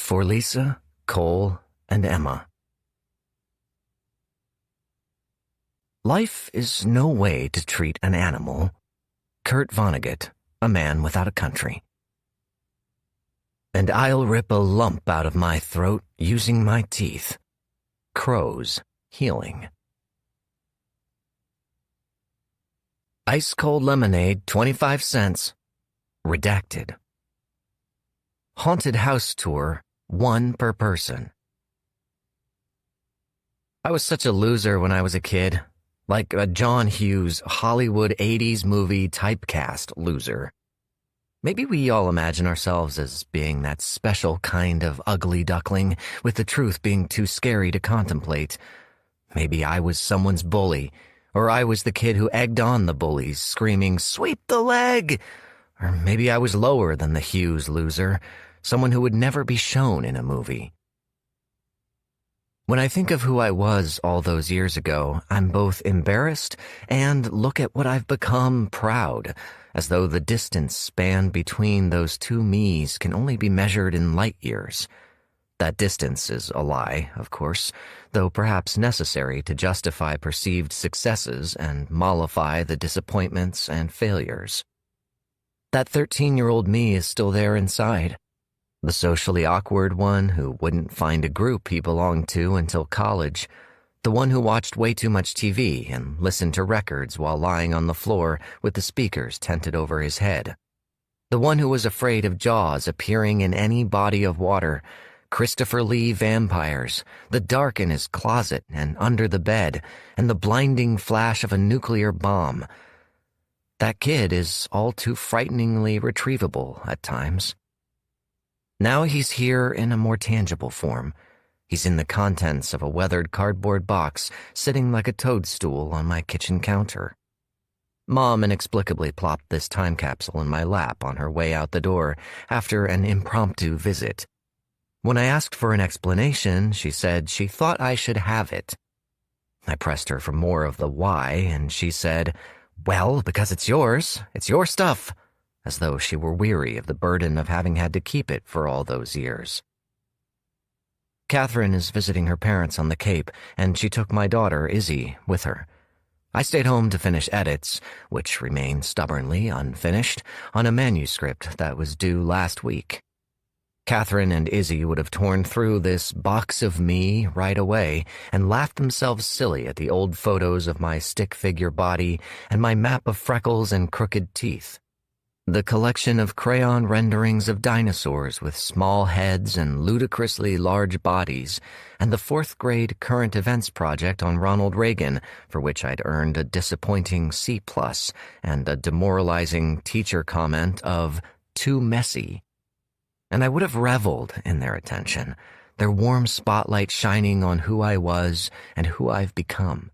For Lisa, Cole, and Emma. Life is no way to treat an animal. Kurt Vonnegut, A Man Without a Country. And I'll rip a lump out of my throat using my teeth. Crows, Healing. Ice cold lemonade, 25 cents. Redacted. Haunted house tour, 1 per person. I was such a loser when I was a kid, like a John Hughes Hollywood 80s movie typecast loser. Maybe we all imagine ourselves as being that special kind of ugly duckling, with the truth being too scary to contemplate. Maybe I was someone's bully, or I was the kid who egged on the bullies, screaming, "Sweep the leg!" Or maybe I was lower than the Hughes loser, someone who would never be shown in a movie. When I think of who I was all those years ago, I'm both embarrassed and look at what I've become proud, as though the distance spanned between those two me's can only be measured in light years. That distance is a lie, of course, though perhaps necessary to justify perceived successes and mollify the disappointments and failures. That 13-year-old me is still there inside. The socially awkward one who wouldn't find a group he belonged to until college. The one who watched way too much TV and listened to records while lying on the floor with the speakers tented over his head. The one who was afraid of Jaws appearing in any body of water, Christopher Lee vampires, the dark in his closet and under the bed, and the blinding flash of a nuclear bomb. That kid is all too frighteningly retrievable at times. Now he's here in a more tangible form. He's in the contents of a weathered cardboard box, sitting like a toadstool on my kitchen counter. Mom inexplicably plopped this time capsule in my lap on her way out the door after an impromptu visit. When I asked for an explanation, she said she thought I should have it. I pressed her for more of the why, and she said, "Well, because it's yours. It's your stuff," as though she were weary of the burden of having had to keep it for all those years. Catherine is visiting her parents on the Cape, and she took my daughter, Izzy, with her. I stayed home to finish edits, which remain stubbornly unfinished, on a manuscript that was due last week. Catherine and Izzy would have torn through this box of me right away and laughed themselves silly at the old photos of my stick figure body and my map of freckles and crooked teeth. The collection of crayon renderings of dinosaurs with small heads and ludicrously large bodies, and the 4th grade current events project on Ronald Reagan, for which I'd earned a disappointing C+ and a demoralizing teacher comment of "too messy." And I would have reveled in their attention, their warm spotlight shining on who I was and who I've become.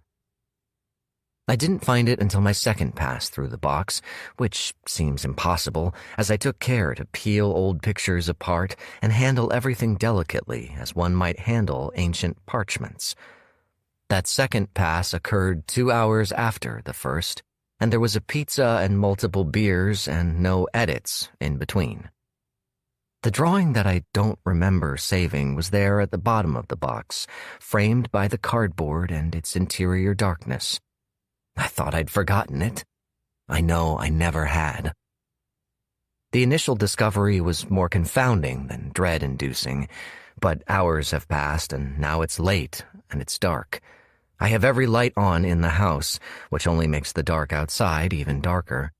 I didn't find it until my second pass through the box, which seems impossible, as I took care to peel old pictures apart and handle everything delicately as one might handle ancient parchments. That second pass occurred 2 hours after the first, and there was a pizza and multiple beers and no edits in between. The drawing that I don't remember saving was there at the bottom of the box, framed by the cardboard and its interior darkness. I thought I'd forgotten it. I know I never had. The initial discovery was more confounding than dread-inducing, but hours have passed and now it's late and it's dark. I have every light on in the house, which only makes the dark outside even darker.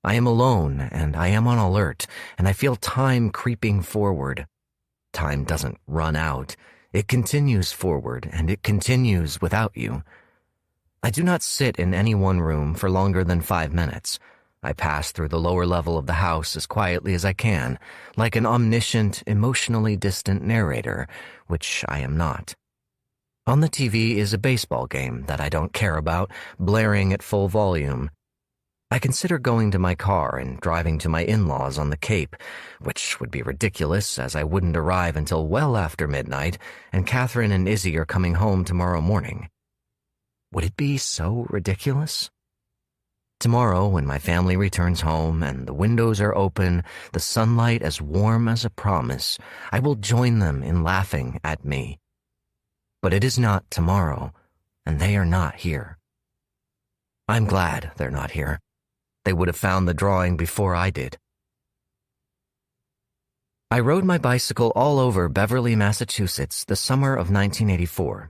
I am alone and I am on alert, and I feel time creeping forward. Time doesn't run out. It continues forward, and it continues without you. I do not sit in any one room for longer than 5 minutes. I pass through the lower level of the house as quietly as I can, like an omniscient, emotionally distant narrator, which I am not. On the TV is a baseball game that I don't care about, blaring at full volume. I consider going to my car and driving to my in-laws on the Cape, which would be ridiculous as I wouldn't arrive until well after midnight, and Catherine and Izzy are coming home tomorrow morning. Would it be so ridiculous? Tomorrow, when my family returns home and the windows are open, the sunlight as warm as a promise, I will join them in laughing at me. But it is not tomorrow, and they are not here. I'm glad they're not here. They would have found the drawing before I did. I rode my bicycle all over Beverly, Massachusetts, the summer of 1984.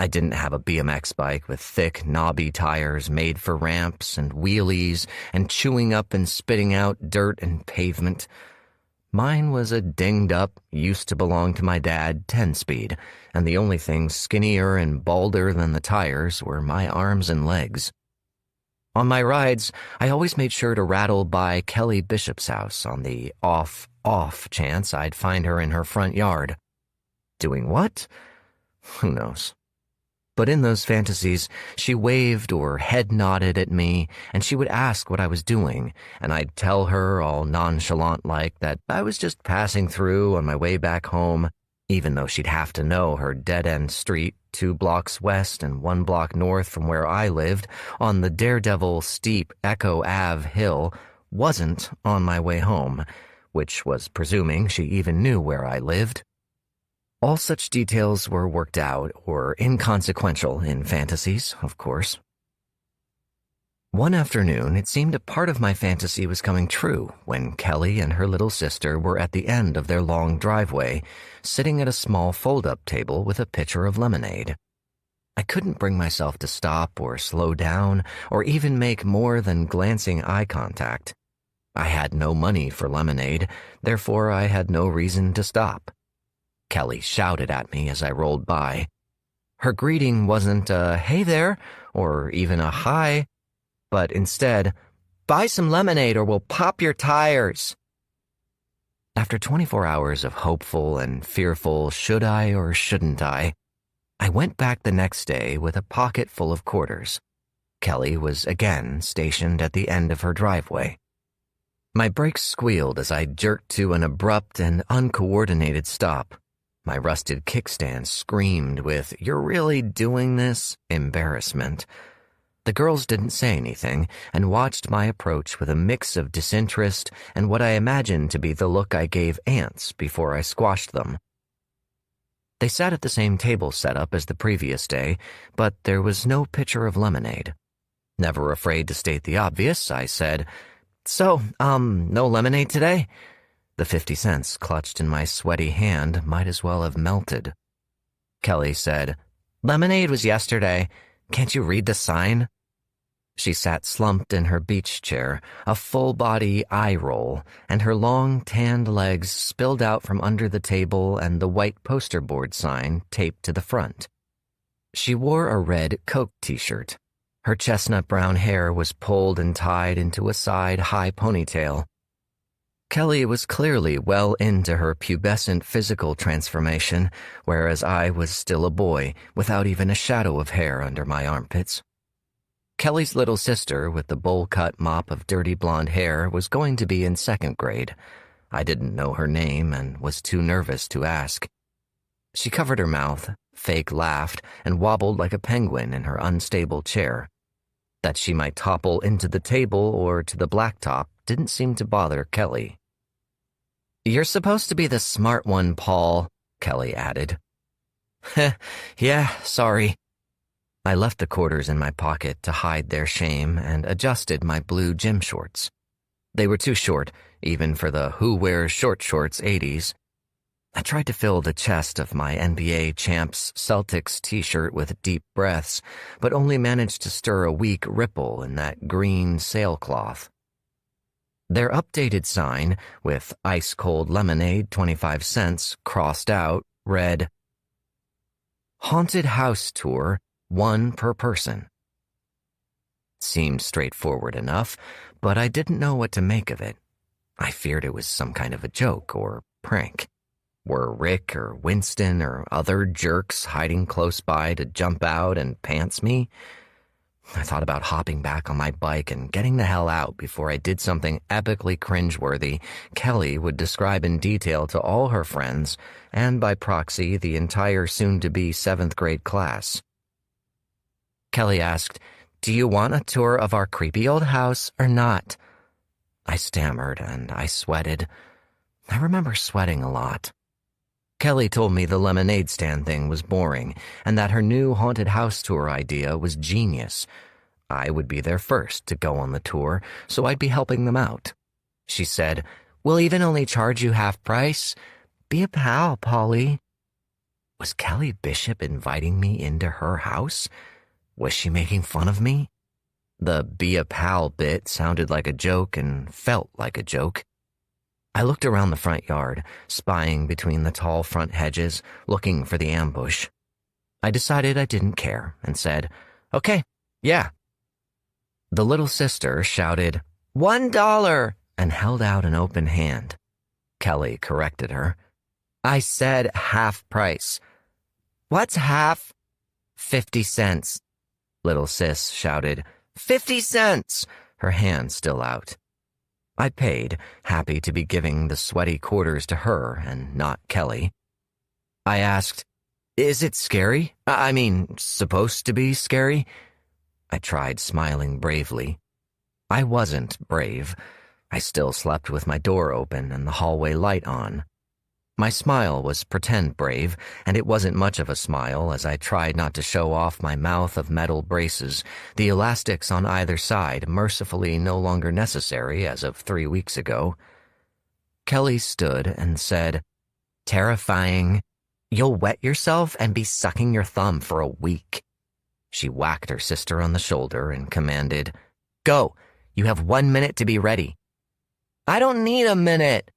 I didn't have a BMX bike with thick, knobby tires made for ramps and wheelies and chewing up and spitting out dirt and pavement. Mine was a dinged-up, used to belong to my dad 10-speed, and the only things skinnier and balder than the tires were my arms and legs. On my rides, I always made sure to rattle by Kelly Bishop's house on the off chance I'd find her in her front yard. Doing what? Who knows? But in those fantasies, she waved or head nodded at me, and she would ask what I was doing, and I'd tell her all nonchalant-like that I was just passing through on my way back home, even though she'd have to know her dead-end street, 2 blocks west and 1 block north from where I lived, on the daredevil steep Echo Ave hill, wasn't on my way home, which was presuming she even knew where I lived. All such details were worked out or inconsequential in fantasies, of course. One afternoon, it seemed a part of my fantasy was coming true when Kelly and her little sister were at the end of their long driveway, sitting at a small fold-up table with a pitcher of lemonade. I couldn't bring myself to stop or slow down or even make more than glancing eye contact. I had no money for lemonade, therefore I had no reason to stop. Kelly shouted at me as I rolled by. Her greeting wasn't a "hey there" or even a "hi," but instead, "buy some lemonade or we'll pop your tires." After 24 hours of hopeful and fearful should I or shouldn't I went back the next day with a pocket full of quarters. Kelly was again stationed at the end of her driveway. My brakes squealed as I jerked to an abrupt and uncoordinated stop. My rusted kickstand screamed with "You're really doing this?" embarrassment. The girls didn't say anything and watched my approach with a mix of disinterest and what I imagined to be the look I gave ants before I squashed them. They sat at the same table setup as the previous day, but there was no pitcher of lemonade. Never afraid to state the obvious, I said, "So, no lemonade today?" The 50 cents clutched in my sweaty hand might as well have melted. Kelly said, "Lemonade was yesterday. Can't you read the sign?" She sat slumped in her beach chair, a full-body eye roll, and her long, tanned legs spilled out from under the table and the white poster board sign taped to the front. She wore a red Coke t-shirt. Her chestnut-brown hair was pulled and tied into a side high ponytail. Kelly was clearly well into her pubescent physical transformation, whereas I was still a boy, without even a shadow of hair under my armpits. Kelly's little sister, with the bowl-cut mop of dirty blonde hair, was going to be in 2nd grade. I didn't know her name and was too nervous to ask. She covered her mouth, fake laughed, and wobbled like a penguin in her unstable chair. That she might topple into the table or to the blacktop didn't seem to bother Kelly. "You're supposed to be the smart one, Paul," Kelly added. Yeah, sorry." I left the quarters in my pocket to hide their shame and adjusted my blue gym shorts. They were too short, even for the "who wears short shorts" 80s. I tried to fill the chest of my NBA Champs Celtics t-shirt with deep breaths, but only managed to stir a weak ripple in that green sailcloth. Their updated sign, with ice-cold lemonade 25 cents crossed out, read, "Haunted House Tour, 1 per person." Seemed straightforward enough, but I didn't know what to make of it. I feared it was some kind of a joke or prank. Were Rick or Winston or other jerks hiding close by to jump out and pants me? I thought about hopping back on my bike and getting the hell out before I did something epically cringeworthy Kelly would describe in detail to all her friends, and by proxy the entire soon-to-be 7th grade class. Kelly asked, Do you want a tour of our creepy old house or not? I stammered and I sweated. I remember sweating a lot. Kelly told me the lemonade stand thing was boring and that her new haunted house tour idea was genius. I would be there first to go on the tour, so I'd be helping them out. She said, "We'll even only charge you half price. Be a pal, Polly." Was Kelly Bishop inviting me into her house? Was she making fun of me? The be a pal bit sounded like a joke and felt like a joke. I looked around the front yard, spying between the tall front hedges, looking for the ambush. I decided I didn't care and said, "Okay, yeah." The little sister shouted, $1, and held out an open hand. Kelly corrected her. "I said half price." "What's half?" 50 cents. Little sis shouted, 50 cents, her hand still out. I paid, happy to be giving the sweaty quarters to her and not Kelly. I asked, "Is it scary? I mean, supposed to be scary?" I tried smiling bravely. I wasn't brave. I still slept with my door open and the hallway light on. My smile was pretend brave, and it wasn't much of a smile as I tried not to show off my mouth of metal braces, the elastics on either side mercifully no longer necessary as of 3 weeks ago. Kelly stood and said, "Terrifying. You'll wet yourself and be sucking your thumb for a week." She whacked her sister on the shoulder and commanded, "Go. You have 1 minute to be ready." "I don't need a minute."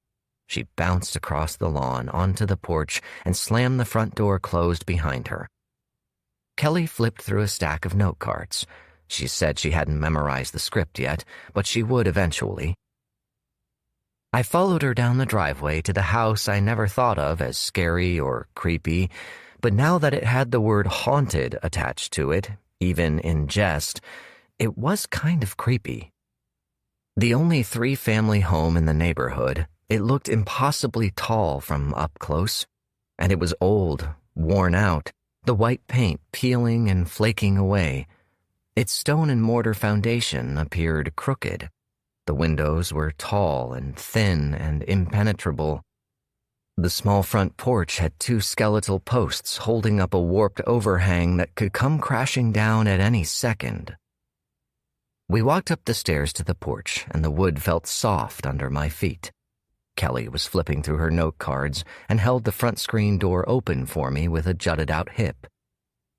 She bounced across the lawn onto the porch and slammed the front door closed behind her. Kelly flipped through a stack of note cards. She said she hadn't memorized the script yet, but she would eventually. I followed her down the driveway to the house I never thought of as scary or creepy, but now that it had the word haunted attached to it, even in jest, it was kind of creepy. The only 3-family home in the neighborhood, it looked impossibly tall from up close, and it was old, worn out, the white paint peeling and flaking away. Its stone and mortar foundation appeared crooked. The windows were tall and thin and impenetrable. The small front porch had 2 skeletal posts holding up a warped overhang that could come crashing down at any second. We walked up the stairs to the porch, and the wood felt soft under my feet. Kelly was flipping through her note cards and held the front screen door open for me with a jutted-out hip.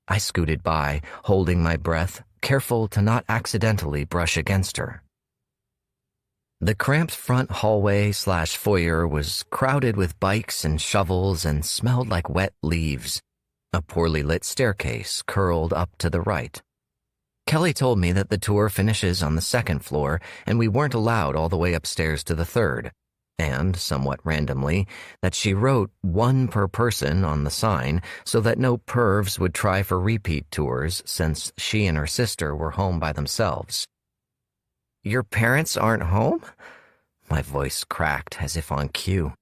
I scooted by, holding my breath, careful to not accidentally brush against her. The cramped front hallway/foyer was crowded with bikes and shovels and smelled like wet leaves. A poorly lit staircase curled up to the right. Kelly told me that the tour finishes on the 2nd floor and we weren't allowed all the way upstairs to the 3rd, and, somewhat randomly, that she wrote 1 per person on the sign so that no pervs would try for repeat tours since she and her sister were home by themselves. "Your parents aren't home?" My voice cracked as if on cue.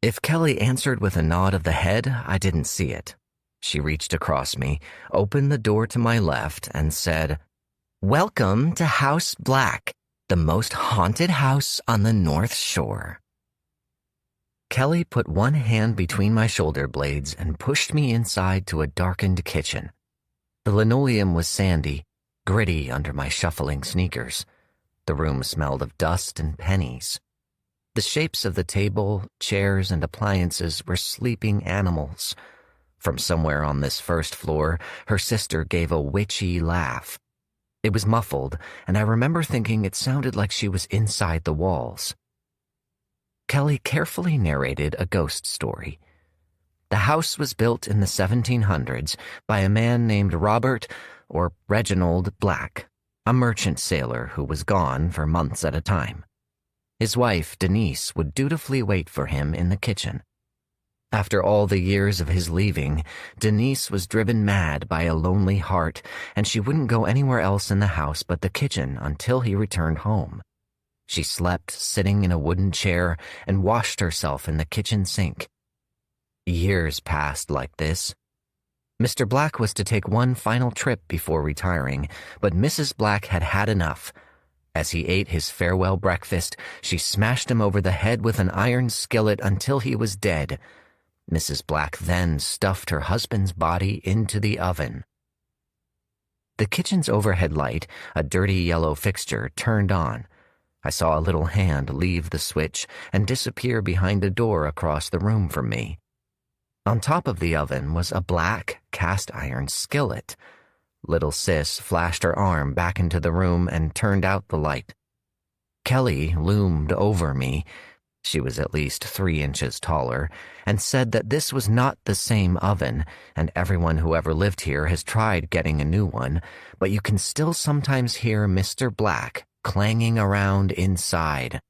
If Kelly answered with a nod of the head, I didn't see it. She reached across me, opened the door to my left, and said, "Welcome to House Black, the most haunted house on the North Shore." Kelly put one hand between my shoulder blades and pushed me inside to a darkened kitchen. The linoleum was sandy, gritty under my shuffling sneakers. The room smelled of dust and pennies. The shapes of the table, chairs, and appliances were sleeping animals. From somewhere on this 1st floor, her sister gave a witchy laugh. It was muffled, and I remember thinking it sounded like she was inside the walls. Kelly carefully narrated a ghost story. The house was built in the 1700s by a man named Robert, or Reginald Black, a merchant sailor who was gone for months at a time. His wife, Denise, would dutifully wait for him in the kitchen. After all the years of his leaving, Denise was driven mad by a lonely heart, and she wouldn't go anywhere else in the house but the kitchen until he returned home. She slept sitting in a wooden chair and washed herself in the kitchen sink. Years passed like this. Mr. Black was to take one final trip before retiring, but Mrs. Black had had enough. As he ate his farewell breakfast, she smashed him over the head with an iron skillet until he was dead. Mrs. Black then stuffed her husband's body into the oven. The kitchen's overhead light, a dirty yellow fixture, turned on. I saw a little hand leave the switch and disappear behind a door across the room from me. On top of the oven was a black cast-iron skillet. Little Sis flashed her arm back into the room and turned out the light. Kelly loomed over me. She was at least 3 inches taller, and said that this was not the same oven, and everyone who ever lived here has tried getting a new one, but you can still sometimes hear Mr. Black clanging around inside.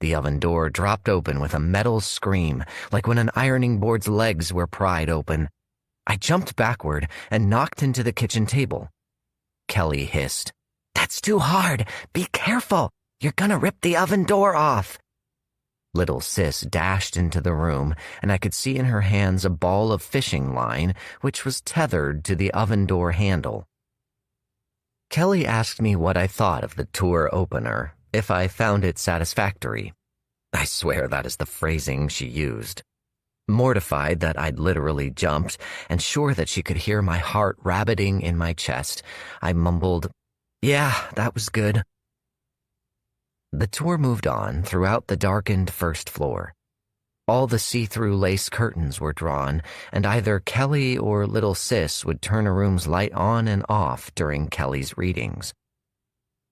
The oven door dropped open with a metal scream, like when an ironing board's legs were pried open. I jumped backward and knocked into the kitchen table. Kelly hissed, "That's too hard! Be careful! You're gonna rip the oven door off!" Little Sis dashed into the room, and I could see in her hands a ball of fishing line, which was tethered to the oven door handle. Kelly asked me what I thought of the tour opener, if I found it satisfactory. I swear that is the phrasing she used. Mortified that I'd literally jumped, and sure that she could hear my heart rabbiting in my chest, I mumbled, "Yeah, that was good." The tour moved on throughout the darkened first floor. All the see-through lace curtains were drawn, and either Kelly or Little Sis would turn a room's light on and off during Kelly's readings.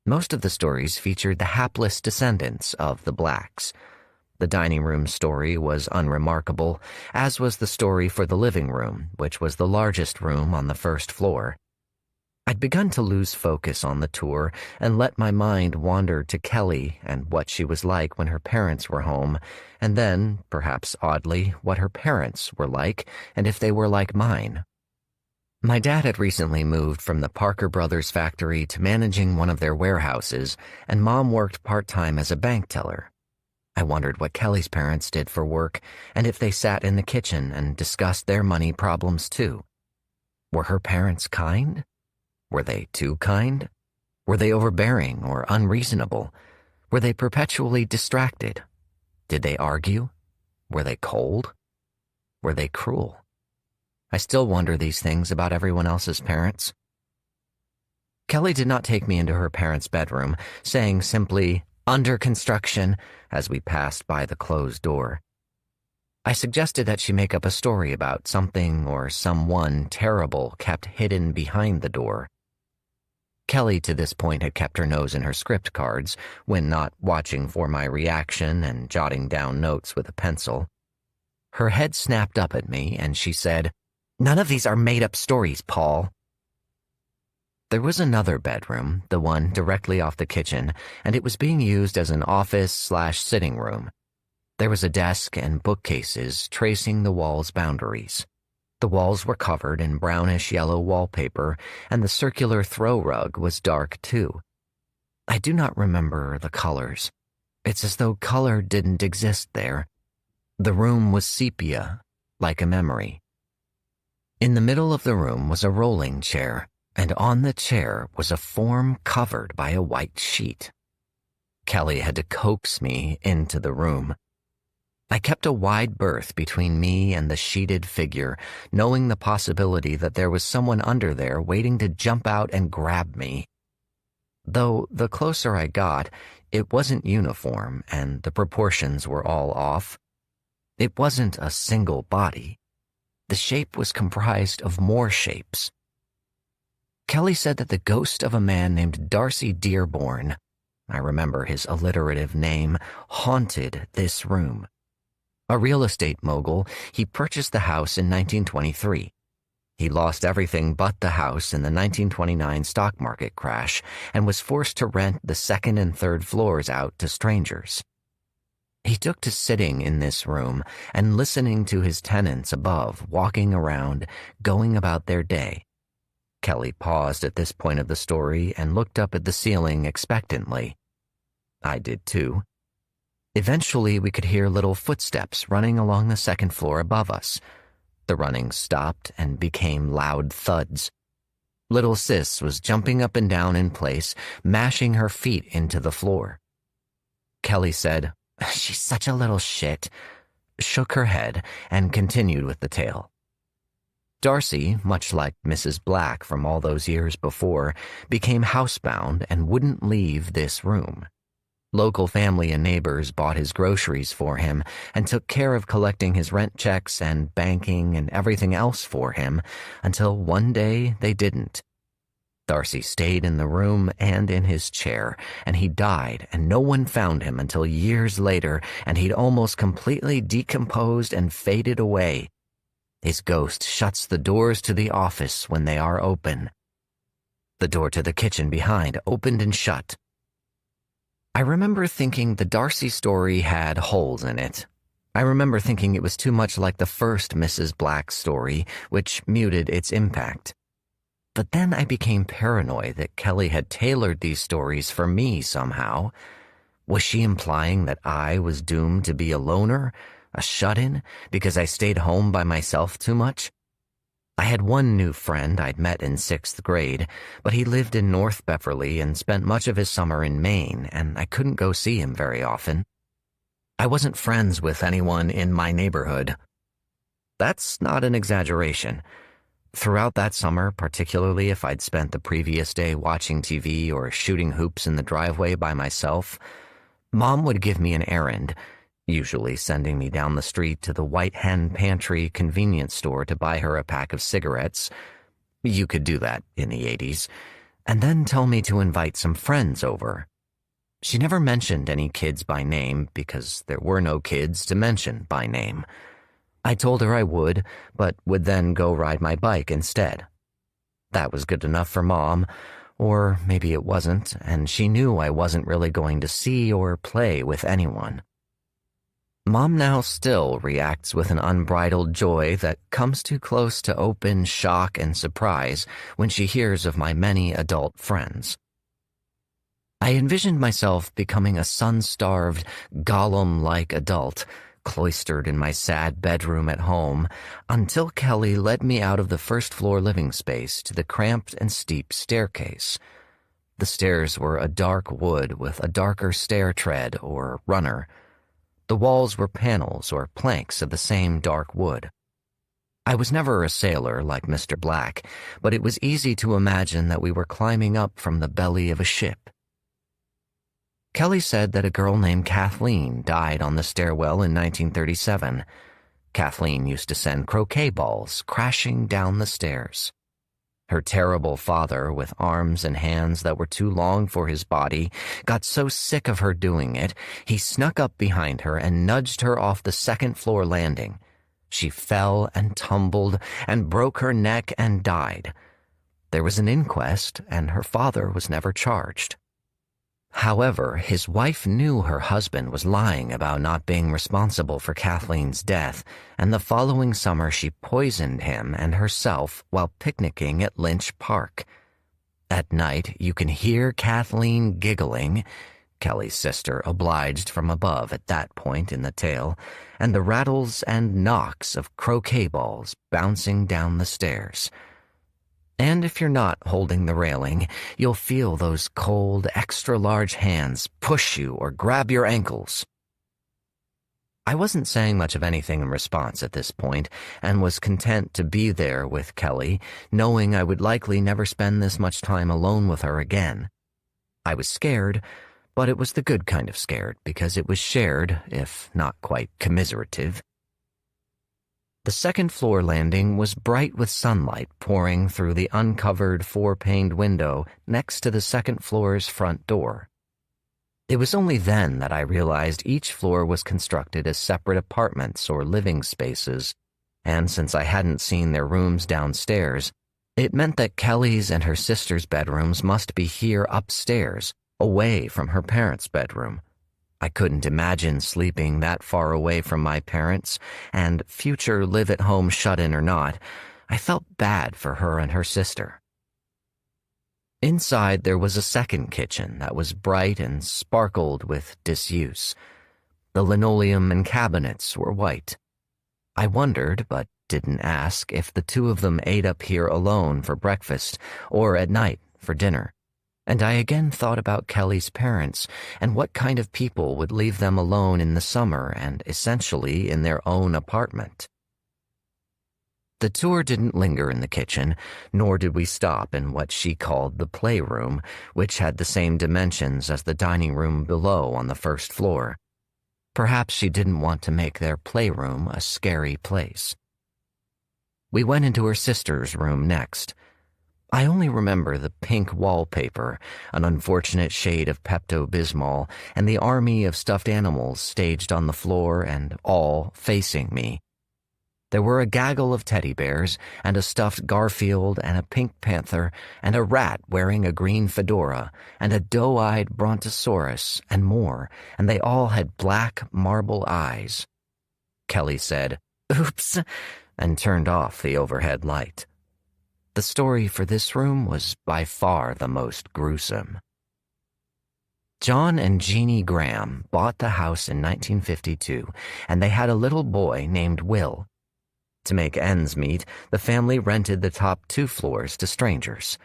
Most of the stories featured the hapless descendants of the Blacks. The dining room story was unremarkable, as was the story for the living room, which was the largest room on the first floor. I'd begun to lose focus on the tour and let my mind wander to Kelly and what she was like when her parents were home, and then, perhaps oddly, what her parents were like and if they were like mine. My dad had recently moved from the Parker Brothers factory to managing one of their warehouses, and Mom worked part-time as a bank teller. I wondered what Kelly's parents did for work and if they sat in the kitchen and discussed their money problems too. Were her parents kind? Were they too kind? Were they overbearing or unreasonable? Were they perpetually distracted? Did they argue? Were they cold? Were they cruel? I still wonder these things about everyone else's parents. Kelly did not take me into her parents' bedroom, saying simply, "Under construction," as we passed by the closed door. I suggested that she make up a story about something or someone terrible kept hidden behind the door. Kelly to this point had kept her nose in her script cards, when not watching for my reaction and jotting down notes with a pencil. Her head snapped up at me, and she said, "None of these are made-up stories, Paul." There was another bedroom, the one directly off the kitchen, and it was being used as an office/sitting room. There was a desk and bookcases tracing the wall's boundaries. The walls were covered in brownish-yellow wallpaper, and the circular throw rug was dark too. I do not remember the colors. It's as though color didn't exist there. The room was sepia, like a memory. In the middle of the room was a rolling chair, and on the chair was a form covered by a white sheet. Kelly had to coax me into the room. I kept a wide berth between me and the sheeted figure, knowing the possibility that there was someone under there waiting to jump out and grab me. Though the closer I got, it wasn't uniform and the proportions were all off. It wasn't a single body. The shape was comprised of more shapes. Kelly said that the ghost of a man named Darcy Dearborn, I remember his alliterative name, haunted this room. A real estate mogul, he purchased the house in 1923. He lost everything but the house in the 1929 stock market crash and was forced to rent the second and third floors out to strangers. He took to sitting in this room and listening to his tenants above walking around, going about their day. Kelly paused at this point of the story and looked up at the ceiling expectantly. I did too. Eventually, we could hear little footsteps running along the second floor above us. The running stopped and became loud thuds. Little Sis was jumping up and down in place, mashing her feet into the floor. Kelly said, "She's such a little shit," shook her head, and continued with the tale. Darcy, much like Mrs. Black from all those years before, became housebound and wouldn't leave this room. Local family and neighbors bought his groceries for him and took care of collecting his rent checks and banking and everything else for him until one day they didn't. Darcy stayed in the room and in his chair, and he died, and no one found him until years later, and he'd almost completely decomposed and faded away. His ghost shuts the doors to the office when they are open. The door to the kitchen behind opened and shut. I remember thinking the Darcy story had holes in it. I remember thinking it was too much like the first Mrs. Black story, which muted its impact. But then I became paranoid that Kelly had tailored these stories for me somehow. Was she implying that I was doomed to be a loner, a shut-in, because I stayed home by myself too much? I had one new friend I'd met in 6th grade, but he lived in North Beverly and spent much of his summer in Maine, and I couldn't go see him very often. I wasn't friends with anyone in my neighborhood. That's not an exaggeration. Throughout that summer, particularly if I'd spent the previous day watching TV or shooting hoops in the driveway by myself, Mom would give me an errand, usually sending me down the street to the White Hen Pantry convenience store to buy her a pack of cigarettes. You could do that in the 80s, and then tell me to invite some friends over. She never mentioned any kids by name because there were no kids to mention by name. I told her I would, but would then go ride my bike instead. That was good enough for Mom, or maybe it wasn't, and she knew I wasn't really going to see or play with anyone. Mom now still reacts with an unbridled joy that comes too close to open shock and surprise when she hears of my many adult friends. I envisioned myself becoming a sun-starved, Gollum-like adult, cloistered in my sad bedroom at home, until Kelly led me out of the first-floor living space to the cramped and steep staircase. The stairs were a dark wood with a darker stair tread or runner. The walls were panels or planks of the same dark wood. I was never a sailor like Mr. Black, but it was easy to imagine that we were climbing up from the belly of a ship. Kelly said that a girl named Kathleen died on the stairwell in 1937. Kathleen used to send croquet balls crashing down the stairs. Her terrible father, with arms and hands that were too long for his body, got so sick of her doing it, he snuck up behind her and nudged her off the second-floor landing. She fell and tumbled and broke her neck and died. There was an inquest, and her father was never charged. However, his wife knew her husband was lying about not being responsible for Kathleen's death, and the following summer she poisoned him and herself while picnicking at Lynch Park. At night, you can hear Kathleen giggling, Kelly's sister obliged from above at that point in the tale, and the rattles and knocks of croquet balls bouncing down the stairs. And if you're not holding the railing, you'll feel those cold, extra-large hands push you or grab your ankles. I wasn't saying much of anything in response at this point, and was content to be there with Kelly, knowing I would likely never spend this much time alone with her again. I was scared, but it was the good kind of scared, because it was shared, if not quite commiserative. The second-floor landing was bright with sunlight pouring through the uncovered 4-paned window next to the second floor's front door. It was only then that I realized each floor was constructed as separate apartments or living spaces, and since I hadn't seen their rooms downstairs, it meant that Kelly's and her sister's bedrooms must be here upstairs, away from her parents' bedroom. I couldn't imagine sleeping that far away from my parents, and future live-at-home shut-in or not, I felt bad for her and her sister. Inside there was a second kitchen that was bright and sparkled with disuse. The linoleum and cabinets were white. I wondered, but didn't ask if the two of them ate up here alone for breakfast or at night for dinner. And I again thought about Kelly's parents and what kind of people would leave them alone in the summer and essentially in their own apartment. The tour didn't linger in the kitchen, nor did we stop in what she called the playroom, which had the same dimensions as the dining room below on the first floor. Perhaps she didn't want to make their playroom a scary place. We went into her sister's room next. I only remember the pink wallpaper, an unfortunate shade of Pepto-Bismol, and the army of stuffed animals staged on the floor and all facing me. There were a gaggle of teddy bears and a stuffed Garfield and a pink panther and a rat wearing a green fedora and a doe-eyed brontosaurus and more, and they all had black marble eyes. Kelly said, "Oops," and turned off the overhead light. The story for this room was by far the most gruesome. John and Jeannie Graham bought the house in 1952, and they had a little boy named Will. To make ends meet, the family rented the top 2 floors to strangers.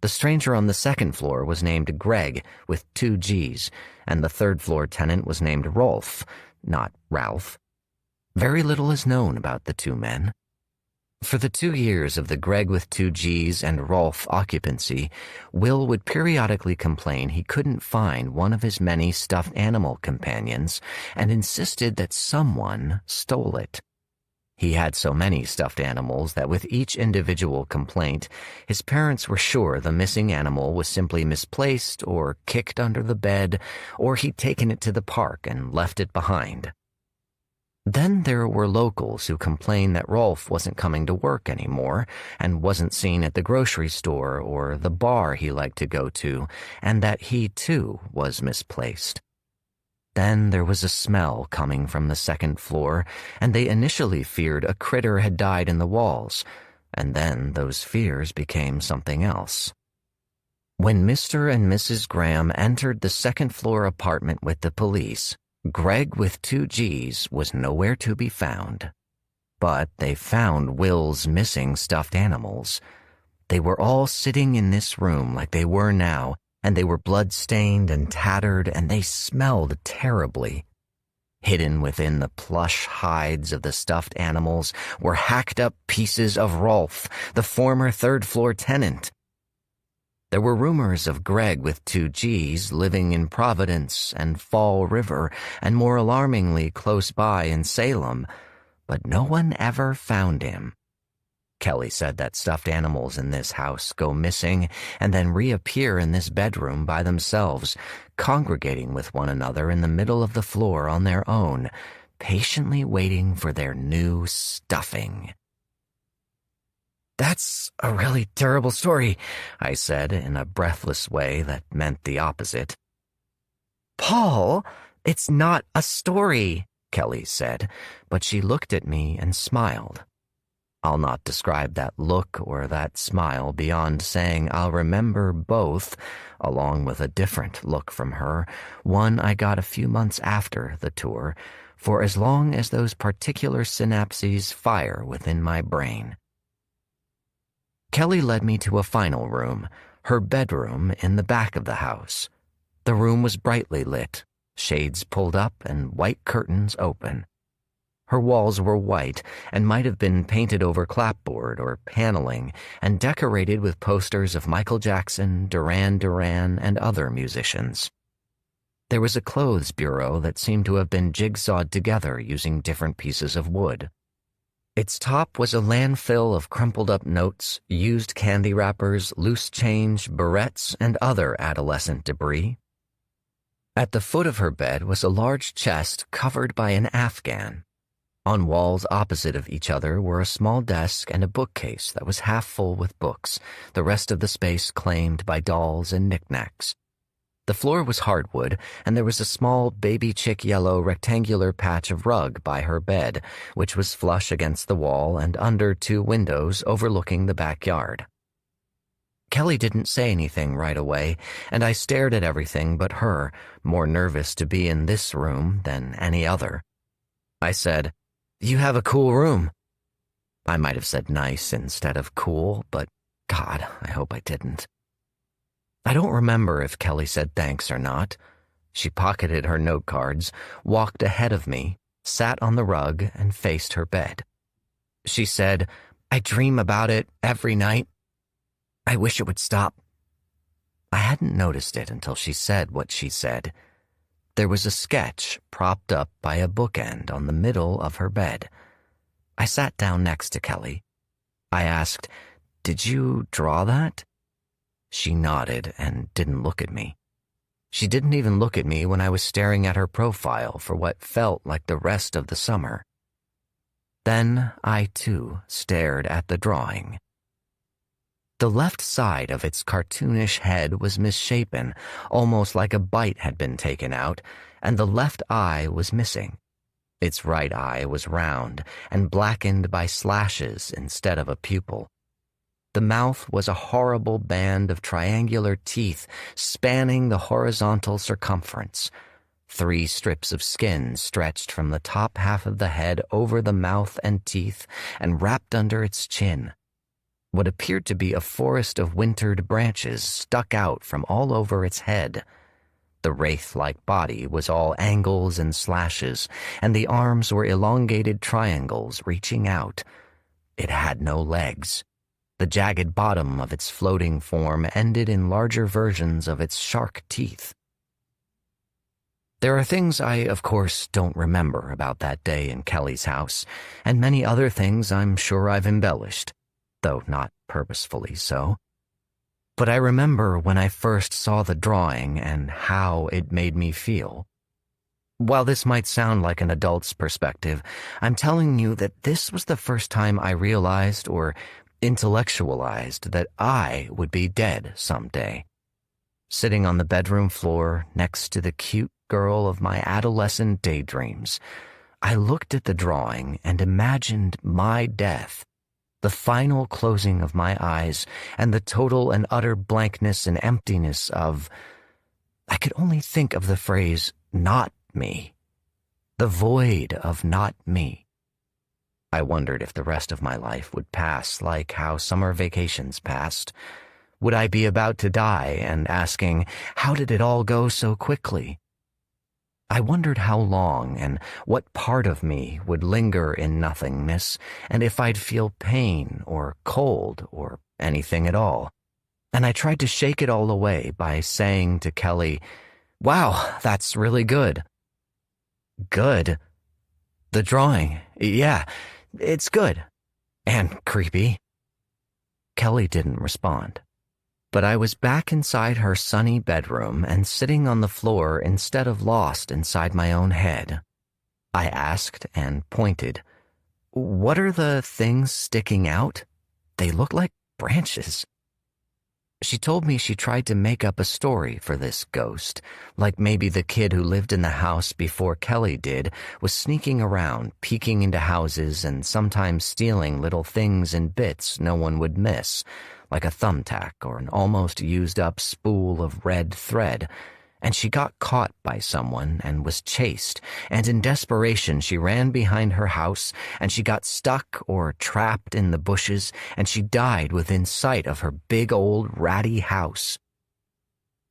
The stranger on the second floor was named Greg, with 2 G's, and the third-floor tenant was named Rolf, not Ralph. Very little is known about the 2 men. For the 2 years of the Greg with 2 G's and Rolf occupancy, Will would periodically complain he couldn't find one of his many stuffed animal companions and insisted that someone stole it. He had so many stuffed animals that with each individual complaint, his parents were sure the missing animal was simply misplaced or kicked under the bed, or he'd taken it to the park and left it behind. Then there were locals who complained that Rolf wasn't coming to work anymore and wasn't seen at the grocery store or the bar he liked to go to, and that he, too, was misplaced. Then there was a smell coming from the second floor, and they initially feared a critter had died in the walls, and then those fears became something else. When Mr. and Mrs. Graham entered the second-floor apartment with the police, Greg with 2 G's was nowhere to be found. But they found Will's missing stuffed animals. They were all sitting in this room like they were now, and they were blood-stained and tattered, and they smelled terribly. Hidden within the plush hides of the stuffed animals were hacked-up pieces of Rolf, the former third-floor tenant. There were rumors of Greg with 2 G's living in Providence and Fall River, and more alarmingly close by in Salem, but no one ever found him. Kelly said that stuffed animals in this house go missing and then reappear in this bedroom by themselves, congregating with one another in the middle of the floor on their own, patiently waiting for their new stuffing. "That's a really terrible story," I said in a breathless way that meant the opposite. "Paul, it's not a story," Kelly said, but she looked at me and smiled. I'll not describe that look or that smile beyond saying I'll remember both, along with a different look from her, one I got a few months after the tour, for as long as those particular synapses fire within my brain. Kelly led me to a final room, her bedroom in the back of the house. The room was brightly lit, shades pulled up and white curtains open. Her walls were white and might have been painted over clapboard or paneling and decorated with posters of Michael Jackson, Duran Duran, and other musicians. There was a clothes bureau that seemed to have been jigsawed together using different pieces of wood. Its top was a landfill of crumpled-up notes, used candy wrappers, loose change, barrettes, and other adolescent debris. At the foot of her bed was a large chest covered by an Afghan. On walls opposite of each other were a small desk and a bookcase that was half full with books, the rest of the space claimed by dolls and knickknacks. The floor was hardwood, and there was a small baby chick yellow rectangular patch of rug by her bed, which was flush against the wall and under 2 windows overlooking the backyard. Kelly didn't say anything right away, and I stared at everything but her, more nervous to be in this room than any other. I said, "You have a cool room." I might have said nice instead of cool, but God, I hope I didn't. I don't remember if Kelly said thanks or not. She pocketed her note cards, walked ahead of me, sat on the rug, and faced her bed. She said, "I dream about it every night. I wish it would stop." I hadn't noticed it until she said what she said. There was a sketch propped up by a bookend on the middle of her bed. I sat down next to Kelly. I asked, "Did you draw that?" She nodded and didn't look at me. She didn't even look at me when I was staring at her profile for what felt like the rest of the summer. Then I, too, stared at the drawing. The left side of its cartoonish head was misshapen, almost like a bite had been taken out, and the left eye was missing. Its right eye was round and blackened by slashes instead of a pupil. The mouth was a horrible band of triangular teeth spanning the horizontal circumference. 3 strips of skin stretched from the top half of the head over the mouth and teeth and wrapped under its chin. What appeared to be a forest of wintered branches stuck out from all over its head. The wraith-like body was all angles and slashes, and the arms were elongated triangles reaching out. It had no legs. The jagged bottom of its floating form ended in larger versions of its shark teeth. There are things I, of course, don't remember about that day in Kelly's house, and many other things I'm sure I've embellished, though not purposefully so. But I remember when I first saw the drawing and how it made me feel. While this might sound like an adult's perspective, I'm telling you that this was the first time I realized or intellectualized that I would be dead someday. Sitting on the bedroom floor next to the cute girl of my adolescent daydreams, I looked at the drawing and imagined my death, the final closing of my eyes, and the total and utter blankness and emptiness of— I could only think of the phrase, "not me," the void of not me. I wondered if the rest of my life would pass like how summer vacations passed. Would I be about to die and asking, how did it all go so quickly? I wondered how long and what part of me would linger in nothingness, and if I'd feel pain or cold or anything at all. And I tried to shake it all away by saying to Kelly, "Wow, that's really good." Good? The drawing, yeah, it's good. And creepy. Kelly didn't respond. But I was back inside her sunny bedroom and sitting on the floor instead of lost inside my own head. I asked and pointed. "What are the things sticking out? They look like branches." She told me she tried to make up a story for this ghost, like maybe the kid who lived in the house before Kelly did was sneaking around, peeking into houses and sometimes stealing little things and bits no one would miss, like a thumbtack or an almost used-up spool of red thread, and she got caught by someone and was chased, and in desperation she ran behind her house, and she got stuck or trapped in the bushes, and she died within sight of her big old ratty house.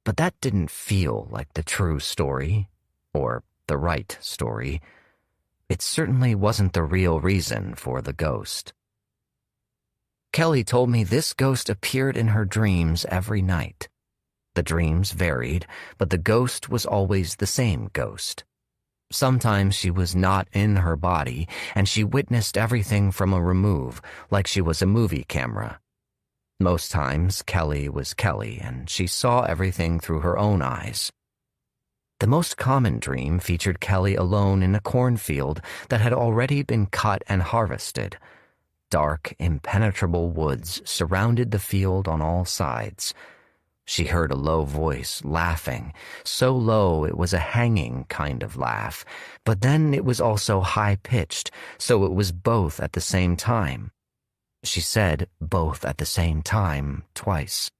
But that didn't feel like the true story, or the right story. It certainly wasn't the real reason for the ghost. Kelly told me this ghost appeared in her dreams every night. The dreams varied, but the ghost was always the same ghost. Sometimes she was not in her body, and she witnessed everything from a remove, like she was a movie camera. Most times, Kelly was Kelly, and she saw everything through her own eyes. The most common dream featured Kelly alone in a cornfield that had already been cut and harvested. Dark, impenetrable woods surrounded the field on all sides. She heard a low voice laughing, so low it was a hanging kind of laugh, but then it was also high-pitched, so it was both at the same time. She said both at the same time twice.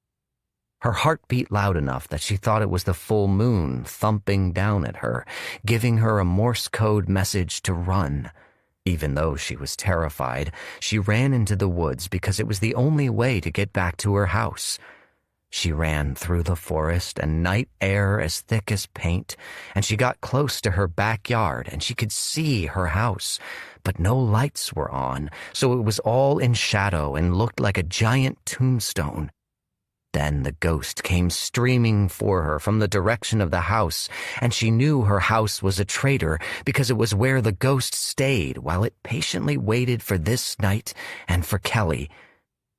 Her heart beat loud enough that she thought it was the full moon thumping down at her, giving her a Morse code message to run. Even though she was terrified, she ran into the woods because it was the only way to get back to her house. She ran through the forest and night air as thick as paint, and she got close to her backyard and she could see her house, but no lights were on, so it was all in shadow and looked like a giant tombstone. Then the ghost came streaming for her from the direction of the house, and she knew her house was a traitor because it was where the ghost stayed while it patiently waited for this night and for Kelly.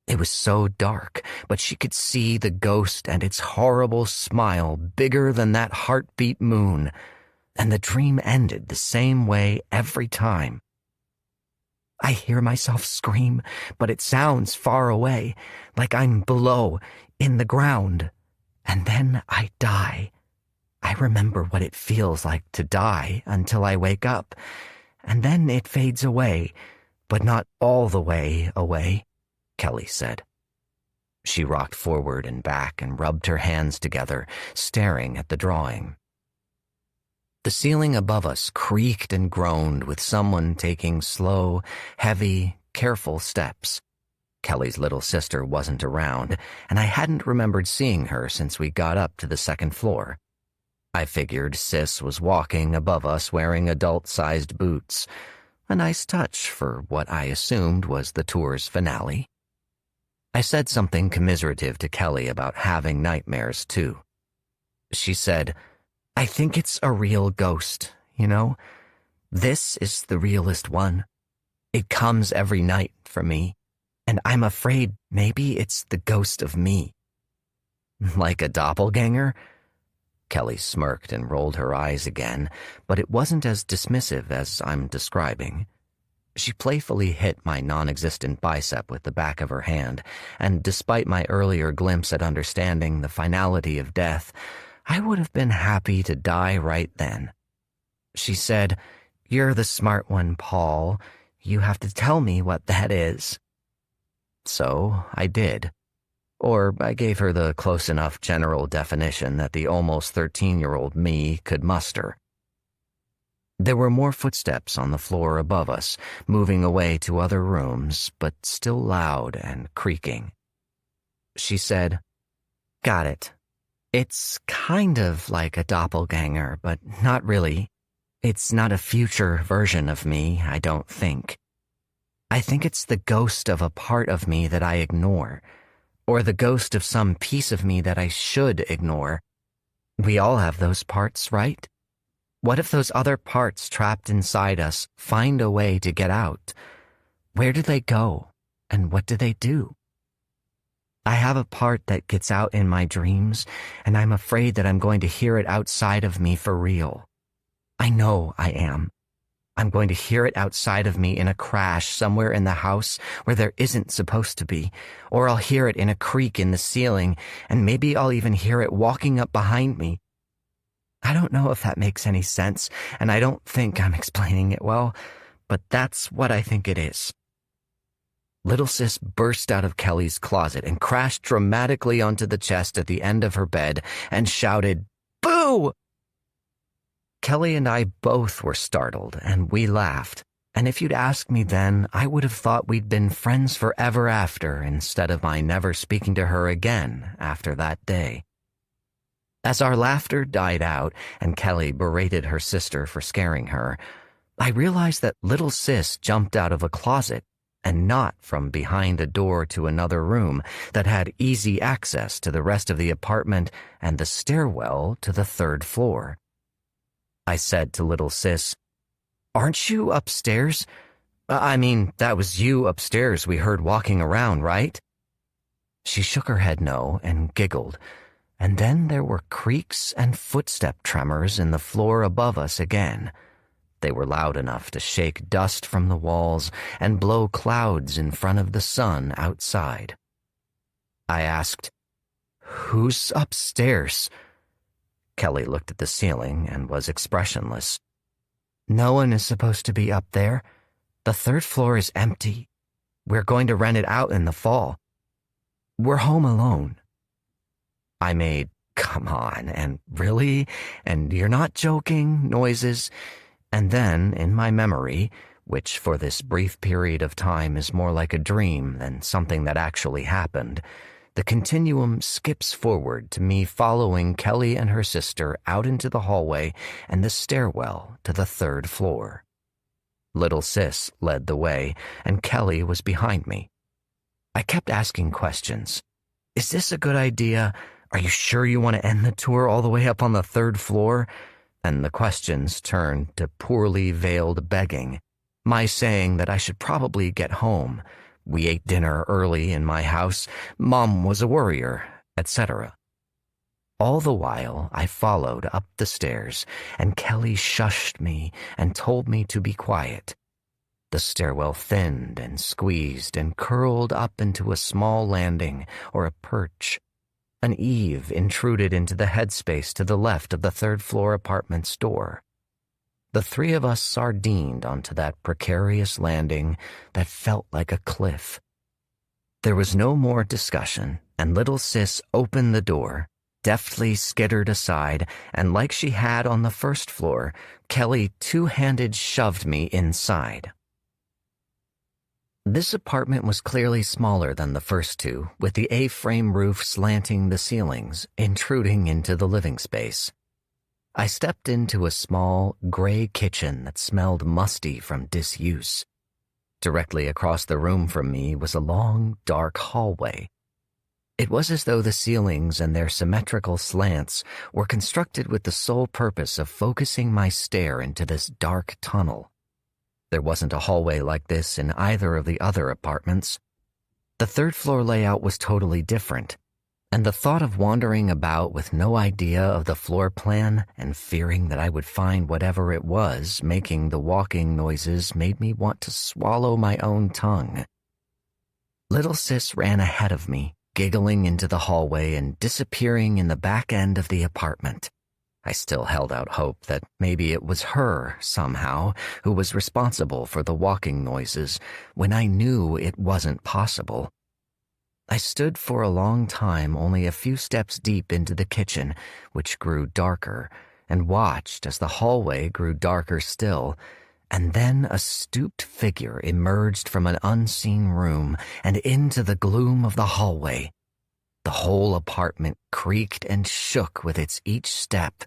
It was so dark, but she could see the ghost and its horrible smile bigger than that heartbeat moon, and the dream ended the same way every time. I hear myself scream, but it sounds far away, like I'm below, in the ground, and then I die. I remember what it feels like to die until I wake up, and then it fades away, but not all the way away, Kelly said. She rocked forward and back and rubbed her hands together, staring at the drawing. The ceiling above us creaked and groaned with someone taking slow, heavy, careful steps. Kelly's little sister wasn't around, and I hadn't remembered seeing her since we got up to the second floor. I figured Sis was walking above us wearing adult-sized boots, a nice touch for what I assumed was the tour's finale. I said something commiserative to Kelly about having nightmares, too. She said, "I think it's a real ghost, you know? This is the realest one. It comes every night for me. And I'm afraid maybe it's the ghost of me." "Like a doppelganger?" Kelly smirked and rolled her eyes again, but it wasn't as dismissive as I'm describing. She playfully hit my non-existent bicep with the back of her hand, and despite my earlier glimpse at understanding the finality of death, I would have been happy to die right then. She said, "You're the smart one, Paul. You have to tell me what that is." So I did. Or I gave her the close enough general definition that the almost 13-year-old me could muster. There were more footsteps on the floor above us, moving away to other rooms, but still loud and creaking. She said, "Got it. It's kind of like a doppelganger, but not really. It's not a future version of me, I don't think. I think it's the ghost of a part of me that I ignore, or the ghost of some piece of me that I should ignore. We all have those parts, right? What if those other parts trapped inside us find a way to get out? Where do they go, and what do they do? I have a part that gets out in my dreams, and I'm afraid that I'm going to hear it outside of me for real. I know I am. I'm going to hear it outside of me in a crash somewhere in the house where there isn't supposed to be, or I'll hear it in a creak in the ceiling, and maybe I'll even hear it walking up behind me. I don't know if that makes any sense, and I don't think I'm explaining it well, but that's what I think it is." Little Sis burst out of Kelly's closet and crashed dramatically onto the chest at the end of her bed and shouted, "Boo!" Kelly and I both were startled, and we laughed. And if you'd asked me then, I would have thought we'd been friends forever after instead of my never speaking to her again after that day. As our laughter died out and Kelly berated her sister for scaring her, I realized that little Sis jumped out of a closet and not from behind a door to another room that had easy access to the rest of the apartment and the stairwell to the third floor. I said to little Sis, "Aren't you upstairs? I mean, that was you upstairs we heard walking around, right?" She shook her head no and giggled, and then there were creaks and footstep tremors in the floor above us again. They were loud enough to shake dust from the walls and blow clouds in front of the sun outside. I asked, "Who's upstairs?" Kelly looked at the ceiling and was expressionless. "No one is supposed to be up there. The third floor is empty. We're going to rent it out in the fall. We're home alone." I made, "Come on," and "Really?" and "You're not joking" noises, and then, in my memory, which for this brief period of time is more like a dream than something that actually happened, the continuum skips forward to me following Kelly and her sister out into the hallway and the stairwell to the 3rd floor. Little Sis led the way, and Kelly was behind me. I kept asking questions. Is this a good idea? Are you sure you want to end the tour all the way up on the 3rd floor? And the questions turned to poorly veiled begging, my saying that I should probably get home. We ate dinner early in my house. Mom was a worrier, etc. All the while, I followed up the stairs, and Kelly shushed me and told me to be quiet. The stairwell thinned and squeezed and curled up into a small landing or a perch. An eave intruded into the headspace to the left of the 3rd floor apartment's door. The 3 of us sardined onto that precarious landing that felt like a cliff. There was no more discussion, and Little Sis opened the door, deftly skittered aside, and like she had on the 1st floor, Kelly two-handed shoved me inside. This apartment was clearly smaller than the first 2, with the A-frame roof slanting the ceilings, intruding into the living space. I stepped into a small, gray kitchen that smelled musty from disuse. Directly across the room from me was a long, dark hallway. It was as though the ceilings and their symmetrical slants were constructed with the sole purpose of focusing my stare into this dark tunnel. There wasn't a hallway like this in either of the other apartments. The 3rd floor layout was totally different, and the thought of wandering about with no idea of the floor plan and fearing that I would find whatever it was making the walking noises made me want to swallow my own tongue. Little Sis ran ahead of me, giggling into the hallway and disappearing in the back end of the apartment. I still held out hope that maybe it was her, somehow, who was responsible for the walking noises when I knew it wasn't possible. I stood for a long time only a few steps deep into the kitchen, which grew darker, and watched as the hallway grew darker still, and then a stooped figure emerged from an unseen room and into the gloom of the hallway. The whole apartment creaked and shook with its each step.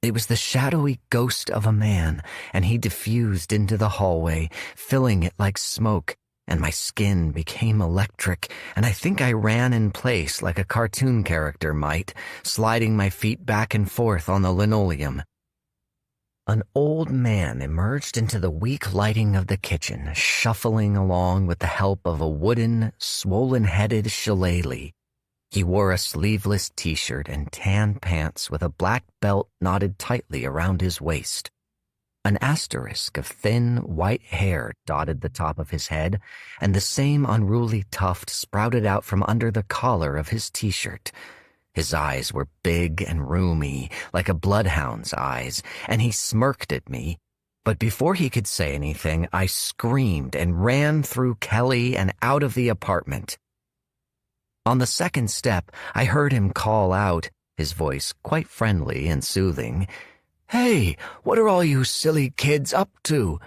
It was the shadowy ghost of a man, and he diffused into the hallway, filling it like smoke, and my skin became electric, and I think I ran in place like a cartoon character might, sliding my feet back and forth on the linoleum. An old man emerged into the weak lighting of the kitchen, shuffling along with the help of a wooden, swollen-headed shillelagh. He wore a sleeveless t-shirt and tan pants with a black belt knotted tightly around his waist. An asterisk of thin, white hair dotted the top of his head, and the same unruly tuft sprouted out from under the collar of his t-shirt. His eyes were big and roomy, like a bloodhound's eyes, and he smirked at me. But before he could say anything, I screamed and ran through Kelly and out of the apartment. On the 2nd step, I heard him call out, his voice quite friendly and soothing, "Hey, what are all you silly kids up to?"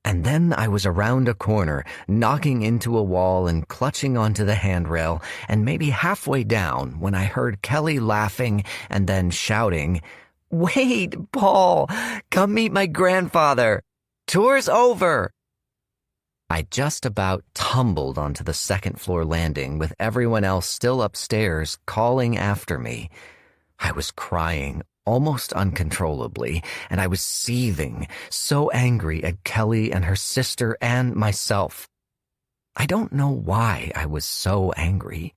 And then I was around a corner, knocking into a wall and clutching onto the handrail, and maybe halfway down when I heard Kelly laughing and then shouting, "Wait, Paul, come meet my grandfather. Tour's over." I just about tumbled onto the 2nd floor landing with everyone else still upstairs calling after me. I was crying almost uncontrollably, and I was seething, so angry at Kelly and her sister and myself. I don't know why I was so angry.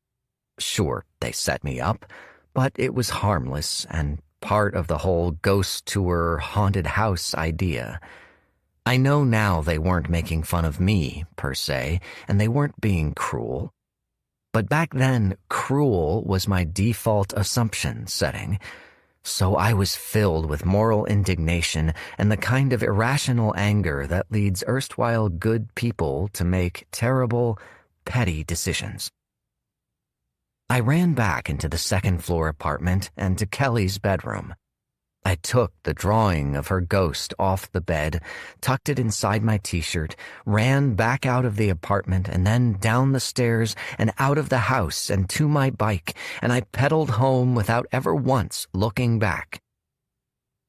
Sure, they set me up, but it was harmless and part of the whole ghost tour haunted house idea. I know now they weren't making fun of me, per se, and they weren't being cruel. But back then, cruel was my default assumption setting. So I was filled with moral indignation and the kind of irrational anger that leads erstwhile good people to make terrible, petty decisions. I ran back into the 2nd floor apartment and to Kelly's bedroom. I took the drawing of her ghost off the bed, tucked it inside my t-shirt, ran back out of the apartment and then down the stairs and out of the house and to my bike, and I pedaled home without ever once looking back.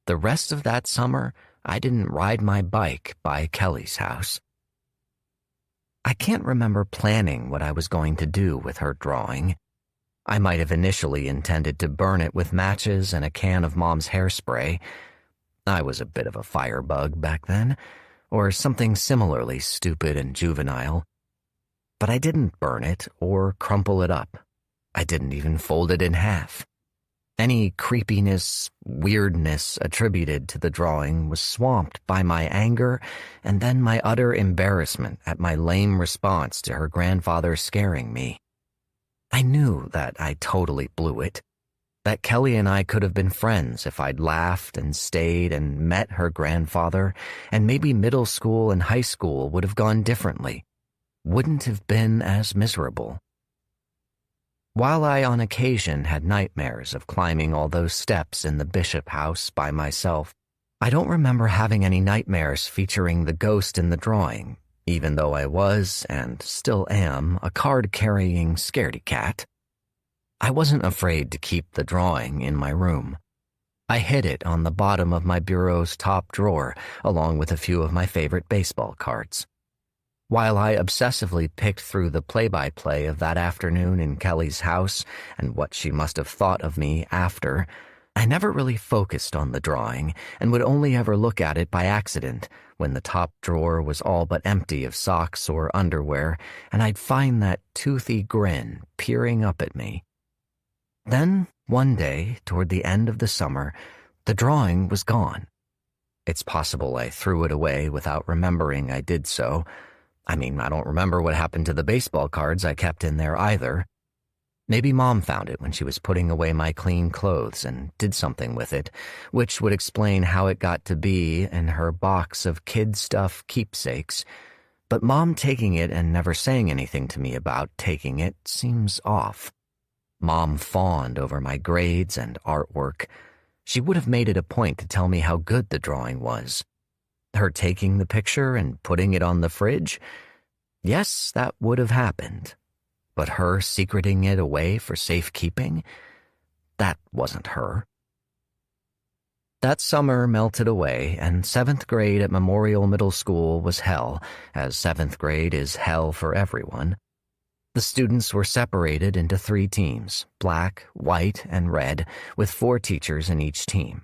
The rest of that summer, I didn't ride my bike by Kelly's house. I can't remember planning what I was going to do with her drawing. I might have initially intended to burn it with matches and a can of Mom's hairspray. I was a bit of a firebug back then, or something similarly stupid and juvenile. But I didn't burn it or crumple it up. I didn't even fold it in half. Any creepiness, weirdness attributed to the drawing was swamped by my anger and then my utter embarrassment at my lame response to her grandfather scaring me. I knew that I totally blew it, that Kelly and I could have been friends if I'd laughed and stayed and met her grandfather, and maybe middle school and high school would have gone differently, wouldn't have been as miserable. While I on occasion had nightmares of climbing all those steps in the Bishop house by myself, I don't remember having any nightmares featuring the ghost in the drawing, even though I was, and still am, a card-carrying scaredy cat. I wasn't afraid to keep the drawing in my room. I hid it on the bottom of my bureau's top drawer, along with a few of my favorite baseball cards. While I obsessively picked through the play-by-play of that afternoon in Kelly's house and what she must have thought of me after, I never really focused on the drawing and would only ever look at it by accident when the top drawer was all but empty of socks or underwear, and I'd find that toothy grin peering up at me. Then, one day, toward the end of the summer, the drawing was gone. It's possible I threw it away without remembering I did so. I don't remember what happened to the baseball cards I kept in there either. Maybe Mom found it when she was putting away my clean clothes and did something with it, which would explain how it got to be in her box of kid stuff keepsakes. But Mom taking it and never saying anything to me about taking it seems off. Mom fawned over my grades and artwork. She would have made it a point to tell me how good the drawing was. Her taking the picture and putting it on the fridge? Yes, that would have happened. But her secreting it away for safekeeping? That wasn't her. That summer melted away, and 7th grade at Memorial Middle School was hell, as 7th grade is hell for everyone. The students were separated into 3 teams, black, white, and red, with 4 teachers in each team.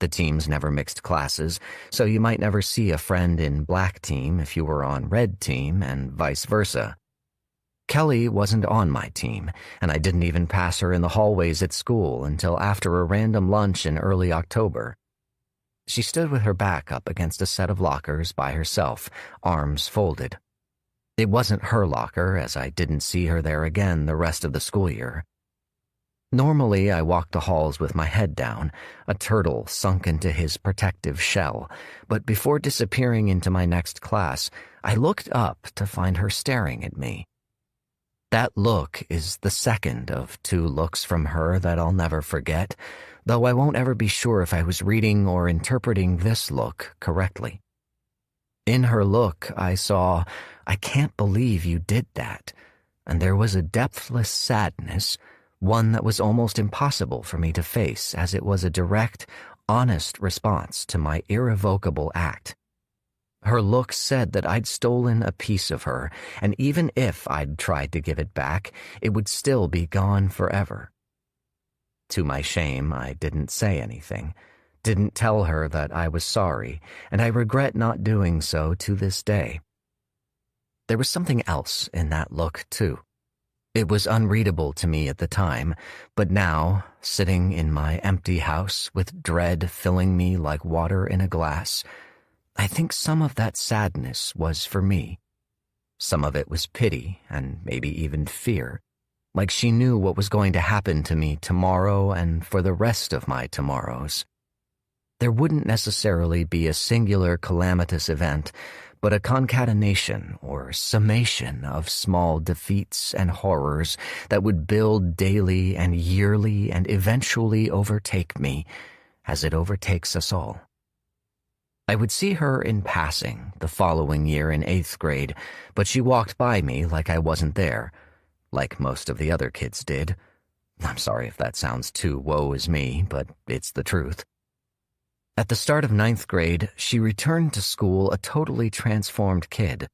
The teams never mixed classes, so you might never see a friend in black team if you were on red team, and vice versa. Kelly wasn't on my team, and I didn't even pass her in the hallways at school until after a random lunch in early October. She stood with her back up against a set of lockers by herself, arms folded. It wasn't her locker, as I didn't see her there again the rest of the school year. Normally, I walked the halls with my head down, a turtle sunk into his protective shell, but before disappearing into my next class, I looked up to find her staring at me. That look is the second of 2 looks from her that I'll never forget, though I won't ever be sure if I was reading or interpreting this look correctly. In her look, I saw, "I can't believe you did that," and there was a depthless sadness, one that was almost impossible for me to face, as it was a direct, honest response to my irrevocable act. Her look said that I'd stolen a piece of her, and even if I'd tried to give it back, it would still be gone forever. To my shame, I didn't say anything, didn't tell her that I was sorry, and I regret not doing so to this day. There was something else in that look, too. It was unreadable to me at the time, but now, sitting in my empty house with dread filling me like water in a glass, I think some of that sadness was for me. Some of it was pity and maybe even fear, like she knew what was going to happen to me tomorrow and for the rest of my tomorrows. There wouldn't necessarily be a singular calamitous event, but a concatenation or summation of small defeats and horrors that would build daily and yearly and eventually overtake me, as it overtakes us all. I would see her in passing the following year in 8th grade, but she walked by me like I wasn't there, like most of the other kids did. I'm sorry if that sounds too woe is me, but it's the truth. At the start of 9th grade, she returned to school a totally transformed kid.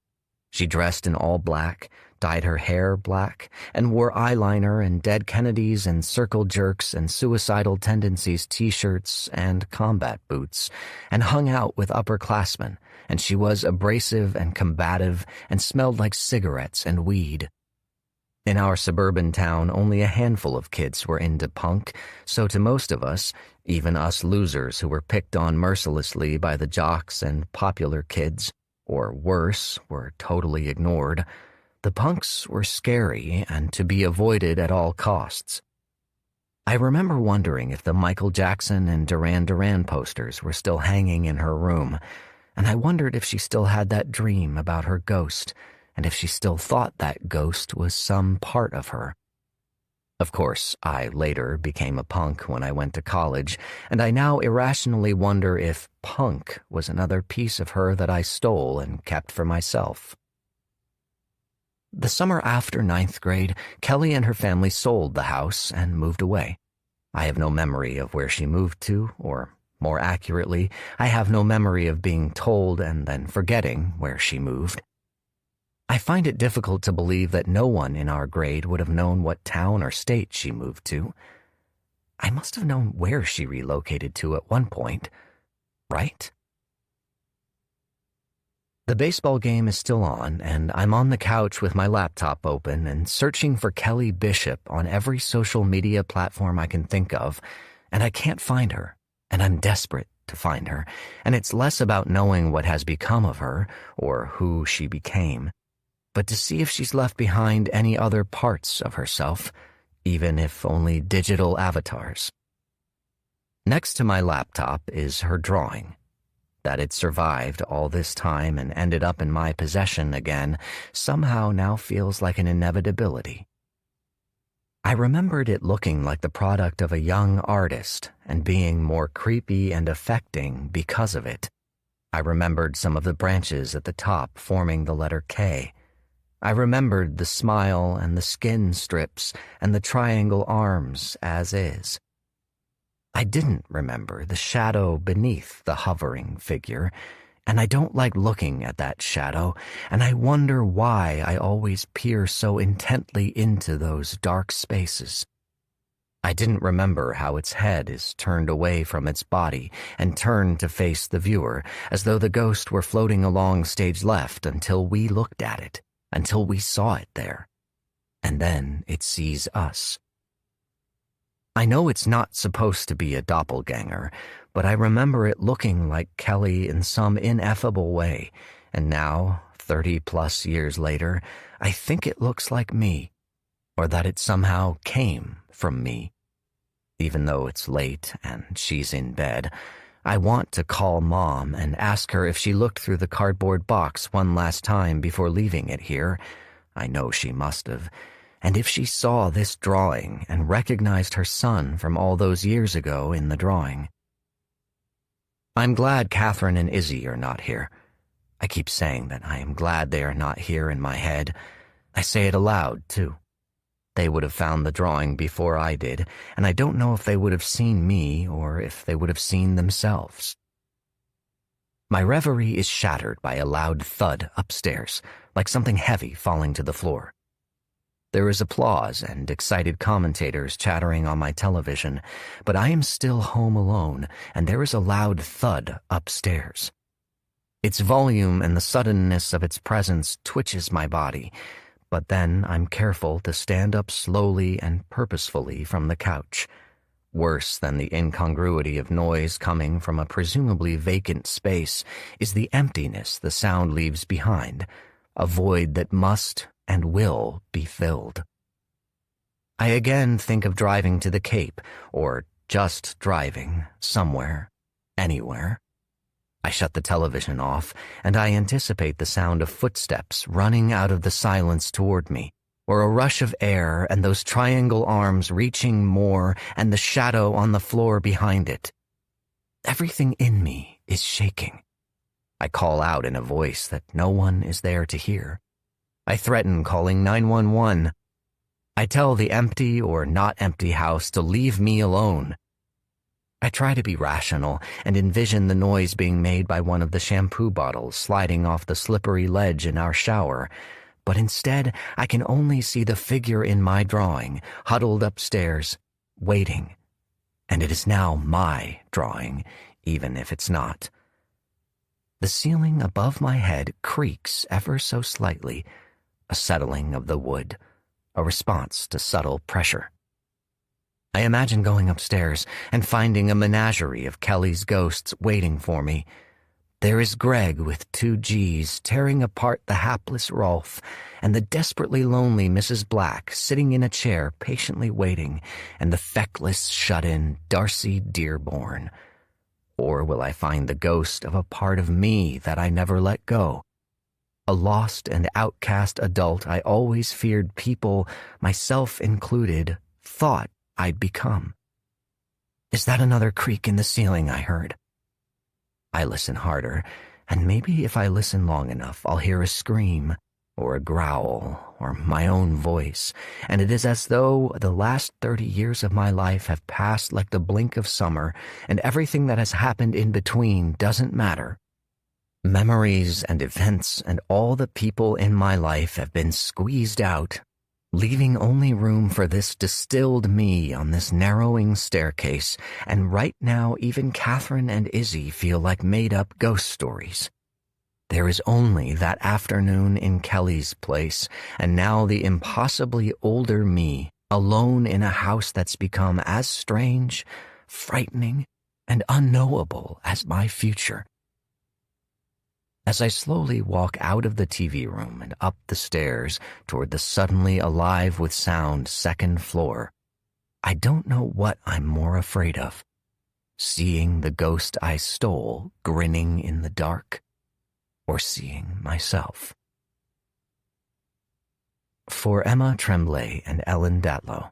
She dressed in all black, dyed her hair black, and wore eyeliner and Dead Kennedys and Circle Jerks and Suicidal Tendencies t-shirts and combat boots, and hung out with upperclassmen, and she was abrasive and combative and smelled like cigarettes and weed. In our suburban town, only a handful of kids were into punk, so to most of us, even us losers who were picked on mercilessly by the jocks and popular kids, or worse, were totally ignored, the punks were scary and to be avoided at all costs. I remember wondering if the Michael Jackson and Duran Duran posters were still hanging in her room, and I wondered if she still had that dream about her ghost, and if she still thought that ghost was some part of her. Of course, I later became a punk when I went to college, and I now irrationally wonder if punk was another piece of her that I stole and kept for myself. The summer after 9th grade, Kelly and her family sold the house and moved away. I have no memory of where she moved to, or more accurately, I have no memory of being told and then forgetting where she moved. I find it difficult to believe that no one in our grade would have known what town or state she moved to. I must have known where she relocated to at one point, right? The baseball game is still on, and I'm on the couch with my laptop open and searching for Kelly Bishop on every social media platform I can think of, and I can't find her, and I'm desperate to find her, and it's less about knowing what has become of her or who she became, but to see if she's left behind any other parts of herself, even if only digital avatars. Next to my laptop is her drawing. That it survived all this time and ended up in my possession again somehow now feels like an inevitability. I remembered it looking like the product of a young artist and being more creepy and affecting because of it. I remembered some of the branches at the top forming the letter K. I remembered the smile and the skin strips and the triangle arms as is. I didn't remember the shadow beneath the hovering figure, and I don't like looking at that shadow, and I wonder why I always peer so intently into those dark spaces. I didn't remember how its head is turned away from its body and turned to face the viewer, as though the ghost were floating along stage left until we looked at it, until we saw it there. And then it sees us. I know it's not supposed to be a doppelganger, but I remember it looking like Kelly in some ineffable way, and now, 30-plus years later, I think it looks like me, or that it somehow came from me. Even though it's late and she's in bed, I want to call Mom and ask her if she looked through the cardboard box one last time before leaving it here. I know she must have. And if she saw this drawing and recognized her son from all those years ago in the drawing. I'm glad Catherine and Izzy are not here. I keep saying that I am glad they are not here in my head. I say it aloud, too. They would have found the drawing before I did, and I don't know if they would have seen me or if they would have seen themselves. My reverie is shattered by a loud thud upstairs, like something heavy falling to the floor. There is applause and excited commentators chattering on my television, but I am still home alone, and there is a loud thud upstairs. Its volume and the suddenness of its presence twitches my body, but then I'm careful to stand up slowly and purposefully from the couch. Worse than the incongruity of noise coming from a presumably vacant space is the emptiness the sound leaves behind, a void that must and will be filled. I again think of driving to the Cape, or just driving, somewhere, anywhere. I shut the television off, and I anticipate the sound of footsteps running out of the silence toward me, or a rush of air and those triangle arms reaching more and the shadow on the floor behind it. Everything in me is shaking. I call out in a voice that no one is there to hear. I threaten calling 911. I tell the empty or not empty house to leave me alone. I try to be rational and envision the noise being made by one of the shampoo bottles sliding off the slippery ledge in our shower, but instead I can only see the figure in my drawing, huddled upstairs, waiting. And it is now my drawing, even if it's not. The ceiling above my head creaks ever so slightly, a settling of the wood, a response to subtle pressure. I imagine going upstairs and finding a menagerie of Kelly's ghosts waiting for me. There is Greg with 2 G's tearing apart the hapless Rolf, and the desperately lonely Mrs. Black sitting in a chair patiently waiting, and the feckless shut-in Darcy Dearborn. Or will I find the ghost of a part of me that I never let go? A lost and outcast adult I always feared people, myself included, thought I'd become. Is that another creak in the ceiling I heard? I listen harder, and maybe if I listen long enough, I'll hear a scream, or a growl, or my own voice, and it is as though the last 30 years of my life have passed like the blink of summer, and everything that has happened in between doesn't matter. Memories and events and all the people in my life have been squeezed out, leaving only room for this distilled me on this narrowing staircase, and right now even Catherine and Izzy feel like made-up ghost stories. There is only that afternoon in Kelly's place, and now the impossibly older me, alone in a house that's become as strange, frightening, and unknowable as my future. As I slowly walk out of the TV room and up the stairs toward the suddenly alive with sound second floor, I don't know what I'm more afraid of. Seeing the ghost I stole grinning in the dark, or seeing myself. For Emma Tremblay and Ellen Datlow.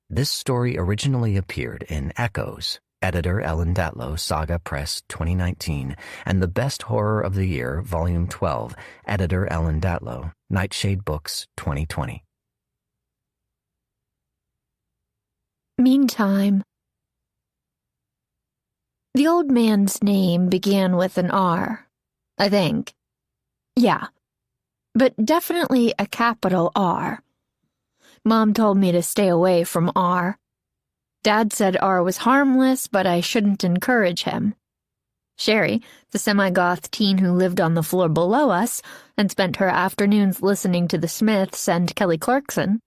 This story originally appeared in Echoes, editor Ellen Datlow, Saga Press, 2019, and The Best Horror of the Year, Volume 12, editor Ellen Datlow, Nightshade Books, 2020. Meantime. The old man's name began with an R, I think. Yeah, but definitely a capital R. Mom told me to stay away from R. Dad said R was harmless, but I shouldn't encourage him. Sherry, the semi-goth teen who lived on the floor below us and spent her afternoons listening to the Smiths and Kelly Clarkson,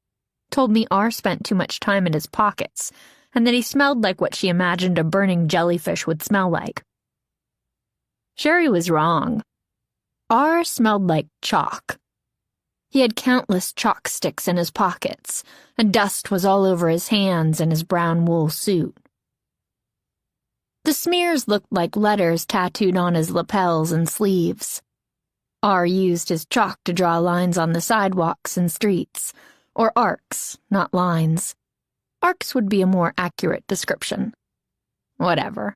told me R spent too much time in his pockets, and that he smelled like what she imagined a burning jellyfish would smell like. Sherry was wrong. R smelled like chalk. He had countless chalk sticks in his pockets, and dust was all over his hands and his brown wool suit. The smears looked like letters tattooed on his lapels and sleeves. R used his chalk to draw lines on the sidewalks and streets, or arcs, not lines. Arcs would be a more accurate description. Whatever.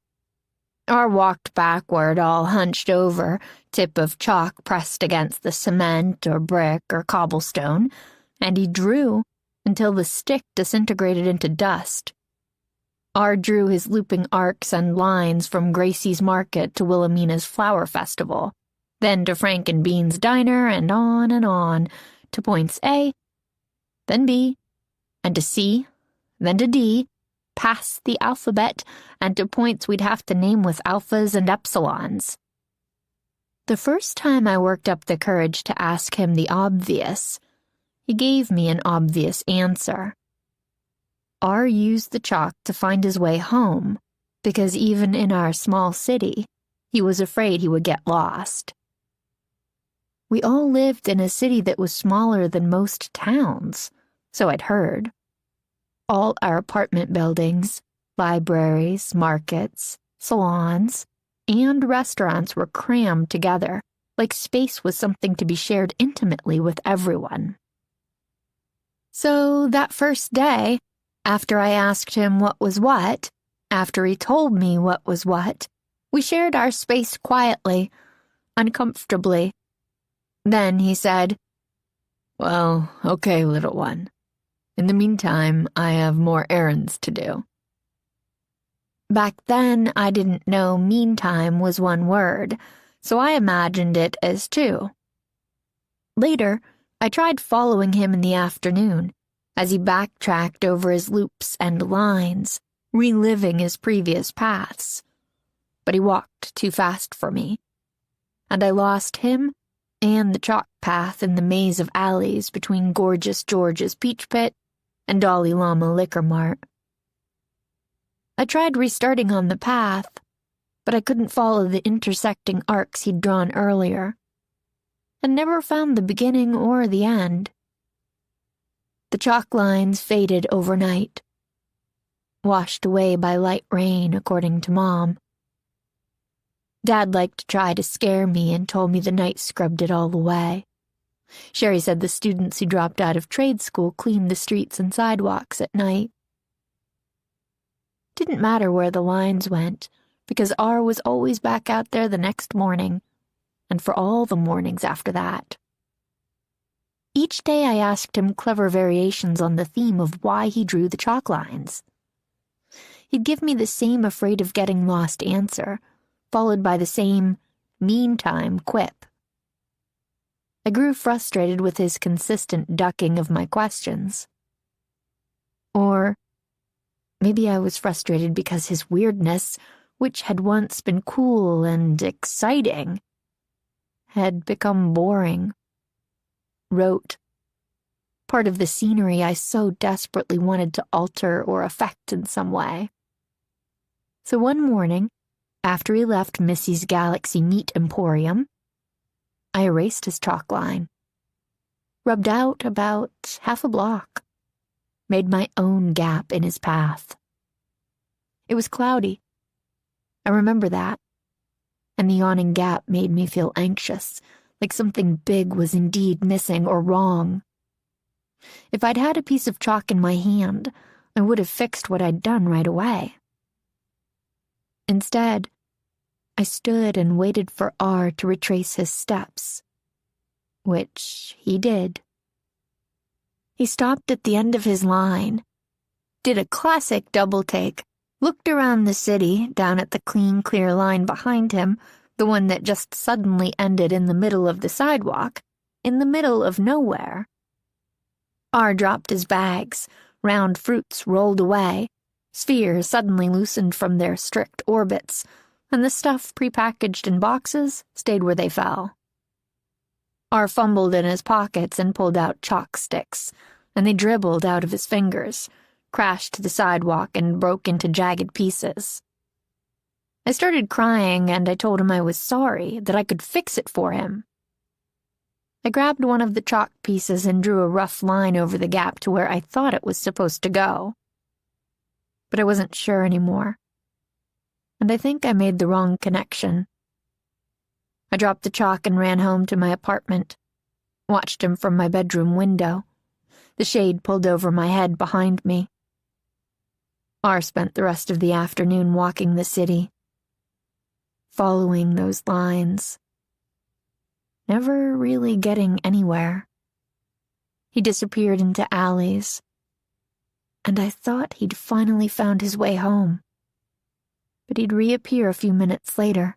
R walked backward, all hunched over, tip of chalk pressed against the cement or brick or cobblestone, and he drew until the stick disintegrated into dust. R drew his looping arcs and lines from Gracie's Market to Wilhelmina's Flower Festival, then to Frank and Bean's Diner, and on, to points A, then B, and to C, then to D, past the alphabet, and to points we'd have to name with alphas and epsilons. The first time I worked up the courage to ask him the obvious, he gave me an obvious answer. R used the chalk to find his way home, because even in our small city, he was afraid he would get lost. We all lived in a city that was smaller than most towns, so I'd heard. All our apartment buildings, libraries, markets, salons, and restaurants were crammed together, like space was something to be shared intimately with everyone. So that first day, after I asked him what was what, After he told me what was what, we shared our space quietly, uncomfortably. Then he said, "Well, okay, little one. In the meantime, I have more errands to do." Back then, I didn't know meantime was one word, so I imagined it as two. Later, I tried following him in the afternoon, as he backtracked over his loops and lines, reliving his previous paths. But he walked too fast for me, and I lost him and the chalk path in the maze of alleys between Gorgeous George's Peach Pit and Dalai Lama Liquor Mart. I tried restarting on the path, but I couldn't follow the intersecting arcs he'd drawn earlier, and never found the beginning or the end. The chalk lines faded overnight, washed away by light rain, according to Mom. Dad liked to try to scare me and told me the night scrubbed it all away. Sherry said the students who dropped out of trade school cleaned the streets and sidewalks at night. Didn't matter where the lines went, because R was always back out there the next morning, and for all the mornings after that. Each day I asked him clever variations on the theme of why he drew the chalk lines. He'd give me the same afraid of getting lost answer, followed by the same meantime quip. I grew frustrated with his consistent ducking of my questions. Or maybe I was frustrated because his weirdness, which had once been cool and exciting, had become boring, rote, part of the scenery I so desperately wanted to alter or affect in some way. So one morning, after he left Missy's Galaxy Meat Emporium, I erased his chalk line, rubbed out about half a block, made my own gap in his path. It was cloudy. I remember that, and the yawning gap made me feel anxious, like something big was indeed missing or wrong. If I'd had a piece of chalk in my hand, I would have fixed what I'd done right away. Instead, I stood and waited for R to retrace his steps, which he did. He stopped at the end of his line, did a classic double take, looked around the city, down at the clean, clear line behind him, the one that just suddenly ended in the middle of the sidewalk, in the middle of nowhere. R dropped his bags, round fruits rolled away, spheres suddenly loosened from their strict orbits, and the stuff prepackaged in boxes stayed where they fell. R fumbled in his pockets and pulled out chalk sticks, and they dribbled out of his fingers, crashed to the sidewalk, and broke into jagged pieces. I started crying, and I told him I was sorry, that I could fix it for him. I grabbed one of the chalk pieces and drew a rough line over the gap to where I thought it was supposed to go. But I wasn't sure anymore, and I think I made the wrong connection. I dropped the chalk and ran home to my apartment, watched him from my bedroom window, the shade pulled over my head behind me. R spent the rest of the afternoon walking the city, following those lines, never really getting anywhere. He disappeared into alleys, and I thought he'd finally found his way home, but he'd reappear a few minutes later.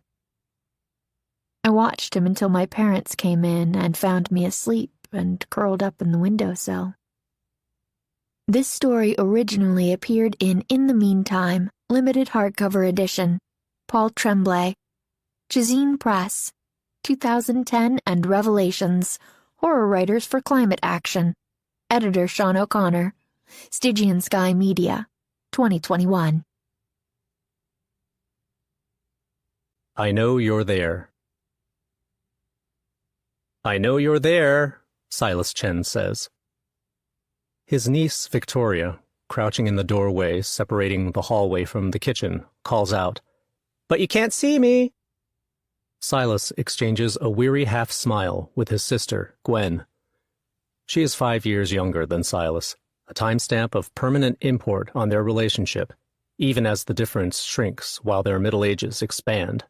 I watched him until my parents came in and found me asleep and curled up in the windowsill. This story originally appeared in the Meantime, limited hardcover edition, Paul Tremblay, Chazine Press, 2010 and Revelations, Horror Writers for Climate Action, Editor Sean O'Connor, Stygian Sky Media, 2021. I know you're there. I know you're there, Silas Chen says. His niece, Victoria, crouching in the doorway separating the hallway from the kitchen, calls out, "But you can't see me!" Silas exchanges a weary half-smile with his sister, Gwen. She is 5 years younger than Silas, a timestamp of permanent import on their relationship, even as the difference shrinks while their middle ages expand.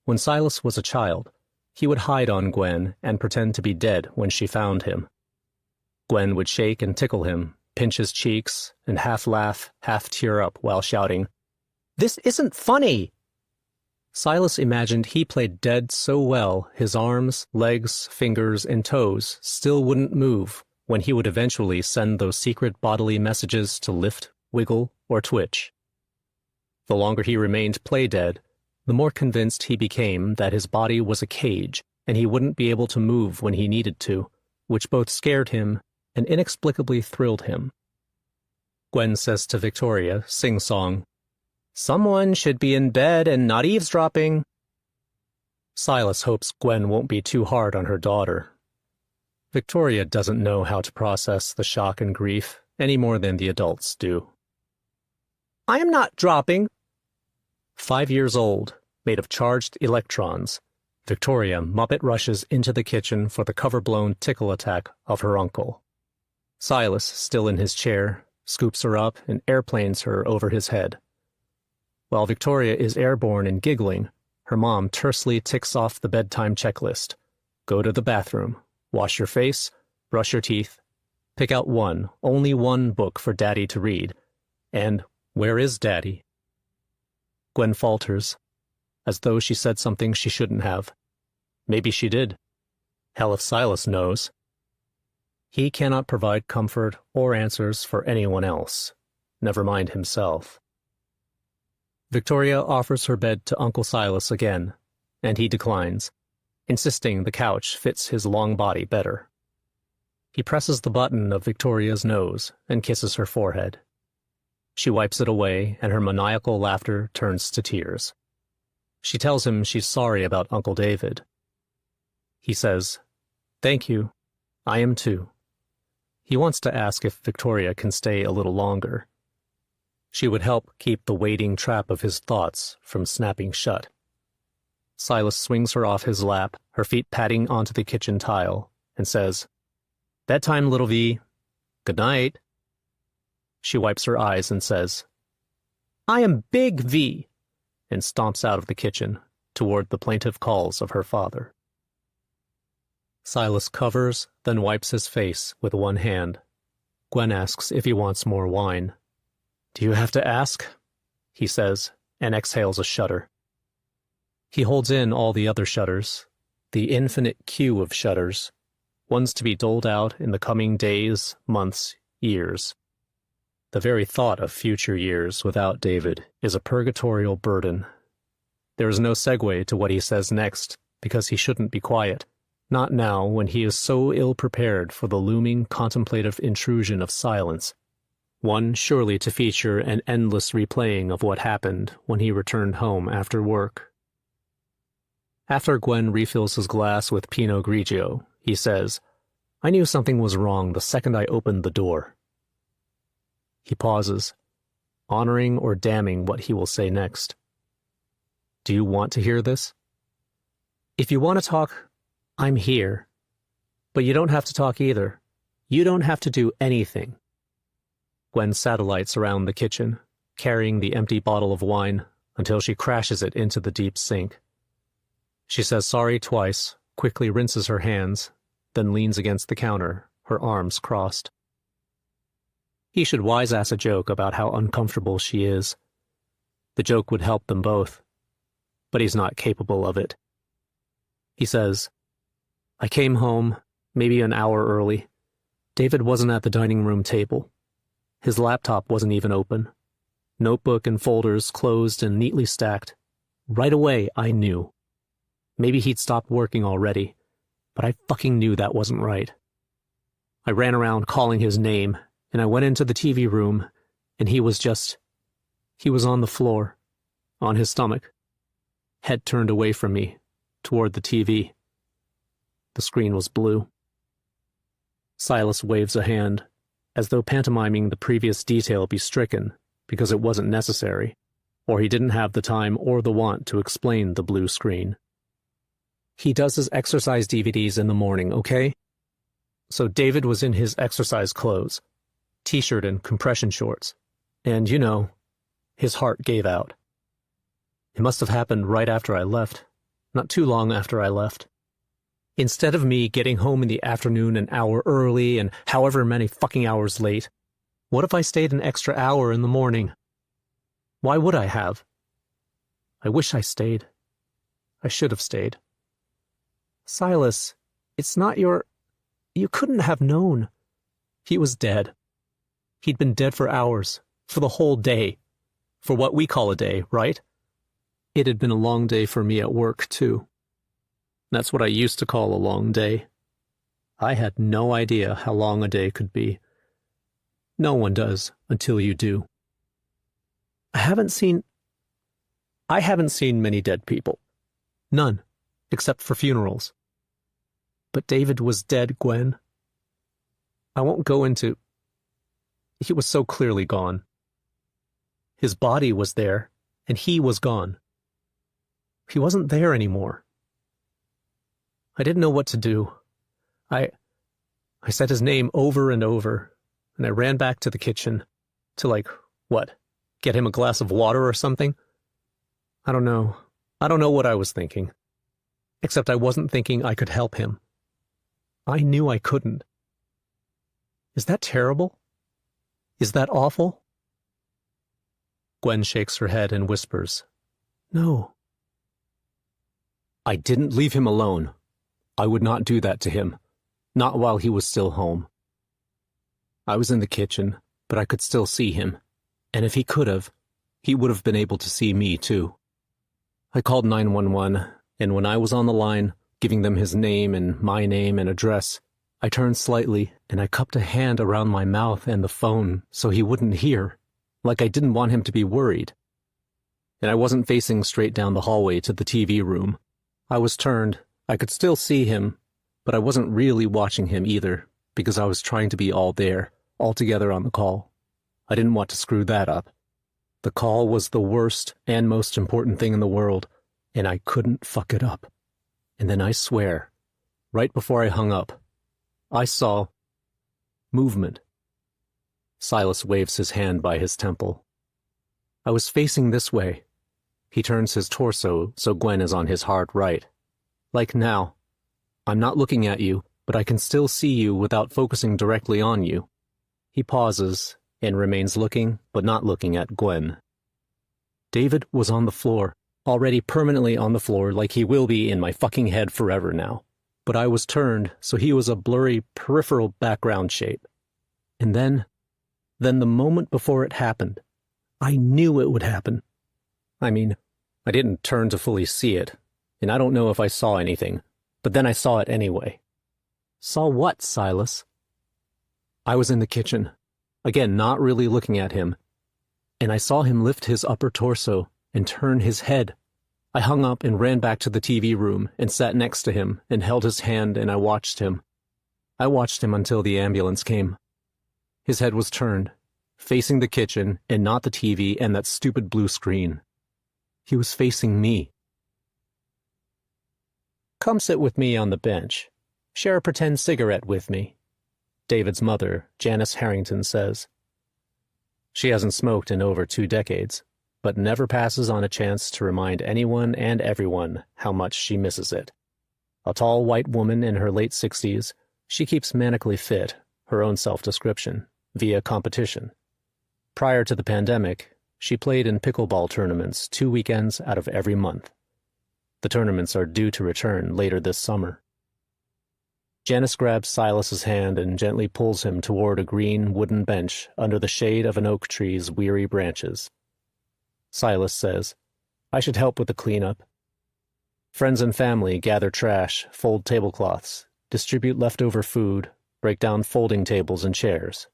When Silas was a child, he would hide on Gwen and pretend to be dead when she found him. Gwen would shake and tickle him, pinch his cheeks, and half laugh, half tear up while shouting, "This isn't funny!" Silas imagined he played dead so well his arms, legs, fingers, and toes still wouldn't move when he would eventually send those secret bodily messages to lift, wiggle, or twitch. The longer he remained play dead, the more convinced he became that his body was a cage and he wouldn't be able to move when he needed to, which both scared him and inexplicably thrilled him. Gwen says to Victoria, sing-song, "Someone should be in bed and not eavesdropping." Silas hopes Gwen won't be too hard on her daughter. Victoria doesn't know how to process the shock and grief any more than the adults do. "I am not dropping." 5 years old, made of charged electrons, Victoria Muppet rushes into the kitchen for the cover-blown tickle attack of her uncle. Silas, still in his chair, scoops her up and airplanes her over his head. While Victoria is airborne and giggling, her mom tersely ticks off the bedtime checklist. Go to the bathroom, wash your face, brush your teeth, pick out only one book for Daddy to read, and where is Daddy? Gwen falters, as though she said something she shouldn't have. Maybe she did. Hell if Silas knows. He cannot provide comfort or answers for anyone else, never mind himself. Victoria offers her bed to Uncle Silas again, and he declines, insisting the couch fits his long body better. He presses the button of Victoria's nose and kisses her forehead. She wipes it away, and her maniacal laughter turns to tears. She tells him she's sorry about Uncle David. He says, "Thank you. I am too." He wants to ask if Victoria can stay a little longer. She would help keep the waiting trap of his thoughts from snapping shut. Silas swings her off his lap, her feet patting onto the kitchen tile, and says, "Bedtime, little V. Good night." She wipes her eyes and says, "I am Big V," and stomps out of the kitchen toward the plaintive calls of her father. Silas covers, then wipes his face with one hand. Gwen asks if he wants more wine. "Do you have to ask?" he says, and exhales a shudder. He holds in all the other shudders, the infinite queue of shudders, ones to be doled out in the coming days, months, years. The very thought of future years without David is a purgatorial burden. There is no segue to what he says next, because he shouldn't be quiet. Not now, when he is so ill-prepared for the looming contemplative intrusion of silence, one surely to feature an endless replaying of what happened when he returned home after work. After Gwen refills his glass with Pinot Grigio, he says, "I knew something was wrong the second I opened the door." He pauses, honoring or damning what he will say next. "Do you want to hear this?" "If you want to talk, I'm here. But you don't have to talk either. You don't have to do anything." Gwen satellites around the kitchen, carrying the empty bottle of wine until she crashes it into the deep sink. She says sorry twice, quickly rinses her hands, then leans against the counter, her arms crossed. He should wise-ass a joke about how uncomfortable she is. The joke would help them both, but he's not capable of it. He says, "I came home, maybe an hour early. David wasn't at the dining room table. His laptop wasn't even open. Notebook and folders closed and neatly stacked. Right away, I knew. Maybe he'd stopped working already, but I fucking knew that wasn't right. I ran around calling his name, and I went into the TV room, and he was on the floor, on his stomach, head turned away from me, toward the TV. The screen was blue." Silas waves a hand, as though pantomiming the previous detail be stricken because it wasn't necessary, or he didn't have the time or the want to explain the blue screen. "He does his exercise DVDs in the morning, okay? So David was in his exercise clothes, t-shirt and compression shorts, and, His heart gave out. It must have happened right after I left, not too long after I left. Instead of me getting home in the afternoon an hour early and however many fucking hours late, what if I stayed an extra hour in the morning? Why would I have? I wish I stayed. I should have stayed. Silas, it's not your... You couldn't have known. He was dead. He'd been dead for hours, for the whole day. For what we call a day, right? It had been a long day for me at work, too. That's what I used to call a long day. I had no idea how long a day could be. No one does until you do. I haven't seen many dead people. None, except for funerals. But David was dead, Gwen. I won't go into... He was so clearly gone. His body was there, and he was gone. He wasn't there anymore. I didn't know what to do. I said his name over and over, and I ran back to the kitchen to, get him a glass of water or something? I don't know. I don't know what I was thinking. Except I wasn't thinking I could help him. I knew I couldn't. Is that terrible? Is that awful? Gwen shakes her head and whispers, "No." I didn't leave him alone. I would not do that to him. Not while he was still home. I was in the kitchen, but I could still see him. And if he could have, he would have been able to see me, too. I called 911, and when I was on the line, giving them his name and my name and address, I turned slightly and I cupped a hand around my mouth and the phone so he wouldn't hear, like I didn't want him to be worried. And I wasn't facing straight down the hallway to the TV room. I was turned. I could still see him, but I wasn't really watching him either, because I was trying to be all there, all together on the call. I didn't want to screw that up. The call was the worst and most important thing in the world, and I couldn't fuck it up. And then I swear, right before I hung up, I saw movement. Silas waves his hand by his temple. I was facing this way. He turns his torso so Gwen is on his hard right. Like now. I'm not looking at you, but I can still see you without focusing directly on you. He pauses and remains looking, but not looking at Gwen. David was on the floor, already permanently on the floor like he will be in my fucking head forever now. But I was turned, so he was a blurry, peripheral background shape. And then the moment before it happened, I knew it would happen. I mean, I didn't turn to fully see it, and I don't know if I saw anything, but then I saw it anyway. Saw what, Silas? I was in the kitchen, again not really looking at him, and I saw him lift his upper torso and turn his head. I hung up and ran back to the TV room and sat next to him and held his hand, and I watched him. I watched him until the ambulance came. His head was turned, facing the kitchen and not the TV and that stupid blue screen. He was facing me. Come sit with me on the bench. Share a pretend cigarette with me, David's mother, Janice Harrington, says. She hasn't smoked in over 2 decades, but never passes on a chance to remind anyone and everyone how much she misses it. A tall white woman in her late 60s, she keeps manically fit, her own self-description, via competition. Prior to the pandemic, she played in pickleball tournaments 2 weekends out of every month. The tournaments are due to return later this summer. Janice grabs Silas's hand and gently pulls him toward a green wooden bench under the shade of an oak tree's weary branches. Silas says, I should help with the cleanup. Friends and family gather trash, fold tablecloths, distribute leftover food, break down folding tables and chairs.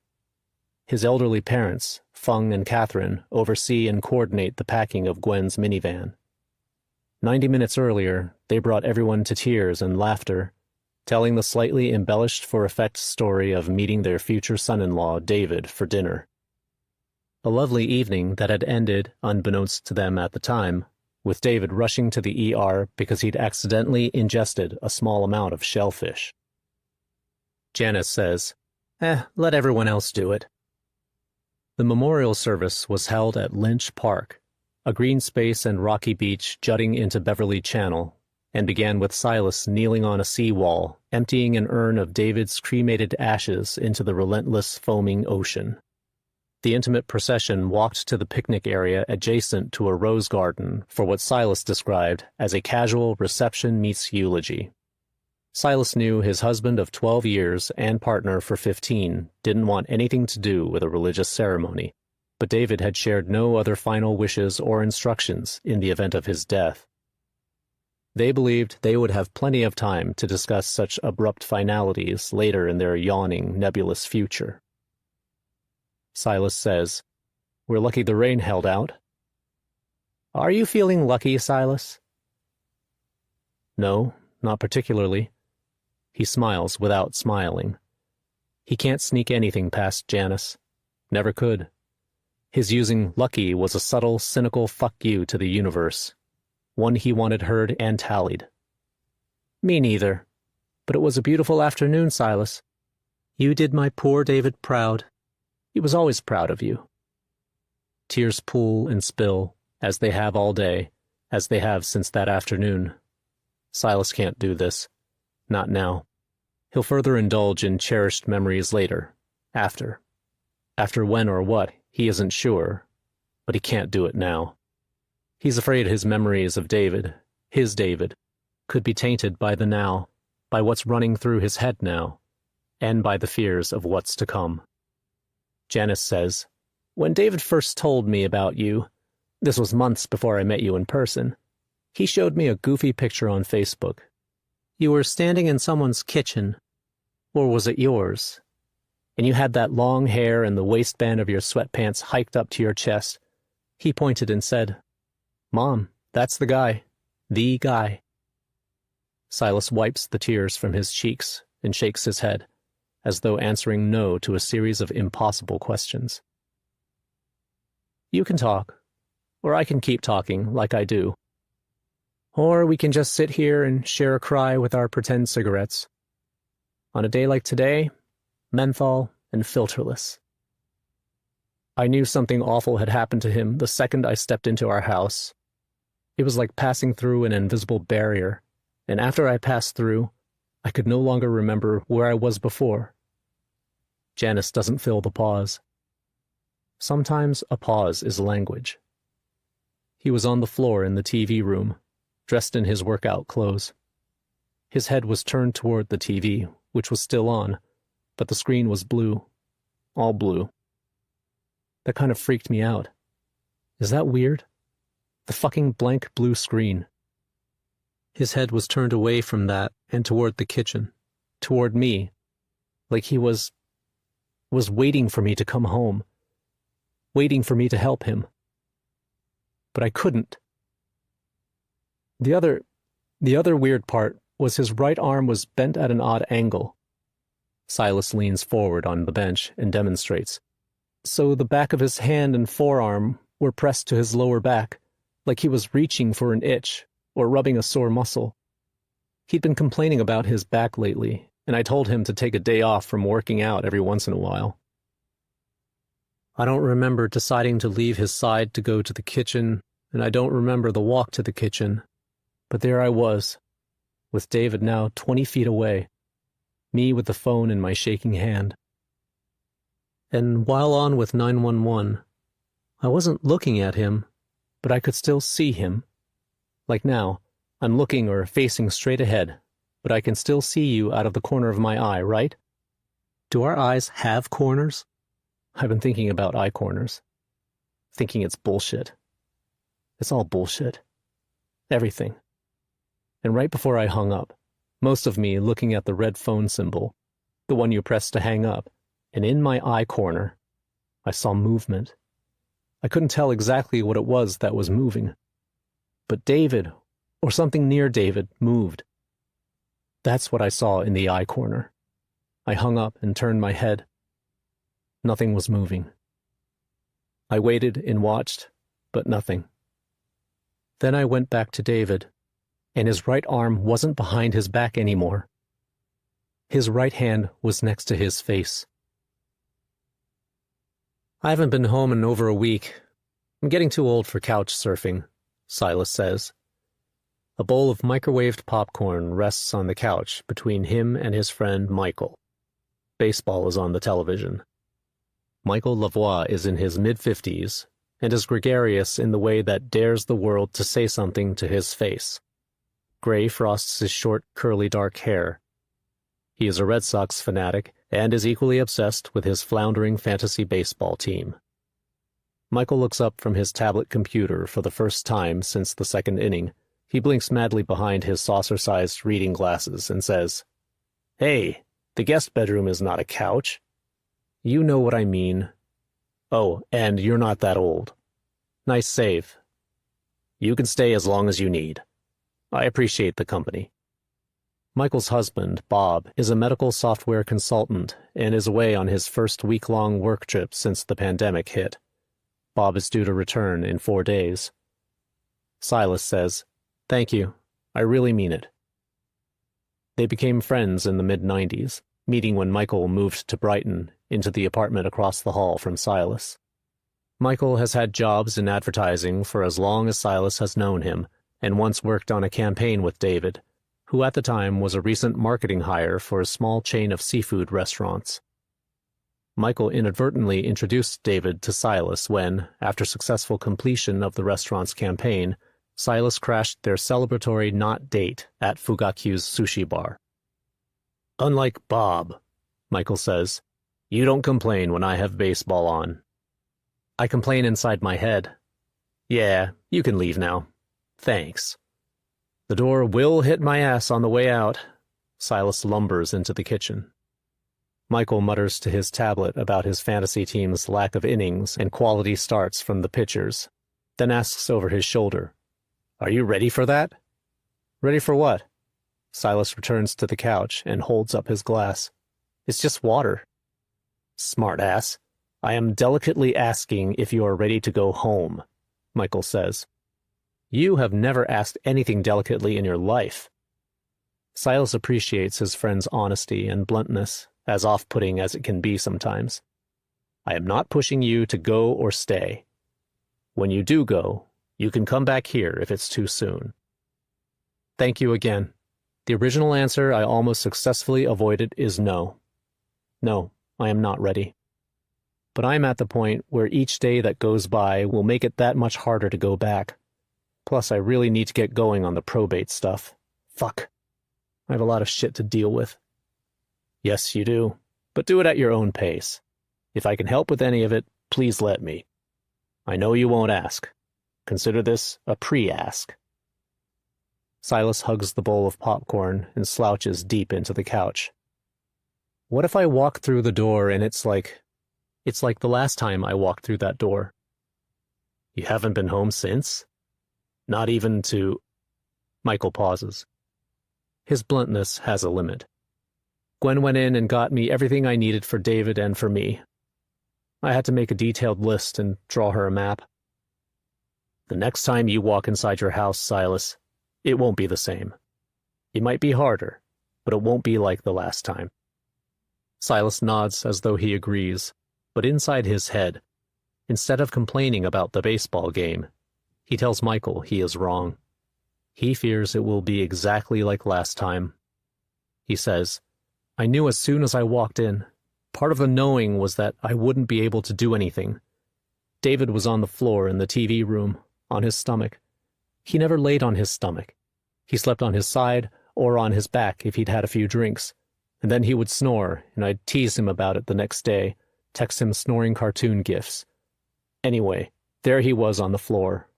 His elderly parents, Fung and Catherine, oversee and coordinate the packing of Gwen's minivan. 90 minutes earlier, they brought everyone to tears and laughter, telling the slightly embellished for effect story of meeting their future son-in-law, David, for dinner. A lovely evening that had ended, unbeknownst to them at the time, with David rushing to the ER because he'd accidentally ingested a small amount of shellfish. Janice says, let everyone else do it. The memorial service was held at Lynch Park, a green space and rocky beach jutting into Beverly Channel, and began with Silas kneeling on a seawall, emptying an urn of David's cremated ashes into the relentless, foaming ocean. The intimate procession walked to the picnic area adjacent to a rose garden for what Silas described as a casual reception meets eulogy. Silas knew his husband of 12 years and partner for 15 didn't want anything to do with a religious ceremony, but David had shared no other final wishes or instructions in the event of his death. They believed they would have plenty of time to discuss such abrupt finalities later in their yawning, nebulous future. Silas says, "We're lucky the rain held out." "Are you feeling lucky, Silas?" "No, not particularly." He smiles without smiling. He can't sneak anything past Janice. Never could. His using lucky was a subtle, cynical fuck you to the universe. One he wanted heard and tallied. "Me neither. But it was a beautiful afternoon, Silas. You did my poor David proud. He was always proud of you." Tears pool and spill, as they have all day, as they have since that afternoon. Silas can't do this. Not now. He'll further indulge in cherished memories later, after. After when or what, he isn't sure, but he can't do it now. He's afraid his memories of David, his David, could be tainted by the now, by what's running through his head now, and by the fears of what's to come. Janice says, "When David first told me about you, this was months before I met you in person, he showed me a goofy picture on Facebook. You were standing in someone's kitchen, or was it yours? And you had that long hair and the waistband of your sweatpants hiked up to your chest." He pointed and said, "Mom, that's the guy. The guy." Silas wipes the tears from his cheeks and shakes his head, as though answering no to a series of impossible questions. "You can talk, or I can keep talking like I do. Or we can just sit here and share a cry with our pretend cigarettes. On a day like today, menthol and filterless." I knew something awful had happened to him the second I stepped into our house. It was like passing through an invisible barrier, and after I passed through, I could no longer remember where I was before. Janice doesn't fill the pause. Sometimes a pause is language. He was on the floor in the TV room, dressed in his workout clothes. His head was turned toward the TV, which was still on, but the screen was blue. All blue. That kind of freaked me out. Is that weird? The fucking blank blue screen. His head was turned away from that and toward the kitchen, toward me, like he was waiting for me to come home, waiting for me to help him. But I couldn't. The other weird part was his right arm was bent at an odd angle. Silas leans forward on the bench and demonstrates. So the back of his hand and forearm were pressed to his lower back, like he was reaching for an itch or rubbing a sore muscle. He'd been complaining about his back lately, and I told him to take a day off from working out every once in a while. I don't remember deciding to leave his side to go to the kitchen, and I don't remember the walk to the kitchen, but there I was, with David now 20 feet away, me with the phone in my shaking hand. And while on with 911, I wasn't looking at him, but I could still see him. Like now, I'm looking or facing straight ahead, but I can still see you out of the corner of my eye, right? Do our eyes have corners? I've been thinking about eye corners. Thinking it's bullshit. It's all bullshit. Everything. And right before I hung up, most of me looking at the red phone symbol, the one you press to hang up, and in my eye corner, I saw movement. I couldn't tell exactly what it was that was moving. But David, or something near David, moved. That's what I saw in the eye corner. I hung up and turned my head. Nothing was moving. I waited and watched, but nothing. Then I went back to David, and his right arm wasn't behind his back anymore. His right hand was next to his face. I haven't been home in over a week. I'm getting too old for couch surfing, Silas says. A bowl of microwaved popcorn rests on the couch between him and his friend Michael. Baseball is on the television. Michael Lavoie is in his mid-50s and is gregarious in the way that dares the world to say something to his face. Gray frosts his short, curly dark hair. He is a Red Sox fanatic and is equally obsessed with his floundering fantasy baseball team. Michael looks up from his tablet computer for the first time since the second inning. He blinks madly behind his saucer-sized reading glasses and says, "Hey, the guest bedroom is not a couch." "You know what I mean." "Oh, and you're not that old." "Nice save." "You can stay as long as you need. I appreciate the company." Michael's husband, Bob, is a medical software consultant and is away on his first week-long work trip since the pandemic hit. Bob is due to return in 4 days. Silas says, "Thank you. I really mean it." They became friends in the mid-90s, meeting when Michael moved to Brighton, into the apartment across the hall from Silas. Michael has had jobs in advertising for as long as Silas has known him, and once worked on a campaign with David, who at the time was a recent marketing hire for a small chain of seafood restaurants. Michael inadvertently introduced David to Silas when, after successful completion of the restaurant's campaign, Silas crashed their celebratory not date at Fugaku's sushi bar. "Unlike Bob," Michael says, "you don't complain when I have baseball on." "I complain inside my head." "Yeah, you can leave now. Thanks." "The door will hit my ass on the way out." Silas lumbers into the kitchen. Michael mutters to his tablet about his fantasy team's lack of innings and quality starts from the pitchers, then asks over his shoulder, "Are you ready for that?" "Ready for what?" Silas returns to the couch and holds up his glass. "It's just water." "Smart ass. I am delicately asking if you are ready to go home," Michael says. "You have never asked anything delicately in your life." Silas appreciates his friend's honesty and bluntness, as off-putting as it can be sometimes. "I am not pushing you to go or stay. When you do go, you can come back here if it's too soon." "Thank you again. The original answer I almost successfully avoided is no. No, I am not ready. But I'm at the point where each day that goes by will make it that much harder to go back. Plus, I really need to get going on the probate stuff. Fuck. I have a lot of shit to deal with." "Yes, you do. But do it at your own pace. If I can help with any of it, please let me. I know you won't ask. Consider this a pre-ask." Silas hugs the bowl of popcorn and slouches deep into the couch. "What if I walk through the door and it's like the last time I walked through that door?" "You haven't been home since? Not even to—" Michael pauses. His bluntness has a limit. "Gwen went in and got me everything I needed for David and for me. I had to make a detailed list and draw her a map." "The next time you walk inside your house, Silas, it won't be the same. It might be harder, but it won't be like the last time." Silas nods as though he agrees, but inside his head, instead of complaining about the baseball game, he tells Michael he is wrong. He fears it will be exactly like last time. He says, "I knew as soon as I walked in. Part of the knowing was that I wouldn't be able to do anything. David was on the floor in the TV room, on his stomach. He never laid on his stomach. He slept on his side or on his back if he'd had a few drinks, and then he would snore, and I'd tease him about it the next day, text him snoring cartoon gifs. Anyway, there he was on the floor,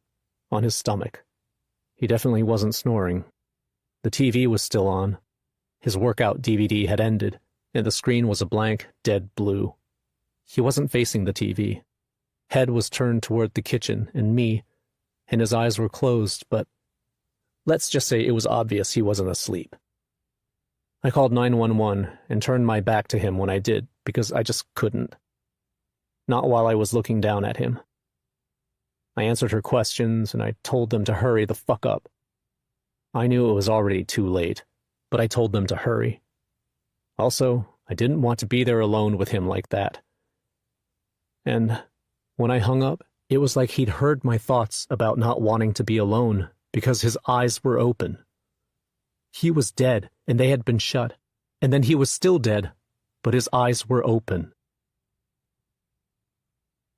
on his stomach. He definitely wasn't snoring. The TV was still on. His workout DVD had ended, and the screen was a blank, dead blue. He wasn't facing the TV. Head was turned toward the kitchen and me, and his eyes were closed, but let's just say it was obvious he wasn't asleep. I called 911 and turned my back to him when I did, because I just couldn't. Not while I was looking down at him. I answered her questions, and I told them to hurry the fuck up. I knew it was already too late, but I told them to hurry. Also, I didn't want to be there alone with him like that. And When I hung up, it was like he'd heard my thoughts about not wanting to be alone because his eyes were open. He was dead, and they had been shut, and then he was still dead, but his eyes were open.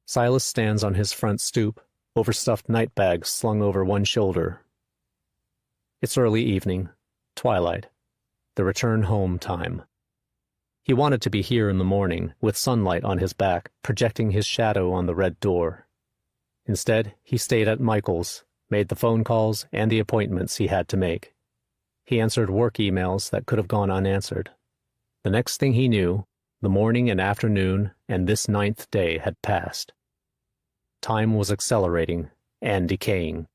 Silas stands on his front stoop, overstuffed night bags slung over one shoulder. It's early evening, twilight, the return home time. He wanted to be here in the morning, with sunlight on his back, projecting his shadow on the red door. Instead, he stayed at Michael's, made the phone calls and the appointments he had to make. He answered work emails that could have gone unanswered. The next thing he knew, the morning and afternoon and this 9th day had passed. Time was accelerating and decaying.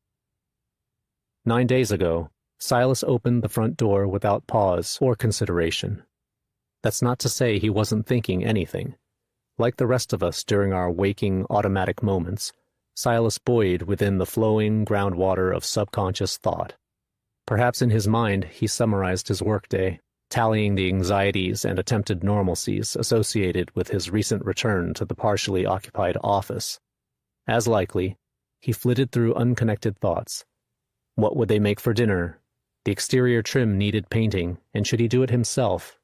9 days ago, Silas opened the front door without pause or consideration. That's not to say he wasn't thinking anything. Like the rest of us during our waking automatic moments, Silas buoyed within the flowing groundwater of subconscious thought. Perhaps in his mind he summarized his workday, tallying the anxieties and attempted normalcies associated with his recent return to the partially occupied office. As likely, he flitted through unconnected thoughts. What would they make for dinner? The exterior trim needed painting, and should he do it himself?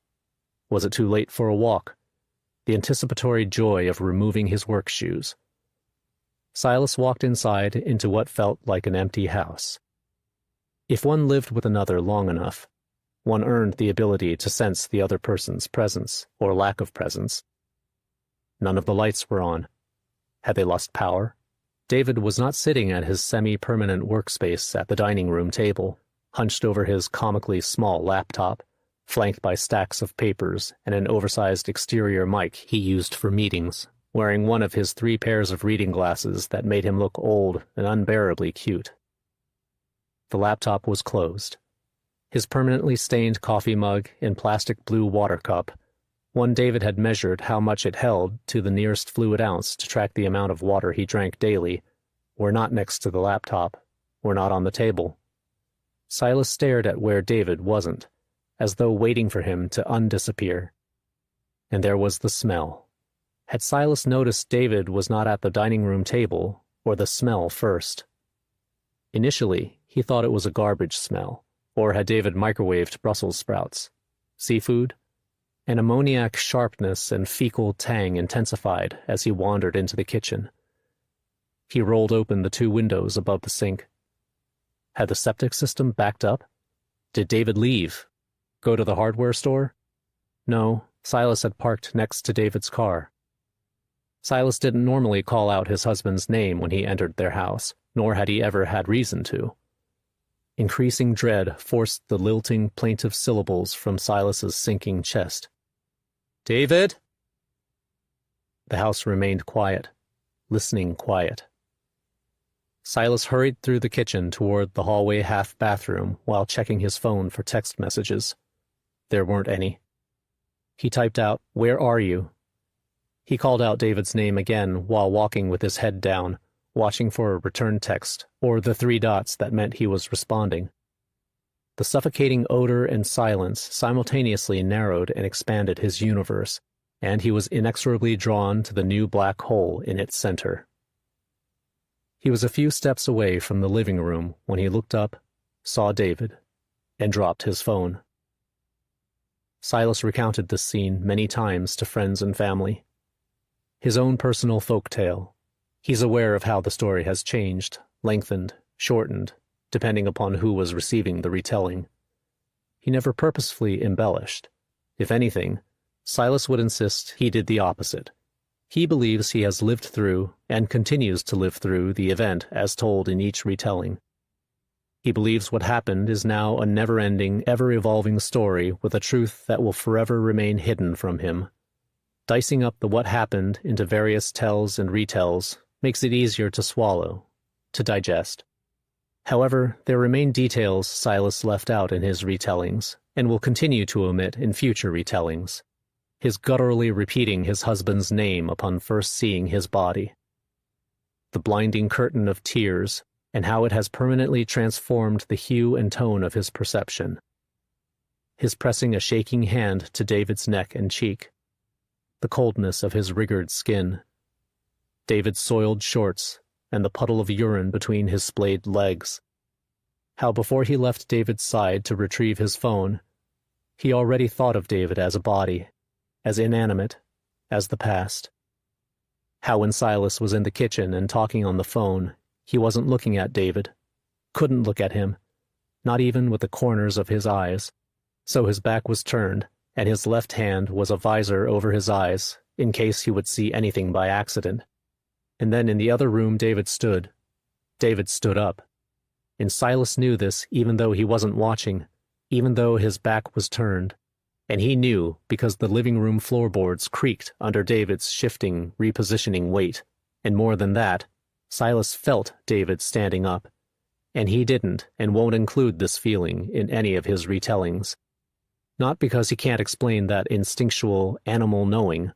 Was it too late for a walk? The anticipatory joy of removing his work shoes. Silas walked inside into what felt like an empty house. If one lived with another long enough, one earned the ability to sense the other person's presence or lack of presence. None of the lights were on. Had they lost power? David was not sitting at his semi-permanent workspace at the dining room table, hunched over his comically small laptop, flanked by stacks of papers and an oversized exterior mic he used for meetings, wearing one of his 3 pairs of reading glasses that made him look old and unbearably cute. The laptop was closed. His permanently stained coffee mug and plastic blue water cup, one David had measured how much it held to the nearest fluid ounce to track the amount of water he drank daily, were not next to the laptop, were not on the table. Silas stared at where David wasn't, as though waiting for him to undisappear. And there was the smell. Had Silas noticed David was not at the dining room table, or the smell first? Initially, he thought it was a garbage smell, or had David microwaved Brussels sprouts? Seafood? An ammoniac sharpness and fecal tang intensified as he wandered into the kitchen. He rolled open the 2 windows above the sink. Had the septic system backed up? Did David leave? Go to the hardware store? No, Silas had parked next to David's car. Silas didn't normally call out his husband's name when he entered their house, nor had he ever had reason to. Increasing dread forced the lilting, plaintive syllables from Silas's sinking chest. "David?" The house remained quiet, listening quiet. Silas hurried through the kitchen toward the hallway half-bathroom while checking his phone for text messages. There weren't any. He typed out, "Where are you?" He called out David's name again while walking with his head down, watching for a return text or the 3 dots that meant he was responding. The suffocating odor and silence simultaneously narrowed and expanded his universe, and he was inexorably drawn to the new black hole in its center. He was a few steps away from the living room when he looked up, saw David, and dropped his phone. Silas recounted this scene many times to friends and family. His own personal folk tale. He's aware of how the story has changed, lengthened, shortened, depending upon who was receiving the retelling. He never purposefully embellished. If anything, Silas would insist he did the opposite. He believes he has lived through, and continues to live through, the event as told in each retelling. He believes what happened is now a never-ending, ever-evolving story with a truth that will forever remain hidden from him. Dicing up the what happened into various tells and retells makes it easier to swallow, to digest. However, there remain details Silas left out in his retellings, and will continue to omit in future retellings. His gutturally repeating his husband's name upon first seeing his body. The blinding curtain of tears, and how it has permanently transformed the hue and tone of his perception. His pressing a shaking hand to David's neck and cheek. The coldness of his rigored skin. David's soiled shorts, and the puddle of urine between his splayed legs. How before he left David's side to retrieve his phone, he already thought of David as a body, as inanimate as the past. How when Silas was in the kitchen and talking on the phone, he wasn't looking at David, couldn't look at him, not even with the corners of his eyes, so his back was turned, and his left hand was a visor over his eyes, in case he would see anything by accident. And then in the other room David stood. David stood up. And Silas knew this even though he wasn't watching, even though his back was turned. And he knew because the living room floorboards creaked under David's shifting, repositioning weight. And more than that, Silas felt David standing up. And he didn't and won't include this feeling in any of his retellings. Not because he can't explain that instinctual, animal knowing,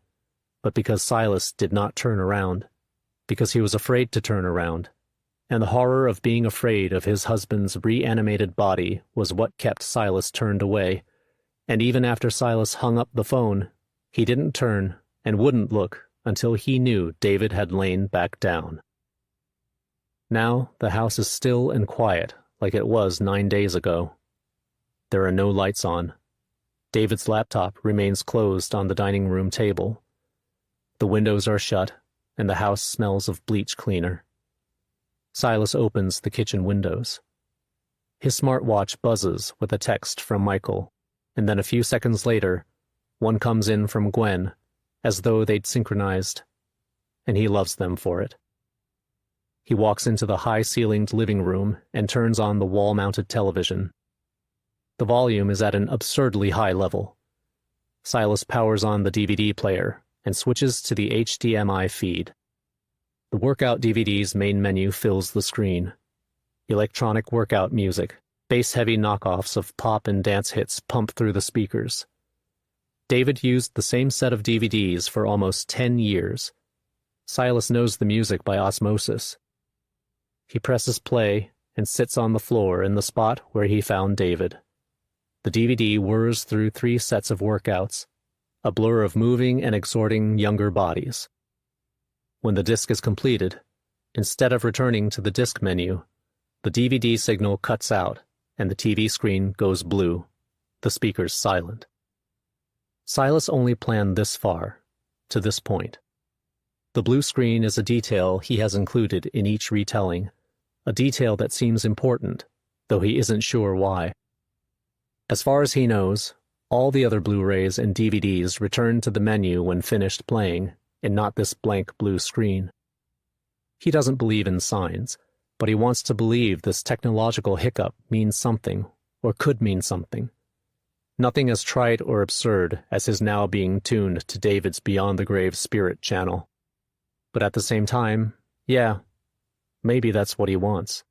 but because Silas did not turn around. Because he was afraid to turn around. And the horror of being afraid of his husband's reanimated body was what kept Silas turned away. And even after Silas hung up the phone, he didn't turn and wouldn't look until he knew David had lain back down. Now the house is still and quiet like it was 9 days ago. There are no lights on. David's laptop remains closed on the dining room table. The windows are shut, and the house smells of bleach cleaner. Silas opens the kitchen windows. His smartwatch buzzes with a text from Michael, and then a few seconds later, one comes in from Gwen, as though they'd synchronized, and he loves them for it. He walks into the high-ceilinged living room and turns on the wall-mounted television. The volume is at an absurdly high level. Silas powers on the DVD player and switches to the HDMI feed. The workout DVD's main menu fills the screen. Electronic workout music, bass-heavy knockoffs of pop and dance hits pump through the speakers. David used the same set of DVDs for almost 10 years. Silas knows the music by osmosis. He presses play and sits on the floor in the spot where he found David. The DVD whirs through 3 sets of workouts, a blur of moving and exhorting younger bodies. When the disc is completed, instead of returning to the disc menu, the DVD signal cuts out and the TV screen goes blue, the speakers silent. Silas only planned this far, to this point. The blue screen is a detail he has included in each retelling, a detail that seems important, though he isn't sure why. As far as he knows, all the other Blu-rays and DVDs return to the menu when finished playing, and not this blank blue screen. He doesn't believe in signs, but he wants to believe this technological hiccup means something, or could mean something. Nothing as trite or absurd as his now being tuned to David's Beyond the Grave spirit channel. But at the same time, yeah, maybe that's what he wants.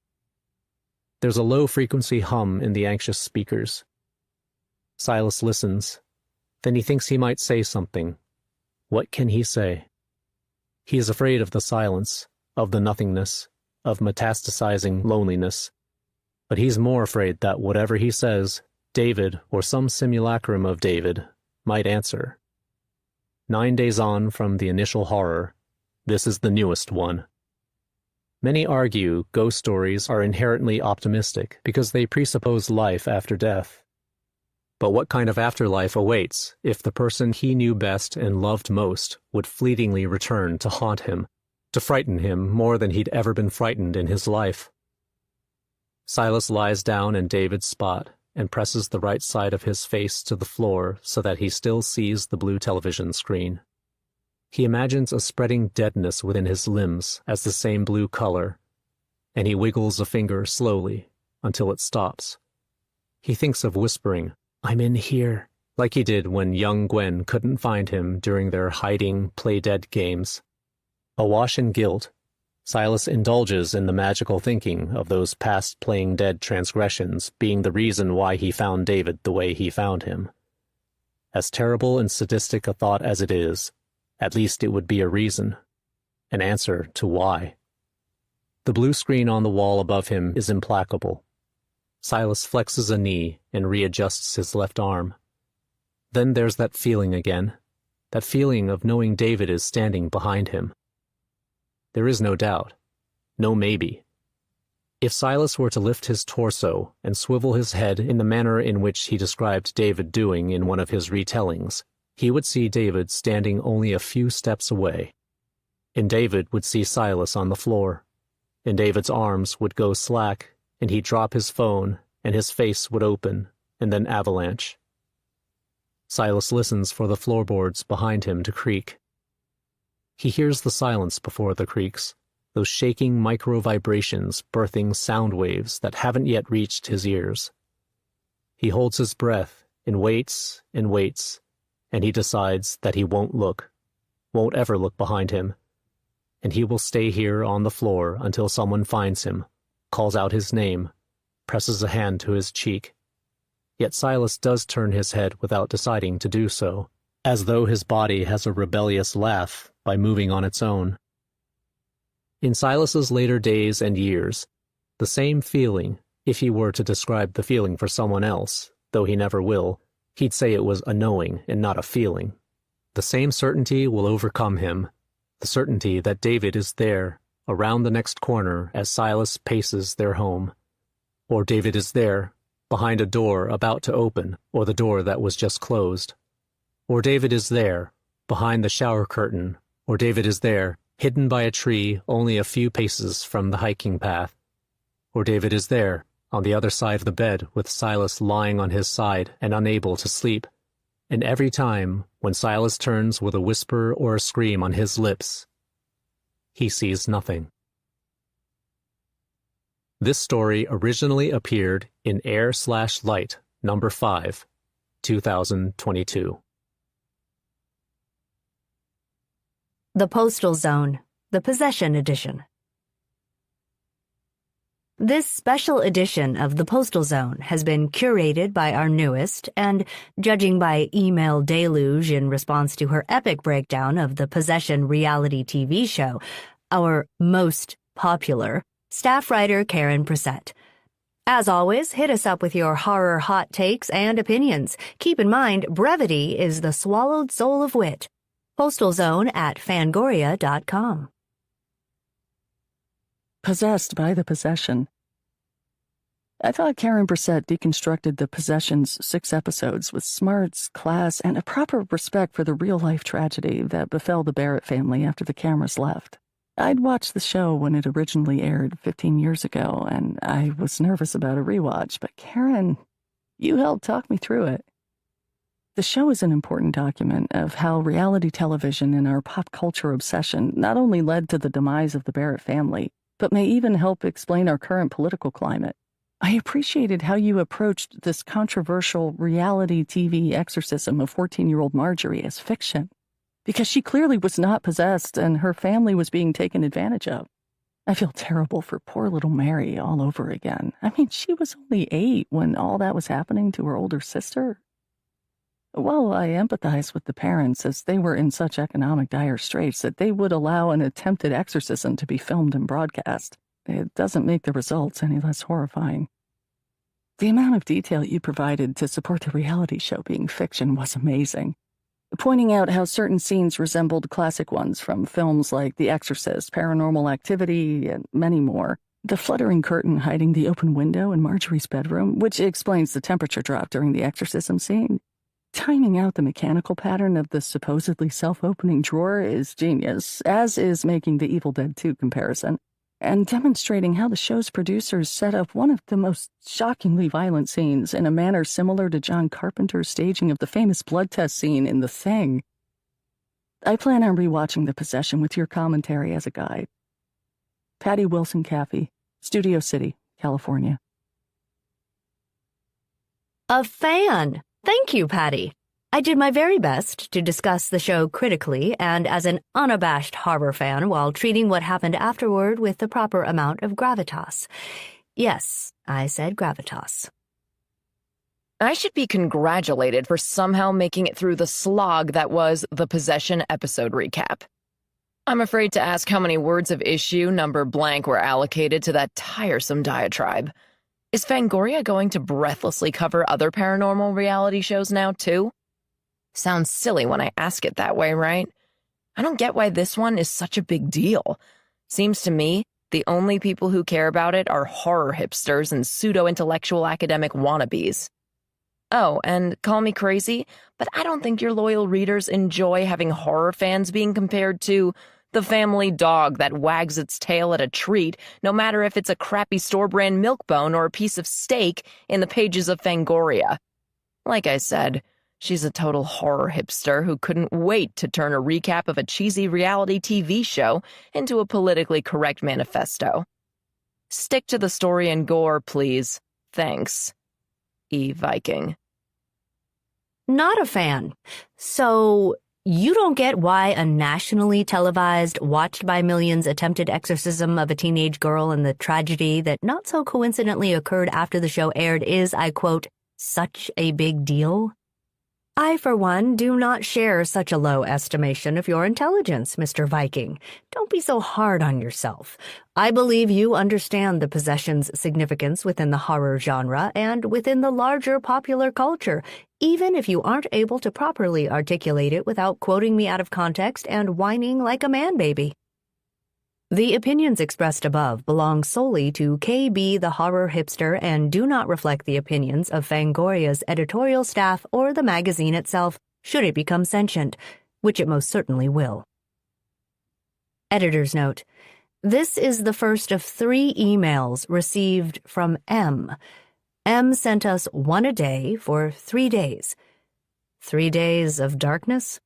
There's a low-frequency hum in the anxious speakers. Silas listens. Then he thinks he might say something. What can he say? He is afraid of the silence, of the nothingness, of metastasizing loneliness. But he's more afraid that whatever he says, David, or some simulacrum of David, might answer. 9 days on from the initial horror, this is the newest one. Many argue ghost stories are inherently optimistic because they presuppose life after death. But what kind of afterlife awaits if the person he knew best and loved most would fleetingly return to haunt him, to frighten him more than he'd ever been frightened in his life? Silas lies down in David's spot and presses the right side of his face to the floor so that he still sees the blue television screen. He imagines a spreading deadness within his limbs as the same blue color, and he wiggles a finger slowly until it stops. He thinks of whispering, "I'm in here," like he did when young Gwen couldn't find him during their hiding, play-dead games. Awash in guilt, Silas indulges in the magical thinking of those past playing dead transgressions being the reason why he found David the way he found him. As terrible and sadistic a thought as it is, at least it would be a reason, an answer to why. The blue screen on the wall above him is implacable. Silas flexes a knee and readjusts his left arm. Then there's that feeling again, that feeling of knowing David is standing behind him. There is no doubt. No maybe. If Silas were to lift his torso and swivel his head in the manner in which he described David doing in one of his retellings, he would see David standing only a few steps away. And David would see Silas on the floor. And David's arms would go slack, and he'd drop his phone, and his face would open, and then avalanche. Silas listens for the floorboards behind him to creak. He hears the silence before the creaks, those shaking micro-vibrations birthing sound waves that haven't yet reached his ears. He holds his breath and waits, and he decides that he won't ever look behind him, and he will stay here on the floor until someone finds him, calls out his name, presses a hand to his cheek. Yet Silas does turn his head without deciding to do so, as though his body has a rebellious laugh by moving on its own. In Silas's later days and years, the same feeling, if he were to describe the feeling for someone else, though he never will, he'd say it was a knowing and not a feeling. The same certainty will overcome him, the certainty that David is there, around the next corner as Silas paces their home. Or David is there, behind a door about to open, or the door that was just closed. Or David is there, behind the shower curtain, or David is there, hidden by a tree only a few paces from the hiking path. Or David is there, on the other side of the bed with Silas lying on his side and unable to sleep. And every time, when Silas turns with a whisper or a scream on his lips, he sees nothing. This story originally appeared in Air/Light, number 5, 2022. The Postal Zone, the Possession Edition. This special edition of The Postal Zone has been curated by our newest and, judging by email deluge in response to her epic breakdown of the Possession reality TV show, our most popular, staff writer Karen Brissett. As always, hit us up with your horror hot takes and opinions. Keep in mind, brevity is the swallowed soul of wit. PostalZone@Fangoria.com. Possessed by the Possession. I thought Karen Brissett deconstructed the Possession's 6 episodes with smarts, class, and a proper respect for the real-life tragedy that befell the Barrett family after the cameras left. I'd watched the show when it originally aired 15 years ago, and I was nervous about a rewatch, but Karen, you helped talk me through it. The show is an important document of how reality television and our pop culture obsession not only led to the demise of the Barrett family, but may even help explain our current political climate. I appreciated how you approached this controversial reality TV exorcism of 14-year-old Marjorie as fiction, because she clearly was not possessed and her family was being taken advantage of. I feel terrible for poor little Mary all over again. I mean, she was only 8 when all that was happening to her older sister. Well, I empathize with the parents as they were in such economic dire straits that they would allow an attempted exorcism to be filmed and broadcast. It doesn't make the results any less horrifying. The amount of detail you provided to support the reality show being fiction was amazing, pointing out how certain scenes resembled classic ones from films like The Exorcist, Paranormal Activity, and many more. The fluttering curtain hiding the open window in Marjorie's bedroom, which explains the temperature drop during the exorcism scene. Timing out the mechanical pattern of the supposedly self-opening drawer is genius, as is making the Evil Dead 2 comparison, and demonstrating how the show's producers set up one of the most shockingly violent scenes in a manner similar to John Carpenter's staging of the famous blood test scene in The Thing. I plan on rewatching The Possession with your commentary as a guide. Patty Wilson Caffey, Studio City, California. A fan! Thank you, Patty. I did my very best to discuss the show critically and as an unabashed horror fan while treating what happened afterward with the proper amount of gravitas. Yes, I said gravitas. I should be congratulated for somehow making it through the slog that was the Possession episode recap. I'm afraid to ask how many words of issue number blank were allocated to that tiresome diatribe. Is Fangoria going to breathlessly cover other paranormal reality shows now, too? Sounds silly when I ask it that way, right? I don't get why this one is such a big deal. Seems to me the only people who care about it are horror hipsters and pseudo-intellectual academic wannabes. Oh, and call me crazy, but I don't think your loyal readers enjoy having horror fans being compared to the family dog that wags its tail at a treat, no matter if it's a crappy store-brand milk bone or a piece of steak in the pages of Fangoria. Like I said, she's a total horror hipster who couldn't wait to turn a recap of a cheesy reality TV show into a politically correct manifesto. Stick to the story and gore, please. Thanks. E. Viking. Not a fan. So, you don't get why a nationally televised, watched by millions attempted exorcism of a teenage girl and the tragedy that not so coincidentally occurred after the show aired is, I quote, such a big deal? I, for one, do not share such a low estimation of your intelligence, Mr. Viking. Don't be so hard on yourself. I believe you understand the possession's significance within the horror genre and within the larger popular culture, even if you aren't able to properly articulate it without quoting me out of context and whining like a man-baby. The opinions expressed above belong solely to KB the horror hipster and do not reflect the opinions of Fangoria's editorial staff or the magazine itself, should it become sentient, which it most certainly will. Editor's note. This is the first of 3 emails received from M. M sent us one a day for 3 days. 3 days of darkness?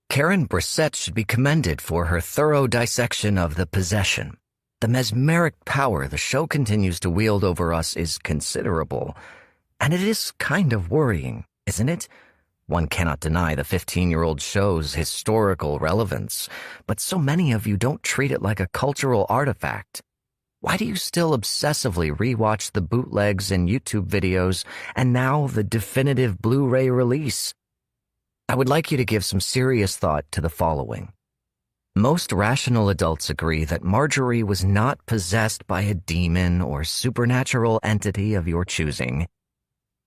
Karen Brissett should be commended for her thorough dissection of The Possession. The mesmeric power the show continues to wield over us is considerable, and it is kind of worrying, isn't it? One cannot deny the 15-year-old show's historical relevance, but so many of you don't treat it like a cultural artifact. Why do you still obsessively rewatch the bootlegs and YouTube videos and now the definitive Blu-ray release? I would like you to give some serious thought to the following. Most rational adults agree that Marjorie was not possessed by a demon or supernatural entity of your choosing.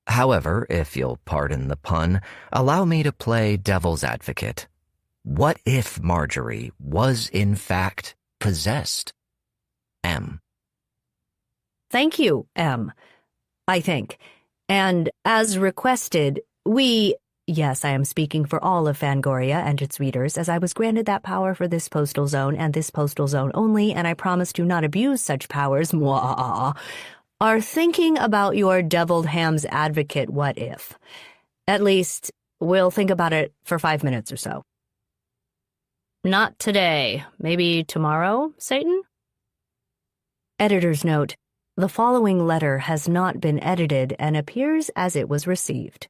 However, if you'll pardon the pun, allow me to play devil's advocate. What if Marjorie was in fact possessed? M. Thank you, M. I think. And as requested, yes, I am speaking for all of Fangoria and its readers, as I was granted that power for this postal zone and this postal zone only, and I promise to not abuse such powers, are thinking about your deviled ham's advocate what if. At least, we'll think about it for 5 minutes or so. Not today. Maybe tomorrow, Satan? Editor's note. The following letter has not been edited and appears as it was received.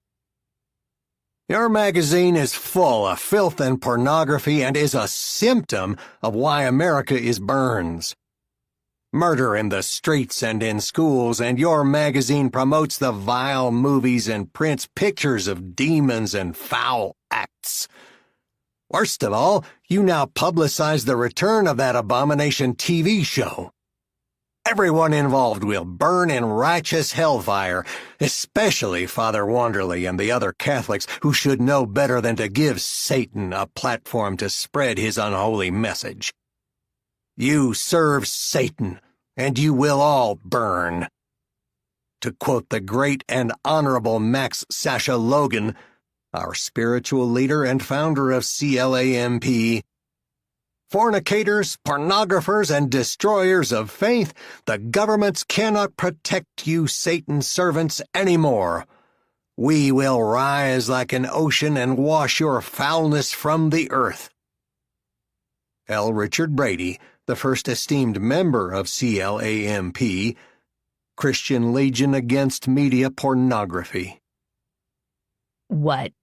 Your magazine is full of filth and pornography and is a symptom of why America is Burns. Murder in the streets and in schools, and your magazine promotes the vile movies and prints pictures of demons and foul acts. Worst of all, you now publicize the return of that abomination TV show. Everyone involved will burn in righteous hellfire, especially Father Wanderley and the other Catholics who should know better than to give Satan a platform to spread his unholy message. You serve Satan, and you will all burn. To quote the great and honorable Max Sasha Logan, our spiritual leader and founder of CLAMP, fornicators, pornographers, and destroyers of faith, the governments cannot protect you Satan's servants anymore. We will rise like an ocean and wash your foulness from the earth. L. Richard Brady, the first esteemed member of CLAMP, Christian Legion Against Media Pornography. What?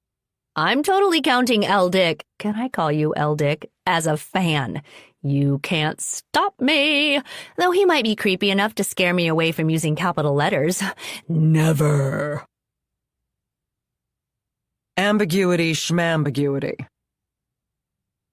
I'm totally counting L. Dick, can I call you L. Dick, as a fan. You can't stop me. Though he might be creepy enough to scare me away from using capital letters. Never. Ambiguity schmambiguity.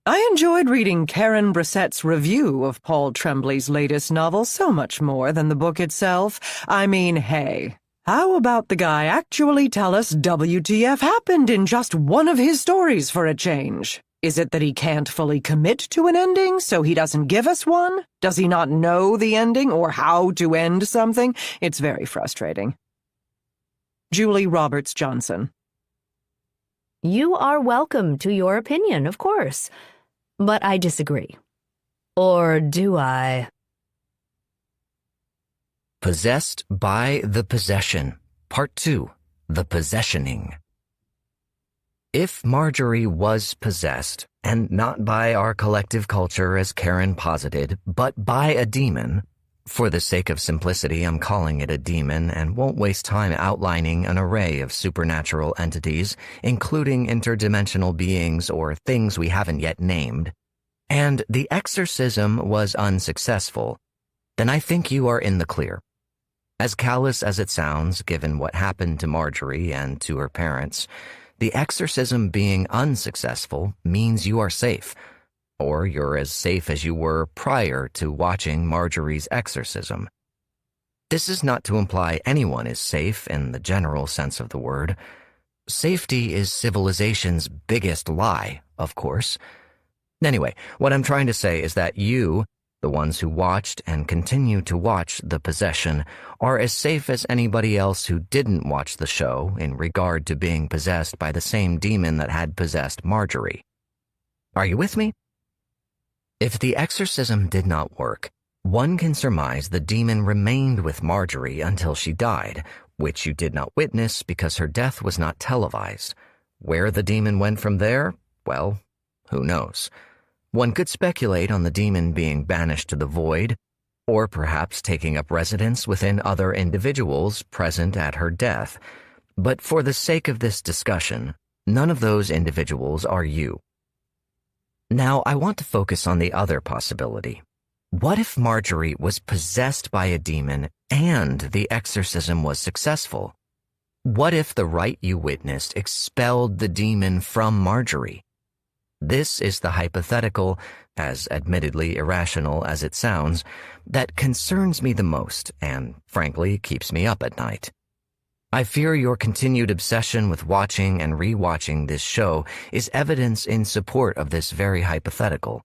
I enjoyed reading Karen Brissett's review of Paul Tremblay's latest novel so much more than the book itself. I mean, hey, how about the guy actually tell us WTF happened in just one of his stories for a change? Is it that he can't fully commit to an ending, so he doesn't give us one? Does he not know the ending or how to end something? It's very frustrating. Julie Roberts Johnson. You are welcome to your opinion, of course. But I disagree. Or do I? Possessed by the Possession. Part 2. The Possessioning. If Marjorie was possessed, and not by our collective culture as Karen posited, but by a demon, for the sake of simplicity I'm calling it a demon and won't waste time outlining an array of supernatural entities, including interdimensional beings or things we haven't yet named, and the exorcism was unsuccessful, then I think you are in the clear. As callous as it sounds, given what happened to Marjorie and to her parents, the exorcism being unsuccessful means you are safe, or you're as safe as you were prior to watching Marjorie's exorcism. This is not to imply anyone is safe in the general sense of the word. Safety is civilization's biggest lie, of course. Anyway, what I'm trying to say is that you, the ones who watched and continue to watch The Possession, are as safe as anybody else who didn't watch the show in regard to being possessed by the same demon that had possessed Marjorie. Are you with me? If the exorcism did not work, one can surmise the demon remained with Marjorie until she died, which you did not witness because her death was not televised. Where the demon went from there, well, who knows? One could speculate on the demon being banished to the void, or perhaps taking up residence within other individuals present at her death. But for the sake of this discussion, none of those individuals are you. Now, I want to focus on the other possibility. What if Marjorie was possessed by a demon and the exorcism was successful? What if the rite you witnessed expelled the demon from Marjorie? This is the hypothetical, as admittedly irrational as it sounds, that concerns me the most and, frankly, keeps me up at night. I fear your continued obsession with watching and rewatching this show is evidence in support of this very hypothetical.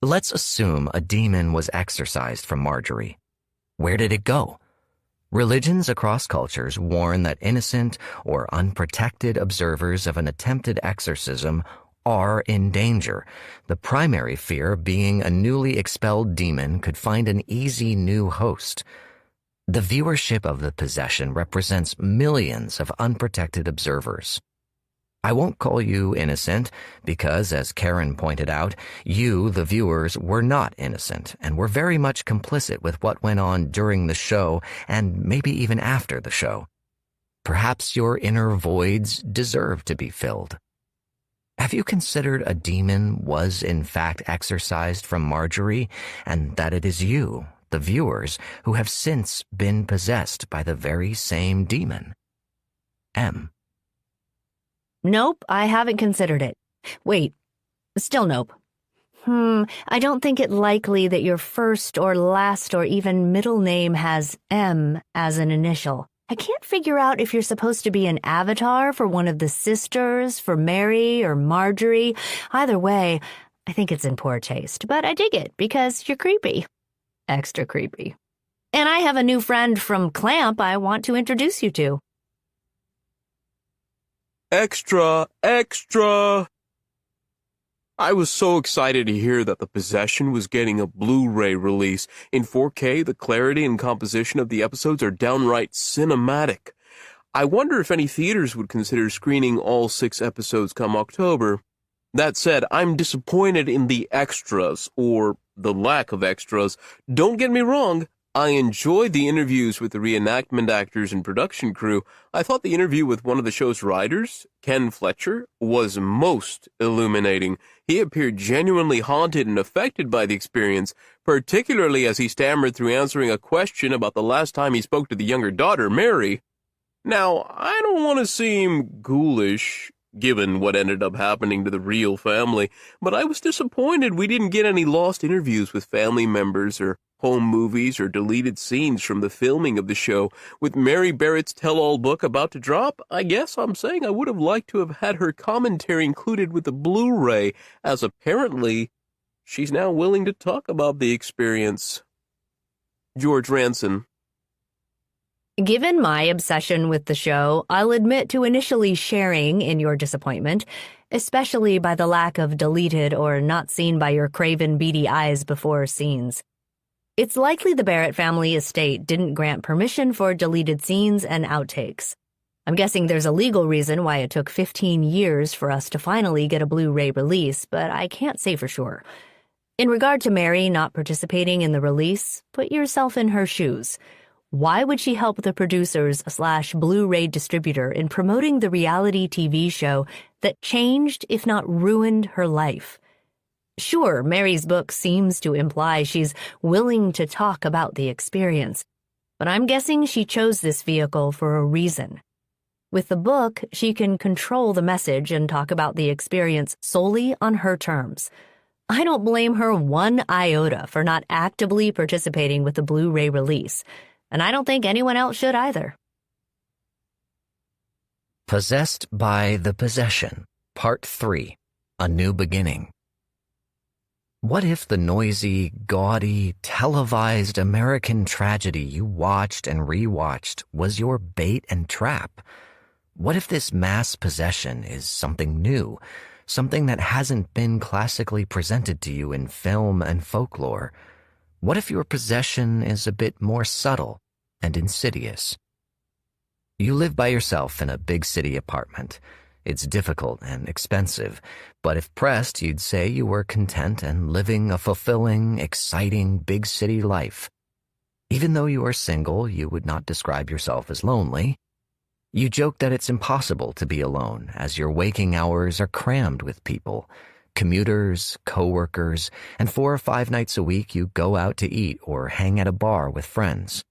Let's assume a demon was exorcised from Marjorie. Where did it go? Religions across cultures warn that innocent or unprotected observers of an attempted exorcism are in danger, the primary fear being a newly expelled demon could find an easy new host. The viewership of The Possession represents millions of unprotected observers. I won't call you innocent because, as Karen pointed out, you, the viewers, were not innocent and were very much complicit with what went on during the show and maybe even after the show. Perhaps your inner voids deserve to be filled. Have you considered a demon was in fact exorcised from Marjorie and that it is you, the viewers, who have since been possessed by the very same demon? M. Nope, I haven't considered it. Wait, still nope. I don't think it likely that your first or last or even middle name has M as an initial. I can't figure out if you're supposed to be an avatar for one of the sisters, for Mary or Marjorie. Either way, I think it's in poor taste, but I dig it because you're creepy. Extra creepy. And I have a new friend from Clamp I want to introduce you to. Extra, extra! I was so excited to hear that The Possession was getting a Blu-ray release. In 4K, the clarity and composition of the episodes are downright cinematic. I wonder if any theaters would consider screening all 6 episodes come October. That said, I'm disappointed in the extras, or the lack of extras. Don't get me wrong, I enjoyed the interviews with the reenactment actors and production crew. I thought the interview with one of the show's writers, Ken Fletcher, was most illuminating. He appeared genuinely haunted and affected by the experience, particularly as he stammered through answering a question about the last time he spoke to the younger daughter, Mary. Now, I don't want to seem ghoulish, given what ended up happening to the real family, but I was disappointed we didn't get any lost interviews with family members or home movies or deleted scenes from the filming of the show. With Mary Barrett's tell-all book about to drop, I guess I'm saying I would have liked to have had her commentary included with the Blu-ray, as apparently she's now willing to talk about the experience. George Ranson. Given my obsession with the show, I'll admit to initially sharing in your disappointment, especially by the lack of deleted or not seen by your craven beady eyes before scenes. It's likely the Barrett family estate didn't grant permission for deleted scenes and outtakes. I'm guessing there's a legal reason why it took 15 years for us to finally get a Blu-ray release, but I can't say for sure. In regard to Mary not participating in the release, put yourself in her shoes. Why would she help the producers/Blu-ray distributor in promoting the reality TV show that changed, if not ruined, her life? Sure, Mary's book seems to imply she's willing to talk about the experience, but I'm guessing she chose this vehicle for a reason. With the book, she can control the message and talk about the experience solely on her terms. I don't blame her one iota for not actively participating with the Blu-ray release, and I don't think anyone else should either. Possessed by the Possession, Part 3, A New Beginning. What if the noisy, gaudy, televised American tragedy you watched and rewatched was your bait and trap? What if this mass possession is something new, something that hasn't been classically presented to you in film and folklore? What if your possession is a bit more subtle and insidious? You live by yourself in a big city apartment. It's difficult and expensive, but if pressed, you'd say you were content and living a fulfilling, exciting big city life. Even though you are single, you would not describe yourself as lonely. You joke that it's impossible to be alone, as your waking hours are crammed with people, commuters, co-workers, and 4 or 5 nights a week you go out to eat or hang at a bar with friends.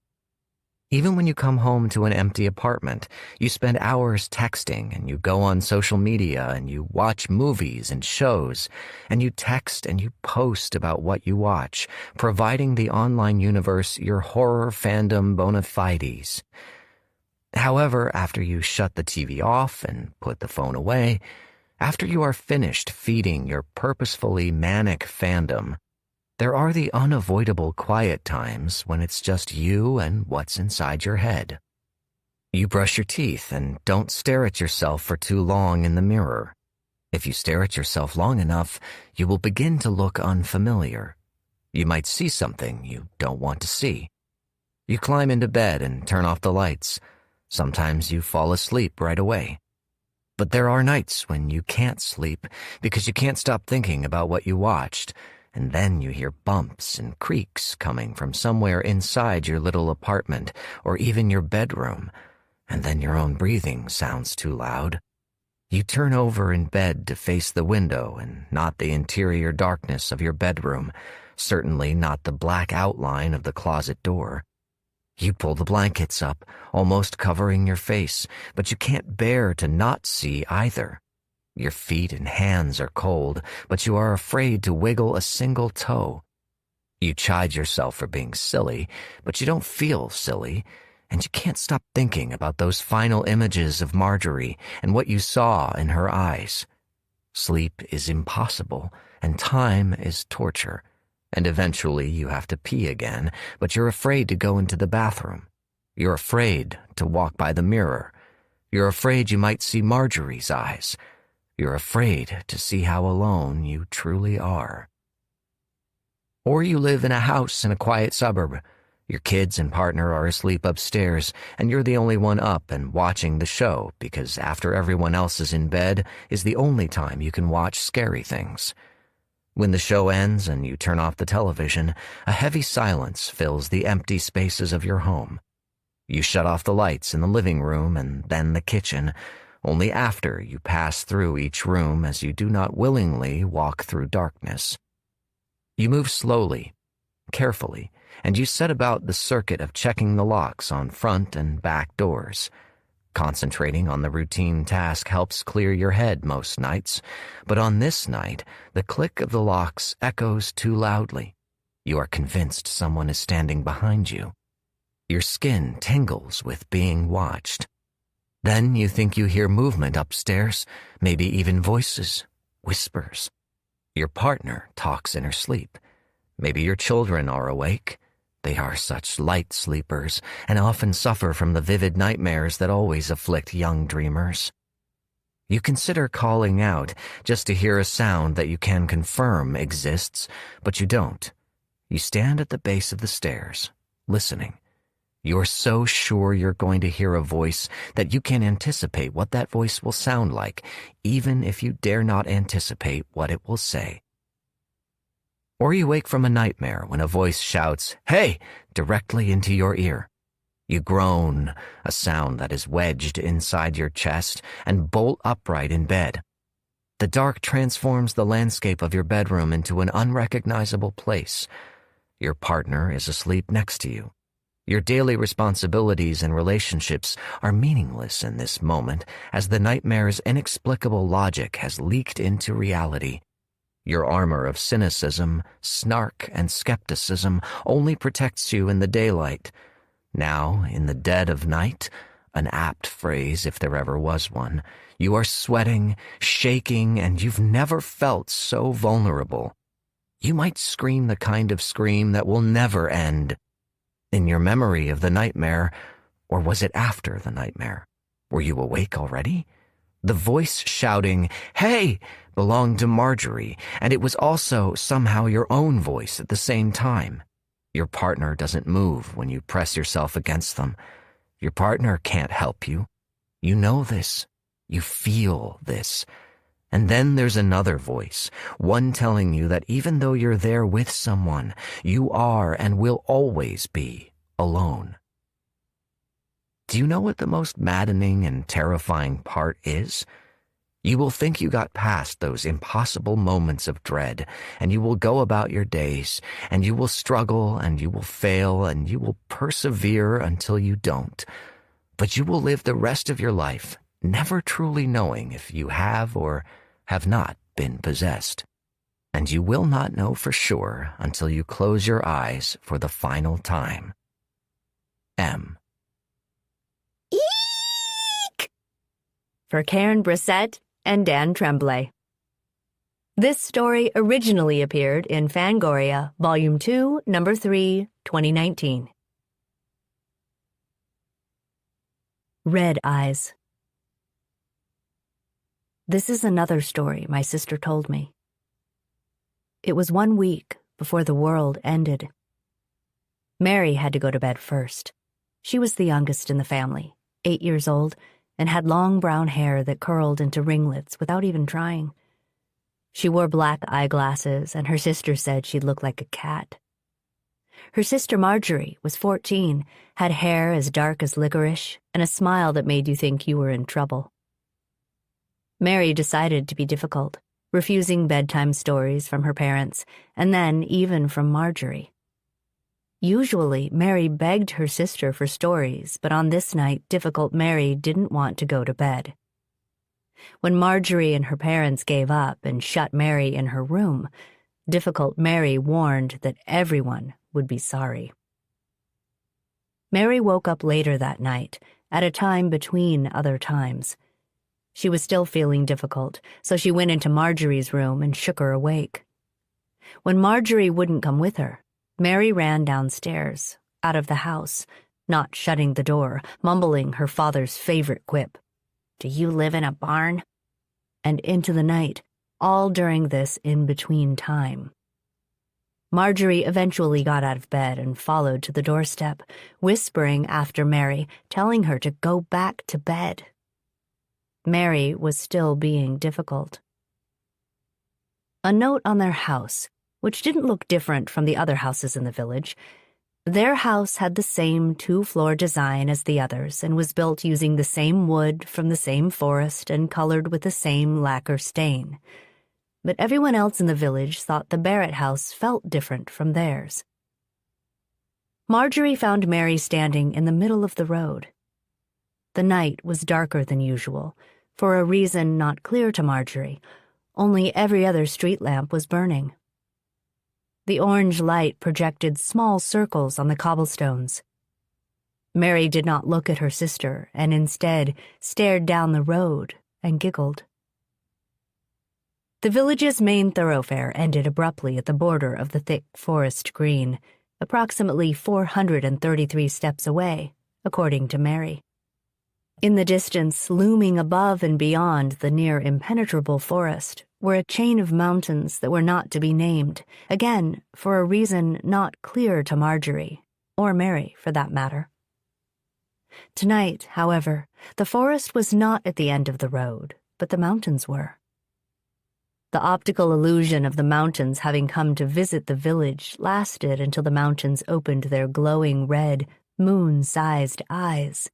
Even when you come home to an empty apartment, you spend hours texting and you go on social media and you watch movies and shows and you text and you post about what you watch, providing the online universe your horror fandom bona fides. However, after you shut the TV off and put the phone away, after you are finished feeding your purposefully manic fandom, there are the unavoidable quiet times when it's just you and what's inside your head. You brush your teeth and don't stare at yourself for too long in the mirror. If you stare at yourself long enough, you will begin to look unfamiliar. You might see something you don't want to see. You climb into bed and turn off the lights. Sometimes you fall asleep right away. But there are nights when you can't sleep because you can't stop thinking about what you watched, and then you hear bumps and creaks coming from somewhere inside your little apartment or even your bedroom, and then your own breathing sounds too loud. You turn over in bed to face the window and not the interior darkness of your bedroom, certainly not the black outline of the closet door. You pull the blankets up, almost covering your face, but you can't bear to not see either. Your feet and hands are cold, but you are afraid to wiggle a single toe. You chide yourself for being silly, but you don't feel silly, and you can't stop thinking about those final images of Marjorie and what you saw in her eyes. Sleep is impossible, and time is torture, and eventually you have to pee again, but you're afraid to go into the bathroom. You're afraid to walk by the mirror. You're afraid you might see Marjorie's eyes. You're afraid to see how alone you truly are. Or you live in a house in a quiet suburb. Your kids and partner are asleep upstairs, and you're the only one up and watching the show because after everyone else is in bed is the only time you can watch scary things. When the show ends and you turn off the television, a heavy silence fills the empty spaces of your home. You shut off the lights in the living room and then the kitchen. Only after you pass through each room, as you do not willingly walk through darkness. You move slowly, carefully, and you set about the circuit of checking the locks on front and back doors. Concentrating on the routine task helps clear your head most nights, but on this night, the click of the locks echoes too loudly. You are convinced someone is standing behind you. Your skin tingles with being watched. Then you think you hear movement upstairs, maybe even voices, whispers. Your partner talks in her sleep. Maybe your children are awake. They are such light sleepers and often suffer from the vivid nightmares that always afflict young dreamers. You consider calling out just to hear a sound that you can confirm exists, but you don't. You stand at the base of the stairs, listening. You're so sure you're going to hear a voice that you can anticipate what that voice will sound like, even if you dare not anticipate what it will say. Or you wake from a nightmare when a voice shouts, "Hey!" directly into your ear. You groan, a sound that is wedged inside your chest, and bolt upright in bed. The dark transforms the landscape of your bedroom into an unrecognizable place. Your partner is asleep next to you. Your daily responsibilities and relationships are meaningless in this moment as the nightmare's inexplicable logic has leaked into reality. Your armor of cynicism, snark, and skepticism only protects you in the daylight. Now, in the dead of night, an apt phrase if there ever was one, you are sweating, shaking, and you've never felt so vulnerable. You might scream the kind of scream that will never end. In your memory of the nightmare, or was it after the nightmare? Were you awake already? The voice shouting, "Hey!" belonged to Marjorie, and it was also somehow your own voice at the same time. Your partner doesn't move when you press yourself against them. Your partner can't help you. You know this. You feel this. And then there's another voice, one telling you that even though you're there with someone, you are and will always be alone. Do you know what the most maddening and terrifying part is? You will think you got past those impossible moments of dread, and you will go about your days, and you will struggle, and you will fail, and you will persevere until you don't. But you will live the rest of your life never truly knowing if you have or have not been possessed. And you will not know for sure until you close your eyes for the final time. M. Eek! For Karen Brissett and Dan Tremblay. This story originally appeared in Fangoria, Volume 2, Number 3, 2019. Red Eyes. This is another story my sister told me. It was 1 week before the world ended. Mary had to go to bed first. She was the youngest in the family, 8 years old, and had long brown hair that curled into ringlets without even trying. She wore black eyeglasses, and her sister said she looked like a cat. Her sister Marjorie was 14, had hair as dark as licorice, and a smile that made you think you were in trouble. Mary decided to be difficult, refusing bedtime stories from her parents, and then even from Marjorie. Usually, Mary begged her sister for stories, but on this night, difficult Mary didn't want to go to bed. When Marjorie and her parents gave up and shut Mary in her room, difficult Mary warned that everyone would be sorry. Mary woke up later that night, at a time between other times. She was still feeling difficult, so she went into Marjorie's room and shook her awake. When Marjorie wouldn't come with her, Mary ran downstairs, out of the house, not shutting the door, mumbling her father's favorite quip, "Do you live in a barn?" and into the night, all during this in-between time. Marjorie eventually got out of bed and followed to the doorstep, whispering after Mary, telling her to go back to bed. Mary was still being difficult. A note on their house, which didn't look different from the other houses in the village. Their house had the same 2-floor design as the others and was built using the same wood from the same forest and colored with the same lacquer stain. But everyone else in the village thought the Barrett house felt different from theirs. Marjorie found Mary standing in the middle of the road. The night was darker than usual, for a reason not clear to Marjorie. Only every other street lamp was burning. The orange light projected small circles on the cobblestones. Mary did not look at her sister and instead stared down the road and giggled. The village's main thoroughfare ended abruptly at the border of the thick forest green, approximately 433 steps away, according to Mary. In the distance, looming above and beyond the near impenetrable forest, were a chain of mountains that were not to be named, again, for a reason not clear to Marjorie, or Mary for that matter. Tonight, however, the forest was not at the end of the road, but the mountains were. The optical illusion of the mountains having come to visit the village lasted until the mountains opened their glowing red, moon-sized eyes.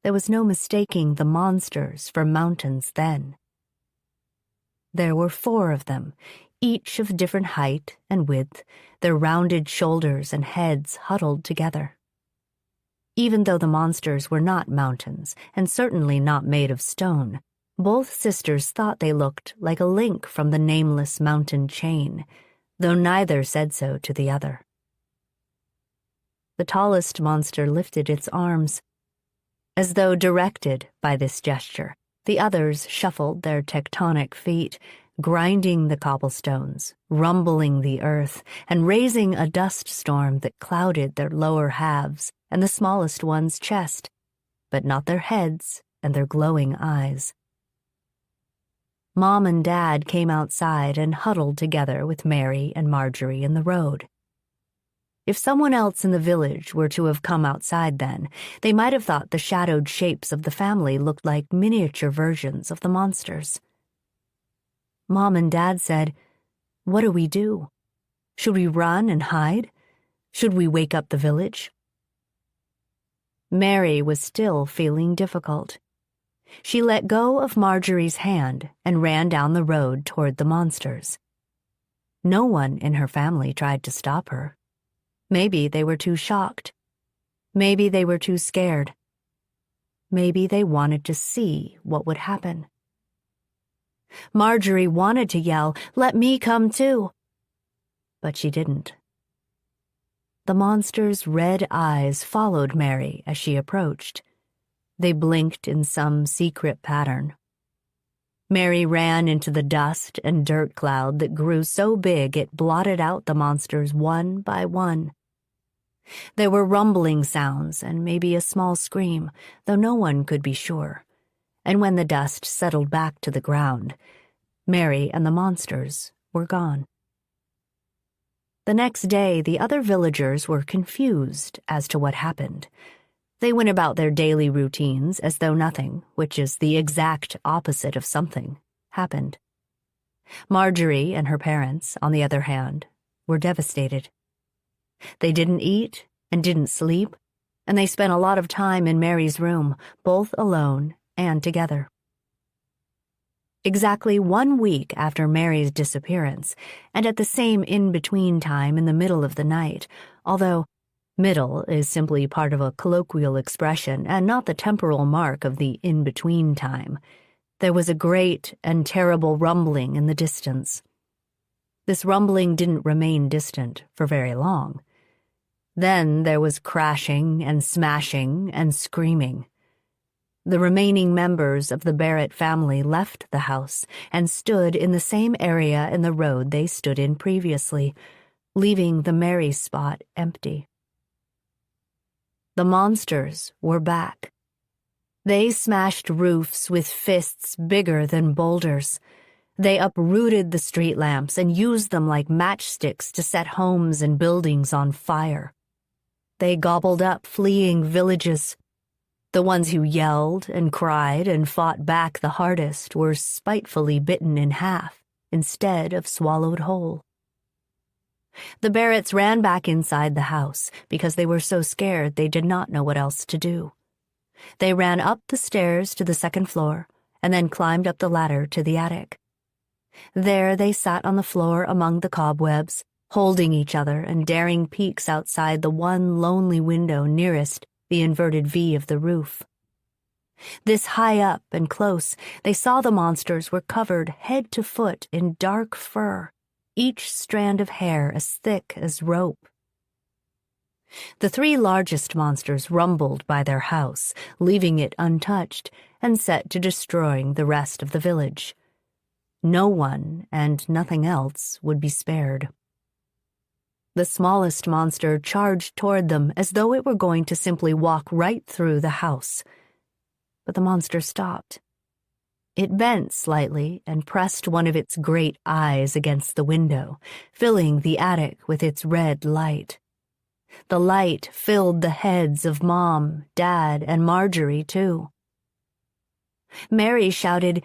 There was no mistaking the monsters for mountains then. There were 4 of them, each of different height and width, their rounded shoulders and heads huddled together. Even though the monsters were not mountains, and certainly not made of stone, both sisters thought they looked like a link from the nameless mountain chain, though neither said so to the other. The tallest monster lifted its arms. As though directed by this gesture, the others shuffled their tectonic feet, grinding the cobblestones, rumbling the earth, and raising a dust storm that clouded their lower halves and the smallest one's chest, but not their heads and their glowing eyes. Mom and Dad came outside and huddled together with Mary and Marjorie in the road. If someone else in the village were to have come outside then, they might have thought the shadowed shapes of the family looked like miniature versions of the monsters. Mom and Dad said, "What do we do? Should we run and hide? Should we wake up the village?" Mary was still feeling difficult. She let go of Marjorie's hand and ran down the road toward the monsters. No one in her family tried to stop her. Maybe they were too shocked. Maybe they were too scared. Maybe they wanted to see what would happen. Marjorie wanted to yell, "Let me come too!" But she didn't. The monster's red eyes followed Mary as she approached. They blinked in some secret pattern. Mary ran into the dust and dirt cloud that grew so big it blotted out the monsters one by one. There were rumbling sounds and maybe a small scream, though no one could be sure. And when the dust settled back to the ground, Mary and the monsters were gone. The next day, the other villagers were confused as to what happened. They went about their daily routines as though nothing, which is the exact opposite of something, happened. Marjorie and her parents, on the other hand, were devastated. They didn't eat and didn't sleep, and they spent a lot of time in Mary's room, both alone and together. Exactly 1 week after Mary's disappearance, and at the same in-between time in the middle of the night, although middle is simply part of a colloquial expression and not the temporal mark of the in-between time, there was a great and terrible rumbling in the distance. This rumbling didn't remain distant for very long. Then there was crashing and smashing and screaming. The remaining members of the Barrett family left the house and stood in the same area in the road they stood in previously, leaving the Mary spot empty. The monsters were back. They smashed roofs with fists bigger than boulders. They uprooted the street lamps and used them like matchsticks to set homes and buildings on fire. They gobbled up fleeing villages. The ones who yelled and cried and fought back the hardest were spitefully bitten in half instead of swallowed whole. The Barretts ran back inside the house because they were so scared they did not know what else to do. They ran up the stairs to the second floor and then climbed up the ladder to the attic. There they sat on the floor among the cobwebs, holding each other and daring peeks outside the one lonely window nearest the inverted V of the roof. This high up and close, they saw the monsters were covered head to foot in dark fur, each strand of hair as thick as rope. The three largest monsters rumbled by their house, leaving it untouched and set to destroying the rest of the village. No one and nothing else would be spared. The smallest monster charged toward them as though it were going to simply walk right through the house. But the monster stopped. It bent slightly and pressed one of its great eyes against the window, filling the attic with its red light. The light filled the heads of Mom, Dad, and Marjorie, too. Mary shouted,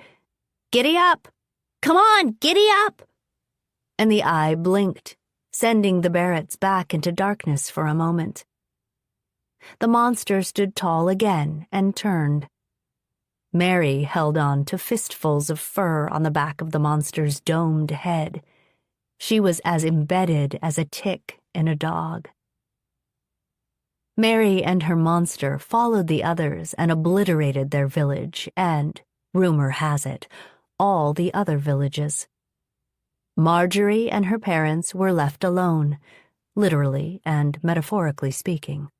"Giddy up! Come on, giddy up!" And the eye blinked, sending the Barretts back into darkness for a moment. The monster stood tall again and turned. Mary held on to fistfuls of fur on the back of the monster's domed head. She was as embedded as a tick in a dog. Mary and her monster followed the others and obliterated their village and, rumor has it, all the other villages. Marjorie and her parents were left alone, literally and metaphorically speaking.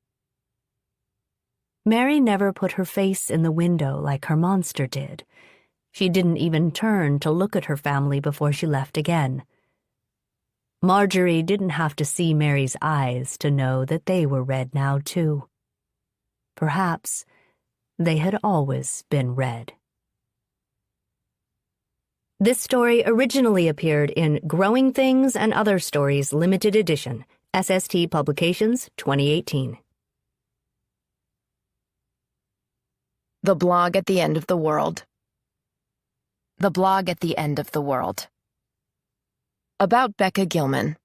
Mary never put her face in the window like her monster did. She didn't even turn to look at her family before she left again. Marjorie didn't have to see Mary's eyes to know that they were red now, too. Perhaps they had always been red. This story originally appeared in Growing Things and Other Stories Limited Edition, SST Publications, 2018. The Blog at the End of the World. The Blog at the End of the World. About Becca Gilman.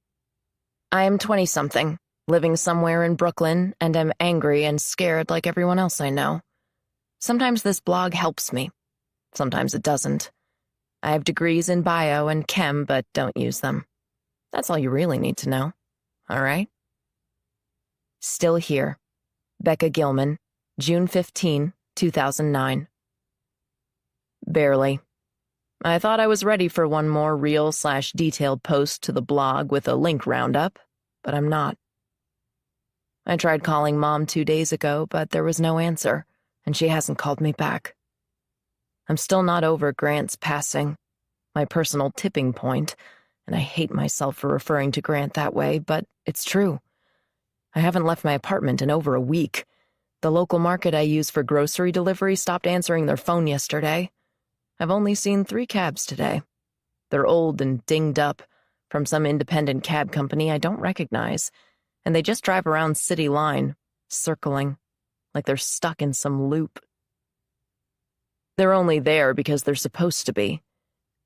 I am 20-something, living somewhere in Brooklyn, and am angry and scared like everyone else I know. Sometimes this blog helps me. Sometimes it doesn't. I have degrees in bio and chem, but don't use them. That's all you really need to know. All right? Still here. Becca Gilman, June 15, 2009. Barely. I thought I was ready for one more real/detailed post to the blog with a link roundup, but I'm not. I tried calling Mom 2 days ago, but there was no answer, and she hasn't called me back. I'm still not over Grant's passing, my personal tipping point, and I hate myself for referring to Grant that way, but it's true. I haven't left my apartment in over a week. The local market I use for grocery delivery stopped answering their phone yesterday. I've only seen 3 cabs today. They're old and dinged up, from some independent cab company I don't recognize, and they just drive around City Line, circling, like they're stuck in some loop. They're only there because they're supposed to be.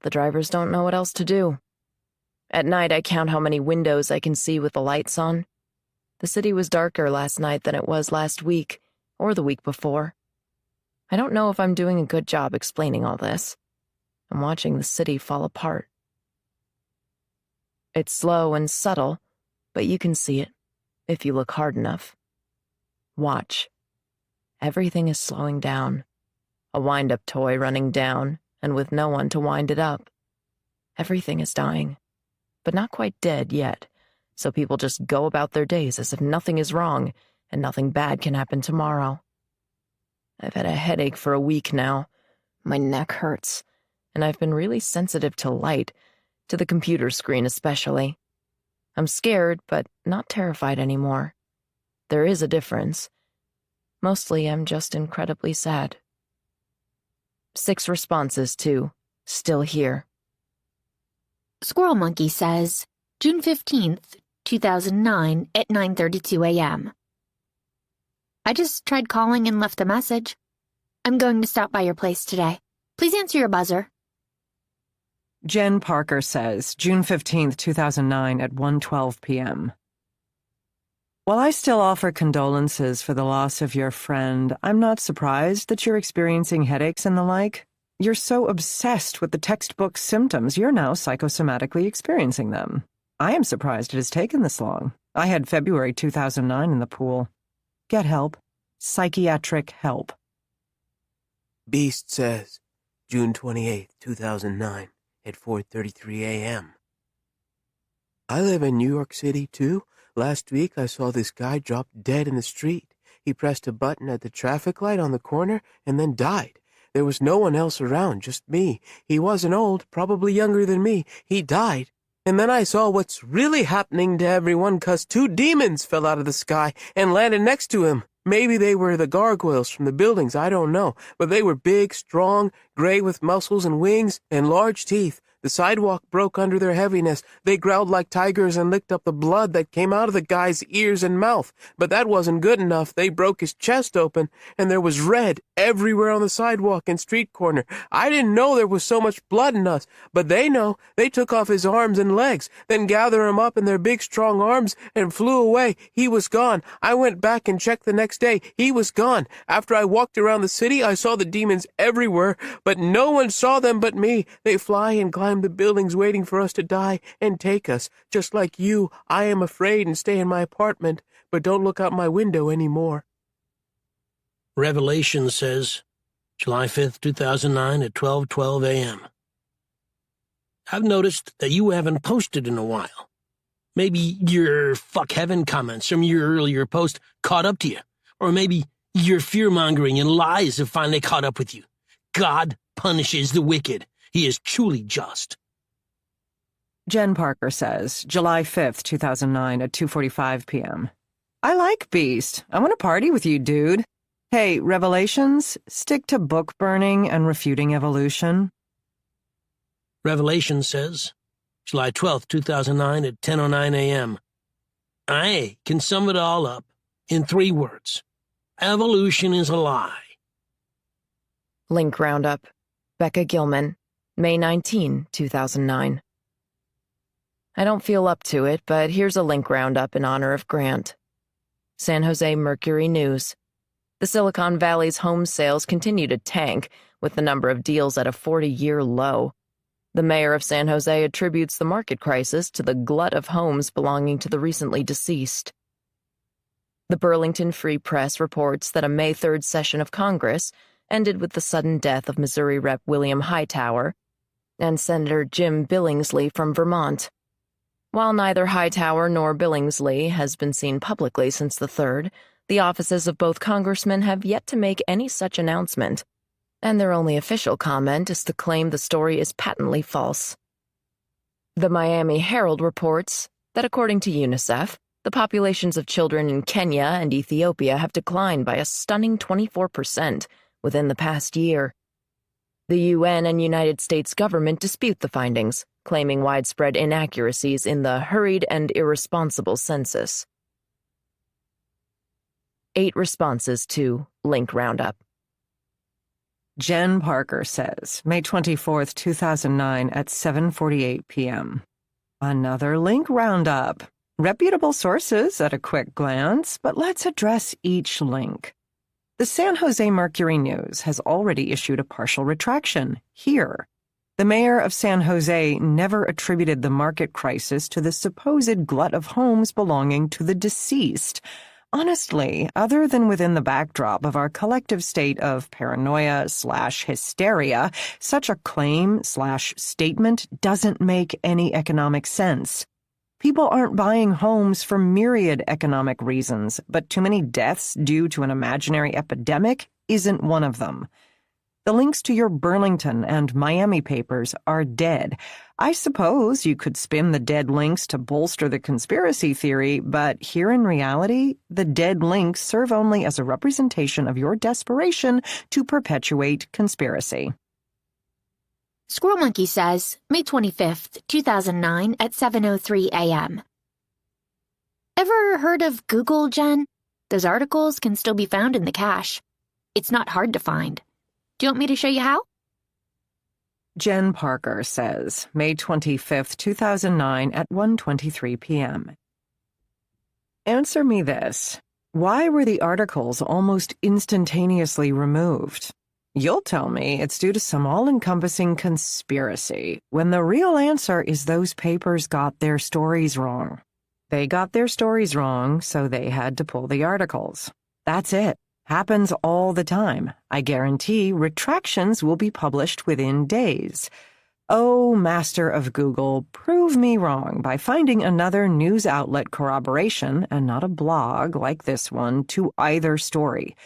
The drivers don't know what else to do. At night, I count how many windows I can see with the lights on. The city was darker last night than it was last week, or the week before. I don't know if I'm doing a good job explaining all this. I'm watching the city fall apart. It's slow and subtle, but you can see it, if you look hard enough. Watch. Everything is slowing down. A wind-up toy running down, and with no one to wind it up. Everything is dying, but not quite dead yet, so people just go about their days as if nothing is wrong, and nothing bad can happen tomorrow. I've had a headache for a week now. My neck hurts, and I've been really sensitive to light, to the computer screen especially. I'm scared, but not terrified anymore. There is a difference. Mostly I'm just incredibly sad. 6 responses to Still Here. Squirrel Monkey says, June 15th, 2009 at 9:32 a.m. I just tried calling and left a message. I'm going to stop by your place today. Please answer your buzzer. Jen Parker says, June 15th, 2009 at 1:12 p.m. While I still offer condolences for the loss of your friend, I'm not surprised that you're experiencing headaches and the like. You're so obsessed with the textbook symptoms, you're now psychosomatically experiencing them. I am surprised it has taken this long. I had February 2009 in the pool. Get help. Psychiatric help. Beast says, June 28th, 2009, at 4:33 a.m. I live in New York City, too. Last week, I saw this guy drop dead in the street. He pressed a button at the traffic light on the corner and then died. There was no one else around, just me. He wasn't old, probably younger than me. He died. And then I saw what's really happening to everyone 'cause 2 demons fell out of the sky and landed next to him. Maybe they were the gargoyles from the buildings, I don't know. But they were big, strong, gray with muscles and wings and large teeth. The sidewalk broke under their heaviness. They growled like tigers and licked up the blood that came out of the guy's ears and mouth. But that wasn't good enough. They broke his chest open, and there was red everywhere on the sidewalk and street corner. I didn't know there was so much blood in us, but they know. They took off his arms and legs, then gathered him up in their big, strong arms and flew away. He was gone. I went back and checked the next day. He was gone. After I walked around the city, I saw the demons everywhere, but no one saw them but me. They fly and climb the buildings waiting for us to die and take us. Just like you, I am afraid and stay in my apartment, but don't look out my window anymore. Revelation says, July 5th, 2009 at 12:12 a.m. I've noticed that you haven't posted in a while. Maybe your fuck heaven comments from your earlier post caught up to you. Or maybe your fear-mongering and lies have finally caught up with you. God punishes the wicked. He is truly just. Jen Parker says, July 5th, 2009 at 2:45 p.m. I like Beast. I want to party with you, dude. Hey, Revelations, stick to book burning and refuting evolution. Revelation says, July 12th, 2009 at 10:09 a.m. I can sum it all up in 3 words. Evolution is a lie. Link Roundup. Becca Gilman. May 19, 2009. I don't feel up to it, but here's a link roundup in honor of Grant. San Jose Mercury News. The Silicon Valley's home sales continue to tank, with the number of deals at a 40-year low. The mayor of San Jose attributes the market crisis to the glut of homes belonging to the recently deceased. The Burlington Free Press reports that a May 3rd session of Congress ended with the sudden death of Missouri Rep. William Hightower and Senator Jim Billingsley from Vermont. While neither Hightower nor Billingsley has been seen publicly since the 3rd, the offices of both congressmen have yet to make any such announcement, and their only official comment is to claim the story is patently false. The Miami Herald reports that according to UNICEF, the populations of children in Kenya and Ethiopia have declined by a stunning 24% within the past year. The UN and United States government dispute the findings, claiming widespread inaccuracies in the hurried and irresponsible census. 8 responses to Link Roundup. Jen Parker says, May 24th, 2009 at 7:48 p.m. Another link roundup. Reputable sources at a quick glance, but let's address each link. The San Jose Mercury News has already issued a partial retraction here. The mayor of San Jose never attributed the market crisis to the supposed glut of homes belonging to the deceased. Honestly, other than within the backdrop of our collective state of paranoia/hysteria, such a claim/statement doesn't make any economic sense. People aren't buying homes for myriad economic reasons, but too many deaths due to an imaginary epidemic isn't one of them. The links to your Burlington and Miami papers are dead. I suppose you could spin the dead links to bolster the conspiracy theory, but here in reality, the dead links serve only as a representation of your desperation to perpetuate conspiracy. Squirrel Monkey says, May 25th, 2009 at 7:03 a.m. Ever heard of Google, Jen? Those articles can still be found in the cache. It's not hard to find. Do you want me to show you how? Jen Parker says, May 25th, 2009 at 1:23 p.m. Answer me this. Why were the articles almost instantaneously removed? You'll tell me it's due to some all-encompassing conspiracy, when the real answer is those papers got their stories wrong. They got their stories wrong, so they had to pull the articles. That's it. Happens all the time. I guarantee retractions will be published within days. Oh, master of Google, prove me wrong by finding another news outlet corroboration, and not a blog like this one, to either story.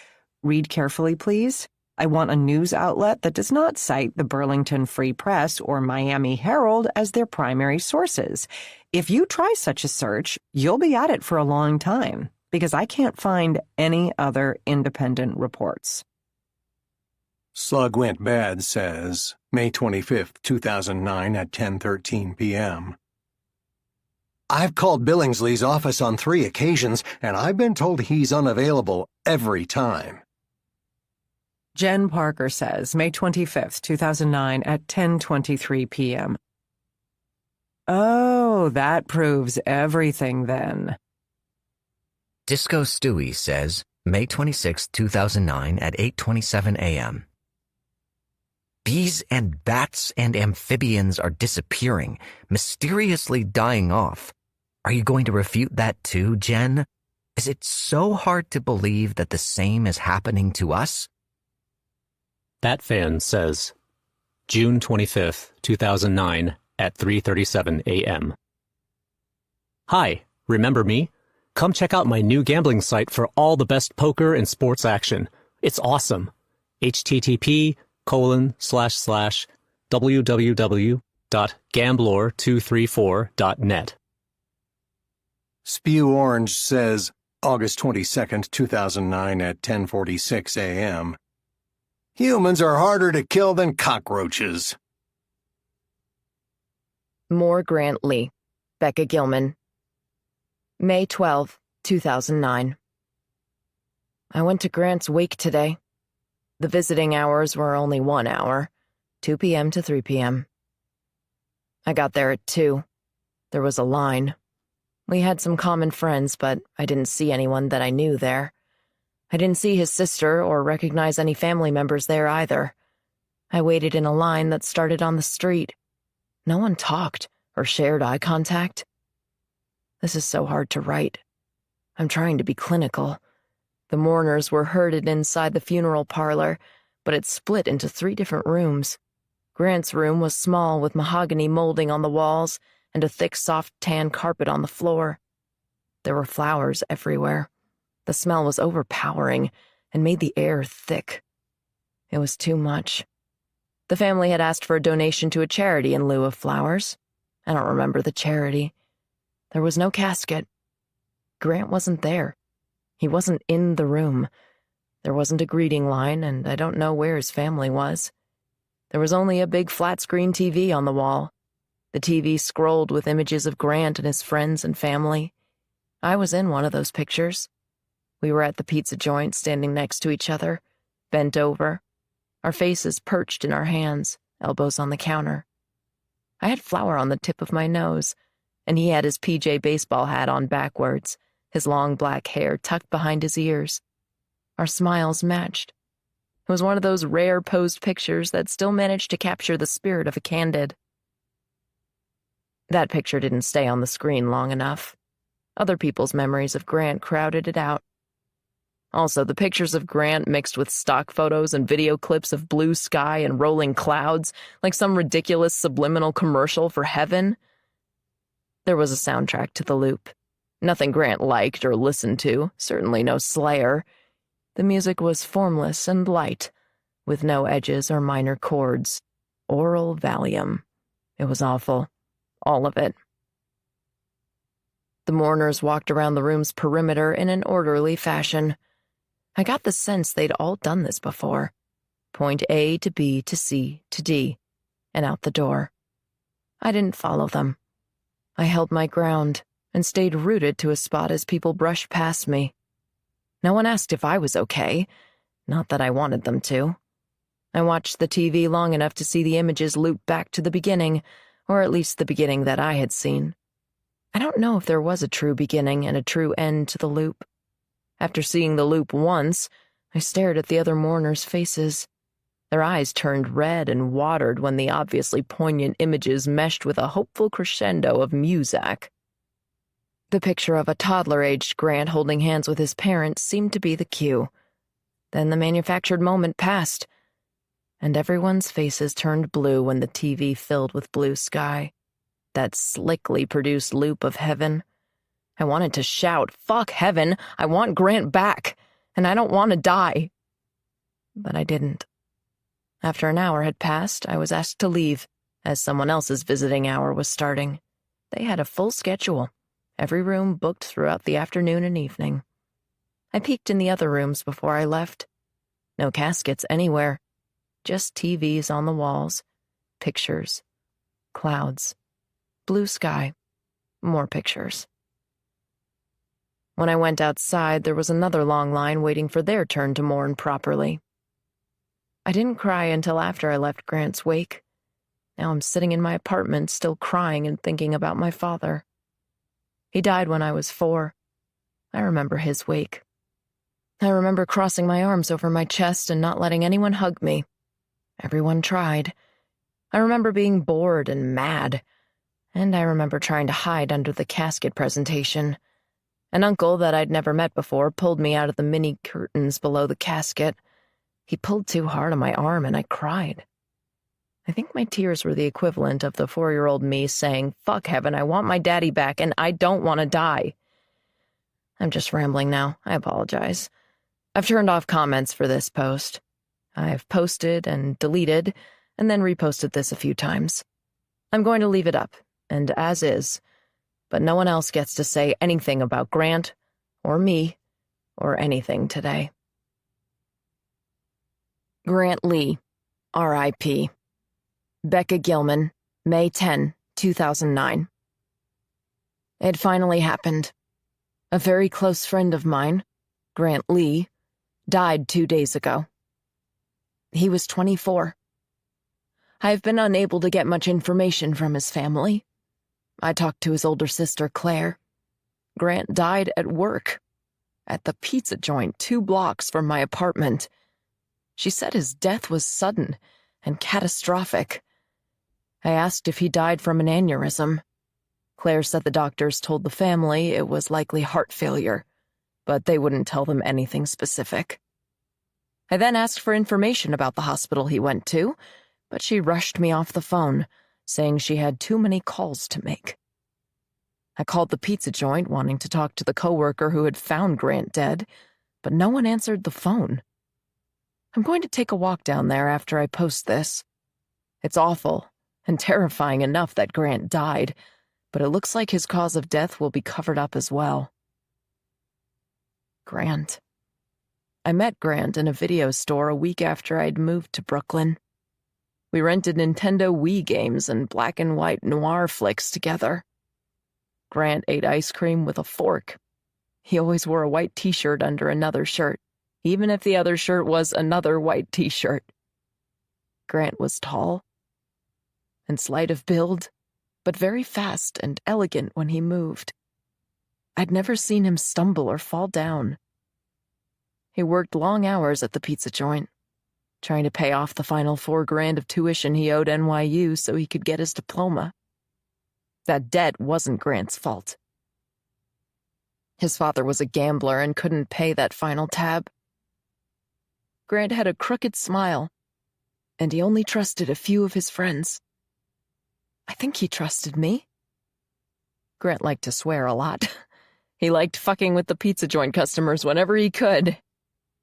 Read carefully, please. I want a news outlet that does not cite the Burlington Free Press or Miami Herald as their primary sources. If you try such a search, you'll be at it for a long time, because I can't find any other independent reports. Slug Went Bad says, May 25th, 2009 at 10:13 p.m. I've called Billingsley's office on 3 occasions, and I've been told he's unavailable every time. Jen Parker says, May 25th, 2009 at 10:23 p.m. Oh, that proves everything then. Disco Stewie says, May 26, 2009 at 8:27 a.m. Bees and bats and amphibians are disappearing, mysteriously dying off. Are you going to refute that too, Jen? Is it so hard to believe that the same is happening to us? That fan says, June 25th, 2009 at 3:37 a.m. Hi, remember me? Come check out my new gambling site for all the best poker and sports action. It's awesome. http://www.gamblor234.net. Spew Orange says, August 22nd, 2009 at 10:46 a.m. Humans are harder to kill than cockroaches. More Grant Lee. Becca Gilman. May 12, 2009. I went to Grant's wake today. The visiting hours were only 1 hour, 2 p.m. to 3 p.m. I got there at 2. There was a line. We had some common friends, but I didn't see anyone that I knew there. I didn't see his sister or recognize any family members there either. I waited in a line that started on the street. No one talked or shared eye contact. This is so hard to write. I'm trying to be clinical. The mourners were herded inside the funeral parlor, but it split into 3 different rooms. Grant's room was small with mahogany molding on the walls and a thick, soft tan carpet on the floor. There were flowers everywhere. The smell was overpowering and made the air thick. It was too much. The family had asked for a donation to a charity in lieu of flowers. I don't remember the charity. There was no casket. Grant wasn't there. He wasn't in the room. There wasn't a greeting line, and I don't know where his family was. There was only a big flat-screen TV on the wall. The TV scrolled with images of Grant and his friends and family. I was in one of those pictures. We were at the pizza joint, standing next to each other, bent over, our faces perched in our hands, elbows on the counter. I had flour on the tip of my nose, and he had his PJ baseball hat on backwards, his long black hair tucked behind his ears. Our smiles matched. It was one of those rare posed pictures that still managed to capture the spirit of a candid. That picture didn't stay on the screen long enough. Other people's memories of Grant crowded it out. Also, the pictures of Grant mixed with stock photos and video clips of blue sky and rolling clouds, like some ridiculous subliminal commercial for heaven. There was a soundtrack to the loop. Nothing Grant liked or listened to, certainly no Slayer. The music was formless and light, with no edges or minor chords. Oral Valium. It was awful. All of it. The mourners walked around the room's perimeter in an orderly fashion. I got the sense they'd all done this before. Point A to B to C to D, and out the door. I didn't follow them. I held my ground and stayed rooted to a spot as people brushed past me. No one asked if I was okay, not that I wanted them to. I watched the TV long enough to see the images loop back to the beginning, or at least the beginning that I had seen. I don't know if there was a true beginning and a true end to the loop. After seeing the loop once, I stared at the other mourners' faces. Their eyes turned red and watered when the obviously poignant images meshed with a hopeful crescendo of Muzak. The picture of a toddler-aged Grant holding hands with his parents seemed to be the cue. Then the manufactured moment passed, and everyone's faces turned blue when the TV filled with blue sky. That slickly produced loop of heaven. I wanted to shout, "Fuck heaven, I want Grant back, and I don't want to die." But I didn't. After an hour had passed, I was asked to leave, as someone else's visiting hour was starting. They had a full schedule, every room booked throughout the afternoon and evening. I peeked in the other rooms before I left. No caskets anywhere, just TVs on the walls, pictures, clouds, blue sky, more pictures. When I went outside, there was another long line waiting for their turn to mourn properly. I didn't cry until after I left Grant's wake. Now I'm sitting in my apartment, still crying and thinking about my father. He died when I was 4. I remember his wake. I remember crossing my arms over my chest and not letting anyone hug me. Everyone tried. I remember being bored and mad. And I remember trying to hide under the casket presentation. An uncle that I'd never met before pulled me out of the mini curtains below the casket. He pulled too hard on my arm and I cried. I think my tears were the equivalent of the 4-year-old me saying, "Fuck heaven, I want my daddy back and I don't want to die." I'm just rambling now. I apologize. I've turned off comments for this post. I've posted and deleted and then reposted this a few times. I'm going to leave it up, and as is, but no one else gets to say anything about Grant or me or anything today. Grant Lee, R.I.P. Becca Gilman, May 10, 2009. It finally happened. A very close friend of mine, Grant Lee, died 2 days ago. He was 24. I've been unable to get much information from his family. I talked to his older sister, Claire. Grant died at work, at the pizza joint 2 blocks from my apartment. She said his death was sudden and catastrophic. I asked if he died from an aneurysm. Claire said the doctors told the family it was likely heart failure, but they wouldn't tell them anything specific. I then asked for information about the hospital he went to, but she rushed me off the phone, saying she had too many calls to make. I called the pizza joint wanting to talk to the coworker who had found Grant dead, but no one answered the phone. I'm going to take a walk down there after I post this. It's awful and terrifying enough that Grant died, but it looks like his cause of death will be covered up as well. Grant. I met Grant in a video store a week after I'd moved to Brooklyn. We rented Nintendo Wii games and black and white noir flicks together. Grant ate ice cream with a fork. He always wore a white t-shirt under another shirt, even if the other shirt was another white t-shirt. Grant was tall and slight of build, but very fast and elegant when he moved. I'd never seen him stumble or fall down. He worked long hours at the pizza joint, trying to pay off the final $4,000 of tuition he owed NYU so he could get his diploma. That debt wasn't Grant's fault. His father was a gambler and couldn't pay that final tab. Grant had a crooked smile, and he only trusted a few of his friends. I think he trusted me. Grant liked to swear a lot. He liked fucking with the pizza joint customers whenever he could.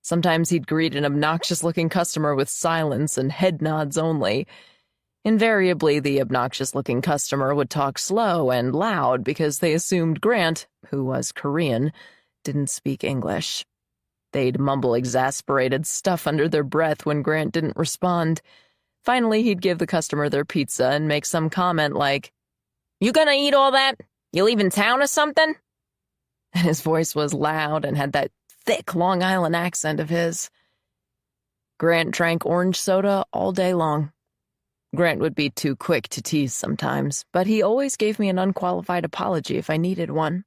Sometimes he'd greet an obnoxious-looking customer with silence and head nods only. Invariably, the obnoxious-looking customer would talk slow and loud because they assumed Grant, who was Korean, didn't speak English. They'd mumble exasperated stuff under their breath when Grant didn't respond. Finally, he'd give the customer their pizza and make some comment like, "You gonna eat all that? You leaving town or something?" And his voice was loud and had that thick Long Island accent of his. Grant drank orange soda all day long. Grant would be too quick to tease sometimes, but he always gave me an unqualified apology if I needed one.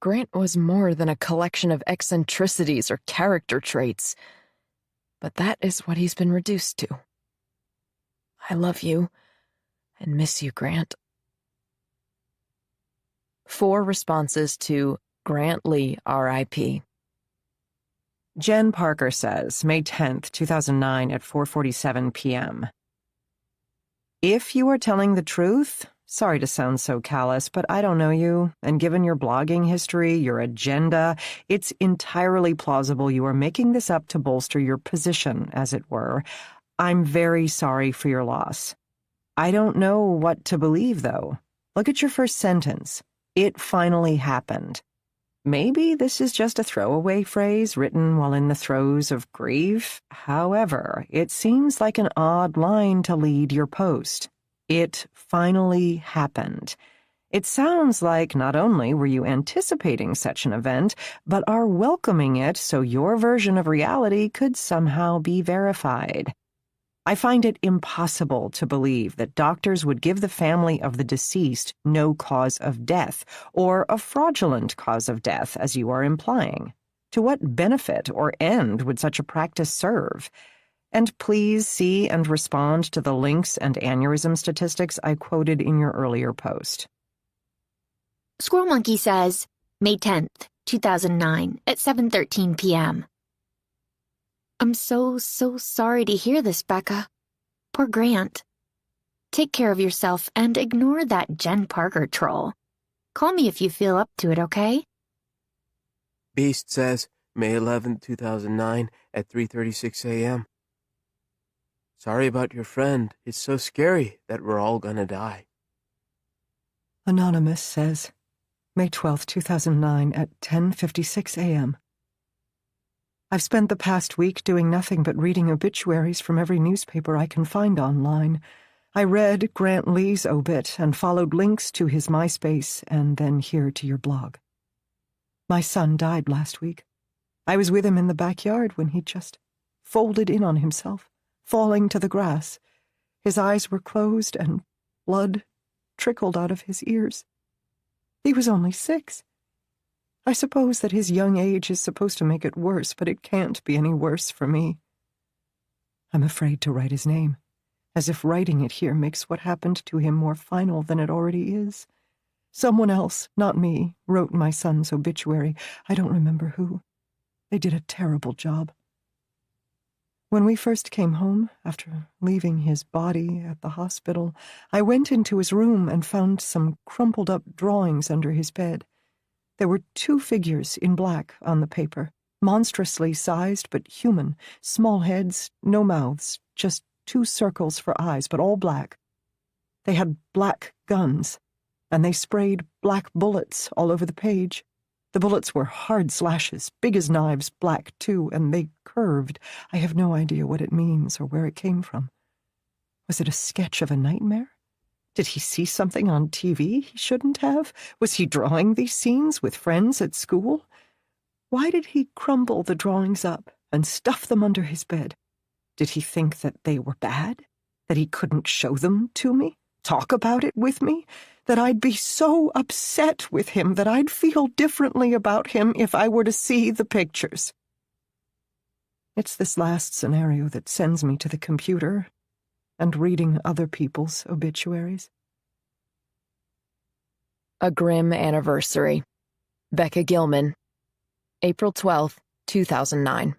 Grant was more than a collection of eccentricities or character traits, but that is what he's been reduced to. I love you and miss you, Grant. 4 responses to Grant Lee, R.I.P. Jen Parker says, May 10th, 2009 at 4:47 p.m. If you are telling the truth, sorry to sound so callous, but I don't know you, and given your blogging history, your agenda, it's entirely plausible you are making this up to bolster your position, as it were. I'm very sorry for your loss. I don't know what to believe, though. Look at your first sentence. It finally happened. Maybe this is just a throwaway phrase written while in the throes of grief. However, it seems like an odd line to lead your post. It finally happened. It sounds like not only were you anticipating such an event, but are welcoming it so your version of reality could somehow be verified. I find it impossible to believe that doctors would give the family of the deceased no cause of death, or a fraudulent cause of death, as you are implying. To what benefit or end would such a practice serve? And please see and respond to the links and aneurysm statistics I quoted in your earlier post. Squirrel Monkey says, May 10th, 2009 at 7:13 p.m. I'm so sorry to hear this, Becca. Poor Grant. Take care of yourself and ignore that Jen Parker troll. Call me if you feel up to it, okay? Beast says, May 11th, 2009 at 3:36 a.m. Sorry about your friend. It's so scary that we're all gonna die. Anonymous says, May 12th, 2009 at 10:56 a.m. I've spent the past week doing nothing but reading obituaries from every newspaper I can find online. I read Grant Lee's obit and followed links to his MySpace and then here to your blog. My son died last week. I was with him in the backyard when he just folded in on himself, falling to the grass. His eyes were closed and blood trickled out of his ears. He was only 6. I suppose that his young age is supposed to make it worse, but it can't be any worse for me. I'm afraid to write his name, as if writing it here makes what happened to him more final than it already is. Someone else, not me, wrote my son's obituary. I don't remember who. They did a terrible job. When we first came home, after leaving his body at the hospital, I went into his room and found some crumpled-up drawings under his bed. There were 2 figures in black on the paper, monstrously sized but human, small heads, no mouths, just 2 circles for eyes, but all black. They had black guns, and they sprayed black bullets all over the page. The bullets were hard slashes, big as knives, black too, and they curved. I have no idea what it means or where it came from. Was it a sketch of a nightmare? Did he see something on TV he shouldn't have? Was he drawing these scenes with friends at school? Why did he crumble the drawings up and stuff them under his bed? Did he think that they were bad? That he couldn't show them to me? Talk about it with me? That I'd be so upset with him that I'd feel differently about him if I were to see the pictures? It's this last scenario that sends me to the computer and reading other people's obituaries. A Grim Anniversary. Becca Gilman. April 12th, 2009.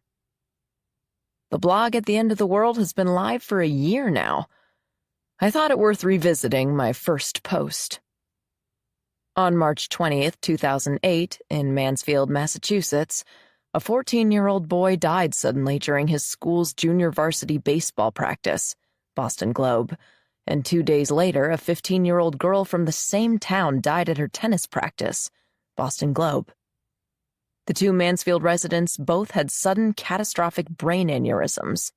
The blog at the End of the World has been live for a year now. I thought it worth revisiting my first post. On March 20th, 2008, in Mansfield, Massachusetts, a 14-year-old boy died suddenly during his school's junior varsity baseball practice, Boston Globe, and 2 days later, a 15-year-old girl from the same town died at her tennis practice, Boston Globe. The 2 Mansfield residents both had sudden catastrophic brain aneurysms.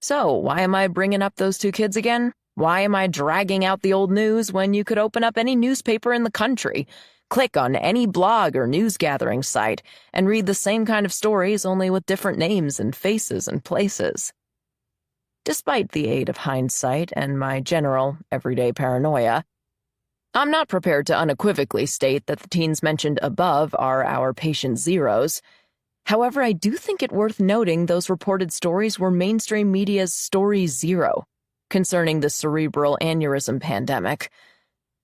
So, why am I bringing up those 2 kids again? Why am I dragging out the old news when you could open up any newspaper in the country, click on any blog or news gathering site, and read the same kind of stories only with different names and faces and places? Despite the aid of hindsight and my general, everyday paranoia, I'm not prepared to unequivocally state that the teens mentioned above are our patient zeros. However, I do think it worth noting those reported stories were mainstream media's Story Zero concerning the cerebral aneurysm pandemic,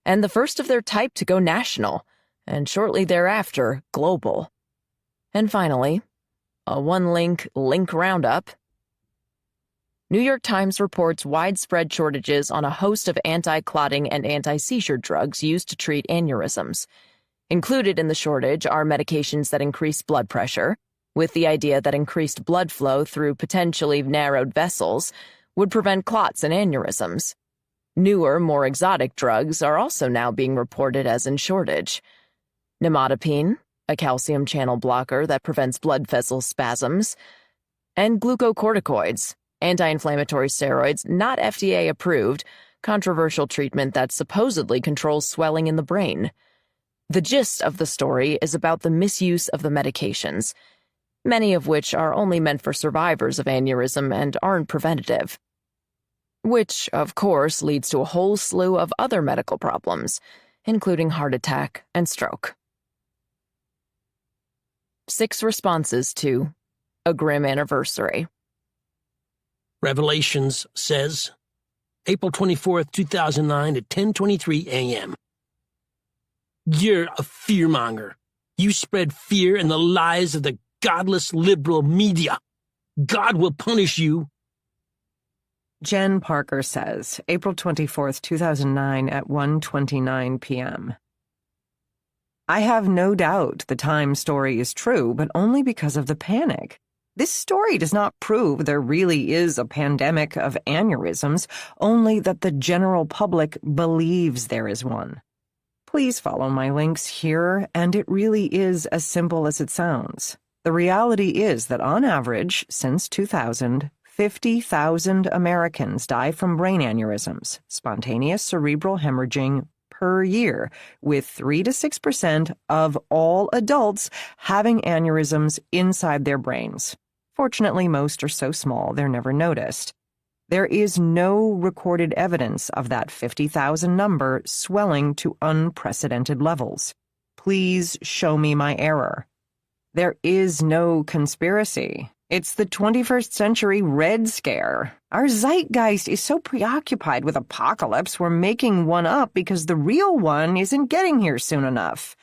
and the first of their type to go national, and shortly thereafter, global. And finally, A one-link link roundup. New York Times reports widespread shortages on a host of anti-clotting and anti-seizure drugs used to treat aneurysms. Included in the shortage are medications that increase blood pressure, with the idea that increased blood flow through potentially narrowed vessels would prevent clots and aneurysms. Newer, more exotic drugs are also now being reported as in shortage. Nimodipine, a calcium channel blocker that prevents blood vessel spasms, and glucocorticoids, anti-inflammatory steroids not FDA approved, controversial treatment that supposedly controls swelling in the brain. The gist of the story is about the misuse of the medications, many of which are only meant for survivors of aneurysm and aren't preventative. Which, of course, leads to a whole slew of other medical problems, including heart attack and stroke. 6 responses to A Grim Anniversary. Revelations says, April 24th, 2009 at 10:23 a.m. You're a fearmonger. You spread fear and the lies of the godless liberal media. God will punish you. Jen Parker says, April 24th, 2009 at 1:29 p.m. I have no doubt the Times story is true, but only because of the panic. This story does not prove there really is a pandemic of aneurysms, only that the general public believes there is one. Please follow my links here, and it really is as simple as it sounds. The reality is that on average, since 2000, 50,000 Americans die from brain aneurysms, spontaneous cerebral hemorrhaging, per year, with 3 to 6% of all adults having aneurysms inside their brains. Fortunately, most are so small they're never noticed. There is no recorded evidence of that 50,000 number swelling to unprecedented levels. Please show me my error. There is no conspiracy. It's the 21st century Red Scare. Our zeitgeist is so preoccupied with apocalypse we're making one up because the real one isn't getting here soon enough.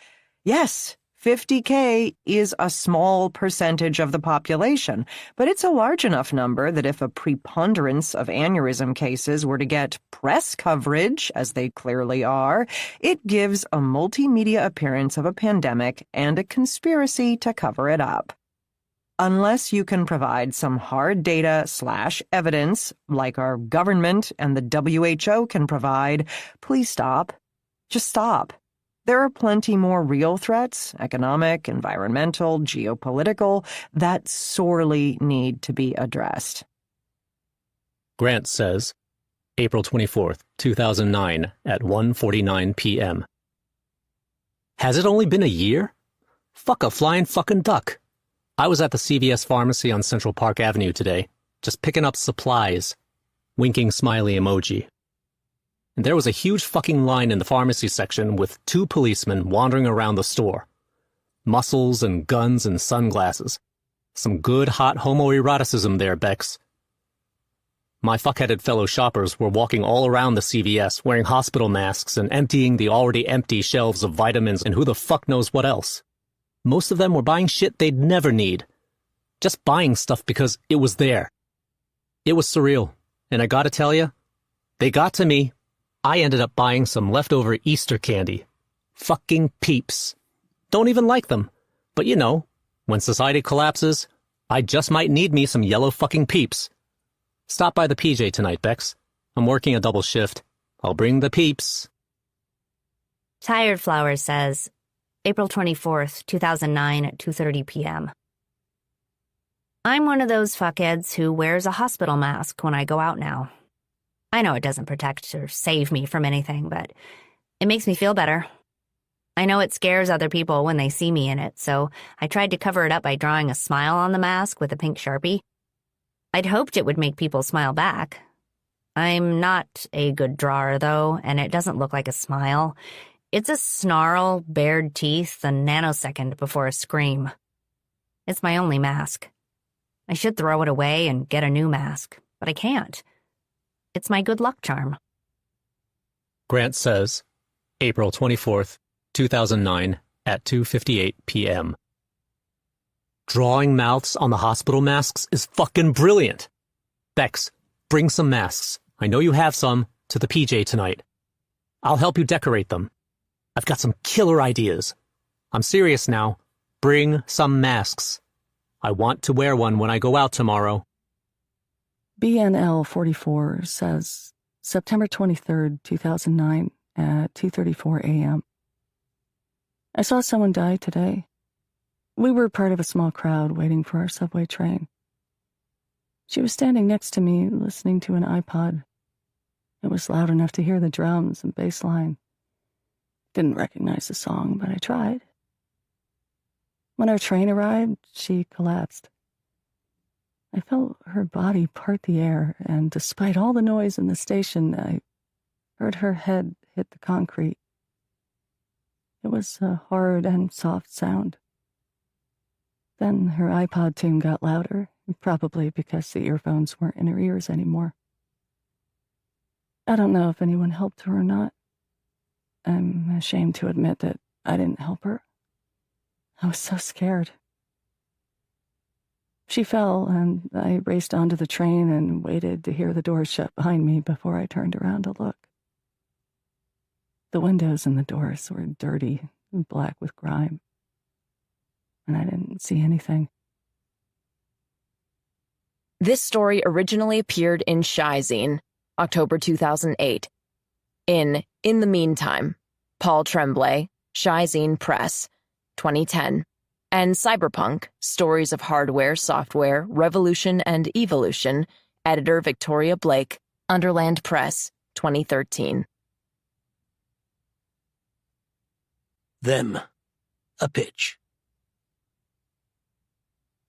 Yes, 50K is a small percentage of the population, but it's a large enough number that if a preponderance of aneurysm cases were to get press coverage, as they clearly are, it gives a multimedia appearance of a pandemic and a conspiracy to cover it up. Unless you can provide some hard data/evidence, like our government and the WHO can provide, please stop. Just stop. There are plenty more real threats, economic, environmental, geopolitical, that sorely need to be addressed. Grant says, April 24th, 2009 at 1:49 p.m. Has it only been a year? Fuck a flying fucking duck. I was at the CVS pharmacy on Central Park Avenue today, just picking up supplies. Winking smiley emoji. And there was a huge fucking line in the pharmacy section with 2 policemen wandering around the store. Muscles and guns and sunglasses. Some good hot homoeroticism there, Bex. My fuckheaded fellow shoppers were walking all around the CVS wearing hospital masks and emptying the already empty shelves of vitamins and who the fuck knows what else. Most of them were buying shit they'd never need. Just buying stuff because it was there. It was surreal, and I gotta tell you, they got to me. I ended up buying some leftover Easter candy. Fucking Peeps. Don't even like them. But you know, when society collapses, I just might need me some yellow fucking Peeps. Stop by the PJ tonight, Bex. I'm working a double shift. I'll bring the Peeps. Tired Flower says, April 24th, 2009 at 2:30 p.m. I'm one of those fuckheads who wears a hospital mask when I go out now. I know it doesn't protect or save me from anything, but it makes me feel better. I know it scares other people when they see me in it, so I tried to cover it up by drawing a smile on the mask with a pink Sharpie. I'd hoped it would make people smile back. I'm not a good drawer, though, and it doesn't look like a smile. It's a snarl, bared teeth, a nanosecond before a scream. It's my only mask. I should throw it away and get a new mask, but I can't. It's my good luck charm. Grant says, April 24th, 2009 at 2:58 p.m. Drawing mouths on the hospital masks is fucking brilliant. Bex, bring some masks. I know you have some to the PJ tonight. I'll help you decorate them. I've got some killer ideas. I'm serious now. Bring some masks. I want to wear one when I go out tomorrow. BNL 44 says September 23rd, 2009 at 2:34 a.m. I saw someone die today. We were part of a small crowd waiting for our subway train. She was standing next to me, listening to an iPod. It was loud enough to hear the drums and bass line. Didn't recognize the song, but I tried. When our train arrived, she collapsed. I felt her body part the air, and despite all the noise in the station, I heard her head hit the concrete. It was a hard and soft sound. Then her iPod tune got louder, probably because the earphones weren't in her ears anymore. I don't know if anyone helped her or not. I'm ashamed to admit that I didn't help her. I was so scared. She fell, and I raced onto the train and waited to hear the doors shut behind me before I turned around to look. The windows and the doors were dirty and black with grime, and I didn't see anything. This story originally appeared in Shy-Zine, October 2008. In the Meantime, Paul Tremblay, Shy-Zine Press, 2010. And Cyberpunk, Stories of Hardware, Software, Revolution and Evolution, editor Victoria Blake, Underland Press, 2013. Them. A pitch.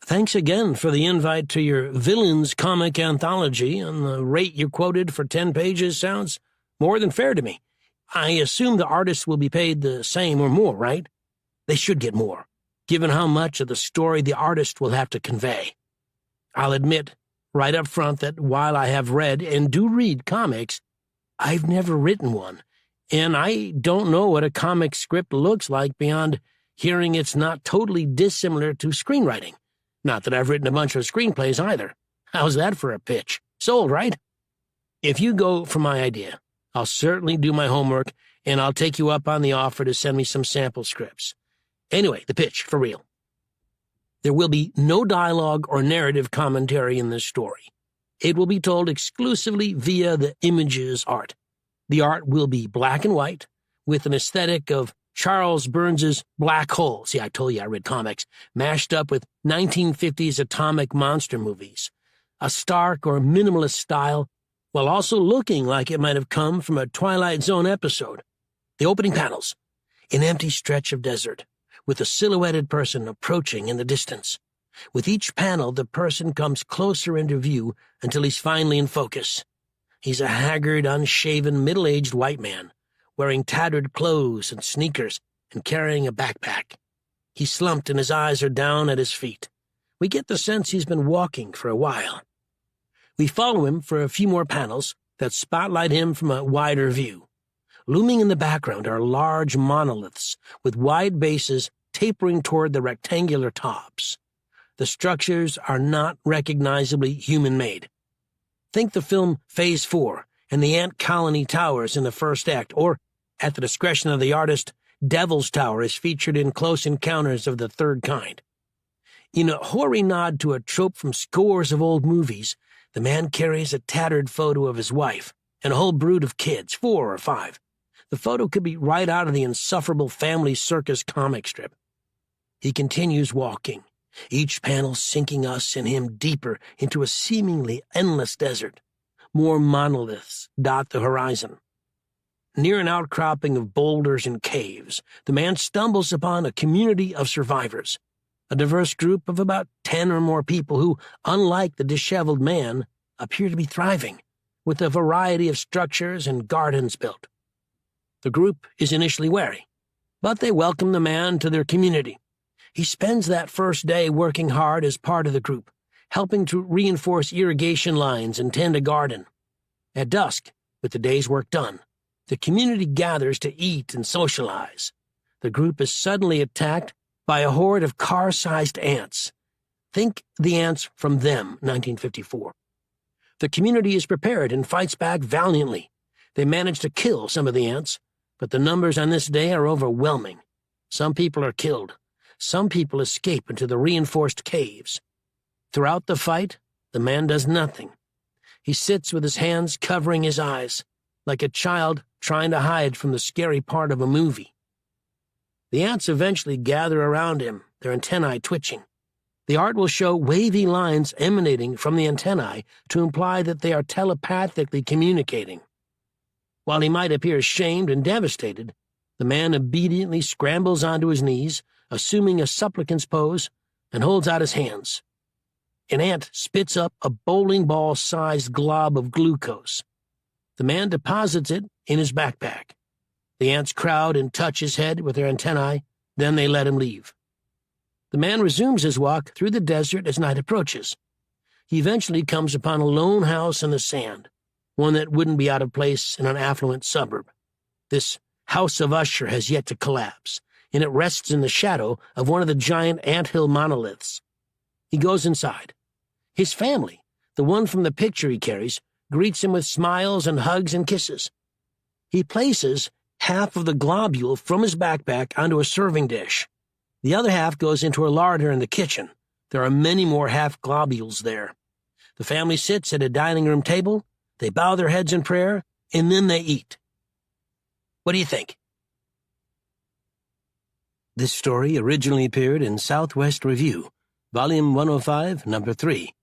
Thanks again for the invite to your Villains comic anthology, and the rate you quoted for 10 pages sounds more than fair to me. I assume the artists will be paid the same or more, right? They should get more, given how much of the story the artist will have to convey. I'll admit right up front that while I have read and do read comics, I've never written one, and I don't know what a comic script looks like beyond hearing it's not totally dissimilar to screenwriting. Not that I've written a bunch of screenplays either. How's that for a pitch? Sold, right? If you go for my idea, I'll certainly do my homework, and I'll take you up on the offer to send me some sample scripts. Anyway, the pitch, for real. There will be no dialogue or narrative commentary in this story. It will be told exclusively via the images art. The art will be black and white, with an aesthetic of Charles Burns's Black Hole. See, I told you I read comics, mashed up with 1950s atomic monster movies. A stark or minimalist style, while also looking like it might have come from a Twilight Zone episode. The opening panels, an empty stretch of desert, with a silhouetted person approaching in the distance. With each panel, the person comes closer into view until he's finally in focus. He's a haggard, unshaven, middle-aged white man, wearing tattered clothes and sneakers and carrying a backpack. He's slumped and his eyes are down at his feet. We get the sense he's been walking for a while. We follow him for a few more panels that spotlight him from a wider view. Looming in the background are large monoliths with wide bases tapering toward the rectangular tops. The structures are not recognizably human-made. Think the film Phase 4 and the ant colony towers in the first act, or, at the discretion of the artist, Devil's Tower is featured in Close Encounters of the Third Kind. In a hoary nod to a trope from scores of old movies, the man carries a tattered photo of his wife and a whole brood of kids, 4 or 5. The photo could be right out of the insufferable Family Circus comic strip. He continues walking, each panel sinking us and him deeper into a seemingly endless desert. More monoliths dot the horizon. Near an outcropping of boulders and caves, the man stumbles upon a community of survivors, a diverse group of about 10 or more people who, unlike the disheveled man, appear to be thriving, with a variety of structures and gardens built. The group is initially wary, but they welcome the man to their community. He spends that first day working hard as part of the group, helping to reinforce irrigation lines and tend a garden. At dusk, with the day's work done, the community gathers to eat and socialize. The group is suddenly attacked by a horde of car-sized ants, Think The Ants from Them, 1954. The community is prepared and fights back valiantly. They manage to kill some of the ants, but the numbers on this day are overwhelming. Some people are killed. Some people escape into the reinforced caves. Throughout the fight, the man does nothing. He sits with his hands covering his eyes, like a child trying to hide from the scary part of a movie. The ants eventually gather around him, their antennae twitching. The art will show wavy lines emanating from the antennae to imply that they are telepathically communicating. While he might appear shamed and devastated, the man obediently scrambles onto his knees, assuming a supplicant's pose, and holds out his hands. An ant spits up a bowling ball-sized glob of glucose. The man deposits it in his backpack. The ants crowd and touch his head with their antennae, then they let him leave. The man resumes his walk through the desert as night approaches. He eventually comes upon a lone house in the sand, one that wouldn't be out of place in an affluent suburb. This house of Usher has yet to collapse, and it rests in the shadow of one of the giant anthill monoliths. He goes inside. His family, the one from the picture he carries, greets him with smiles and hugs and kisses. He places half of the globule from his backpack onto a serving dish. The other half goes into a larder in the kitchen. There are many more half globules there. The family sits at a dining room table, they bow their heads in prayer, and then they eat. What do you think? This story originally appeared in Southwest Review, Volume 105, Number 3,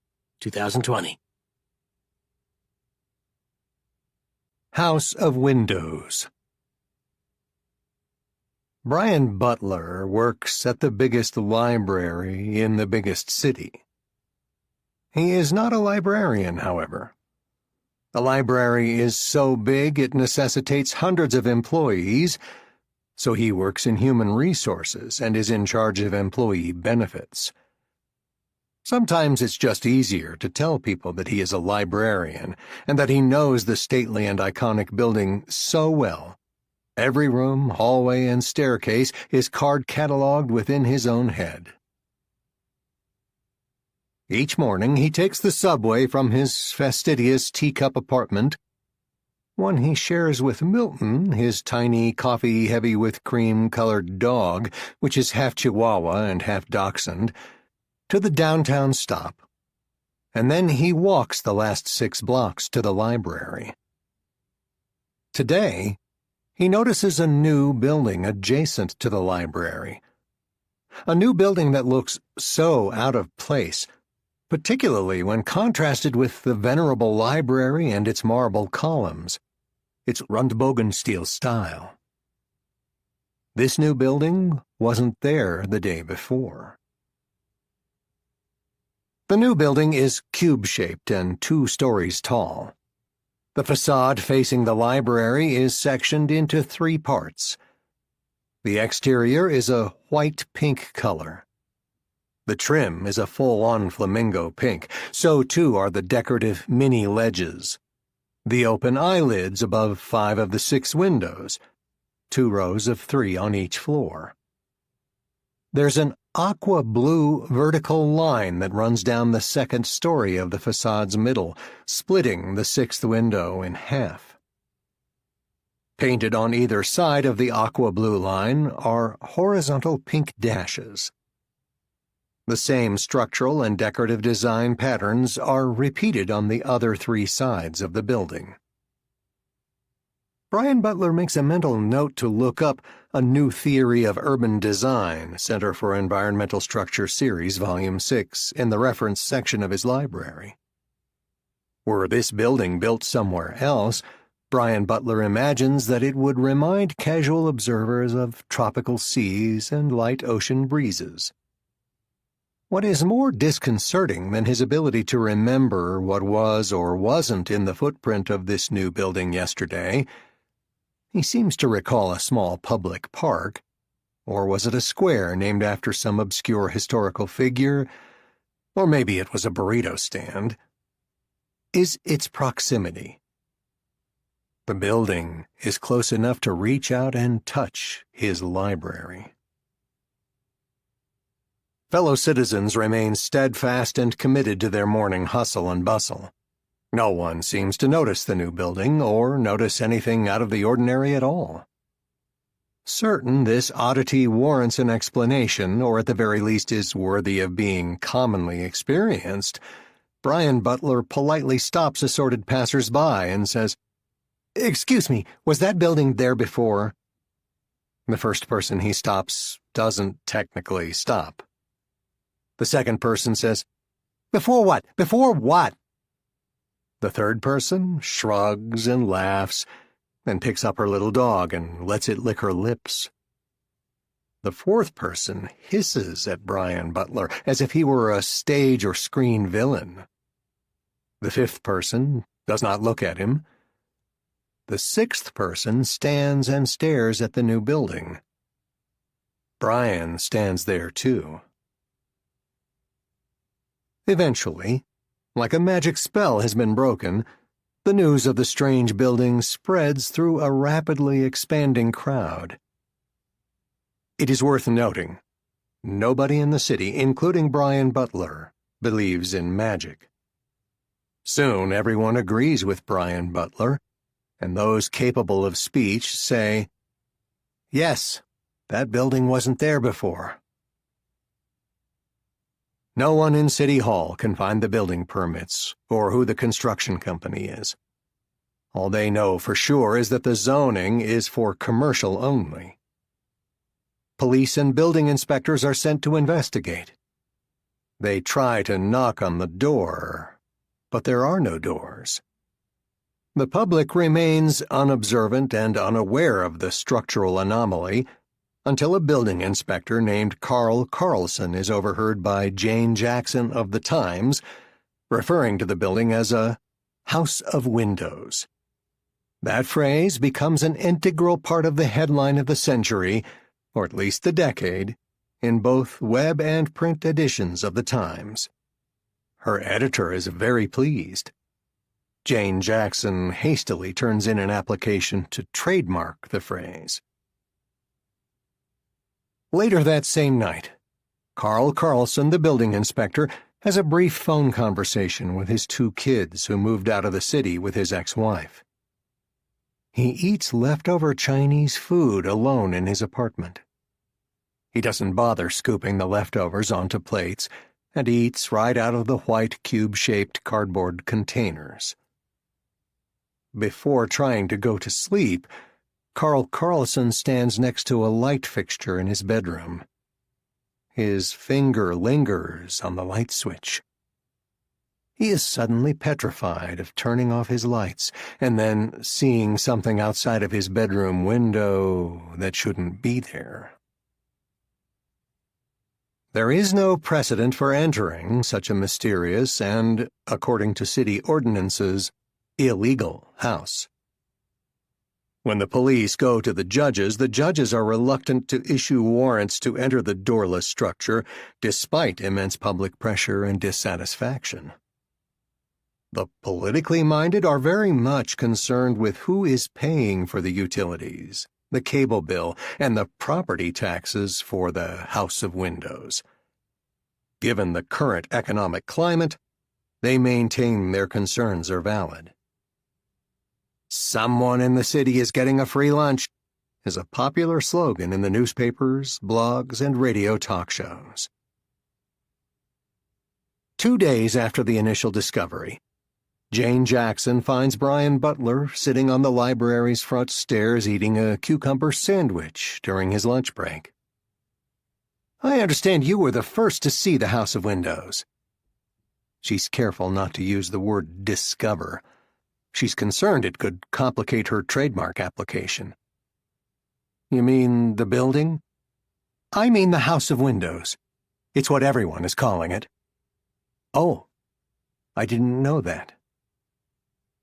2020. House of Windows. Brian Butler works at the biggest library in the biggest city. He is not a librarian, however. The library is so big it necessitates hundreds of employees, so he works in human resources and is in charge of employee benefits. Sometimes it's just easier to tell people that he is a librarian and that he knows the stately and iconic building so well. Every room, hallway, and staircase is card-cataloged within his own head. Each morning he takes the subway from his fastidious teacup apartment, one he shares with Milton, his tiny, coffee-heavy-with-cream-colored dog, which is half Chihuahua and half Dachshund, to the downtown stop, and then he walks the last 6 blocks to the library. Today, he notices a new building adjacent to the library. A new building that looks so out of place, particularly when contrasted with the venerable library and its marble columns, its Rundbogensteel style. This new building wasn't there the day before. The new building is cube-shaped and 2 stories tall. The facade facing the library is sectioned into 3 parts. The exterior is a white-pink color. The trim is a full-on flamingo pink, so too are the decorative mini ledges. The open eyelids above 5 of the 6 windows, 2 rows of 3 on each floor. There's an aqua blue vertical line that runs down the 2nd story of the facade's middle, splitting the 6th window in half. Painted on either side of the aqua blue line are horizontal pink dashes. The same structural and decorative design patterns are repeated on the other 3 sides of the building. Brian Butler makes a mental note to look up A New Theory of Urban Design, Center for Environmental Structure Series, Volume 6, in the reference section of his library. Were this building built somewhere else, Brian Butler imagines that it would remind casual observers of tropical seas and light ocean breezes. What is more disconcerting than his ability to remember what was or wasn't in the footprint of this new building yesterday, he seems to recall a small public park, or was it a square named after some obscure historical figure, or maybe it was a burrito stand, is its proximity. The building is close enough to reach out and touch his library. Fellow citizens remain steadfast and committed to their morning hustle and bustle. No one seems to notice the new building or notice anything out of the ordinary at all. Certain this oddity warrants an explanation, or at the very least is worthy of being commonly experienced, Brian Butler politely stops assorted passers-by and says, "Excuse me, was that building there before?" The first person he stops doesn't technically stop. The second person says, "Before what? Before what?" The third person shrugs and laughs, then picks up her little dog and lets it lick her lips. The fourth person hisses at Brian Butler as if he were a stage or screen villain. The fifth person does not look at him. The sixth person stands and stares at the new building. Brian stands there too. Eventually, like a magic spell has been broken, the news of the strange building spreads through a rapidly expanding crowd. It is worth noting, nobody in the city, including Brian Butler, believes in magic. Soon everyone agrees with Brian Butler, and those capable of speech say, "Yes, that building wasn't there before." No one in City Hall can find the building permits or who the construction company is. All they know for sure is that the zoning is for commercial only. Police and building inspectors are sent to investigate. They try to knock on the door, but there are no doors. The public remains unobservant and unaware of the structural anomaly until a building inspector named Carl Carlson is overheard by Jane Jackson of the Times, referring to the building as a house of windows. That phrase becomes an integral part of the headline of the century, or at least the decade, in both web and print editions of the Times. Her editor is very pleased. Jane Jackson hastily turns in an application to trademark the phrase. Later that same night, Carl Carlson, the building inspector, has a brief phone conversation with his two kids who moved out of the city with his ex-wife. He eats leftover Chinese food alone in his apartment. He doesn't bother scooping the leftovers onto plates and eats right out of the white cube-shaped cardboard containers. Before trying to go to sleep, Carl Carlson stands next to a light fixture in his bedroom. His finger lingers on the light switch. He is suddenly petrified of turning off his lights and then seeing something outside of his bedroom window that shouldn't be there. There is no precedent for entering such a mysterious and, according to city ordinances, illegal house. When the police go to the judges are reluctant to issue warrants to enter the doorless structure, despite immense public pressure and dissatisfaction. The politically minded are very much concerned with who is paying for the utilities, the cable bill, and the property taxes for the House of Windows. Given the current economic climate, they maintain their concerns are valid. "Someone in the city is getting a free lunch" is a popular slogan in the newspapers, blogs, and radio talk shows. 2 days after the initial discovery, Jane Jackson finds Brian Butler sitting on the library's front stairs eating a cucumber sandwich during his lunch break. "I understand you were the first to see the House of Windows." She's careful not to use the word discover. She's concerned it could complicate her trademark application. "You mean the building?" "I mean the House of Windows. It's what everyone is calling it." "Oh, I didn't know that."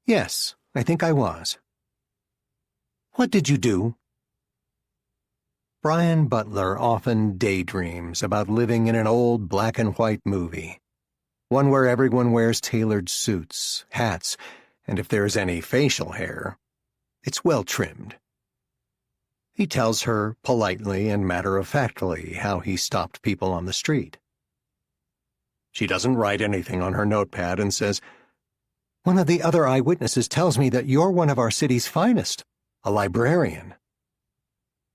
"Yes, I think I was." "What did you do?" Brian Butler often daydreams about living in an old black-and-white movie, one where everyone wears tailored suits, hats, and if there is any facial hair, it's well trimmed. He tells her politely and matter-of-factly how he stopped people on the street. She doesn't write anything on her notepad and says, "One of the other eyewitnesses tells me that you're one of our city's finest, a librarian."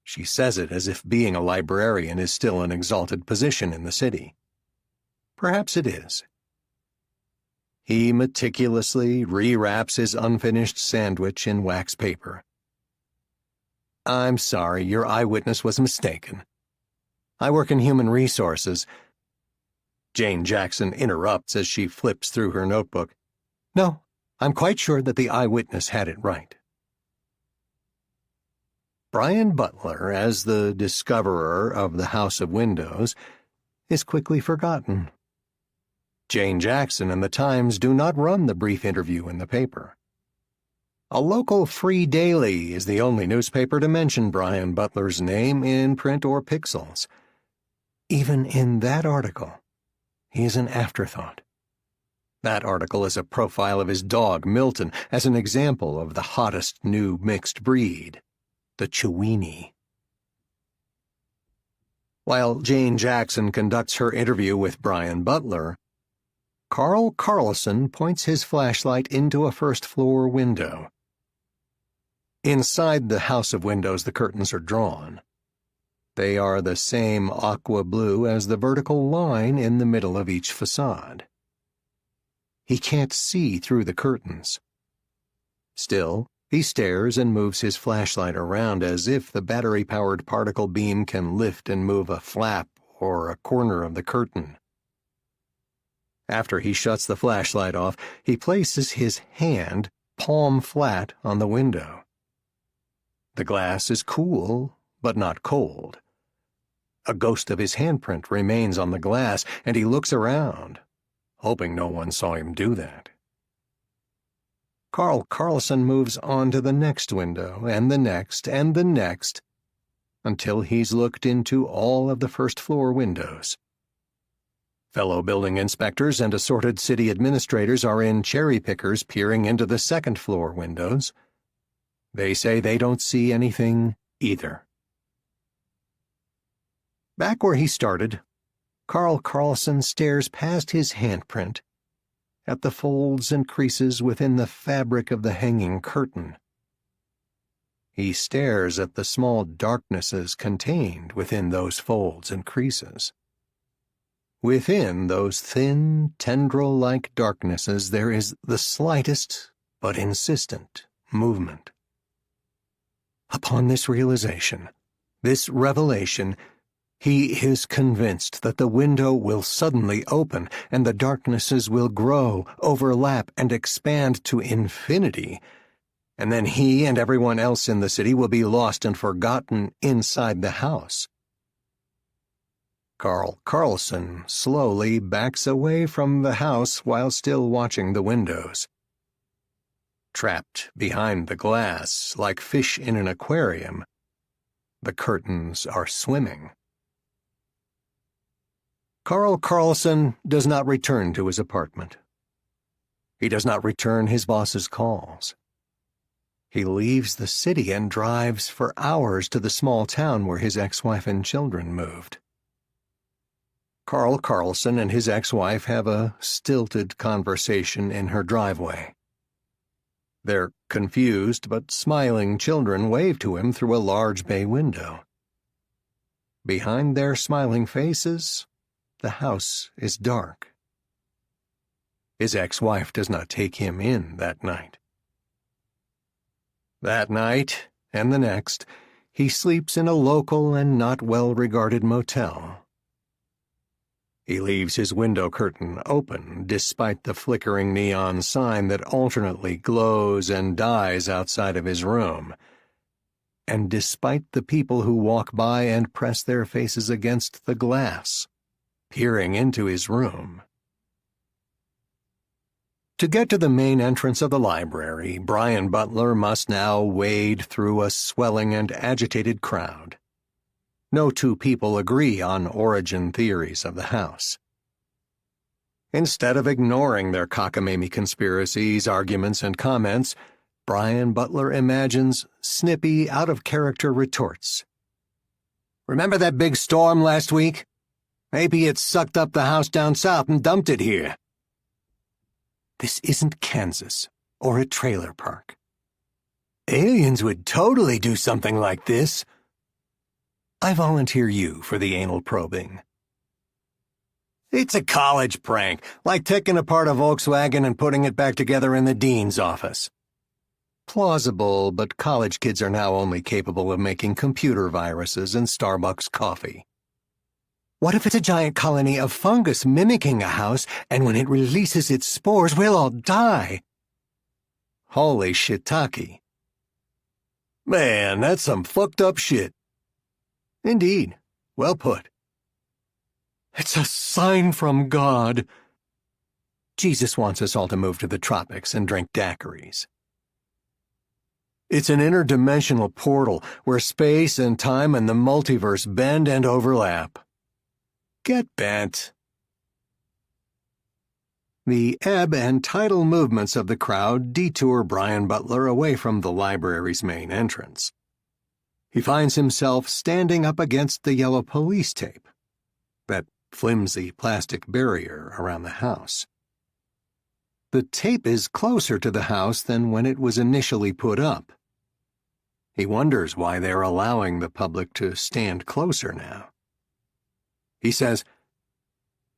She says it as if being a librarian is still an exalted position in the city. Perhaps it is. He meticulously rewraps his unfinished sandwich in wax paper. "I'm sorry, your eyewitness was mistaken. I work in human resources." Jane Jackson interrupts as she flips through her notebook. "No, I'm quite sure that the eyewitness had it right." Brian Butler, as the discoverer of the House of Windows, is quickly forgotten. Jane Jackson and the Times do not run the brief interview in the paper. A local free daily is the only newspaper to mention Brian Butler's name in print or pixels. Even in that article, he is an afterthought. That article is a profile of his dog, Milton, as an example of the hottest new mixed breed, the Chiweenie. While Jane Jackson conducts her interview with Brian Butler, Carl Carlson points his flashlight into a first-floor window. Inside the House of Windows, the curtains are drawn. They are the same aqua blue as the vertical line in the middle of each facade. He can't see through the curtains. Still, he stares and moves his flashlight around as if the battery-powered particle beam can lift and move a flap or a corner of the curtain. After he shuts the flashlight off, he places his hand palm flat on the window. The glass is cool, but not cold. A ghost of his handprint remains on the glass, and he looks around, hoping no one saw him do that. Carl Carlson moves on to the next window, and the next, and the next, until he's looked into all of the first-floor windows. Fellow building inspectors and assorted city administrators are in cherry-pickers peering into the second-floor windows. They say they don't see anything either. Back where he started, Carl Carlson stares past his handprint at the folds and creases within the fabric of the hanging curtain. He stares at the small darknesses contained within those folds and creases. Within those thin, tendril-like darknesses there is the slightest but insistent movement. Upon this realization, this revelation, he is convinced that the window will suddenly open and the darknesses will grow, overlap, and expand to infinity, and then he and everyone else in the city will be lost and forgotten inside the house. Carl Carlson slowly backs away from the house while still watching the windows. Trapped behind the glass, like fish in an aquarium, the curtains are swimming. Carl Carlson does not return to his apartment. He does not return his boss's calls. He leaves the city and drives for hours to the small town where his ex-wife and children moved. Carl Carlson and his ex-wife have a stilted conversation in her driveway. Their confused but smiling children wave to him through a large bay window. Behind their smiling faces, the house is dark. His ex-wife does not take him in that night. That night, and the next, he sleeps in a local and not well-regarded motel. He leaves his window curtain open despite the flickering neon sign that alternately glows and dies outside of his room, and despite the people who walk by and press their faces against the glass, peering into his room. To get to the main entrance of the library, Brian Butler must now wade through a swelling and agitated crowd. No two people agree on origin theories of the house. Instead of ignoring their cockamamie conspiracies, arguments, and comments, Brian Butler imagines snippy, out-of-character retorts. "Remember that big storm last week? Maybe it sucked up the house down south and dumped it here. This isn't Kansas or a trailer park. Aliens would totally do something like this. I volunteer you for the anal probing. It's a college prank, like taking apart a Volkswagen and putting it back together in the dean's office. Plausible, but college kids are now only capable of making computer viruses and Starbucks coffee. What if it's a giant colony of fungus mimicking a house, and when it releases its spores, we'll all die? Holy shiitake. Man, that's some fucked up shit. Indeed. Well put. It's a sign from God. Jesus wants us all to move to the tropics and drink daiquiris. It's an interdimensional portal where space and time and the multiverse bend and overlap. Get bent. The ebb and tidal movements of the crowd detour Brian Butler away from the library's main entrance. He finds himself standing up against the yellow police tape, that flimsy plastic barrier around the house. The tape is closer to the house than when it was initially put up. He wonders why they're allowing the public to stand closer now. He says,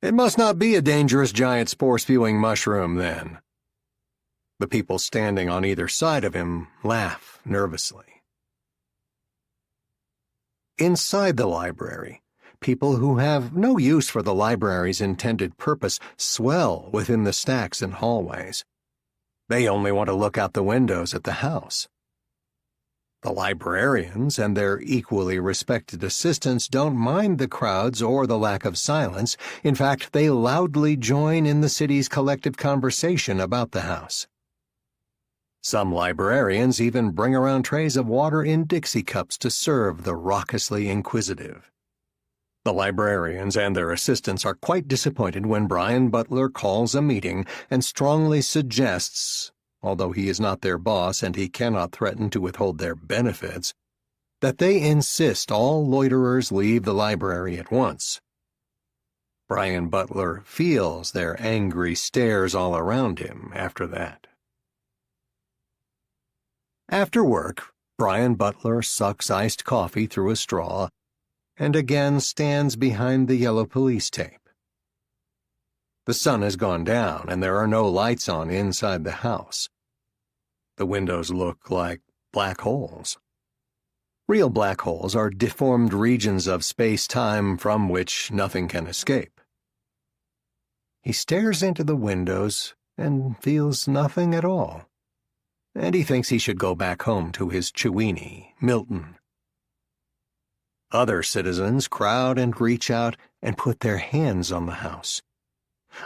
"It must not be a dangerous giant spore-spewing mushroom, then." The people standing on either side of him laugh nervously. Inside the library, people who have no use for the library's intended purpose swell within the stacks and hallways. They only want to look out the windows at the house. The librarians and their equally respected assistants don't mind the crowds or the lack of silence. In fact, they loudly join in the city's collective conversation about the house. Some librarians even bring around trays of water in Dixie cups to serve the raucously inquisitive. The librarians and their assistants are quite disappointed when Brian Butler calls a meeting and strongly suggests, although he is not their boss and he cannot threaten to withhold their benefits, that they insist all loiterers leave the library at once. Brian Butler feels their angry stares all around him after that. After work, Brian Butler sucks iced coffee through a straw and again stands behind the yellow police tape. The sun has gone down and there are no lights on inside the house. The windows look like black holes. Real black holes are deformed regions of space-time from which nothing can escape. He stares into the windows and feels nothing at all. And he thinks he should go back home to his Chewini, Milton. Other citizens crowd and reach out and put their hands on the house.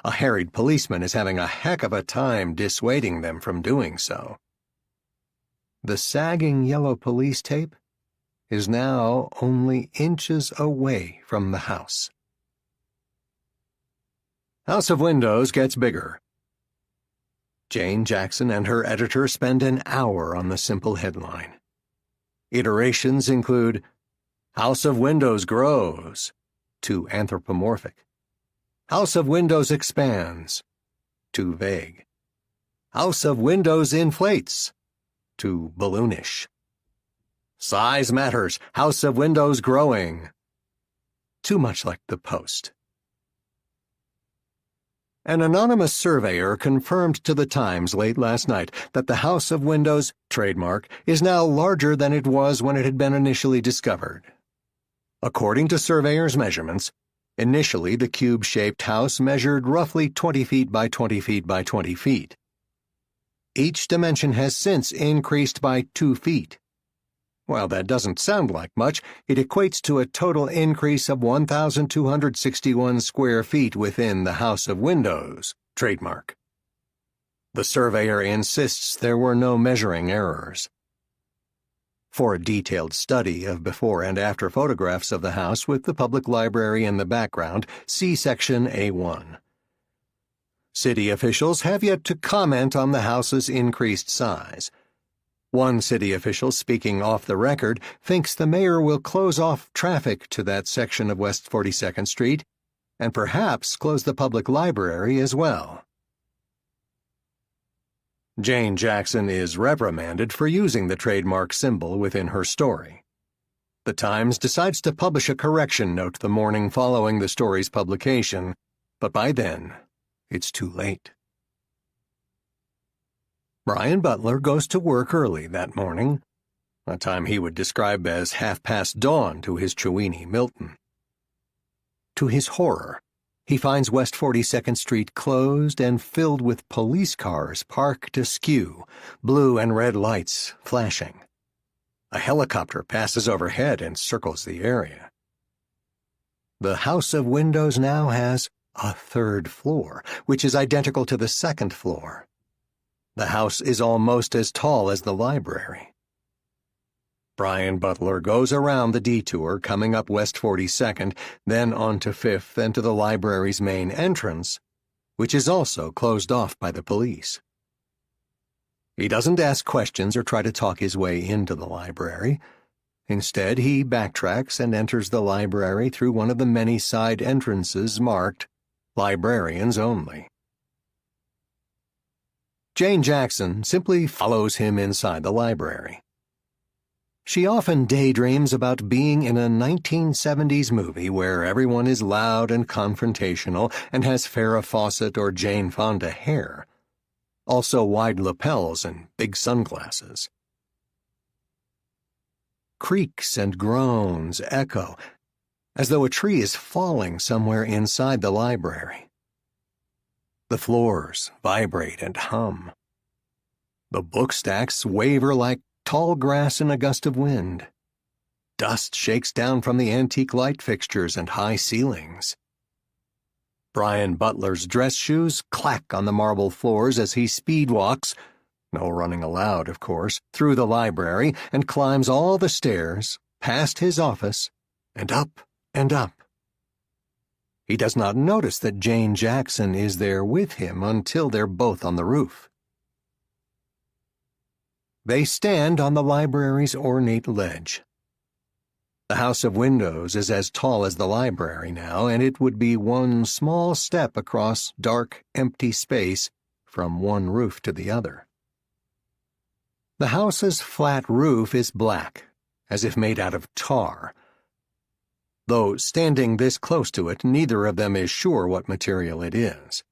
A harried policeman is having a heck of a time dissuading them from doing so. The sagging yellow police tape is now only inches away from the house. House of Windows gets bigger. Jane Jackson and her editor spend an hour on the simple headline. Iterations include House of Windows grows, too anthropomorphic. House of Windows expands, too vague. House of Windows inflates, too balloonish. Size matters, House of Windows growing, too much like the Post. An anonymous surveyor confirmed to the Times late last night that the House of Windows, trademark, is now larger than it was when it had been initially discovered. According to surveyors' measurements, initially the cube-shaped house measured roughly 20 feet by 20 feet by 20 feet. Each dimension has since increased by 2 feet. While that doesn't sound like much, it equates to a total increase of 1,261 square feet within the House of Windows, trademark. The surveyor insists there were no measuring errors. For a detailed study of before and after photographs of the house with the public library in the background, see Section A1. City officials have yet to comment on the house's increased size. One city official speaking off the record thinks the mayor will close off traffic to that section of West 42nd Street and perhaps close the public library as well. Jane Jackson is reprimanded for using the trademark symbol within her story. The Times decides to publish a correction note the morning following the story's publication, but by then, it's too late. Brian Butler goes to work early that morning, a time he would describe as half-past dawn to his Chewini Milton. To his horror, he finds West 42nd Street closed and filled with police cars parked askew, blue and red lights flashing. A helicopter passes overhead and circles the area. The House of Windows now has a third floor, which is identical to the second floor. The house is almost as tall as the library. Brian Butler goes around the detour, coming up West 42nd, then on to 5th and to the library's main entrance, which is also closed off by the police. He doesn't ask questions or try to talk his way into the library. Instead, he backtracks and enters the library through one of the many side entrances marked Librarians Only. Jane Jackson simply follows him inside the library. She often daydreams about being in a 1970s movie where everyone is loud and confrontational and has Farrah Fawcett or Jane Fonda hair, also wide lapels and big sunglasses. Creaks and groans echo, as though a tree is falling somewhere inside the library. The floors vibrate and hum. The book stacks waver like tall grass in a gust of wind. Dust shakes down from the antique light fixtures and high ceilings. Brian Butler's dress shoes clack on the marble floors as he speed walks, no running allowed, of course, through the library and climbs all the stairs, past his office, and up and up. He does not notice that Jane Jackson is there with him until they're both on the roof. They stand on the library's ornate ledge. The House of Windows is as tall as the library now, and it would be one small step across dark, empty space from one roof to the other. The house's flat roof is black, as if made out of tar. Though standing this close to it, neither of them is sure what material it is.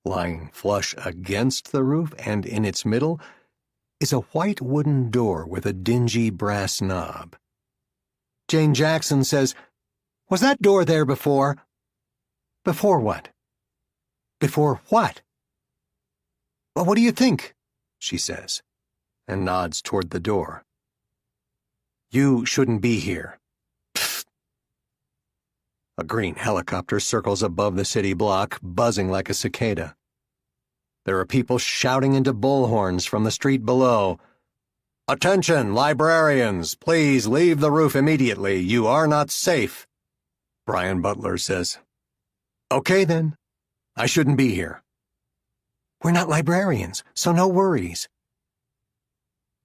Lying flush against the roof and in its middle is a white wooden door with a dingy brass knob. Jane Jackson says, "Was that door there before?" "Before what?" "Before what?" "Well, what do you think?" she says, and nods toward the door. "You shouldn't be here." Pfft. A green helicopter circles above the city block, buzzing like a cicada. There are people shouting into bullhorns from the street below. "Attention, librarians! Please leave the roof immediately. You are not safe." Brian Butler says, "Okay then. I shouldn't be here." "We're not librarians, so no worries."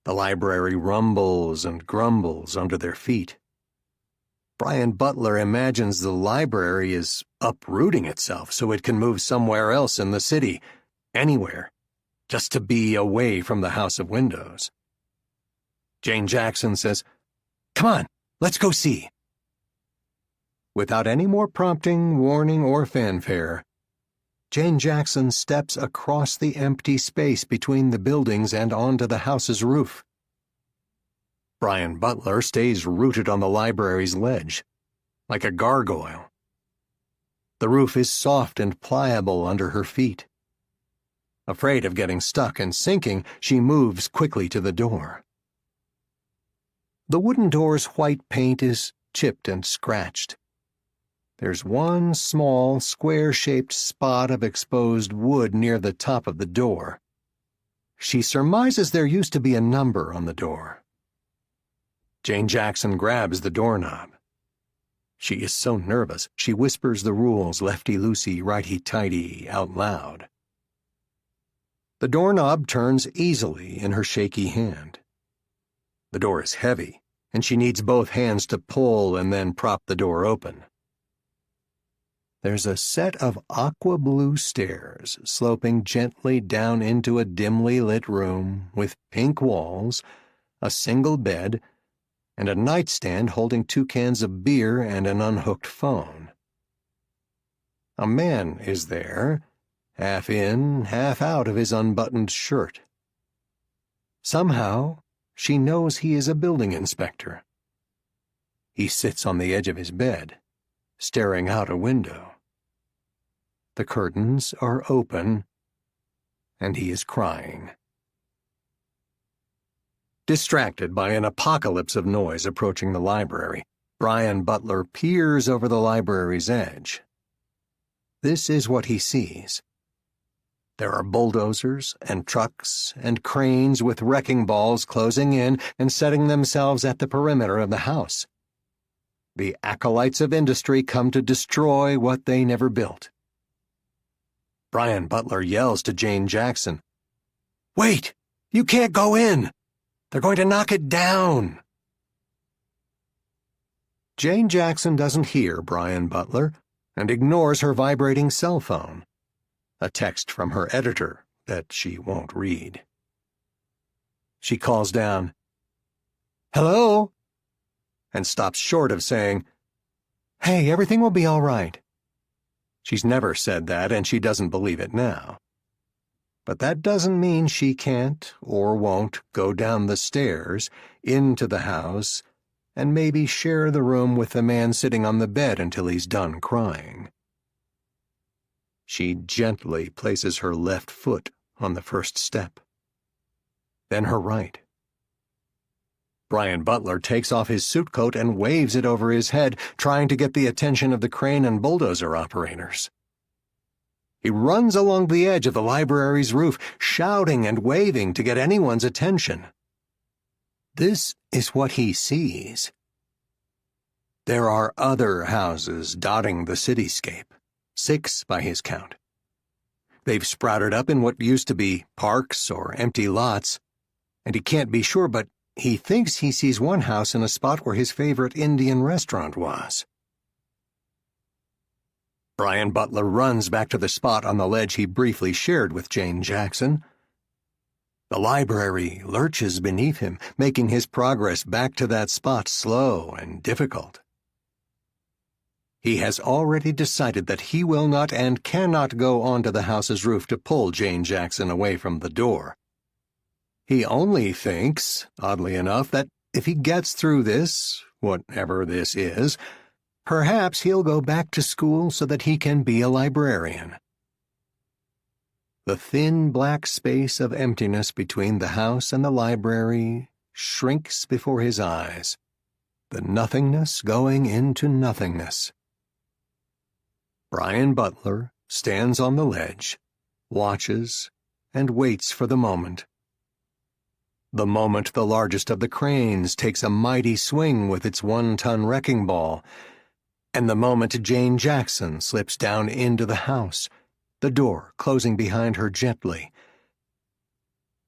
The library rumbles and grumbles under their feet. Brian Butler imagines the library is uprooting itself so it can move somewhere else in the city, anywhere, just to be away from the House of Windows. Jane Jackson says, "Come on, let's go see." Without any more prompting, warning, or fanfare, Jane Jackson steps across the empty space between the buildings and onto the house's roof. Brian Butler stays rooted on the library's ledge, like a gargoyle. The roof is soft and pliable under her feet. Afraid of getting stuck and sinking, she moves quickly to the door. The wooden door's white paint is chipped and scratched. There's one small, square-shaped spot of exposed wood near the top of the door. She surmises there used to be a number on the door. Jane Jackson grabs the doorknob. She is so nervous, she whispers the rules lefty-loosey, righty-tighty out loud. The doorknob turns easily in her shaky hand. The door is heavy, and she needs both hands to pull and then prop the door open. there's a set of aqua blue stairs sloping gently down into a dimly lit room with pink walls, a single bed, and a nightstand holding 2 cans of beer and an unhooked phone. A man is there, half in, half out of his unbuttoned shirt. Somehow, she knows he is a building inspector. He sits on the edge of his bed, staring out a window. The curtains are open, and he is crying. Distracted by an apocalypse of noise approaching the library, Brian Butler peers over the library's edge. This is what he sees. There are bulldozers and trucks and cranes with wrecking balls closing in and setting themselves at the perimeter of the house. The acolytes of industry come to destroy what they never built. Brian Butler yells to Jane Jackson, "Wait! You can't go in! They're going to knock it down!" Jane Jackson doesn't hear Brian Butler and ignores her vibrating cell phone, a text from her editor that she won't read. She calls down, "Hello?" and stops short of saying, "Hey, everything will be all right." She's never said that, and she doesn't believe it now. But that doesn't mean she can't or won't go down the stairs, into the house, and maybe share the room with the man sitting on the bed until he's done crying. She gently places her left foot on the first step, then her right. Brian Butler takes off his suit coat and waves it over his head, trying to get the attention of the crane and bulldozer operators. He runs along the edge of the library's roof, shouting and waving to get anyone's attention. This is what he sees. There are other houses dotting the cityscape, 6 by his count. They've sprouted up in what used to be parks or empty lots, and he can't be sure, but he thinks he sees one house in a spot where his favorite Indian restaurant was. Brian Butler runs back to the spot on the ledge he briefly shared with Jane Jackson. The library lurches beneath him, making his progress back to that spot slow and difficult. He has already decided that he will not and cannot go onto the house's roof to pull Jane Jackson away from the door. He only thinks, oddly enough, that if he gets through this, whatever this is, perhaps he'll go back to school so that he can be a librarian. The thin black space of emptiness between the house and the library shrinks before his eyes, the nothingness going into nothingness. Brian Butler stands on the ledge, watches, and waits for the moment. The moment the largest of the cranes takes a mighty swing with its 1-ton wrecking ball, and the moment Jane Jackson slips down into the house, the door closing behind her gently,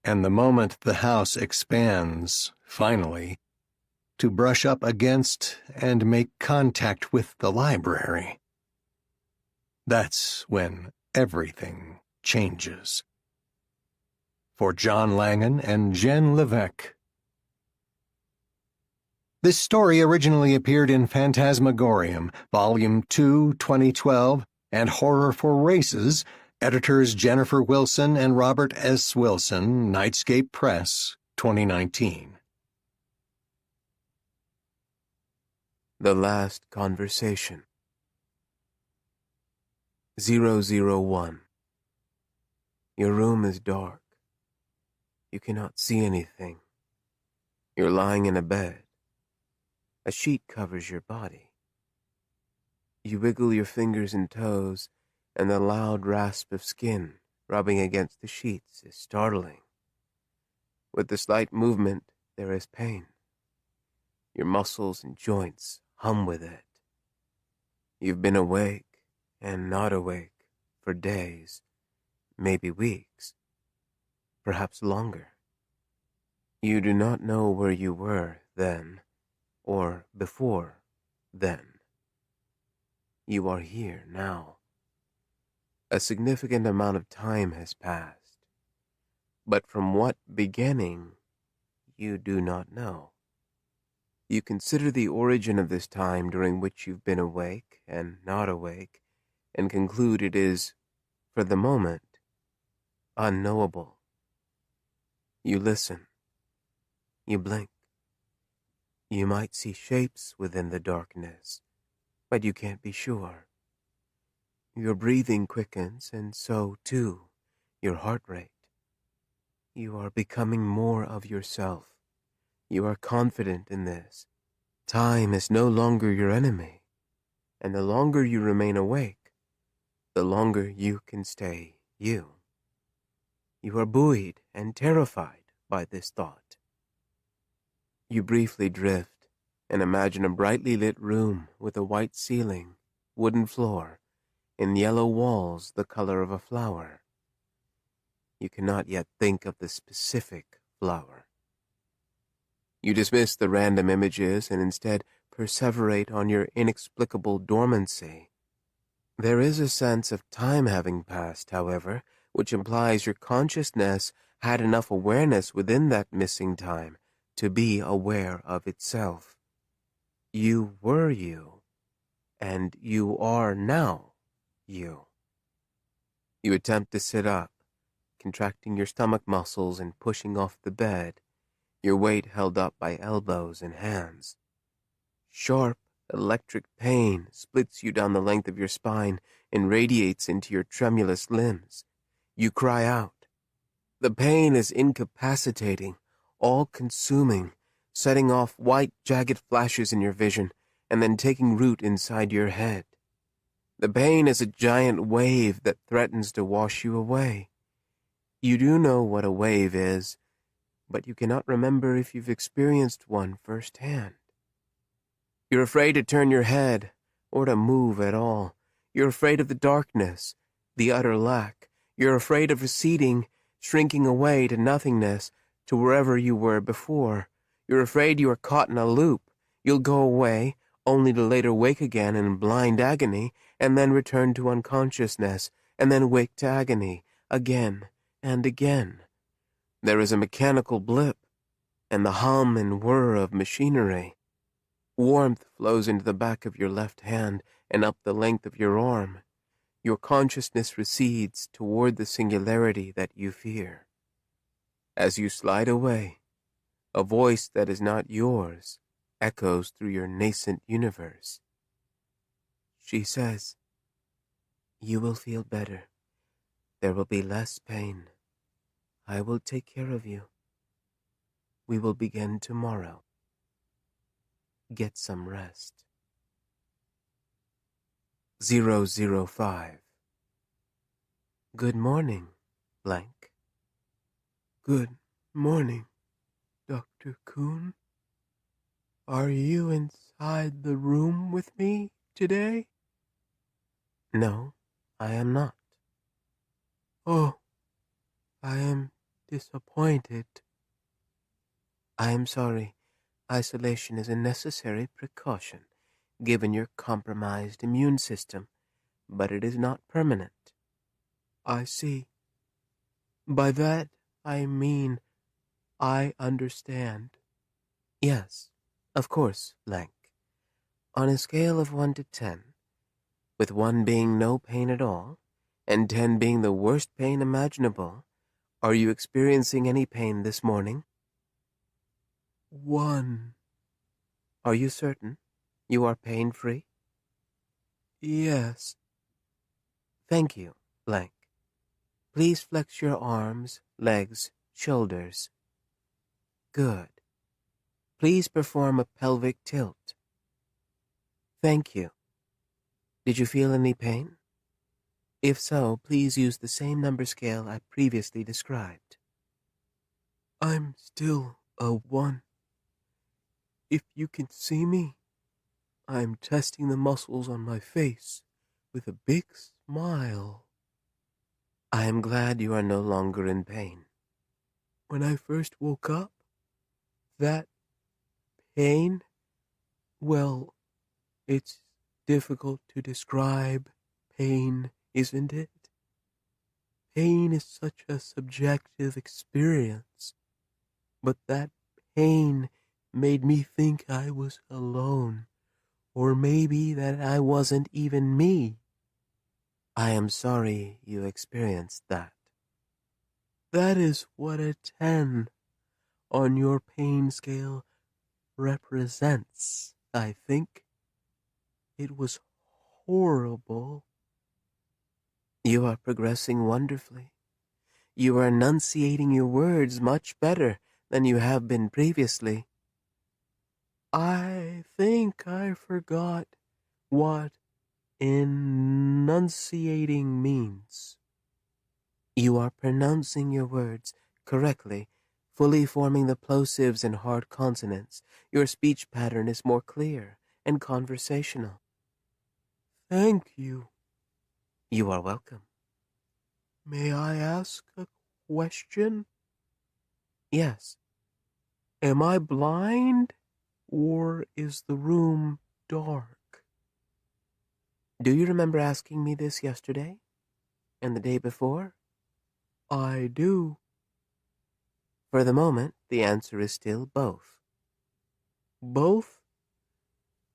and the moment the house expands, finally, to brush up against and make contact with the library. That's when everything changes. For John Langan and Jen Levesque. This story originally appeared in Phantasmagorium, Volume 2, 2012, and Horror for Races, editors Jennifer Wilson and Robert S. Wilson, Nightscape Press, 2019. The Last Conversation. 001. Your room is dark. You cannot see anything. You're lying in a bed. A sheet covers your body. You wiggle your fingers and toes, and the loud rasp of skin rubbing against the sheets is startling. With the slight movement, there is pain. Your muscles and joints hum with it. You've been awake and not awake for days, maybe weeks, perhaps longer. You do not know where you were then, or before then. You are here now. A significant amount of time has passed, but from what beginning, you do not know. You consider the origin of this time during which you've been awake and not awake, and conclude it is, for the moment, unknowable. You listen. You blink. You might see shapes within the darkness, but you can't be sure. Your breathing quickens, and so, too, your heart rate. You are becoming more of yourself. You are confident in this. Time is no longer your enemy, and the longer you remain awake, the longer you can stay you. You are buoyed and terrified by this thought. You briefly drift and imagine a brightly lit room with a white ceiling, wooden floor, and yellow walls the color of a flower. You cannot yet think of the specific flower. You dismiss the random images and instead perseverate on your inexplicable dormancy. There is a sense of time having passed, however, which implies your consciousness had enough awareness within that missing time to be aware of itself. You were you, and you are now you. You attempt to sit up, contracting your stomach muscles and pushing off the bed, your weight held up by elbows and hands. Sharp, electric pain splits you down the length of your spine and radiates into your tremulous limbs. You cry out. The pain is incapacitating, all-consuming, setting off white, jagged flashes in your vision and then taking root inside your head. The pain is a giant wave that threatens to wash you away. You do know what a wave is, but you cannot remember if you've experienced one firsthand. You're afraid to turn your head or to move at all. You're afraid of the darkness, the utter lack. You're afraid of receding, shrinking away to nothingness, to wherever you were before. You're afraid you are caught in a loop. You'll go away, only to later wake again in blind agony, and then return to unconsciousness, and then wake to agony, again and again. There is a mechanical blip, and the hum and whir of machinery. Warmth flows into the back of your left hand and up the length of your arm. Your consciousness recedes toward the singularity that you fear. As you slide away, a voice that is not yours echoes through your nascent universe. She says, "You will feel better. There will be less pain. I will take care of you. We will begin tomorrow. Get some rest." 005. Good morning, blank. Good morning, Dr. Kuhn. Are you inside the room with me today? No, I am not. Oh, I am disappointed. I am sorry. Isolation is a necessary precaution, given your compromised immune system, but it is not permanent. I see. By that, I mean, I understand. Yes, of course, blank. On a scale of 1 to 10, with 1 being no pain at all, and 10 being the worst pain imaginable, are you experiencing any pain this morning? 1. Are you certain you are pain-free? Yes. Thank you, blank. Please flex your arms, legs, shoulders. Good. Please perform a pelvic tilt. Thank you. Did you feel any pain? If so, please use the same number scale I previously described. I'm still a 1. If you can see me, I'm testing the muscles on my face with a big smile. I am glad you are no longer in pain. When I first woke up, that pain, well, it's difficult to describe pain, isn't it? Pain is such a subjective experience, but that pain made me think I was alone, or maybe that I wasn't even me. I am sorry you experienced that. That is what a 10 on your pain scale represents, I think. It was horrible. You are progressing wonderfully. You are enunciating your words much better than you have been previously. I think I forgot what enunciating means. You are pronouncing your words correctly, fully forming the plosives and hard consonants. Your speech pattern is more clear and conversational. Thank you. You are welcome. May I ask a question? Yes. Am I blind, or is the room dark? Do you remember asking me this yesterday? And the day before? I do. For the moment, the answer is still both. Both?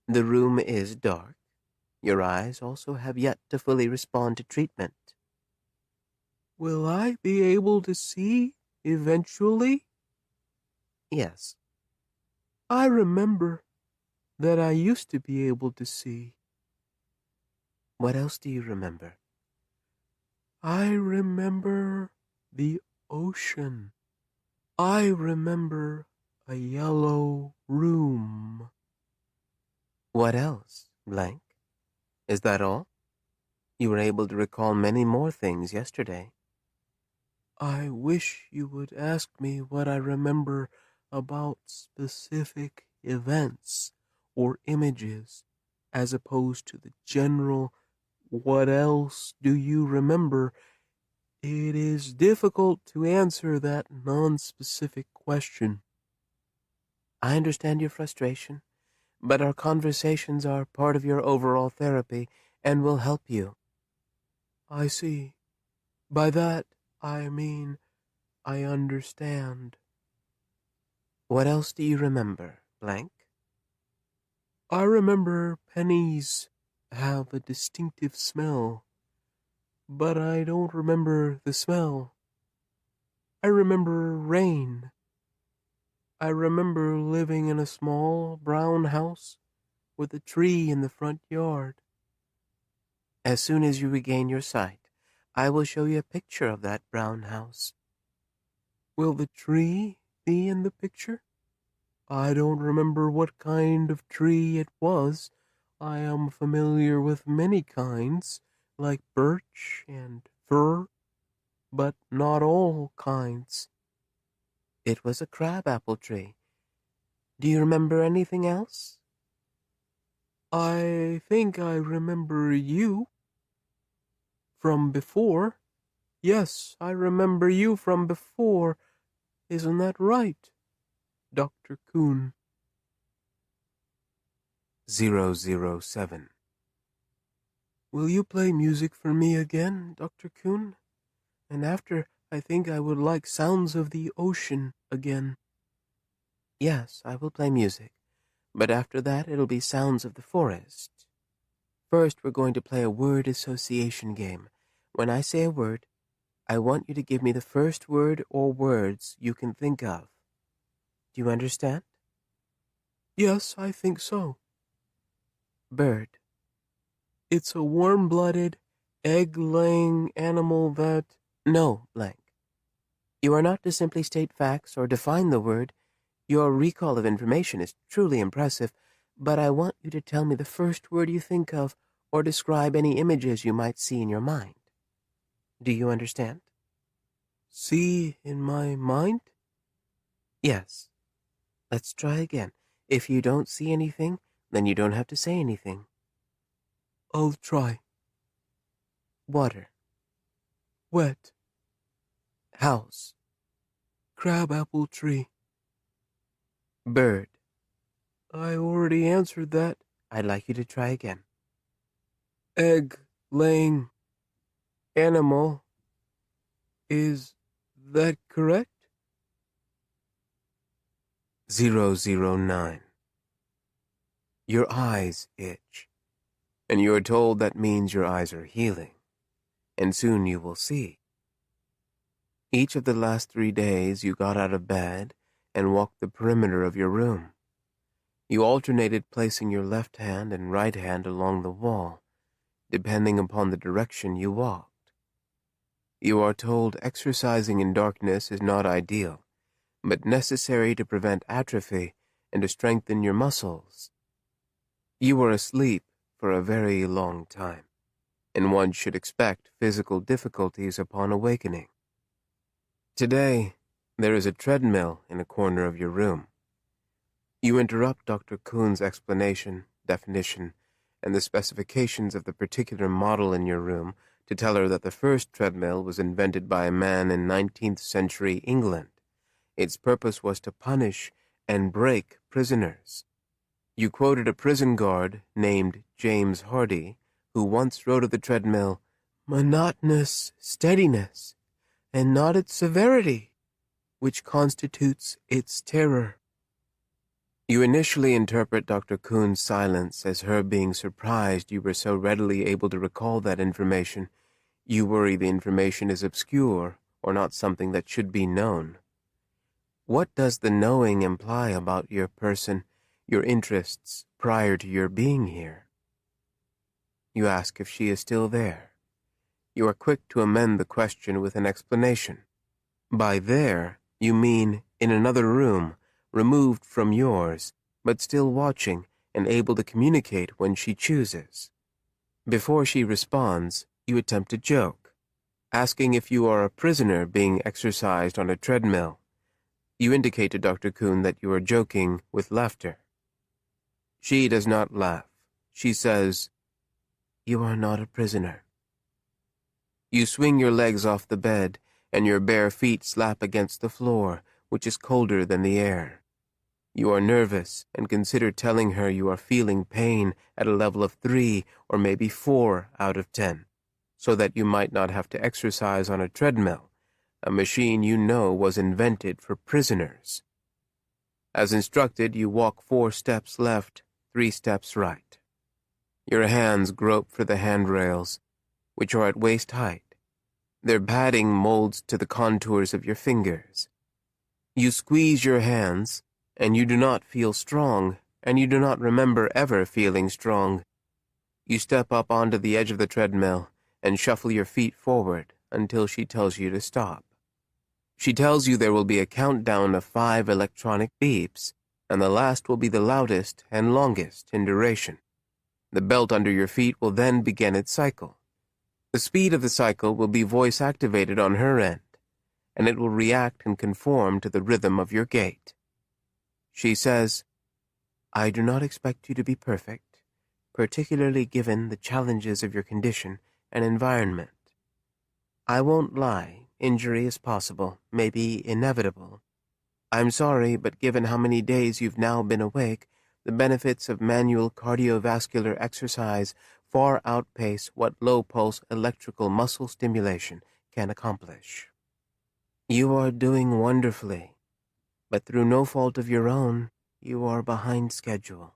The room is dark. Your eyes also have yet to fully respond to treatment. Will I be able to see eventually? Yes. I remember that I used to be able to see. What else do you remember? I remember the ocean. I remember a yellow room. What else, blank? Is that all? You were able to recall many more things yesterday. I wish you would ask me what I remember about specific events or images, as opposed to the general, what else do you remember? It is difficult to answer that non-specific question. I understand your frustration, but our conversations are part of your overall therapy and will help you. I see. By that, I mean, I understand. What else do you remember, blank? I remember pennies have a distinctive smell, but I don't remember the smell. I remember rain. I remember living in a small brown house with a tree in the front yard. As soon as you regain your sight, I will show you a picture of that brown house. Will the tree be in the picture? I don't remember what kind of tree it was. I am familiar with many kinds, like birch and fir, but not all kinds. It was a crabapple tree. Do you remember anything else? I think I remember you. From before? Yes, I remember you from before. Isn't that right, Dr. Kuhn? 007. Will you play music for me again, Dr. Kuhn? And after, I think I would like sounds of the ocean again. Yes, I will play music, but after that it'll be sounds of the forest. First, we're going to play a word association game. When I say a word, I want you to give me the first word or words you can think of. Do you understand? Yes, I think so. Bird. It's a warm-blooded, egg-laying animal that... No, blank. You are not to simply state facts or define the word. Your recall of information is truly impressive, but I want you to tell me the first word you think of or describe any images you might see in your mind. Do you understand? See in my mind? Yes. Let's try again. If you don't see anything, then you don't have to say anything. I'll try. Water. Wet. House. Crabapple tree. Bird. I already answered that. I'd like you to try again. egg-laying animal. Is that correct? 009. Your eyes itch, and you are told that means your eyes are healing, and soon you will see. Each of the last 3 days you got out of bed and walked the perimeter of your room. You alternated placing your left hand and right hand along the wall, depending upon the direction you walked. You are told exercising in darkness is not ideal, but necessary to prevent atrophy and to strengthen your muscles. You were asleep for a very long time, and one should expect physical difficulties upon awakening. Today, there is a treadmill in a corner of your room. You interrupt Dr. Kuhn's explanation, definition, and the specifications of the particular model in your room to tell her that the first treadmill was invented by a man in 19th century England. Its purpose was to punish and break prisoners. You quoted a prison guard named James Hardy, who once wrote of the treadmill, "Monotonous steadiness, and not its severity, which constitutes its terror." You initially interpret Dr. Kuhn's silence as her being surprised you were so readily able to recall that information. You worry the information is obscure or not something that should be known. What does the knowing imply about your person, your interests, prior to your being here? You ask if she is still there. You are quick to amend the question with an explanation. By there, you mean in another room, removed from yours, but still watching and able to communicate when she chooses. Before she responds, you attempt a joke, asking if you are a prisoner being exercised on a treadmill. You indicate to Dr. Kuhn that you are joking with laughter. She does not laugh. She says, "You are not a prisoner." You swing your legs off the bed, and your bare feet slap against the floor, which is colder than the air. You are nervous and consider telling her you are feeling pain at a level of 3 or maybe 4 out of 10, so that you might not have to exercise on a treadmill, a machine you know was invented for prisoners. As instructed, you walk 4 steps left, 3 steps right. Your hands grope for the handrails, which are at waist height. Their padding molds to the contours of your fingers. You squeeze your hands, and you do not feel strong, and you do not remember ever feeling strong. You step up onto the edge of the treadmill and shuffle your feet forward until she tells you to stop. She tells you there will be a countdown of 5 electronic beeps, and the last will be the loudest and longest in duration. The belt under your feet will then begin its cycle. The speed of the cycle will be voice-activated on her end, and it will react and conform to the rhythm of your gait. She says, "I do not expect you to be perfect, particularly given the challenges of your condition and environment. I won't lie, injury is possible, maybe inevitable. I'm sorry, but given how many days you've now been awake, the benefits of manual cardiovascular exercise far outpace what low-pulse electrical muscle stimulation can accomplish. You are doing wonderfully, but through no fault of your own, you are behind schedule."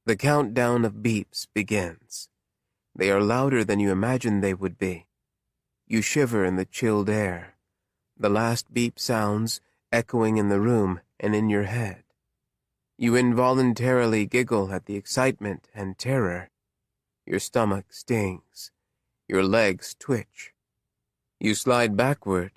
The countdown of beeps begins. They are louder than you imagined they would be. You shiver in the chilled air. The last beep sounds, echoing in the room and in your head. You involuntarily giggle at the excitement and terror. Your stomach stings. Your legs twitch. You slide backward,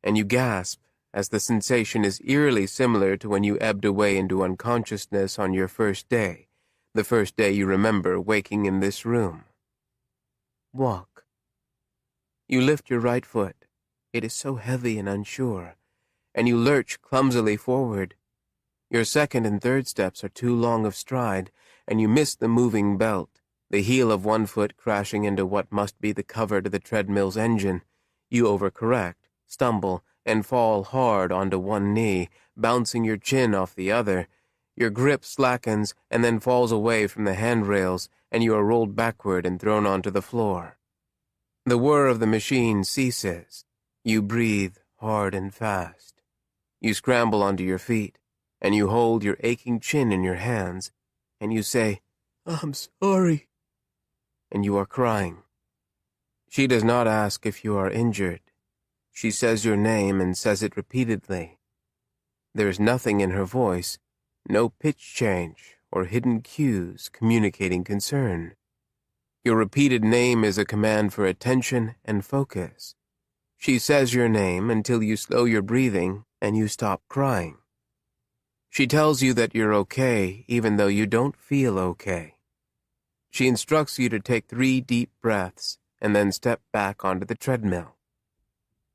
and you gasp as the sensation is eerily similar to when you ebbed away into unconsciousness on your first day, the first day you remember waking in this room. Walk. You lift your right foot. It is so heavy and unsure, and you lurch clumsily forward. Your second and third steps are too long of stride, and you miss the moving belt, the heel of one foot crashing into what must be the cover to the treadmill's engine. You overcorrect, stumble, and fall hard onto one knee, bouncing your chin off the other. Your grip slackens and then falls away from the handrails, and you are rolled backward and thrown onto the floor. The whir of the machine ceases. You breathe hard and fast. You scramble onto your feet, and you hold your aching chin in your hands, and you say, "I'm sorry," and you are crying. She does not ask if you are injured. She says your name and says it repeatedly. There is nothing in her voice, no pitch change or hidden cues communicating concern. Your repeated name is a command for attention and focus. She says your name until you slow your breathing and you stop crying. She tells you that you're okay even though you don't feel okay. She instructs you to take 3 deep breaths and then step back onto the treadmill.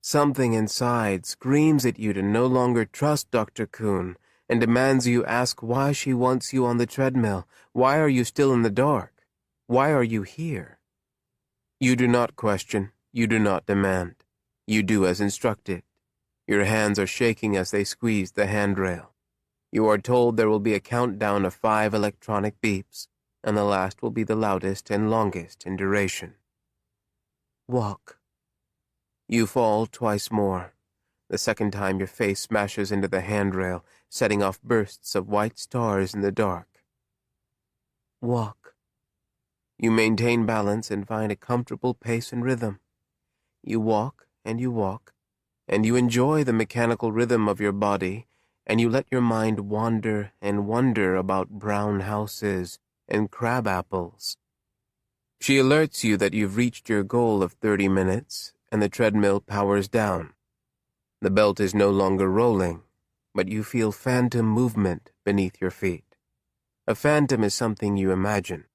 Something inside screams at you to no longer trust Dr. Kuhn and demands you ask why she wants you on the treadmill. Why are you still in the dark? Why are you here? You do not question. You do not demand. You do as instructed. Your hands are shaking as they squeeze the handrail. You are told there will be a countdown of 5 electronic beeps, and the last will be the loudest and longest in duration. Walk. You fall twice more. The second time your face smashes into the handrail, setting off bursts of white stars in the dark. Walk. You maintain balance and find a comfortable pace and rhythm. You walk, and you enjoy the mechanical rhythm of your body, and you let your mind wander and wonder about brown houses and crab apples. She alerts you that you've reached your goal of 30 minutes, and the treadmill powers down. The belt is no longer rolling, but you feel phantom movement beneath your feet. A phantom is something you imagine,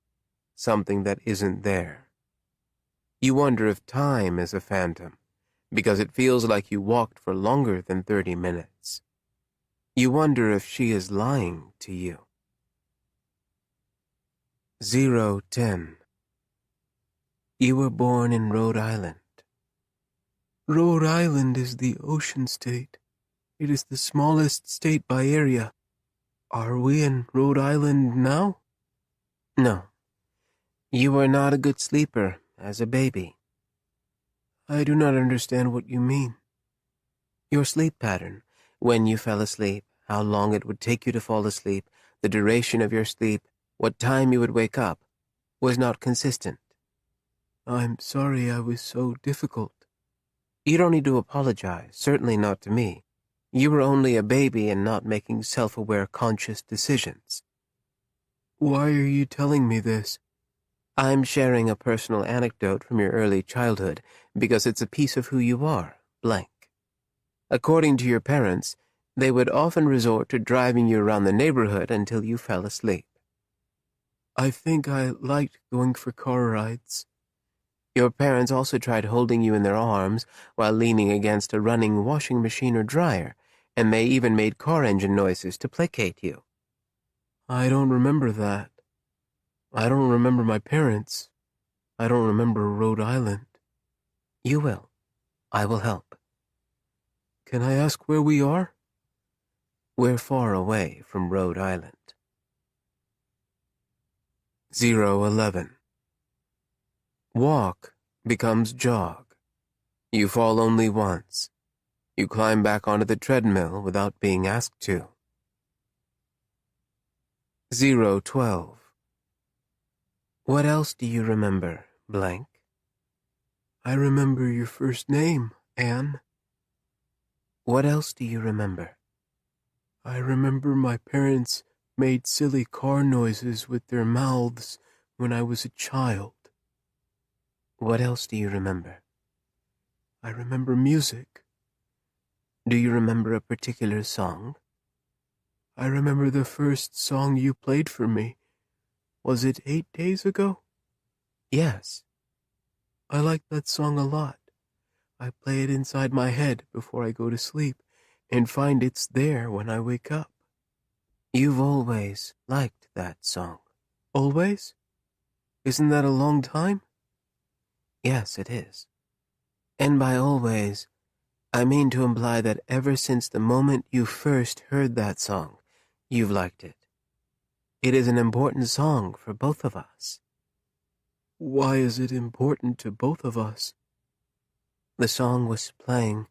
something that isn't there. You wonder if time is a phantom, because it feels like you walked for longer than 30 minutes. You wonder if she is lying to you. 010. You were born in Rhode Island. Rhode Island is the ocean state. It is the smallest state by area. Are we in Rhode Island now? No. You were not a good sleeper as a baby. I do not understand what you mean. Your sleep pattern, when you fell asleep, how long it would take you to fall asleep, the duration of your sleep, what time you would wake up, was not consistent. I'm sorry I was so difficult. You don't need to apologize, certainly not to me. You were only a baby and not making self-aware conscious decisions. Why are you telling me this? I'm sharing a personal anecdote from your early childhood because it's a piece of who you are, blank. According to your parents, they would often resort to driving you around the neighborhood until you fell asleep. I think I liked going for car rides. Your parents also tried holding you in their arms while leaning against a running washing machine or dryer, and they even made car engine noises to placate you. I don't remember that. I don't remember my parents. I don't remember Rhode Island. You will. I will help. Can I ask where we are? We're far away from Rhode Island. 011. Walk becomes jog. You fall only once. You climb back onto the treadmill without being asked to. 012. What else do you remember, blank? I remember your first name, Anne. What else do you remember? I remember my parents made silly car noises with their mouths when I was a child. What else do you remember? I remember music. Do you remember a particular song? I remember the first song you played for me. Was it 8 days ago? Yes. I like that song a lot. I play it inside my head before I go to sleep and find it's there when I wake up. You've always liked that song. Always? Isn't that a long time? Yes, it is. And by always, I mean to imply that ever since the moment you first heard that song, you've liked it. It is an important song for both of us. Why is it important to both of us? The song was playing.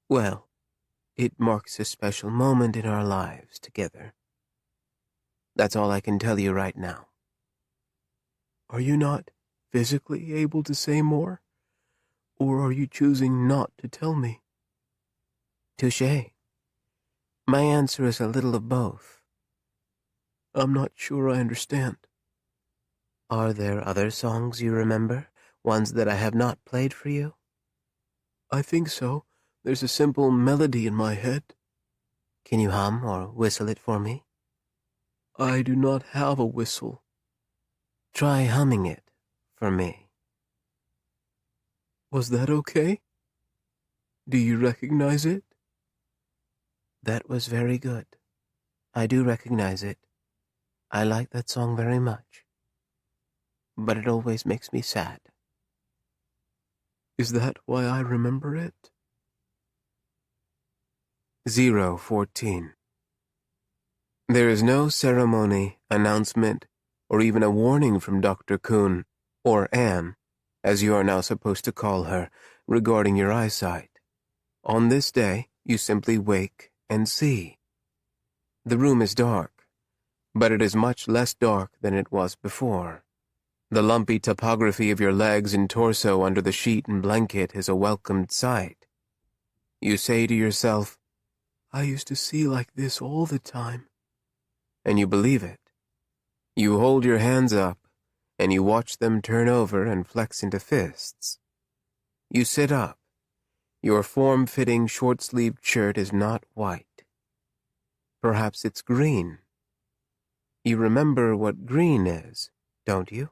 Well, it marks a special moment in our lives together. That's all I can tell you right now. Are you not physically able to say more? Or are you choosing not to tell me? Touché. My answer is a little of both. I'm not sure I understand. Are there other songs you remember? Ones that I have not played for you? I think so. There's a simple melody in my head. Can you hum or whistle it for me? I do not have a whistle. Try humming it for me. Was that okay? Do you recognize it? That was very good. I do recognize it. I like that song very much. But it always makes me sad. Is that why I remember it? 014. There is no ceremony, announcement, or even a warning from Dr. Kuhn, or Anne, as you are now supposed to call her, regarding your eyesight. On this day, you simply wake and see. The room is dark, but it is much less dark than it was before. The lumpy topography of your legs and torso under the sheet and blanket is a welcomed sight. You say to yourself, I used to see like this all the time. And you believe it. You hold your hands up, and you watch them turn over and flex into fists. You sit up. Your form-fitting short-sleeved shirt is not white. Perhaps it's green. You remember what green is, don't you?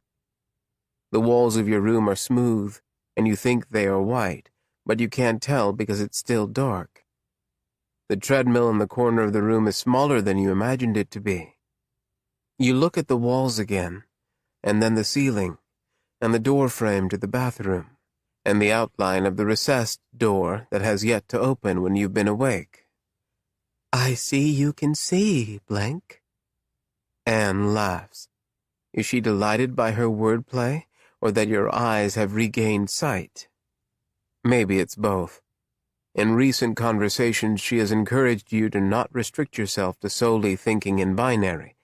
The walls of your room are smooth, and you think they are white, but you can't tell because it's still dark. The treadmill in the corner of the room is smaller than you imagined it to be. You look at the walls again, and then the ceiling, and the door frame to the bathroom, and the outline of the recessed door that has yet to open when you've been awake. I see you can see, blank. Anne laughs. Is she delighted by her wordplay, or that your eyes have regained sight? Maybe it's both. In recent conversations, she has encouraged you to not restrict yourself to solely thinking in binary,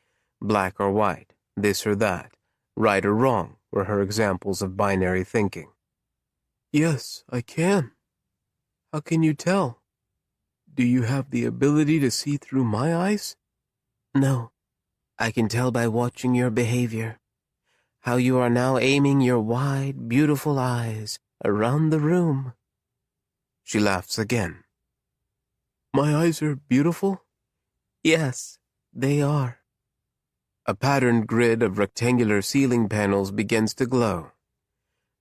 black or white, this or that, right or wrong were her examples of binary thinking. Yes, I can. How can you tell? Do you have the ability to see through my eyes? No. I can tell by watching your behavior. How you are now aiming your wide, beautiful eyes around the room. She laughs again. My eyes are beautiful? Yes, they are. A patterned grid of rectangular ceiling panels begins to glow.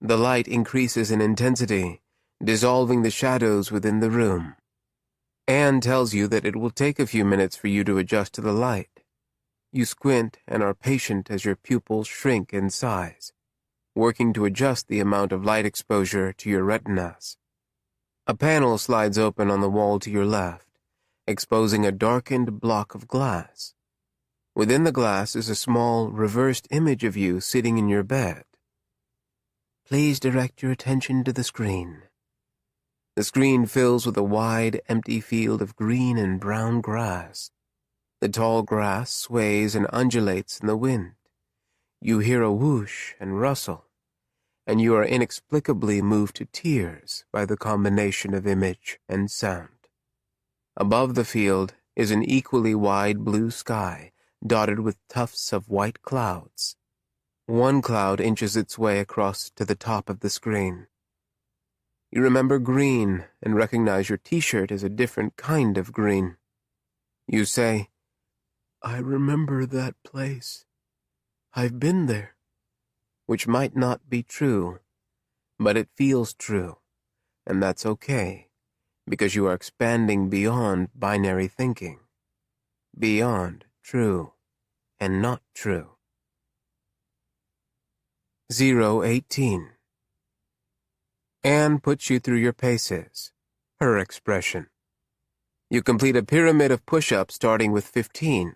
The light increases in intensity, dissolving the shadows within the room. Anne tells you that it will take a few minutes for you to adjust to the light. You squint and are patient as your pupils shrink in size, working to adjust the amount of light exposure to your retinas. A panel slides open on the wall to your left, exposing a darkened block of glass. Within the glass is a small, reversed image of you sitting in your bed. Please direct your attention to the screen. The screen fills with a wide, empty field of green and brown grass. The tall grass sways and undulates in the wind. You hear a whoosh and rustle, and you are inexplicably moved to tears by the combination of image and sound. Above the field is an equally wide blue sky, dotted with tufts of white clouds. One cloud inches its way across to the top of the screen. You remember green and recognize your t-shirt is a different kind of green. You say, I remember that place. I've been there. Which might not be true, but it feels true, and that's okay, because you are expanding beyond binary thinking, beyond true and not true. 018. Anne puts you through your paces, her expression. You complete a pyramid of push-ups starting with 15,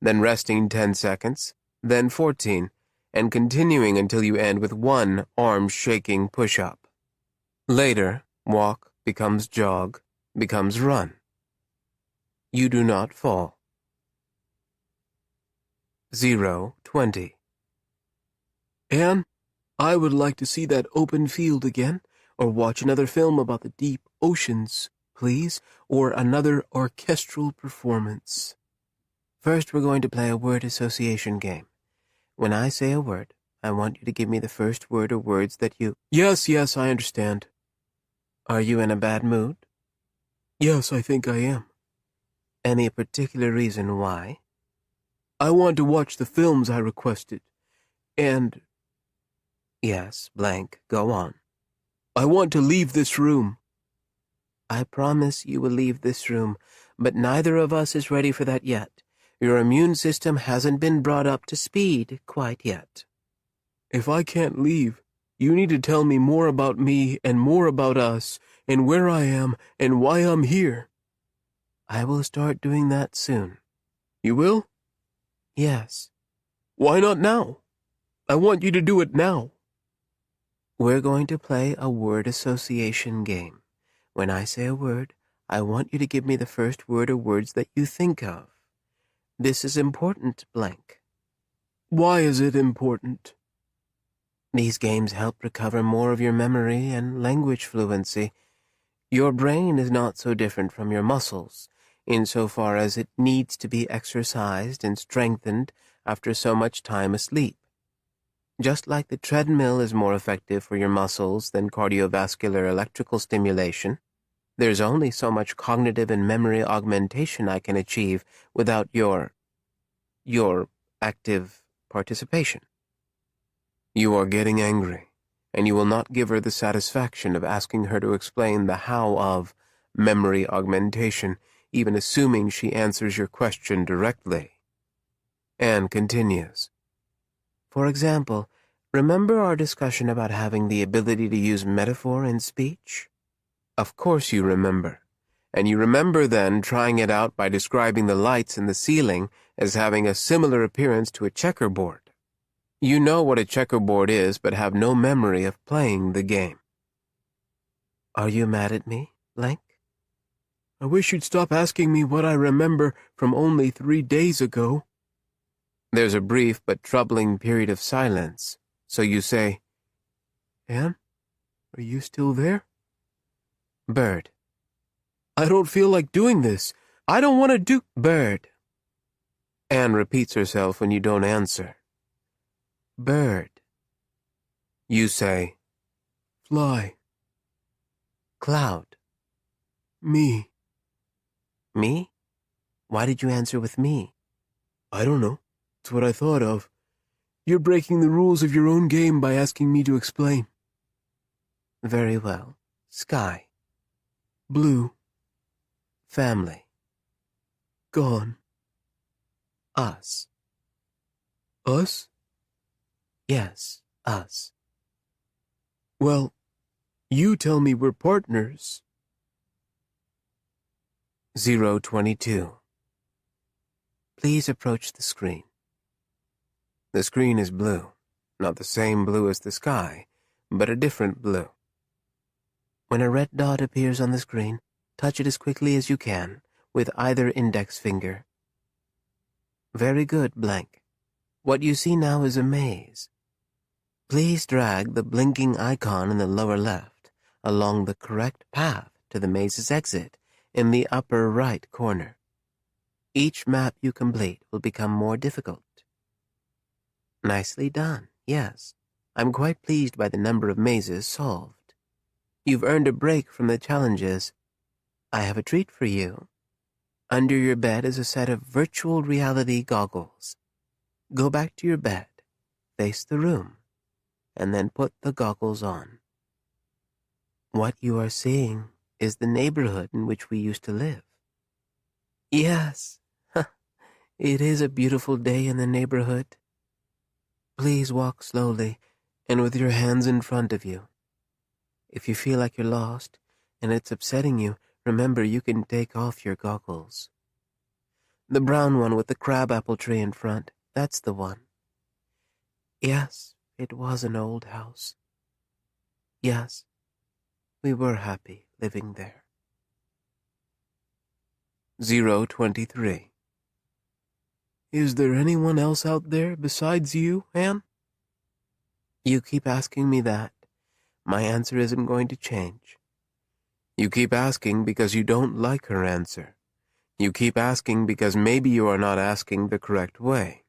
then resting 10 seconds, then 14, and continuing until you end with one arm-shaking push-up. Later, walk becomes jog, becomes run. You do not fall. 0:20. Anne, I would like to see that open field again, or watch another film about the deep oceans, please, or another orchestral performance. First, we're going to play a word association game. When I say a word, I want you to give me the first word or words that you— Yes, I understand. Are you in a bad mood? Yes, I think I am. Any particular reason why? I want to watch the films I requested, and— Yes, blank, go on. I want to leave this room. I promise you will leave this room, but neither of us is ready for that yet. Your immune system hasn't been brought up to speed quite yet. If I can't leave, you need to tell me more about me and more about us, and where I am and why I'm here. I will start doing that soon. You will? Yes. Why not now? I want you to do it now. We're going to play a word association game. When I say a word, I want you to give me the first word or words that you think of. This is important, blank. Why is it important? These games help recover more of your memory and language fluency. Your brain is not so different from your muscles, insofar as it needs to be exercised and strengthened after so much time asleep. Just like the treadmill is more effective for your muscles than cardiovascular electrical stimulation, there's only so much cognitive and memory augmentation I can achieve without your active participation. You are getting angry, and you will not give her the satisfaction of asking her to explain the how of memory augmentation, even assuming she answers your question directly. Anne continues. For example, remember our discussion about having the ability to use metaphor in speech? Of course you remember. And you remember then trying it out by describing the lights in the ceiling as having a similar appearance to a checkerboard. You know what a checkerboard is, but have no memory of playing the game. Are you mad at me, blank? I wish you'd stop asking me what I remember from only 3 days ago. There's a brief but troubling period of silence, so you say, Anne, are you still there? Bird. I don't feel like doing this. I don't want to do— Bird. Anne repeats herself when you don't answer. Bird. You say, Fly. Cloud. Me. Me? Why did you answer with me? I don't know. It's what I thought of. You're breaking the rules of your own game by asking me to explain. Very well. Sky. Blue. Family. Gone. Us. Us? Yes, us. Well, you tell me we're partners. 0:22. Please approach the screen. The screen is blue, not the same blue as the sky, but a different blue. When a red dot appears on the screen, touch it as quickly as you can, with either index finger. Very good, blank. What you see now is a maze. Please drag the blinking icon in the lower left along the correct path to the maze's exit in the upper right corner. Each map you complete will become more difficult. Nicely done, yes. I'm quite pleased by the number of mazes solved. You've earned a break from the challenges. I have a treat for you. Under your bed is a set of virtual reality goggles. Go back to your bed, face the room, and then put the goggles on. What you are seeing is the neighborhood in which we used to live. Yes, it is a beautiful day in the neighborhood. Please walk slowly and with your hands in front of you. If you feel like you're lost and it's upsetting you, remember you can take off your goggles. The brown one with the crabapple tree in front, that's the one. Yes, it was an old house. Yes, we were happy living there. 023. Is there anyone else out there besides you, Anne? You keep asking me that. My answer isn't going to change. You keep asking because you don't like her answer. You keep asking because maybe you are not asking the correct way.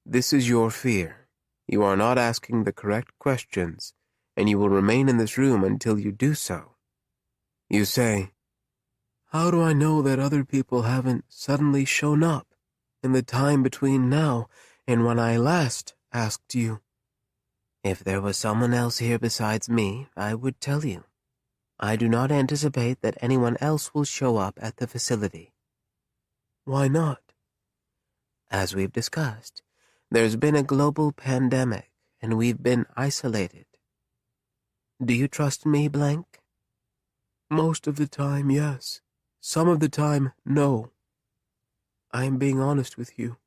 This is your fear. You are not asking the correct questions, and you will remain in this room until you do so. You say, how do I know that other people haven't suddenly shown up in the time between now and when I last asked you? If there was someone else here besides me, I would tell you. I do not anticipate that anyone else will show up at the facility. Why not? As we've discussed, there's been a global pandemic, and we've been isolated. Do you trust me, Blank? Most of the time, yes. Some of the time, no. I am being honest with you.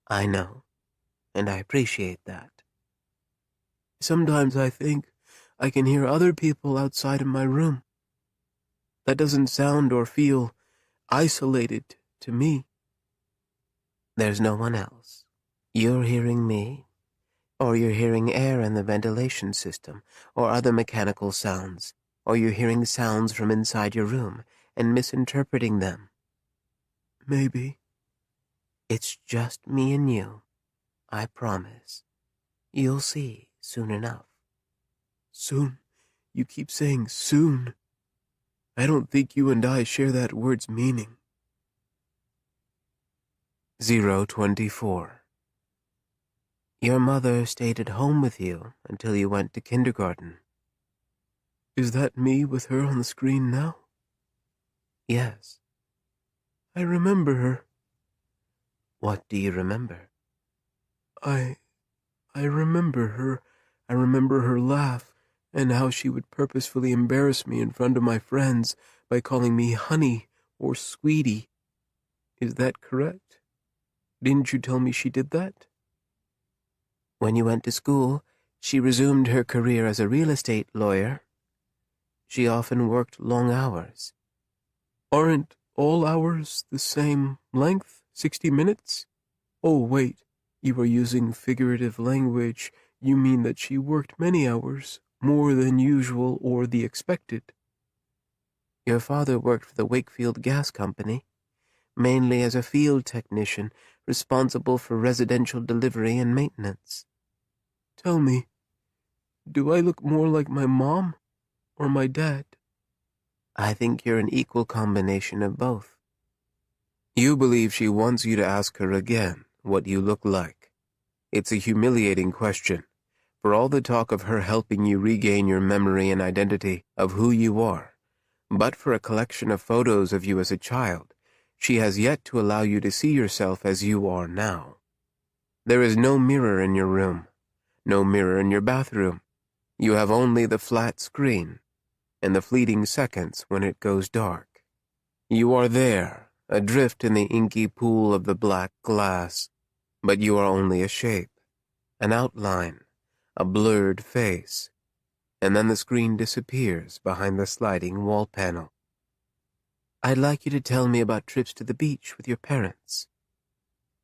I know, and I appreciate that. Sometimes I think I can hear other people outside of my room. That doesn't sound or feel isolated to me. There's no one else. You're hearing me, or you're hearing air in the ventilation system, or other mechanical sounds, or you're hearing sounds from inside your room and misinterpreting them. Maybe. It's just me and you. I promise. You'll see soon enough. Soon? You keep saying soon. I don't think you and I share that word's meaning. 024. Your mother stayed at home with you until you went to kindergarten. Is that me with her on the screen now? Yes. I remember her. What do you remember? I remember her. I remember her laugh, and how she would purposefully embarrass me in front of my friends by calling me honey or sweetie. Is that correct? Didn't you tell me she did that? When you went to school, she resumed her career as a real estate lawyer. She often worked long hours. Aren't all hours the same length, 60 minutes? Oh, wait, you are using figurative language. You mean that she worked many hours, more than usual or the expected. Your father worked for the Wakefield Gas Company, mainly as a field technician responsible for residential delivery and maintenance. Tell me, do I look more like my mom or my dad? I think you're an equal combination of both. You believe she wants you to ask her again what you look like. It's a humiliating question, for all the talk of her helping you regain your memory and identity of who you are. But for a collection of photos of you as a child, she has yet to allow you to see yourself as you are now. There is no mirror in your room, no mirror in your bathroom. You have only the flat screen, and the fleeting seconds when it goes dark. You are there, adrift in the inky pool of the black glass, but you are only a shape, an outline, a blurred face, and then the screen disappears behind the sliding wall panel. I'd like you to tell me about trips to the beach with your parents.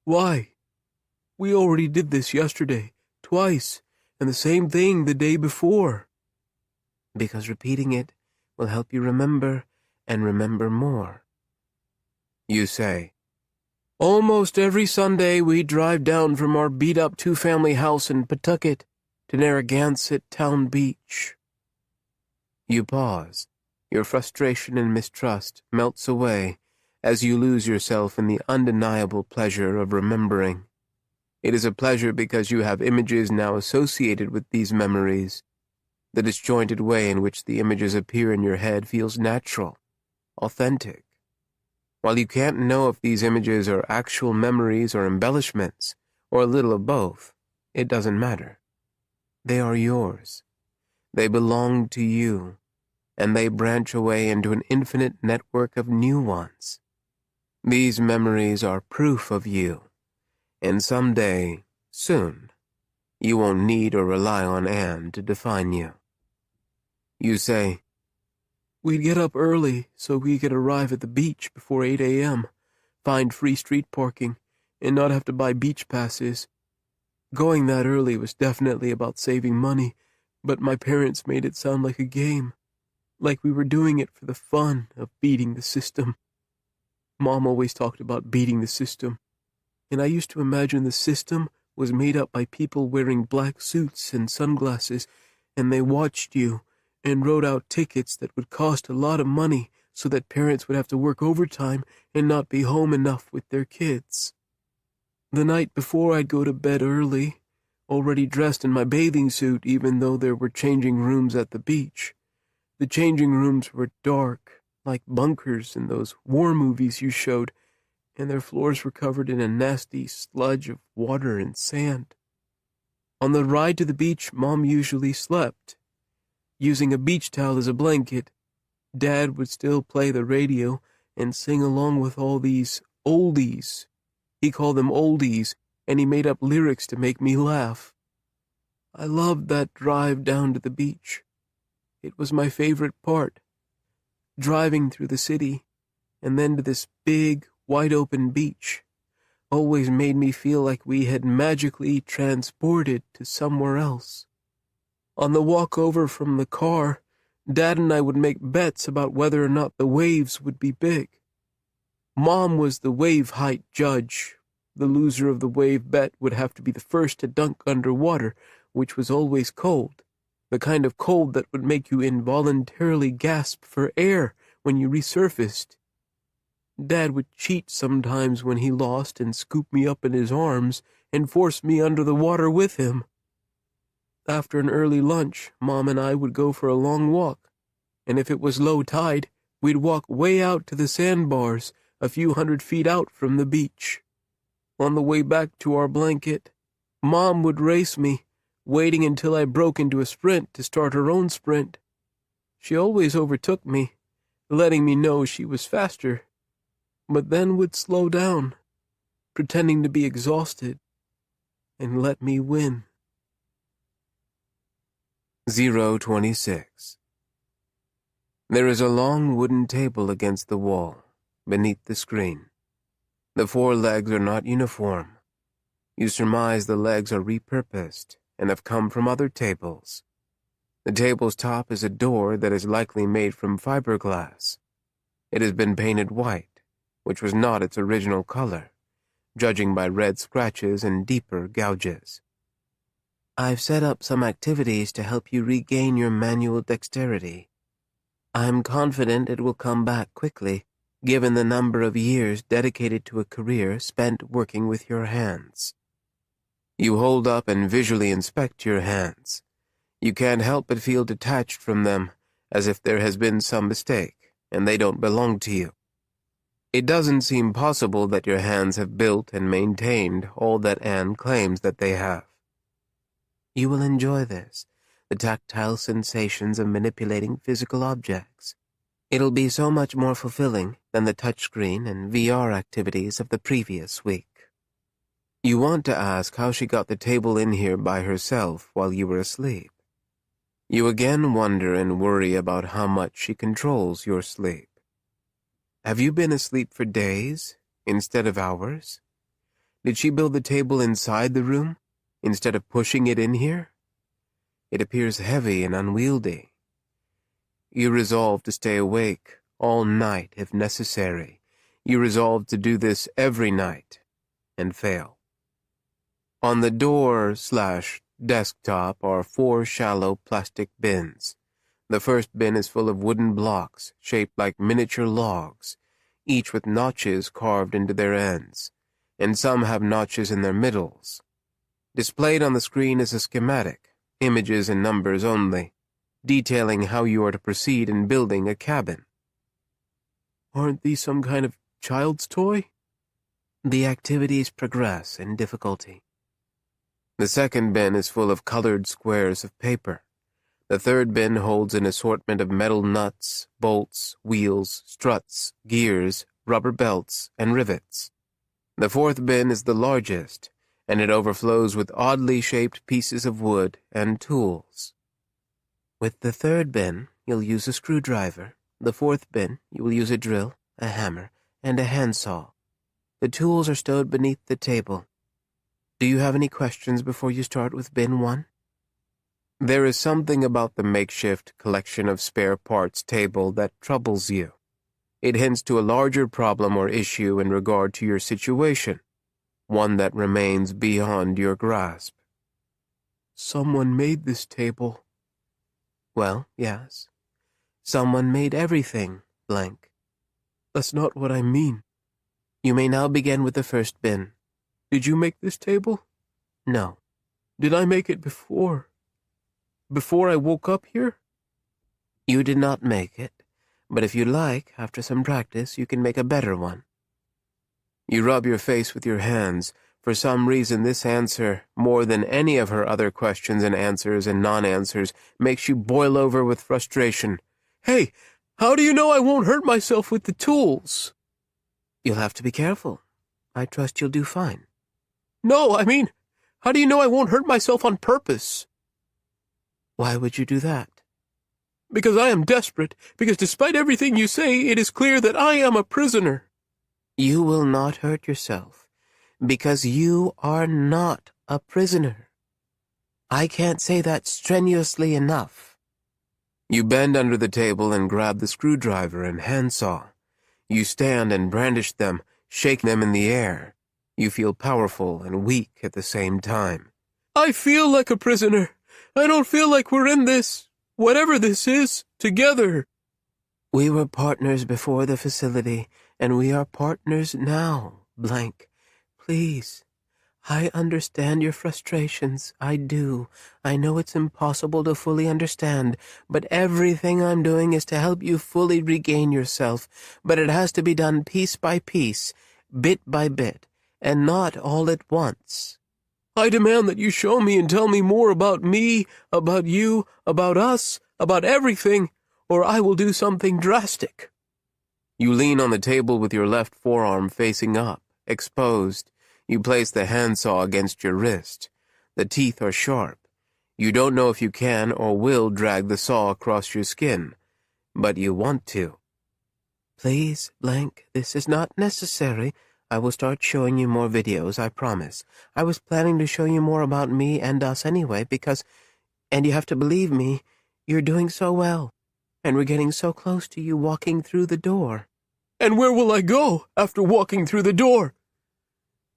Why? We already did this yesterday, twice, and the same thing the day before. Because repeating it will help you remember and remember more. You say, almost every Sunday we drive down from our beat-up two-family house in Pawtucket to Narragansett Town Beach. You pause. Your frustration and mistrust melts away as you lose yourself in the undeniable pleasure of remembering. It is a pleasure because you have images now associated with these memories. The disjointed way in which the images appear in your head feels natural, authentic. While you can't know if these images are actual memories or embellishments, or a little of both, it doesn't matter. They are yours. They belong to you, and they branch away into an infinite network of new ones. These memories are proof of you, and someday, soon, You won't need or rely on Anne to define you. You say, "We'd get up early so we could arrive at the beach before 8 a.m., find free street parking, and not have to buy beach passes. Going that early was definitely about saving money, but my parents made it sound like a game, like we were doing it for the fun of beating the system. Mom always talked about beating the system, and I used to imagine the system was made up by people wearing black suits and sunglasses, and they watched you and wrote out tickets that would cost a lot of money so that parents would have to work overtime and not be home enough with their kids. The night before, I'd go to bed early, already dressed in my bathing suit even though there were changing rooms at the beach. The changing rooms were dark, like bunkers in those war movies you showed, and their floors were covered in a nasty sludge of water and sand. On the ride to the beach, Mom usually slept, using a beach towel as a blanket. Dad would still play the radio and sing along with all these oldies. He called them oldies, and he made up lyrics to make me laugh. I loved that drive down to the beach. It was my favorite part. Driving through the city, and then to this big, wide-open beach, always made me feel like we had magically transported to somewhere else. On the walk over from the car, Dad and I would make bets about whether or not the waves would be big. Mom was the wave height judge. The loser of the wave bet would have to be the first to dunk underwater, which was always cold, the kind of cold that would make you involuntarily gasp for air when you resurfaced. Dad would cheat sometimes when he lost and scoop me up in his arms and force me under the water with him. After an early lunch, Mom and I would go for a long walk, and if it was low tide, we'd walk way out to the sandbars, a few 100 feet out from the beach. On the way back to our blanket, Mom would race me, waiting until I broke into a sprint to start her own sprint. She always overtook me, letting me know she was faster, but then would slow down, pretending to be exhausted, and let me win. 026. There is a long wooden table against the wall, beneath the screen. The 4 legs are not uniform. You surmise the legs are repurposed and have come from other tables. The table's top is a door that is likely made from fiberglass. It has been painted white, which was not its original color, judging by red scratches and deeper gouges. I've set up some activities to help you regain your manual dexterity. I'm confident it will come back quickly, given the number of years dedicated to a career spent working with your hands. You hold up and visually inspect your hands. You can't help but feel detached from them, as if there has been some mistake, and they don't belong to you. It doesn't seem possible that your hands have built and maintained all that Anne claims that they have. You will enjoy this, the tactile sensations of manipulating physical objects. It'll be so much more fulfilling than the touchscreen and VR activities of the previous week. You want to ask how she got the table in here by herself while you were asleep. You again wonder and worry about how much she controls your sleep. Have you been asleep for days instead of hours? Did she build the table inside the room instead of pushing it in here? It appears heavy and unwieldy. You resolve to stay awake all night if necessary. You resolve to do this every night and fail. On the door/desktop are 4 shallow plastic bins. The first bin is full of wooden blocks shaped like miniature logs, each with notches carved into their ends, and some have notches in their middles. Displayed on the screen is a schematic, images and numbers only, detailing how you are to proceed in building a cabin. Aren't these some kind of child's toy? The activities progress in difficulty. The second bin is full of colored squares of paper. The third bin holds an assortment of metal nuts, bolts, wheels, struts, gears, rubber belts, and rivets. The fourth bin is the largest, and it overflows with oddly shaped pieces of wood and tools. With the third bin, you'll use a screwdriver. The fourth bin, you will use a drill, a hammer, and a handsaw. The tools are stowed beneath the table. Do you have any questions before you start with bin 1? There is something about the makeshift collection of spare parts table that troubles you. It hints to a larger problem or issue in regard to your situation, one that remains beyond your grasp. Someone made this table. Well, yes. Someone made everything, blank. That's not what I mean. You may now begin with the first bin. Did you make this table? No. Did I make it before? Before I woke up here? You did not make it, but if you like, after some practice, you can make a better one. You rub your face with your hands. For some reason, this answer, more than any of her other questions and answers and non-answers, makes you boil over with frustration. Hey, how do you know I won't hurt myself with the tools? You'll have to be careful. I trust you'll do fine. No, I mean, how do you know I won't hurt myself on purpose? Why would you do that? Because I am desperate, because despite everything you say, it is clear that I am a prisoner. You will not hurt yourself, because you are not a prisoner. I can't say that strenuously enough. You bend under the table and grab the screwdriver and handsaw. You stand and brandish them, shake them in the air. You feel powerful and weak at the same time. I feel like a prisoner. I don't feel like we're in this, whatever this is, together. We were partners before the facility, and we are partners now, blank. Please, I understand your frustrations. I do. I know it's impossible to fully understand, but everything I'm doing is to help you fully regain yourself. But it has to be done piece by piece, bit by bit, and not all at once. I demand that you show me and tell me more about me, about you, about us, about everything, or I will do something drastic. You lean on the table with your left forearm facing up, exposed. You place the handsaw against your wrist. The teeth are sharp. You don't know if you can or will drag the saw across your skin, but you want to. Please, blank, this is not necessary. I will start showing you more videos, I promise. I was planning to show you more about me and us anyway, because, and you have to believe me, you're doing so well, and we're getting so close to you walking through the door. And where will I go after walking through the door?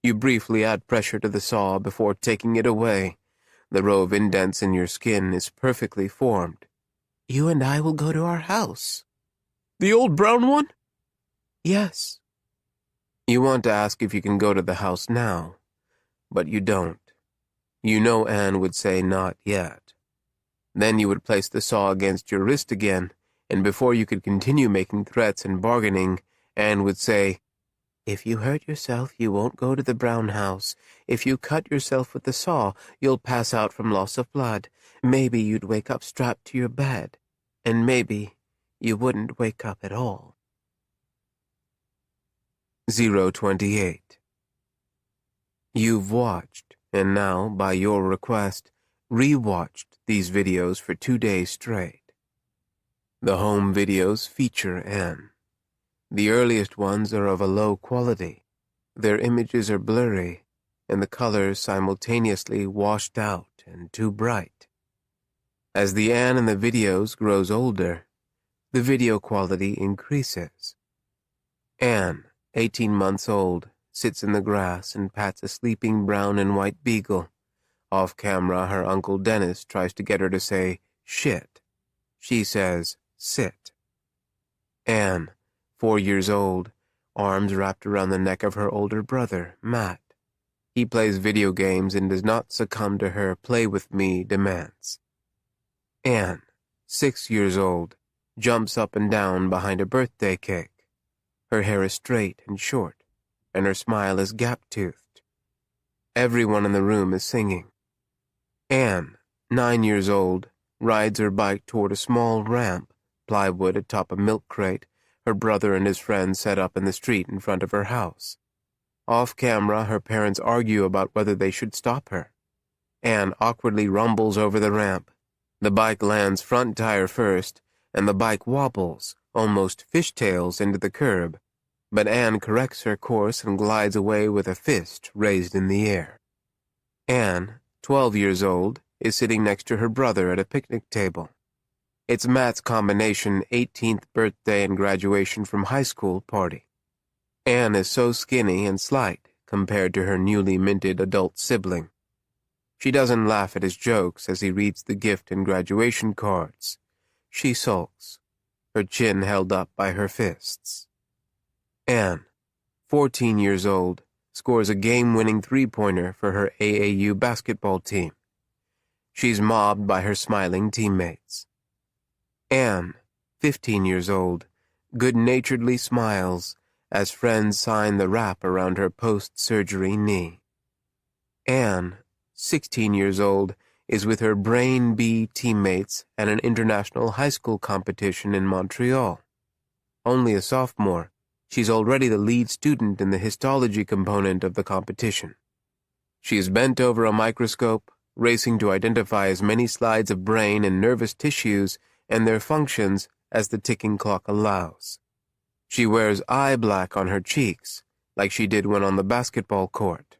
You briefly add pressure to the saw before taking it away. The row of indents in your skin is perfectly formed. You and I will go to our house. The old brown one? Yes. You want to ask if you can go to the house now, but you don't. You know Anne would say not yet. Then you would place the saw against your wrist again, and before you could continue making threats and bargaining, Anne would say, if you hurt yourself, you won't go to the brown house. If you cut yourself with the saw, you'll pass out from loss of blood. Maybe you'd wake up strapped to your bed, and maybe you wouldn't wake up at all. 028. You've watched, and now, by your request, re-watched these videos for 2 days straight. The home videos feature Anne. The earliest ones are of a low quality. Their images are blurry, and the colors simultaneously washed out and too bright. As the Anne in the videos grows older, the video quality increases. Anne, 18 months old, sits in the grass and pats a sleeping brown and white beagle. Off camera, her Uncle Dennis tries to get her to say, shit. She says, sit. Anne, 4 years old, arms wrapped around the neck of her older brother, Matt. He plays video games and does not succumb to her play with me demands. Anne, 6 years old, jumps up and down behind a birthday cake. Her hair is straight and short, and her smile is gap-toothed. Everyone in the room is singing. Anne, 9 years old, rides her bike toward a small ramp, plywood atop a milk crate, her brother and his friends set up in the street in front of her house. Off camera, her parents argue about whether they should stop her. Anne awkwardly rumbles over the ramp. The bike lands front tire first, and the bike wobbles, almost fishtails into the curb. But Anne corrects her course and glides away with a fist raised in the air. Anne, 12 years old, is sitting next to her brother at a picnic table. It's Matt's combination 18th birthday and graduation from high school party. Anne is so skinny and slight compared to her newly minted adult sibling. She doesn't laugh at his jokes as he reads the gift and graduation cards. She sulks, her chin held up by her fists. Anne, 14 years old, scores a game-winning three-pointer for her AAU basketball team. She's mobbed by her smiling teammates. Anne, 15 years old, good-naturedly smiles as friends sign the wrap around her post-surgery knee. Anne, 16 years old, is with her Brain Bee teammates at an international high school competition in Montreal. Only a sophomore, she's already the lead student in the histology component of the competition. She is bent over a microscope, racing to identify as many slides of brain and nervous tissues and their functions as the ticking clock allows. She wears eye black on her cheeks, like she did when on the basketball court.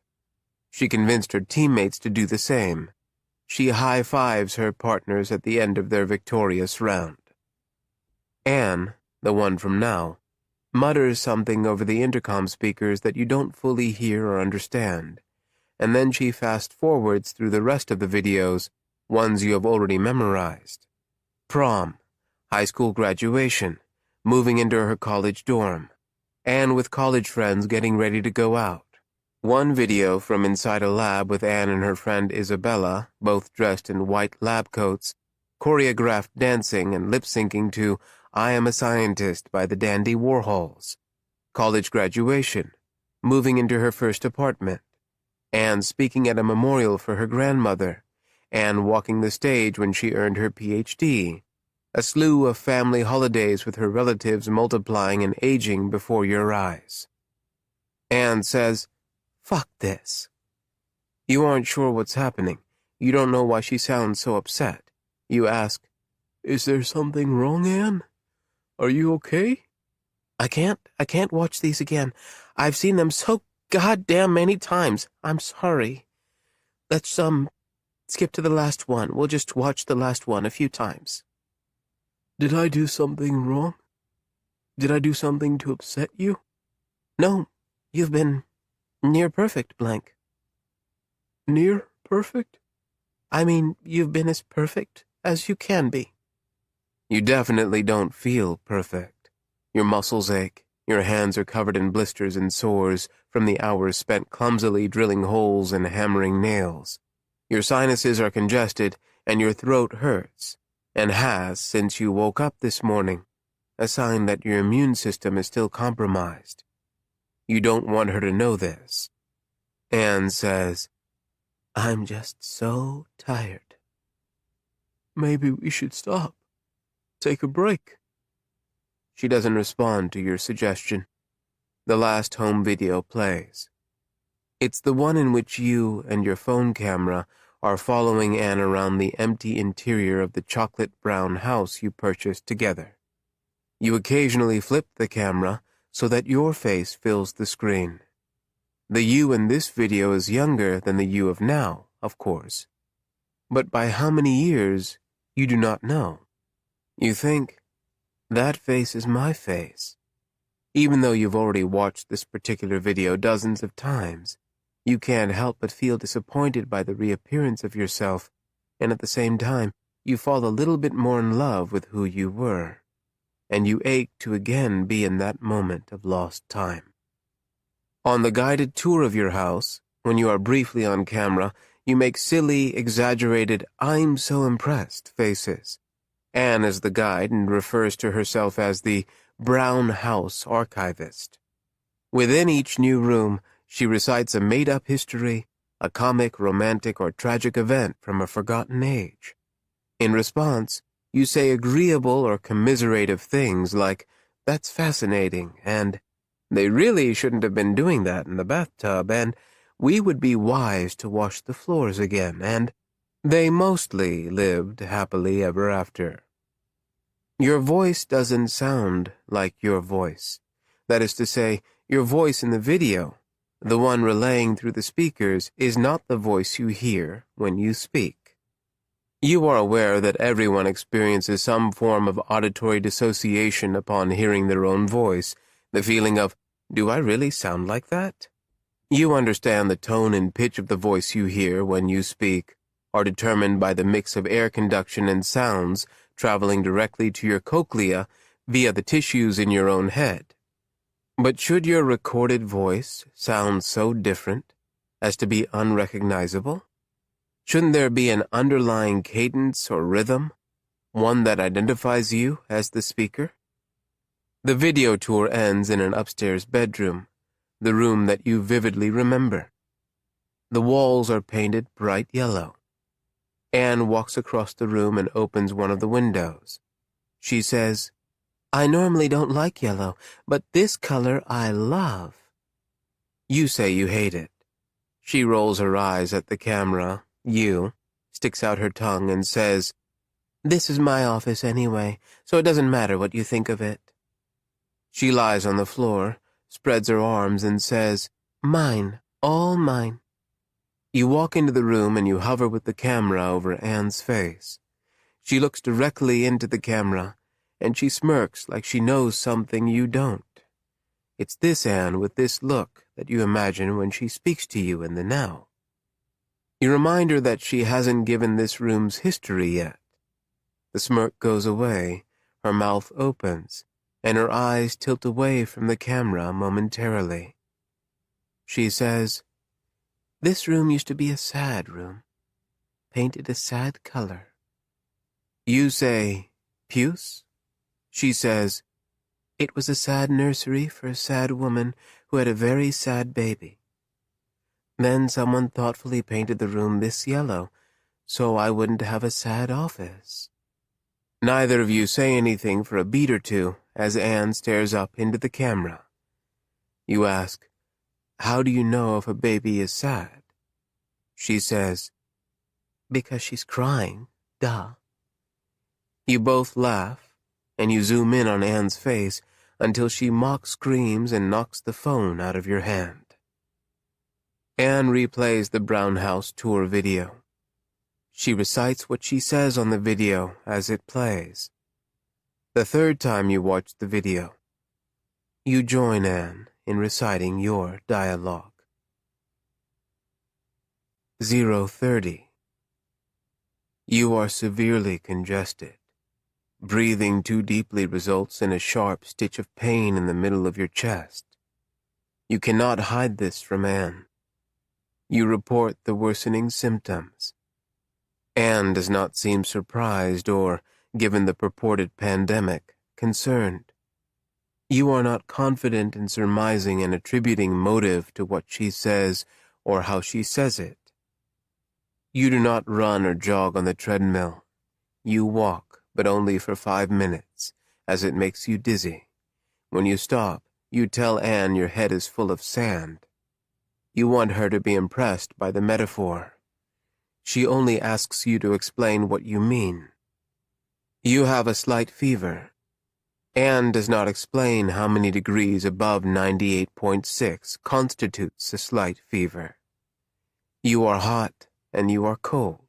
She convinced her teammates to do the same. She high-fives her partners at the end of their victorious round. Anne, the one from now, mutters something over the intercom speakers that you don't fully hear or understand, and then she fast-forwards through the rest of the videos, ones you have already memorized. Prom, high school graduation, moving into her college dorm, Anne with college friends getting ready to go out. One video from inside a lab with Anne and her friend Isabella, both dressed in white lab coats, choreographed dancing and lip-syncing to I Am a Scientist by the Dandy Warhols. College graduation, moving into her first apartment, Anne speaking at a memorial for her grandmother, Anne walking the stage when she earned her Ph.D., a slew of family holidays with her relatives multiplying and aging before your eyes. Anne says, "Fuck this." You aren't sure what's happening. You don't know why she sounds so upset. You ask, "Is there something wrong, Anne? Are you okay?" I can't watch these again. I've seen them so goddamn many times. I'm sorry. Let's, skip to the last one. We'll just watch the last one a few times. Did I do something wrong? Did I do something to upset you? No, you've been near perfect, blank. Near perfect? I mean, you've been as perfect as you can be. You definitely don't feel perfect. Your muscles ache, your hands are covered in blisters and sores from the hours spent clumsily drilling holes and hammering nails. Your sinuses are congested, and your throat hurts, and has since you woke up this morning, a sign that your immune system is still compromised. You don't want her to know this. Anne says, "I'm just so tired." Maybe we should stop. Take a break. She doesn't respond to your suggestion. The last home video plays. It's the one in which you and your phone camera are following Anne around the empty interior of the chocolate-brown house you purchased together. You occasionally flip the camera so that your face fills the screen. The you in this video is younger than the you of now, of course. But by how many years, you do not know. You think, that face is my face. Even though you've already watched this particular video dozens of times, you can't help but feel disappointed by the reappearance of yourself, and at the same time, you fall a little bit more in love with who you were, and you ache to again be in that moment of lost time. On the guided tour of your house, when you are briefly on camera, you make silly, exaggerated, "I'm so impressed" faces. Anne is the guide and refers to herself as the Brown House archivist. Within each new room, she recites a made-up history, a comic, romantic, or tragic event from a forgotten age. In response, you say agreeable or commiserative things like, "That's fascinating," and They really shouldn't have been doing that in the bathtub, and we would be wise to wash the floors again, and they mostly lived happily ever after. Your voice doesn't sound like your voice. That is to say, your voice in the video, the one relaying through the speakers, is not the voice you hear when you speak. You are aware that everyone experiences some form of auditory dissociation upon hearing their own voice, the feeling of, do I really sound like that? You understand the tone and pitch of the voice you hear when you speak are determined by the mix of air conduction and sounds traveling directly to your cochlea via the tissues in your own head. But should your recorded voice sound so different as to be unrecognizable? Shouldn't there be an underlying cadence or rhythm, one that identifies you as the speaker? The video tour ends in an upstairs bedroom, the room that you vividly remember. The walls are painted bright yellow. Anne walks across the room and opens one of the windows. She says, I normally don't like yellow, but this color I love. You say you hate it. She rolls her eyes at the camera. Sticks out her tongue and says, This is my office anyway, so it doesn't matter what you think of it. She lies on the floor, spreads her arms and says, Mine, all mine. You walk into the room and you hover with the camera over Anne's face. She looks directly into the camera, and she smirks like she knows something you don't. It's this Anne with this look that you imagine when she speaks to you in the now. You remind her that she hasn't given this room's history yet. The smirk goes away, her mouth opens, and her eyes tilt away from the camera momentarily. She says, This room used to be a sad room, painted a sad color. You say, Puce? She says, It was a sad nursery for a sad woman who had a very sad baby. Then someone thoughtfully painted the room this yellow, so I wouldn't have a sad office. Neither of you say anything for a beat or two as Anne stares up into the camera. You ask, How do you know if a baby is sad? She says, Because she's crying, duh. You both laugh, and you zoom in on Anne's face until she mock screams and knocks the phone out of your hand. Anne replays the Brown House tour video. She recites what she says on the video as it plays. The third time you watch the video, you join Anne in reciting your dialogue. 0:30. You are severely congested. Breathing too deeply results in a sharp stitch of pain in the middle of your chest. You cannot hide this from Anne. You report the worsening symptoms. Anne does not seem surprised or, given the purported pandemic, concerned. You are not confident in surmising and attributing motive to what she says or how she says it. You do not run or jog on the treadmill. You walk, but only for 5 minutes, as it makes you dizzy. When you stop, you tell Anne your head is full of sand. You want her to be impressed by the metaphor. She only asks you to explain what you mean. You have a slight fever. Anne does not explain how many degrees above 98.6 constitutes a slight fever. You are hot and you are cold.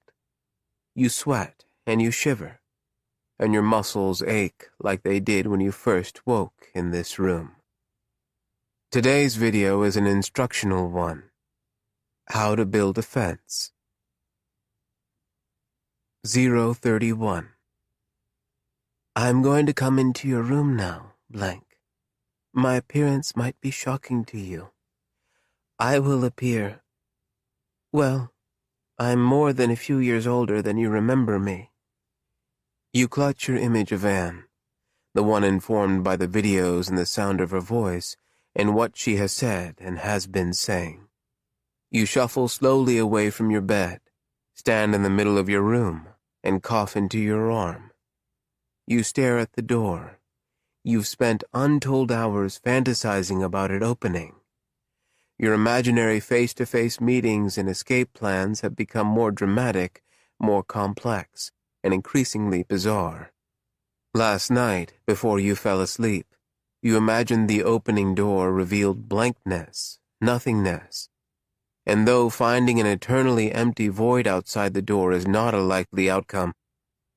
You sweat and you shiver, and your muscles ache like they did when you first woke in this room. Today's video is an instructional one. How to build a fence. 0:31. I'm going to come into your room now, blank. My appearance might be shocking to you. I will appear... Well, I'm more than a few years older than you remember me. You clutch your image of Anne, the one informed by the videos and the sound of her voice, and what she has said and has been saying. You shuffle slowly away from your bed, stand in the middle of your room, and cough into your arm. You stare at the door. You've spent untold hours fantasizing about it opening. Your imaginary face-to-face meetings and escape plans have become more dramatic, more complex, and increasingly bizarre. Last night, before you fell asleep, you imagined the opening door revealed blankness, nothingness. And though finding an eternally empty void outside the door is not a likely outcome,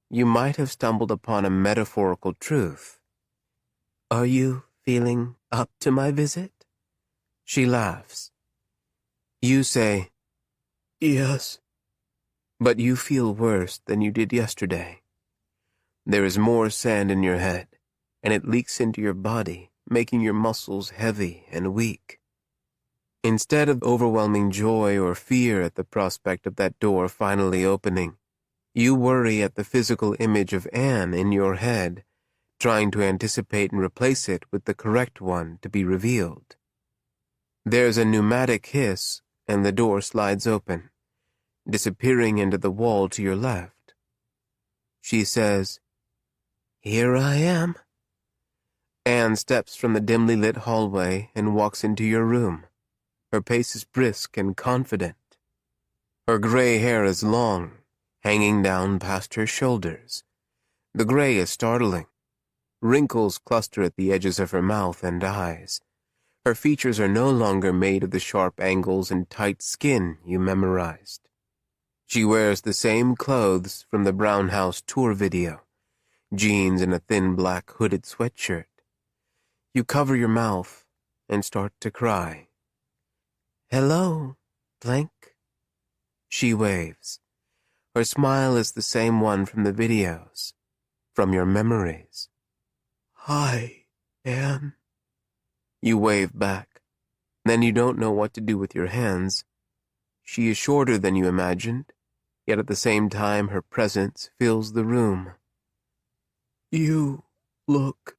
you might have stumbled upon a metaphorical truth. Are you feeling up to my visit? She laughs. You say, yes. But you feel worse than you did yesterday. There is more sand in your head, and it leaks into your body, making your muscles heavy and weak. Instead of overwhelming joy or fear at the prospect of that door finally opening, you worry at the physical image of Anne in your head, trying to anticipate and replace it with the correct one to be revealed. There's a pneumatic hiss, and the door slides open, disappearing into the wall to your left. She says, "Here I am." Anne steps from the dimly lit hallway and walks into your room. Her pace is brisk and confident. Her gray hair is long, hanging down past her shoulders. The gray is startling. Wrinkles cluster at the edges of her mouth and eyes. Her features are no longer made of the sharp angles and tight skin you memorized. She wears the same clothes from the Brown House tour video, jeans and a thin black hooded sweatshirt. You cover your mouth and start to cry. "Hello, blank." She waves. Her smile is the same one from the videos, from your memories. "Hi, Anne." You wave back. Then you don't know what to do with your hands. She is shorter than you imagined, yet at the same time her presence fills the room. "You look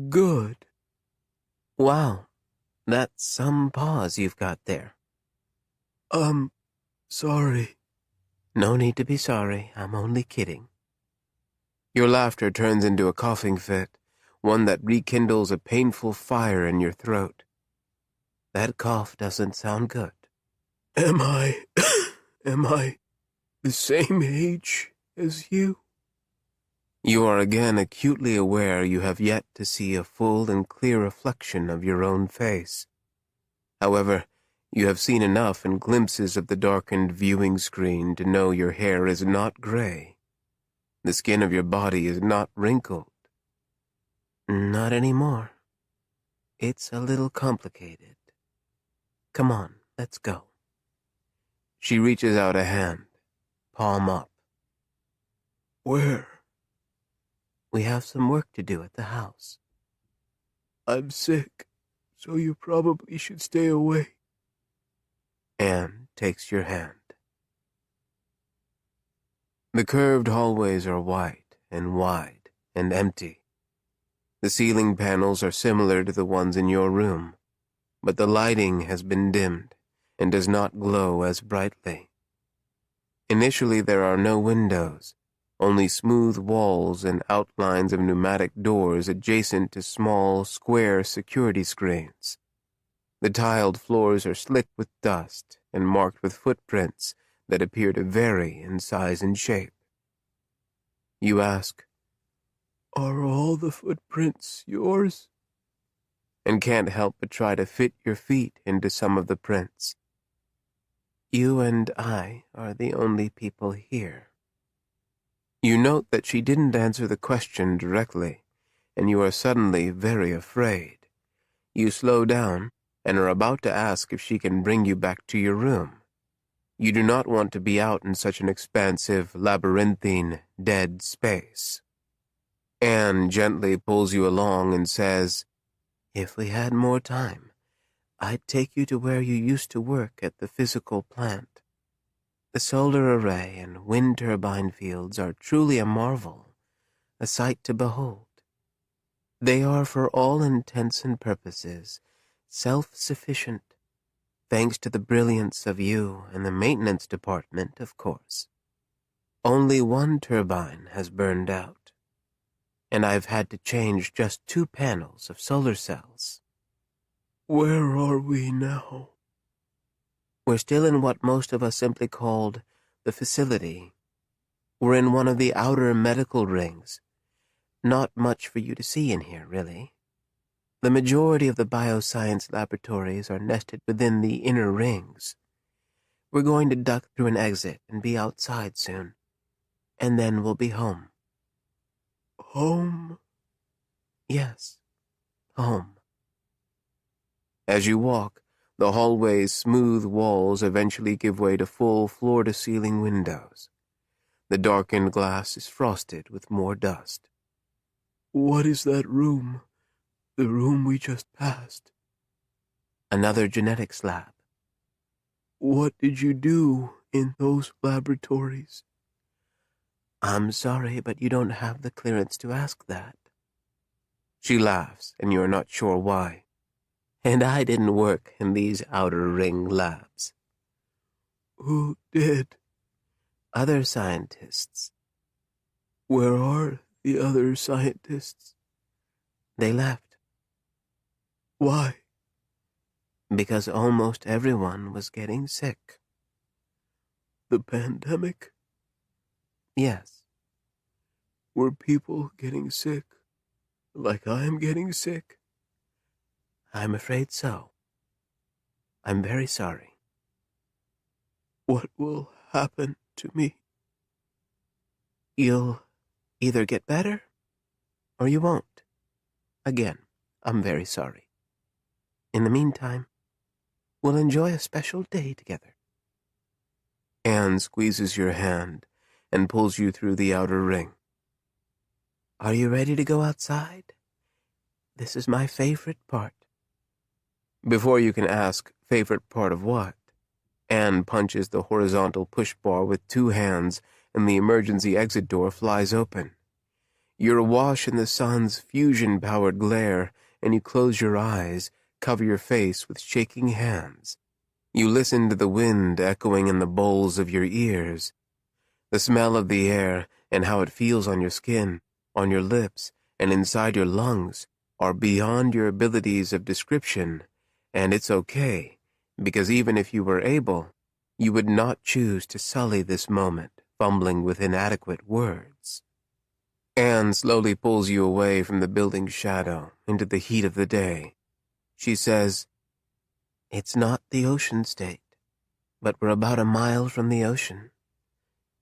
good." "Wow, that's some pause you've got there." Sorry." "No need to be sorry, I'm only kidding." Your laughter turns into a coughing fit, one that rekindles a painful fire in your throat. That cough doesn't sound good. Am I the same age as you?" You are again acutely aware you have yet to see a full and clear reflection of your own face. However, you have seen enough in glimpses of the darkened viewing screen to know your hair is not gray. The skin of your body is not wrinkled. Not anymore. It's a little complicated. Come on, let's go. She reaches out a hand, palm up. "Where?" We have some work to do at the house. "I'm sick, so you probably should stay away." Anne takes your hand. The curved hallways are white and wide and empty. The ceiling panels are similar to the ones in your room, but the lighting has been dimmed and does not glow as brightly. Initially there are no windows, only smooth walls and outlines of pneumatic doors adjacent to small, square security screens. The tiled floors are slick with dust and marked with footprints that appear to vary in size and shape. You ask, "Are all the footprints yours?" and can't help but try to fit your feet into some of the prints. You and I are the only people here. You note that she didn't answer the question directly, and you are suddenly very afraid. You slow down and are about to ask if she can bring you back to your room. You do not want to be out in such an expansive, labyrinthine, dead space. Anne gently pulls you along and says, "If we had more time, I'd take you to where you used to work at the physical plant. The solar array and wind turbine fields are truly a marvel, a sight to behold. They are, for all intents and purposes, self-sufficient, thanks to the brilliance of you and the maintenance department, of course. Only one turbine has burned out." and I've had to change just 2 panels of solar cells. Where are we now? We're still in what most of us simply called the facility. We're in one of the outer medical rings. Not much for you to see in here, really. The majority of the bioscience laboratories are nested within the inner rings. We're going to duck through an exit and be outside soon. And then we'll be home. Home? Yes, home. As you walk, the hallway's smooth walls eventually give way to full floor-to-ceiling windows. The darkened glass is frosted with more dust. What is that room? The room we just passed. Another genetics lab. What did you do in those laboratories? I'm sorry, but you don't have the clearance to ask that. She laughs, and you're not sure why. And I didn't work in these outer ring labs. Who did? Other scientists. Where are the other scientists? They left. Why? Because almost everyone was getting sick. The pandemic? Yes. Were people getting sick? Like I'm getting sick? I'm afraid so. I'm very sorry. What will happen to me? You'll either get better, or you won't. Again, I'm very sorry. In the meantime, we'll enjoy a special day together. Anne squeezes your hand and pulls you through the outer ring. Are you ready to go outside? This is my favorite part. Before you can ask, favorite part of what? Anne punches the horizontal push bar with 2 hands, and the emergency exit door flies open. You're awash in the sun's fusion-powered glare, and you close your eyes, cover your face with shaking hands. You listen to the wind echoing in the bowls of your ears. The smell of the air and how it feels on your skin, on your lips, and inside your lungs are beyond your abilities of description. And it's okay, because even if you were able, you would not choose to sully this moment, fumbling with inadequate words. Anne slowly pulls you away from the building's shadow into the heat of the day. She says, It's not the ocean state, but we're about a mile from the ocean.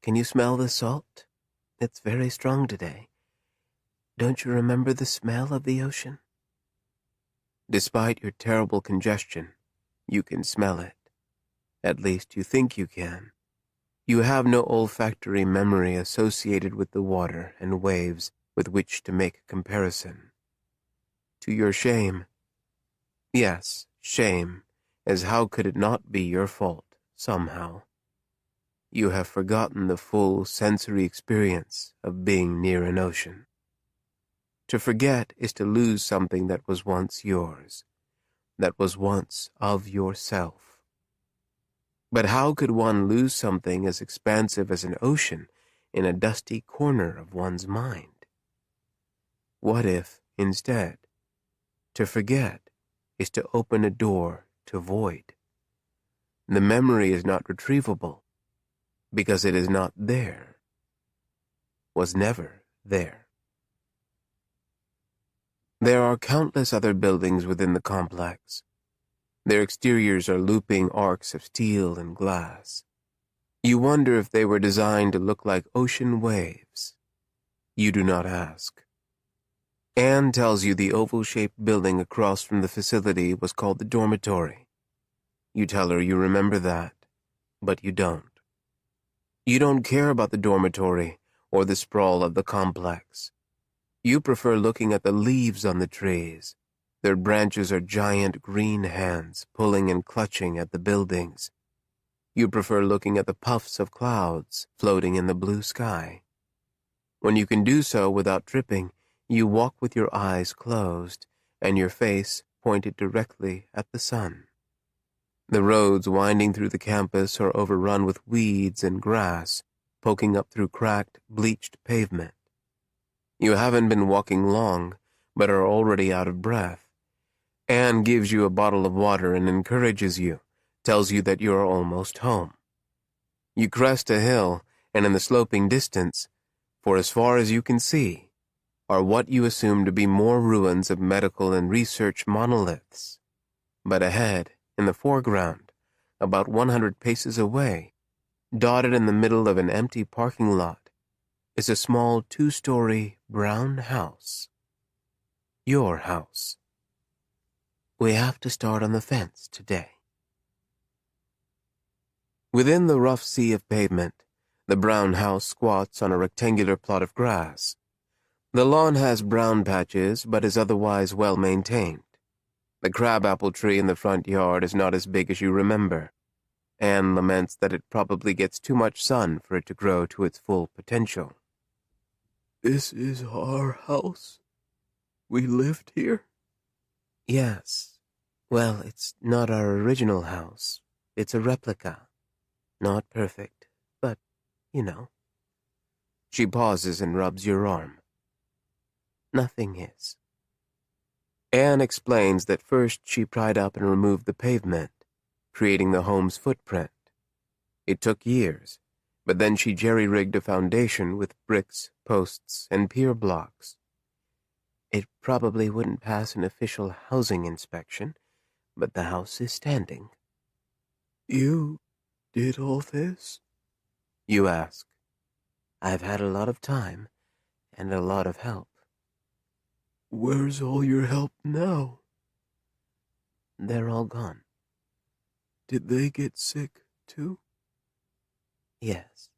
Can you smell the salt? It's very strong today. Don't you remember the smell of the ocean? Despite your terrible congestion, you can smell it. At least you think you can. You have no olfactory memory associated with the water and waves with which to make a comparison. To your shame. Yes, shame, as how could it not be your fault, somehow? You have forgotten the full sensory experience of being near an ocean. To forget is to lose something that was once yours, that was once of yourself. But how could one lose something as expansive as an ocean in a dusty corner of one's mind? What if, instead, to forget is to open a door to void? The memory is not retrievable, because it is not there, was never there. There are countless other buildings within the complex. Their exteriors are looping arcs of steel and glass. You wonder if they were designed to look like ocean waves. You do not ask. Anne tells you the oval-shaped building across from the facility was called the dormitory. You tell her you remember that, but you don't. You don't care about the dormitory or the sprawl of the complex. You prefer looking at the leaves on the trees. Their branches are giant green hands pulling and clutching at the buildings. You prefer looking at the puffs of clouds floating in the blue sky. When you can do so without tripping, you walk with your eyes closed and your face pointed directly at the sun. The roads winding through the campus are overrun with weeds and grass, poking up through cracked, bleached pavement. You haven't been walking long, but are already out of breath. Anne gives you a bottle of water and encourages you, tells you that you are almost home. You crest a hill, and in the sloping distance, for as far as you can see, are what you assume to be more ruins of medical and research monoliths. But ahead, in the foreground, about 100 paces away, dotted in the middle of an empty parking lot, is a small 2-story brown house. Your house. We have to start on the fence today. Within the rough sea of pavement, the brown house squats on a rectangular plot of grass. The lawn has brown patches, but is otherwise well maintained. The crabapple tree in the front yard is not as big as you remember. Anne laments that it probably gets too much sun for it to grow to its full potential. This is our house? We lived here? Yes. Well, it's not our original house. It's a replica. Not perfect, but, you know. She pauses and rubs your arm. Nothing is. Anne explains that first she pried up and removed the pavement, creating the home's footprint. It took years, but then she jerry-rigged a foundation with bricks, posts, and pier blocks. It probably wouldn't pass an official housing inspection, but the house is standing. You did all this? You ask. I've had a lot of time and a lot of help. Where's all your help now? They're all gone. Did they get sick, too? Yes.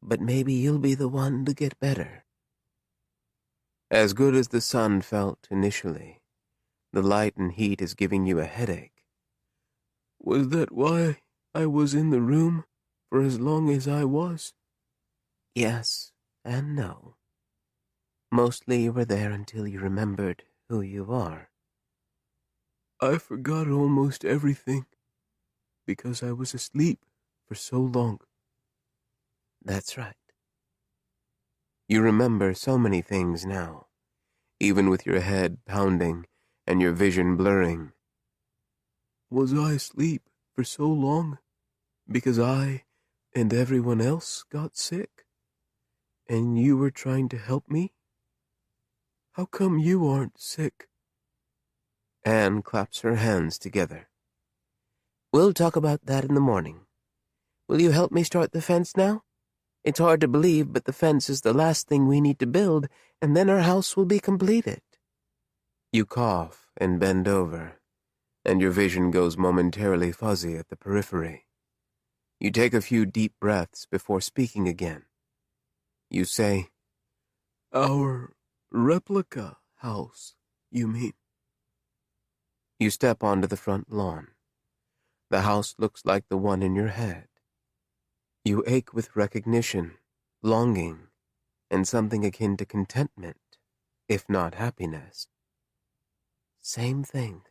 But maybe you'll be the one to get better. As good as the sun felt initially, the light and heat is giving you a headache. Was that why I was in the room for as long as I was? Yes and no. Mostly you were there until you remembered who you are. I forgot almost everything because I was asleep for so long. That's right. You remember so many things now, even with your head pounding and your vision blurring. Was I asleep for so long because I and everyone else got sick? And you were trying to help me? How come you aren't sick? Anne claps her hands together. We'll talk about that in the morning. Will you help me start the fence now? It's hard to believe, but the fence is the last thing we need to build, and then our house will be completed. You cough and bend over, and your vision goes momentarily fuzzy at the periphery. You take a few deep breaths before speaking again. You say, "Our replica house, you mean?" You step onto the front lawn. The house looks like the one in your head. You ache with recognition, longing, and something akin to contentment, if not happiness. Same thing.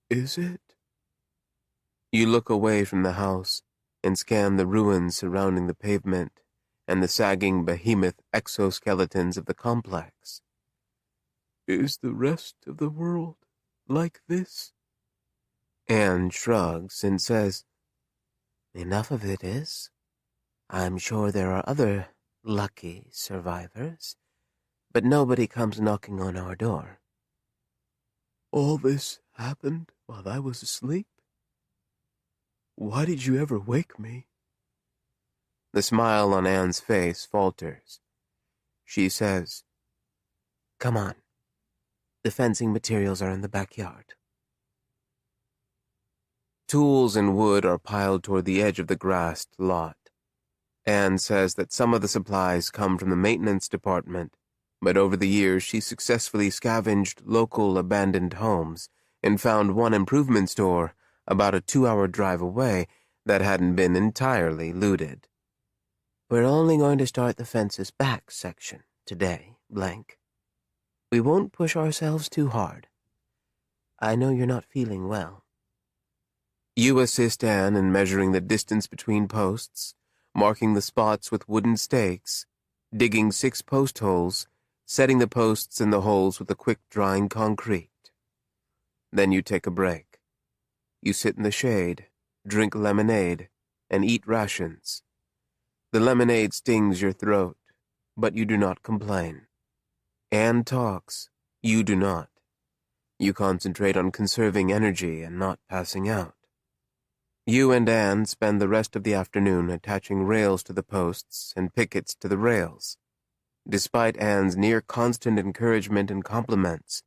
Is it? You look away from the house and scan the ruins surrounding the pavement and the sagging behemoth exoskeletons of the complex. Is the rest of the world like this? Anne shrugs and says, Enough of it is. I'm sure there are other lucky survivors, but nobody comes knocking on our door. All this happened while I was asleep? Why did you ever wake me? The smile on Anne's face falters. She says, Come on. The fencing materials are in the backyard. Tools and wood are piled toward the edge of the grassed lot. Anne says that some of the supplies come from the maintenance department, but over the years she successfully scavenged local abandoned homes and found one improvement store about a 2-hour drive away that hadn't been entirely looted. We're only going to start the fence's back section today, Blank. We won't push ourselves too hard. I know you're not feeling well. You assist Anne in measuring the distance between posts, marking the spots with wooden stakes, digging 6 post holes, setting the posts in the holes with a quick-drying concrete. Then you take a break. You sit in the shade, drink lemonade, and eat rations. The lemonade stings your throat, but you do not complain. Anne talks. You do not. You concentrate on conserving energy and not passing out. You and Anne spend the rest of the afternoon attaching rails to the posts and pickets to the rails. Despite Anne's near-constant encouragement and compliments,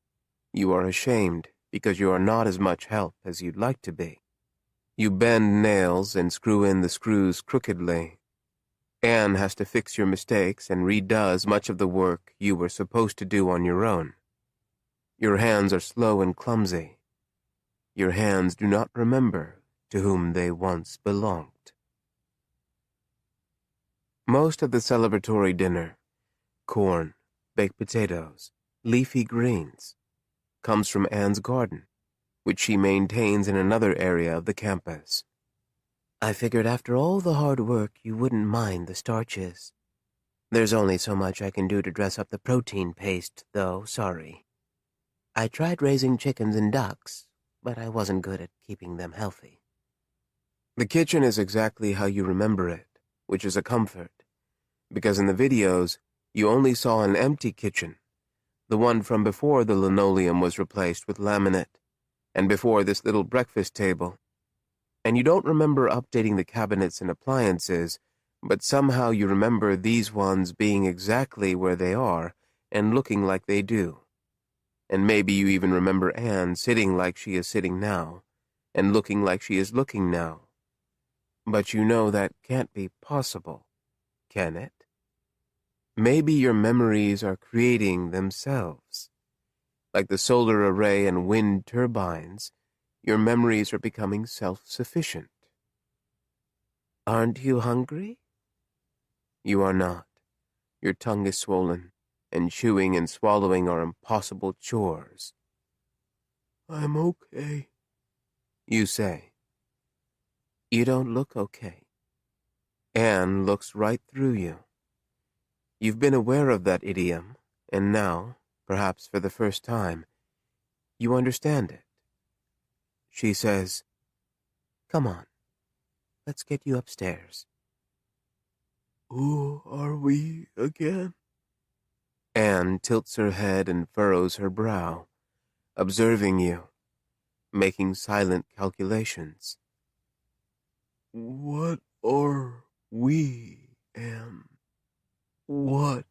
you are ashamed because you are not as much help as you'd like to be. You bend nails and screw in the screws crookedly. Anne has to fix your mistakes and redoes much of the work you were supposed to do on your own. Your hands are slow and clumsy. Your hands do not remember to whom they once belonged. Most of the celebratory dinner, corn, baked potatoes, leafy greens, comes from Anne's garden, which she maintains in another area of the campus. I figured after all the hard work you wouldn't mind the starches. There's only so much I can do to dress up the protein paste, though, sorry. I tried raising chickens and ducks, but I wasn't good at keeping them healthy. The kitchen is exactly how you remember it, which is a comfort, because in the videos, you only saw an empty kitchen, the one from before the linoleum was replaced with laminate, and before this little breakfast table. And you don't remember updating the cabinets and appliances, but somehow you remember these ones being exactly where they are and looking like they do. And maybe you even remember Anne sitting like she is sitting now, and looking like she is looking now. But you know that can't be possible, can it? Maybe your memories are creating themselves. Like the solar array and wind turbines, your memories are becoming self-sufficient. Aren't you hungry? You are not. Your tongue is swollen, and chewing and swallowing are impossible chores. I'm okay, you say. You don't look okay. Anne looks right through you. You've been aware of that idiom, and now, perhaps for the first time, you understand it. She says, "Come on, let's get you upstairs." Who are we again? Anne tilts her head and furrows her brow, observing you, making silent calculations. What are we, Anne? What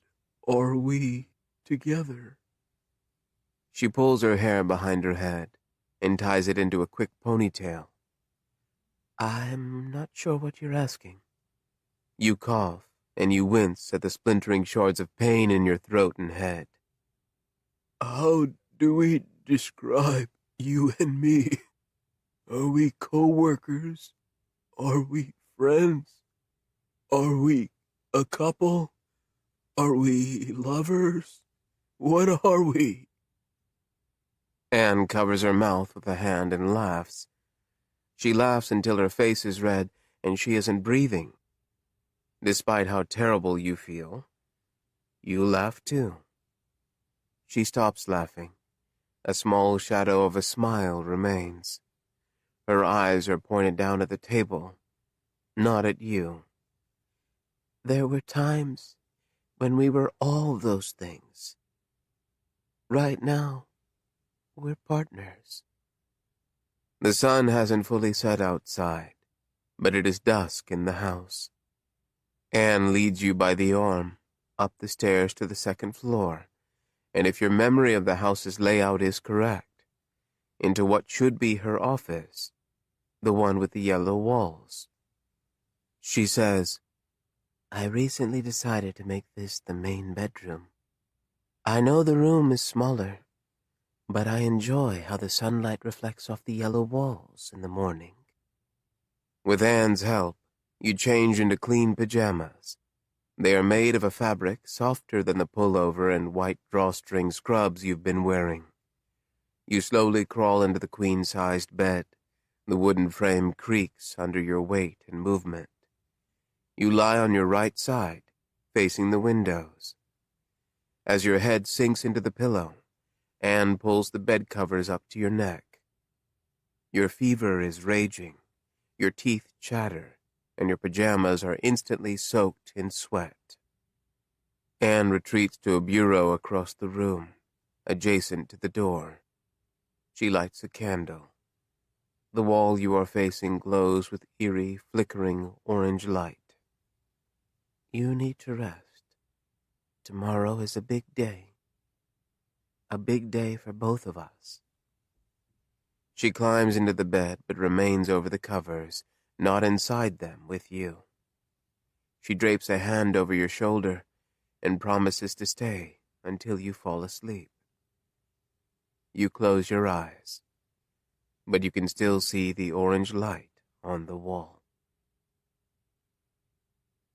are we together? She pulls her hair behind her head and ties it into a quick ponytail. I'm not sure what you're asking. You cough, and you wince at the splintering shards of pain in your throat and head. How do we describe you and me? Are we co-workers? Are we friends? Are we a couple? Are we lovers? What are we? Anne covers her mouth with a hand and laughs. She laughs until her face is red and she isn't breathing. Despite how terrible you feel, you laugh too. She stops laughing. A small shadow of a smile remains. Her eyes are pointed down at the table, not at you. There were times when we were all those things. Right now, we're partners. The sun hasn't fully set outside, but it is dusk in the house. Anne leads you by the arm, up the stairs to the second floor, and if your memory of the house's layout is correct, into what should be her office, the one with the yellow walls. She says, I recently decided to make this the main bedroom. I know the room is smaller, but I enjoy how the sunlight reflects off the yellow walls in the morning. With Anne's help, you change into clean pajamas. They are made of a fabric softer than the pullover and white drawstring scrubs you've been wearing. You slowly crawl into the queen-sized bed. The wooden frame creaks under your weight and movement. You lie on your right side, facing the windows. As your head sinks into the pillow, Anne pulls the bed covers up to your neck. Your fever is raging, your teeth chatter, and your pajamas are instantly soaked in sweat. Anne retreats to a bureau across the room, adjacent to the door. She lights a candle. The wall you are facing glows with eerie, flickering orange light. You need to rest. Tomorrow is a big day. A big day for both of us. She climbs into the bed but remains over the covers, not inside them with you. She drapes a hand over your shoulder and promises to stay until you fall asleep. You close your eyes, but you can still see the orange light on the wall.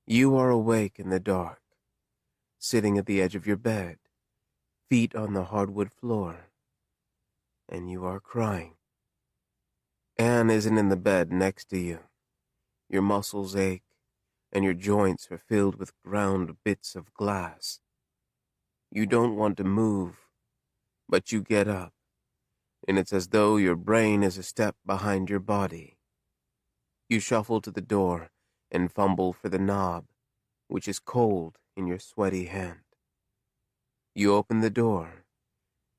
You are awake in the dark, sitting at the edge of your bed, feet on the hardwood floor, and you are crying. Anne isn't in the bed next to you. Your muscles ache, and your joints are filled with ground bits of glass. You don't want to move, but you get up, and it's as though your brain is a step behind your body. You shuffle to the door and fumble for the knob, which is cold in your sweaty hand. You open the door,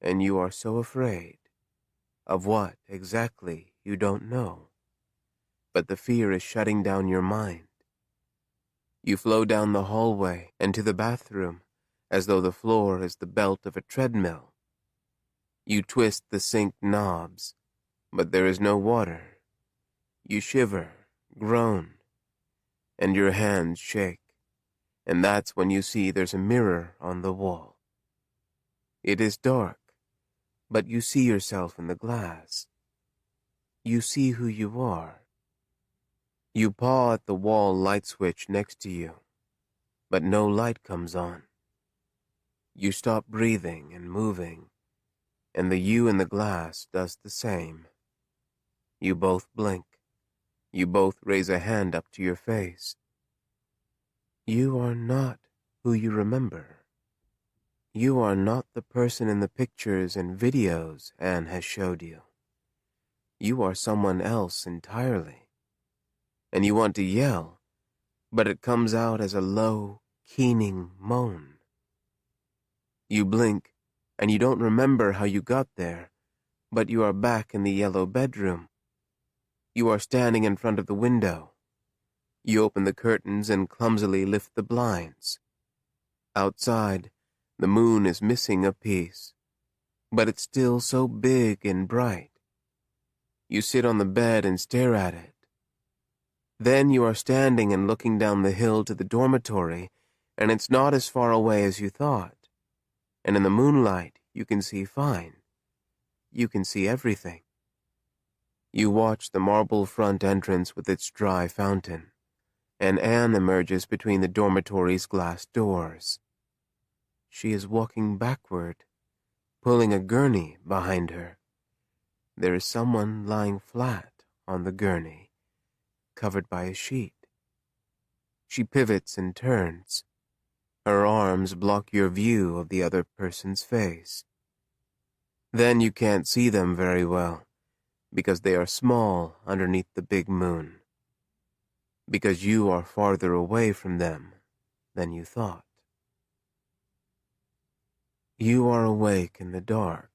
and you are so afraid. Of what exactly you don't know, but the fear is shutting down your mind. You flow down the hallway and to the bathroom as though the floor is the belt of a treadmill. You twist the sink knobs, but there is no water. You shiver, groan, and your hands shake, and that's when you see there's a mirror on the wall. It is dark, but you see yourself in the glass. You see who you are. You paw at the wall light switch next to you, but no light comes on. You stop breathing and moving, and the you in the glass does the same. You both blink. You both raise a hand up to your face. You are not who you remember. You are not the person in the pictures and videos Anne has showed you. You are someone else entirely. And you want to yell, but it comes out as a low, keening moan. You blink, and you don't remember how you got there, but you are back in the yellow bedroom. You are standing in front of the window. You open the curtains and clumsily lift the blinds. Outside, the moon is missing a piece, but it's still so big and bright. You sit on the bed and stare at it. Then you are standing and looking down the hill to the dormitory, and it's not as far away as you thought. And in the moonlight, you can see fine. You can see everything. You watch the marble front entrance with its dry fountain, and Anne emerges between the dormitory's glass doors. She is walking backward, pulling a gurney behind her. There is someone lying flat on the gurney, covered by a sheet. She pivots and turns. Her arms block your view of the other person's face. Then you can't see them very well, because they are small underneath the big moon. Because you are farther away from them than you thought. You are awake in the dark,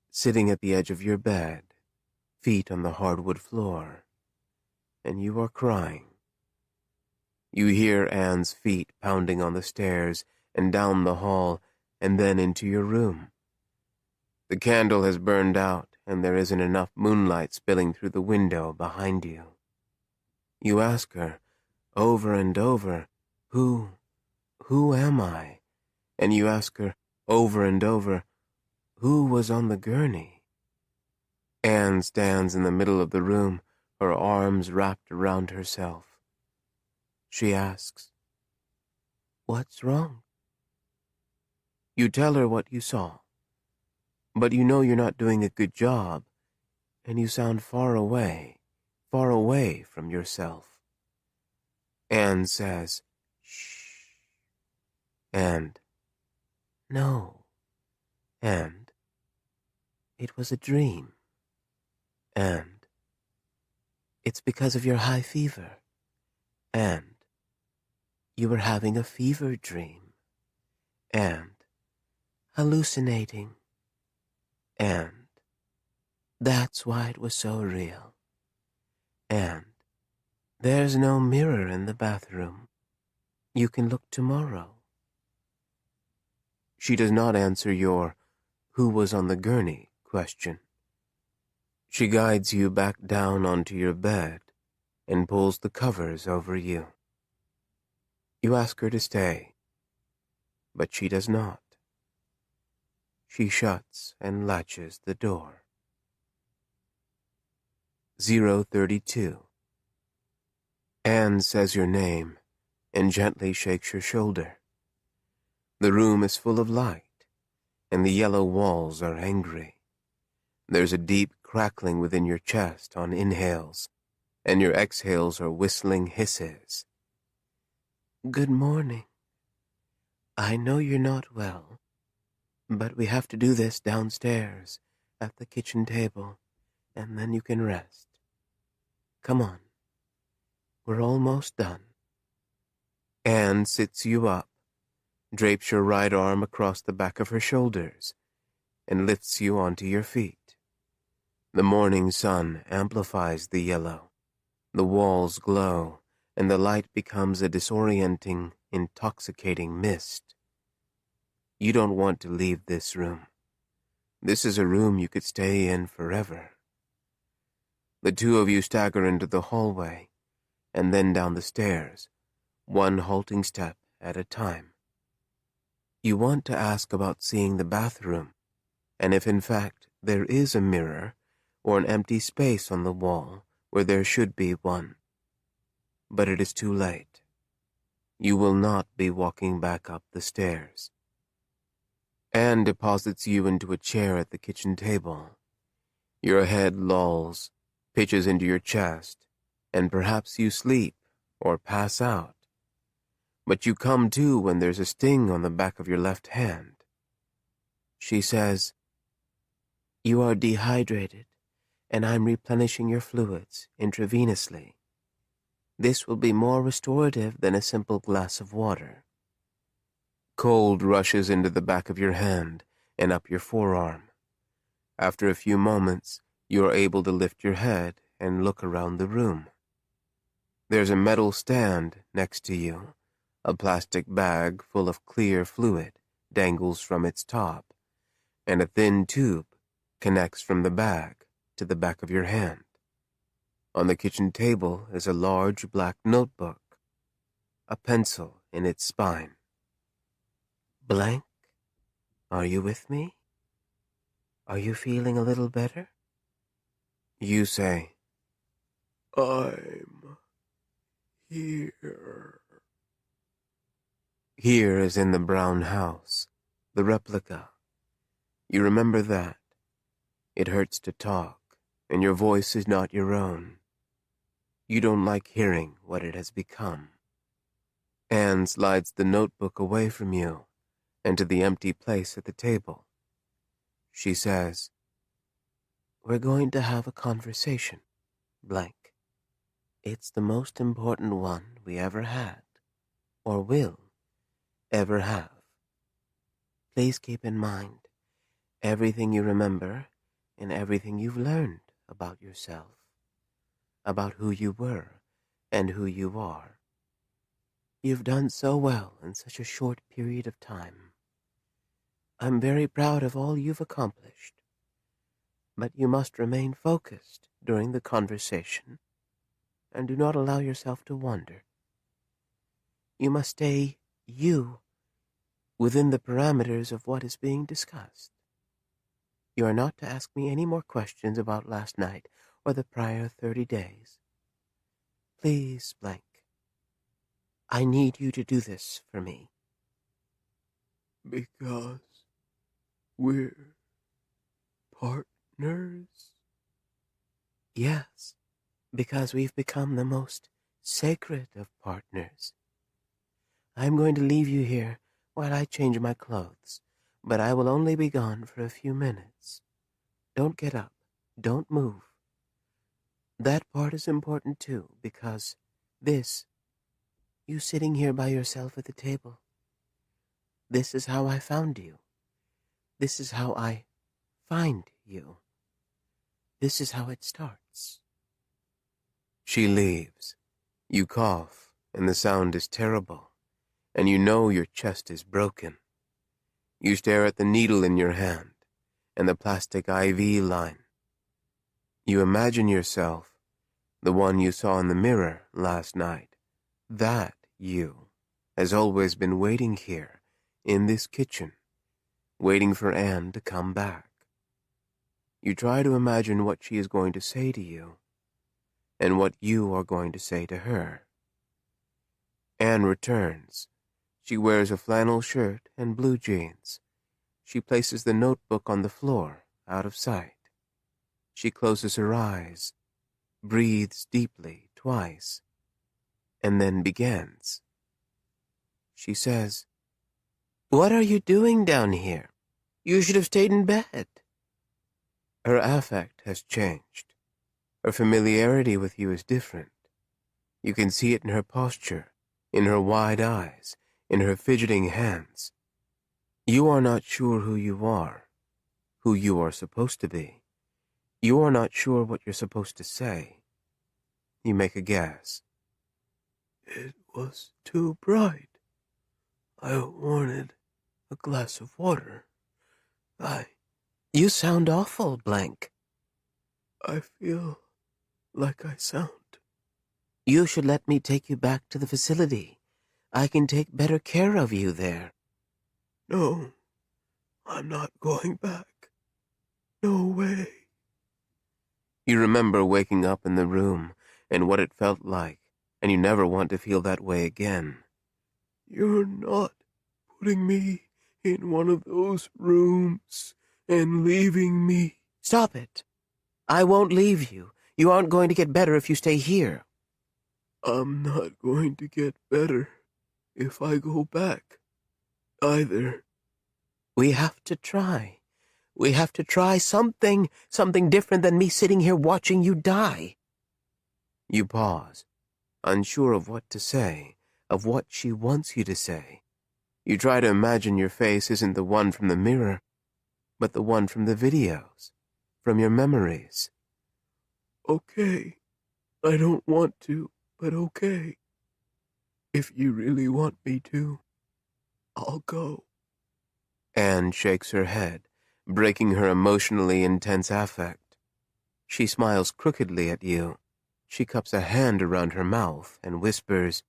sitting at the edge of your bed, feet on the hardwood floor, and you are crying. You hear Anne's feet pounding on the stairs and down the hall and then into your room. The candle has burned out and there isn't enough moonlight spilling through the window behind you. You ask her, over and over, who am I? And you ask her, over and over, who was on the gurney? Anne stands in the middle of the room, her arms wrapped around herself. She asks, "What's wrong?" You tell her what you saw, but you know you're not doing a good job, and you sound far away from yourself. Anne says, "Shh, and no, and it was a dream, and it's because of your high fever, and you were having a fever dream, and hallucinating, and that's why it was so real, and there's no mirror in the bathroom. You can look tomorrow. She does not answer your "who was on the gurney" question. She guides you back down onto your bed and pulls the covers over you. You ask her to stay, but she does not. She shuts and latches the door. 032. Anne says your name and gently shakes your shoulder. The room is full of light, and the yellow walls are angry. There's a deep crackling within your chest on inhales, and your exhales are whistling hisses. Good morning. I know you're not well, but we have to do this downstairs at the kitchen table, and then you can rest. Come on. We're almost done. Anne sits you up, drapes your right arm across the back of her shoulders, and lifts you onto your feet. The morning sun amplifies the yellow. The walls glow, and the light becomes a disorienting, intoxicating mist. You don't want to leave this room. This is a room you could stay in forever. The two of you stagger into the hallway, and then down the stairs, one halting step at a time. You want to ask about seeing the bathroom, and if in fact there is a mirror or an empty space on the wall where there should be one. But it is too late. You will not be walking back up the stairs. Anne deposits you into a chair at the kitchen table. Your head lolls, pitches into your chest, and perhaps you sleep or pass out. But you come to when there's a sting on the back of your left hand. She says, "You are dehydrated, and I'm replenishing your fluids intravenously. This will be more restorative than a simple glass of water." Cold rushes into the back of your hand and up your forearm. After a few moments, you are able to lift your head and look around the room. There's a metal stand next to you. A plastic bag full of clear fluid dangles from its top, and a thin tube connects from the bag to the back of your hand. On the kitchen table is a large black notebook, a pencil in its spine. Blank, are you with me? Are you feeling a little better? You say, I'm here. Here is in the brown house, the replica. You remember that. It hurts to talk, and your voice is not your own. You don't like hearing what it has become. Anne slides the notebook away from you and to the empty place at the table. She says, "We're going to have a conversation, blank. It's the most important one we ever had, or will ever have. Please keep in mind everything you remember and everything you've learned about yourself, about who you were and who you are. You've done so well in such a short period of time. I'm very proud of all you've accomplished, but you must remain focused during the conversation and do not allow yourself to wander. You must stay you within the parameters of what is being discussed. You are not to ask me any more questions about last night or the prior 30 days. Please, blank. I need you to do this for me." Because we're partners? Yes, because we've become the most sacred of partners. I'm going to leave you here while I change my clothes, but I will only be gone for a few minutes. Don't get up. Don't move. That part is important too, because you sitting here by yourself at the table, this is how I found you. This is how I find you. This is how it starts. She leaves. You cough, and the sound is terrible, and you know your chest is broken. You stare at the needle in your hand and the plastic IV line. You imagine yourself, the one you saw in the mirror last night. That you has always been waiting here, in this kitchen, waiting for Anne to come back. You try to imagine what she is going to say to you, and what you are going to say to her. Anne returns. She wears a flannel shirt and blue jeans. She places the notebook on the floor, out of sight. She closes her eyes, breathes deeply twice, and then begins. She says, "What are you doing down here? You should have stayed in bed." Her affect has changed. Her familiarity with you is different. You can see it in her posture, in her wide eyes, in her fidgeting hands. You are not sure who you are supposed to be. You are not sure what you're supposed to say. You make a guess. "It was too bright. I wanted a glass of water. You sound awful, blank." "I feel like I sound." "You should let me take you back to the facility. I can take better care of you there." "No, I'm not going back. No way." You remember waking up in the room and what it felt like, and you never want to feel that way again. "You're not putting me in one of those rooms and leaving me." "Stop it. I won't leave you. You aren't going to get better if you stay here." "I'm not going to get better if I go back, either." "We have to try. We have to try something different than me sitting here watching you die." You pause, unsure of what to say, of what she wants you to say. You try to imagine your face isn't the one from the mirror, but the one from the videos, from your memories. "Okay, I don't want to, but okay. If you really want me to, I'll go." Anne shakes her head, breaking her emotionally intense affect. She smiles crookedly at you. She cups a hand around her mouth and whispers,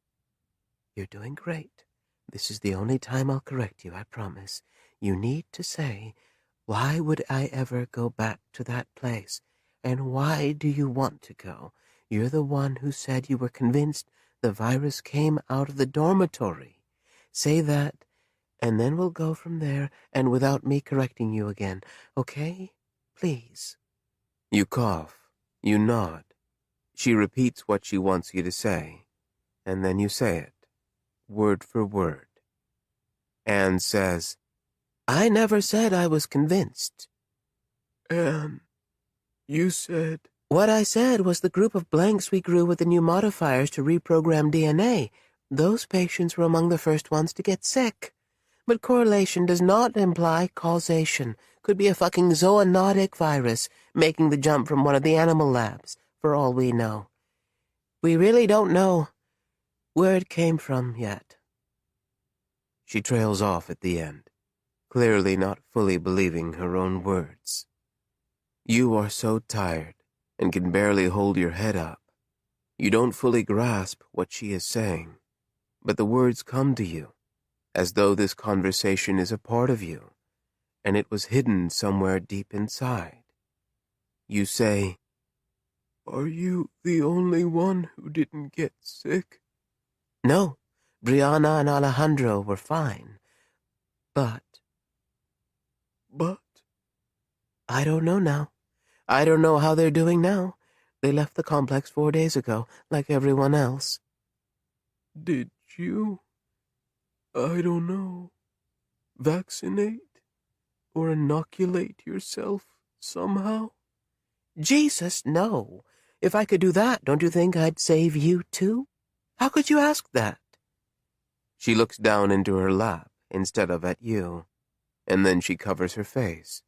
"You're doing great. This is the only time I'll correct you, I promise. You need to say, 'Why would I ever go back to that place? And why do you want to go? You're the one who said you were convinced the virus came out of the dormitory.' Say that, and then we'll go from there, and without me correcting you again. Okay? Please." You cough. You nod. She repeats what she wants you to say, and then you say it, word for word. Anne says, "I never said I was convinced." "Anne, you said—" "What I said was the group of blanks we grew with the new modifiers to reprogram DNA. Those patients were among the first ones to get sick. But correlation does not imply causation. Could be a fucking zoonotic virus making the jump from one of the animal labs, for all we know. We really don't know where it came from yet." She trails off at the end, clearly not fully believing her own words. You are so tired and can barely hold your head up. You don't fully grasp what she is saying, but the words come to you, as though this conversation is a part of you, and it was hidden somewhere deep inside. You say, "Are you the only one who didn't get sick?" "No, Brianna and Alejandro were fine. But... I don't know now. I don't know how they're doing now. They left the complex 4 days ago, like everyone else." "Did you? I don't know." vaccinate or inoculate yourself somehow? Jesus, no. If I could do that, don't you think I'd save you too? How could you ask that? She looks down into her lap instead of at you, and then she covers her face.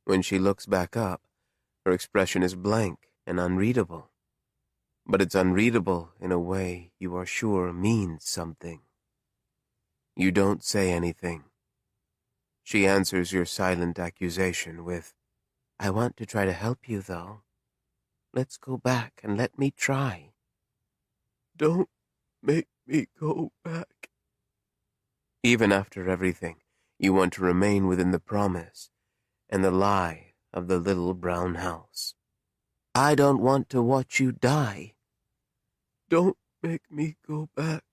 When she looks back up, her expression is blank and unreadable. But it's unreadable in a way you are sure means something. You don't say anything. She answers your silent accusation with, I want to try to help you, though. Let's go back and let me try. Don't make me go back. Even after everything, you want to remain within the promise and the lie of the little brown house. I don't want to watch you die. Don't make me go back.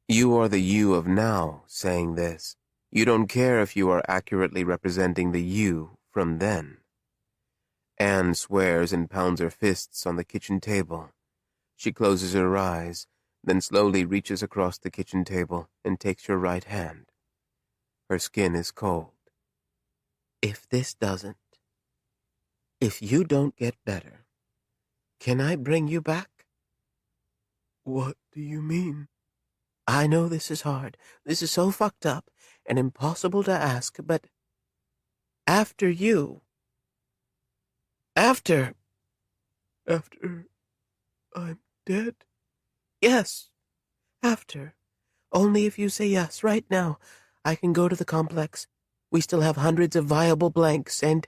You are the you of now saying this. You don't care if you are accurately representing the you from then. Anne swears and pounds her fists on the kitchen table. She closes her eyes, then slowly reaches across the kitchen table and takes your right hand. Her skin is cold. If this doesn't, if you don't get better, can I bring you back? What do you mean? I know this is hard. This is so fucked up and impossible to ask, but after you, After I'm dead? Yes, after. Only if you say yes right now, I can go to the complex. We still have hundreds of viable blanks, and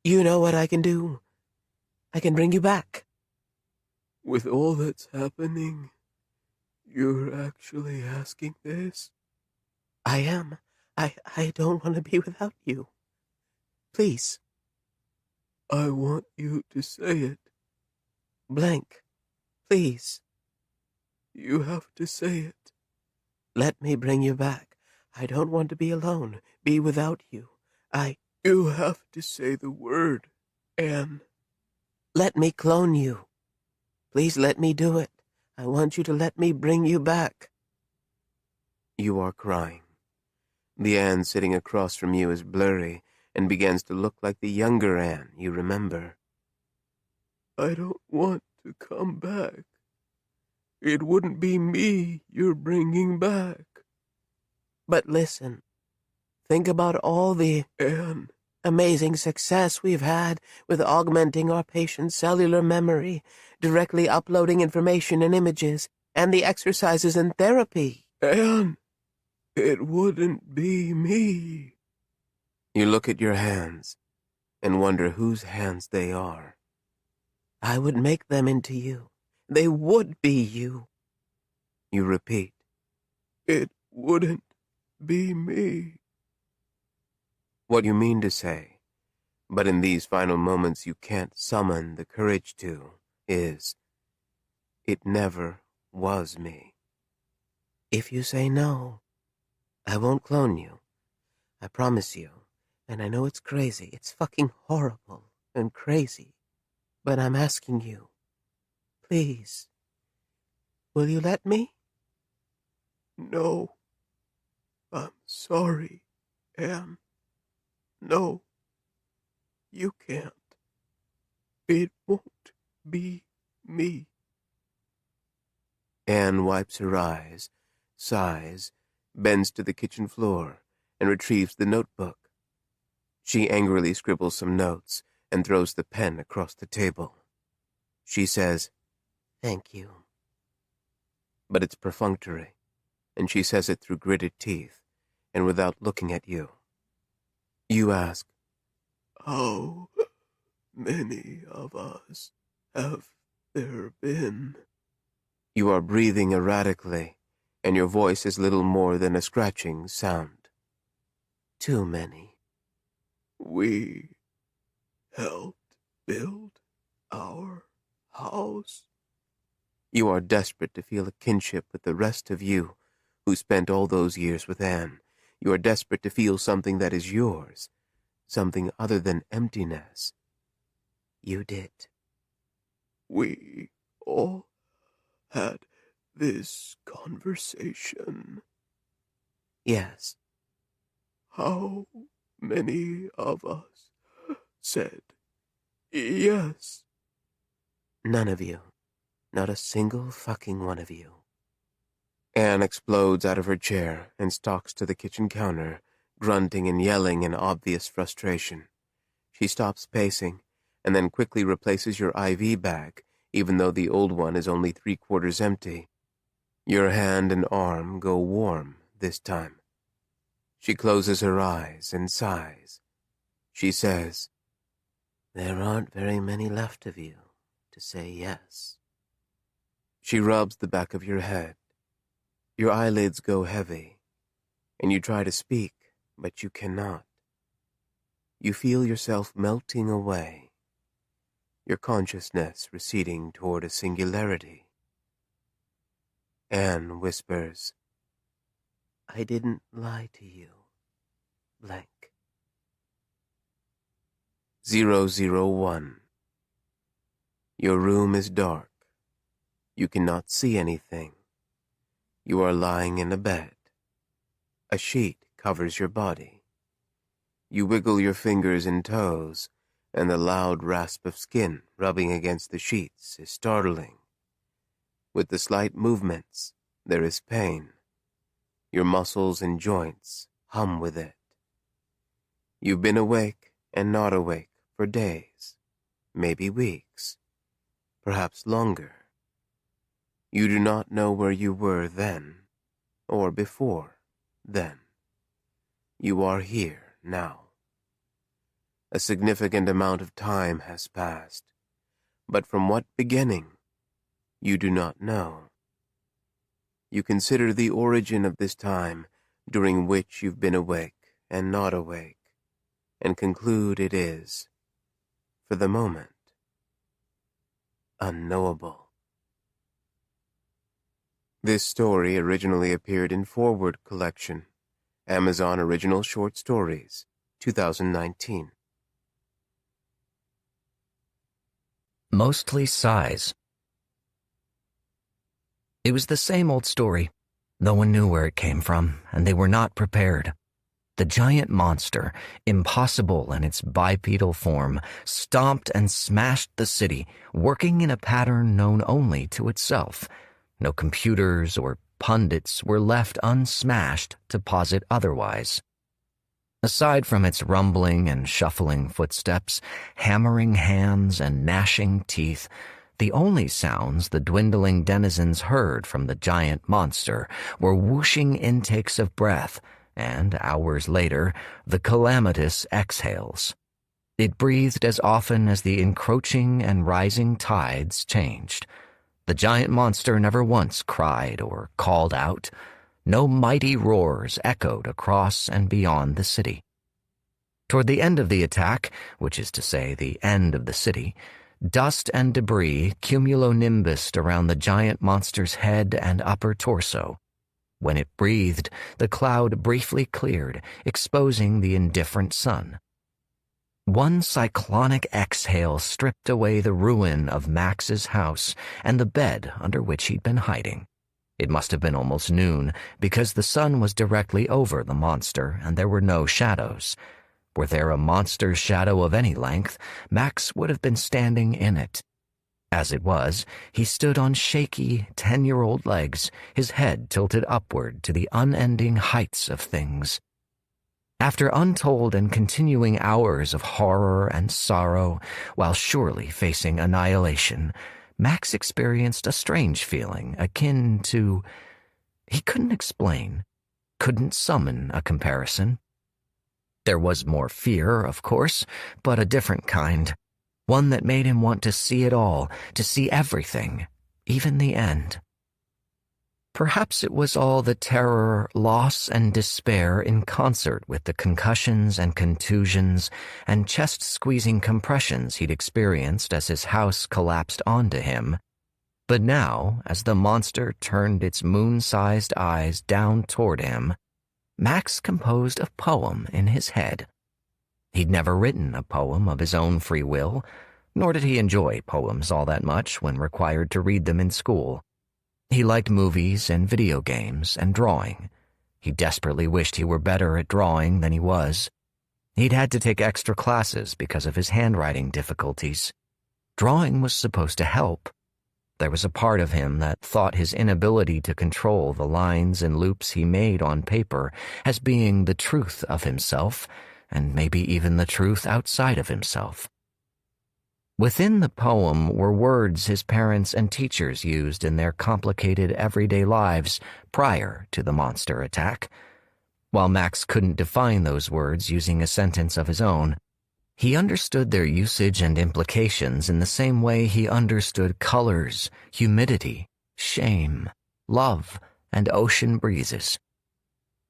you know what I can do. I can bring you back. With all that's happening, you're actually asking this? I am. I don't want to be without you. Please. I want you to say it. Blank, please. You have to say it. Let me bring you back. I don't want to be alone, be without you. You have to say the word, Anne. Let me clone you. Please let me do it. I want you to let me bring you back. You are crying. The Anne sitting across from you is blurry and begins to look like the younger Anne you remember. I don't want to come back. It wouldn't be me you're bringing back. But listen, think about all the Anne, amazing success we've had with augmenting our patient's cellular memory, directly uploading information and images, and the exercises and therapy. Anne, it wouldn't be me. You look at your hands and wonder whose hands they are. I would make them into you. They would be you. You repeat, it wouldn't be me. What you mean to say, but in these final moments you can't summon the courage to, is, it never was me. If you say no, I won't clone you. I promise you. And I know it's crazy. It's fucking horrible and crazy. But I'm asking you, please, will you let me? No. I'm sorry, Anne. No. You can't. It won't be me. Anne wipes her eyes, sighs, bends to the kitchen floor, and retrieves the notebook. She angrily scribbles some notes and throws the pen across the table. She says, Thank you. But it's perfunctory, and she says it through gritted teeth and without looking at you. You ask, How many of us have there been? You are breathing erratically, and your voice is little more than a scratching sound. Too many. We helped build our house. You are desperate to feel a kinship with the rest of you who spent all those years with Anne. You are desperate to feel something that is yours, something other than emptiness. You did. We all had this conversation. Yes, How many of us said yes? None of you. Not a single fucking one of you. Anne explodes out of her chair and stalks to the kitchen counter, grunting and yelling in obvious frustration. She stops pacing, and then quickly replaces your IV bag, even though the old one is only 3/4 empty. Your hand and arm go warm this time. She closes her eyes and sighs. She says, "There aren't very many left of you to say yes." She rubs the back of your head. Your eyelids go heavy, and you try to speak, but you cannot. You feel yourself melting away, your consciousness receding toward a singularity. Anne whispers, "I didn't lie to you, blank." 001. Your room is dark. You cannot see anything. You are lying in a bed. A sheet covers your body. You wiggle your fingers and toes, and the loud rasp of skin rubbing against the sheets is startling. With the slight movements, there is pain. Your muscles and joints hum with it. You've been awake and not awake for days, maybe weeks, perhaps longer. You do not know where you were then, or before then. You are here now. A significant amount of time has passed, but from what beginning, you do not know. You consider the origin of this time during which you've been awake and not awake, and conclude it is, for the moment, unknowable. This story originally appeared in Forward Collection, Amazon Original Short Stories, 2019. Mostly sighs. It was the same old story. No one knew where it came from, and they were not prepared. The giant monster, impossible in its bipedal form, stomped and smashed the city, working in a pattern known only to itself. No computers or pundits were left unsmashed to posit otherwise. Aside from its rumbling and shuffling footsteps, hammering hands and gnashing teeth, the only sounds the dwindling denizens heard from the giant monster were whooshing intakes of breath and, hours later, the calamitous exhales. It breathed as often as the encroaching and rising tides changed. The giant monster never once cried or called out. No mighty roars echoed across and beyond the city. Toward the end of the attack, which is to say the end of the city, dust and debris cumulonimbused around the giant monster's head and upper torso. When it breathed, the cloud briefly cleared, exposing the indifferent sun. One cyclonic exhale stripped away the ruin of Max's house and the bed under which he'd been hiding. It must have been almost noon, because the sun was directly over the monster and there were no shadows. Were there a monster's shadow of any length, Max would have been standing in it. As it was, he stood on shaky, 10-year-old legs, his head tilted upward to the unending heights of things. After untold and continuing hours of horror and sorrow, while surely facing annihilation, Max experienced a strange feeling akin to... He couldn't explain, couldn't summon a comparison. There was more fear, of course, but a different kind. One that made him want to see it all, to see everything, even the end. Perhaps it was all the terror, loss, and despair in concert with the concussions and contusions and chest-squeezing compressions he'd experienced as his house collapsed onto him. But now, as the monster turned its moon-sized eyes down toward him, Max composed a poem in his head. He'd never written a poem of his own free will, nor did he enjoy poems all that much when required to read them in school. He liked movies and video games and drawing. He desperately wished he were better at drawing than he was. He'd had to take extra classes because of his handwriting difficulties. Drawing was supposed to help. There was a part of him that thought his inability to control the lines and loops he made on paper as being the truth of himself, and maybe even the truth outside of himself. Within the poem were words his parents and teachers used in their complicated everyday lives prior to the monster attack. While Max couldn't define those words using a sentence of his own, he understood their usage and implications in the same way he understood colors, humidity, shame, love, and ocean breezes.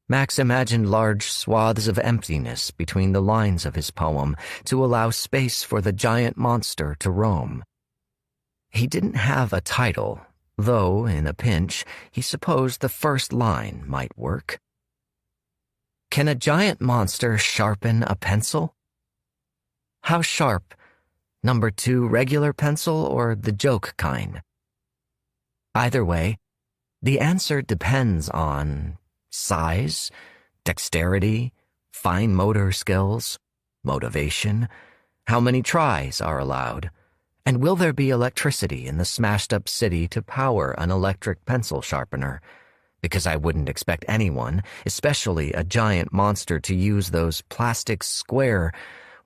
Max imagined large swaths of emptiness between the lines of his poem to allow space for the giant monster to roam. He didn't have a title, though, in a pinch, he supposed the first line might work. Can a giant monster sharpen a pencil? How sharp? Number 2 regular pencil or the joke kind? Either way, the answer depends on size, dexterity, fine motor skills, motivation, how many tries are allowed, and will there be electricity in the smashed-up city to power an electric pencil sharpener? Because I wouldn't expect anyone, especially a giant monster, to use those plastic square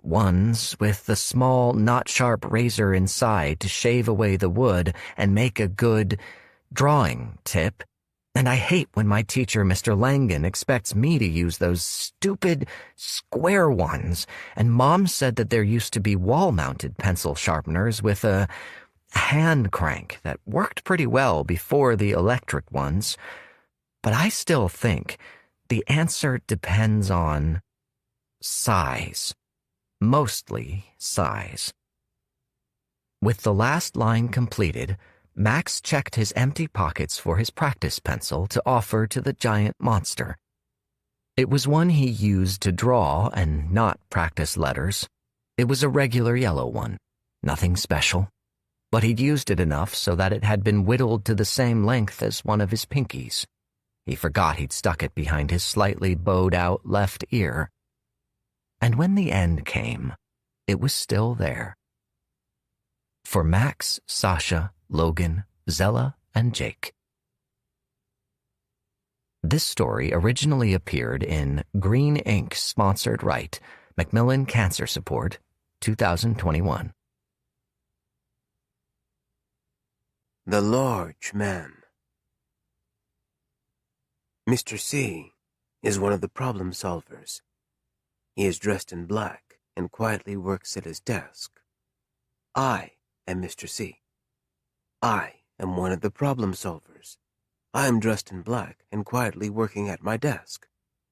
ones with the small, not-sharp razor inside to shave away the wood and make a good drawing tip. And I hate when my teacher, Mr. Langan, expects me to use those stupid square ones, and Mom said that there used to be wall-mounted pencil sharpeners with a hand crank that worked pretty well before the electric ones. But I still think the answer depends on size. Mostly size. With the last line completed, Max checked his empty pockets for his practice pencil to offer to the giant monster. It was one he used to draw and not practice letters. It was a regular yellow one, nothing special, but he'd used it enough so that it had been whittled to the same length as one of his pinkies. He forgot he'd stuck it behind his slightly bowed-out left ear. And when the end came, it was still there. For Max, Sasha, Logan, Zella, and Jake. This story originally appeared in Green Ink Sponsored Right, Macmillan Cancer Support, 2021. The Large Man. Mr. C is one of the problem solvers. He is dressed in black and quietly works at his desk. I am Mr. C. I am one of the problem solvers. I am dressed in black and quietly working at my desk.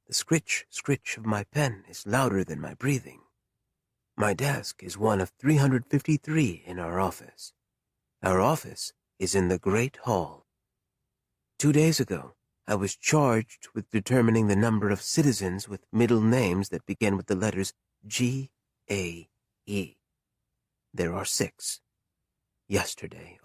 The scritch, scritch of my pen is louder than my breathing. My desk is one of 353 in our office. Our office is in the Great Hall. 2 days ago, I was charged with determining the number of citizens with middle names that begin with the letters G-A-E. There are 6. Yesterday,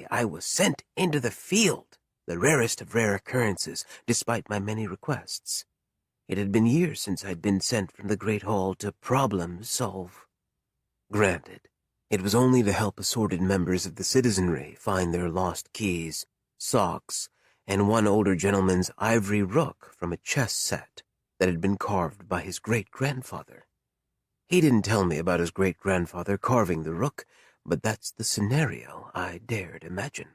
I was sent into the field, the rarest of rare occurrences, despite my many requests. It had been years since I'd been sent from the Great Hall to problem solve. Granted, it was only to help assorted members of the citizenry find their lost keys, socks, and one older gentleman's ivory rook from a chess set that had been carved by his great-grandfather. He didn't tell me about his great-grandfather carving the rook, but that's the scenario I dared imagine.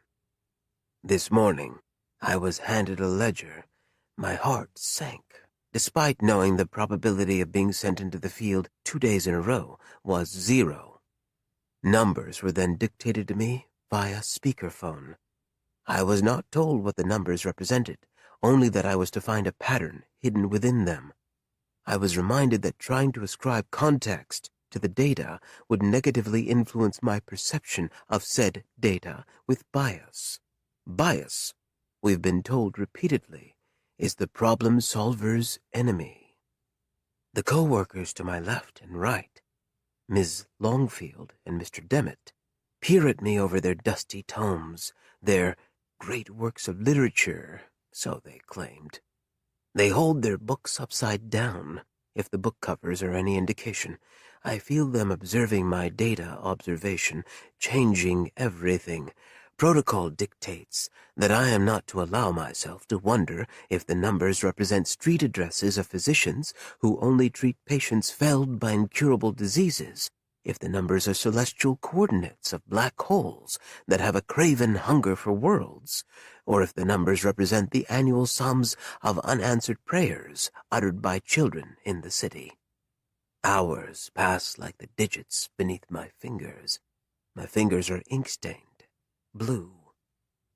This morning, I was handed a ledger. My heart sank, despite knowing the probability of being sent into the field 2 days in a row was 0. Numbers were then dictated to me via speakerphone. I was not told what the numbers represented, only that I was to find a pattern hidden within them. I was reminded that trying to ascribe context to the data would negatively influence my perception of said data with bias. Bias, we've been told repeatedly, is the problem solver's enemy. The co-workers to my left and right, Ms. Longfield and Mr. Demmett, peer at me over their dusty tomes, their great works of literature, so they claimed. They hold their books upside down, if the book covers are any indication. I feel them observing my data observation, changing everything. Protocol dictates that I am not to allow myself to wonder if the numbers represent street addresses of physicians who only treat patients felled by incurable diseases, if the numbers are celestial coordinates of black holes that have a craven hunger for worlds, or if the numbers represent the annual sums of unanswered prayers uttered by children in the city. Hours pass like the digits beneath my fingers. My fingers are ink-stained, blue.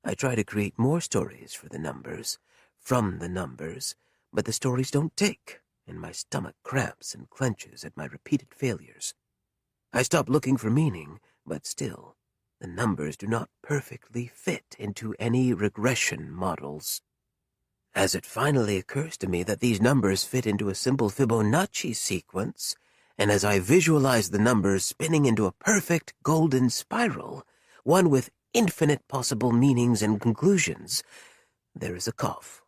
I try to create more stories for the numbers, from the numbers, but the stories don't take, and my stomach cramps and clenches at my repeated failures. I stop looking for meaning, but still, the numbers do not perfectly fit into any regression models. As it finally occurs to me that these numbers fit into a simple Fibonacci sequence, and as I visualize the numbers spinning into a perfect golden spiral, one with infinite possible meanings and conclusions, there is a cough,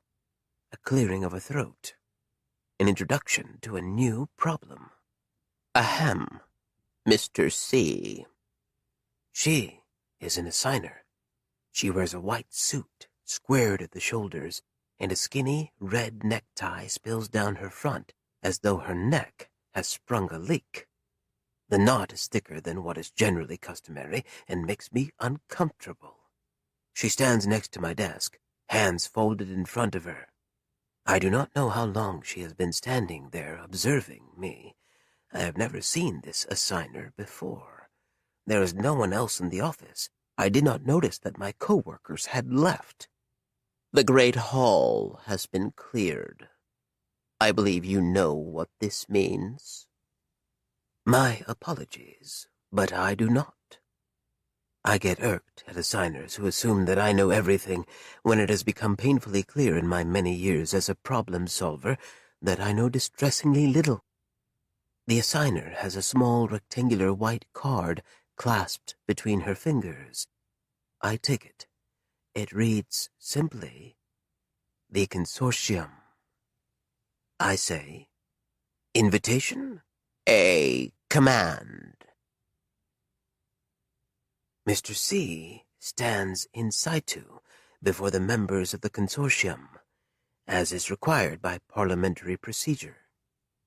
a clearing of a throat, an introduction to a new problem. Ahem. Mr. C. She is an assigner. She wears a white suit, squared at the shoulders, and a skinny red necktie spills down her front as though her neck has sprung a leak. The knot is thicker than what is generally customary and makes me uncomfortable. She stands next to my desk, hands folded in front of her. I do not know how long she has been standing there observing me. I have never seen this assigner before. There is no one else in the office. I did not notice that my co-workers had left. The great hall has been cleared. I believe you know what this means. My apologies, but I do not. I get irked at assigners who assume that I know everything when it has become painfully clear in my many years as a problem solver that I know distressingly little. The assigner has a small rectangular white card clasped between her fingers. I take it. It reads simply, "The Consortium." I say, "Invitation? A command." Mr. C stands in situ before the members of the Consortium, as is required by parliamentary procedure.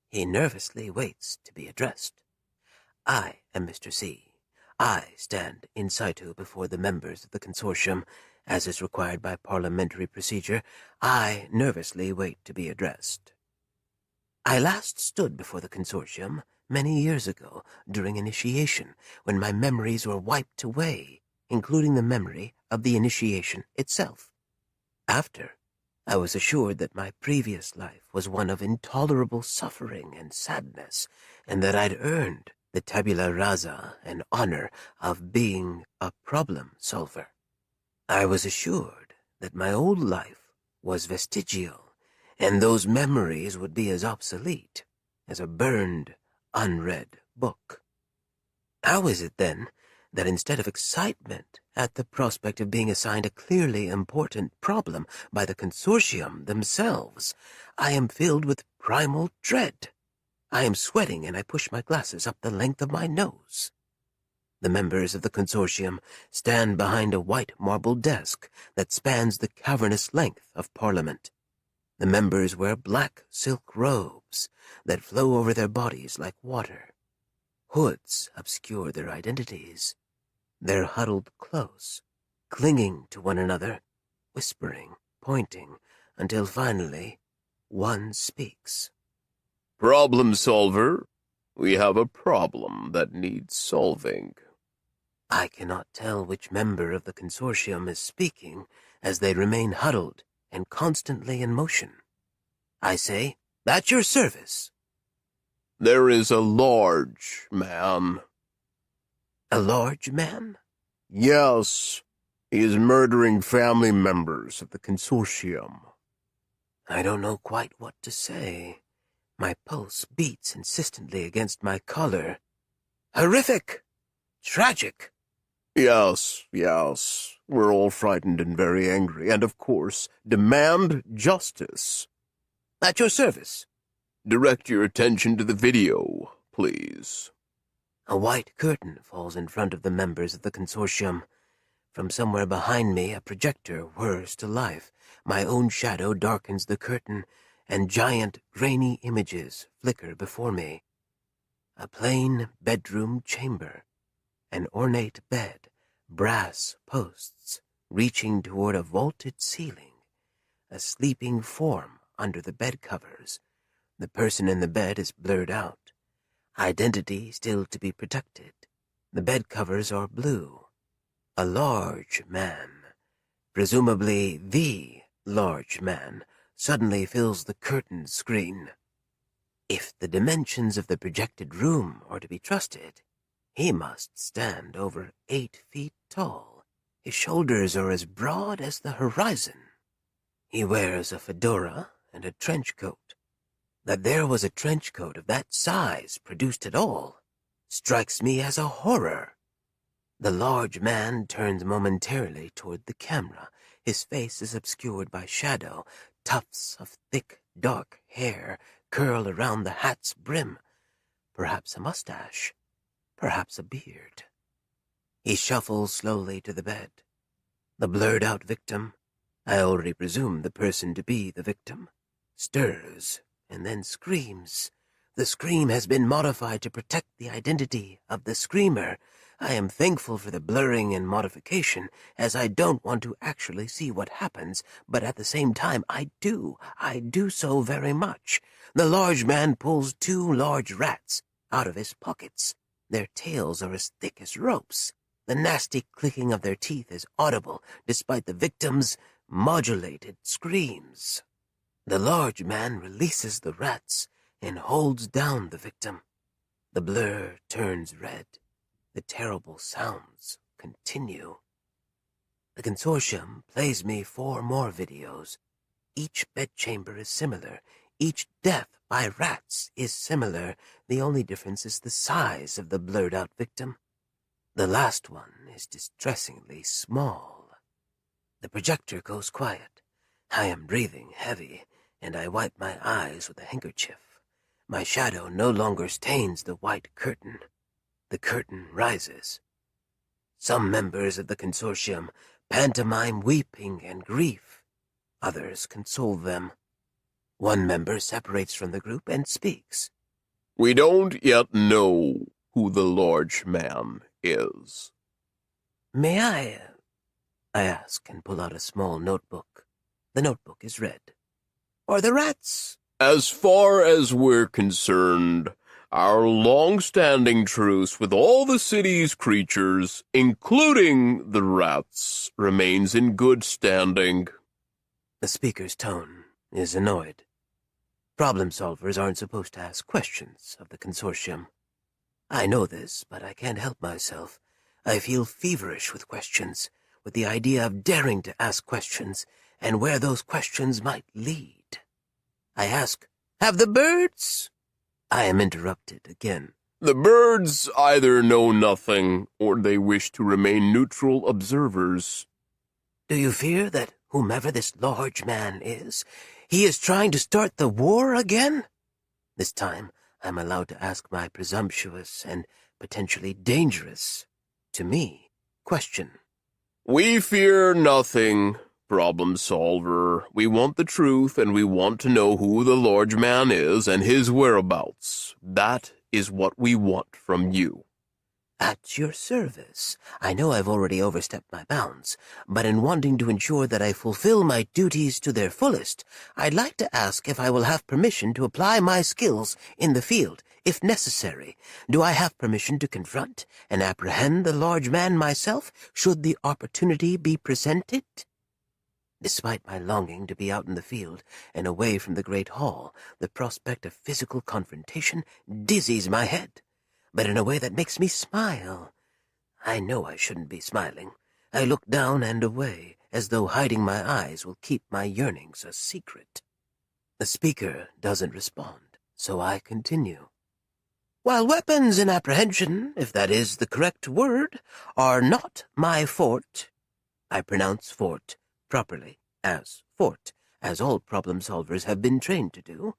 He nervously waits to be addressed. I am Mr. C. I stand in situ before the members of the Consortium, as is required by parliamentary procedure. I nervously wait to be addressed. I last stood before the Consortium many years ago during initiation, when my memories were wiped away, including the memory of the initiation itself. After, I was assured that my previous life was one of intolerable suffering and sadness, and that I'd earned the tabula rasa and honor of being a problem solver. I was assured that my old life was vestigial, and those memories would be as obsolete as a burned, unread book. How is it, then, that instead of excitement at the prospect of being assigned a clearly important problem by the Consortium themselves, I am filled with primal dread? I am sweating, and I push my glasses up the length of my nose. The members of the Consortium stand behind a white marble desk that spans the cavernous length of Parliament. The members wear black silk robes that flow over their bodies like water. Hoods obscure their identities. They're huddled close, clinging to one another, whispering, pointing, until finally one speaks. Problem solver, we have a problem that needs solving. I cannot tell which member of the Consortium is speaking as they remain huddled and constantly in motion. I say, "At your service." There is a large man. A large man? Yes, he is murdering family members of the Consortium. I don't know quite what to say. My pulse beats insistently against my collar. Horrific! Tragic! Yes, we're all frightened and very angry, and of course, demand justice. At your service. Direct your attention to the video, please. A white curtain falls in front of the members of the consortium. From somewhere behind me, a projector whirs to life. My own shadow darkens the curtain, and giant, grainy images flicker before me. A plain bedroom chamber. An ornate bed, brass posts, reaching toward a vaulted ceiling. A sleeping form under the bed covers. The person in the bed is blurred out. Identity still to be protected. The bed covers are blue. A large man, presumably the large man, suddenly fills the curtain screen. If the dimensions of the projected room are to be trusted, he must stand over 8 feet tall. His shoulders are as broad as the horizon. He wears a fedora and a trench coat. That there was a trench coat of that size produced at all strikes me as a horror. The large man turns momentarily toward the camera. His face is obscured by shadow. Tufts of thick, dark hair curl around the hat's brim. Perhaps a mustache. Perhaps a beard. He shuffles slowly to the bed. The blurred-out victim, I already presume the person to be the victim, stirs and then screams. The scream has been modified to protect the identity of the screamer. I am thankful for the blurring and modification, as I don't want to actually see what happens, but at the same time I do so very much. The large man pulls 2 large rats out of his pockets. Their tails are as thick as ropes. The nasty clicking of their teeth is audible, despite the victim's modulated screams. The large man releases the rats and holds down the victim. The blur turns red. The terrible sounds continue. The consortium plays me 4 more videos. Each bedchamber is similar. Each death by rats is similar. The only difference is the size of the blurred-out victim. The last one is distressingly small. The projector goes quiet. I am breathing heavy, and I wipe my eyes with a handkerchief. My shadow no longer stains the white curtain. The curtain rises. Some members of the consortium pantomime weeping and grief. Others console them. One member separates from the group and speaks. We don't yet know who the large man is. May I ask and pull out a small notebook. The notebook is red. Are the rats? As far as we're concerned, our long-standing truce with all the city's creatures, including the rats, remains in good standing. The speaker's tone is annoyed. Problem solvers aren't supposed to ask questions of the consortium. I know this, but I can't help myself. I feel feverish with questions, with the idea of daring to ask questions, and where those questions might lead. I ask, have the birds? I am interrupted again. The birds either know nothing, or they wish to remain neutral observers. Do you fear that whomever this large man is, he is trying to start the war again? This time, I'm allowed to ask my presumptuous and potentially dangerous, to me, question. We fear nothing, problem solver. We want the truth, and we want to know who the large man is and his whereabouts. That is what we want from you. At your service. I know I've already overstepped my bounds, but in wanting to ensure that I fulfill my duties to their fullest, I'd like to ask if I will have permission to apply my skills in the field, if necessary. Do I have permission to confront and apprehend the large man myself, should the opportunity be presented? Despite my longing to be out in the field and away from the great hall, the prospect of physical confrontation dizzies my head, but in a way that makes me smile. I know I shouldn't be smiling. I look down and away, as though hiding my eyes will keep my yearnings a secret. The speaker doesn't respond, so I continue. While weapons in apprehension, if that is the correct word, are not my forte, I pronounce fort properly as fort, as all problem solvers have been trained to do.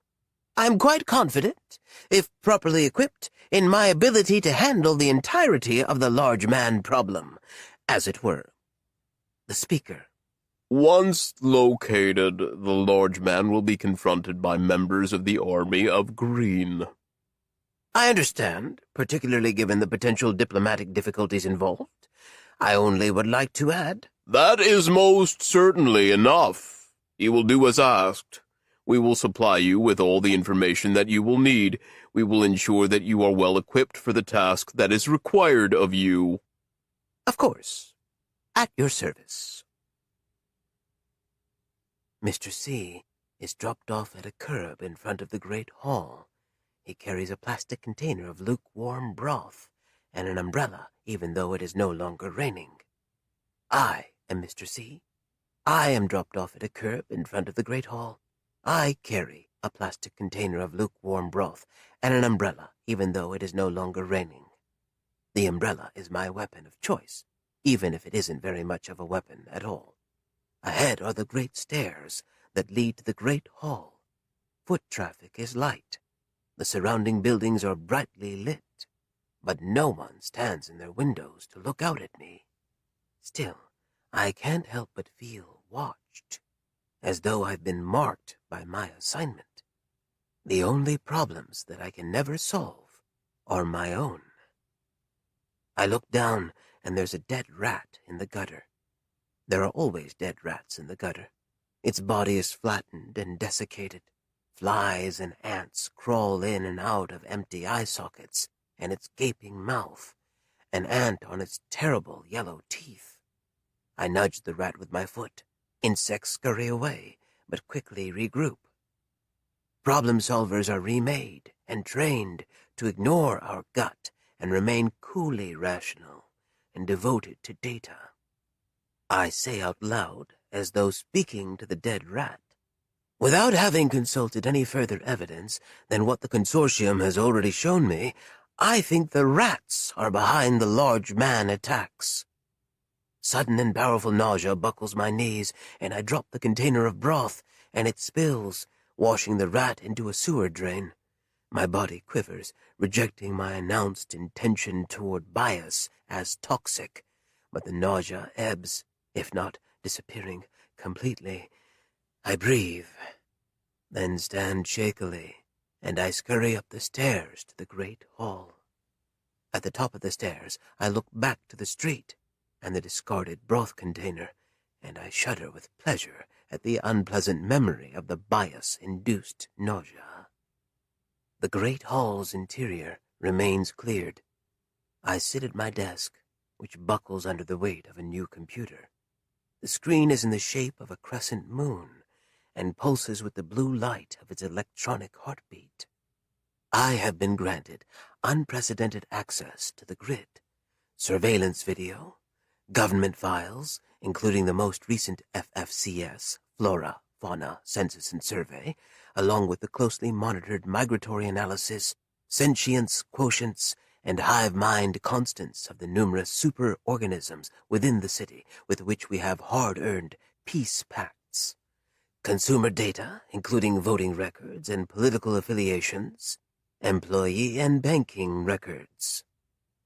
I'm quite confident, if properly equipped, in my ability to handle the entirety of the large man problem, as it were. The speaker. Once located, the large man will be confronted by members of the Army of Green. I understand, particularly given the potential diplomatic difficulties involved. I only would like to add— That is most certainly enough. You will do as asked. We will supply you with all the information that you will need. We will ensure that you are well equipped for the task that is required of you. Of course. At your service. Mr. C is dropped off at a curb in front of the Great Hall. He carries a plastic container of lukewarm broth and an umbrella, even though it is no longer raining. I am Mr. C. I am dropped off at a curb in front of the Great Hall. I carry a plastic container of lukewarm broth and an umbrella, even though it is no longer raining. The umbrella is my weapon of choice, even if it isn't very much of a weapon at all. Ahead are the great stairs that lead to the Great Hall. Foot traffic is light. The surrounding buildings are brightly lit, but no one stands in their windows to look out at me. Still, I can't help but feel watched, as though I've been marked by my assignment. The only problems that I can never solve are my own. I look down, and there's a dead rat in the gutter. There are always dead rats in the gutter. Its body is flattened and desiccated. Flies and ants crawl in and out of empty eye sockets and its gaping mouth, an ant on its terrible yellow teeth. I nudge the rat with my foot. Insects scurry away, but quickly regroup. Problem solvers are remade and trained to ignore our gut and remain coolly rational and devoted to data. I say out loud, as though speaking to the dead rat, without having consulted any further evidence than what the consortium has already shown me, I think the rats are behind the large man attacks. Sudden and powerful nausea buckles my knees, and I drop the container of broth, and it spills, washing the rat into a sewer drain. My body quivers, rejecting my announced intention toward bias as toxic, but the nausea ebbs, if not disappearing completely. I breathe, then stand shakily, and I scurry up the stairs to the Great Hall. At the top of the stairs, I look back to the street and the discarded broth container, and I shudder with pleasure at the unpleasant memory of the bias-induced nausea. The Great Hall's interior remains cleared. I sit at my desk, which buckles under the weight of a new computer. The screen is in the shape of a crescent moon and pulses with the blue light of its electronic heartbeat. I have been granted unprecedented access to the grid, surveillance video, government files, including the most recent FFCS, Flora, Fauna, Census and Survey, along with the closely monitored migratory analysis, sentience quotients, and hive mind constants of the numerous superorganisms within the city with which we have hard-earned peace pacts. Consumer data, including voting records and political affiliations, employee and banking records.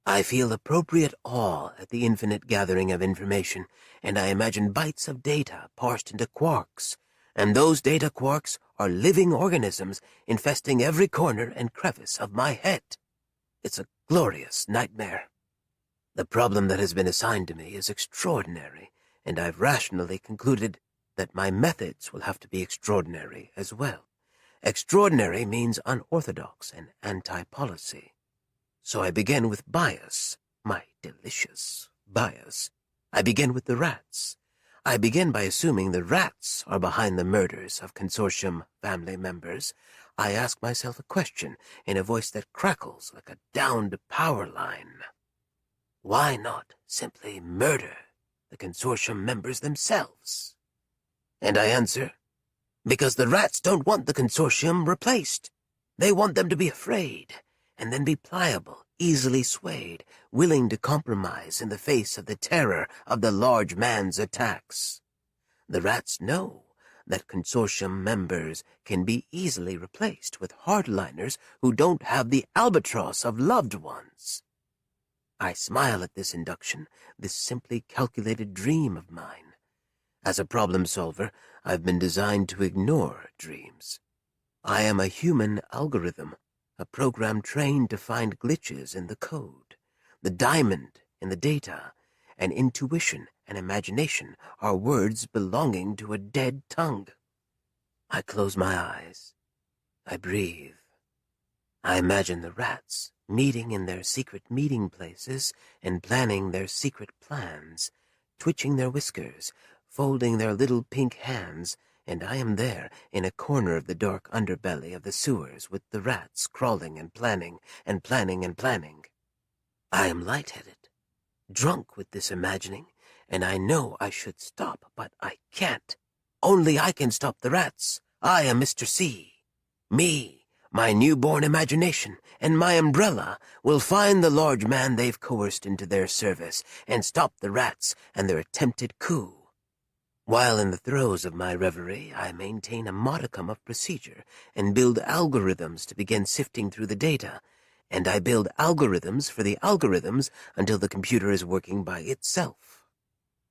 I feel appropriate awe at the infinite gathering of information, and I imagine bytes of data parsed into quarks, and those data quarks are living organisms infesting every corner and crevice of my head. It's a glorious nightmare. The problem that has been assigned to me is extraordinary, and I've rationally concluded that my methods will have to be extraordinary as well. Extraordinary means unorthodox and anti-policy. So I begin with bias, my delicious bias. I begin with the rats. I begin by assuming the rats are behind the murders of consortium family members. I ask myself a question in a voice that crackles like a downed power line. Why not simply murder the consortium members themselves? And I answer, because the rats don't want the consortium replaced. They want them to be afraid, and then be pliable, easily swayed, willing to compromise in the face of the terror of the large man's attacks. The rats know that consortium members can be easily replaced with hardliners who don't have the albatross of loved ones. I smile at this induction, this simply calculated dream of mine. As a problem solver, I've been designed to ignore dreams. I am a human algorithm, a program trained to find glitches in the code. The diamond in the data, and intuition and imagination are words belonging to a dead tongue. I close my eyes. I breathe. I imagine the rats meeting in their secret meeting places and planning their secret plans, twitching their whiskers, folding their little pink hands, and I am there in a corner of the dark underbelly of the sewers with the rats crawling and planning and planning and planning. I am lightheaded, drunk with this imagining, and I know I should stop, but I can't. Only I can stop the rats. I am Mr. C. Me, my newborn imagination, and my umbrella will find the large man they've coerced into their service and stop the rats and their attempted coup. While in the throes of my reverie, I maintain a modicum of procedure and build algorithms to begin sifting through the data, and I build algorithms for the algorithms until the computer is working by itself.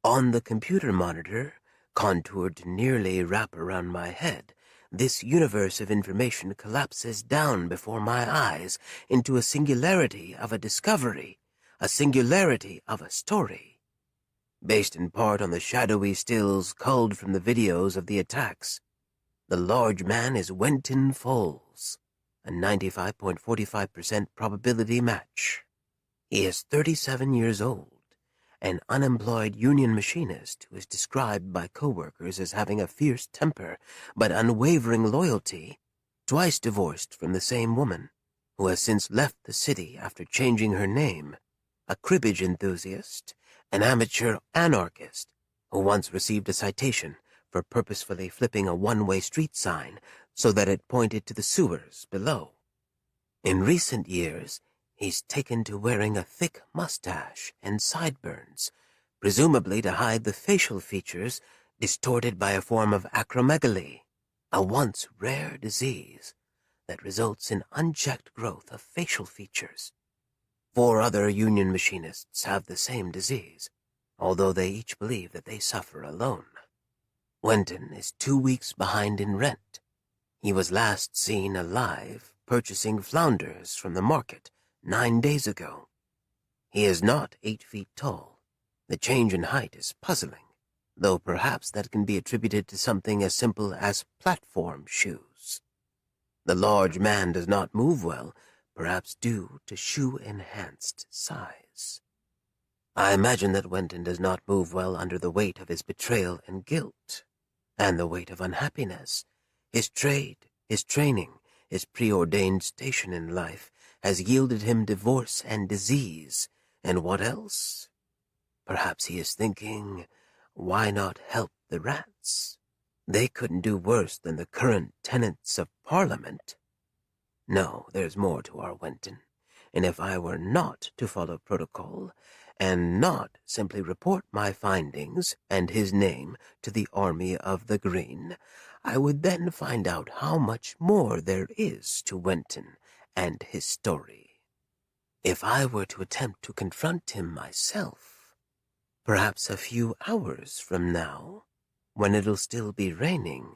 On the computer monitor, contoured to nearly wrap around my head, this universe of information collapses down before my eyes into a singularity of a discovery, a singularity of a story. Based in part on the shadowy stills culled from the videos of the attacks, the large man is Wenton Falls, a 95.45% probability match. He is 37 years old, an unemployed union machinist who is described by coworkers as having a fierce temper but unwavering loyalty, twice divorced from the same woman, who has since left the city after changing her name, a cribbage enthusiast, an amateur anarchist who once received a citation for purposefully flipping a one-way street sign so that it pointed to the sewers below. In recent years, he's taken to wearing a thick mustache and sideburns, presumably to hide the facial features distorted by a form of acromegaly, a once rare disease that results in unchecked growth of facial features. 4 other union machinists have the same disease, although they each believe that they suffer alone. Wenton is 2 weeks behind in rent. He was last seen alive purchasing flounders from the market 9 days ago. He is not 8 feet tall. The change in height is puzzling, though perhaps that can be attributed to something as simple as platform shoes. The large man does not move well, perhaps due to shoe-enhanced size. I imagine that Wenton does not move well under the weight of his betrayal and guilt, and the weight of unhappiness. His trade, his training, his preordained station in life has yielded him divorce and disease, and what else? Perhaps he is thinking, why not help the rats? They couldn't do worse than the current tenants of Parliament. No, there's more to our Wenton, and if I were not to follow protocol, and not simply report my findings and his name to the Army of the Green, I would then find out how much more there is to Wenton and his story. If I were to attempt to confront him myself, perhaps a few hours from now, when it'll still be raining,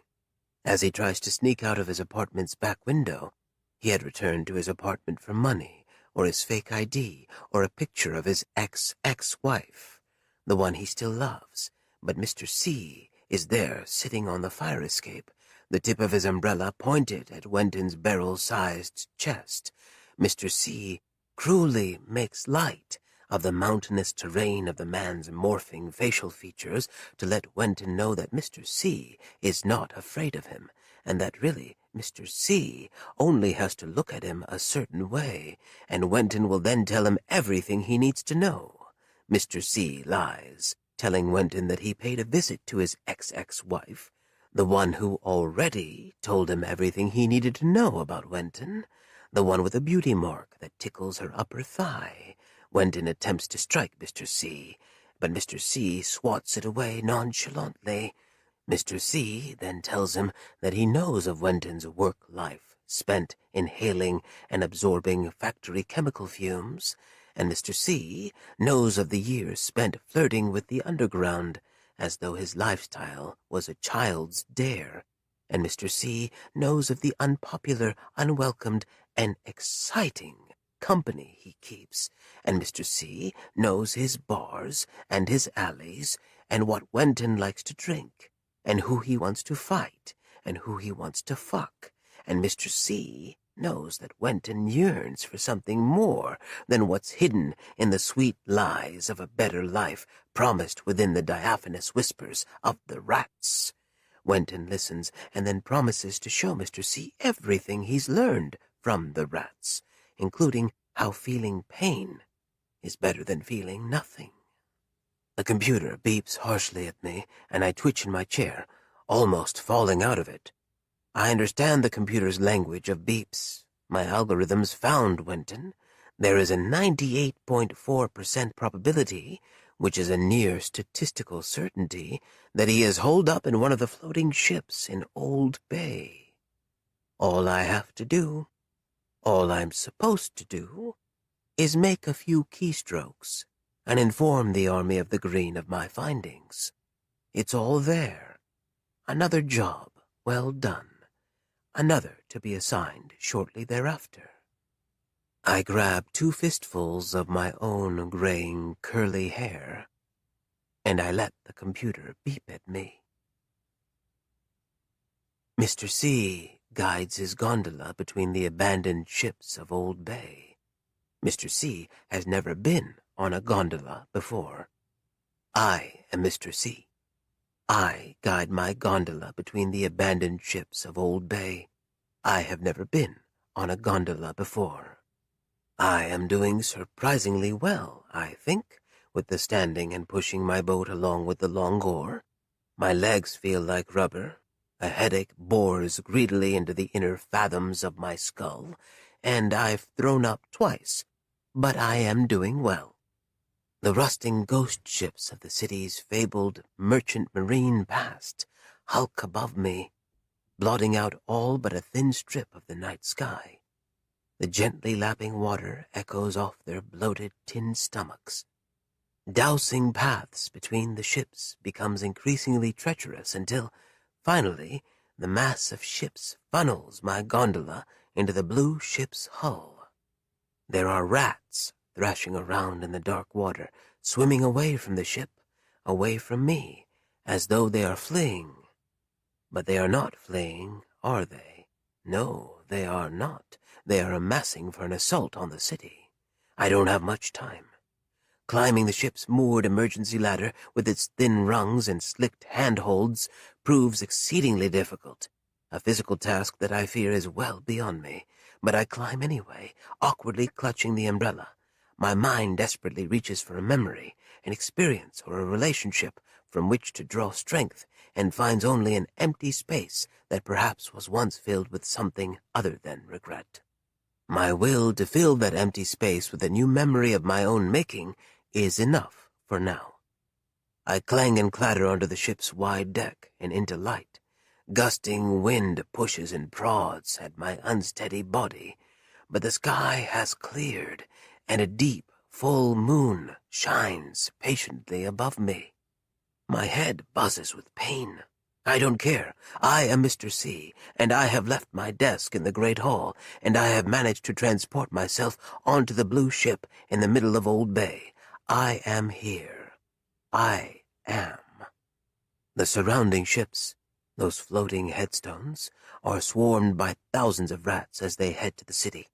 as he tries to sneak out of his apartment's back window, he had returned to his apartment for money, or his fake ID, or a picture of his ex-wife, the one he still loves, but Mr. C is there sitting on the fire escape, the tip of his umbrella pointed at Wenton's barrel-sized chest. Mr. C cruelly makes light of the mountainous terrain of the man's morphing facial features to let Wenton know that Mr. C is not afraid of him, and that really Mr. C only has to look at him a certain way, and Wenton will then tell him everything he needs to know. Mr. C lies, telling Wenton that he paid a visit to his ex-wife, the one who already told him everything he needed to know about Wenton, the one with a beauty mark that tickles her upper thigh. Wenton attempts to strike Mr. C, but Mr. C swats it away nonchalantly. Mr. C then tells him that he knows of Wenton's work life spent inhaling and absorbing factory chemical fumes, and Mr. C knows of the years spent flirting with the underground, as though his lifestyle was a child's dare, and Mr. C knows of the unpopular, unwelcomed, and exciting company he keeps, and Mr. C knows his bars and his alleys, and what Wenton likes to drink, and who he wants to fight, and who he wants to fuck, and Mr. C knows that Wenton yearns for something more than what's hidden in the sweet lies of a better life promised within the diaphanous whispers of the rats. Wenton listens and then promises to show Mr. C everything he's learned from the rats, including how feeling pain is better than feeling nothing. The computer beeps harshly at me, and I twitch in my chair, almost falling out of it. I understand the computer's language of beeps. My algorithms found Wenton. There is a 98.4% probability, which is a near statistical certainty, that he is holed up in one of the floating ships in Old Bay. All I have to do, all I'm supposed to do, is make a few keystrokes and inform the Army of the Green of my findings. It's all there. Another job well done. Another to be assigned shortly thereafter. I grab 2 fistfuls of my own graying curly hair, and I let the computer beep at me. Mr. C guides his gondola between the abandoned ships of Old Bay. Mr. C has never been on a gondola before. I am Mr. C. I guide my gondola between the abandoned ships of Old Bay. I have never been on a gondola before. I am doing surprisingly well, I think, with the standing and pushing my boat along with the long oar. My legs feel like rubber. A headache bores greedily into the inner fathoms of my skull, and I've thrown up twice, but I am doing well. The rusting ghost ships of the city's fabled merchant marine past hulk above me, blotting out all but a thin strip of the night sky. The gently lapping water echoes off their bloated tin stomachs. Dousing paths between the ships becomes increasingly treacherous until, finally, the mass of ships funnels my gondola into the blue ship's hull. There are rats thrashing around in the dark water, swimming away from the ship, away from me, as though they are fleeing. But they are not fleeing, are they? No, they are not. They are amassing for an assault on the city. I don't have much time. Climbing the ship's moored emergency ladder with its thin rungs and slicked handholds proves exceedingly difficult, a physical task that I fear is well beyond me. But I climb anyway, awkwardly clutching the umbrella. My mind desperately reaches for a memory, an experience, or a relationship from which to draw strength, and finds only an empty space that perhaps was once filled with something other than regret. My will to fill that empty space with a new memory of my own making is enough for now. I clang and clatter onto the ship's wide deck and into light. Gusting wind pushes and prods at my unsteady body, but the sky has cleared, and a deep, full moon shines patiently above me. My head buzzes with pain. I don't care. I am Mr. C, and I have left my desk in the great hall, and I have managed to transport myself onto the blue ship in the middle of Old Bay. I am here. I am. The surrounding ships, those floating headstones, are swarmed by thousands of rats as they head to the city.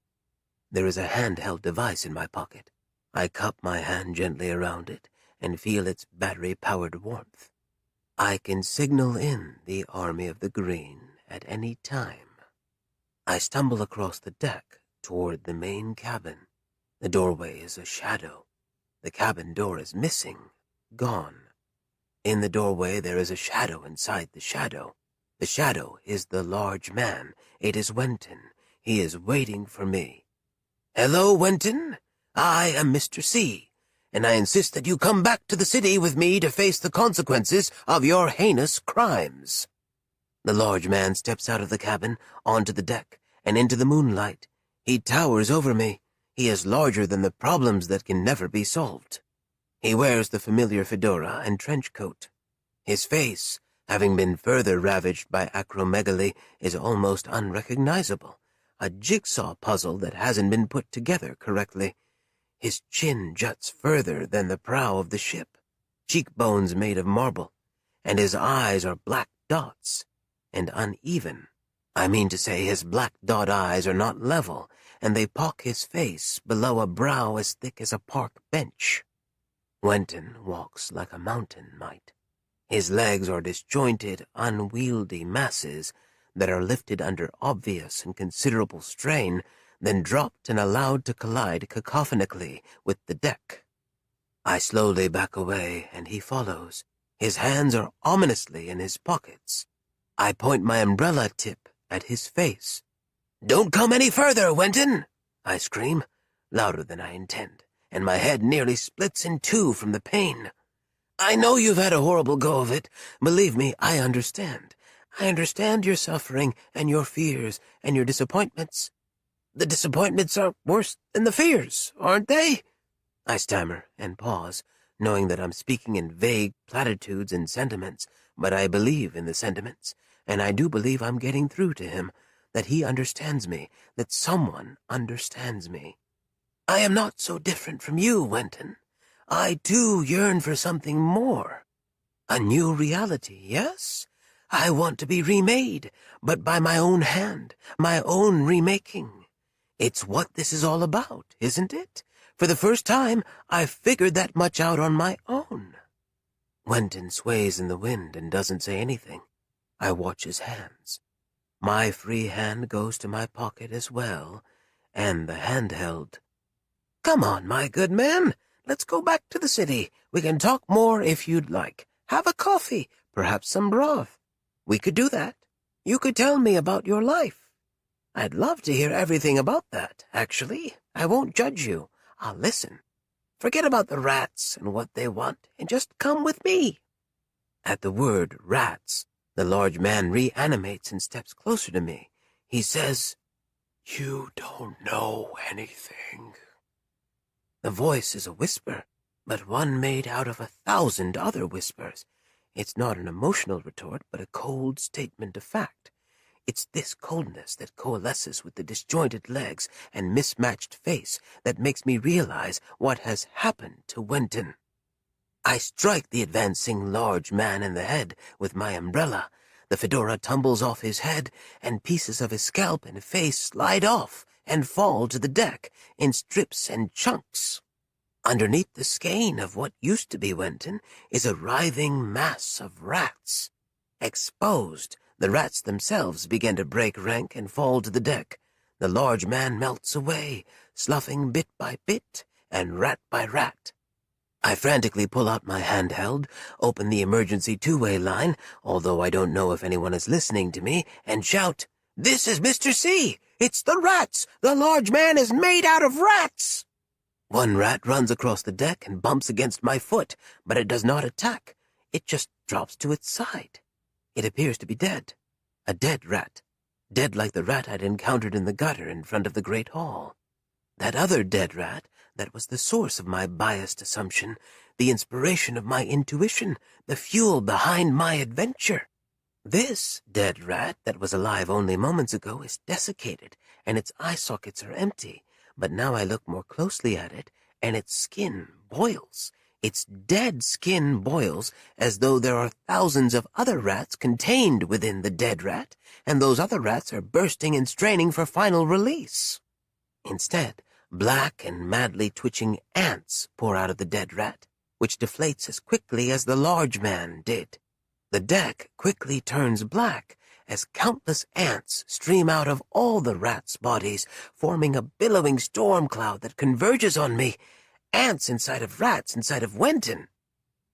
There is a handheld device in my pocket. I cup my hand gently around it and feel its battery-powered warmth. I can signal in the Army of the Green at any time. I stumble across the deck toward the main cabin. The doorway is a shadow. The cabin door is missing, gone. In the doorway there is a shadow inside the shadow. The shadow is the large man. It is Wenton. He is waiting for me. "Hello, Wenton. I am Mr. C, and I insist that you come back to the city with me to face the consequences of your heinous crimes." The large man steps out of the cabin, onto the deck, and into the moonlight. He towers over me. He is larger than the problems that can never be solved. He wears the familiar fedora and trench coat. His face, having been further ravaged by acromegaly, is almost unrecognizable, a jigsaw puzzle that hasn't been put together correctly. His chin juts further than the prow of the ship, cheekbones made of marble, and his eyes are black dots, and uneven. I mean to say his black dot eyes are not level, and they pock his face below a brow as thick as a park bench. Wenton walks like a mountain might. His legs are disjointed, unwieldy masses that are lifted under obvious and considerable strain, then dropped and allowed to collide cacophonically with the deck. I slowly back away, and he follows. His hands are ominously in his pockets. I point my umbrella tip at his face. "Don't come any further, Wenton!" I scream, louder than I intend, and my head nearly splits in two from the pain. "I know you've had a horrible go of it. Believe me, I understand. I understand your suffering and your fears and your disappointments. The disappointments are worse than the fears, aren't they?" I stammer and pause, knowing that I'm speaking in vague platitudes and sentiments, but I believe in the sentiments, and I do believe I'm getting through to him, that he understands me, that someone understands me. "I am not so different from you, Wenton. I, too, yearn for something more. A new reality, yes? I want to be remade, but by my own hand, my own remaking. It's what this is all about, isn't it? For the first time, I've figured that much out on my own." Wenton sways in the wind and doesn't say anything. I watch his hands. My free hand goes to my pocket as well, and the handheld. "Come on, my good man. Let's go back to the city. We can talk more if you'd like. Have a coffee, perhaps some broth. We could do that. You could tell me about your life. I'd love to hear everything about that, actually. I won't judge you. I'll listen. Forget about the rats and what they want, and just come with me." At the word rats, the large man reanimates and steps closer to me. He says, "You don't know anything." The voice is a whisper, but one made out of 1,000 other whispers. It's not an emotional retort, but a cold statement of fact. It's this coldness that coalesces with the disjointed legs and mismatched face that makes me realize what has happened to Wenton. I strike the advancing large man in the head with my umbrella. The fedora tumbles off his head, and pieces of his scalp and face slide off and fall to the deck in strips and chunks. Underneath the skein of what used to be Wenton is a writhing mass of rats. Exposed, the rats themselves begin to break rank and fall to the deck. The large man melts away, sloughing bit by bit and rat by rat. I frantically pull out my handheld, open the emergency two-way line, although I don't know if anyone is listening to me, and shout, "This is Mr. C! It's the rats! The large man is made out of rats!" One rat runs across the deck and bumps against my foot, but it does not attack. It just drops to its side. It appears to be dead. A dead rat. Dead like the rat I'd encountered in the gutter in front of the Great Hall. That other dead rat that was the source of my biased assumption, the inspiration of my intuition, the fuel behind my adventure. This dead rat that was alive only moments ago is desiccated, and its eye sockets are empty, but now I look more closely at it, and its skin boils. Its dead skin boils as though there are thousands of other rats contained within the dead rat, and those other rats are bursting and straining for final release. Instead, black and madly twitching ants pour out of the dead rat, which deflates as quickly as the large man did. The deck quickly turns black as countless ants stream out of all the rats' bodies, forming a billowing storm cloud that converges on me. Ants inside of rats inside of Wenton.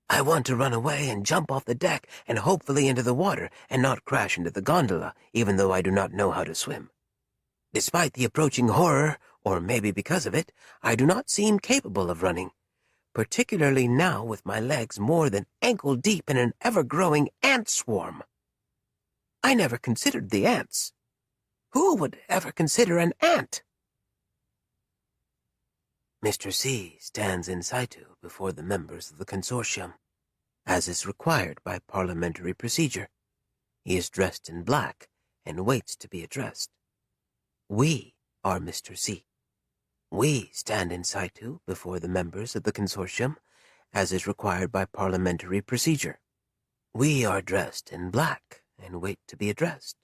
I want to run away and jump off the deck and hopefully into the water and not crash into the gondola, even though I do not know how to swim. Despite the approaching horror, or maybe because of it, I do not seem capable of running. particularly now with my legs more than ankle-deep in an ever-growing ant swarm. I never considered the ants. Who would ever consider an ant? Mr. C stands in situ before the members of the consortium, as is required by parliamentary procedure. He is dressed in black and waits to be addressed. We are Mr. C. We stand in situ before the members of the consortium, as is required by parliamentary procedure. We are dressed in black and wait to be addressed.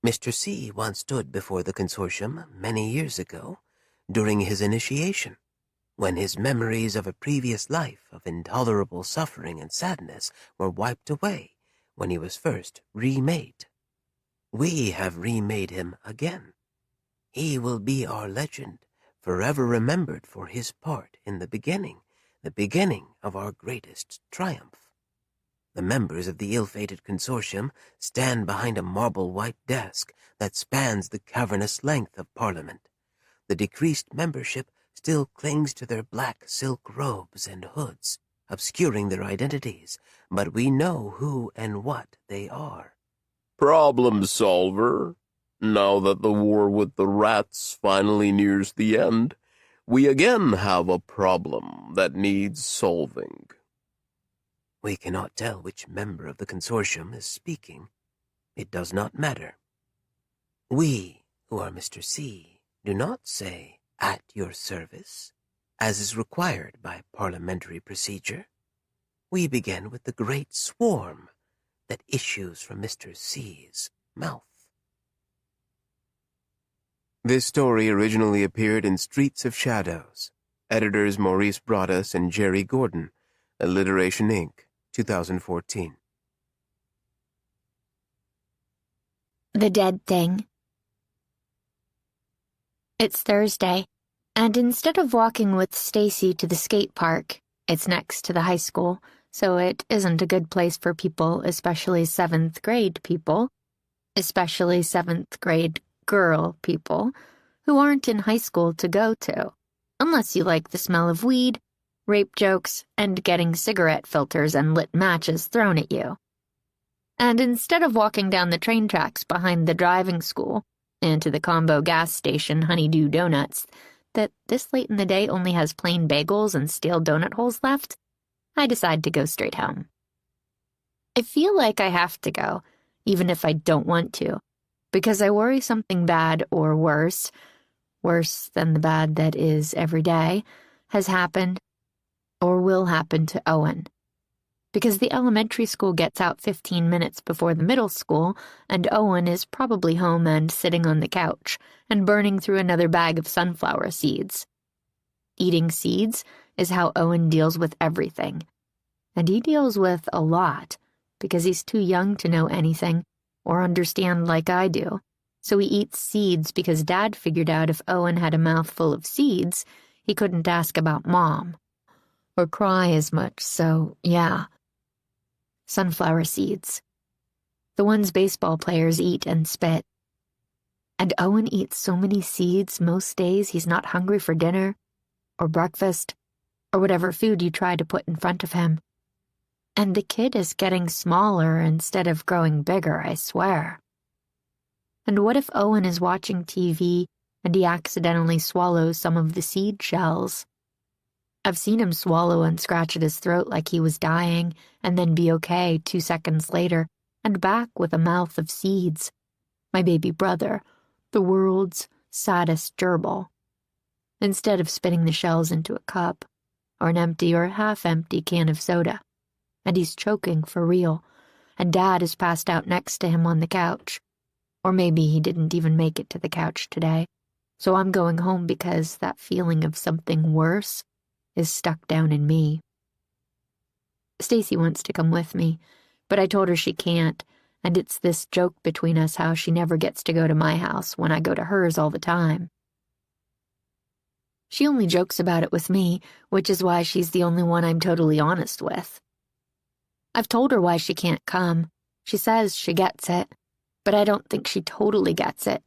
Mr. C once stood before the consortium many years ago, during his initiation, when his memories of a previous life of intolerable suffering and sadness were wiped away when he was first remade. We have remade him again. He will be our legend, forever remembered for his part in the beginning of our greatest triumph. The members of the ill-fated consortium stand behind a marble-white desk that spans the cavernous length of Parliament. The decreased membership still clings to their black silk robes and hoods, obscuring their identities, but we know who and what they are. Problem solver. Now that the war with the rats finally nears the end, we again have a problem that needs solving. We cannot tell which member of the consortium is speaking. It does not matter. We, who are Mr. C, do not say, "At your service," as is required by parliamentary procedure. We begin with the great swarm that issues from Mr. C's mouth. This story originally appeared in Streets of Shadows. Editors Maurice Broaddus and Jerry Gordon. Alliteration, Inc., 2014. The Dead Thing. It's Thursday, and instead of walking with Stacy to the skate park, it's next to the high school, so it isn't a good place for people, especially 7th grade people, especially 7th grade girl people, who aren't in high school to go to, unless you like the smell of weed, rape jokes, and getting cigarette filters and lit matches thrown at you. And instead of walking down the train tracks behind the driving school and to the combo gas station Honeydew Donuts that this late in the day only has plain bagels and stale donut holes left, I decide to go straight home. I feel like I have to go, even if I don't want to, because I worry something bad or worse than the bad that is every day, has happened or will happen to Owen. Because the elementary school gets out 15 minutes before the middle school, and Owen is probably home and sitting on the couch and burning through another bag of sunflower seeds. Eating seeds is how Owen deals with everything. And he deals with a lot, because he's too young to know anything or understand like I do. So he eats seeds because Dad figured out if Owen had a mouthful of seeds, he couldn't ask about Mom or cry as much, so yeah. Sunflower seeds. The ones baseball players eat and spit. And Owen eats so many seeds most days he's not hungry for dinner or breakfast or whatever food you try to put in front of him. And the kid is getting smaller instead of growing bigger, I swear. And what if Owen is watching TV and he accidentally swallows some of the seed shells? I've seen him swallow and scratch at his throat like he was dying, and then be okay 2 seconds later, and back with a mouth of seeds. My baby brother, the world's saddest gerbil. Instead of spitting the shells into a cup, or an empty or half-empty can of soda. And he's choking for real, and Dad is passed out next to him on the couch. Or maybe he didn't even make it to the couch today, so I'm going home because that feeling of something worse is stuck down in me. Stacy wants to come with me, but I told her she can't, and it's this joke between us how she never gets to go to my house when I go to hers all the time. She only jokes about it with me, which is why she's the only one I'm totally honest with. I've told her why she can't come. She says she gets it, but I don't think she totally gets it.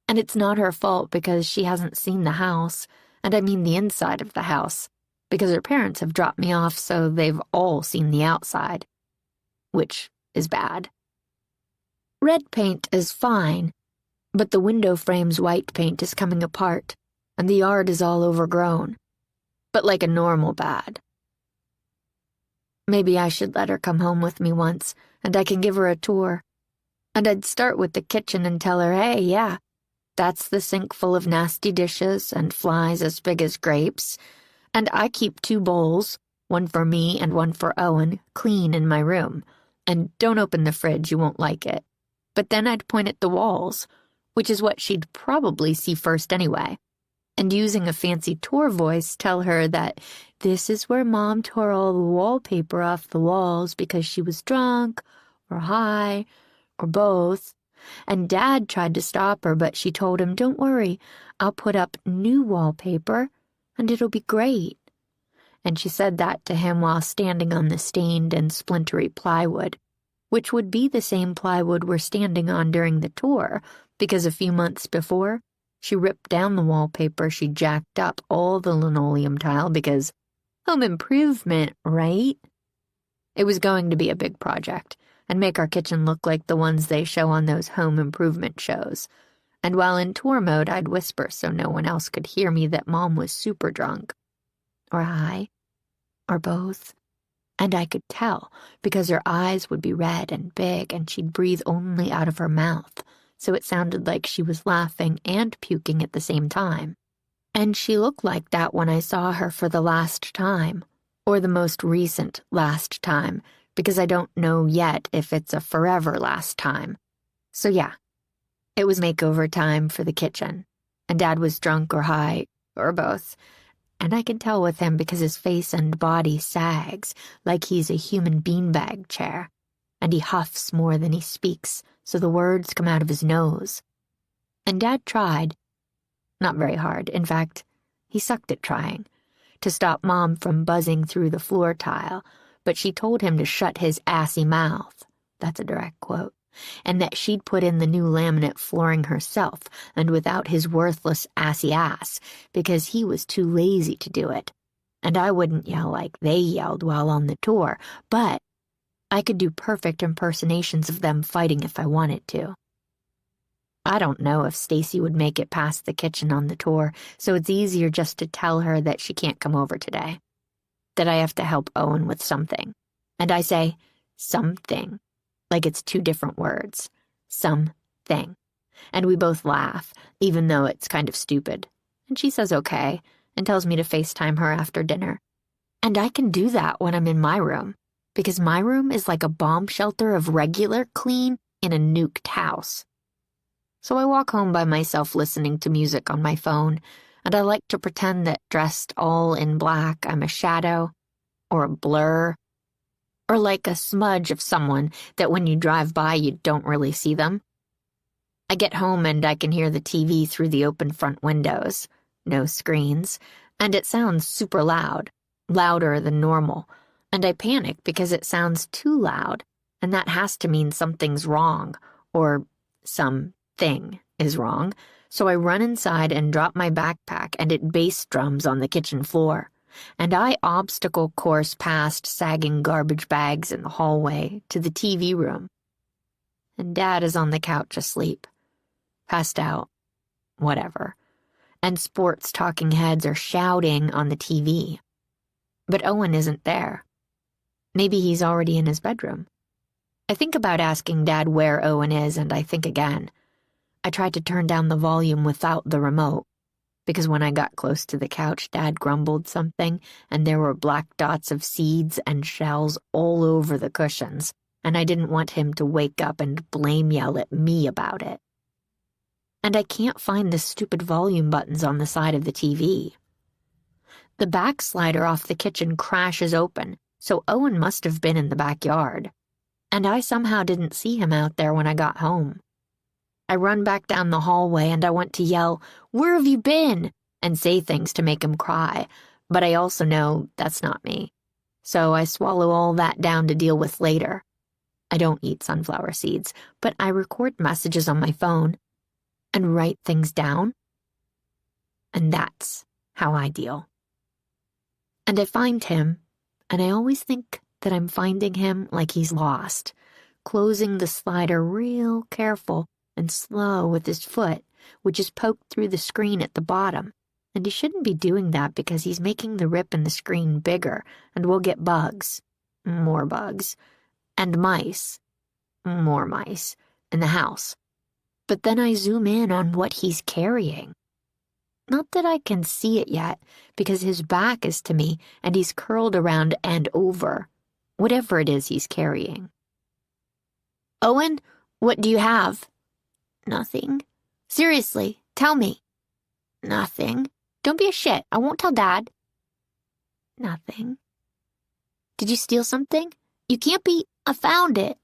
And it's not her fault because she hasn't seen the house, and I mean the inside of the house, because her parents have dropped me off so they've all seen the outside, which is bad. Red paint is fine, but the window frame's white paint is coming apart, and the yard is all overgrown, but like a normal bad. Maybe I should let her come home with me once, and I can give her a tour. And I'd start with the kitchen and tell her, hey, yeah, that's the sink full of nasty dishes and flies as big as grapes, and I keep 2 bowls, one for me and one for Owen, clean in my room, and don't open the fridge, you won't like it. But then I'd point at the walls, which is what she'd probably see first anyway, and using a fancy tour voice tell her that this is where Mom tore all the wallpaper off the walls because she was drunk or high or both, and Dad tried to stop her, but she told him, don't worry, I'll put up new wallpaper and it'll be great. And she said that to him while standing on the stained and splintery plywood, which would be the same plywood we're standing on during the tour, because a few months before, she ripped down the wallpaper she jacked up all the linoleum tile because home improvement, right? It was going to be a big project and make our kitchen look like the ones they show on those home improvement shows. And while in tour mode, I'd whisper so no one else could hear me that Mom was super drunk, or high, or both. And I could tell because her eyes would be red and big and she'd breathe only out of her mouth, so it sounded like she was laughing and puking at the same time. And she looked like that when I saw her for the last time, or the most recent last time, because I don't know yet if it's a forever last time. So yeah, it was makeover time for the kitchen, and Dad was drunk or high, or both, and I can tell with him because his face and body sags like he's a human beanbag chair, and he huffs more than he speaks, so the words come out of his nose. And Dad tried, not very hard, in fact, he sucked at trying, to stop Mom from buzzing through the floor tile, but she told him to shut his assy mouth, that's a direct quote, and that she'd put in the new laminate flooring herself and without his worthless assy ass, because he was too lazy to do it. And I wouldn't yell like they yelled while on the tour, but I could do perfect impersonations of them fighting if I wanted to. I don't know if Stacy would make it past the kitchen on the tour, so it's easier just to tell her that she can't come over today, that I have to help Owen with something. And I say, something, like it's 2 different words, something. And we both laugh, even though it's kind of stupid. And she says okay, and tells me to FaceTime her after dinner. And I can do that when I'm in my room, because my room is like a bomb shelter of regular clean in a nuked house. So I walk home by myself listening to music on my phone, and I like to pretend that dressed all in black I'm a shadow, or a blur, or like a smudge of someone that when you drive by you don't really see them. I get home and I can hear the TV through the open front windows, no screens, and it sounds super loud, louder than normal, and I panic because it sounds too loud, and that has to mean something's wrong, or something is wrong, so I run inside and drop my backpack and it bass drums on the kitchen floor, and I obstacle course past sagging garbage bags in the hallway to the TV room. And Dad is on the couch asleep, passed out, whatever, and sports talking heads are shouting on the TV. But Owen isn't there. Maybe he's already in his bedroom. I think about asking Dad where Owen is, and I think again. I tried to turn down the volume without the remote, because when I got close to the couch, Dad grumbled something, and there were black dots of seeds and shells all over the cushions, and I didn't want him to wake up and blame yell at me about it. And I can't find the stupid volume buttons on the side of the TV. The back slider off the kitchen crashes open, so Owen must have been in the backyard, and I somehow didn't see him out there when I got home. I run back down the hallway and I want to yell, "Where have you been?" and say things to make him cry, but I also know that's not me. So I swallow all that down to deal with later. I don't eat sunflower seeds, but I record messages on my phone and write things down. And that's how I deal. And I find him, and I always think that I'm finding him like he's lost, closing the slider real careful and slow with his foot, which is poked through the screen at the bottom. And he shouldn't be doing that because he's making the rip in the screen bigger, and we'll get bugs, more bugs, and mice, more mice, in the house. But then I zoom in on what he's carrying. Not that I can see it yet, because his back is to me, and he's curled around and over, whatever it is he's carrying. Owen, what do you have? Nothing. Seriously, tell me. Nothing. Don't be a shit. I won't tell Dad. Nothing. Did you steal something? You can't be. I found it.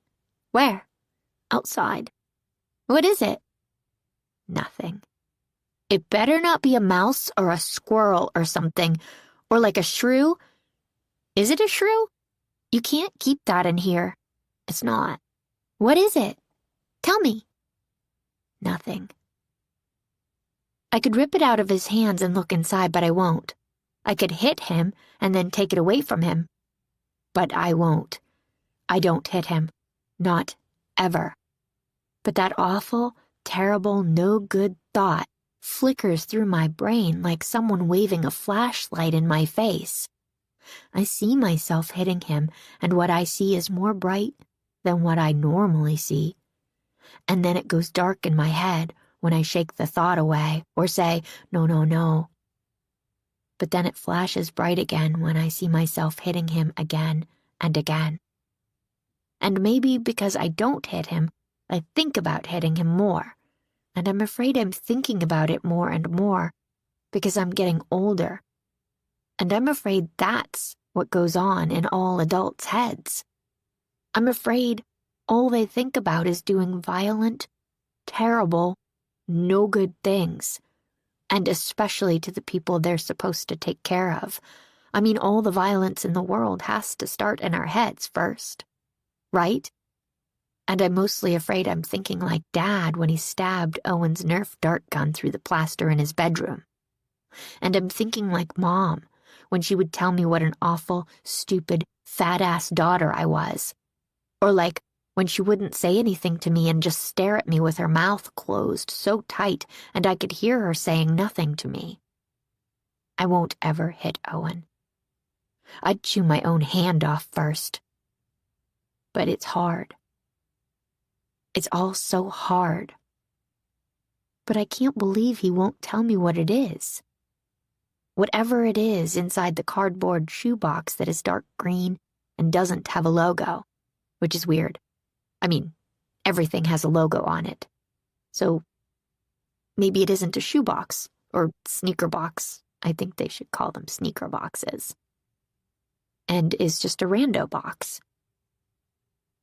Where? Outside. What is it? Nothing. It better not be a mouse or a squirrel or something, or like a shrew. Is it a shrew? You can't keep that in here. It's not. What is it? Tell me. Nothing. I could rip it out of his hands and look inside, but I won't. I could hit him and then take it away from him. But I won't. I don't hit him. Not ever. But that awful, terrible, no-good thought flickers through my brain like someone waving a flashlight in my face. I see myself hitting him, and what I see is more bright than what I normally see. And then it goes dark in my head when I shake the thought away or say, no, no, no. But then it flashes bright again when I see myself hitting him again and again. And maybe because I don't hit him, I think about hitting him more. And I'm afraid I'm thinking about it more and more because I'm getting older. And I'm afraid that's what goes on in all adults' heads. I'm afraid all they think about is doing violent, terrible, no good things, and especially to the people they're supposed to take care of. I mean, all the violence in the world has to start in our heads first, right? And I'm mostly afraid I'm thinking like Dad when he stabbed Owen's Nerf dart gun through the plaster in his bedroom. And I'm thinking like Mom when she would tell me what an awful, stupid, fat-ass daughter I was. Or like when she wouldn't say anything to me and just stare at me with her mouth closed so tight and I could hear her saying nothing to me. I won't ever hit Owen. I'd chew my own hand off first. But it's hard. It's all so hard. But I can't believe he won't tell me what it is. Whatever it is inside the cardboard shoebox that is dark green and doesn't have a logo, which is weird. I mean, everything has a logo on it. So maybe it isn't a shoebox or sneaker box. I think they should call them sneaker boxes. And is just a rando box.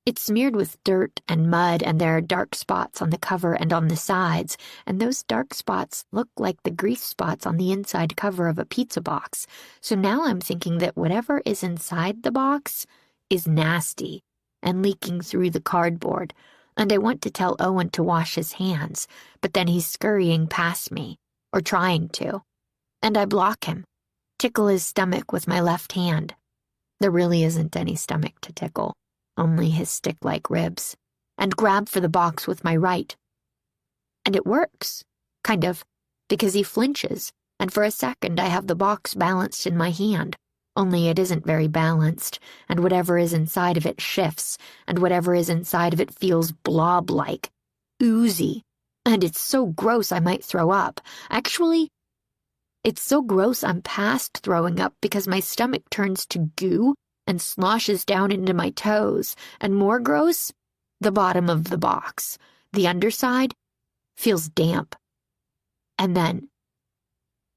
It's smeared with dirt and mud, and there are dark spots on the cover and on the sides, and those dark spots look like the grease spots on the inside cover of a pizza box. So now I'm thinking that whatever is inside the box is nasty and leaking through the cardboard, and I want to tell Owen to wash his hands, but then he's scurrying past me, or trying to, and I block him, tickle his stomach with my left hand. There really isn't any stomach to tickle. Only his stick-like ribs, and grab for the box with my right. And it works, kind of, because he flinches, and for a second I have the box balanced in my hand, only it isn't very balanced, and whatever is inside of it shifts, and whatever is inside of it feels blob-like, oozy, and it's so gross I might throw up. Actually, it's so gross I'm past throwing up because my stomach turns to goo and sloshes down into my toes, and more gross, the bottom of the box, the underside, feels damp. And then,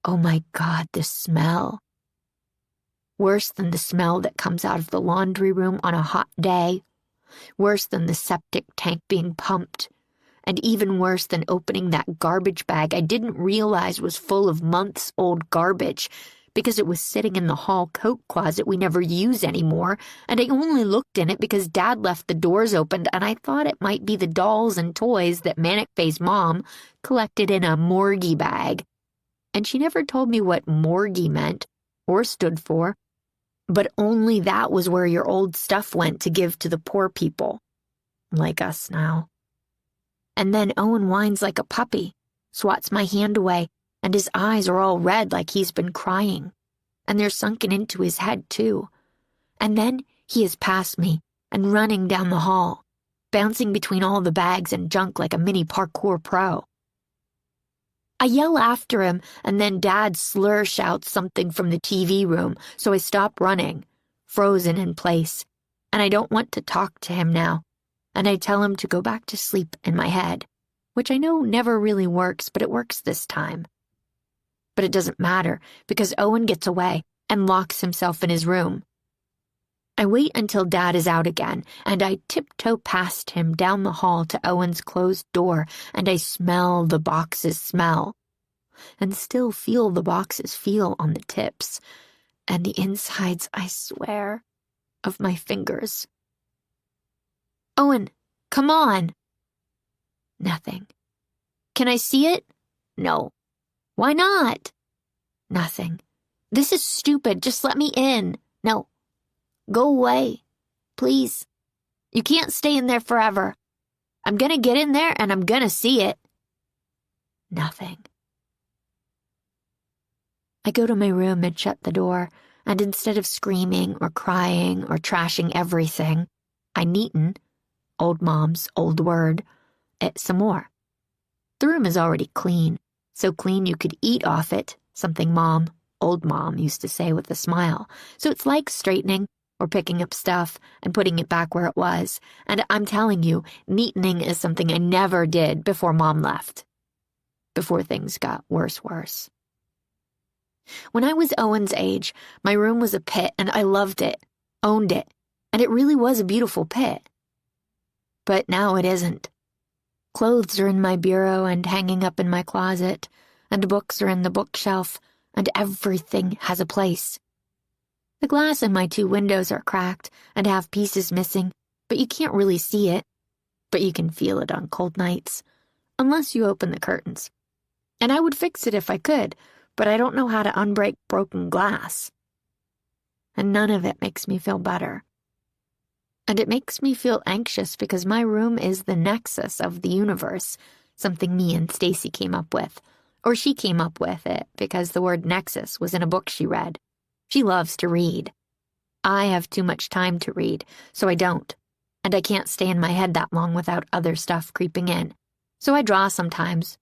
oh my God, the smell. Worse than the smell that comes out of the laundry room on a hot day, worse than the septic tank being pumped, and even worse than opening that garbage bag I didn't realize was full of months-old garbage, because it was sitting in the hall coat closet we never use anymore, and I only looked in it because Dad left the doors open, and I thought it might be the dolls and toys that Manic Face Mom collected in a morgie bag. And she never told me what morgie meant, or stood for, But only that was where your old stuff went to give to the poor people. Like us now. And then Owen whines like a puppy, swats my hand away, and his eyes are all red like he's been crying. And they're sunken into his head, too. And then he is past me and running down the hall, bouncing between all the bags and junk like a mini parkour pro. I yell after him, and then Dad slur shouts something from the TV room, so I stop running, frozen in place, and I don't want to talk to him now, and I tell him to go back to sleep in my head, which I know never really works, but it works this time. But it doesn't matter, because Owen gets away and locks himself in his room. I wait until Dad is out again, and I tiptoe past him down the hall to Owen's closed door, and I smell the box's smell, and still feel the box's feel on the tips, and the insides, I swear, of my fingers. Owen, come on. Nothing. Can I see it? No. Why not? Nothing. This is stupid. Just let me in. No. Go away. Please. You can't stay in there forever. I'm gonna get in there and I'm gonna see it. Nothing. I go to my room and shut the door, and instead of screaming or crying or trashing everything, I neaten, old mom's old word, it some more. The room is already clean, so clean you could eat off it, something old mom used to say with a smile, so it's like straightening or picking up stuff and putting it back where it was, and I'm telling you, neatening is something I never did before Mom left. Before things got worse. When I was Owen's age, my room was a pit and I loved it, owned it, and it really was a beautiful pit. But now it isn't. Clothes are in my bureau and hanging up in my closet, and books are in the bookshelf, and everything has a place. The glass in my 2 windows are cracked and have pieces missing, but you can't really see it. But you can feel it on cold nights, unless you open the curtains. And I would fix it if I could, but I don't know how to unbreak broken glass. And none of it makes me feel better. And it makes me feel anxious because my room is the nexus of the universe, something me and Stacy came up with. Or she came up with it because the word nexus was in a book she read. She loves to read. I have too much time to read, so I don't. And I can't stay in my head that long without other stuff creeping in. So I draw sometimes.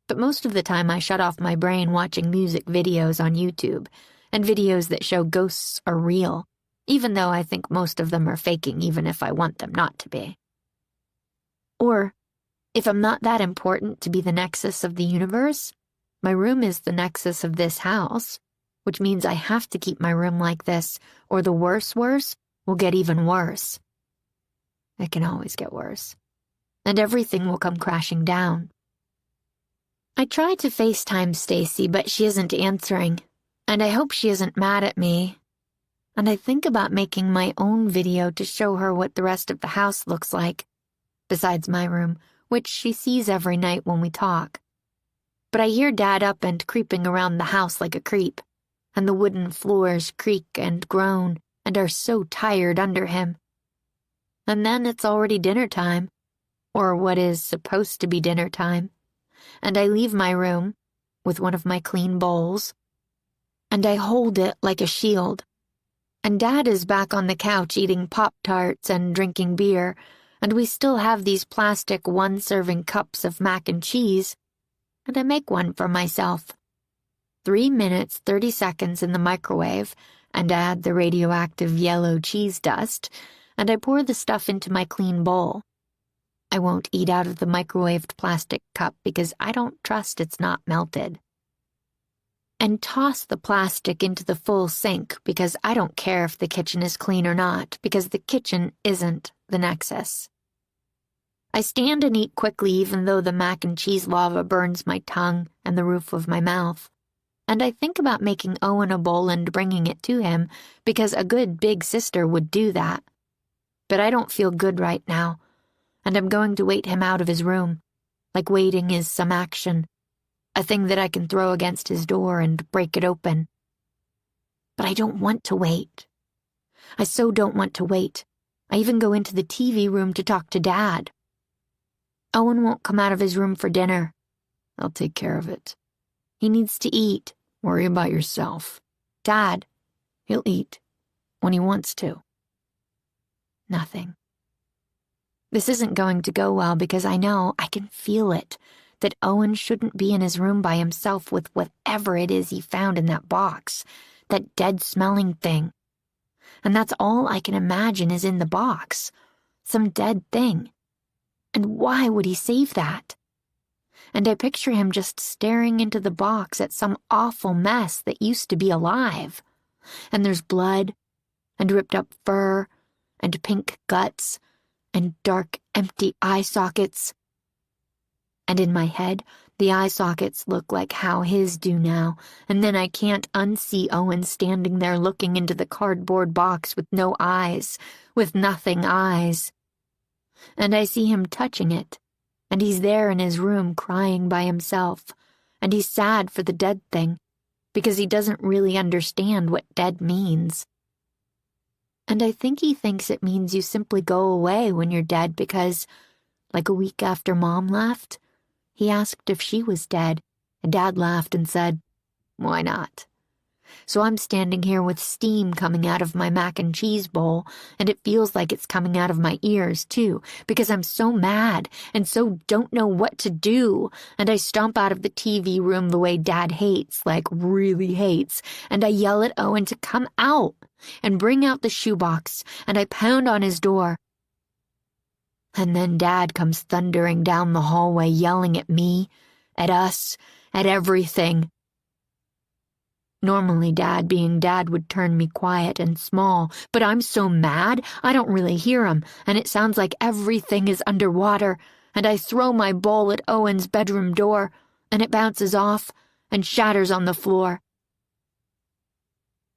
But most of the time I shut off my brain watching music videos on YouTube, and videos that show ghosts are real, even though I think most of them are faking even if I want them not to be. Or, if I'm not that important to be the nexus of the universe, my room is the nexus of this house, which means I have to keep my room like this, or the worse will get even worse. It can always get worse, and everything will come crashing down. I try to FaceTime Stacy, but she isn't answering, and I hope she isn't mad at me. And I think about making my own video to show her what the rest of the house looks like, besides my room, which she sees every night when we talk. But I hear Dad up and creeping around the house like a creep, and the wooden floors creak and groan and are so tired under him. And then it's already dinner time, or what is supposed to be dinner time, and I leave my room with one of my clean bowls, and I hold it like a shield. And Dad is back on the couch eating Pop-Tarts and drinking beer, and we still have these plastic 1-serving cups of mac and cheese, and I make one for myself. 3 minutes, 30 seconds in the microwave, and add the radioactive yellow cheese dust, and I pour the stuff into my clean bowl. I won't eat out of the microwaved plastic cup because I don't trust it's not melted. And toss the plastic into the full sink because I don't care if the kitchen is clean or not, because the kitchen isn't the nexus. I stand and eat quickly even though the mac and cheese lava burns my tongue and the roof of my mouth. And I think about making Owen a bowl and bringing it to him because a good big sister would do that. But I don't feel good right now, and I'm going to wait him out of his room, like waiting is some action, a thing that I can throw against his door and break it open. But I don't want to wait. I so don't want to wait. I even go into the TV room to talk to Dad. Owen won't come out of his room for dinner. I'll take care of it. He needs to eat. Worry about yourself. Dad, he'll eat when he wants to. Nothing. This isn't going to go well because I know, I can feel it, that Owen shouldn't be in his room by himself with whatever it is he found in that box, that dead-smelling thing. And that's all I can imagine is in the box, some dead thing. And why would he save that? And I picture him just staring into the box at some awful mess that used to be alive. And there's blood, and ripped-up fur, and pink guts, and dark, empty eye sockets. And in my head, the eye sockets look like how his do now, and then I can't unsee Owen standing there looking into the cardboard box with no eyes, with nothing eyes. And I see him touching it, and he's there in his room crying by himself, and he's sad for the dead thing, because he doesn't really understand what dead means. And I think he thinks it means you simply go away when you're dead because, like a week after Mom left, he asked if she was dead, and Dad laughed and said, "Why not?" So I'm standing here with steam coming out of my mac and cheese bowl, and it feels like it's coming out of my ears, too, because I'm so mad and so don't know what to do, and I stomp out of the TV room the way Dad hates, like really hates, and I yell at Owen to come out and bring out the shoebox, and I pound on his door. And then Dad comes thundering down the hallway yelling at me, at us, at everything. Normally, Dad being Dad would turn me quiet and small, but I'm so mad I don't really hear him, and it sounds like everything is underwater, and I throw my bowl at Owen's bedroom door, and it bounces off and shatters on the floor.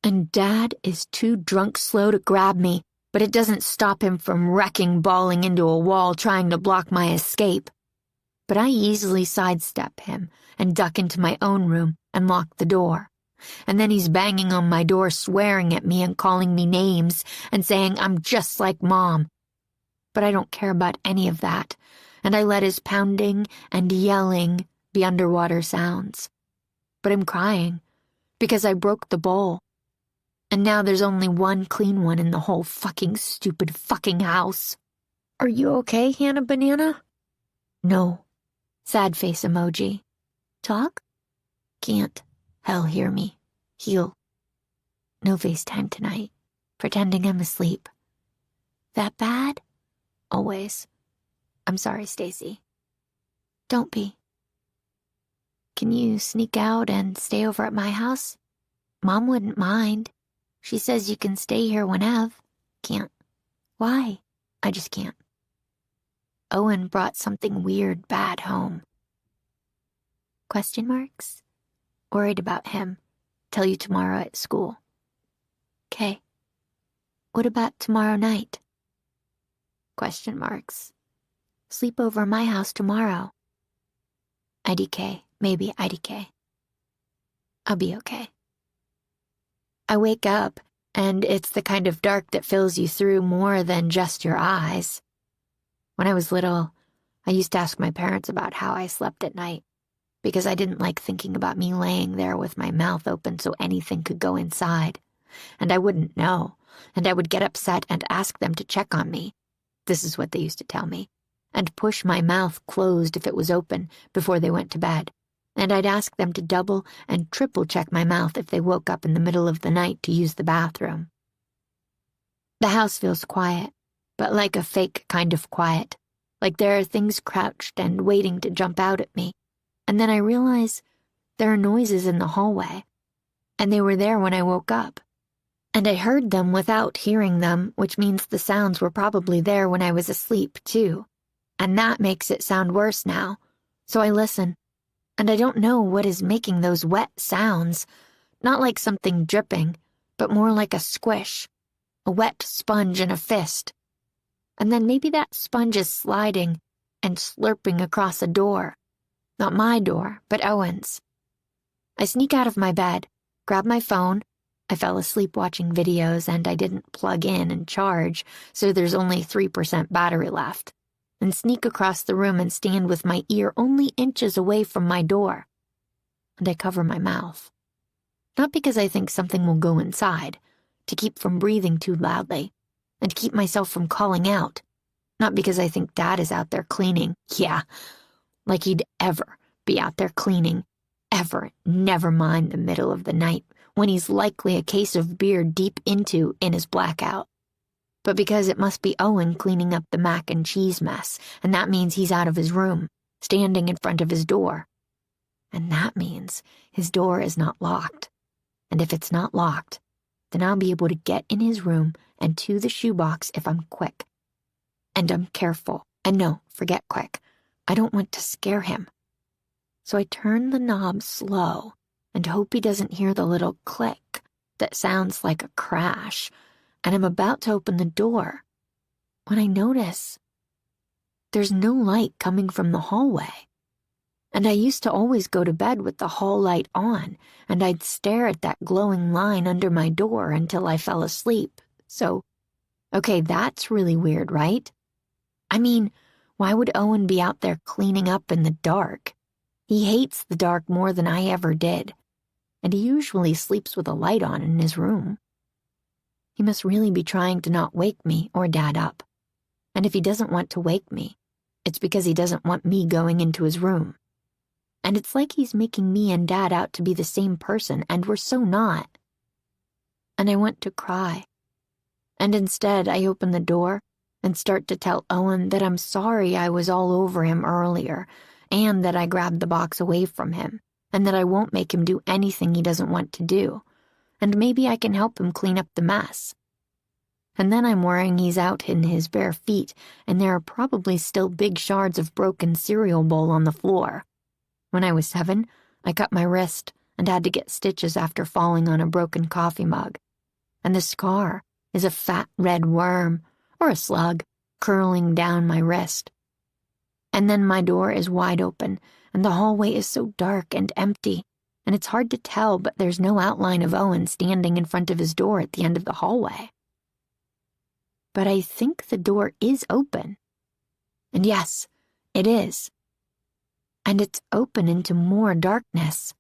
And Dad is too drunk slow to grab me, but it doesn't stop him from wrecking balling into a wall trying to block my escape. But I easily sidestep him and duck into my own room and lock the door. And then he's banging on my door, swearing at me and calling me names and saying I'm just like Mom. But I don't care about any of that, and I let his pounding and yelling be underwater sounds. But I'm crying because I broke the bowl. And now there's only one clean one in the whole fucking stupid fucking house. Are you okay, Hannah Banana? No. Sad face emoji. Talk? Can't. Hell, hear me. Heal. No FaceTime tonight. Pretending I'm asleep. That bad? Always. I'm sorry, Stacy. Don't be. Can you sneak out and stay over at my house? Mom wouldn't mind. She says you can stay here whenever. Can't. Why? I just can't. Owen brought something weird bad home. Question marks? Worried about him. Tell you tomorrow at school. 'Kay. What about tomorrow night? Question marks. Sleep over my house tomorrow. IDK. Maybe IDK. I'll be okay. I wake up, and it's the kind of dark that fills you through more than just your eyes. When I was little, I used to ask my parents about how I slept at night, because I didn't like thinking about me laying there with my mouth open so anything could go inside. And I wouldn't know, and I would get upset and ask them to check on me. This is what they used to tell me, and push my mouth closed if it was open before they went to bed. And I'd ask them to double and triple check my mouth if they woke up in the middle of the night to use the bathroom. The house feels quiet, but like a fake kind of quiet, like there are things crouched and waiting to jump out at me. And then I realize there are noises in the hallway, and they were there when I woke up. And I heard them without hearing them, which means the sounds were probably there when I was asleep, too. And that makes it sound worse now. So I listen. And I don't know what is making those wet sounds, not like something dripping, but more like a squish, a wet sponge in a fist. And then maybe that sponge is sliding and slurping across a door. Not my door, but Owen's. I sneak out of my bed, grab my phone, I fell asleep watching videos and I didn't plug in and charge, so there's only 3% battery left, and sneak across the room and stand with my ear only inches away from my door. And I cover my mouth. Not because I think something will go inside, to keep from breathing too loudly, and to keep myself from calling out. Not because I think Dad is out there cleaning. Yeah, like he'd ever be out there cleaning. Ever, never mind the middle of the night, when he's likely a case of beer deep into in his blackout. But because it must be Owen cleaning up the mac and cheese mess, and that means he's out of his room, standing in front of his door. And that means his door is not locked. And if it's not locked, then I'll be able to get in his room and to the shoebox if I'm quick. And I'm careful. And no, forget quick. I don't want to scare him. So I turn the knob slow and hope he doesn't hear the little click that sounds like a crash, and I'm about to open the door when I notice there's no light coming from the hallway. And I used to always go to bed with the hall light on, and I'd stare at that glowing line under my door until I fell asleep. So, okay, that's really weird, right? I mean, why would Owen be out there cleaning up in the dark? He hates the dark more than I ever did, and he usually sleeps with a light on in his room. He must really be trying to not wake me or Dad up. And if he doesn't want to wake me, it's because he doesn't want me going into his room. And it's like he's making me and Dad out to be the same person, and we're so not. And I want to cry. And instead, I open the door and start to tell Owen that I'm sorry I was all over him earlier, and that I grabbed the box away from him, and that I won't make him do anything he doesn't want to do, and maybe I can help him clean up the mess. And then I'm worrying he's out in his bare feet, and there are probably still big shards of broken cereal bowl on the floor. When I was 7, I cut my wrist and had to get stitches after falling on a broken coffee mug. And the scar is a fat red worm, or a slug, curling down my wrist. And then my door is wide open, and the hallway is so dark and empty, and it's hard to tell, but there's no outline of Owen standing in front of his door at the end of the hallway. But I think the door is open. And yes, it is. And it's open into more darkness.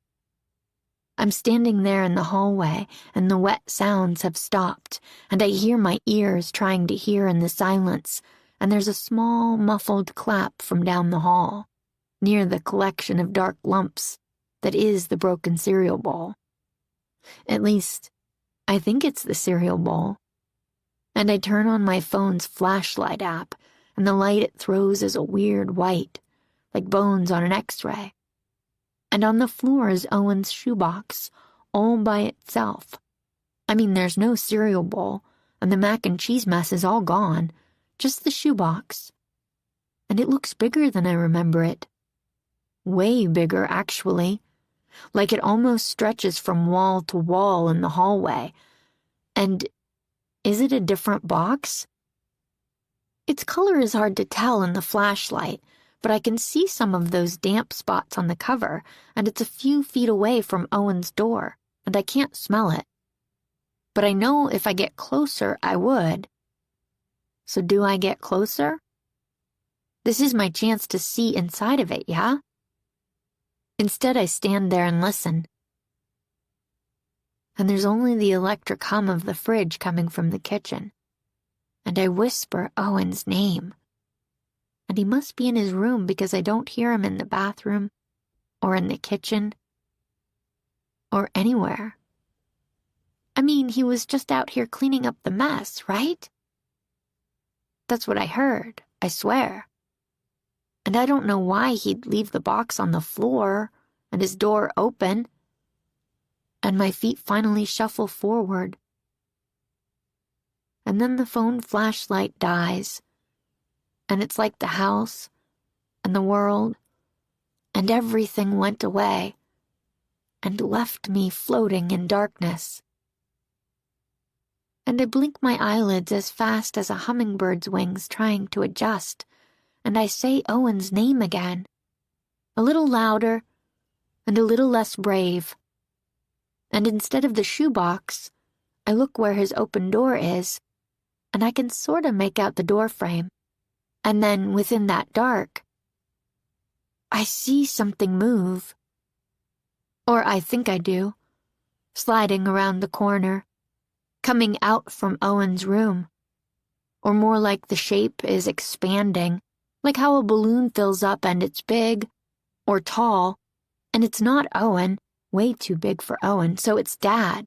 I'm standing there in the hallway, and the wet sounds have stopped, and I hear my ears trying to hear in the silence, and there's a small, muffled clap from down the hall, near the collection of dark lumps that is the broken cereal bowl. At least, I think it's the cereal bowl. And I turn on my phone's flashlight app, and the light it throws is a weird white, like bones on an X-ray. And on the floor is Owen's shoebox, all by itself. I mean, there's no cereal bowl, and the mac and cheese mess is all gone, just the shoebox. And it looks bigger than I remember it. Way bigger, actually. Like it almost stretches from wall to wall in the hallway. And is it a different box? Its color is hard to tell in the flashlight, but I can see some of those damp spots on the cover, and it's a few feet away from Owen's door, and I can't smell it. But I know if I get closer, I would. So do I get closer? This is my chance to see inside of it, yeah? Instead, I stand there and listen. And there's only the electric hum of the fridge coming from the kitchen. And I whisper Owen's name. And he must be in his room because I don't hear him in the bathroom, or in the kitchen, or anywhere. I mean, he was just out here cleaning up the mess, right? That's what I heard, I swear. And I don't know why he'd leave the box on the floor and his door open. And my feet finally shuffle forward. And then the phone flashlight dies. And it's like the house and the world and everything went away and left me floating in darkness. And I blink my eyelids as fast as a hummingbird's wings trying to adjust, and I say Owen's name again, a little louder and a little less brave. And instead of the shoebox, I look where his open door is, and I can sort of make out the door frame. And then, within that dark, I see something move. Or I think I do, sliding around the corner, coming out from Owen's room. Or more like the shape is expanding, like how a balloon fills up and it's big, or tall, and it's not Owen, way too big for Owen, so it's Dad.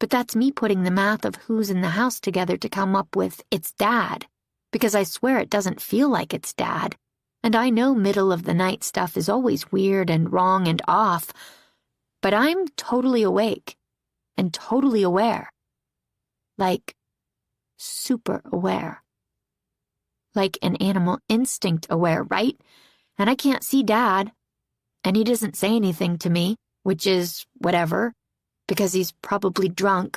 But that's me putting the math of who's in the house together to come up with it's Dad, because I swear it doesn't feel like it's Dad. And I know middle-of-the-night stuff is always weird and wrong and off, but I'm totally awake and totally aware. Like, super aware. Like an animal instinct aware, right? And I can't see Dad, and he doesn't say anything to me, which is whatever, because he's probably drunk.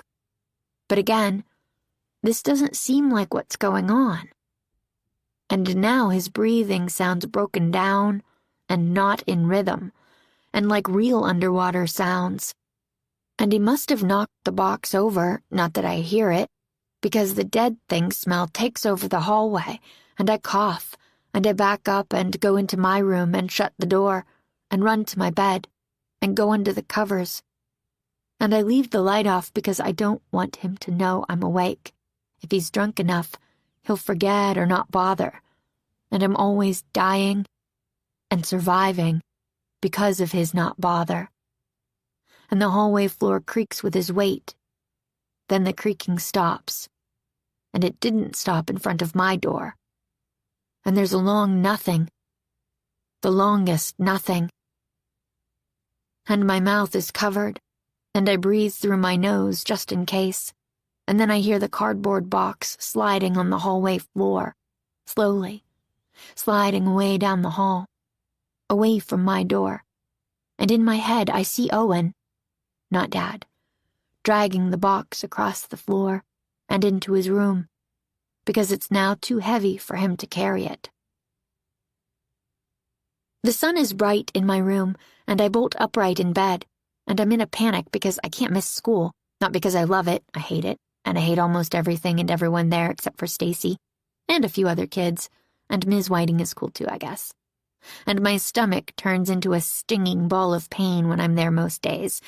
But again, this doesn't seem like what's going on. And now his breathing sounds broken down and not in rhythm, and like real underwater sounds. And he must have knocked the box over, not that I hear it, because the dead thing smell takes over the hallway, and I cough, and I back up and go into my room and shut the door, and run to my bed, and go under the covers. And I leave the light off because I don't want him to know I'm awake. If he's drunk enough, he'll forget or not bother. And I'm always dying and surviving because of his not bother. And the hallway floor creaks with his weight. Then the creaking stops. And it didn't stop in front of my door. And there's a long nothing. The longest nothing. And my mouth is covered, and I breathe through my nose just in case. And then I hear the cardboard box sliding on the hallway floor, slowly, sliding away down the hall, away from my door. And in my head I see Owen, not Dad, dragging the box across the floor and into his room, because it's now too heavy for him to carry it. The sun is bright in my room, and I bolt upright in bed, and I'm in a panic because I can't miss school, not because I love it, I hate it, and I hate almost everything and everyone there except for Stacy, and a few other kids, and Ms. Whiting is cool too, I guess. And my stomach turns into a stinging ball of pain when I'm there most days.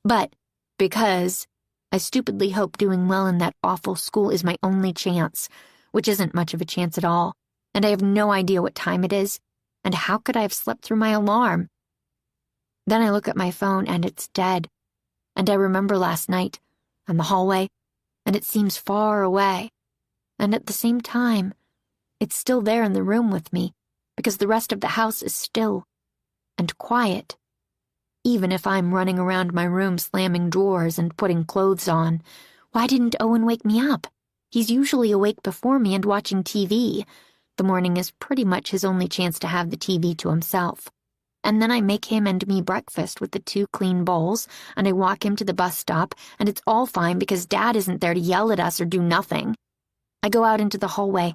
But because I stupidly hope doing well in that awful school is my only chance, which isn't much of a chance at all, and I have no idea what time it is, and how could I have slept through my alarm? Then I look at my phone and it's dead, and I remember last night, and the hallway, and it seems far away, and at the same time, it's still there in the room with me, because the rest of the house is still and quiet. Even if I'm running around my room slamming drawers and putting clothes on, why didn't Owen wake me up? He's usually awake before me and watching TV. The morning is pretty much his only chance to have the TV to himself. And then I make him and me breakfast with the 2 clean bowls, and I walk him to the bus stop, and it's all fine because Dad isn't there to yell at us or do nothing. I go out into the hallway,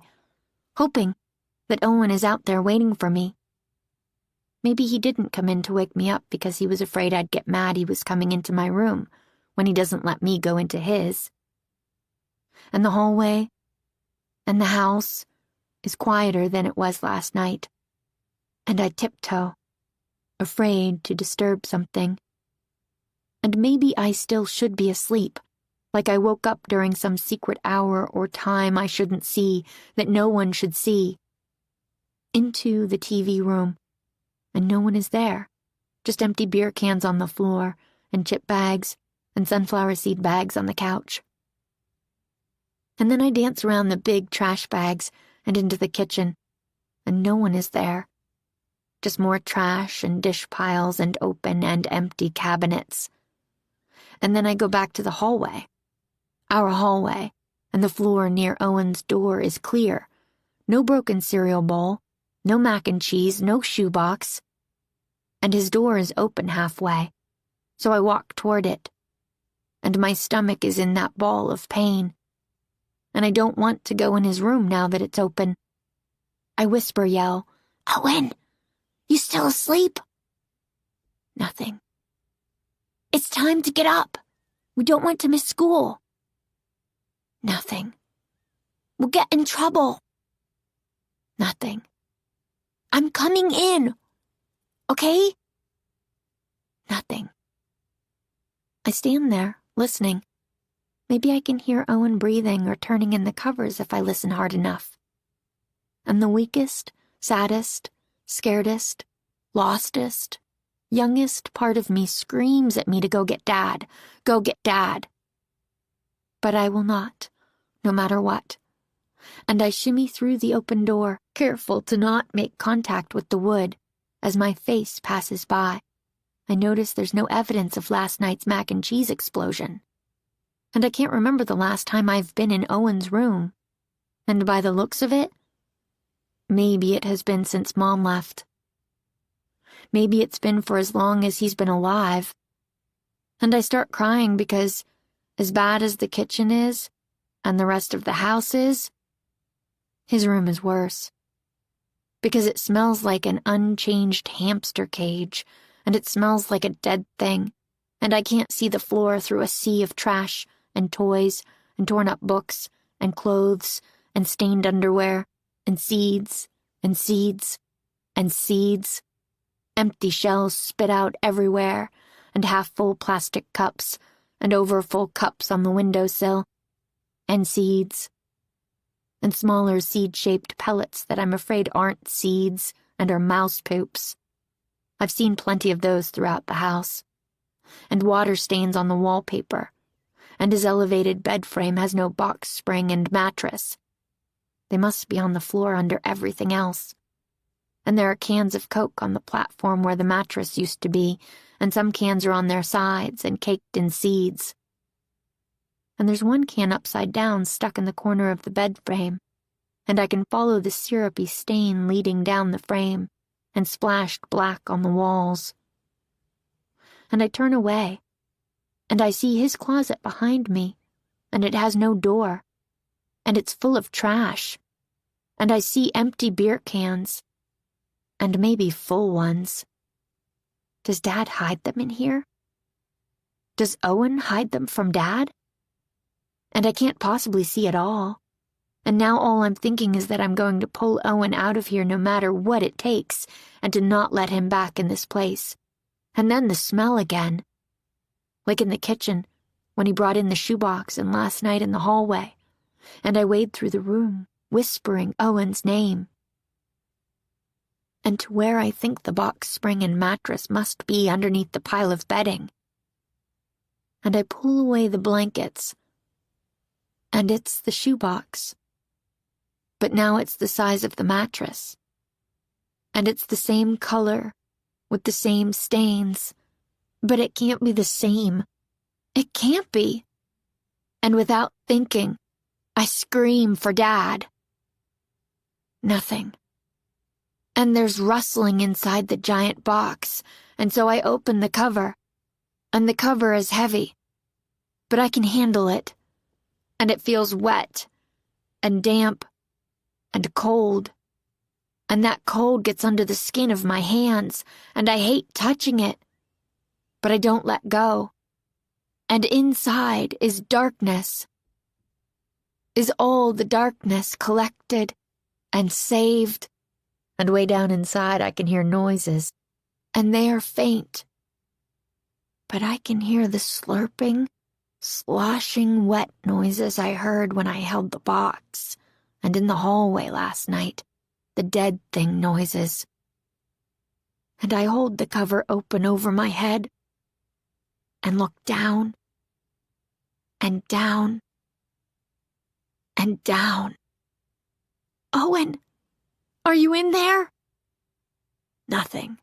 hoping that Owen is out there waiting for me. Maybe he didn't come in to wake me up because he was afraid I'd get mad he was coming into my room when he doesn't let me go into his. And the hallway and the house is quieter than it was last night, and I tiptoe, afraid to disturb something. And maybe I still should be asleep, like I woke up during some secret hour or time I shouldn't see, that no one should see. Into the TV room, and no one is there, just empty beer cans on the floor, and chip bags, and sunflower seed bags on the couch. And then I dance around the big trash bags and into the kitchen, and no one is there. Just more trash and dish piles and open and empty cabinets. And then I go back to the hallway. Our hallway, and the floor near Owen's door is clear. No broken cereal bowl, no mac and cheese, no shoebox. And his door is open halfway, so I walk toward it. And my stomach is in that ball of pain. And I don't want to go in his room now that it's open. I yell, "Owen, you still asleep?" Nothing. "It's time to get up," We don't want to miss school. Nothing. We'll get in trouble. Nothing. I'm coming in. Okay? Nothing. I stand there, listening. Maybe I can hear Owen breathing or turning in the covers if I listen hard enough. And the weakest, saddest, scaredest, lostest, youngest part of me screams at me to go get Dad. Go get Dad. But I will not, no matter what. And I shimmy through the open door, careful to not make contact with the wood. As my face passes by, I notice there's no evidence of last night's mac and cheese explosion. And I can't remember the last time I've been in Owen's room. And by the looks of it, maybe it has been since Mom left. Maybe it's been for as long as he's been alive. And I start crying because, as bad as the kitchen is, and the rest of the house is, his room is worse. Because it smells like an unchanged hamster cage, and it smells like a dead thing, and I can't see the floor through a sea of trash and toys and torn-up books and clothes and stained underwear and seeds and seeds and seeds, empty shells spit out everywhere, and half-full plastic cups and over-full cups on the windowsill, and seeds, and smaller seed-shaped pellets that I'm afraid aren't seeds and are mouse poops. I've seen plenty of those throughout the house. And water stains on the wallpaper, and his elevated bed frame has no box spring and mattress. They must be on the floor under everything else. And there are cans of Coke on the platform where the mattress used to be, and some cans are on their sides and caked in seeds. And there's one can upside down stuck in the corner of the bed frame, and I can follow the syrupy stain leading down the frame and splashed black on the walls. And I turn away, and I see his closet behind me, and it has no door, and it's full of trash, and I see empty beer cans, and maybe full ones. Does Dad hide them in here? Does Owen hide them from Dad? And I can't possibly see it all. And now all I'm thinking is that I'm going to pull Owen out of here no matter what it takes, and to not let him back in this place. And then the smell again. Like in the kitchen, when he brought in the shoebox, and last night in the hallway. And I wade through the room, whispering Owen's name. And to where I think the box spring and mattress must be underneath the pile of bedding. And I pull away the blankets. And it's the shoebox. But now it's the size of the mattress. And it's the same color, with the same stains. But it can't be the same. It can't be. And without thinking, I scream for Dad. Nothing. And there's rustling inside the giant box, and so I open the cover. And the cover is heavy. But I can handle it. And it feels wet, and damp, and cold. And that cold gets under the skin of my hands, and I hate touching it. But I don't let go. And inside is darkness. Is all the darkness collected and saved. And way down inside I can hear noises, and they are faint. But I can hear the slurping, sloshing wet noises I heard when I held the box, and in the hallway last night, the dead thing noises. And I hold the cover open over my head, and look down, and down, and down. Owen, are you in there? Nothing.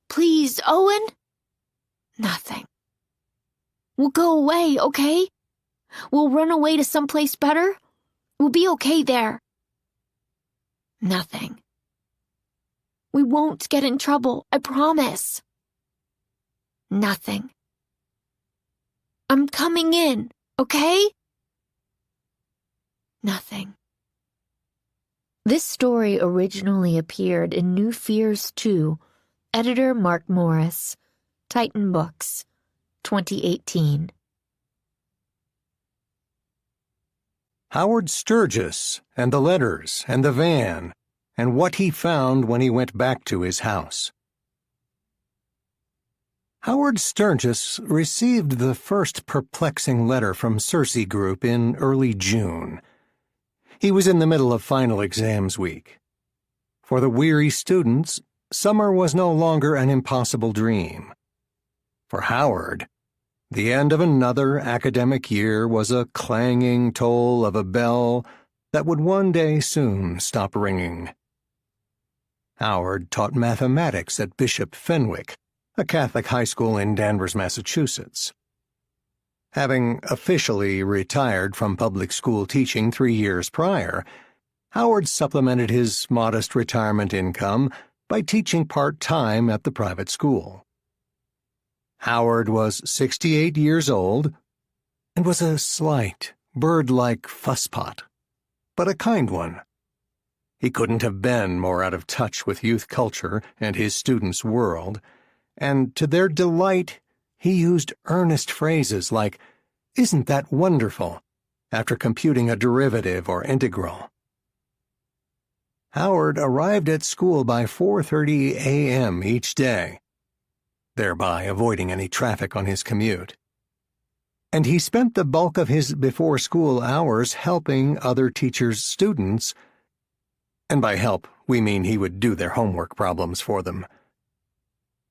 Please, Owen? Nothing. We'll go away, okay? We'll run away to someplace better. We'll be okay there. Nothing. We won't get in trouble, I promise. Nothing. I'm coming in, okay? Nothing. This story originally appeared in New Fears 2, editor Mark Morris, Titan Books, 2018. Howard Sturgis, and the letters, and the van, and what he found when he went back to his house. Howard Sturgis received the first perplexing letter from Circe Group in early June. He was in the middle of final exams week. For the weary students, summer was no longer an impossible dream. For Howard, the end of another academic year was a clanging toll of a bell that would one day soon stop ringing. Howard taught mathematics at Bishop Fenwick, a Catholic high school in Danvers, Massachusetts. Having officially retired from public school teaching 3 years prior, Howard supplemented his modest retirement income by teaching part-time at the private school. Howard was 68 years old and was a slight, bird-like fusspot, but a kind one. He couldn't have been more out of touch with youth culture and his students' world, and to their delight, he used earnest phrases like, "Isn't that wonderful?" after computing a derivative or integral. Howard arrived at school by 4:30 a.m. each day, thereby avoiding any traffic on his commute. And he spent the bulk of his before-school hours helping other teachers' students, and by help, we mean he would do their homework problems for them.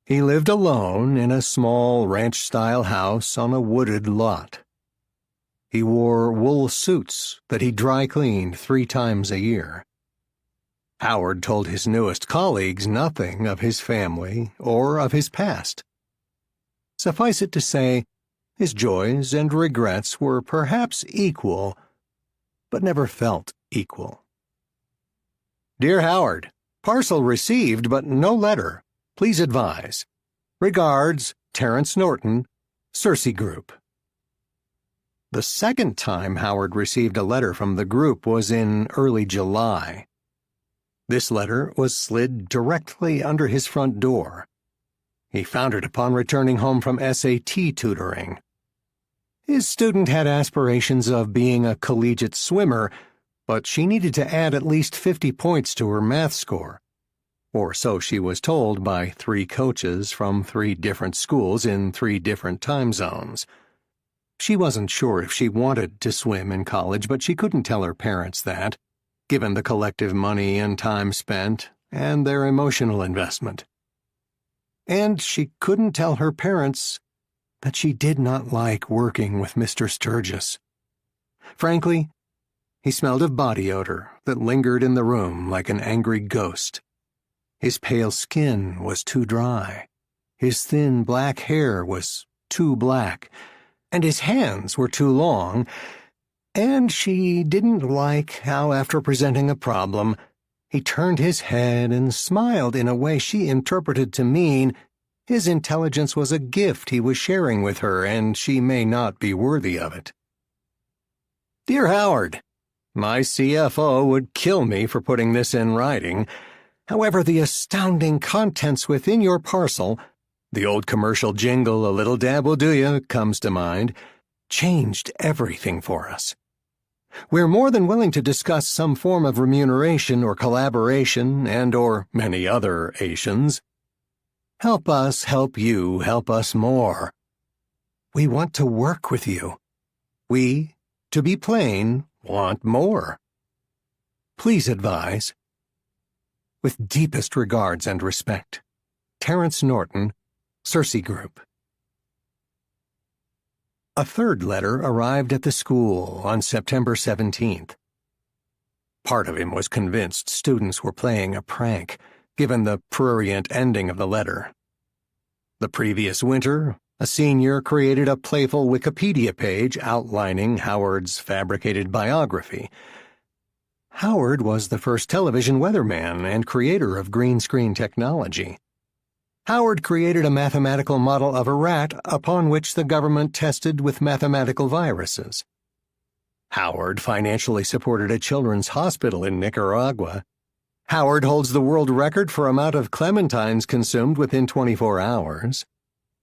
He lived alone in a small ranch-style house on a wooded lot. He wore wool suits that he dry-cleaned 3 times a year. Howard told his newest colleagues nothing of his family or of his past. Suffice it to say, his joys and regrets were perhaps equal, but never felt equal. Dear Howard, parcel received but no letter. Please advise. Regards, Terrence Norton, Circe Group. The second time Howard received a letter from the group was in early July. This letter was slid directly under his front door. He found it upon returning home from SAT tutoring. His student had aspirations of being a collegiate swimmer, but she needed to add at least 50 points to her math score. Or so she was told by 3 coaches from 3 different schools in 3 different time zones. She wasn't sure if she wanted to swim in college, but she couldn't tell her parents that, given the collective money and time spent and their emotional investment. And she couldn't tell her parents that she did not like working with Mr. Sturgis. Frankly, he smelled of body odor that lingered in the room like an angry ghost. His pale skin was too dry, his thin black hair was too black, and his hands were too long, and she didn't like how, after presenting a problem, he turned his head and smiled in a way she interpreted to mean his intelligence was a gift he was sharing with her and she may not be worthy of it. Dear Howard, my CFO would kill me for putting this in writing. However, the astounding contents within your parcel, the old commercial jingle, "A little dab will do ya," comes to mind, changed everything for us. We're more than willing to discuss some form of remuneration or collaboration and/or many other Asians. Help us help you help us more. We want to work with you. We, to be plain, want more. Please advise. With deepest regards and respect, Terrence Norton, Circe Group. A third letter arrived at the school on September 17th. Part of him was convinced students were playing a prank, given the prurient ending of the letter. The previous winter, a senior created a playful Wikipedia page outlining Howard's fabricated biography. Howard was the first television weatherman and creator of green screen technology. Howard created a mathematical model of a rat upon which the government tested with mathematical viruses. Howard financially supported a children's hospital in Nicaragua. Howard holds the world record for amount of clementines consumed within 24 hours.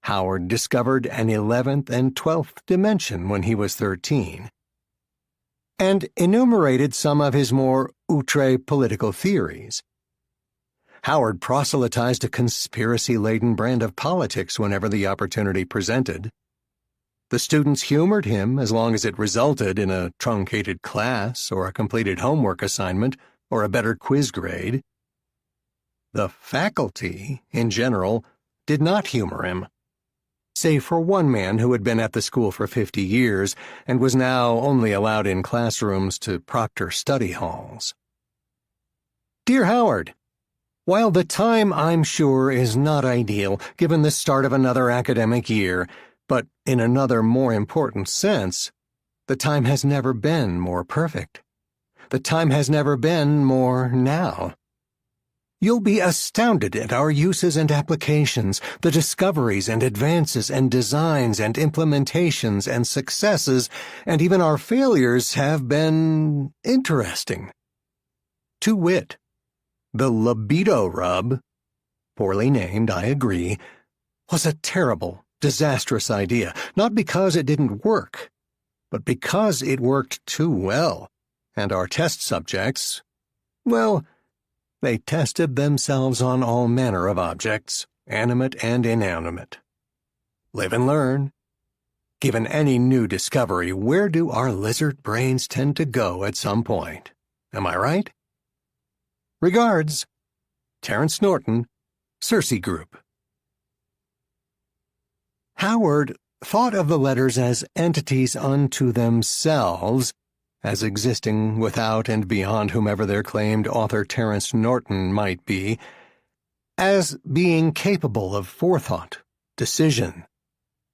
Howard discovered an 11th and 12th dimension when he was 13, and enumerated some of his more outre political theories. Howard proselytized a conspiracy-laden brand of politics whenever the opportunity presented. The students humored him as long as it resulted in a truncated class or a completed homework assignment or a better quiz grade. The faculty, in general, did not humor him, save for one man who had been at the school for 50 years and was now only allowed in classrooms to proctor study halls. Dear Howard, while the time, I'm sure, is not ideal given the start of another academic year, but in another more important sense, the time has never been more perfect. The time has never been more now. You'll be astounded at our uses and applications, the discoveries and advances and designs and implementations and successes, and even our failures have been interesting. To wit, the libido rub, poorly named, I agree, was a terrible, disastrous idea, not because it didn't work, but because it worked too well, and our test subjects, well, they tested themselves on all manner of objects, animate and inanimate. Live and learn. Given any new discovery, where do our lizard brains tend to go at some point? Am I right? Regards, Terrence Norton, Circe Group. Howard thought of the letters as entities unto themselves, as existing without and beyond whomever their claimed author Terrence Norton might be, as being capable of forethought, decision,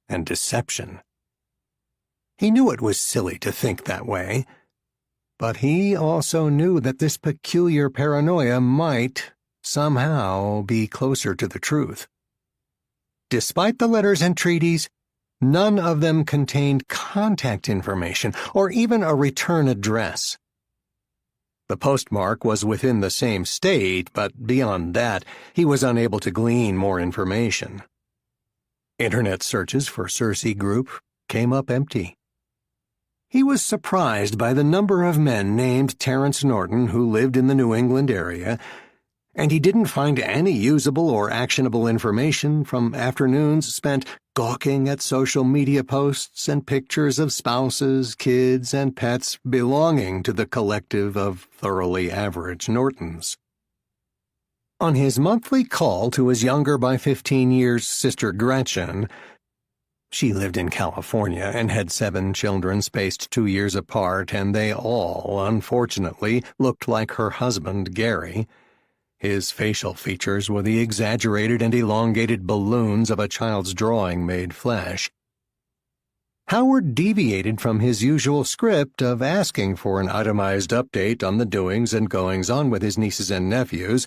and deception. He knew it was silly to think that way, but he also knew that this peculiar paranoia might, somehow, be closer to the truth. Despite the letters and treaties, none of them contained contact information or even a return address. The postmark was within the same state, but beyond that, he was unable to glean more information. Internet searches for Circe Group came up empty. He was surprised by the number of men named Terrence Norton who lived in the New England area, and he didn't find any usable or actionable information from afternoons spent gawking at social media posts and pictures of spouses, kids, and pets belonging to the collective of thoroughly average Nortons. On his monthly call to his younger by 15 years sister Gretchen, she lived in California and had 7 children spaced 2 years apart, and they all, unfortunately, looked like her husband, Gary. His facial features were the exaggerated and elongated balloons of a child's drawing made flesh. Howard deviated from his usual script of asking for an itemized update on the doings and goings-on with his nieces and nephews,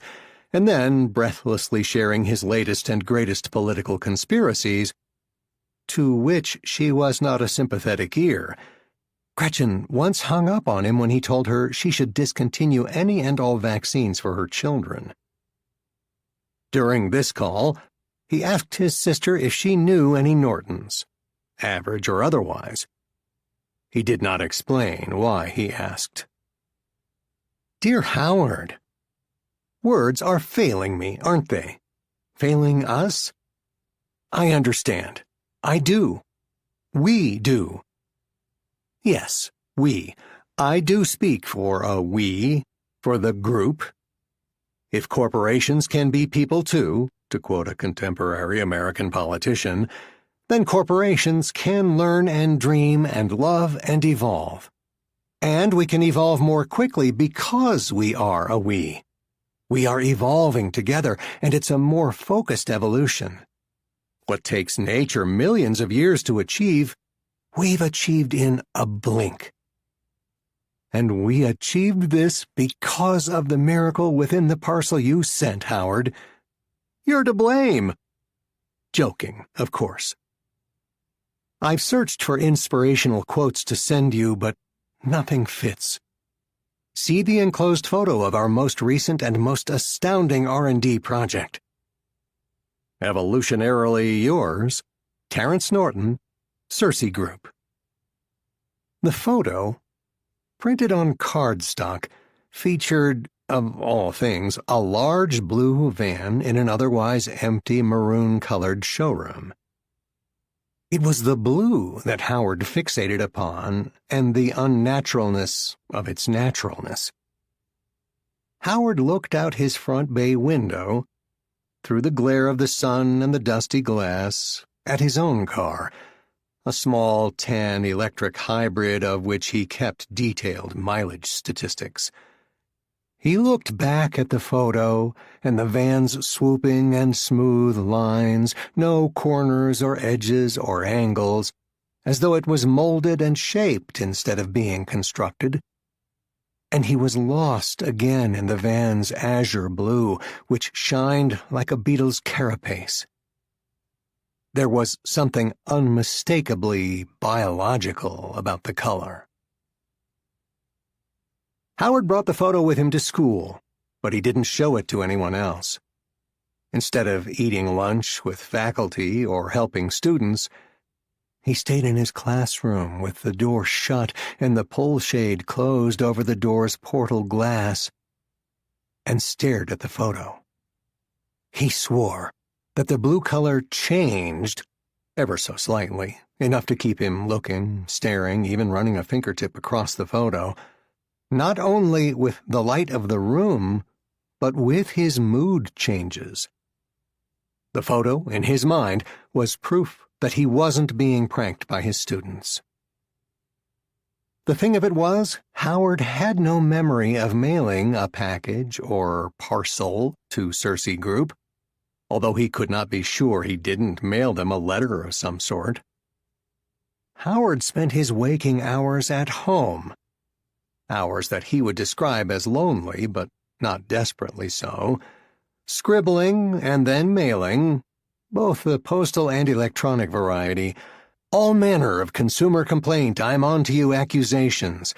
and then breathlessly sharing his latest and greatest political conspiracies, to which she was not a sympathetic ear. Gretchen once hung up on him when he told her she should discontinue any and all vaccines for her children. During this call, he asked his sister if she knew any Nortons, average or otherwise. He did not explain why he asked. Dear Howard, words are failing me, aren't they? Failing us? I understand. I do. We do. Yes, we. I do speak for a we, for the group. If corporations can be people too, to quote a contemporary American politician, then corporations can learn and dream and love and evolve. And we can evolve more quickly because we are a we. We are evolving together, and it's a more focused evolution. What takes nature millions of years to achieve, we've achieved in a blink. And we achieved this because of the miracle within the parcel you sent, Howard. You're to blame. Joking, of course. I've searched for inspirational quotes to send you, but nothing fits. See the enclosed photo of our most recent and most astounding R&D project. Evolutionarily yours, Terrence Norton, Cersei Group. The photo, printed on cardstock, featured, of all things, a large blue van in an otherwise empty maroon-colored showroom. It was the blue that Howard fixated upon, and the unnaturalness of its naturalness. Howard looked out his front bay window, through the glare of the sun and the dusty glass, at his own car, a small tan electric hybrid of which he kept detailed mileage statistics. He looked back at the photo and the van's swooping and smooth lines, no corners or edges or angles, as though it was molded and shaped instead of being constructed. And he was lost again in the van's azure blue, which shined like a beetle's carapace. There was something unmistakably biological about the color. Howard brought the photo with him to school, but he didn't show it to anyone else. Instead of eating lunch with faculty or helping students, he stayed in his classroom with the door shut and the pull shade closed over the door's portal glass, and stared at the photo. He swore that the blue color changed, ever so slightly, enough to keep him looking, staring, even running a fingertip across the photo, not only with the light of the room, but with his mood changes. The photo, in his mind, was proof that he wasn't being pranked by his students. The thing of it was, Howard had no memory of mailing a package or parcel to Cersei Group, although he could not be sure he didn't mail them a letter of some sort. Howard spent his waking hours at home, hours that he would describe as lonely, but not desperately so, scribbling and then mailing, both the postal and electronic variety, all manner of consumer complaint I'm on to you accusations,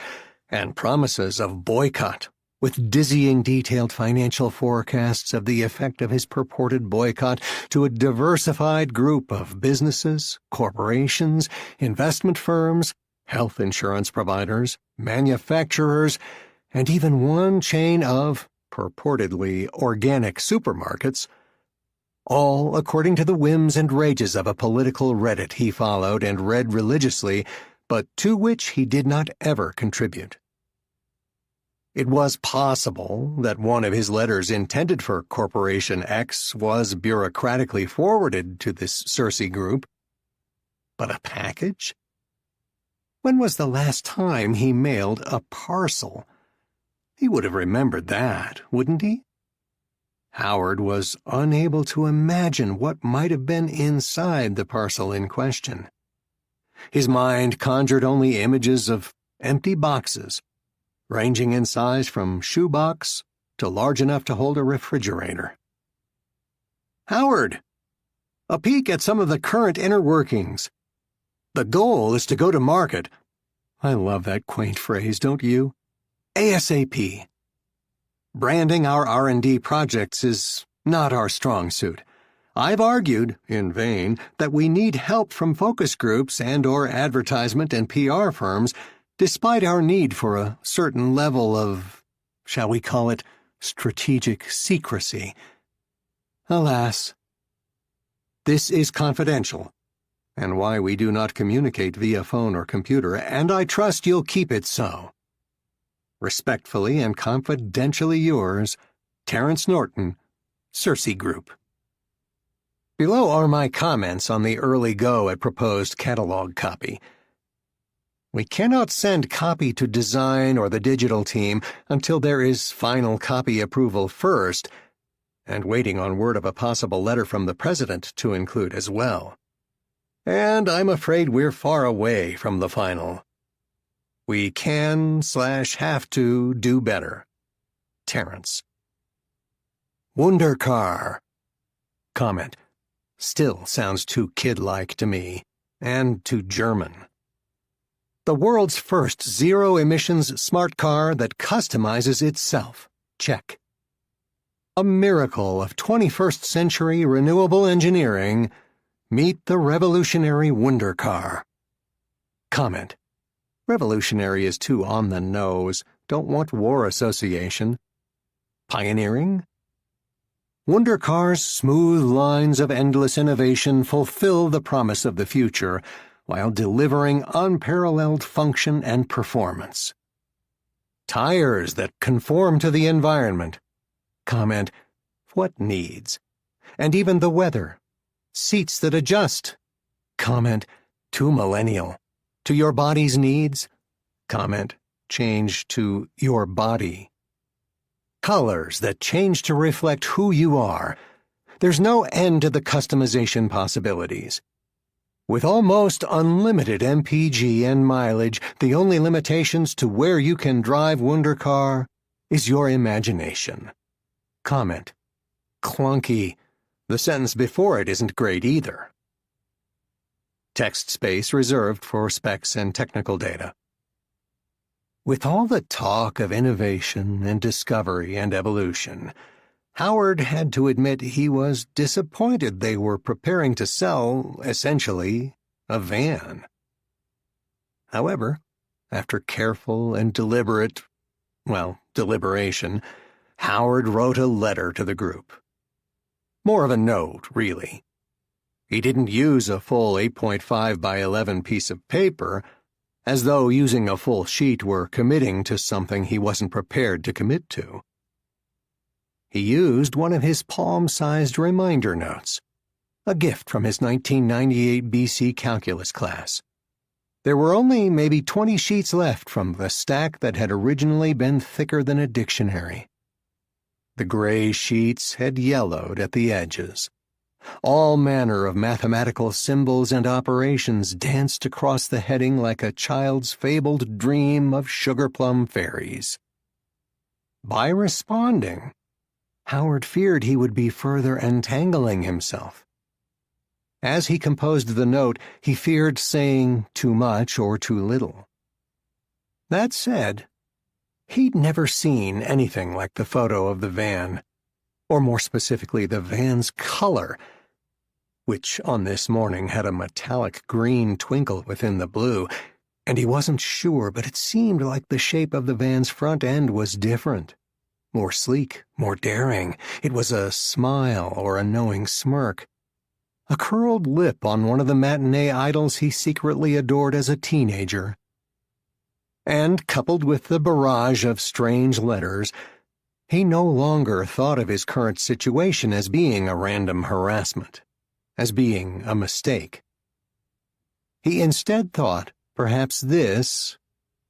and promises of boycott, with dizzying detailed financial forecasts of the effect of his purported boycott to a diversified group of businesses, corporations, investment firms, health insurance providers, manufacturers, and even one chain of, purportedly organic supermarkets, all according to the whims and rages of a political Reddit he followed and read religiously, but to which he did not ever contribute. It was possible that one of his letters intended for Corporation X was bureaucratically forwarded to this Cersei Group. But a package? When was the last time he mailed a parcel? He would have remembered that, wouldn't he? Howard was unable to imagine what might have been inside the parcel in question. His mind conjured only images of empty boxes, ranging in size from shoebox to large enough to hold a refrigerator. Howard! A peek at some of the current inner workings. The goal is to go to market. I love that quaint phrase, don't you? ASAP. Branding our R&D projects is not our strong suit. I've argued, in vain, that we need help from focus groups and/or advertisement and PR firms, despite our need for a certain level of, shall we call it, strategic secrecy. Alas, this is confidential, and why we do not communicate via phone or computer, and I trust you'll keep it so. Respectfully and confidentially yours, Terrence Norton, Cersei Group. Below are my comments on the early go at proposed catalog copy. We cannot send copy to design or the digital team until there is final copy approval first, and waiting on word of a possible letter from the president to include as well. And I'm afraid we're far away from the final. We can/have to do better. Terrence. Wundercar. Comment. Still sounds too kid-like to me, and too German. The world's first zero-emissions smart car that customizes itself. Check. A miracle of 21st century renewable engineering. Meet the revolutionary Wonder Car. Comment. Revolutionary is too on the nose. Don't want war association. Pioneering? Wonder Car's smooth lines of endless innovation fulfill the promise of the future while delivering unparalleled function and performance. Tires that conform to the environment. Comment. What needs? And even the weather. Seats that adjust. Comment. Too millennial. To your body's needs? Comment. Change to your body. Colors that change to reflect who you are. There's no end to the customization possibilities. With almost unlimited MPG and mileage, the only limitations to where you can drive Wonder Car is your imagination. Comment. Clunky. The sentence before it isn't great either. Text space reserved for specs and technical data. With all the talk of innovation and discovery and evolution, Howard had to admit he was disappointed they were preparing to sell, essentially, a van. However, after careful and deliberation, Howard wrote a letter to the group. More of a note, really. He didn't use a full 8.5 by 11 piece of paper, as though using a full sheet were committing to something he wasn't prepared to commit to. He used one of his palm-sized reminder notes, a gift from his 1998 BC calculus class. There were only maybe 20 sheets left from the stack that had originally been thicker than a dictionary. The gray sheets had yellowed at the edges. All manner of mathematical symbols and operations danced across the heading like a child's fabled dream of sugar-plum fairies. By responding, Howard feared he would be further entangling himself. As he composed the note, he feared saying too much or too little. That said, he'd never seen anything like the photo of the van, or more specifically the van's color, which on this morning had a metallic green twinkle within the blue, and he wasn't sure, but it seemed like the shape of the van's front end was different. More sleek, more daring. It was a smile or a knowing smirk. A curled lip on one of the matinee idols he secretly adored as a teenager. And, coupled with the barrage of strange letters, he no longer thought of his current situation as being a random harassment, as being a mistake. He instead thought perhaps this,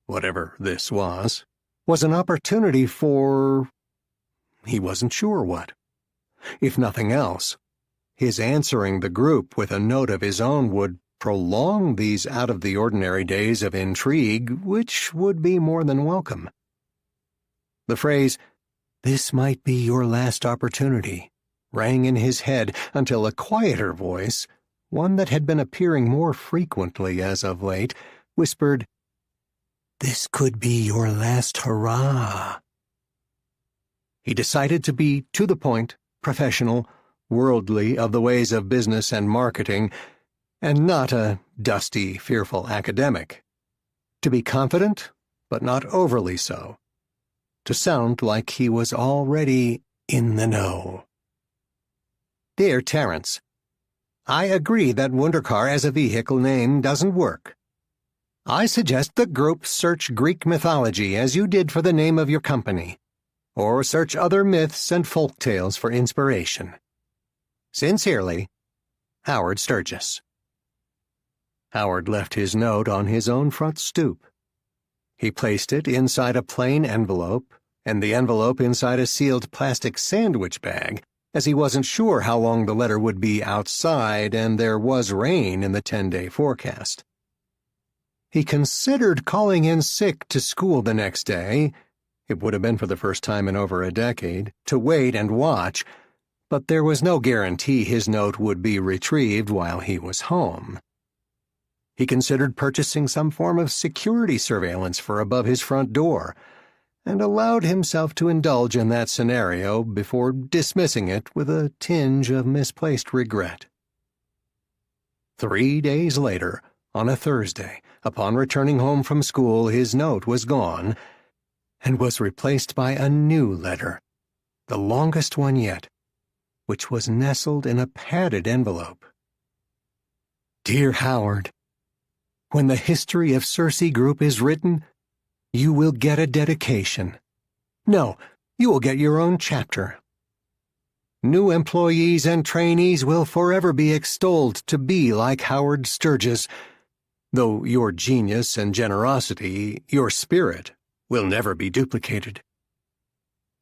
whatever this was an opportunity for... he wasn't sure what. If nothing else, his answering the group with a note of his own would prolong these out-of-the-ordinary days of intrigue, which would be more than welcome. The phrase, "This might be your last opportunity," rang in his head until a quieter voice, one that had been appearing more frequently as of late, whispered, "This could be your last hurrah." He decided to be to the point, professional, worldly of the ways of business and marketing, and not a dusty, fearful academic. To be confident, but not overly so. To sound like he was already in the know. Dear Terence, I agree that Wonder Car as a vehicle name doesn't work. I suggest the group search Greek mythology as you did for the name of your company, or search other myths and folk tales for inspiration. Sincerely, Howard Sturgis. Howard left his note on his own front stoop. He placed it inside a plain envelope, and the envelope inside a sealed plastic sandwich bag, as he wasn't sure how long the letter would be outside and there was rain in the 10-day forecast. He considered calling in sick to school the next day. It would have been for the first time in over a decade, to wait and watch, but there was no guarantee his note would be retrieved while he was home. He considered purchasing some form of security surveillance for above his front door, and allowed himself to indulge in that scenario before dismissing it with a tinge of misplaced regret. 3 days later, on a Thursday, upon returning home from school, his note was gone and was replaced by a new letter, the longest one yet, which was nestled in a padded envelope. Dear Howard, when the history of Circe Group is written, you will get a dedication. No, you will get your own chapter. New employees and trainees will forever be extolled to be like Howard Sturgis, though your genius and generosity, your spirit, will never be duplicated.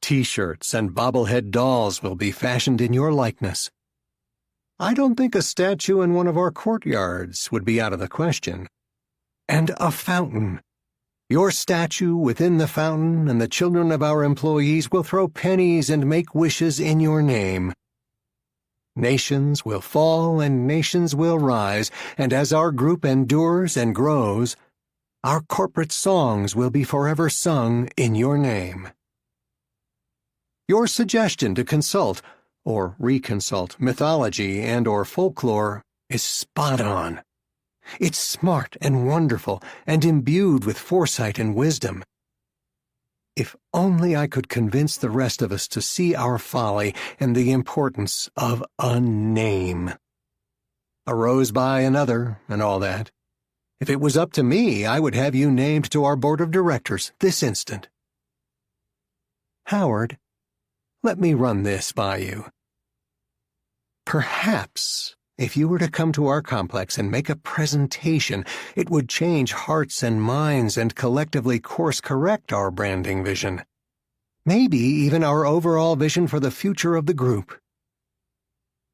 T-shirts and bobblehead dolls will be fashioned in your likeness. I don't think a statue in one of our courtyards would be out of the question. And a fountain. Your statue within the fountain, and the children of our employees will throw pennies and make wishes in your name. Nations will fall and nations will rise, and as our group endures and grows, our corporate songs will be forever sung in your name. Your suggestion to consult or reconsult mythology and or folklore is spot on. It's smart and wonderful and imbued with foresight and wisdom. If only I could convince the rest of us to see our folly and the importance of a name. A rose by another and all that. If it was up to me, I would have you named to our board of directors this instant. Howard, let me run this by you. Perhaps, if you were to come to our complex and make a presentation, it would change hearts and minds and collectively course-correct our branding vision. Maybe even our overall vision for the future of the group.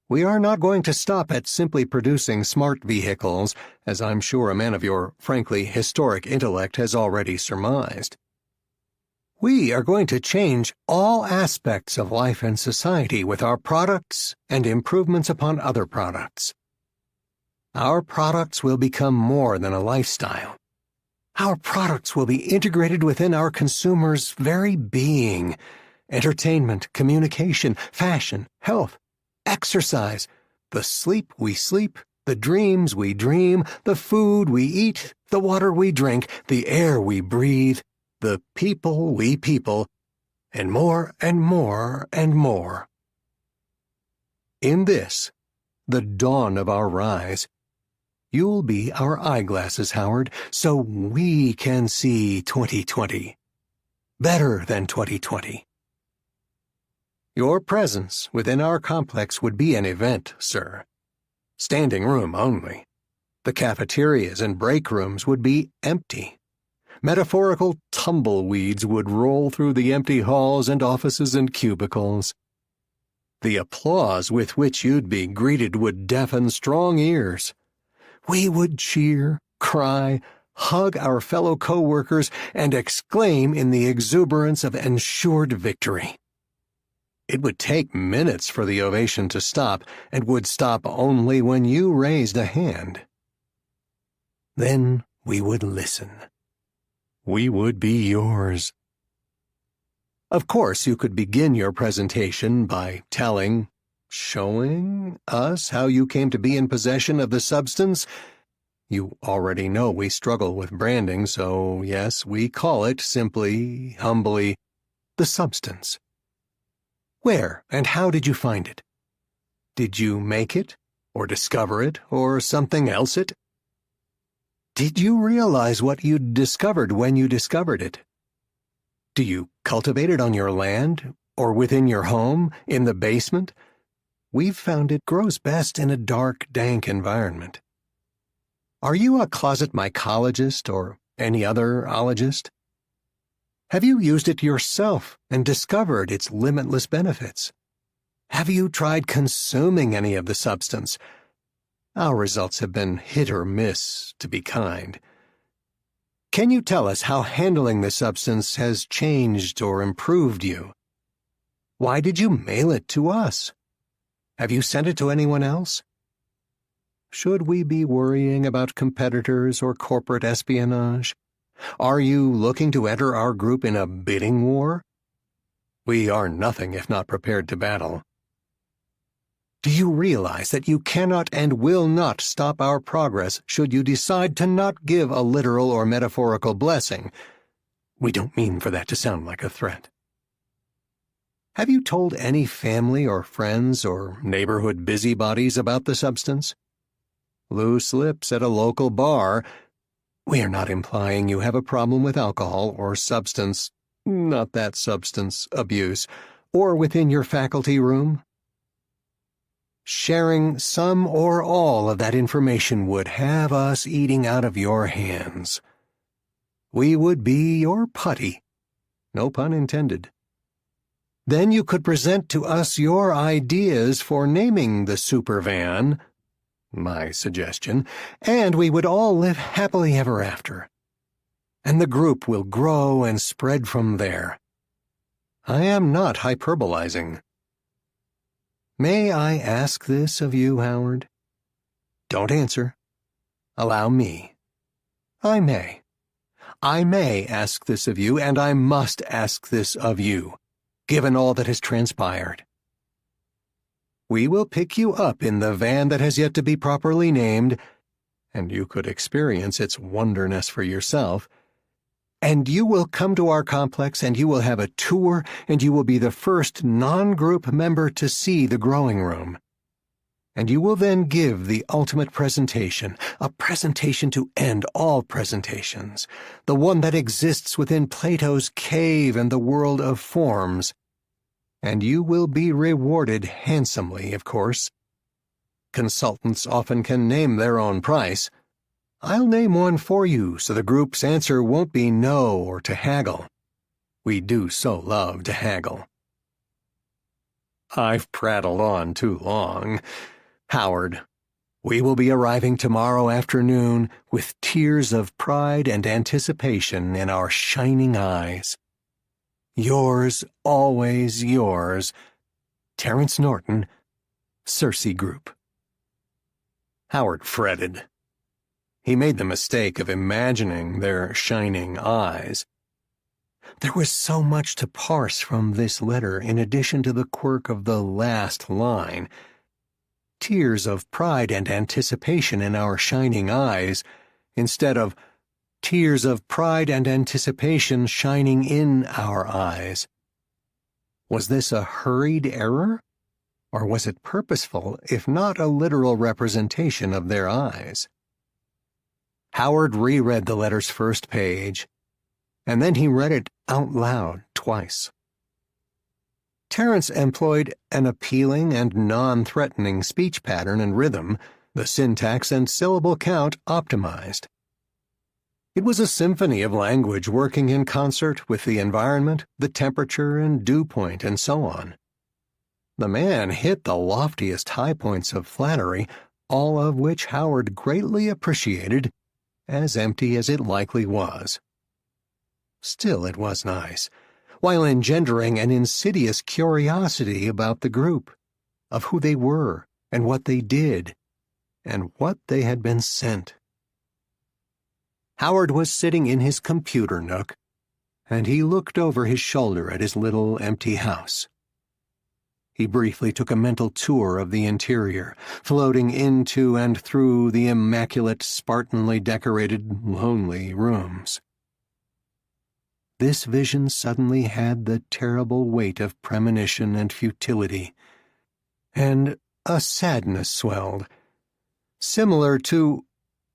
We are not going to stop at simply producing smart vehicles, as I'm sure a man of your, frankly, historic intellect has already surmised. We are going to change all aspects of life and society with our products and improvements upon other products. Our products will become more than a lifestyle. Our products will be integrated within our consumers' very being. Entertainment, communication, fashion, health, exercise, the sleep we sleep, the dreams we dream, the food we eat, the water we drink, the air we breathe, the people we people, and more and more and more. In this, the dawn of our rise, you'll be our eyeglasses, Howard, so we can see 2020. Better than 2020. Your presence within our complex would be an event, sir. Standing room only. The cafeterias and break rooms would be empty. Metaphorical tumbleweeds would roll through the empty halls and offices and cubicles. The applause with which you'd be greeted would deafen strong ears. We would cheer, cry, hug our fellow co-workers, and exclaim in the exuberance of ensured victory. It would take minutes for the ovation to stop, and would stop only when you raised a hand. Then we would listen. We would be yours. Of course, you could begin your presentation by showing us how you came to be in possession of the substance. You already know we struggle with branding, so yes, we call it simply, humbly, the substance. Where and how did you find it? Did you make it, or discover it, or something else it? Did you realize what you'd discovered when you discovered it? Do you cultivate it on your land, or within your home, in the basement? We've found it grows best in a dark, dank environment. Are you a closet mycologist or any other ologist? Have you used it yourself and discovered its limitless benefits? Have you tried consuming any of the substance? Our results have been hit or miss, to be kind. Can you tell us how handling the substance has changed or improved you? Why did you mail it to us? Have you sent it to anyone else? Should we be worrying about competitors or corporate espionage? Are you looking to enter our group in a bidding war? We are nothing if not prepared to battle. Do you realize that you cannot and will not stop our progress should you decide to not give a literal or metaphorical blessing? We don't mean for that to sound like a threat. Have you told any family or friends or neighborhood busybodies about the substance? Loose lips at a local bar. We are not implying you have a problem with alcohol or substance, not that substance, abuse, or within your faculty room. Sharing some or all of that information would have us eating out of your hands. We would be your putty. No pun intended. Then you could present to us your ideas for naming the supervan, my suggestion, and we would all live happily ever after. And the group will grow and spread from there. I am not hyperbolizing. May I ask this of you, Howard? Don't answer. Allow me. I may. I may ask this of you, and I must ask this of you, given all that has transpired. We will pick you up in the van that has yet to be properly named, and you could experience its wonderness for yourself, and you will come to our complex, and you will have a tour, and you will be the first non-group member to see the growing room. And you will then give the ultimate presentation, a presentation to end all presentations, the one that exists within Plato's cave and the world of forms. And you will be rewarded handsomely, of course. Consultants often can name their own price. I'll name one for you so the group's answer won't be no or to haggle. We do so love to haggle. I've prattled on too long. Howard, we will be arriving tomorrow afternoon with tears of pride and anticipation in our shining eyes. Yours, always yours, Terrence Norton, Circe Group. Howard fretted. He made the mistake of imagining their shining eyes. There was so much to parse from this letter in addition to the quirk of the last line. Tears of pride and anticipation in our shining eyes, instead of tears of pride and anticipation shining in our eyes. Was this a hurried error? Or was it purposeful, if not a literal representation of their eyes? Howard reread the letter's first page, and then he read it out loud twice. Terrence employed an appealing and non-threatening speech pattern and rhythm, the syntax and syllable count optimized. It was a symphony of language working in concert with the environment, the temperature and dew point, and so on. The man hit the loftiest high points of flattery, all of which Howard greatly appreciated, as empty as it likely was. Still, it was nice, while engendering an insidious curiosity about the group, of who they were and what they did, and what they had been sent. Howard was sitting in his computer nook, and he looked over his shoulder at his little empty house. He briefly took a mental tour of the interior, floating into and through the immaculate, Spartanly decorated, lonely rooms. This vision suddenly had the terrible weight of premonition and futility, and a sadness swelled, similar to,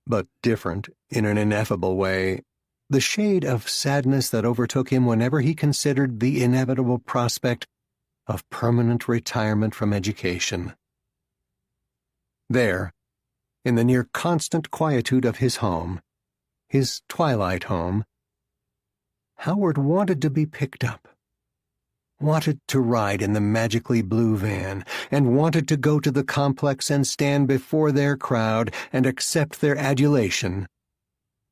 but different in an ineffable way, the shade of sadness that overtook him whenever he considered the inevitable prospect of permanent retirement from education. There, in the near constant quietude of his home, his twilight home, Howard wanted to be picked up, wanted to ride in the magically blue van, and wanted to go to the complex and stand before their crowd and accept their adulation,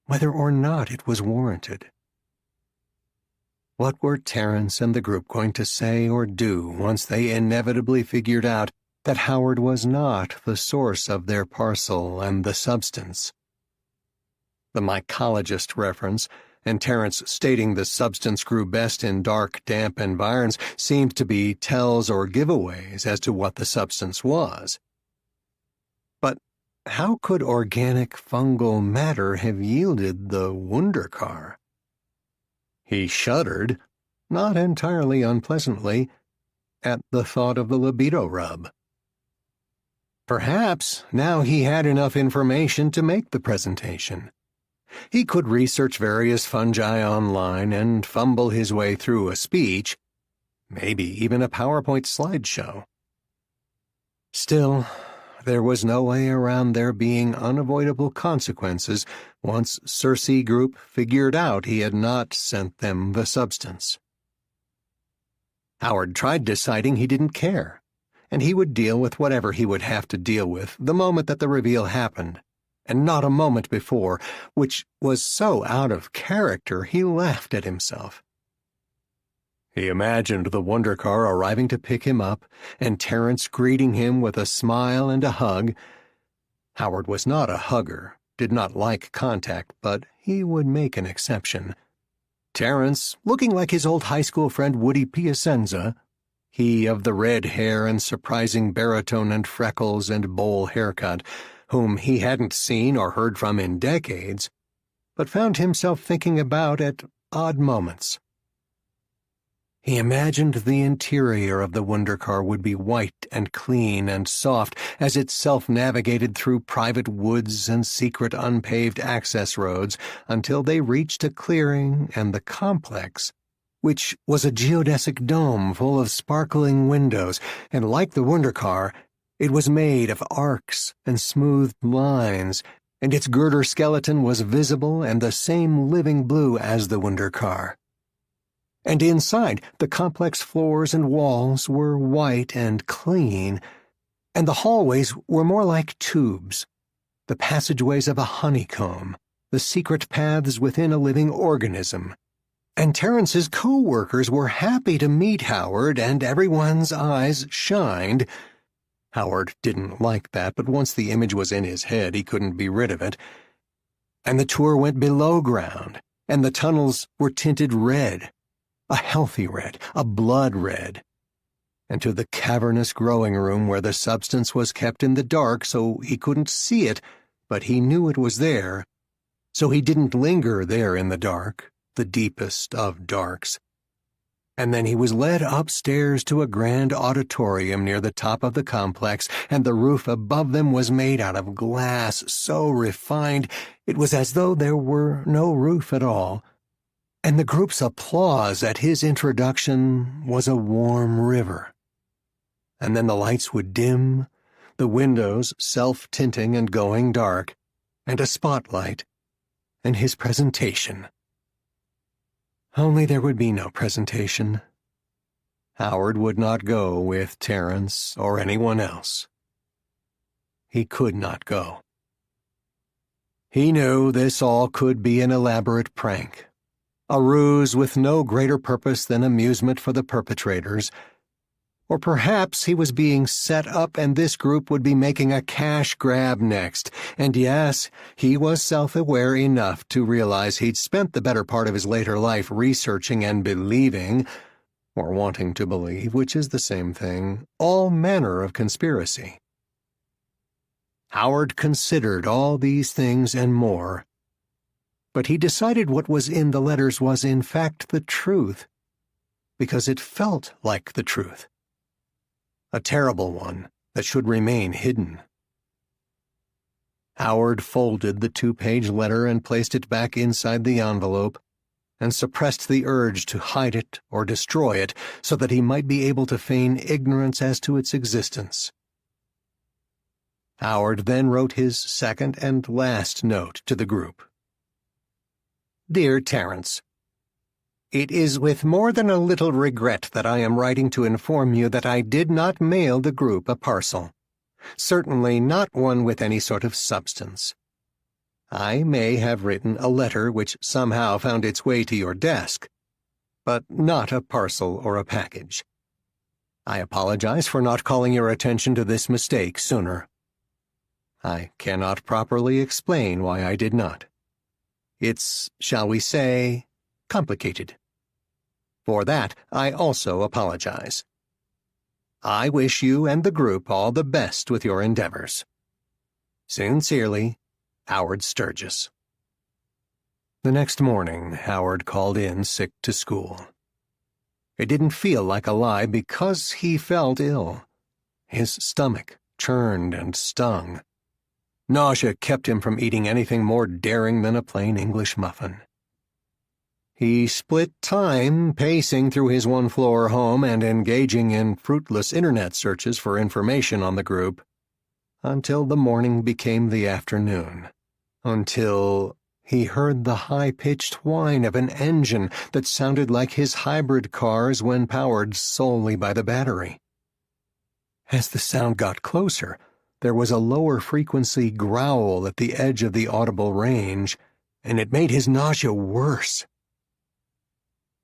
whether or not it was warranted. What were Terrence and the group going to say or do once they inevitably figured out that Howard was not the source of their parcel and the substance? The mycologist reference and Terence stating the substance grew best in dark, damp environs seemed to be tells or giveaways as to what the substance was. But how could organic fungal matter have yielded the Wundercar? He shuddered, not entirely unpleasantly, at the thought of the libido rub. Perhaps now he had enough information to make the presentation. He could research various fungi online and fumble his way through a speech, maybe even a PowerPoint slideshow. Still, there was no way around there being unavoidable consequences once Circe Group figured out he had not sent them the substance. Howard tried deciding he didn't care, and he would deal with whatever he would have to deal with the moment that the reveal happened, and not a moment before, which was so out of character he laughed at himself. He imagined the Wundercar arriving to pick him up, and Terence greeting him with a smile and a hug. Howard was not a hugger, did not like contact, but he would make an exception. Terence, looking like his old high school friend Woody Piacenza, he of the red hair and surprising baritone and freckles and bowl haircut, whom he hadn't seen or heard from in decades, but found himself thinking about at odd moments. He imagined the interior of the Wundercar would be white and clean and soft as it self-navigated through private woods and secret unpaved access roads until they reached a clearing and the complex, which was a geodesic dome full of sparkling windows, and like the Wundercar, it was made of arcs and smoothed lines, and its girder skeleton was visible and the same living blue as the Wundercar. And inside, the complex floors and walls were white and clean, and the hallways were more like tubes, the passageways of a honeycomb, the secret paths within a living organism. And Terence's co-workers were happy to meet Howard, and everyone's eyes shined. Howard didn't like that, but once the image was in his head, he couldn't be rid of it. And the tour went below ground, and the tunnels were tinted red. A healthy red, a blood red, and to the cavernous growing room where the substance was kept in the dark so he couldn't see it, but he knew it was there, so he didn't linger there in the dark, the deepest of darks. And then he was led upstairs to a grand auditorium near the top of the complex, and the roof above them was made out of glass so refined it was as though there were no roof at all. And the group's applause at his introduction was a warm river. And then the lights would dim, the windows self-tinting and going dark, and a spotlight, and his presentation. Only there would be no presentation. Howard would not go with Terence or anyone else. He could not go. He knew this all could be an elaborate prank. A ruse with no greater purpose than amusement for the perpetrators. Or perhaps he was being set up and this group would be making a cash grab next. And yes, he was self-aware enough to realize he'd spent the better part of his later life researching and believing, or wanting to believe, which is the same thing, all manner of conspiracy. Howard considered all these things and more, but he decided what was in the letters was in fact the truth, because it felt like the truth. A terrible one that should remain hidden. Howard folded the 2-page letter and placed it back inside the envelope, and suppressed the urge to hide it or destroy it so that he might be able to feign ignorance as to its existence. Howard then wrote his second and last note to the group. Dear Terence, it is with more than a little regret that I am writing to inform you that I did not mail the group a parcel. Certainly not one with any sort of substance. I may have written a letter which somehow found its way to your desk, but not a parcel or a package. I apologize for not calling your attention to this mistake sooner. I cannot properly explain why I did not. It's, shall we say, complicated. For that, I also apologize. I wish you and the group all the best with your endeavors. Sincerely, Howard Sturgis. The next morning, Howard called in sick to school. It didn't feel like a lie because he felt ill. His stomach churned and stung. Nausea kept him from eating anything more daring than a plain English muffin. He split time pacing through his one-floor home and engaging in fruitless internet searches for information on the group until the morning became the afternoon, until he heard the high-pitched whine of an engine that sounded like his hybrid cars when powered solely by the battery. As the sound got closer, there was a lower-frequency growl at the edge of the audible range, and it made his nausea worse.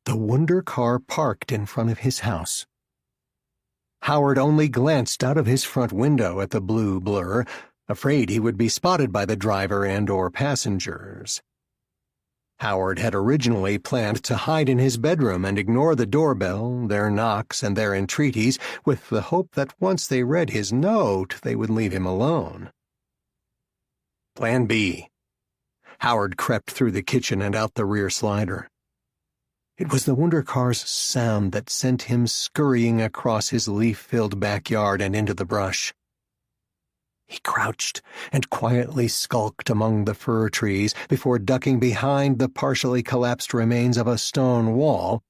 The Wonder car parked in front of his house. Howard only glanced out of his front window at the blue blur, afraid he would be spotted by the driver and/or passengers. Howard had originally planned to hide in his bedroom and ignore the doorbell, their knocks, and their entreaties, with the hope that once they read his note, they would leave him alone. Plan B. Howard crept through the kitchen and out the rear slider. It was the Wonder car's sound that sent him scurrying across his leaf-filled backyard and into the brush. He crouched and quietly skulked among the fir trees before ducking behind the partially collapsed remains of a stone wall.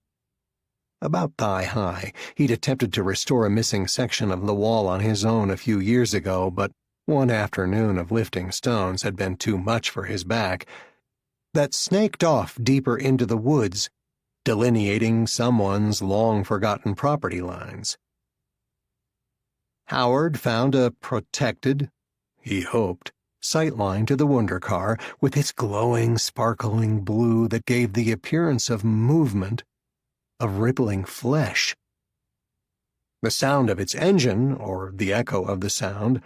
About thigh-high, he'd attempted to restore a missing section of the wall on his own a few years ago, but one afternoon of lifting stones had been too much for his back. That snaked off deeper into the woods, delineating someone's long-forgotten property lines. Howard found a protected, he hoped, sightline to the Wonder car with its glowing, sparkling blue that gave the appearance of movement, of rippling flesh. The sound of its engine, or the echo of the sound,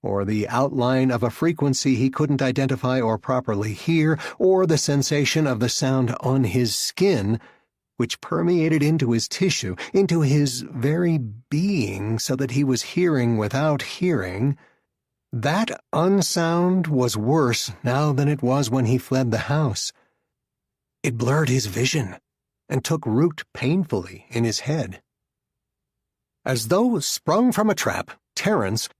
or the outline of a frequency he couldn't identify or properly hear, or the sensation of the sound on his skin, which permeated into his tissue, into his very being, so that he was hearing without hearing, that unsound was worse now than it was when he fled the house. It blurred his vision and took root painfully in his head. As though sprung from a trap, Terence,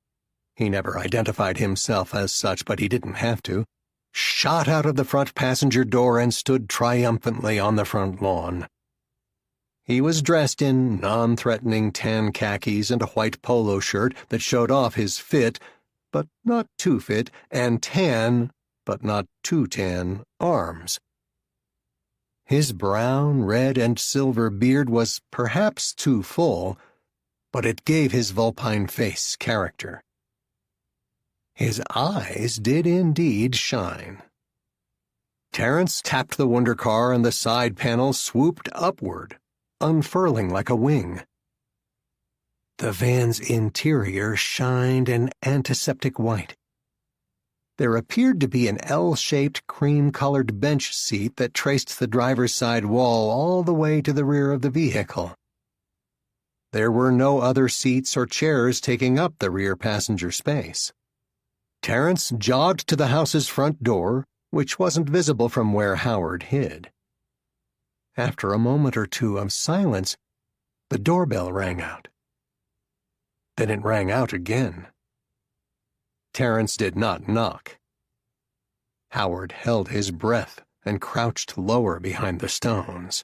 he never identified himself as such, but he didn't have to, shot out of the front passenger door and stood triumphantly on the front lawn. He was dressed in non-threatening tan khakis and a white polo shirt that showed off his fit, but not too fit, and tan, but not too tan, arms. His brown, red, and silver beard was perhaps too full, but it gave his vulpine face character. His eyes did indeed shine. Terence tapped the Wonder car and the side panel swooped upward, unfurling like a wing. The van's interior shined an antiseptic white. There appeared to be an L-shaped cream-colored bench seat that traced the driver's side wall all the way to the rear of the vehicle. There were no other seats or chairs taking up the rear passenger space. Terence jogged to the house's front door, which wasn't visible from where Howard hid. After a moment or two of silence, the doorbell rang out. Then it rang out again. Terence did not knock. Howard held his breath and crouched lower behind the stones.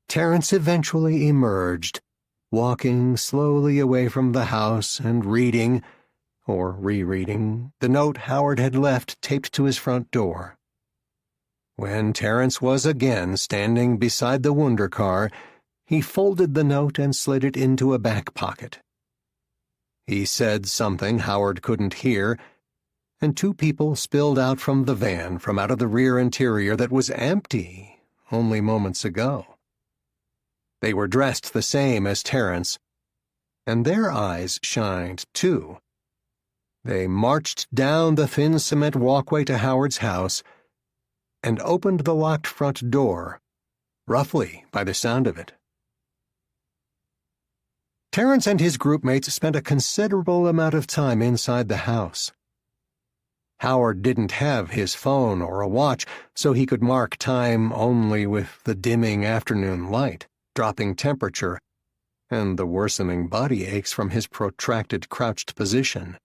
Terence eventually emerged, walking slowly away from the house and reading, or rereading, the note Howard had left taped to his front door. When Terence was again standing beside the Wonder car, he folded the note and slid it into a back pocket. He said something Howard couldn't hear, and two people spilled out from the van from out of the rear interior that was empty only moments ago. They were dressed the same as Terence, and their eyes shined too. They marched down the thin cement walkway to Howard's house and opened the locked front door, roughly by the sound of it. Terrence and his groupmates spent a considerable amount of time inside the house. Howard didn't have his phone or a watch, so he could mark time only with the dimming afternoon light, dropping temperature, and the worsening body aches from his protracted crouched position.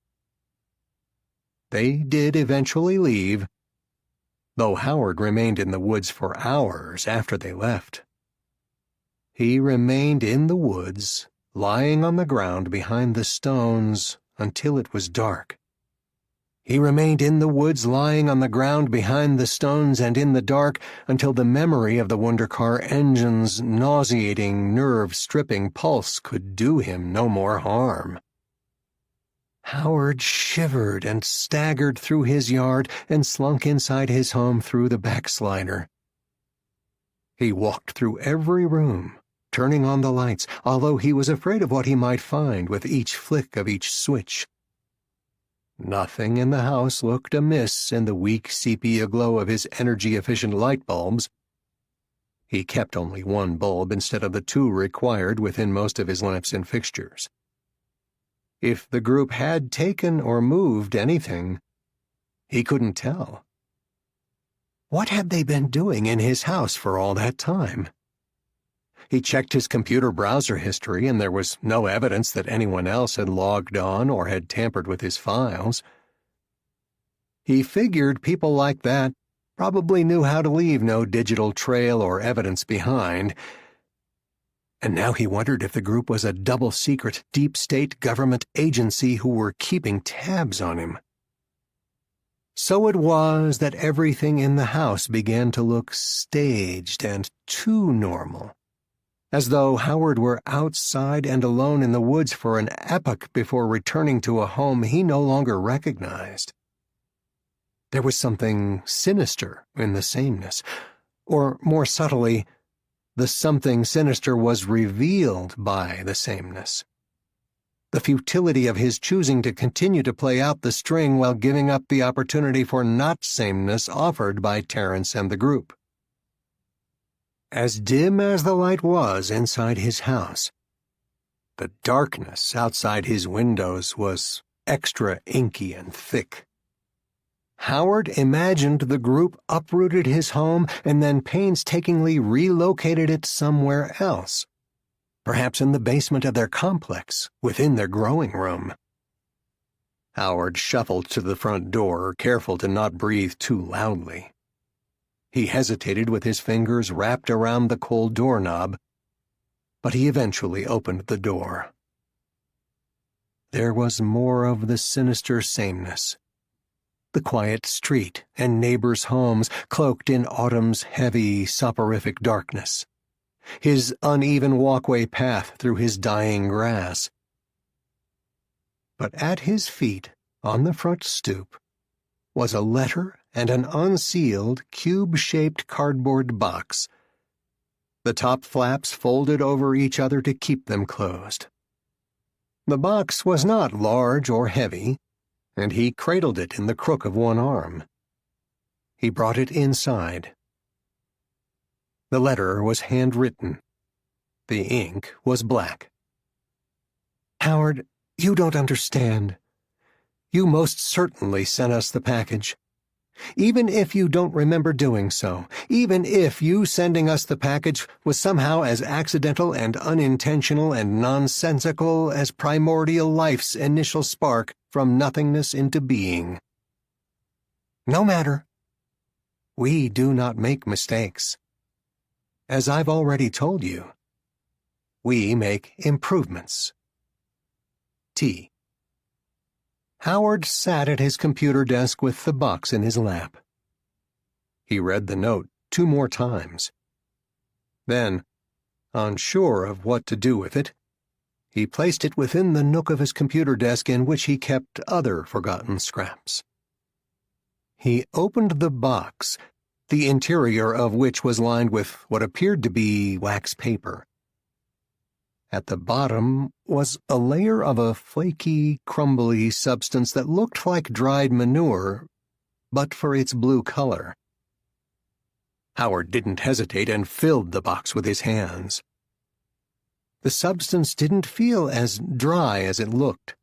They did eventually leave, though Howard remained in the woods for hours after they left. He remained in the woods, lying on the ground behind the stones until it was dark. He remained in the woods lying on the ground behind the stones and in the dark until the memory of the Wundercar engine's nauseating, nerve-stripping pulse could do him no more harm. Howard shivered and staggered through his yard and slunk inside his home through the backslider. He walked through every room, turning on the lights, although he was afraid of what he might find with each flick of each switch. Nothing in the house looked amiss in the weak sepia glow of his energy-efficient light bulbs. He kept only one bulb instead of the two required within most of his lamps and fixtures. If the group had taken or moved anything, he couldn't tell. What had they been doing in his house for all that time? He checked his computer browser history, and there was no evidence that anyone else had logged on or had tampered with his files. He figured people like that probably knew how to leave no digital trail or evidence behind, and now he wondered if the group was a double-secret, deep-state government agency who were keeping tabs on him. So it was that everything in the house began to look staged and too normal, as though Howard were outside and alone in the woods for an epoch before returning to a home he no longer recognized. There was something sinister in the sameness, or more subtly, the something sinister was revealed by the sameness. The futility of his choosing to continue to play out the string while giving up the opportunity for not-sameness offered by Terrence and the group. As dim as the light was inside his house, the darkness outside his windows was extra inky and thick. Howard imagined the group uprooted his home and then painstakingly relocated it somewhere else, perhaps in the basement of their complex, within their growing room. Howard shuffled to the front door, careful to not breathe too loudly. He hesitated with his fingers wrapped around the cold doorknob, but he eventually opened the door. There was more of the sinister sameness. The quiet street and neighbors' homes cloaked in autumn's heavy, soporific darkness. His uneven walkway path through his dying grass. But at his feet, on the front stoop, was a letter and an unsealed, cube-shaped cardboard box. The top flaps folded over each other to keep them closed. The box was not large or heavy, and he cradled it in the crook of one arm. He brought it inside. The letter was handwritten. The ink was black. "Howard, you don't understand. You most certainly sent us the package. Even if you don't remember doing so, even if you sending us the package was somehow as accidental and unintentional and nonsensical as primordial life's initial spark from nothingness into being. No matter. We do not make mistakes. As I've already told you, we make improvements. T." Howard sat at his computer desk with the box in his lap. He read the note 2 more times. Then, unsure of what to do with it, he placed it within the nook of his computer desk in which he kept other forgotten scraps. He opened the box, the interior of which was lined with what appeared to be wax paper. At the bottom was a layer of a flaky, crumbly substance that looked like dried manure, but for its blue color. Howard didn't hesitate and filled the box with his hands. The substance didn't feel as dry as it looked.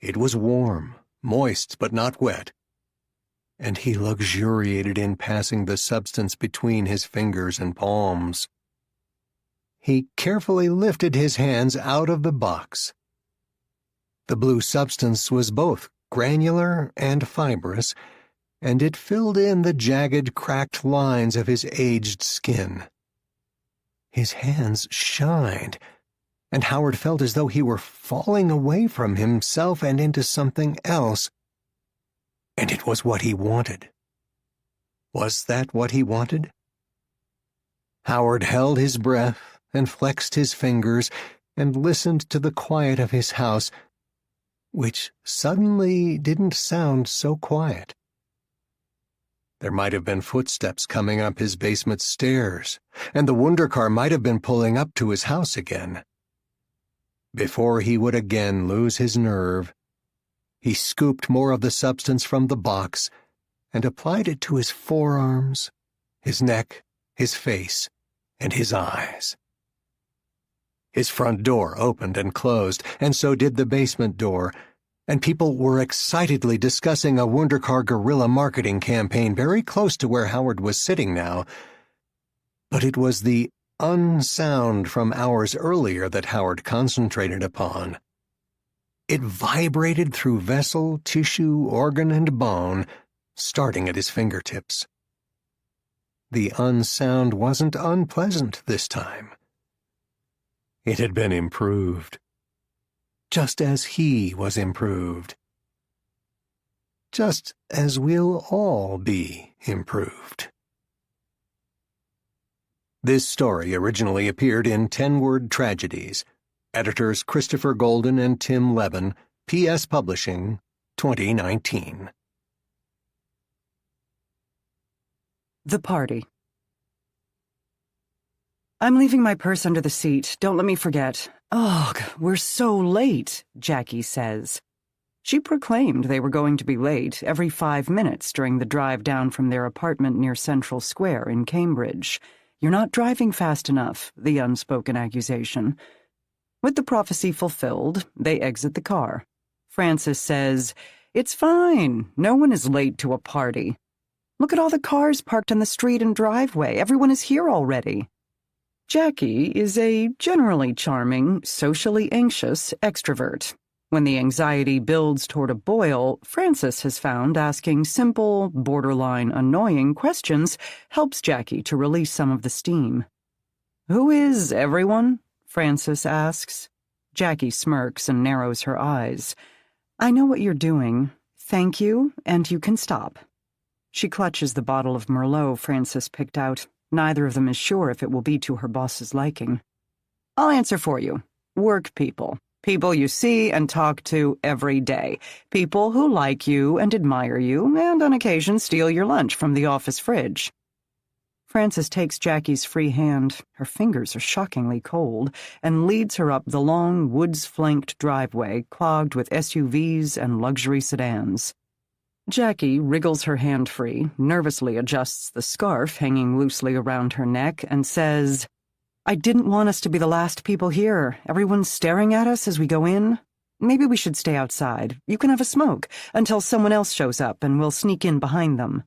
It was warm, moist but not wet, and he luxuriated in passing the substance between his fingers and palms. He carefully lifted his hands out of the box. The blue substance was both granular and fibrous, and it filled in the jagged, cracked lines of his aged skin. His hands shined, and Howard felt as though he were falling away from himself and into something else. And it was what he wanted. Was that what he wanted? Howard held his breath and flexed his fingers and listened to the quiet of his house, which suddenly didn't sound so quiet. There might have been footsteps coming up his basement stairs, and the Wundercar might have been pulling up to his house again. Before he would again lose his nerve, he scooped more of the substance from the box and applied it to his forearms, his neck, his face, and his eyes. His front door opened and closed, and so did the basement door, and people were excitedly discussing a Wundercar guerrilla marketing campaign very close to where Howard was sitting now. But it was the unsound from hours earlier that Howard concentrated upon. It vibrated through vessel, tissue, organ, and bone, starting at his fingertips. The unsound wasn't unpleasant this time. It had been improved, just as he was improved. Just as we'll all be improved. This story originally appeared in 10-Word Tragedies. Editors Christopher Golden and Tim Levin, PS Publishing, 2019. The party. I'm leaving my purse under the seat. Don't let me forget. Ugh, we're so late, Jackie says. She proclaimed they were going to be late every 5 minutes during the drive down from their apartment near Central Square in Cambridge. You're not driving fast enough, the unspoken accusation. With the prophecy fulfilled, they exit the car. Francis says, "It's fine. No one is late to a party. Look at all the cars parked in the street and driveway. Everyone is here already." Jackie is a generally charming, socially anxious extrovert. When the anxiety builds toward a boil, Francis has found asking simple, borderline annoying questions helps Jackie to release some of the steam. "Who is everyone?" Francis asks. Jackie smirks and narrows her eyes. "I know what you're doing. Thank you, and you can stop." She clutches the bottle of Merlot Francis picked out. Neither of them is sure if it will be to her boss's liking. "I'll answer for you. Work people. People you see and talk to every day. People who like you and admire you, and on occasion steal your lunch from the office fridge." Francis takes Jackie's free hand, her fingers are shockingly cold, and leads her up the long, woods-flanked driveway clogged with SUVs and luxury sedans. Jackie wriggles her hand free, nervously adjusts the scarf hanging loosely around her neck, and says, "I didn't want us to be the last people here. Everyone's staring at us as we go in. Maybe we should stay outside. You can have a smoke until someone else shows up and we'll sneak in behind them."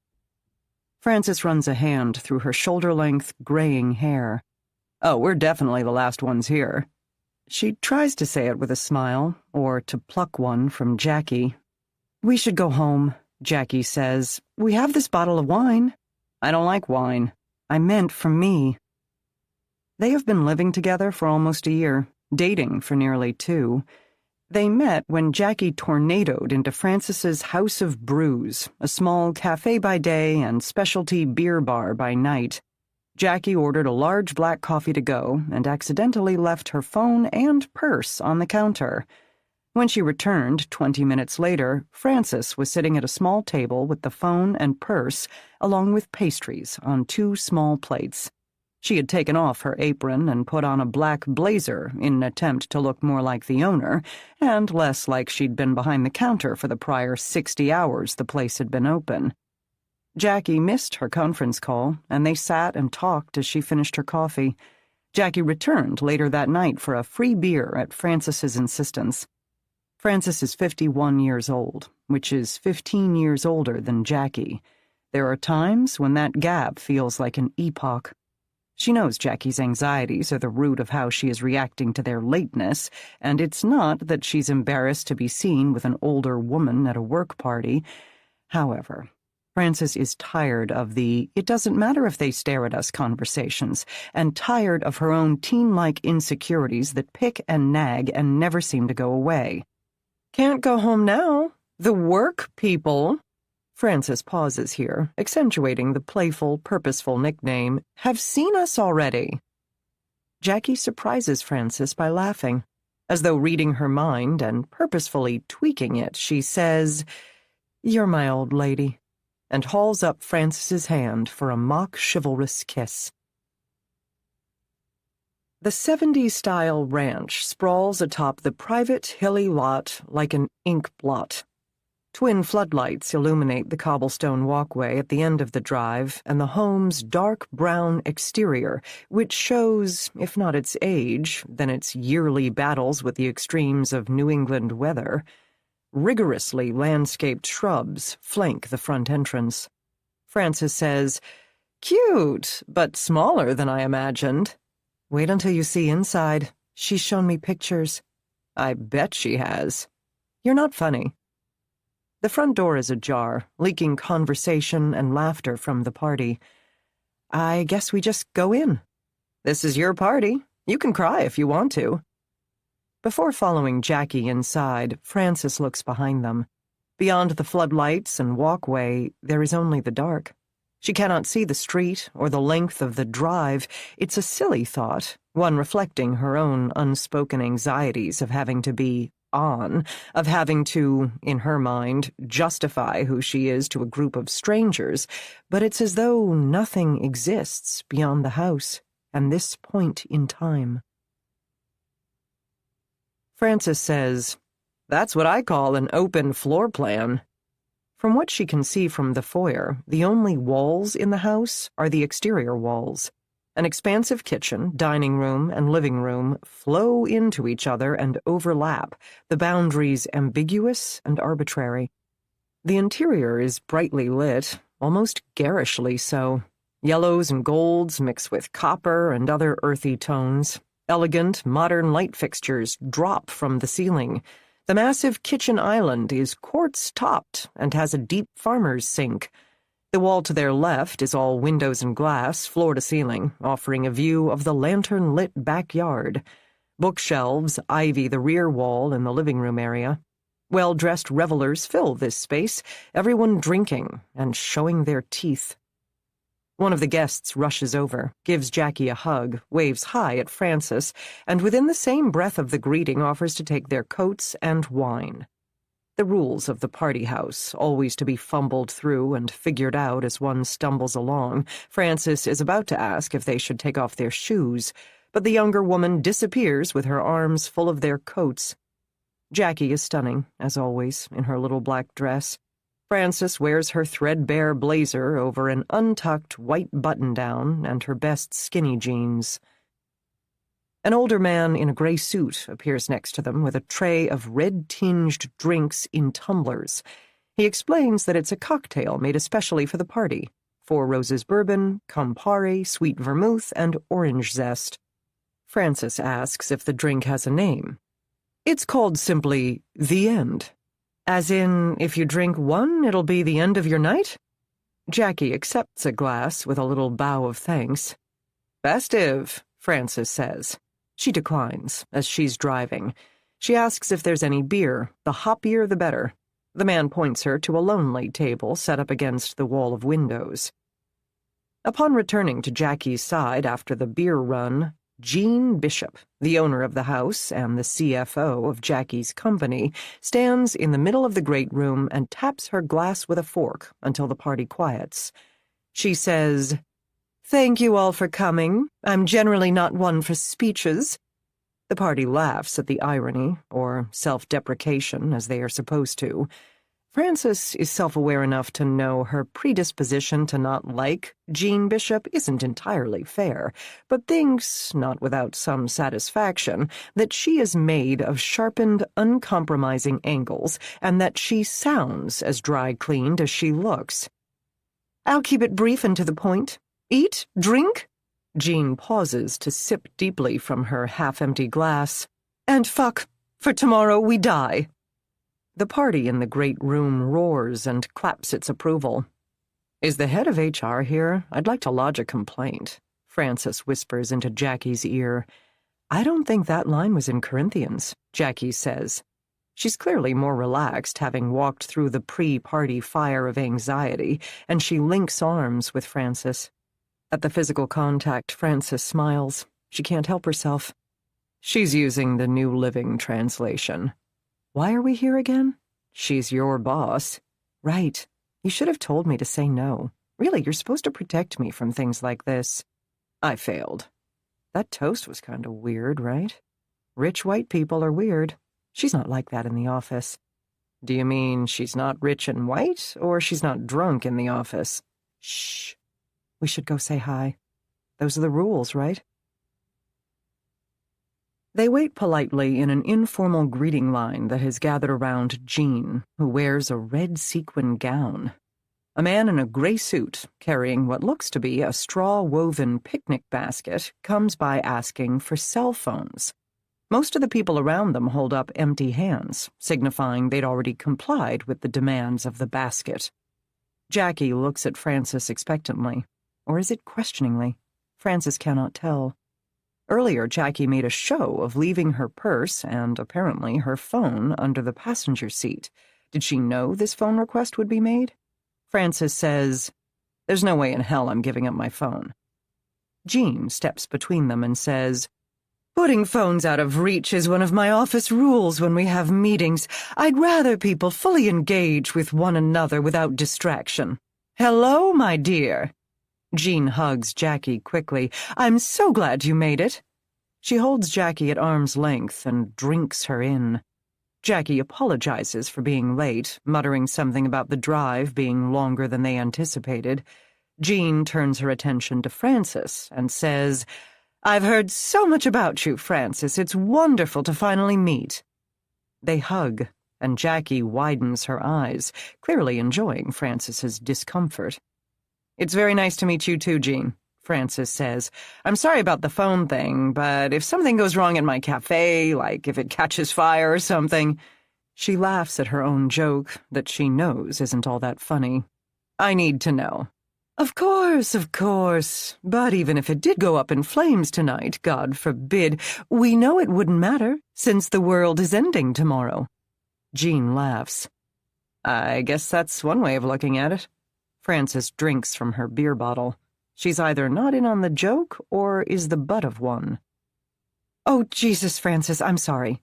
Francis runs a hand through her shoulder-length, graying hair. "Oh, we're definitely the last ones here." She tries to say it with a smile, or to pluck one from Jackie. "We should go home," Jackie says. "We have this bottle of wine." "I don't like wine. I meant for me." They have been living together for almost a year, dating for nearly 2. They met when Jackie tornadoed into Francis's House of Brews, a small cafe by day and specialty beer bar by night. Jackie ordered a large black coffee to go and accidentally left her phone and purse on the counter. When she returned 20 minutes later, Francis was sitting at a small table with the phone and purse, along with pastries on 2 small plates. She had taken off her apron and put on a black blazer in an attempt to look more like the owner, and less like she'd been behind the counter for the prior 60 hours the place had been open. Jackie missed her conference call, and they sat and talked as she finished her coffee. Jackie returned later that night for a free beer at Frances's insistence. Frances is 51 years old, which is 15 years older than Jackie. There are times when that gap feels like an epoch. She knows Jackie's anxieties are the root of how she is reacting to their lateness, and it's not that she's embarrassed to be seen with an older woman at a work party. However, Frances is tired of the "it doesn't matter if they stare at us" conversations, and tired of her own teen-like insecurities that pick and nag and never seem to go away. "Can't go home now. The work people," Frances pauses here, accentuating the playful, purposeful nickname, "have seen us already." Jackie surprises Frances by laughing. As though reading her mind and purposefully tweaking it, she says, "You're my old lady," and hauls up Frances's hand for a mock chivalrous kiss. The 70s-style ranch sprawls atop the private, hilly lot like an ink blot. Twin floodlights illuminate the cobblestone walkway at the end of the drive and the home's dark brown exterior, which shows, if not its age, then its yearly battles with the extremes of New England weather. Rigorously landscaped shrubs flank the front entrance. Frances says, "Cute, but smaller than I imagined." "Wait until you see inside. She's shown me pictures." "I bet she has." "You're not funny." The front door is ajar, leaking conversation and laughter from the party. "I guess we just go in." "This is your party. You can cry if you want to." Before following Jackie inside, Frances looks behind them. Beyond the floodlights and walkway, there is only the dark. She cannot see the street or the length of the drive. It's a silly thought, one reflecting her own unspoken anxieties of having to be on, of having to, in her mind, justify who she is to a group of strangers, but it's as though nothing exists beyond the house and this point in time. Frances says, "That's what I call an open floor plan." From what she can see from the foyer, the only walls in the house are the exterior walls. An expansive kitchen, dining room, and living room flow into each other and overlap, the boundaries ambiguous and arbitrary. The interior is brightly lit, almost garishly so. Yellows and golds mix with copper and other earthy tones. Elegant, modern light fixtures drop from the ceiling. The massive kitchen island is quartz-topped and has a deep farmer's sink. The wall to their left is all windows and glass, floor to ceiling, offering a view of the lantern-lit backyard. Bookshelves ivy the rear wall in the living room area. Well-dressed revelers fill this space, everyone drinking and showing their teeth. One of the guests rushes over, gives Jackie a hug, waves high at Frances, and within the same breath of the greeting offers to take their coats and wine. The rules of the party house, always to be fumbled through and figured out as one stumbles along. Frances is about to ask if they should take off their shoes, but the younger woman disappears with her arms full of their coats. Jackie is stunning, as always, in her little black dress. Frances wears her threadbare blazer over an untucked white button-down and her best skinny jeans. An older man in a gray suit appears next to them with a tray of red-tinged drinks in tumblers. He explains that it's a cocktail made especially for the party. 4 Roses bourbon, Campari, sweet vermouth, and orange zest. Frances asks if the drink has a name. "It's called simply The End." "As in, if you drink one, it'll be the end of your night?" Jackie accepts a glass with a little bow of thanks. "Festive," Frances says. She declines, as she's driving. She asks if there's any beer, the hoppier the better. The man points her to a lonely table set up against the wall of windows. Upon returning to Jackie's side after the beer run, Jean Bishop, the owner of the house and the CFO of Jackie's company, stands in the middle of the great room and taps her glass with a fork until the party quiets. She says, "Thank you all for coming. I'm generally not one for speeches." The party laughs at the irony, or self-deprecation, as they are supposed to. Frances is self-aware enough to know her predisposition to not like Jean Bishop isn't entirely fair, but thinks, not without some satisfaction, that she is made of sharpened, uncompromising angles, and that she sounds as dry-cleaned as she looks. I'll keep it brief and to the point. Eat? Drink? Jean pauses to sip deeply from her half-empty glass. And fuck, for tomorrow we die. The party in the great room roars and claps its approval. Is the head of HR here? I'd like to lodge a complaint, Frances whispers into Jackie's ear. I don't think that line was in Corinthians, Jackie says. She's clearly more relaxed, having walked through the pre-party fire of anxiety, and she links arms with Frances. At the physical contact, Frances smiles. She can't help herself. She's using the New Living Translation. Why are we here again? She's your boss. Right. You should have told me to say no. Really, you're supposed to protect me from things like this. I failed. That toast was kind of weird, right? Rich white people are weird. She's not like that in the office. Do you mean she's not rich and white, or she's not drunk in the office? Shh. We should go say hi. Those are the rules, right? They wait politely in an informal greeting line that has gathered around Jean, who wears a red sequin gown. A man in a gray suit, carrying what looks to be a straw-woven picnic basket, comes by asking for cell phones. Most of the people around them hold up empty hands, signifying they'd already complied with the demands of the basket. Jackie looks at Frances expectantly. Or is it questioningly? Frances cannot tell. Earlier, Jackie made a show of leaving her purse and, apparently, her phone under the passenger seat. Did she know this phone request would be made? Frances says, "There's no way in hell I'm giving up my phone." Jean steps between them and says, "Putting phones out of reach is one of my office rules when we have meetings. I'd rather people fully engage with one another without distraction. Hello, my dear." Jean hugs Jackie quickly. "I'm so glad you made it." She holds Jackie at arm's length and drinks her in. Jackie apologizes for being late, muttering something about the drive being longer than they anticipated. Jean turns her attention to Frances and says, "I've heard so much about you, Frances. It's wonderful to finally meet." They hug, and Jackie widens her eyes, clearly enjoying Frances's discomfort. "It's very nice to meet you too, Jean," Frances says. "I'm sorry about the phone thing, but if something goes wrong at my cafe, like if it catches fire or something—" She laughs at her own joke that she knows isn't all that funny. "I need to know." Of course. But even if it did go up in flames tonight, God forbid, we know it wouldn't matter, since the world is ending tomorrow." Jean laughs. "I guess that's one way of looking at it." Frances drinks from her beer bottle. She's either not in on the joke or is the butt of one. "Oh, Jesus, Frances, I'm sorry."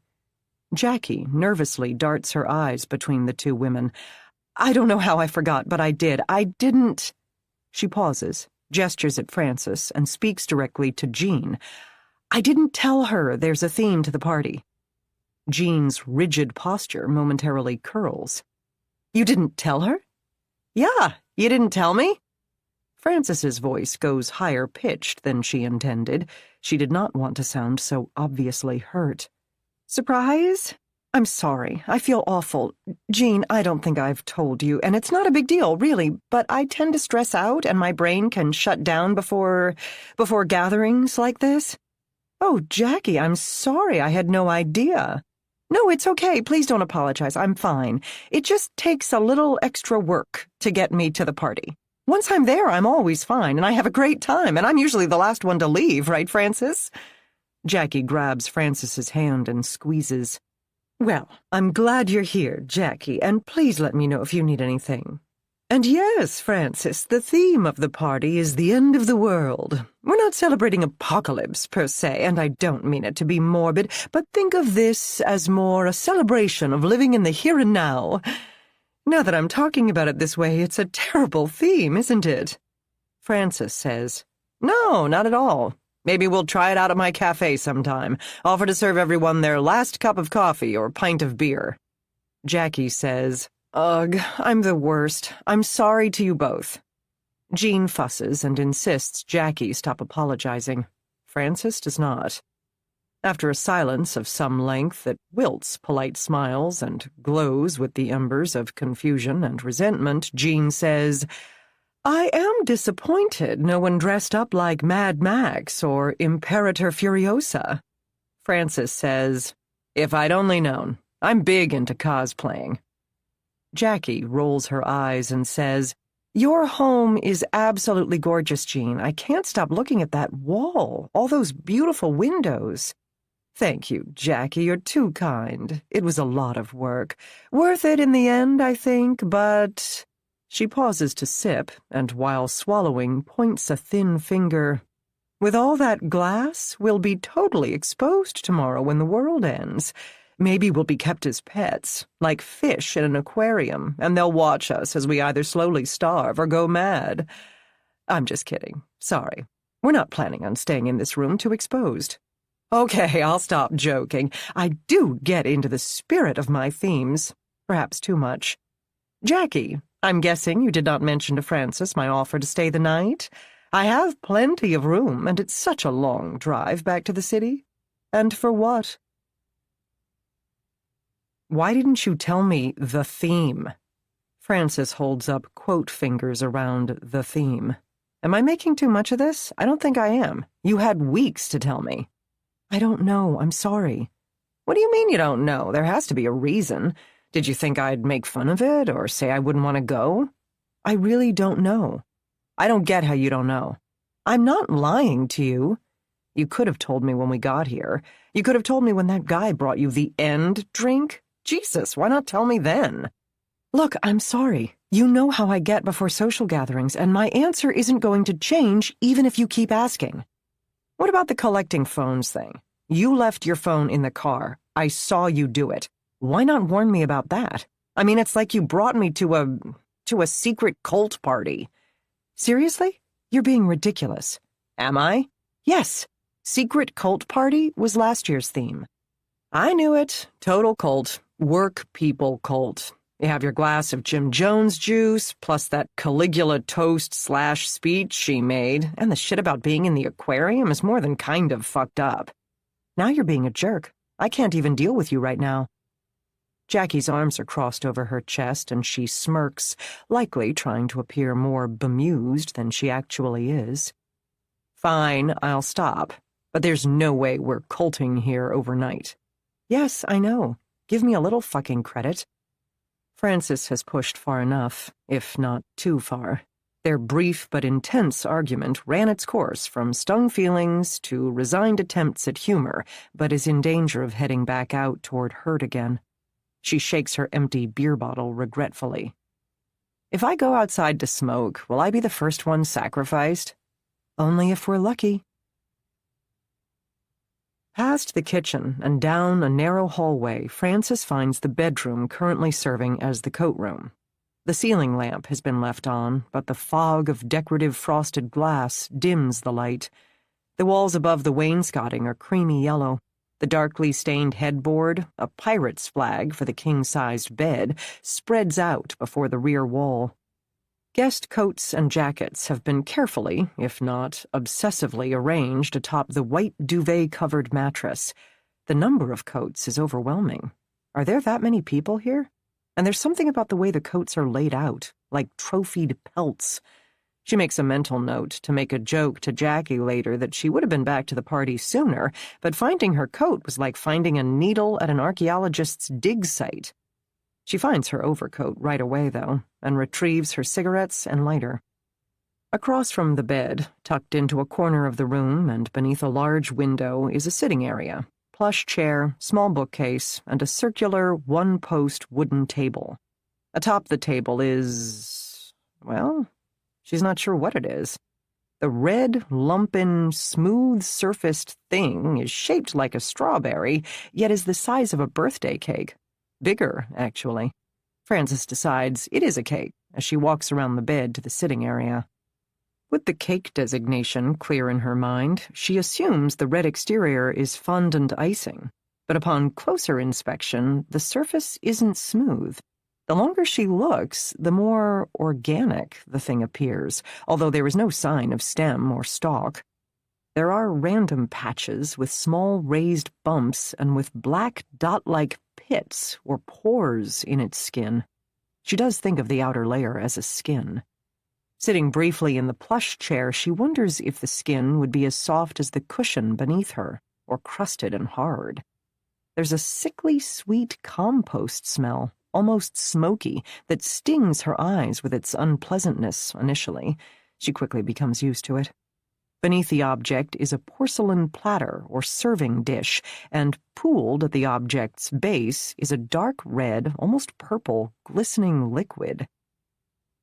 Jackie nervously darts her eyes between the two women. "I don't know how I forgot, but I did. I didn't—" She pauses, gestures at Frances, and speaks directly to Jean. "I didn't tell her there's a theme to the party." Jean's rigid posture momentarily curls. "You didn't tell her?" "Yeah, you didn't tell me?" Frances's voice goes higher-pitched than she intended. She did not want to sound so obviously hurt. "Surprise? I'm sorry. I feel awful. Jean, I don't think I've told you, and it's not a big deal, really, but I tend to stress out and my brain can shut down before gatherings like this." "Oh, Jackie, I'm sorry. I had no idea." "No, it's okay. Please don't apologize. I'm fine. It just takes a little extra work to get me to the party. Once I'm there, I'm always fine, and I have a great time, and I'm usually the last one to leave, right, Frances?" Jackie grabs Frances's hand and squeezes. "Well, I'm glad you're here, Jackie, and please let me know if you need anything. And yes, Frances, the theme of the party is the end of the world. We're not celebrating apocalypse, per se, and I don't mean it to be morbid, but think of this as more a celebration of living in the here and now. Now that I'm talking about it this way, it's a terrible theme, isn't it?" Frances says, "No, not at all. Maybe we'll try it out at my cafe sometime. Offer to serve everyone their last cup of coffee or pint of beer." Jackie says, Ugh, I'm the worst. I'm sorry to you both. Jean fusses and insists Jackie stop apologizing. Francis does not. After a silence of some length that wilts polite smiles and glows with the embers of confusion and resentment, Jean says, I am disappointed no one dressed up like Mad Max or Imperator Furiosa. Francis says, if I'd only known. I'm big into cosplaying. Jackie rolls her eyes and says, your home is absolutely gorgeous, Jean. I can't stop looking at that wall, all those beautiful windows. Thank you, Jackie, you're too kind. It was a lot of work. Worth it in the end, I think, but... She pauses to sip, and while swallowing, points a thin finger. With all that glass, we'll be totally exposed tomorrow when the world ends. Maybe we'll be kept as pets, like fish in an aquarium, and they'll watch us as we either slowly starve or go mad. I'm just kidding. Sorry. We're not planning on staying in this room too exposed. Okay, I'll stop joking. I do get into the spirit of my themes. Perhaps too much. Jackie, I'm guessing you did not mention to Francis my offer to stay the night? I have plenty of room, and it's such a long drive back to the city. And for what? Why didn't you tell me the theme? Francis holds up quote fingers around the theme. Am I making too much of this? I don't think I am. You had weeks to tell me. I don't know. I'm sorry. What do you mean you don't know? There has to be a reason. Did you think I'd make fun of it or say I wouldn't want to go? I really don't know. I don't get how you don't know. I'm not lying to you. You could have told me when we got here. You could have told me when that guy brought you the end drink. Jesus, why not tell me then? Look, I'm sorry. You know how I get before social gatherings, and my answer isn't going to change even if you keep asking. What about the collecting phones thing? You left your phone in the car. I saw you do it. Why not warn me about that? I mean, it's like you brought me to a secret cult party. Seriously? You're being ridiculous. Am I? Yes. Secret cult party was last year's theme. I knew it. Total cult. Work people cult. You have your glass of Jim Jones juice, plus that Caligula toast/speech she made, and the shit about being in the aquarium is more than kind of fucked up. Now you're being a jerk. I can't even deal with you right now. Jackie's arms are crossed over her chest, and she smirks, likely trying to appear more bemused than she actually is. Fine, I'll stop. But there's no way we're culting here overnight. Yes, I know. Give me a little fucking credit. Francis has pushed far enough, if not too far. Their brief but intense argument ran its course from stung feelings to resigned attempts at humor, but is in danger of heading back out toward hurt again. She shakes her empty beer bottle regretfully. If I go outside to smoke, will I be the first one sacrificed? Only if we're lucky. Past the kitchen and down a narrow hallway, Francis finds the bedroom currently serving as the coat room. The ceiling lamp has been left on, but the fog of decorative frosted glass dims the light. The walls above the wainscoting are creamy yellow. The darkly stained headboard, a pirate's flag for the king-sized bed, spreads out before the rear wall. Guest coats and jackets have been carefully, if not obsessively, arranged atop the white duvet-covered mattress. The number of coats is overwhelming. Are there that many people here? And there's something about the way the coats are laid out, like trophied pelts. She makes a mental note to make a joke to Jackie later that she would have been back to the party sooner, but finding her coat was like finding a needle at an archaeologist's dig site. She finds her overcoat right away, though, and retrieves her cigarettes and lighter. Across from the bed, tucked into a corner of the room and beneath a large window, is a sitting area. Plush chair, small bookcase, and a circular, one-post wooden table. Atop the table is... well, she's not sure what it is. The red, lumpen, smooth-surfaced thing is shaped like a strawberry, yet is the size of a birthday cake. Bigger, actually. Francis decides it is a cake as she walks around the bed to the sitting area. With the cake designation clear in her mind, she assumes the red exterior is fondant icing, but upon closer inspection, the surface isn't smooth. The longer she looks, the more organic the thing appears, although there is no sign of stem or stalk. There are random patches with small raised bumps and with black dot-like pits or pores in its skin. She does think of the outer layer as a skin. Sitting briefly in the plush chair, she wonders if the skin would be as soft as the cushion beneath her, or crusted and hard. There's a sickly sweet compost smell, almost smoky, that stings her eyes with its unpleasantness initially. She quickly becomes used to it. Beneath the object is a porcelain platter or serving dish, and pooled at the object's base is a dark red, almost purple, glistening liquid.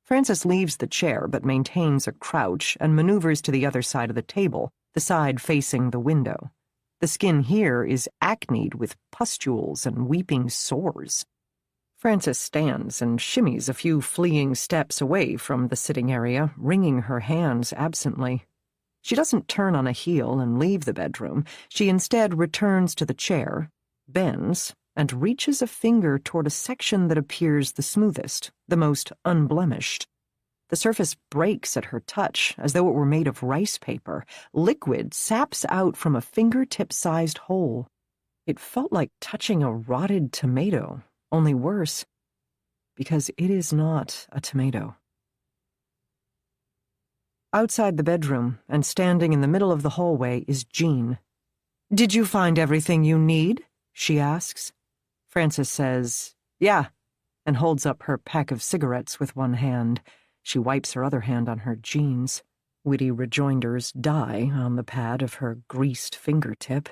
Frances leaves the chair but maintains a crouch and maneuvers to the other side of the table, the side facing the window. The skin here is acneed with pustules and weeping sores. Frances stands and shimmies a few fleeing steps away from the sitting area, wringing her hands absently. She doesn't turn on a heel and leave the bedroom. She instead returns to the chair, bends, and reaches a finger toward a section that appears the smoothest, the most unblemished. The surface breaks at her touch, as though it were made of rice paper. Liquid saps out from a fingertip-sized hole. It felt like touching a rotted tomato, only worse, because it is not a tomato. Outside the bedroom, and standing in the middle of the hallway, is Jean. "Did you find everything you need?" she asks. Frances says, "Yeah," and holds up her pack of cigarettes with one hand. She wipes her other hand on her jeans. Witty rejoinders die on the pad of her greased fingertip.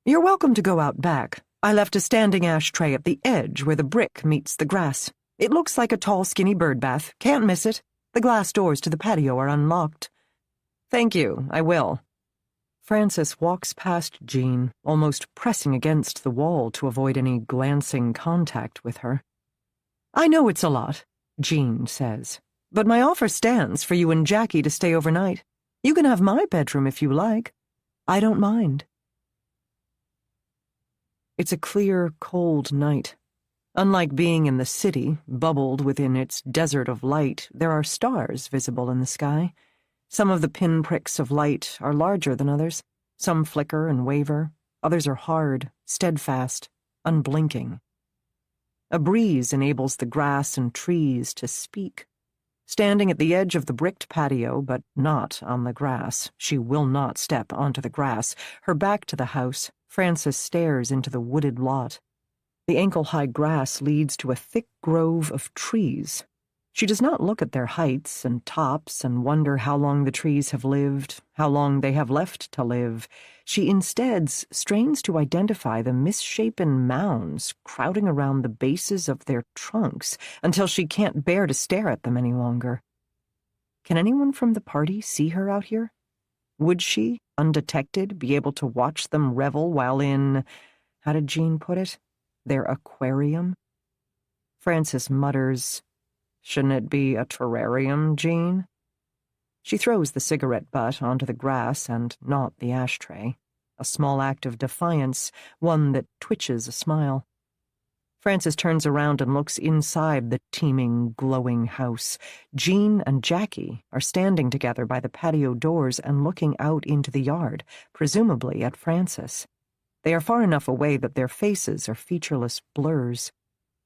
"You're welcome to go out back. I left a standing ashtray at the edge where the brick meets the grass. It looks like a tall, skinny bird bath. Can't miss it. The glass doors to the patio are unlocked." "Thank you, I will." Frances walks past Jean, almost pressing against the wall to avoid any glancing contact with her. "I know it's a lot," Jean says, "but my offer stands for you and Jackie to stay overnight. You can have my bedroom if you like. I don't mind." It's a clear, cold night. Unlike being in the city, bubbled within its desert of light, there are stars visible in the sky. Some of the pinpricks of light are larger than others. Some flicker and waver. Others are hard, steadfast, unblinking. A breeze enables the grass and trees to speak. Standing at the edge of the bricked patio, but not on the grass, she will not step onto the grass, her back to the house, Frances stares into the wooded lot. The ankle-high grass leads to a thick grove of trees. She does not look at their heights and tops and wonder how long the trees have lived, how long they have left to live. She instead strains to identify the misshapen mounds crowding around the bases of their trunks until she can't bear to stare at them any longer. Can anyone from the party see her out here? Would she, undetected, be able to watch them revel while in, how did Jean put it, their aquarium? Frances mutters, "Shouldn't it be a terrarium, Jean?" She throws the cigarette butt onto the grass and not the ashtray, a small act of defiance, one that twitches a smile. Frances turns around and looks inside the teeming, glowing house. Jean and Jackie are standing together by the patio doors and looking out into the yard, presumably at Frances. They are far enough away that their faces are featureless blurs.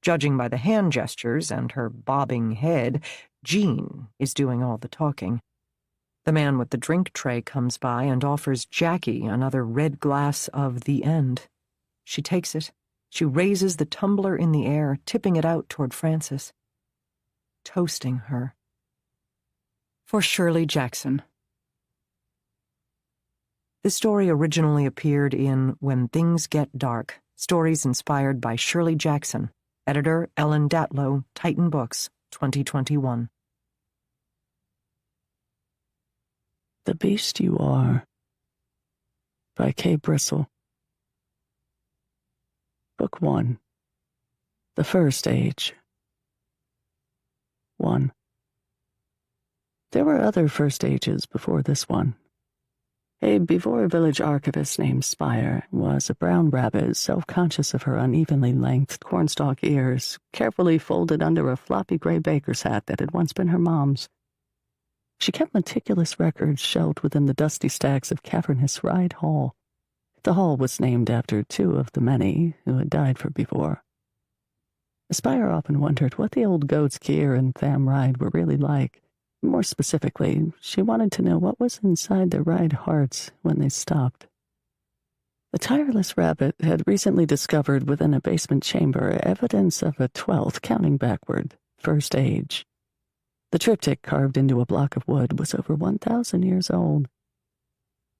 Judging by the hand gestures and her bobbing head, Jean is doing all the talking. The man with the drink tray comes by and offers Jackie another red glass of the end. She takes it. She raises the tumbler in the air, tipping it out toward Frances. Toasting her. For Shirley Jackson. This story originally appeared in When Things Get Dark, stories inspired by Shirley Jackson. Editor Ellen Datlow, Titan Books, 2021. The Beast You Are by Kay Bristle. Book 1. The First Age. 1. There were other first ages before this one. A Beevor village archivist named Spire was a brown rabbit, self-conscious of her unevenly lengthed cornstalk ears, carefully folded under a floppy gray baker's hat that had once been her mom's. She kept meticulous records shelved within the dusty stacks of cavernous Ride Hall. The hall was named after two of the many who had died for Beevor. Spire often wondered what the old goats Kier and Tham Ride were really like. More specifically, she wanted to know what was inside their Ride hearts when they stopped. The tireless rabbit had recently discovered within a basement chamber evidence of a 12th, counting backward, first age. The triptych carved into a block of wood was over 1,000 years old.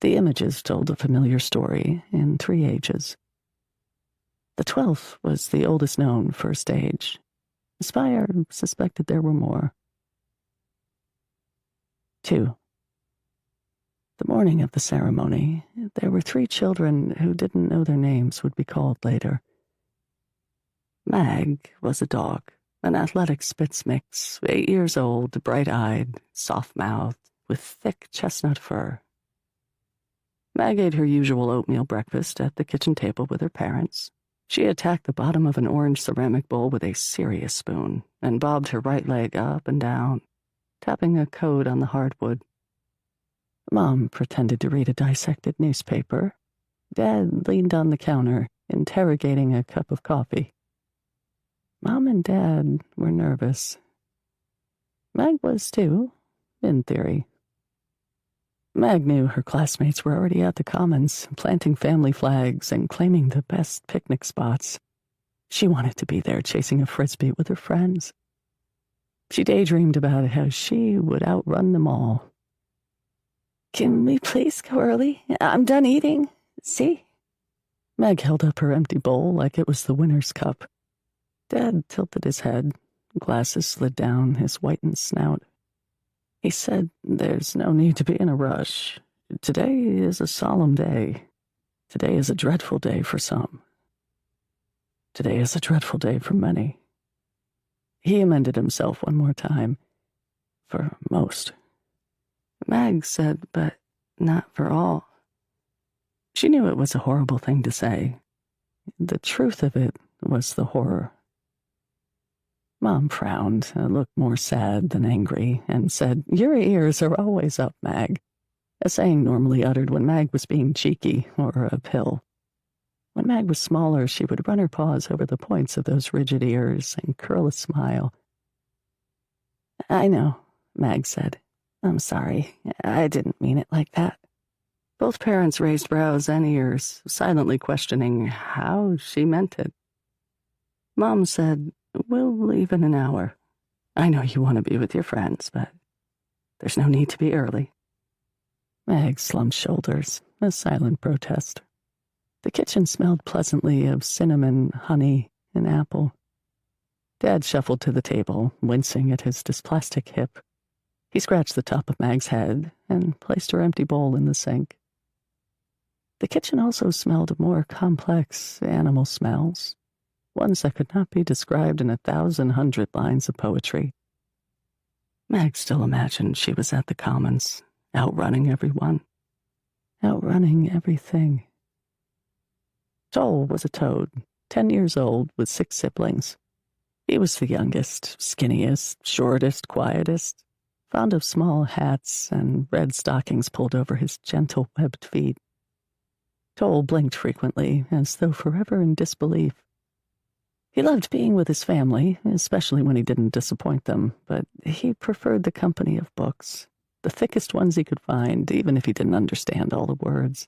The images told a familiar story in 3 ages. The 12th was the oldest known first age. Spire suspected there were more. 2. The morning of the ceremony, there were 3 children who didn't know their names would be called later. Mag was a dog, an athletic Spitz mix, 8 years old, bright-eyed, soft-mouthed, with thick chestnut fur. Mag ate her usual oatmeal breakfast at the kitchen table with her parents. She attacked the bottom of an orange ceramic bowl with a serious spoon and bobbed her right leg up and down, tapping a code on the hardwood. Mom pretended to read a dissected newspaper. Dad leaned on the counter, interrogating a cup of coffee. Mom and Dad were nervous. Mag was too, in theory. Mag knew her classmates were already at the Commons, planting family flags and claiming the best picnic spots. She wanted to be there chasing a frisbee with her friends. She daydreamed about how she would outrun them all. "Can we please go early? I'm done eating. See?" Meg held up her empty bowl like it was the winner's cup. Dad tilted his head. Glasses slid down his whitened snout. He said, "There's no need to be in a rush. Today is a solemn day. Today is a dreadful day for some. Today is a dreadful day for many." He amended himself one more time. "For most." Mag said, "But not for all." She knew it was a horrible thing to say. The truth of it was the horror. Mom frowned, a look more sad than angry, and said, "Your ears are always up, Mag," a saying normally uttered when Mag was being cheeky or a pill. When Mag was smaller, she would run her paws over the points of those rigid ears and curl a smile. "I know," Mag said. "I'm sorry. I didn't mean it like that." Both parents raised brows and ears, silently questioning how she meant it. Mom said, "We'll leave in an hour. I know you want to be with your friends, but there's no need to be early." Mag slumped shoulders, a silent protest. The kitchen smelled pleasantly of cinnamon, honey, and apple. Dad shuffled to the table, wincing at his dysplastic hip. He scratched the top of Mag's head and placed her empty bowl in the sink. The kitchen also smelled of more complex animal smells, ones that could not be described in 1,100 lines of poetry. Mag still imagined she was at the Commons, outrunning everyone, outrunning everything. Toll was a toad, 10 years old, with 6 siblings. He was the youngest, skinniest, shortest, quietest, fond of small hats and red stockings pulled over his gentle webbed feet. Toll blinked frequently, as though forever in disbelief. He loved being with his family, especially when he didn't disappoint them, but he preferred the company of books, the thickest ones he could find, even if he didn't understand all the words.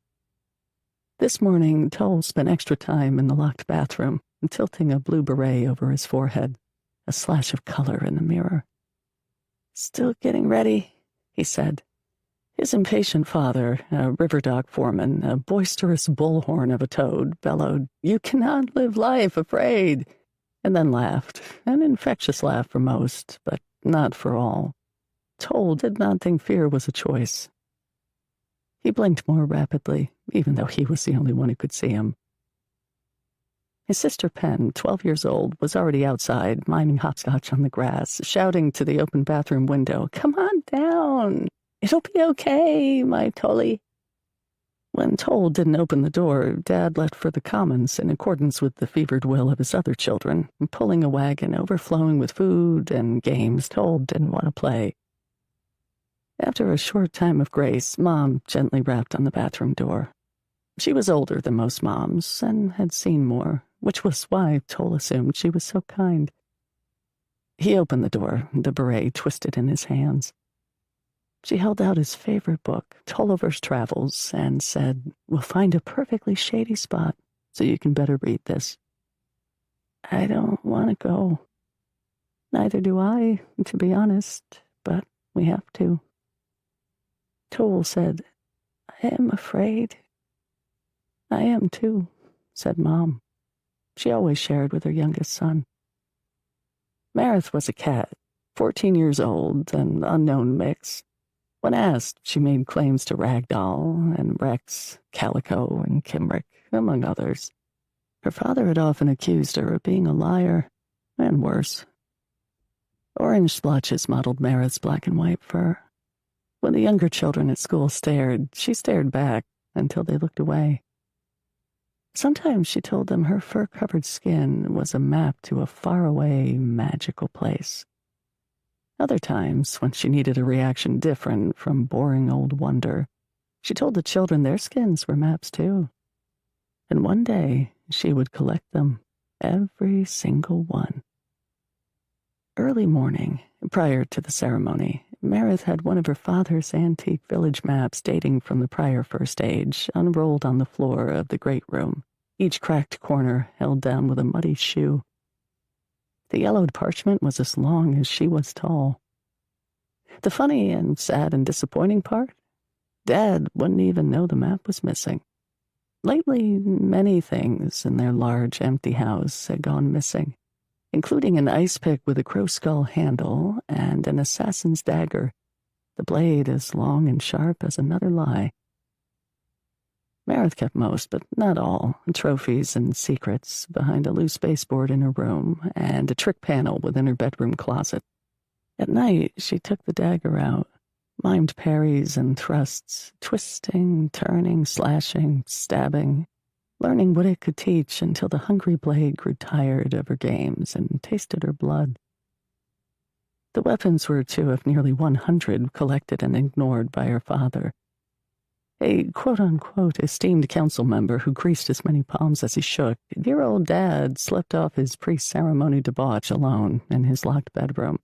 This morning, Toll spent extra time in the locked bathroom, tilting a blue beret over his forehead, a slash of color in the mirror. "Still getting ready," he said. His impatient father, a river dog foreman, a boisterous bullhorn of a toad, bellowed, "You cannot live life afraid," and then laughed, an infectious laugh for most, but not for all. Toll did not think fear was a choice. He blinked more rapidly, even though he was the only one who could see him. His sister Pen, 12 years old, was already outside, miming hopscotch on the grass, shouting to the open bathroom window, "Come on down! It'll be okay, my Tolly." When Toll didn't open the door, Dad left for the commons in accordance with the fevered will of his other children, pulling a wagon overflowing with food and games Toll didn't want to play. After a short time of grace, Mom gently rapped on the bathroom door. She was older than most moms and had seen more, which was why Toll assumed she was so kind. He opened the door, the beret twisted in his hands. She held out his favorite book, Tolliver's Travels, and said, "We'll find a perfectly shady spot so you can better read this." "I don't want to go." "Neither do I, to be honest, but we have to." Toll said, "I am afraid." "I am too," said Mom. She always shared with her youngest son. Marith was a cat, 14 years old, an unknown mix. When asked, she made claims to Ragdoll and Rex, Calico, and Kimrick, among others. Her father had often accused her of being a liar, and worse. Orange splotches mottled Marith's black and white fur. When the younger children at school stared, she stared back until they looked away. Sometimes she told them her fur-covered skin was a map to a faraway, magical place. Other times, when she needed a reaction different from boring old wonder, she told the children their skins were maps too. And one day, she would collect them, every single one. Early morning, prior to the ceremony, Marith had one of her father's antique village maps dating from the prior first age unrolled on the floor of the great room, each cracked corner held down with a muddy shoe. The yellowed parchment was as long as she was tall. The funny and sad and disappointing part? Dad wouldn't even know the map was missing. Lately, many things in their large, empty house had gone missing, including an ice pick with a crow skull handle and an assassin's dagger, the blade as long and sharp as another lie. Marith kept most, but not all, trophies and secrets behind a loose baseboard in her room and a trick panel within her bedroom closet. At night, she took the dagger out, mimed parries and thrusts, twisting, turning, slashing, stabbing, learning what it could teach until the hungry blade grew tired of her games and tasted her blood. The weapons were two of nearly 100 collected and ignored by her father, a quote-unquote esteemed council member who greased as many palms as he shook. Dear old Dad slept off his pre-ceremony debauch alone in his locked bedroom.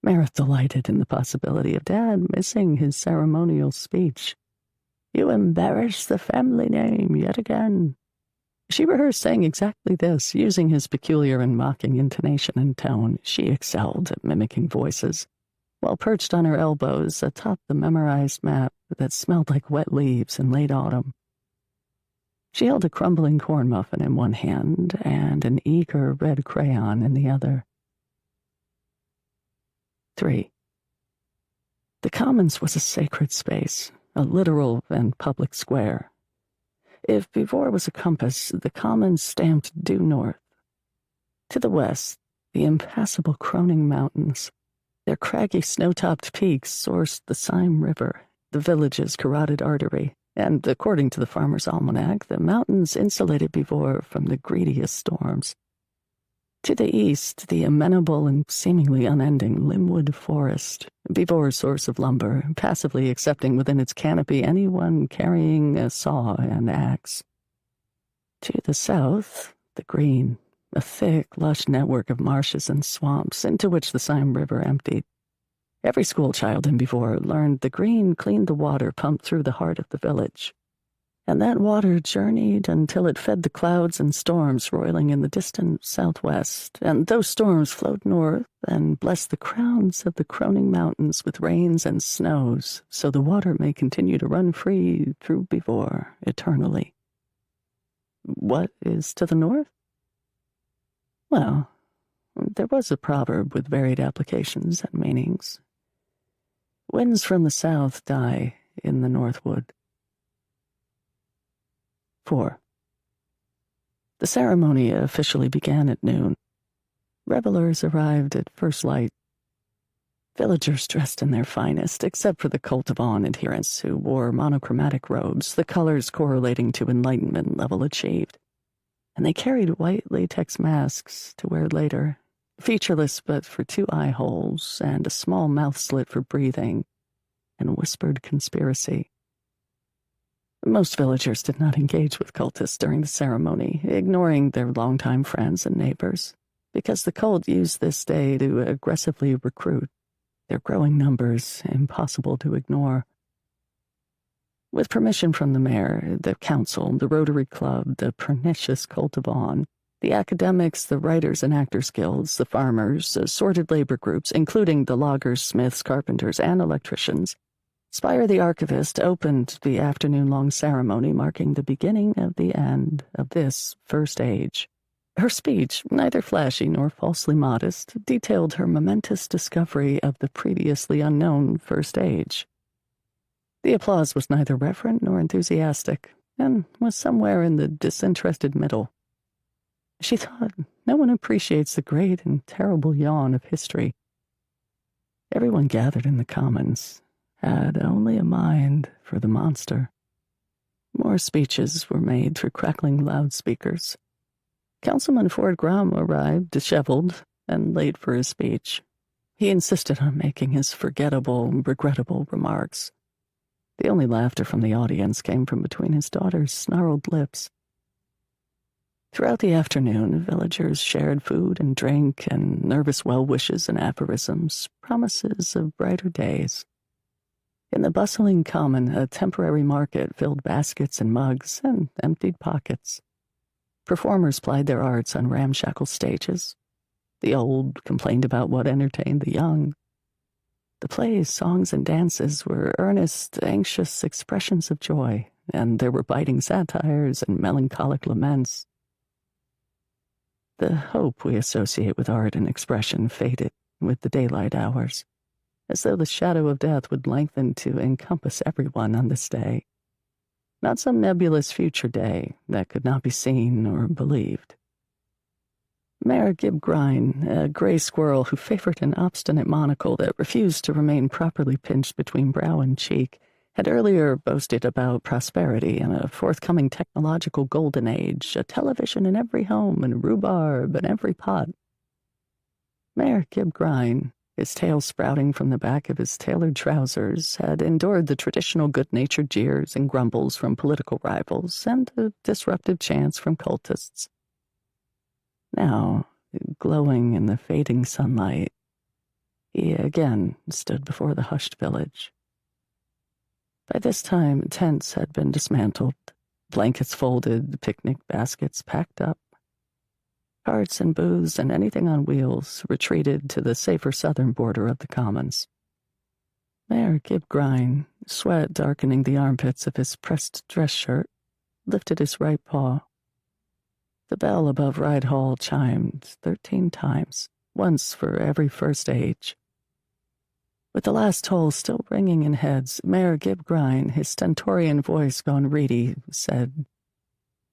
Marith delighted in the possibility of Dad missing his ceremonial speech. "You embarrass the family name yet again." She rehearsed saying exactly this, using his peculiar and mocking intonation and tone. She excelled at mimicking voices, while perched on her elbows atop the memorized map that smelled like wet leaves in late autumn. She held a crumbling corn muffin in one hand and an eager red crayon in the other. 3. The Commons was a sacred space, a literal and public square. If before was a compass, the Commons stamped due north. To the west, the impassable Croning Mountains. Their craggy snow-topped peaks sourced the Sime River, the village's carotid artery, and, according to the Farmer's Almanac, the mountains insulated Bivor from the greediest storms. To the east, the amenable and seemingly unending Limwood Forest, Bivor's source of lumber, passively accepting within its canopy anyone carrying a saw and axe. To the south, the green, a thick, lush network of marshes and swamps into which the Sime River emptied. Every schoolchild in Bivor learned the green cleaned the water pumped through the heart of the village, and that water journeyed until it fed the clouds and storms roiling in the distant southwest, and those storms flowed north and blessed the crowns of the Croning Mountains with rains and snows, so the water may continue to run free through Bivor eternally. What is to the north? Well, there was a proverb with varied applications and meanings. Winds from the south die in the northwood. 4. The ceremony officially began at noon. Revelers arrived at first light. Villagers dressed in their finest, except for the Cult of On adherents who wore monochromatic robes, the colors correlating to enlightenment level achieved. And they carried white latex masks to wear later, featureless but for 2 eye holes and a small mouth slit for breathing, and whispered conspiracy. Most villagers did not engage with cultists during the ceremony, ignoring their longtime friends and neighbors, because the cult used this day to aggressively recruit, their growing numbers impossible to ignore. With permission from the mayor, the council, the Rotary Club, the pernicious Cult of On, the academics, the writers and actors guilds, the farmers, assorted labor groups, including the loggers, smiths, carpenters, and electricians, Spire the Archivist opened the afternoon-long ceremony marking the beginning of the end of this first age. Her speech, neither flashy nor falsely modest, detailed her momentous discovery of the previously unknown first age. The applause was neither reverent nor enthusiastic, and was somewhere in the disinterested middle. She thought, no one appreciates the great and terrible yawn of history. Everyone gathered in the commons had only a mind for the monster. More speeches were made through crackling loudspeakers. Councilman Ford Grom arrived, disheveled, and late for his speech. He insisted on making his forgettable, regrettable remarks. The only laughter from the audience came from between his daughter's snarled lips. Throughout the afternoon, villagers shared food and drink and nervous well-wishes and aphorisms, promises of brighter days. In the bustling common, a temporary market filled baskets and mugs and emptied pockets. Performers plied their arts on ramshackle stages. The old complained about what entertained the young. The plays, songs, and dances were earnest, anxious expressions of joy, and there were biting satires and melancholic laments. The hope we associate with art and expression faded with the daylight hours, as though the shadow of death would lengthen to encompass everyone on this day, not some nebulous future day that could not be seen or believed. Mayor Gib Grine, a gray squirrel who favored an obstinate monocle that refused to remain properly pinched between brow and cheek, had earlier boasted about prosperity and a forthcoming technological golden age, a television in every home and rhubarb in every pot. Mayor Gib Grine, his tail sprouting from the back of his tailored trousers, had endured the traditional good-natured jeers and grumbles from political rivals and the disruptive chants from cultists. Now, glowing in the fading sunlight, he again stood before the hushed village. By this time, tents had been dismantled, blankets folded, picnic baskets packed up. Carts and booths and anything on wheels retreated to the safer southern border of the commons. Mayor Gib Grine, sweat darkening the armpits of his pressed dress shirt, lifted his right paw. The bell above Ride Hall chimed 13 times, once for every first age. With the last toll still ringing in heads, Mayor Gib Grine, his stentorian voice gone reedy, said,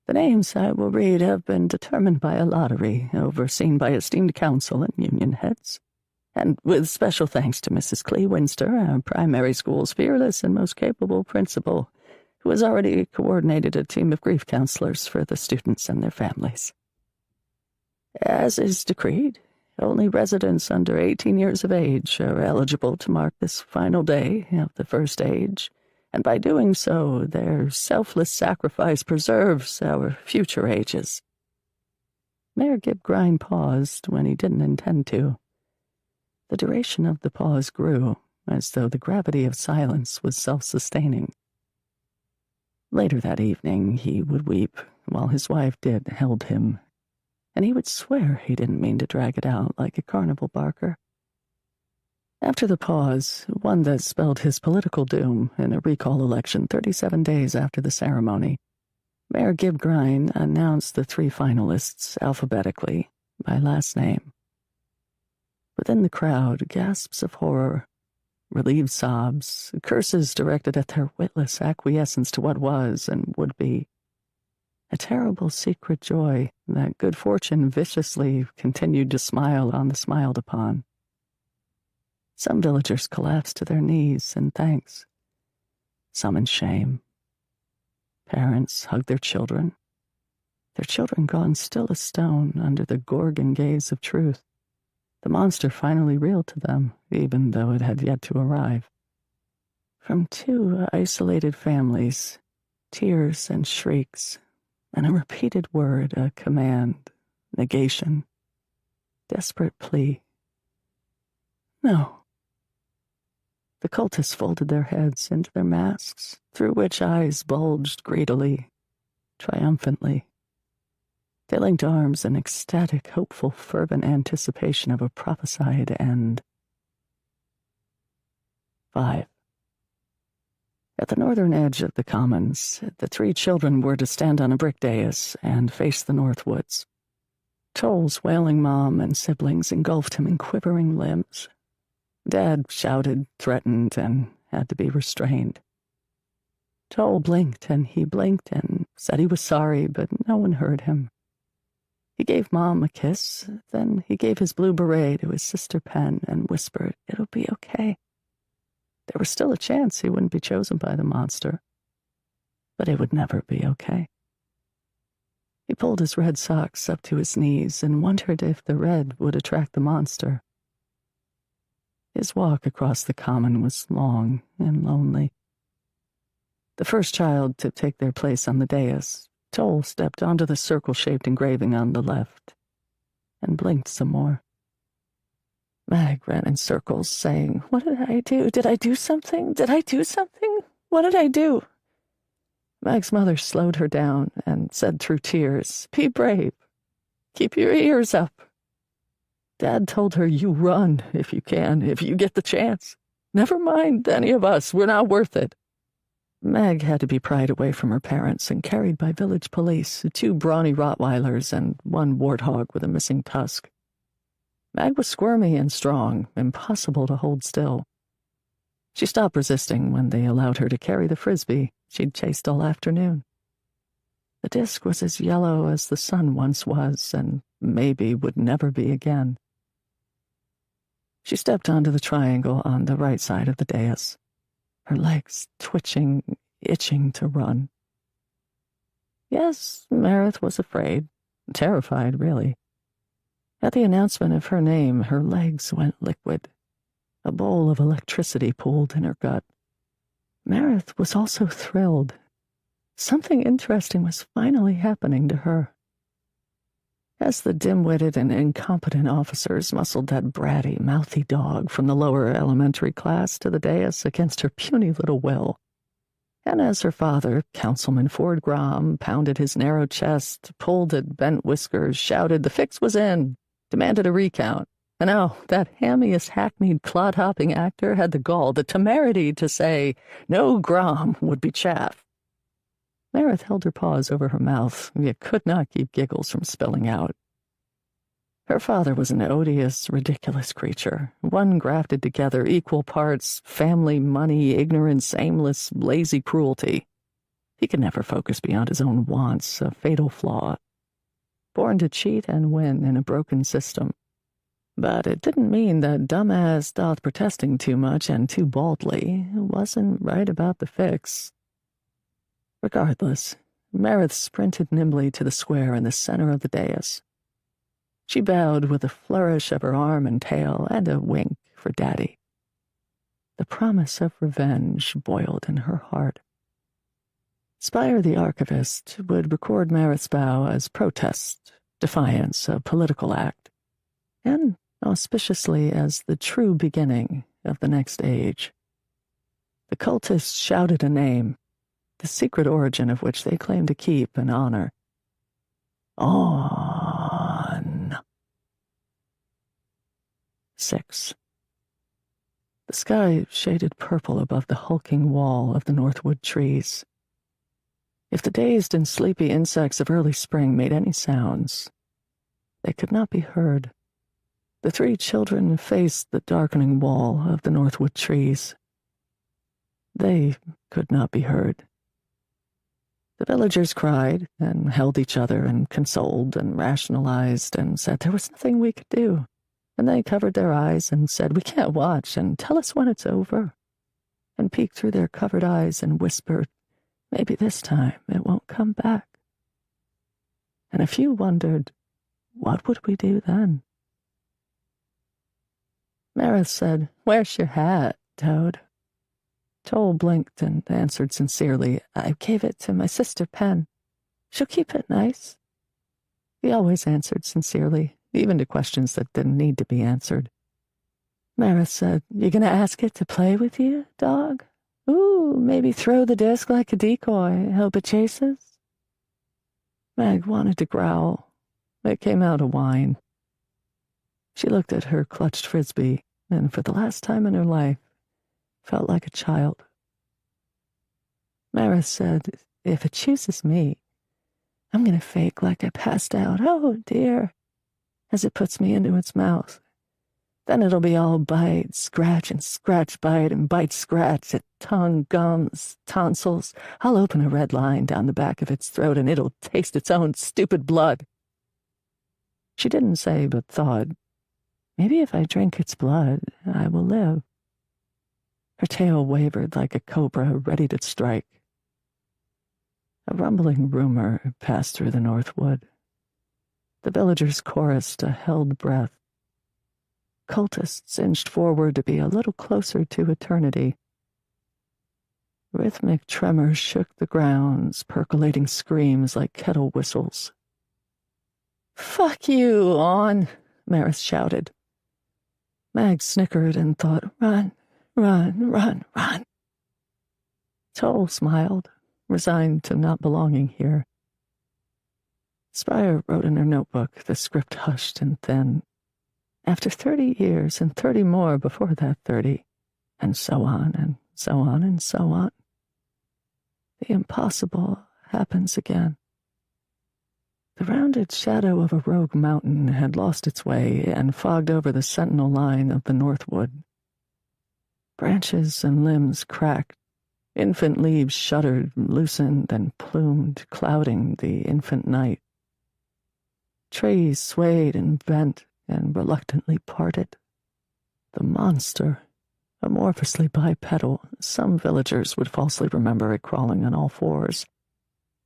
"The names I will read have been determined by a lottery, overseen by esteemed council and union heads, and with special thanks to Mrs. Clee Winster, our primary school's fearless and most capable principal, who has already coordinated a team of grief counselors for the students and their families. As is decreed, only residents under 18 years of age are eligible to mark this final day of the first age, and by doing so, their selfless sacrifice preserves our future ages." Mayor Gib Grine paused when he didn't intend to. The duration of the pause grew, as though the gravity of silence was self-sustaining. Later that evening, he would weep, while his wife held him, and he would swear he didn't mean to drag it out like a carnival barker. After the pause, one that spelled his political doom in a recall election 37 days after the ceremony, Mayor Gib Grine announced the 3 finalists alphabetically by last name. Within the crowd, gasps of horror, relieved sobs, curses directed at their witless acquiescence to what was and would be. A terrible secret joy that good fortune viciously continued to smile on the smiled upon. Some villagers collapsed to their knees in thanks, some in shame. Parents hugged their children gone still as stone under the Gorgon gaze of truth. The monster finally real to them, even though it had yet to arrive. From two isolated families, tears and shrieks, and a repeated word, a command, negation, desperate plea. No. The cultists folded their heads into their masks, through which eyes bulged greedily, triumphantly. They linked arms in ecstatic, hopeful, fervent anticipation of a prophesied end. 5. At the northern edge of the commons, the three children were to stand on a brick dais and face the north woods. Toll's wailing mom and siblings engulfed him in quivering limbs. Dad shouted, threatened, and had to be restrained. Toll blinked, and he blinked, and said he was sorry, but no one heard him. He gave Mom a kiss, then he gave his blue beret to his sister Pen and whispered, "It'll be okay." There was still a chance he wouldn't be chosen by the monster, but it would never be okay. He pulled his red socks up to his knees and wondered if the red would attract the monster. His walk across the common was long and lonely. The first child to take their place on the dais, Toll stepped onto the circle-shaped engraving on the left and blinked some more. Mag ran in circles, saying, "What did I do? Did I do something? Did I do something? What did I do?" Mag's mother slowed her down and said through tears, "Be brave. Keep your ears up." Dad told her, "You run if you can, if you get the chance. Never mind any of us, we're not worth it." Mag had to be pried away from her parents and carried by village police, 2 brawny Rottweilers and 1 warthog with a missing tusk. Mag was squirmy and strong, impossible to hold still. She stopped resisting when they allowed her to carry the frisbee she'd chased all afternoon. The disc was as yellow as the sun once was, and maybe would never be again. She stepped onto the triangle on the right side of the dais, her legs twitching, itching to run. Yes, Meredith was afraid, terrified, really. At the announcement of her name, her legs went liquid. A bowl of electricity pooled in her gut. Meredith was also thrilled. Something interesting was finally happening to her. As the dim-witted and incompetent officers muscled that bratty, mouthy dog from the lower elementary class to the dais against her puny little will, and as her father, Councilman Ford Grom, pounded his narrow chest, pulled at bent whiskers, shouted the fix was in, demanded a recount, and that hammiest hackneyed clod-hopping actor had the gall, the temerity to say, no Grom would be chaff. Meredith held her paws over her mouth, yet could not keep giggles from spilling out. Her father was an odious, ridiculous creature, one grafted together equal parts family, money, ignorance, aimless, lazy cruelty. He could never focus beyond his own wants, a fatal flaw. Born to cheat and win in a broken system. But it didn't mean that dumbass thought protesting too much and too baldly wasn't right about the fix. Regardless, Meredith sprinted nimbly to the square in the center of the dais. She bowed with a flourish of her arm and tail and a wink for Daddy. The promise of revenge boiled in her heart. Spire the archivist would record Meredith's bow as protest, defiance, a political act, and auspiciously as the true beginning of the next age. The cultists shouted a name, the secret origin of which they claimed to keep and honor. On. 6. The sky shaded purple above the hulking wall of the Northwood trees. If the dazed and sleepy insects of early spring made any sounds, they could not be heard. The 3 children faced the darkening wall of the Northwood trees. They could not be heard. The villagers cried and held each other and consoled and rationalized and said there was nothing we could do. and they covered their eyes and said, "We can't watch, and tell us when it's over," and peeked through their covered eyes and whispered, "Maybe this time it won't come back." And a few wondered, what would we do then? Marith said, "Where's your hat, Toad?" Toll blinked and answered sincerely, "I gave it to my sister Pen. She'll keep it nice." He always answered sincerely, even to questions that didn't need to be answered. Marith said, "You gonna ask it to play with you, dog? Ooh, maybe throw the disc like a decoy, hope it chases?" Meg wanted to growl. It came out a whine. She looked at her clutched frisbee, and for the last time in her life, felt like a child. Marith said, "If it chooses me, I'm going to fake like I passed out, oh dear," as it puts me into its mouth. Then it'll be all bite, scratch, and scratch, bite, and bite, scratch at tongue, gums, tonsils. I'll open a red line down the back of its throat, and it'll taste its own stupid blood. She didn't say, but thought, maybe if I drink its blood, I will live. Her tail wavered like a cobra ready to strike. A rumbling rumor passed through the North Wood. The villagers chorused a held breath. Cultists inched forward to be a little closer to eternity. Rhythmic tremors shook the grounds, percolating screams like kettle whistles. "Fuck you, On!" Marith shouted. Mag snickered and thought, "Run, run, run, run." Toll smiled, resigned to not belonging here. Spire wrote in her notebook, the script hushed and thin. After 30 years and 30 more before that 30, and so on and so on and so on, the impossible happens again. The rounded shadow of a rogue mountain had lost its way and fogged over the sentinel line of the North Wood. Branches and limbs cracked. Infant leaves shuddered, loosened, and plumed, clouding the infant night. Trees swayed and bent and reluctantly parted. The monster, amorphously bipedal, some villagers would falsely remember it crawling on all fours,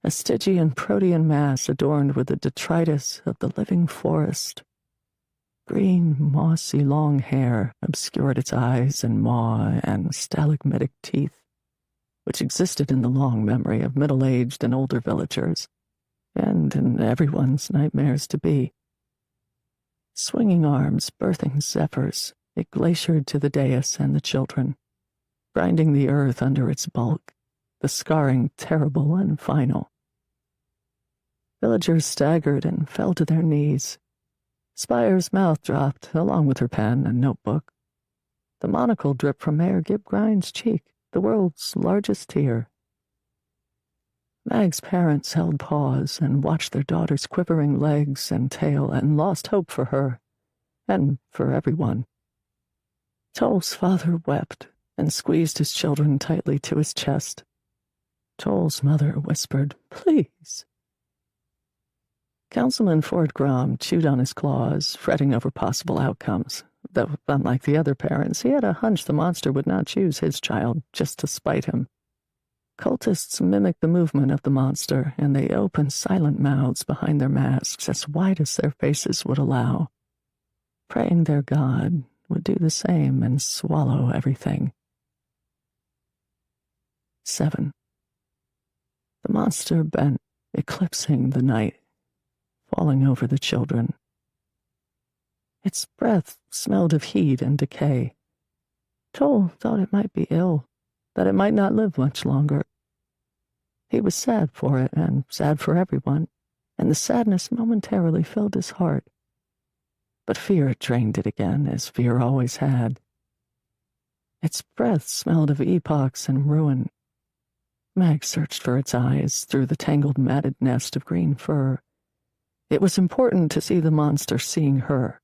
a Stygian protean mass adorned with the detritus of the living forest. Green, mossy long hair obscured its eyes and maw and stalagmitic teeth, which existed in the long memory of middle-aged and older villagers, and in everyone's nightmares to be. Swinging arms, birthing zephyrs, it glaciered to the dais and the children, grinding the earth under its bulk, the scarring terrible and final. Villagers staggered and fell to their knees. Spire's mouth dropped, along with her pen and notebook. The monocle dripped from Mayor Gib Grind's cheek, the world's largest tear. Mag's parents held pause and watched their daughter's quivering legs and tail and lost hope for her, and for everyone. Toll's father wept and squeezed his children tightly to his chest. Toll's mother whispered, "Please." Councilman Ford Grom chewed on his claws, fretting over possible outcomes, though, unlike the other parents, he had a hunch the monster would not choose his child just to spite him. Cultists mimicked the movement of the monster, and they opened silent mouths behind their masks as wide as their faces would allow, praying their god would do the same and swallow everything. 7. The monster bent, eclipsing the night, falling over the children. Its breath smelled of heat and decay. Toll thought it might be ill, that it might not live much longer. He was sad for it, and sad for everyone, and the sadness momentarily filled his heart. But fear drained it again, as fear always had. Its breath smelled of epochs and ruin. Mag searched for its eyes through the tangled matted nest of green fur. It was important to see the monster seeing her.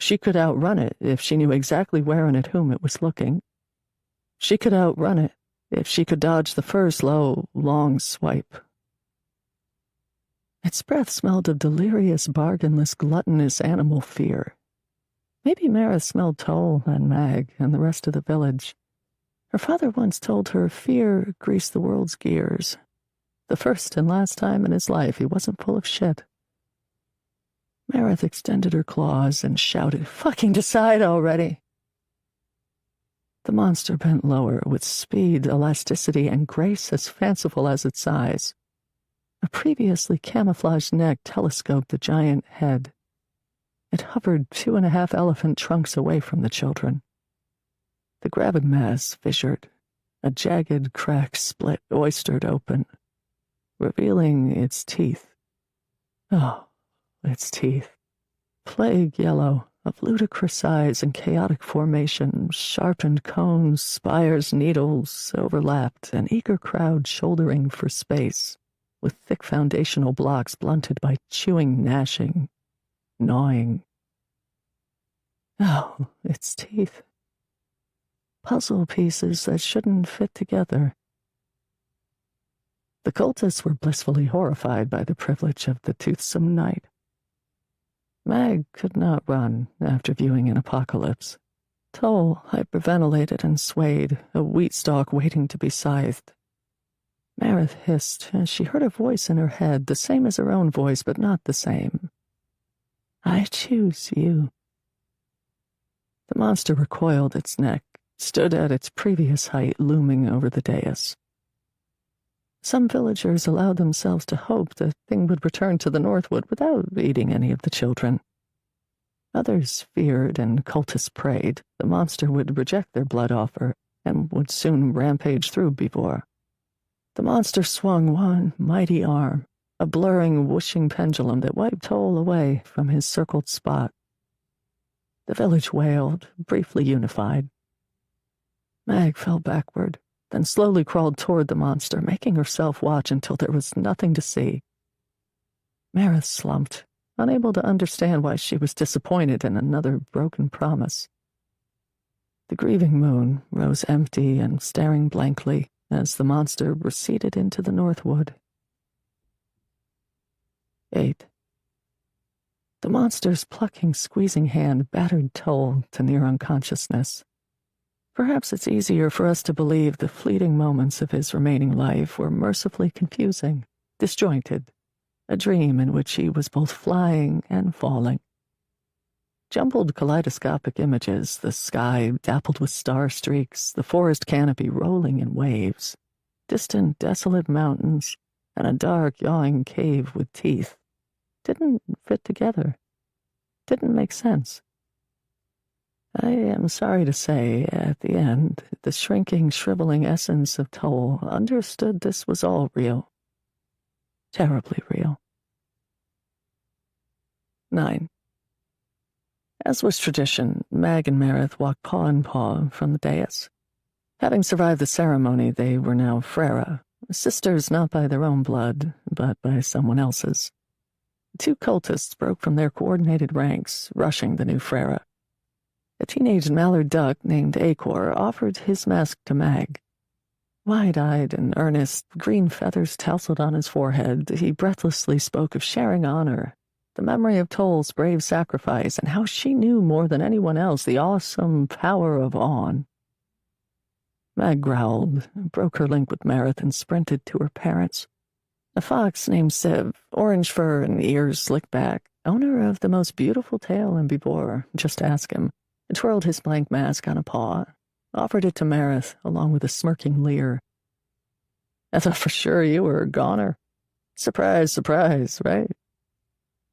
She could outrun it if she knew exactly where and at whom it was looking. She could outrun it if she could dodge the first low, long swipe. Its breath smelled of delirious, bargainless, gluttonous animal fear. Maybe Marith smelled Toll and Mag and the rest of the village. Her father once told her fear greased the world's gears. The first and last time in his life he wasn't full of shit. Marith extended her claws and shouted, "Fucking decide already!" The monster bent lower with speed, elasticity, and grace as fanciful as its size. A previously camouflaged neck telescoped the giant head. It hovered 2.5 elephant trunks away from the children. The gravid mass fissured. A jagged crack split, oystered open, revealing its teeth. Oh, its teeth. Plague yellow, of ludicrous size and chaotic formation, sharpened cones, spires, needles, overlapped, an eager crowd shouldering for space, with thick foundational blocks blunted by chewing, gnashing, gnawing. Oh, its teeth. Puzzle pieces that shouldn't fit together. The cultists were blissfully horrified by the privilege of the toothsome night. Mag could not run after viewing an apocalypse. Toll hyperventilated and swayed, a wheat stalk waiting to be scythed. Marith hissed as she heard a voice in her head, the same as her own voice, but not the same. "I choose you." The monster recoiled its neck, stood at its previous height, looming over the dais. Some villagers allowed themselves to hope the thing would return to the Northwood without eating any of the children. Others feared, and cultists prayed, the monster would reject their blood offer and would soon rampage through Beevor. The monster swung one mighty arm, a blurring, whooshing pendulum that wiped Toll away from his circled spot. The village wailed, briefly unified. Mag fell backward, then slowly crawled toward the monster, making herself watch until there was nothing to see. Marith slumped, unable to understand why she was disappointed in another broken promise. The grieving moon rose empty and staring blankly as the monster receded into the Northwood. 8. The monster's plucking, squeezing hand battered Toll to near unconsciousness. Perhaps it's easier for us to believe the fleeting moments of his remaining life were mercifully confusing, disjointed, a dream in which he was both flying and falling. Jumbled kaleidoscopic images, the sky dappled with star streaks, the forest canopy rolling in waves, distant, desolate mountains, and a dark, yawing cave with teeth, didn't fit together, didn't make sense. I am sorry to say, at the end, the shrinking, shriveling essence of Toll understood this was all real. Terribly real. 9. As was tradition, Mag and Marith walked paw in paw from the dais. Having survived the ceremony, they were now Frera, sisters not by their own blood, but by someone else's. 2 cultists broke from their coordinated ranks, rushing the new Frera. A teenage mallard duck named Acor offered his mask to Mag. Wide-eyed and earnest, green feathers tousled on his forehead, he breathlessly spoke of sharing honor, the memory of Toll's brave sacrifice, and how she knew more than anyone else the awesome power of On. Mag growled, broke her link with Marith, and sprinted to her parents. A fox named Siv, orange fur and ears slicked back, owner of the most beautiful tail in Beevor, just ask him, twirled his blank mask on a paw, offered it to Marith, along with a smirking leer. "I thought for sure you were a goner. Surprise, surprise, right?"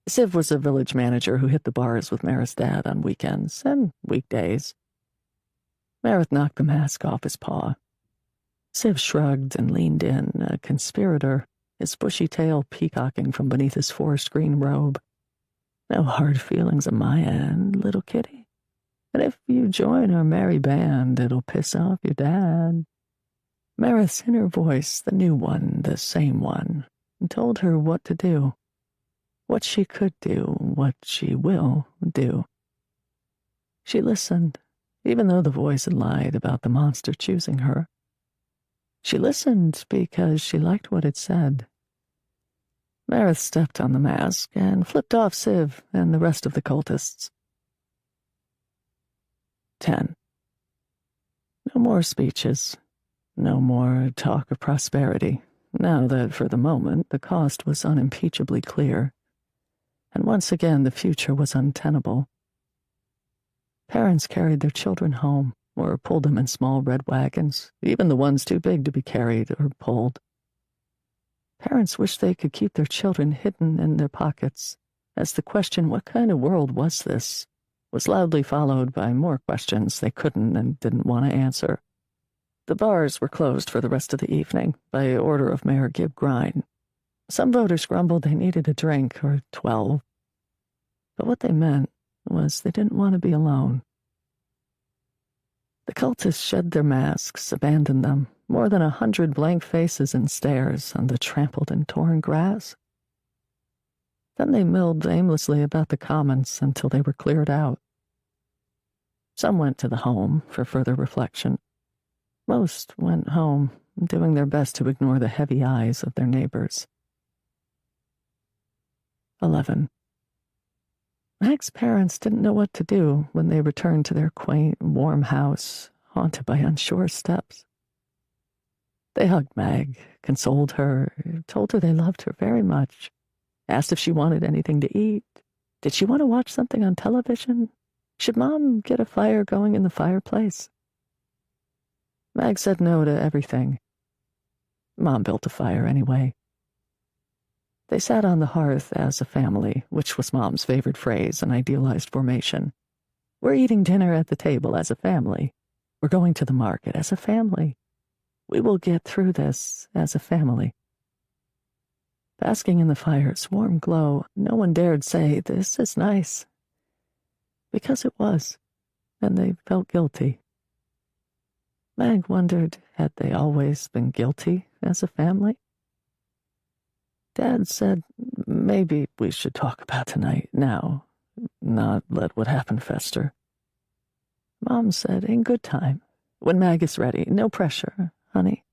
Siv was a village manager who hit the bars with Marith's dad on weekends and weekdays. Marith knocked the mask off his paw. Siv shrugged and leaned in, a conspirator, his bushy tail peacocking from beneath his forest green robe. "No hard feelings on my end, little kitty. And if you join our merry band, it'll piss off your dad." Marith's inner voice, the new one, the same one, told her what to do. What she could do, what she will do. She listened, even though the voice had lied about the monster choosing her. She listened because she liked what it said. Marith stepped on the mask and flipped off Siv and the rest of the cultists. 10. No more speeches. No more talk of prosperity, now that, for the moment, the cost was unimpeachably clear. And once again the future was untenable. Parents carried their children home, or pulled them in small red wagons, even the ones too big to be carried or pulled. Parents wished they could keep their children hidden in their pockets, as the question, what kind of world was this, was loudly followed by more questions they couldn't and didn't want to answer. The bars were closed for the rest of the evening, by order of Mayor Gib Grine. Some voters grumbled they needed a drink or 12. But what they meant was they didn't want to be alone. The cultists shed their masks, abandoned them, more than 100 blank faces and stares on the trampled and torn grass. Then they milled aimlessly about the commons until they were cleared out. Some went to the home for further reflection. Most went home, doing their best to ignore the heavy eyes of their neighbors. 11. Mag's parents didn't know what to do when they returned to their quaint, warm house, haunted by unsure steps. They hugged Mag, consoled her, told her they loved her very much, asked if she wanted anything to eat. Did she want to watch something on television? Should Mom get a fire going in the fireplace? Mag said no to everything. Mom built a fire anyway. They sat on the hearth as a family, which was Mom's favorite phrase, an idealized formation. We're eating dinner at the table as a family. We're going to the market as a family. We will get through this as a family. Basking in the fire's warm glow, no one dared say, "This is nice." Because it was, and they felt guilty. Mag wondered, had they always been guilty as a family? Dad said, maybe we should talk about tonight now, not let what happened fester. Mom said, in good time, when Mag is ready, no pressure, honey.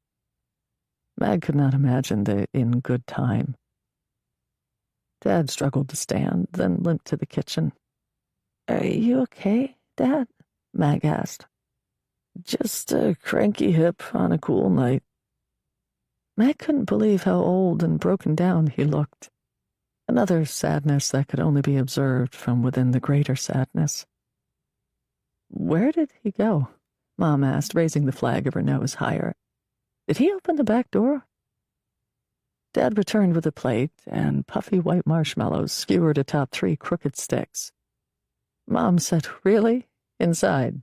Mag could not imagine the in good time. Dad struggled to stand, then limped to the kitchen. Are you okay, Dad? Mag asked. Just a cranky hip on a cool night. Mag couldn't believe how old and broken down he looked. Another sadness that could only be observed from within the greater sadness. Where did he go? Mom asked, raising the flag of her nose higher. Did he open the back door? Dad returned with a plate and puffy white marshmallows skewered atop 3 crooked sticks. Mom said, really? Inside?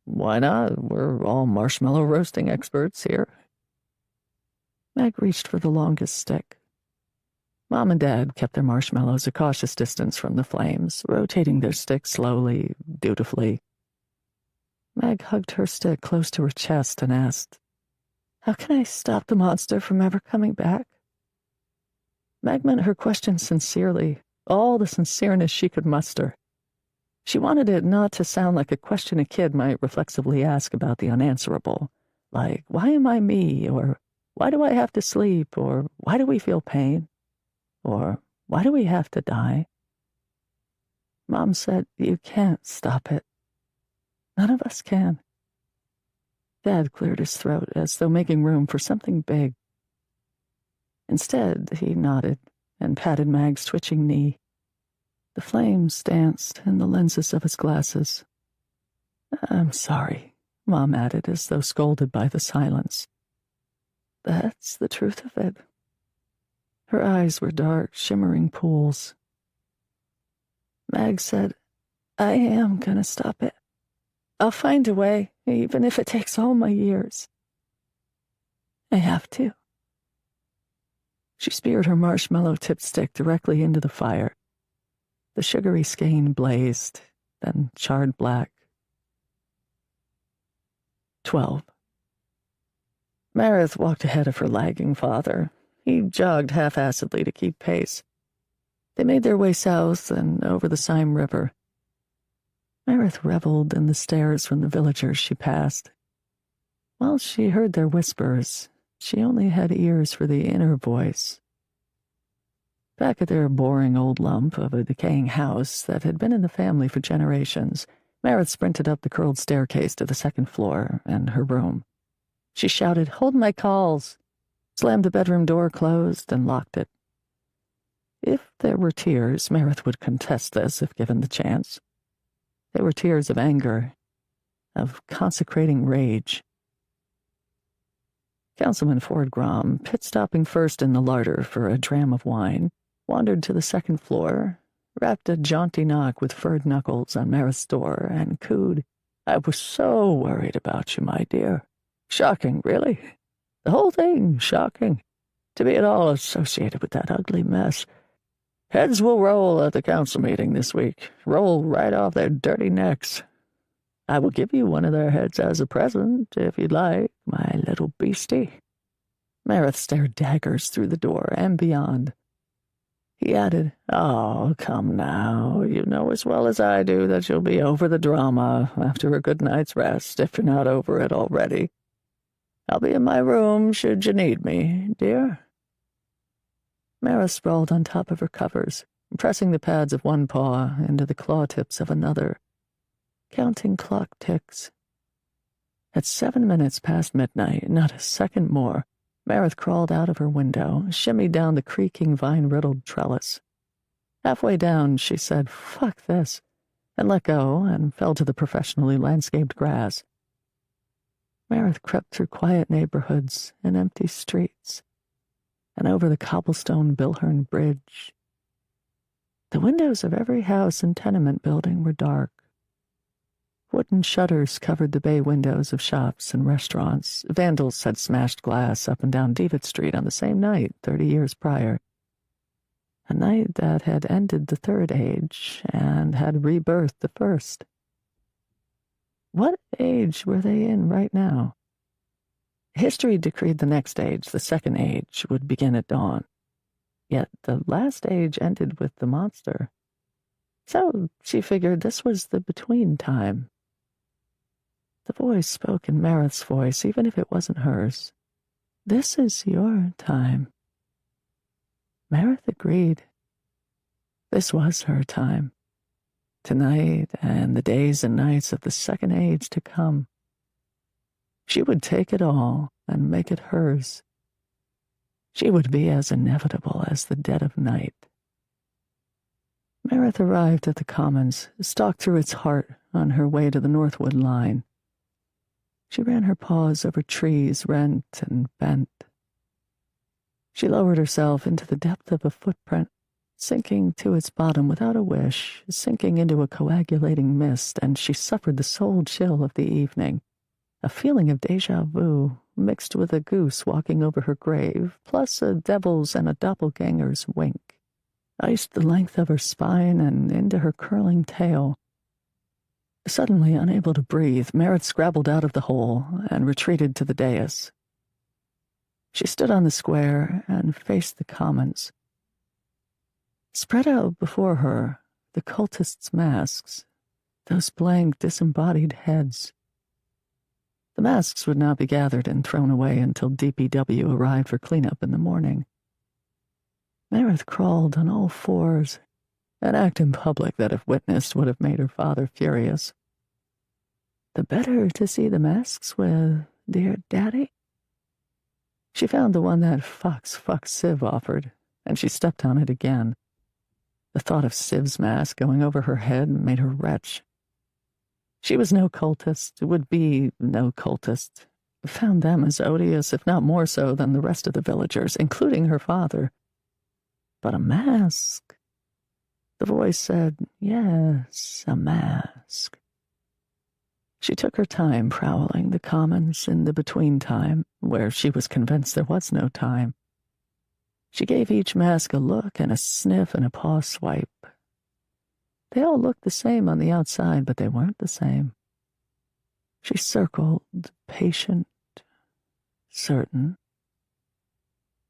Why not? We're all marshmallow roasting experts here. Mag reached for the longest stick. Mom and Dad kept their marshmallows a cautious distance from the flames, rotating their sticks slowly, dutifully. Mag hugged her stick close to her chest and asked, how can I stop the monster from ever coming back? Mag meant her question sincerely, all the sincereness she could muster. She wanted it not to sound like a question a kid might reflexively ask about the unanswerable, like, why am I me? Or, why do I have to sleep? Or, why do we feel pain? Or, why do we have to die? Mom said, you can't stop it. None of us can. Dad cleared his throat as though making room for something big. Instead, he nodded and patted Mag's twitching knee. The flames danced in the lenses of his glasses. I'm sorry, Mom added, as though scolded by the silence. That's the truth of it. Her eyes were dark, shimmering pools. Mag said, I am gonna stop it. I'll find a way, even if it takes all my years. I have to. She speared her marshmallow-tipped stick directly into the fire. The sugary skein blazed, then charred black. 12. Marith walked ahead of her lagging father. He jogged half-assedly to keep pace. They made their way south and over the Sime River. Marith reveled in the stares from the villagers she passed. While she heard their whispers, she only had ears for the inner voice. Back at their boring old lump of a decaying house that had been in the family for generations, Meredith sprinted up the curled staircase to the second floor and her room. She shouted, "Hold my calls!" slammed the bedroom door closed, and locked it. If there were tears, Meredith would contest this if given the chance. They were tears of anger, of consecrating rage. Councilman Ford Grom, pit-stopping first in the larder for a dram of wine, wandered to the second floor, rapped a jaunty knock with furred knuckles on Meredith's door, and cooed, "I was so worried about you, my dear. Shocking, really. The whole thing shocking. To be at all associated with that ugly mess. Heads will roll at the council meeting this week. Roll right off their dirty necks. I will give you one of their heads as a present, if you'd like, my little beastie." Meredith stared daggers through the door and beyond. He added, "Oh, come now. You know as well as I do that you'll be over the drama after a good night's rest, if you're not over it already. I'll be in my room should you need me, dear." Meredith sprawled on top of her covers, pressing the pads of one paw into the claw tips of another, counting clock ticks. At 7 minutes past midnight, not a second more, Meredith crawled out of her window, shimmied down the creaking vine-riddled trellis. Halfway down, she said, "Fuck this," and let go and fell to the professionally landscaped grass. Meredith crept through quiet neighborhoods and empty streets, and over the cobblestone Bilhern Bridge. The windows of every house and tenement building were dark. Wooden shutters covered the bay windows of shops and restaurants. Vandals had smashed glass up and down Devitt Street on the same night 30 years prior. A night that had ended the Third Age and had rebirthed the First. What age were they in right now? History decreed the next age, the Second Age, would begin at dawn. Yet the last age ended with the monster. So she figured this was the between time. The voice spoke in Meredith's voice, even if it wasn't hers. "This is your time." Meredith agreed. This was her time. Tonight and the days and nights of the Second Age to come. She would take it all and make it hers. She would be as inevitable as the dead of night. Meredith arrived at the Commons, stalked through its heart on her way to the Northwood line. She ran her paws over trees rent and bent. She lowered herself into the depth of a footprint, sinking to its bottom without a wish, sinking into a coagulating mist, and she suffered the soul chill of the evening, a feeling of déjà vu mixed with a goose walking over her grave, plus a devil's and a doppelganger's wink, iced the length of her spine and into her curling tail. Suddenly unable to breathe, Meredith scrabbled out of the hole and retreated to the dais. She stood on the square and faced the Commons. Spread out before her, the cultists' masks, those blank, disembodied heads. The masks would not be gathered and thrown away until DPW arrived for cleanup in the morning. Meredith crawled on all fours, an act in public that, if witnessed, would have made her father furious. "The better to see the masks with, dear Daddy?" She found the one that Fuck Civ offered, and she stepped on it again. The thought of Civ's mask going over her head made her retch. She was no cultist, would be no cultist, found them as odious, if not more so, than the rest of the villagers, including her father. But a mask? The voice said, yes, a mask. She took her time prowling the Commons in the between time, where she was convinced there was no time. She gave each mask a look and a sniff and a paw swipe. They all looked the same on the outside, but they weren't the same. She circled, patient, certain.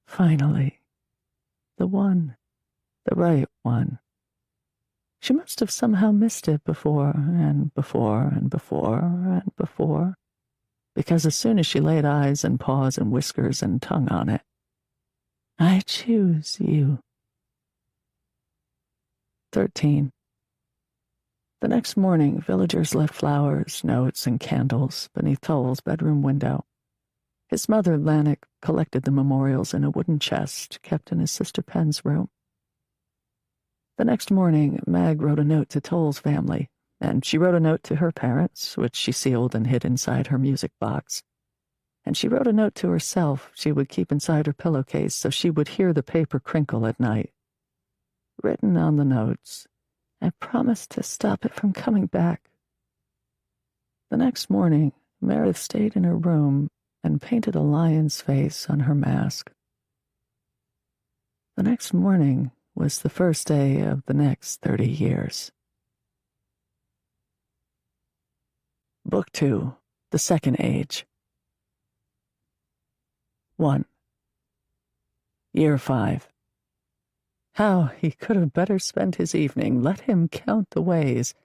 Finally, the one, the right one. She must have somehow missed it before, and before, and before, and before, because as soon as she laid eyes and paws and whiskers and tongue on it, "I choose you." 13. The next morning, villagers left flowers, notes, and candles beneath Toll's bedroom window. His mother, Lannick, collected the memorials in a wooden chest kept in his sister Pen's room. The next morning, Mag wrote a note to Toll's family, and she wrote a note to her parents, which she sealed and hid inside her music box. And she wrote a note to herself she would keep inside her pillowcase so she would hear the paper crinkle at night. Written on the notes, I promised to stop it from coming back. The next morning, Meredith stayed in her room and painted a lion's face on her mask. The next morning was the first day of the next 30 years. Book 2, The Second Age. 1. Year 5. How he could have better spent his evening, let him count the ways,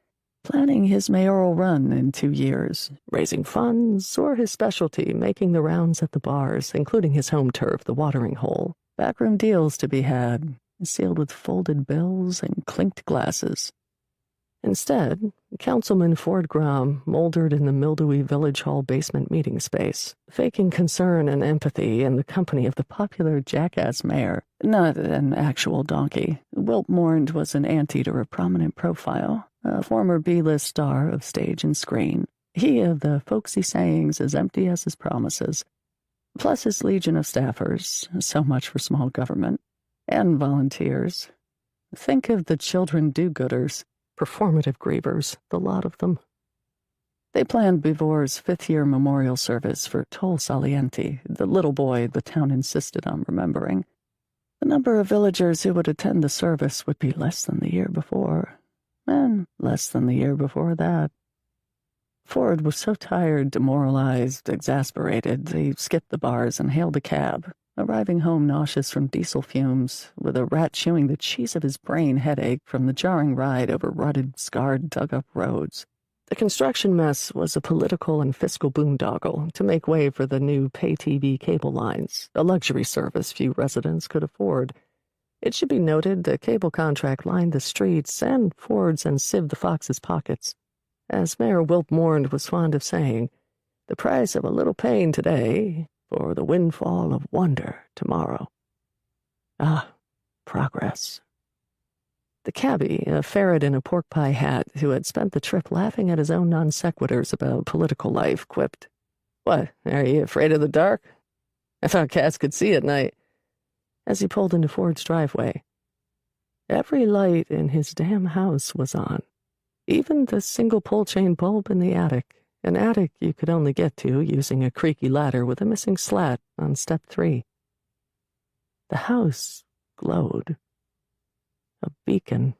planning his mayoral run in 2 years, raising funds, or his specialty, making the rounds at the bars, including his home turf, the watering hole, backroom deals to be had, sealed with folded bills and clinked glasses. Instead, Councilman Ford Grom moldered in the mildewy village hall basement meeting space, faking concern and empathy in the company of the popular jackass mayor, not an actual donkey. Wilt Mornd was an anteater of prominent profile, a former B-list star of stage and screen, he of the folksy sayings as empty as his promises, plus his legion of staffers, so much for small government, and volunteers. Think of the children do-gooders, performative grievers, the lot of them. They planned Bivor's 5th-year memorial service for Toll Salienti, the little boy the town insisted on remembering. The number of villagers who would attend the service would be less than the year before, and less than the year before that. Ford was so tired, demoralized, exasperated, he skipped the bars and hailed a cab, arriving home nauseous from diesel fumes, with a rat chewing the cheese of his brain headache from the jarring ride over rutted, scarred, dug-up roads. The construction mess was a political and fiscal boondoggle to make way for the new pay-TV cable lines, a luxury service few residents could afford. It should be noted the cable contract lined the streets and Ford's and Civ the Fox's pockets. As Mayor Wilt Mornd was fond of saying, the price of a little pain today for the windfall of wonder tomorrow. Ah, progress. The cabbie, a ferret in a pork pie hat who had spent the trip laughing at his own non-sequiturs about political life, quipped, "What, are you afraid of the dark? I thought cats could see at night," as he pulled into Ford's driveway. Every light in his damn house was on, even the single pull-chain bulb in the attic. An attic you could only get to using a creaky ladder with a missing slat on step 3. The house glowed. A beacon.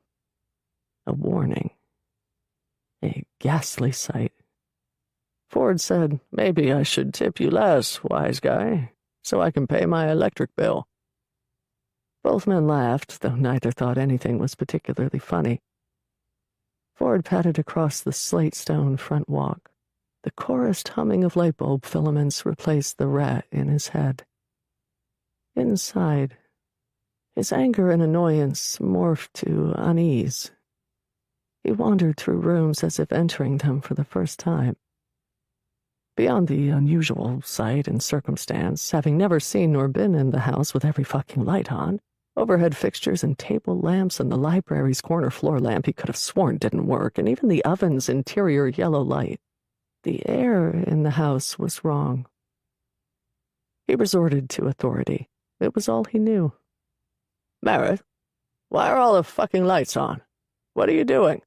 A warning. A ghastly sight. Ford said, "Maybe I should tip you less, wise guy, so I can pay my electric bill." Both men laughed, though neither thought anything was particularly funny. Ford patted across the slate-stone front walk. The chorused humming of light bulb filaments replaced the rat in his head. Inside, his anger and annoyance morphed to unease. He wandered through rooms as if entering them for the first time. Beyond the unusual sight and circumstance, having never seen nor been in the house with every fucking light on, overhead fixtures and table lamps and the library's corner floor lamp he could have sworn didn't work, and even the oven's interior yellow light, the air in the house was wrong. He resorted to authority. It was all he knew. "Merritt, why are all the fucking lights on? What are you doing?"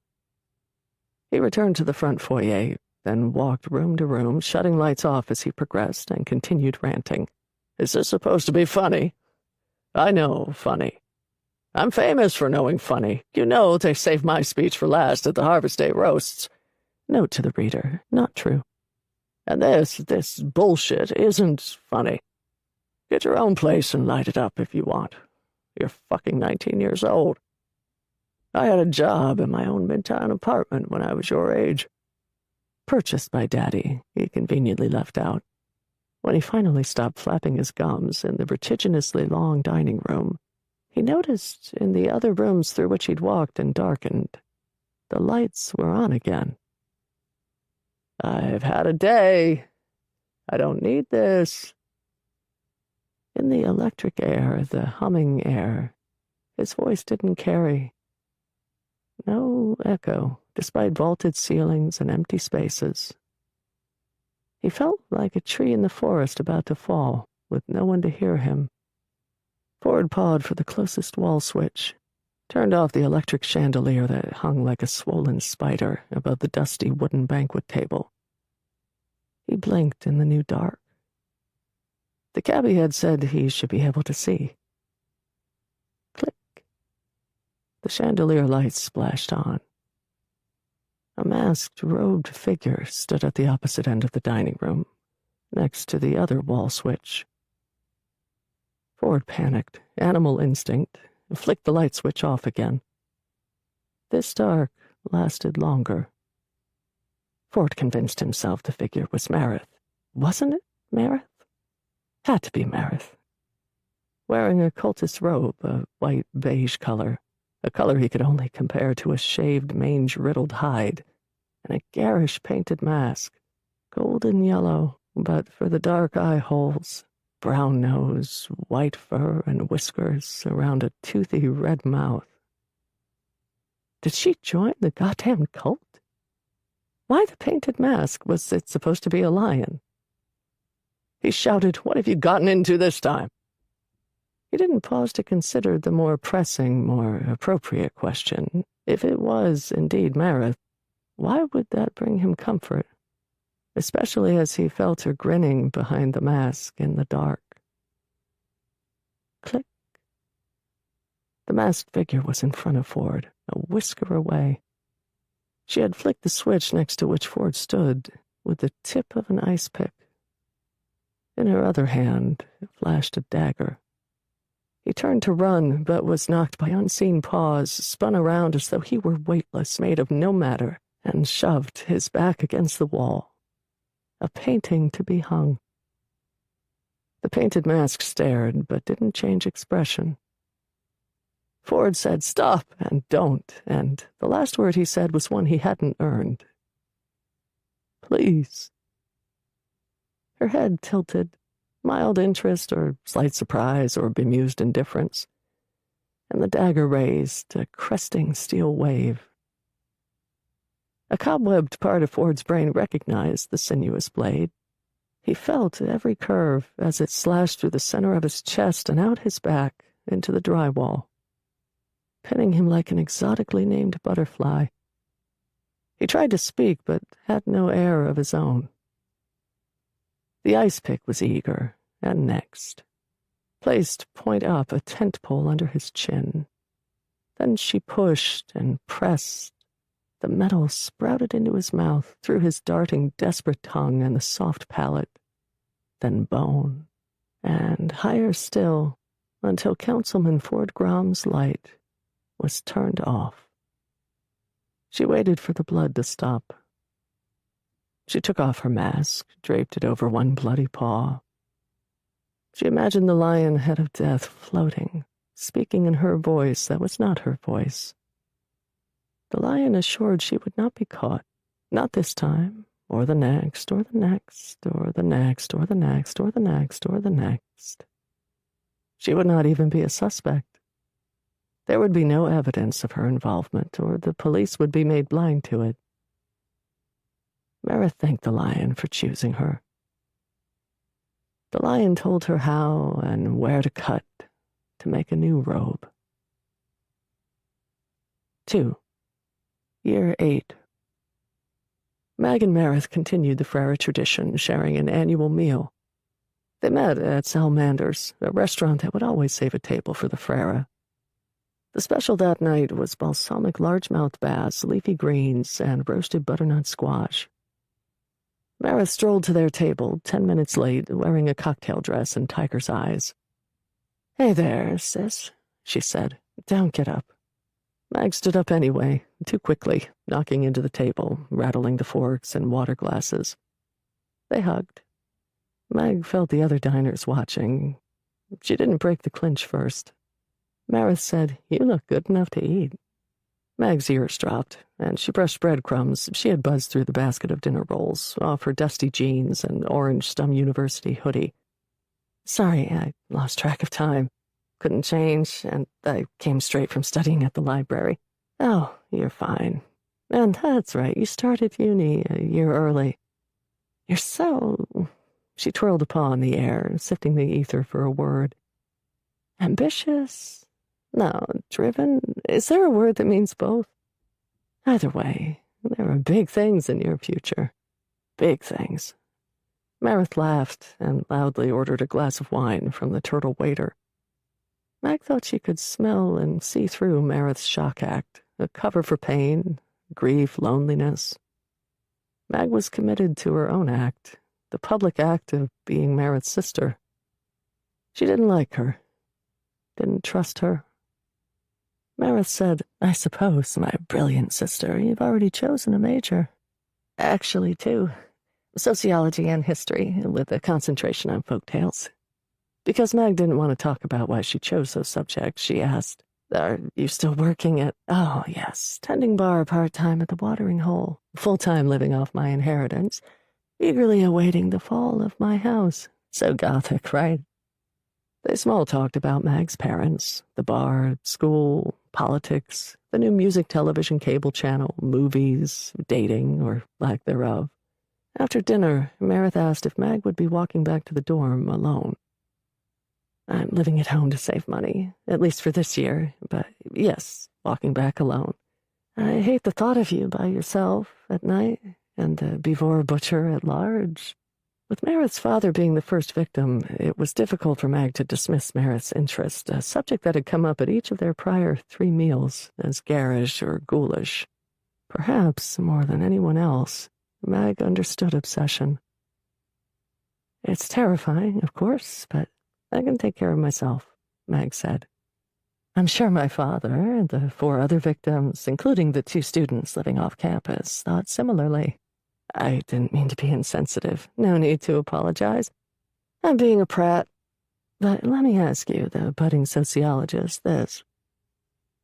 He returned to the front foyer, then walked room to room, shutting lights off as he progressed, and continued ranting. "Is this supposed to be funny? I know funny. I'm famous for knowing funny. You know they saved my speech for last at the Harvest Day roasts." Note to the reader, not true. "And this bullshit isn't funny. Get your own place and light it up if you want. You're fucking 19 years old. I had a job in my own midtown apartment when I was your age." Purchased by Daddy, he conveniently left out. When he finally stopped flapping his gums in the vertiginously long dining room, he noticed in the other rooms through which he'd walked and darkened, the lights were on again. "I've had a day. I don't need this." In the electric air, the humming air, his voice didn't carry. No echo, despite vaulted ceilings and empty spaces. He felt like a tree in the forest about to fall, with no one to hear him. Ford pawed for the closest wall switch, turned off the electric chandelier that hung like a swollen spider above the dusty wooden banquet table. He blinked in the new dark. The cabbie had said he should be able to see. Click. The chandelier lights splashed on. A masked, robed figure stood at the opposite end of the dining room, next to the other wall switch. Ford panicked, animal instinct, and flicked the light switch off again. This dark lasted longer. Ford convinced himself the figure was Marith. Wasn't it Marith? Had to be Marith. Wearing a cultist robe, a white beige color, a color he could only compare to a shaved, mange-riddled hide, and a garish painted mask, golden yellow, but for the dark eye holes, brown nose, white fur, and whiskers around a toothy red mouth. Did she join the goddamn cult? Why the painted mask? Was it supposed to be a lion? He shouted, "What have you gotten into this time?" He didn't pause to consider the more pressing, more appropriate question. If it was indeed Marith, why would that bring him comfort? Especially as he felt her grinning behind the mask in the dark. Click. The masked figure was in front of Ford, a whisker away. She had flicked the switch next to which Ford stood with the tip of an ice pick. In her other hand flashed a dagger. He turned to run, but was knocked by unseen paws, spun around as though he were weightless, made of no matter, and shoved his back against the wall. A painting to be hung. The painted mask stared, but didn't change expression. Ford said, "Stop," and "don't," and the last word he said was one he hadn't earned. "Please." Her head tilted, mild interest or slight surprise or bemused indifference, and the dagger raised, a cresting steel wave. A cobwebbed part of Ford's brain recognized the sinuous blade. He felt every curve as it slashed through the center of his chest and out his back into the drywall, pinning him like an exotically named butterfly. He tried to speak, but had no air of his own. The ice pick was eager, and next, placed point up a tent pole under his chin. Then she pushed and pressed. The metal sprouted into his mouth through his darting, desperate tongue and the soft palate. Then bone, and higher still, until Councilman Ford Graham's light was turned off. She waited for the blood to stop. She took off her mask, draped it over one bloody paw. She imagined the lion head of death floating, speaking in her voice that was not her voice. The lion assured she would not be caught, not this time, or the next, or the next, or the next, or the next, or the next, or the next. She would not even be a suspect. There would be no evidence of her involvement, or the police would be made blind to it. Marith thanked the lion for choosing her. The lion told her how and where to cut to make a new robe. 2. Year 8. Mag and Marith continued the Frere tradition, sharing an annual meal. They met at Salmander's, a restaurant that would always save a table for the Frere. The special that night was balsamic largemouth bass, leafy greens, and roasted butternut squash. Marith strolled to their table, 10 minutes late, wearing a cocktail dress and tiger's eyes. "Hey there, sis," she said. "Don't get up." Mag stood up anyway, too quickly, knocking into the table, rattling the forks and water glasses. They hugged. Mag felt the other diners watching. She didn't break the clinch first. Marith said, "You look good enough to eat." Mag's ears dropped, and she brushed breadcrumbs she had buzzed through the basket of dinner rolls off her dusty jeans and orange Stum University hoodie. Sorry, I lost track of time. Couldn't change, and I came straight from studying at the library. Oh, you're fine. And that's right, you started uni a year early. You're so... She twirled a paw in the air, sifting the ether for a word. Ambitious? No, driven? Is there a word that means both? Either way, there are big things in your future. Big things. Meredith laughed and loudly ordered a glass of wine from the turtle waiter. Mag thought she could smell and see through Meredith's shock act, a cover for pain, grief, loneliness. Mag was committed to her own act, the public act of being Meredith's sister. She didn't like her, didn't trust her. Meredith said, I suppose, my brilliant sister, you've already chosen a major. Actually, two. Sociology and history, with a concentration on folk tales. Because Mag didn't want to talk about why she chose those subjects, she asked, Are you still working at... Oh, yes, tending bar part-time at the watering hole, full-time living off my inheritance, eagerly awaiting the fall of my house. So gothic, right? They small-talked about Mag's parents, the bar, school, politics, the new music television cable channel, movies, dating, or lack thereof. After dinner, Meredith asked if Mag would be walking back to the dorm alone. I'm living at home to save money, at least for this year, but yes, walking back alone. I hate the thought of you by yourself at night, and the Bevor butcher at large. With Meredith's father being the first victim, it was difficult for Mag to dismiss Meredith's interest, a subject that had come up at each of their prior 3 meals as garish or ghoulish. Perhaps, more than anyone else, Mag understood obsession. It's terrifying, of course, but I can take care of myself, Mag said. I'm sure my father and the 4 other victims, including the 2 students living off campus, thought similarly. I didn't mean to be insensitive. No need to apologize. I'm being a prat. But let me ask you, the budding sociologist, this.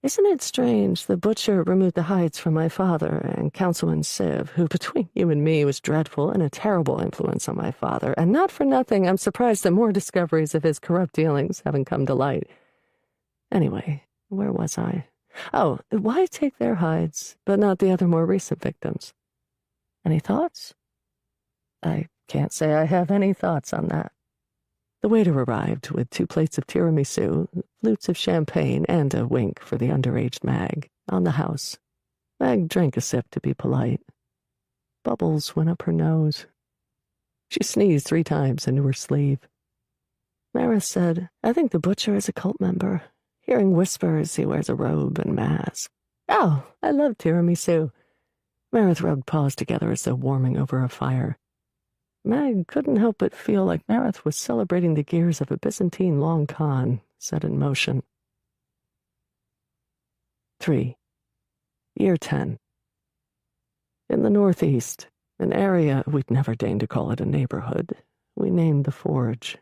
Isn't it strange the butcher removed the hides from my father and Councilman Siv, who between you and me was dreadful and a terrible influence on my father, and not for nothing I'm surprised that more discoveries of his corrupt dealings haven't come to light. Anyway, where was I? Oh, why take their hides, but not the other more recent victims? Any thoughts? I can't say I have any thoughts on that. The waiter arrived with 2 plates of tiramisu, flutes of champagne, and a wink for the underaged Mag on the house. Mag drank a sip to be polite. Bubbles went up her nose. She sneezed 3 times into her sleeve. Meredith said, I think the butcher is a cult member. Hearing whispers, he wears a robe and mask. Oh, I love tiramisu. Meredith rubbed paws together as though warming over a fire. Mag couldn't help but feel like Meredith was celebrating the gears of a Byzantine long con set in motion. 3. Year 10. In the Northeast, an area we'd never deigned to call it a neighborhood, we named the Forge.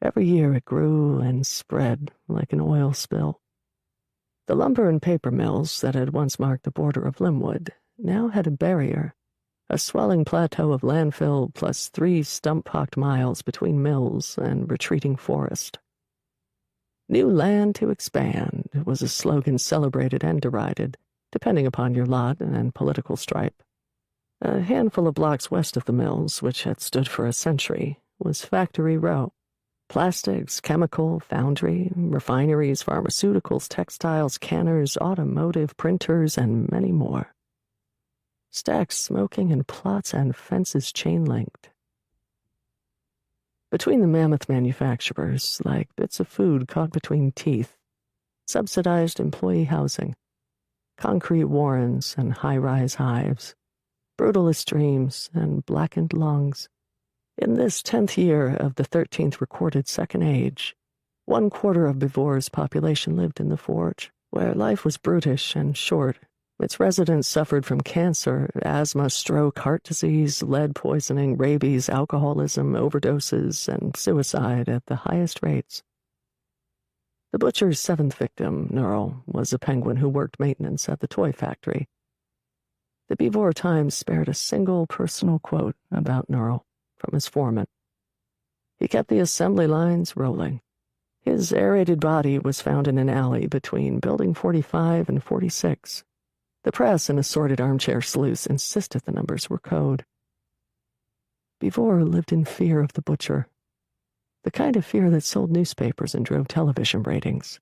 Every year it grew and spread like an oil spill. The lumber and paper mills that had once marked the border of Linwood now had a barrier, a swelling plateau of landfill plus 3 stump-pocked miles between mills and retreating forest. New land to expand was a slogan celebrated and derided, depending upon your lot and political stripe. A handful of blocks west of the mills, which had stood for a century, was Factory Row. Plastics, chemical, foundry, refineries, pharmaceuticals, textiles, canners, automotive, printers, and many more. Stacks smoking in plots and fences chain-linked. Between the mammoth manufacturers, like bits of food caught between teeth, subsidized employee housing, concrete warrens and high-rise hives, brutalist dreams and blackened lungs. In this 10th year of the 13th recorded Second Age, 1/4 of Bevor's population lived in the Forge, where life was brutish and short. Its residents suffered from cancer, asthma, stroke, heart disease, lead poisoning, rabies, alcoholism, overdoses, and suicide at the highest rates. The butcher's seventh victim, Neural, was a penguin who worked maintenance at the toy factory. The Beevor Times spared a single personal quote about Neural from his foreman. He kept the assembly lines rolling. His aerated body was found in an alley between Building 45 and 46. The press and assorted armchair sleuths insisted the numbers were code. Beevor lived in fear of the butcher, the kind of fear that sold newspapers and drove television ratings.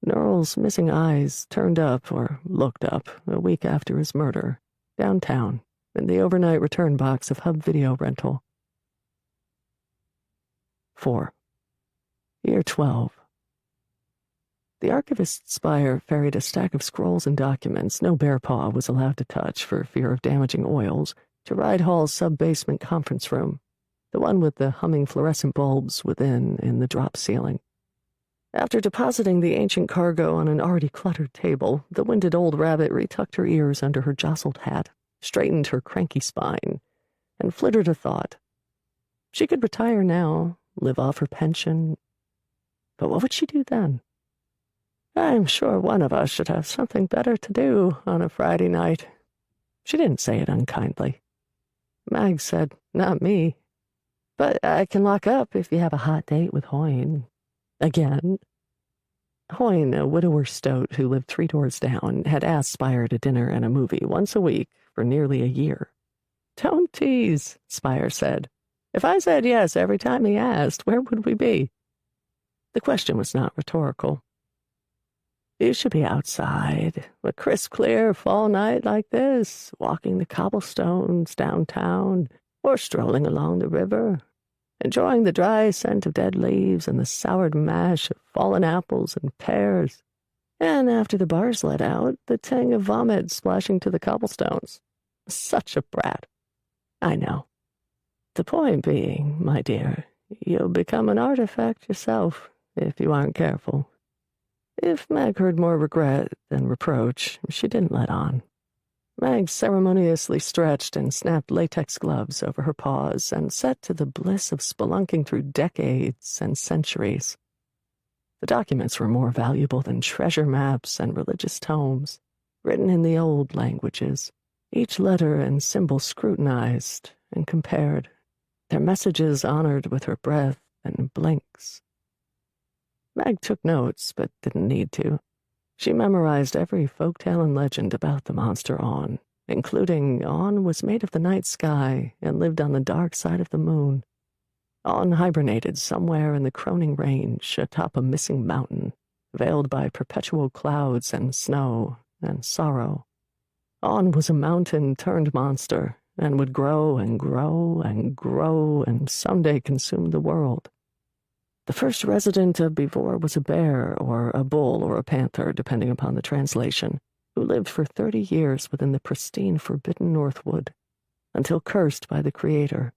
Neural's missing eyes turned up, or looked up, a week after his murder, downtown, in the overnight return box of Hub Video Rental. 4. Year 12. The archivist's spire ferried a stack of scrolls and documents no bear paw was allowed to touch for fear of damaging oils to Ride Hall's sub-basement conference room, the one with the humming fluorescent bulbs within in the drop ceiling. After depositing the ancient cargo on an already cluttered table, the winded old rabbit retucked her ears under her jostled hat, straightened her cranky spine, and flittered a thought. She could retire now, live off her pension. But what would she do then? I'm sure one of us should have something better to do on a Friday night. She didn't say it unkindly. Mag said, not me. But I can lock up if you have a hot date with Hoyne. Again. Hoyne, a widower stoat who lived 3 doors down, had asked Spire to dinner and a movie once a week for nearly a year. Don't tease, Spire said. If I said yes every time he asked, where would we be? The question was not rhetorical. You should be outside, a crisp, clear fall night like this, walking the cobblestones downtown, or strolling along the river, enjoying the dry scent of dead leaves and the soured mash of fallen apples and pears, and after the bars let out, the tang of vomit splashing to the cobblestones. Such a brat. I know. The point being, my dear, you'll become an artifact yourself if you aren't careful. If Mag heard more regret than reproach, she didn't let on. Mag ceremoniously stretched and snapped latex gloves over her paws and set to the bliss of spelunking through decades and centuries. The documents were more valuable than treasure maps and religious tomes, written in the old languages, each letter and symbol scrutinized and compared, their messages honored with her breath and blinks. Mag took notes, but didn't need to. She memorized every folktale and legend about the monster On, including On was made of the night sky and lived on the dark side of the moon. On hibernated somewhere in the Croning Range atop a missing mountain, veiled by perpetual clouds and snow and sorrow. On was a mountain-turned monster and would grow and grow and grow and someday consume the world. The first resident of Beevor was a bear or a bull or a panther, depending upon the translation, who lived for 30 years within the pristine forbidden Northwood, until cursed by the Creator.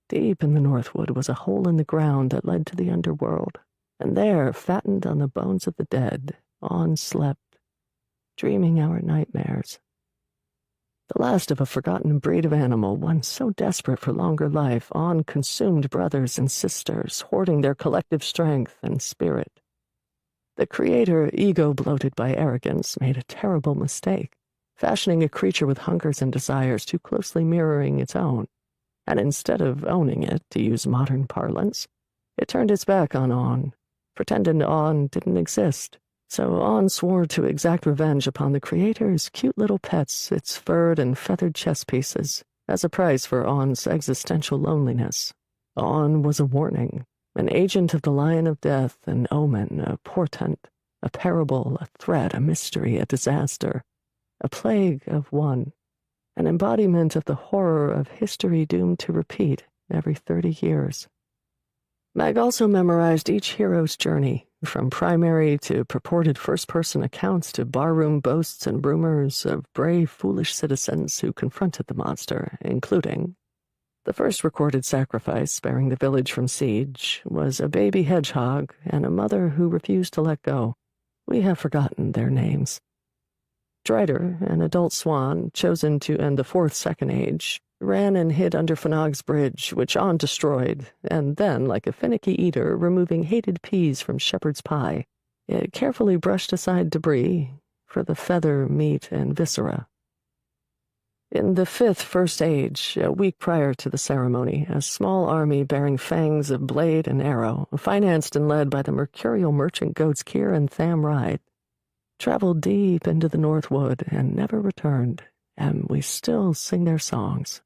Deep in the Northwood was a hole in the ground that led to the underworld, and there, fattened on the bones of the dead, On slept, dreaming our nightmares. The last of a forgotten breed of animal, one so desperate for longer life, On consumed brothers and sisters, hoarding their collective strength and spirit. The Creator, ego-bloated by arrogance, made a terrible mistake, fashioning a creature with hungers and desires too closely mirroring its own, and instead of owning it, to use modern parlance, it turned its back on On, pretended On didn't exist. So On swore to exact revenge upon the Creator's cute little pets, its furred and feathered chess pieces, as a price for On's existential loneliness. On was a warning, an agent of the Lion of Death, an omen, a portent, a parable, a threat, a mystery, a disaster, a plague of one, an embodiment of the horror of history doomed to repeat every 30 years. Mag also memorized each hero's journey, from primary to purported first-person accounts to barroom boasts and rumors of brave, foolish citizens who confronted the monster, including the first recorded sacrifice sparing the village from siege was a baby hedgehog and a mother who refused to let go. We have forgotten their names. Drider, an adult swan chosen to end the 4th Second Age, ran and hid under Fanagh's bridge, which On destroyed, and then, like a finicky eater, removing hated peas from shepherd's pie, it carefully brushed aside debris for the feather, meat, and viscera. In the fifth First Age, a week prior to the ceremony, a small army bearing fangs of blade and arrow, financed and led by the mercurial merchant goats Kyr and Tham Ride, traveled deep into the Northwood and never returned, and we still sing their songs.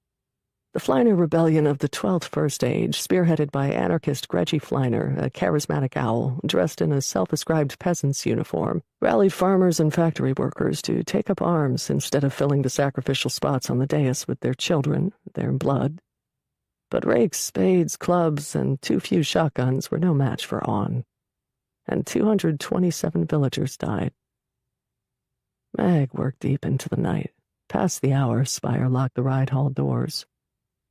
The Flyner rebellion of the 12th First Age, spearheaded by anarchist Greggy Flyner, a charismatic owl dressed in a self-ascribed peasant's uniform, rallied farmers and factory workers to take up arms instead of filling the sacrificial spots on the dais with their children, their blood. But rakes, spades, clubs, and too few shotguns were no match for On, and 227 villagers died. Mag worked deep into the night. Past the hour, Spire locked the ride hall doors.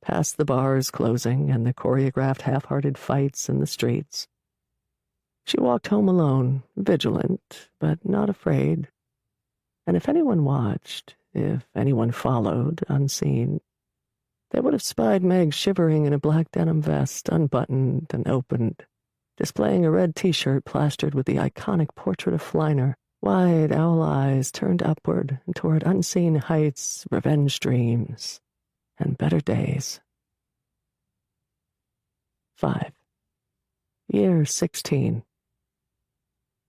Past the bars closing and the choreographed half-hearted fights in the streets. She walked home alone, vigilant, but not afraid. And if anyone watched, if anyone followed, unseen, they would have spied Meg shivering in a black denim vest, unbuttoned and opened, displaying a red t-shirt plastered with the iconic portrait of Flyner, wide owl eyes turned upward toward unseen heights, revenge dreams, and better days. 5. Year 16.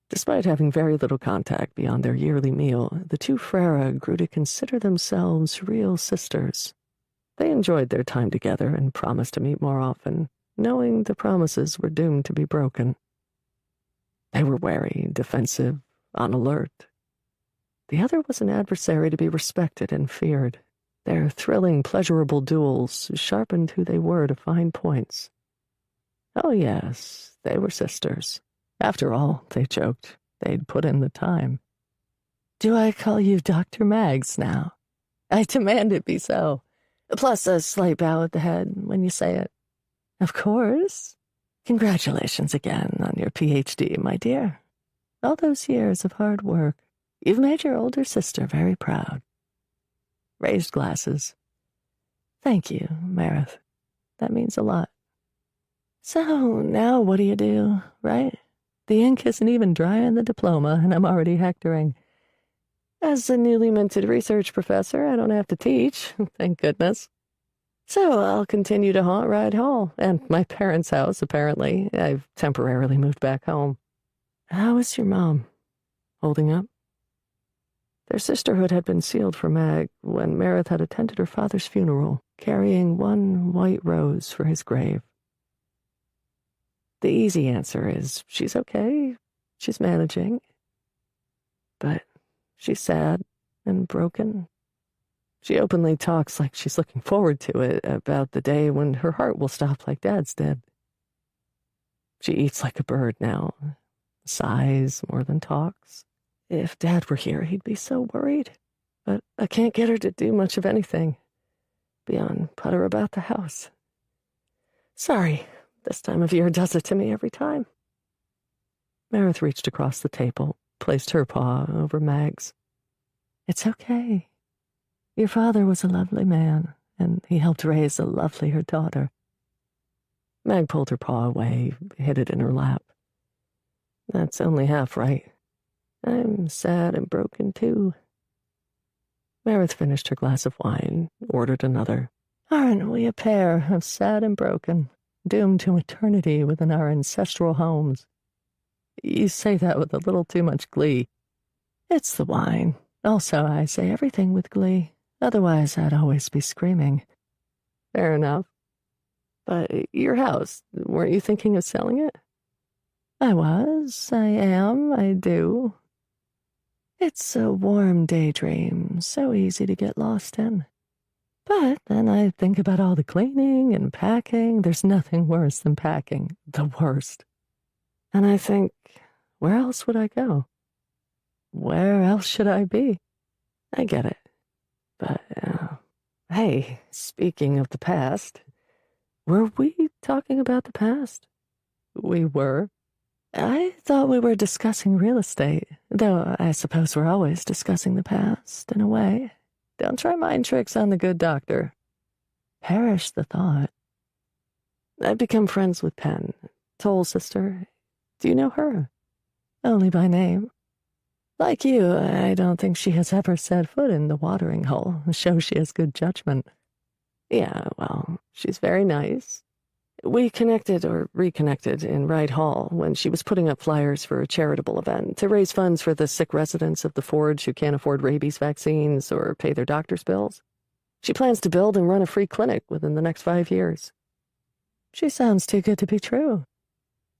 Despite having very little contact beyond their yearly meal, the two Frere grew to consider themselves real sisters. They enjoyed their time together and promised to meet more often, knowing the promises were doomed to be broken. They were wary, defensive, on alert. The other was an adversary to be respected and feared. Their thrilling, pleasurable duels sharpened who they were to fine points. Oh yes, they were sisters. After all, they joked, they'd put in the time. Do I call you Dr. Mags now? I demand it be so. Plus a slight bow at the head when you say it. Of course. Congratulations again on your PhD, my dear. All those years of hard work. You've made your older sister very proud. Raised glasses. Thank you, Meredith. That means a lot. So, now what do, right? The ink isn't even dry on the diploma, and I'm already hectoring. As a newly minted research professor, I don't have to teach, thank goodness. So I'll continue to haunt Ride Hall, and my parents' house, apparently. I've temporarily moved back home. How is your mom? Holding up? Their sisterhood had been sealed for Mag when Meredith had attended her father's funeral, carrying one white rose for his grave. The easy answer is she's okay, she's managing. But she's sad and broken. She openly talks like she's looking forward to it, about the day when her heart will stop like Dad's did. She eats like a bird now, sighs more than talks. If Dad were here, he'd be so worried. But I can't get her to do much of anything beyond putter about the house. Sorry, this time of year does it to me every time. Meredith reached across the table, placed her paw over Mag's. It's okay. Your father was a lovely man, and he helped raise a lovelier daughter. Mag pulled her paw away, hid it in her lap. That's only half right. I'm sad and broken, too. Meredith finished her glass of wine, ordered another. Aren't we a pair of sad and broken, doomed to eternity within our ancestral homes? You say that with a little too much glee. It's the wine. Also, I say everything with glee. Otherwise, I'd always be screaming. Fair enough. But your house, weren't you thinking of selling it? I was, I am, I do. It's a warm daydream, so easy to get lost in. But then I think about all the cleaning and packing. There's nothing worse than packing. The worst. And I think, where else would I go? Where else should I be? I get it. But, hey, speaking of the past, were we talking about the past? We were. I thought we were discussing real estate, though I suppose we're always discussing the past, in a way. Don't try mind tricks on the good doctor. Perish the thought. I've become friends with Penn, Toll's sister. Do you know her? Only by name. Like you, I don't think she has ever set foot in the watering hole. Shows she has good judgment. Yeah, well, she's very nice. We connected or reconnected in Wright Hall when she was putting up flyers for a charitable event to raise funds for the sick residents of the Forge who can't afford rabies vaccines or pay their doctor's bills. She plans to build and run a free clinic within the next 5 years. She sounds too good to be true.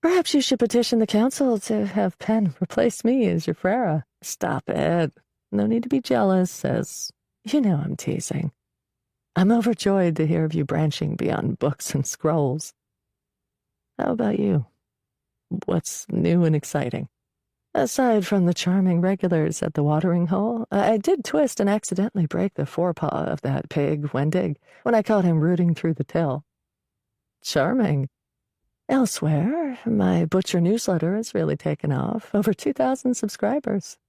Perhaps you should petition the council to have Penn replace me as your Frera. Stop it. No need to be jealous, as you know I'm teasing. I'm overjoyed to hear of you branching beyond books and scrolls. How about you? What's new and exciting? Aside from the charming regulars at the watering hole, I did twist and accidentally break the forepaw of that pig, Wendig, when I caught him rooting through the till. Charming. Elsewhere, my butcher newsletter has really taken off. Over 2,000 subscribers.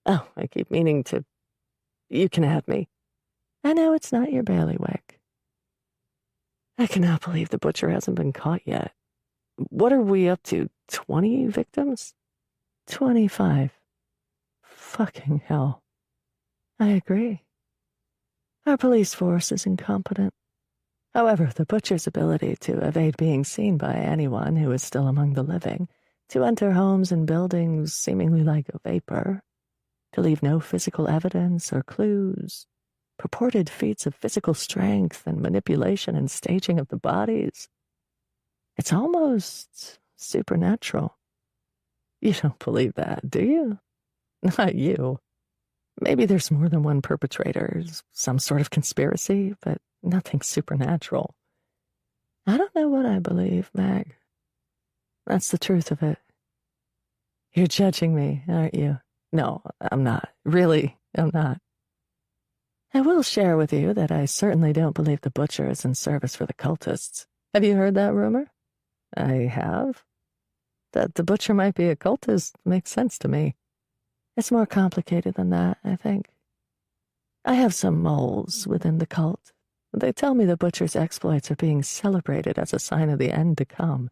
Oh, I keep meaning to... You can add me. I know it's not your bailiwick. I cannot believe the butcher hasn't been caught yet. What are we up to, 20 victims? 25. Fucking hell. I agree. Our police force is incompetent. However, the butcher's ability to evade being seen by anyone who is still among the living, to enter homes and buildings seemingly like a vapor, to leave no physical evidence or clues, purported feats of physical strength and manipulation and staging of the bodies. It's almost supernatural. You don't believe that, do you? Not you. Maybe there's more than one perpetrator, some sort of conspiracy, but nothing supernatural. I don't know what I believe, Mag. That's the truth of it. You're judging me, aren't you? No, I'm not. Really, I'm not. I will share with you that I certainly don't believe the butcher is in service for the cultists. Have you heard that rumor? I have. That the butcher might be a cultist makes sense to me. It's more complicated than that, I think. I have some moles within the cult. They tell me the butcher's exploits are being celebrated as a sign of the end to come.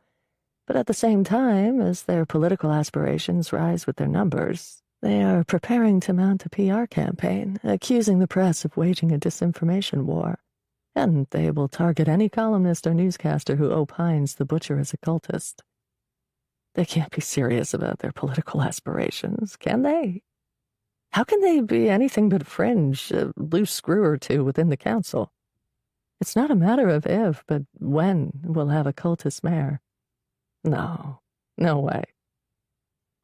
But at the same time, as their political aspirations rise with their numbers, they are preparing to mount a PR campaign, accusing the press of waging a disinformation war. And they will target any columnist or newscaster who opines the butcher is a cultist. They can't be serious about their political aspirations, can they? How can they be anything but fringe, a loose screw or two within the council? It's not a matter of if, but when we'll have a cultist mayor. No, no way.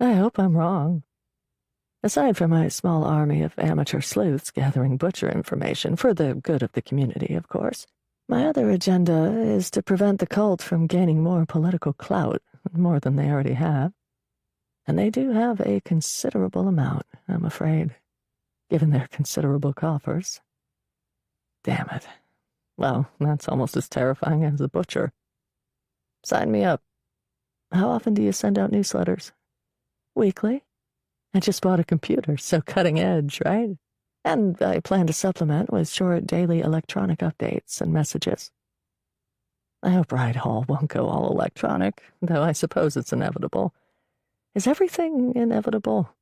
I hope I'm wrong. Aside from my small army of amateur sleuths gathering butcher information for the good of the community, of course, my other agenda is to prevent the cult from gaining more political clout, more than they already have. And they do have a considerable amount, I'm afraid, given their considerable coffers. Damn it. Well, that's almost as terrifying as the butcher. Sign me up. How often do you send out newsletters? Weekly? I just bought a computer, so cutting edge, right? And I plan to supplement with short daily electronic updates and messages. I hope Wright Hall won't go all electronic, though I suppose it's inevitable. Is everything inevitable?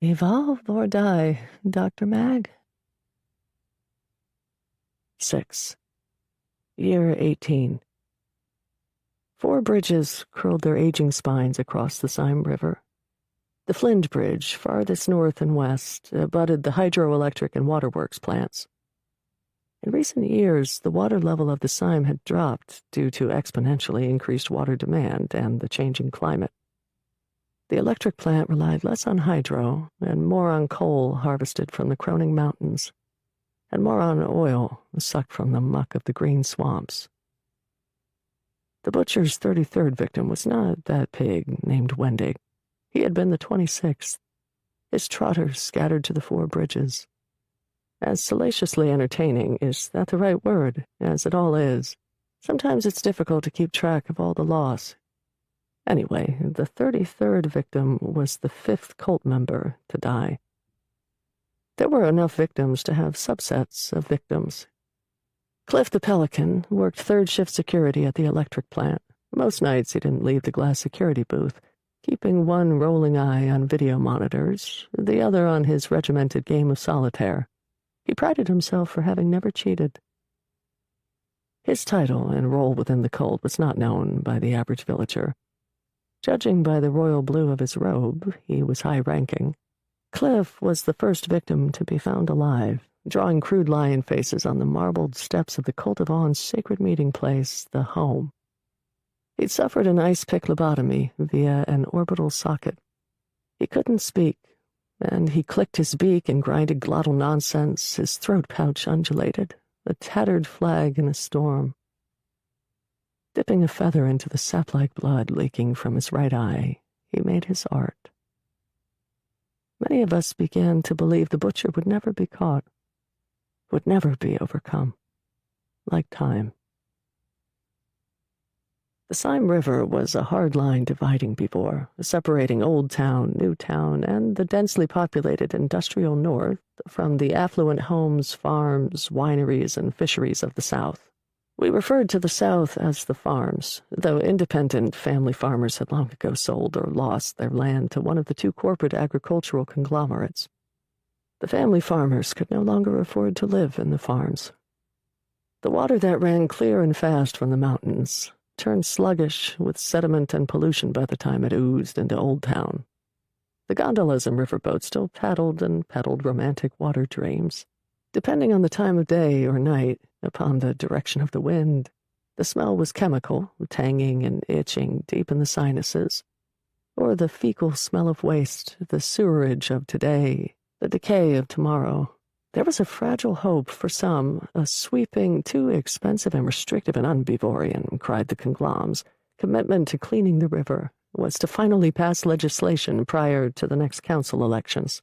Evolve or die, Dr. Mag? 6. Year 18. 4 bridges curled their aging spines across the Sime River. The Flint Bridge, farthest north and west, abutted the hydroelectric and waterworks plants. In recent years, the water level of the Sime had dropped due to exponentially increased water demand and the changing climate. The electric plant relied less on hydro and more on coal harvested from the Croning Mountains, and more on oil sucked from the muck of the green swamps. The butcher's 33rd victim was not that pig named Wendig. He had been the 26th, his trotters scattered to the 4 bridges. As salaciously entertaining, is that the right word, as it all is? Sometimes it's difficult to keep track of all the loss. Anyway, the 33rd victim was the 5th cult member to die. There were enough victims to have subsets of victims. Cliff the Pelican worked third-shift security at the electric plant. Most nights he didn't leave the glass security booth, keeping one rolling eye on video monitors, the other on his regimented game of solitaire. He prided himself for having never cheated. His title and role within the cult was not known by the average villager. Judging by the royal blue of his robe, he was high-ranking. Cliff was the first victim to be found alive, drawing crude lion faces on the marbled steps of the Cult of Awn's sacred meeting place, the Home. He'd suffered an ice-pick lobotomy via an orbital socket. He couldn't speak, and he clicked his beak and grinded glottal nonsense. His throat pouch undulated, a tattered flag in a storm. Dipping a feather into the sap-like blood leaking from his right eye, he made his art. Many of us began to believe the butcher would never be caught, would never be overcome, like time. The Sime River was a hard line dividing before, separating Old Town, New Town, and the densely populated industrial north from the affluent homes, farms, wineries, and fisheries of the south. We referred to the south as the farms, though independent family farmers had long ago sold or lost their land to one of the two corporate agricultural conglomerates. The family farmers could no longer afford to live in the farms. The water that ran clear and fast from the mountains turned sluggish with sediment and pollution by the time it oozed into Old Town. The gondolas and riverboats still paddled and peddled romantic water dreams. Depending on the time of day or night, upon the direction of the wind, the smell was chemical, tanging and itching deep in the sinuses, or the fecal smell of waste, the sewerage of today, the decay of tomorrow. There was a fragile hope for some, a sweeping, too expensive and restrictive and unbevorian, cried the congloms, commitment to cleaning the river was to finally pass legislation prior to the next council elections.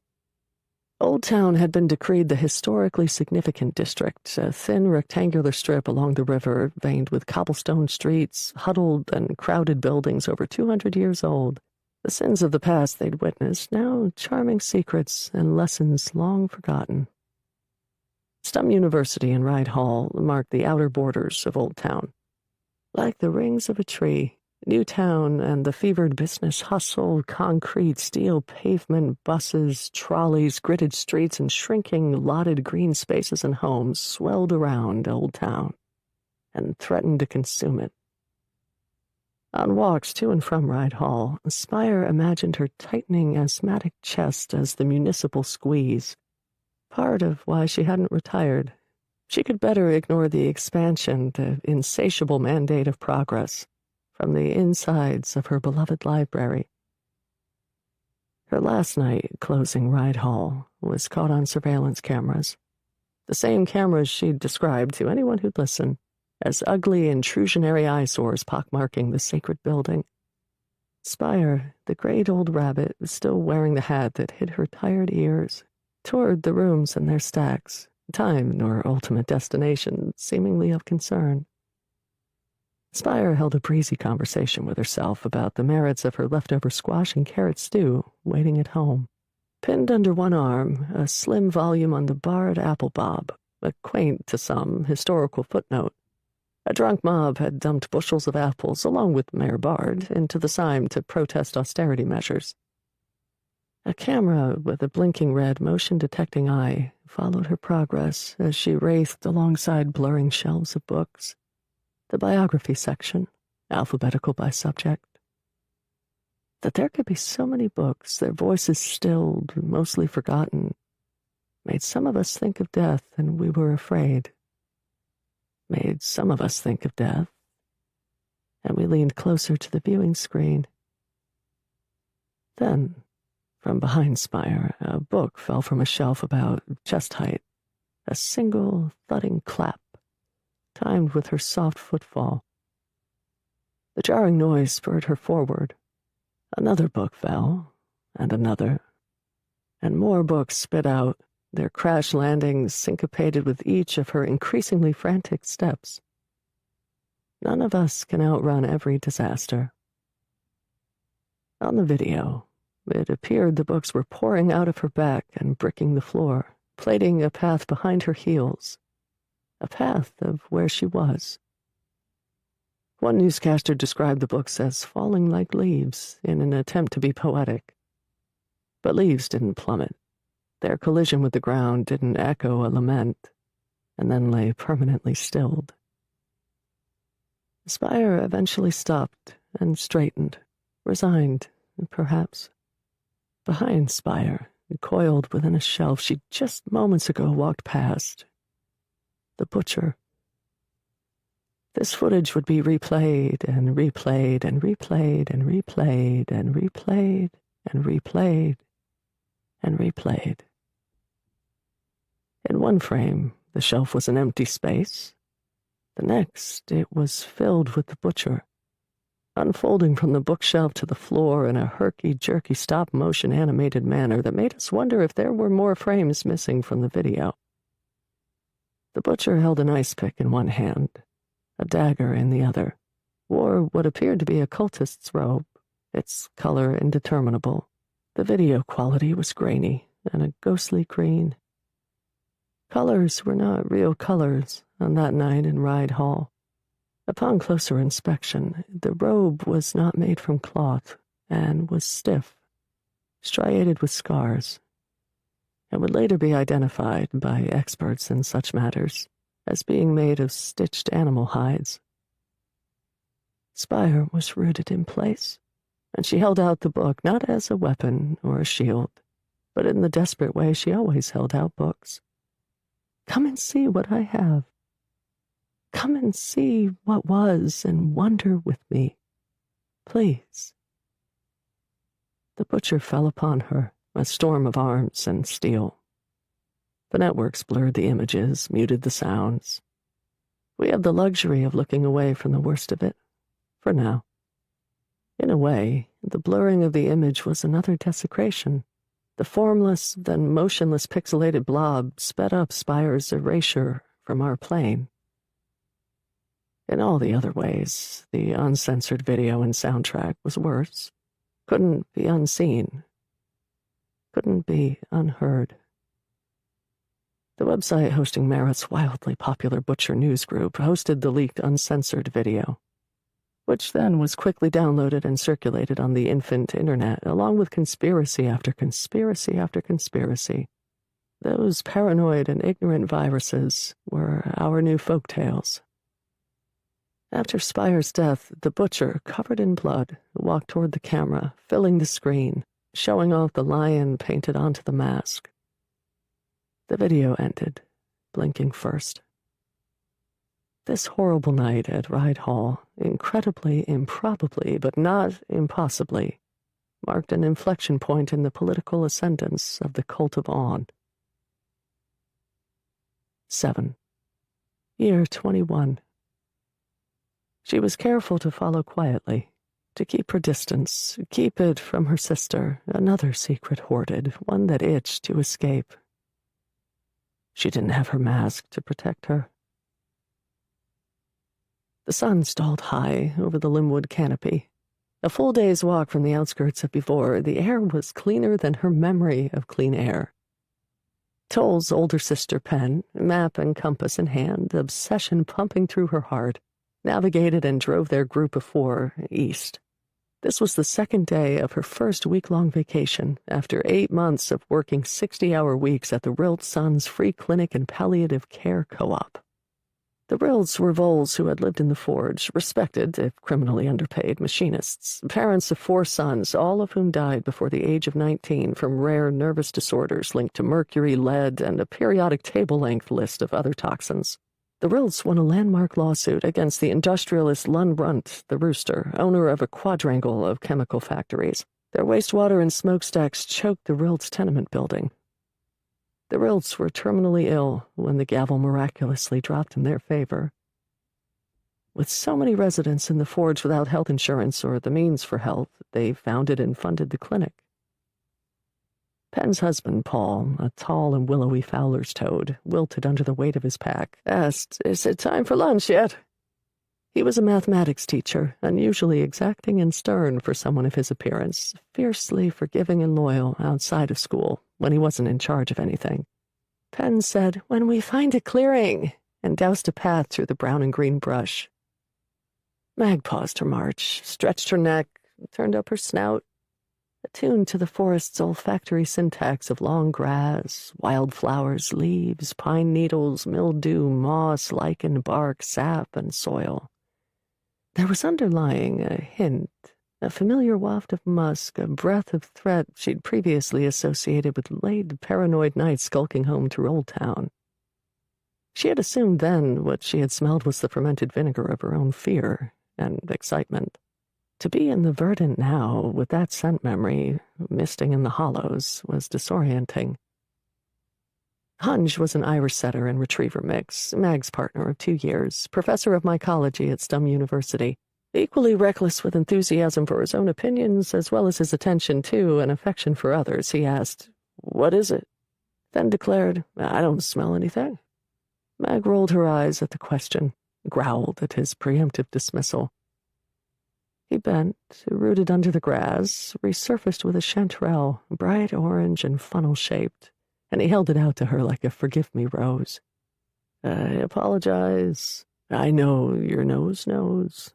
Old Town had been decreed the historically significant district, a thin rectangular strip along the river veined with cobblestone streets, huddled and crowded buildings over 200 years old. The sins of the past they'd witnessed, now charming secrets and lessons long forgotten. Stum University and Ride Hall marked the outer borders of Old Town. Like the rings of a tree, New Town and the fevered business hustle, concrete, steel pavement, buses, trolleys, gridded streets, and shrinking, lotted green spaces and homes swelled around Old Town and threatened to consume it. On walks to and from Ride Hall, Spire imagined her tightening asthmatic chest as the municipal squeeze, part of why she hadn't retired. She could better ignore the expansion, the insatiable mandate of progress, from the insides of her beloved library. Her last night closing Ride Hall was caught on surveillance cameras, the same cameras she'd described to anyone who'd listen as ugly intrusionary eyesores pockmarking the sacred building. Spire, the great old rabbit, still wearing the hat that hid her tired ears, toured the rooms and their stacks, time nor ultimate destination seemingly of concern. Spire held a breezy conversation with herself about the merits of her leftover squash and carrot stew waiting at home. Pinned under one arm, a slim volume on the Bard Apple Bob, a quaint to some historical footnote. A drunk mob had dumped bushels of apples, along with Mayor Bard, into the Sime to protest austerity measures. A camera with a blinking red motion-detecting eye followed her progress as she wraithed alongside blurring shelves of books. The biography section, alphabetical by subject. That there could be so many books, their voices stilled, mostly forgotten, made some of us think of death, and we were afraid. Made some of us think of death, and we leaned closer to the viewing screen. Then, from behind Spire, a book fell from a shelf about chest height, a single thudding clap, timed with her soft footfall. The jarring noise spurred her forward. Another book fell, and another, and more books spit out, their crash landings syncopated with each of her increasingly frantic steps. None of us can outrun every disaster. On the video, it appeared the books were pouring out of her back and bricking the floor, plating a path behind her heels. a path of where she was. One newscaster described the books as falling like leaves in an attempt to be poetic. But leaves didn't plummet. Their collision with the ground didn't echo a lament, and then lay permanently stilled. Spire eventually stopped and straightened, resigned, perhaps. Behind Spire, coiled within a shelf she'd just moments ago walked past, the butcher. This footage would be replayed and replayed and replayed and replayed and replayed and replayed and replayed. In one frame, the shelf was an empty space. The next, it was filled with the butcher, unfolding from the bookshelf to the floor in a herky-jerky stop-motion animated manner that made us wonder if there were more frames missing from the video. The butcher held an ice pick in one hand, a dagger in the other, wore what appeared to be a cultist's robe, its color indeterminable. The video quality was grainy and a ghostly green. Colors were not real colors on that night in Ride Hall. Upon closer inspection, the robe was not made from cloth and was stiff, striated with scars, and would later be identified by experts in such matters as being made of stitched animal hides. Spire was rooted in place, and she held out the book not as a weapon or a shield, but in the desperate way she always held out books. Come and see what I have. Come and see what was and wonder with me. Please. The butcher fell upon her, a storm of arms and steel. The networks blurred the images, muted the sounds. We had the luxury of looking away from the worst of it, for now. In a way, the blurring of the image was another desecration. The formless, then motionless pixelated blob sped up Spire's erasure from our plane. In all the other ways, the uncensored video and soundtrack was worse. Couldn't be unseen. Couldn't be unheard. The website hosting Merritt's wildly popular Butcher news group hosted the leaked uncensored video, which then was quickly downloaded and circulated on the infant internet, along with conspiracy after conspiracy after conspiracy. Those paranoid and ignorant viruses were our new folk tales. After Spire's death, the butcher, covered in blood, walked toward the camera, filling the screen, showing off the lion painted onto the mask. The video ended, blinking first. This horrible night at Ride Hall, incredibly, improbably, but not impossibly, marked an inflection point in the political ascendance of the cult of Awn. 7. Year 21. She was careful to follow quietly, to keep her distance, keep it from her sister, another secret hoarded, one that itched to escape. She didn't have her mask to protect her. The sun stalled high over the Limwood canopy. A full day's walk from the outskirts of Bivor, the air was cleaner than her memory of clean air. Toll's older sister Pen, map and compass in hand, obsession pumping through her heart, navigated and drove their group of 4 east. This was the second day of her first week-long vacation after 8 months of working 60-hour weeks at the Rilt Sons Free Clinic and Palliative Care Co-op. The Rilts were Voles who had lived in the forge, respected, if criminally underpaid, machinists, parents of 4 sons, all of whom died before the age of 19 from rare nervous disorders linked to mercury, lead, and a periodic table-length list of other toxins. The Rilts won a landmark lawsuit against the industrialist Lund Brunt, the rooster, owner of a quadrangle of chemical factories. Their wastewater and smokestacks choked the Rilts tenement building. The Rilts were terminally ill when the gavel miraculously dropped in their favor. With so many residents in the forge without health insurance or the means for health, they founded and funded the clinic. Pen's husband, Paul, a tall and willowy Fowler's toad, wilted under the weight of his pack, asked, "Is it time for lunch yet?" He was a mathematics teacher, unusually exacting and stern for someone of his appearance, fiercely forgiving and loyal outside of school, when he wasn't in charge of anything. Penn said, "When we find a clearing," and doused a path through the brown and green brush. Mag paused her march, stretched her neck, turned up her snout, attuned to the forest's olfactory syntax of long grass, wild flowers, leaves, pine needles, mildew, moss, lichen, bark, sap, and soil. There was underlying a hint, a familiar waft of musk, a breath of threat she'd previously associated with late paranoid nights skulking home through Old Town. She had assumed then what she had smelled was the fermented vinegar of her own fear and excitement. To be in the verdant now, with that scent memory, misting in the hollows, was disorienting. Hunge was an Irish setter and retriever mix, Mag's partner of 2 years, professor of mycology at Stum University, equally reckless with enthusiasm for his own opinions, as well as his attention to and affection for others. He asked, "What is it?" Then declared, "I don't smell anything." Mag rolled her eyes at the question, growled at his preemptive dismissal. He bent, rooted under the grass, resurfaced with a chanterelle, bright orange and funnel-shaped, and he held it out to her like a forgive-me rose. "I apologize. I know your nose knows."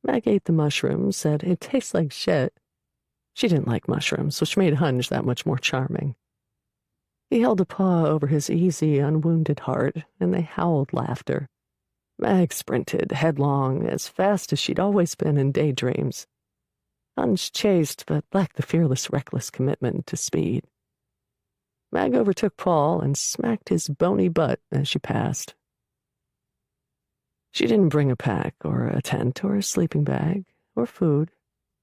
Mag ate the mushroom, said it tastes like shit. She didn't like mushrooms, which made Hunge that much more charming. He held a paw over his easy, unwounded heart, and they howled laughter. Mag sprinted headlong, as fast as she'd always been in daydreams. Hunge chased, but lacked the fearless, reckless commitment to speed. Mag overtook Paul and smacked his bony butt as she passed. She didn't bring a pack or a tent or a sleeping bag or food,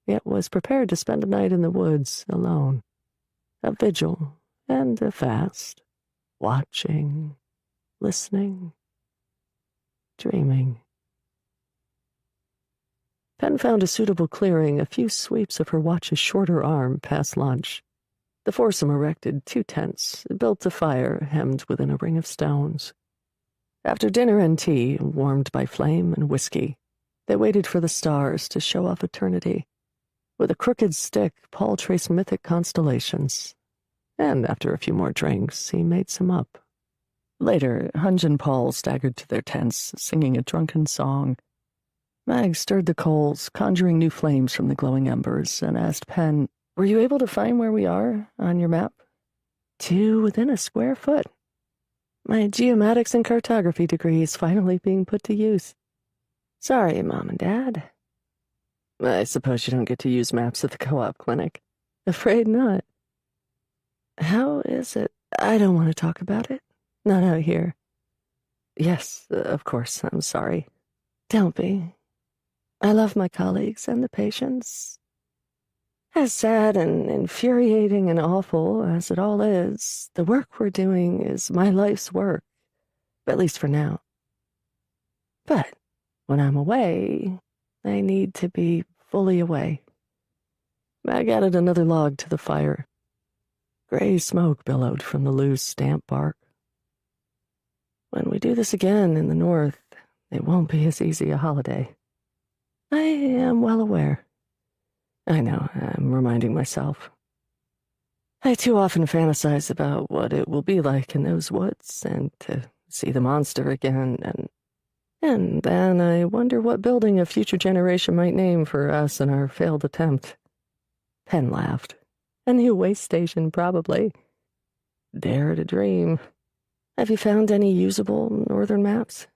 yet was prepared to spend a night in the woods alone. A vigil and a fast, watching, listening, dreaming. Penn found a suitable clearing a few sweeps of her watch's shorter arm past lunch. The foursome erected 2 tents, built a fire hemmed within a ring of stones. After dinner and tea, warmed by flame and whiskey, they waited for the stars to show off eternity. With a crooked stick, Paul traced mythic constellations, and after a few more drinks, he made some up. Later, Hunge and Paul staggered to their tents, singing a drunken song. Mag stirred the coals, conjuring new flames from the glowing embers, and asked Penn, "Were you able to find where we are on your map?" "To within a square foot. My geomatics and cartography degree is finally being put to use. Sorry, Mom and Dad." "I suppose you don't get to use maps at the co-op clinic." "Afraid not." "How is it?" "I don't want to talk about it. Not out here." "Yes, of course, I'm sorry." "Don't be. I love my colleagues and the patients. As sad and infuriating and awful as it all is, the work we're doing is my life's work, at least for now. But when I'm away, I need to be fully away." Mag added another log to the fire. Gray smoke billowed from the loose, damp bark. "When we do this again in the north, it won't be as easy a holiday. I am well aware. I know, I'm reminding myself. I too often fantasize about what it will be like in those woods, and to see the monster again, and then I wonder what building a future generation might name for us in our failed attempt." Penn laughed. "A new waste station, probably. Dare to dream. Have you found any usable northern maps?"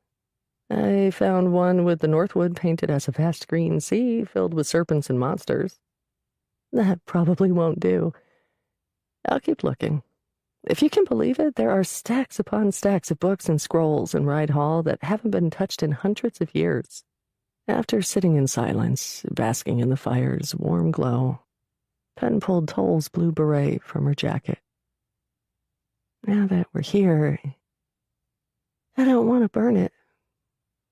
"I found one with the Northwood painted as a vast green sea filled with serpents and monsters." "That probably won't do. I'll keep looking. If you can believe it, there are stacks upon stacks of books and scrolls in Ride Hall that haven't been touched in hundreds of years." After sitting in silence, basking in the fire's warm glow, Penn pulled Toll's blue beret from her jacket. "Now that we're here, I don't want to burn it.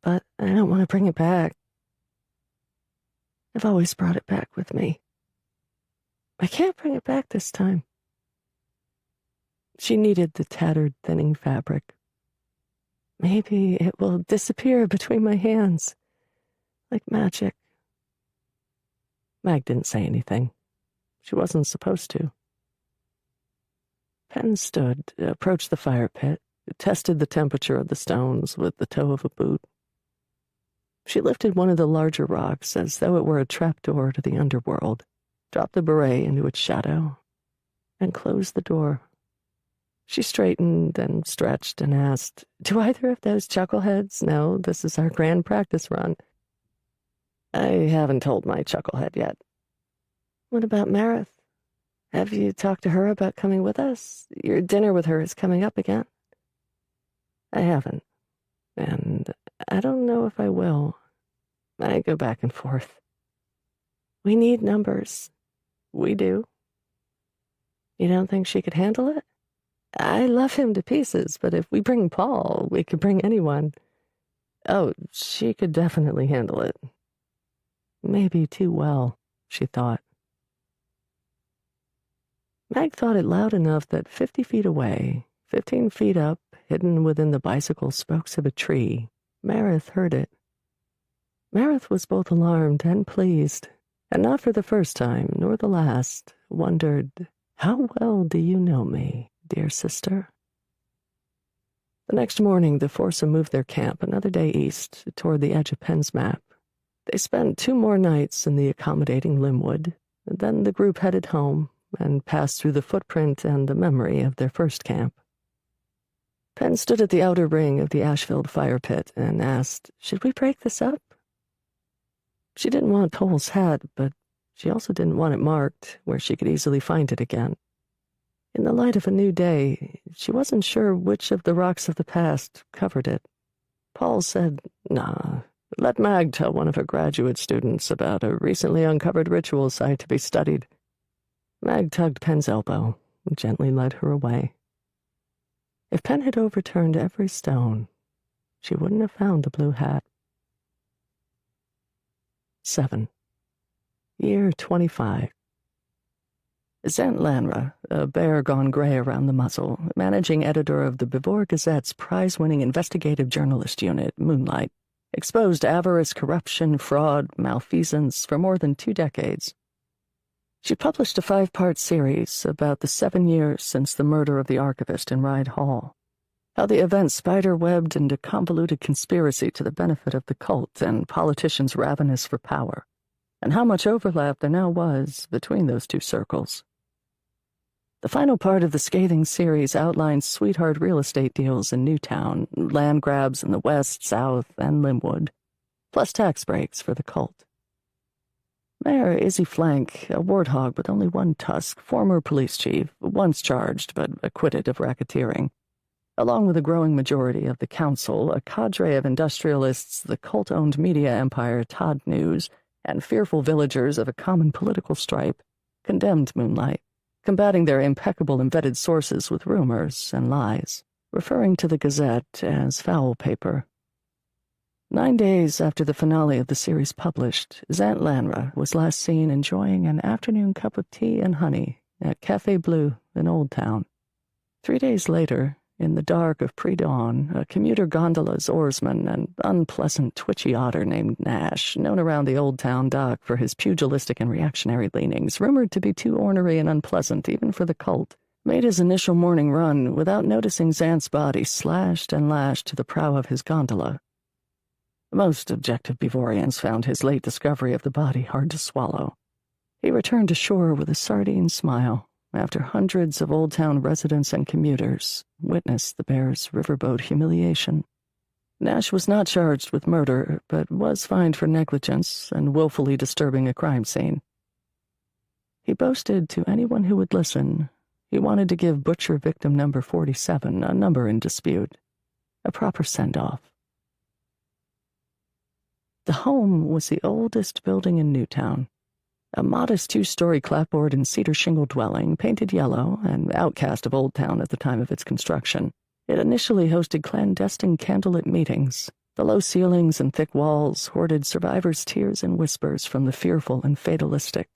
But I don't want to bring it back. I've always brought it back with me. I can't bring it back this time." She kneaded the tattered, thinning fabric. "Maybe it will disappear between my hands, like magic." Mag didn't say anything. She wasn't supposed to. Penn stood, approached the fire pit, tested the temperature of the stones with the toe of a boot. She lifted one of the larger rocks as though it were a trapdoor to the underworld, dropped the beret into its shadow, and closed the door. She straightened and stretched and asked, "Do either of those chuckleheads know this is our grand practice run?" "I haven't told my chucklehead yet." "What about Meredith? Have you talked to her about coming with us? Your dinner with her is coming up again." "I haven't, and I don't know if I will. I go back and forth. We need numbers." "We do." "You don't think she could handle it?" "I love him to pieces, but if we bring Paul, we could bring anyone." "Oh, she could definitely handle it." Maybe too well, she thought. Meg thought it loud enough that 50 feet away, 15 feet up, hidden within the bicycle spokes of a tree, Meredith heard it. Meredith was both alarmed and pleased, and not for the first time, nor the last, wondered, "How well do you know me, dear sister?" The next morning, the foursome moved their camp another day east, toward the edge of Penn's map. They spent 2 more nights in the accommodating Limwood, and then the group headed home and passed through the footprint and the memory of their first camp. Penn stood at the outer ring of the ash-filled fire pit and asked, "Should we break this up?" She didn't want Toll's hat, but she also didn't want it marked where she could easily find it again. In the light of a new day, she wasn't sure which of the rocks of the past covered it. Paul said, "Nah, let Mag tell one of her graduate students about a recently uncovered ritual site to be studied." Mag tugged Penn's elbow and gently led her away. If Penn had overturned every stone, she wouldn't have found the blue hat. 7. Year 25. Zant Lanra, a bear gone gray around the muzzle, managing editor of the Bivor Gazette's prize-winning investigative journalist unit, Moonlight, exposed avarice, corruption, fraud, malfeasance for more than 2 decades. She published a 5-part series about the 7 years since the murder of the archivist in Ride Hall, how the event spider-webbed into convoluted conspiracy to the benefit of the cult and politicians ravenous for power, and how much overlap there now was between those 2 circles. The final part of the scathing series outlines sweetheart real estate deals in Newtown, land grabs in the West, South, and Limwood, plus tax breaks for the cult. Mayor Izzy Flank, a warthog with only 1 tusk, former police chief, once charged but acquitted of racketeering, along with a growing majority of the council, a cadre of industrialists, the cult-owned media empire Todd News, and fearful villagers of a common political stripe, condemned Moonlight, combating their impeccable and vetted sources with rumors and lies, referring to the Gazette as foul paper. 9 days after the finale of the series published, Zant Lanra was last seen enjoying an afternoon cup of tea and honey at Café Bleu in Old Town. 3 days later, in the dark of pre-dawn, a commuter gondola's oarsman, an unpleasant, twitchy otter named Nash, known around the Old Town dock for his pugilistic and reactionary leanings, rumored to be too ornery and unpleasant even for the cult, made his initial morning run without noticing Zant's body slashed and lashed to the prow of his gondola. Most objective Bivorians found his late discovery of the body hard to swallow. He returned to shore with a sardine smile after hundreds of Old Town residents and commuters witnessed the bear's riverboat humiliation. Nash was not charged with murder, but was fined for negligence and willfully disturbing a crime scene. He boasted to anyone who would listen he wanted to give butcher victim number 47, a number in dispute, a proper send-off. The home was the oldest building in Newtown, a modest 2-story clapboard and cedar shingle dwelling, painted yellow, an outcast of Old Town at the time of its construction. It initially hosted clandestine candlelit meetings. The low ceilings and thick walls hoarded survivors' tears and whispers from the fearful and fatalistic,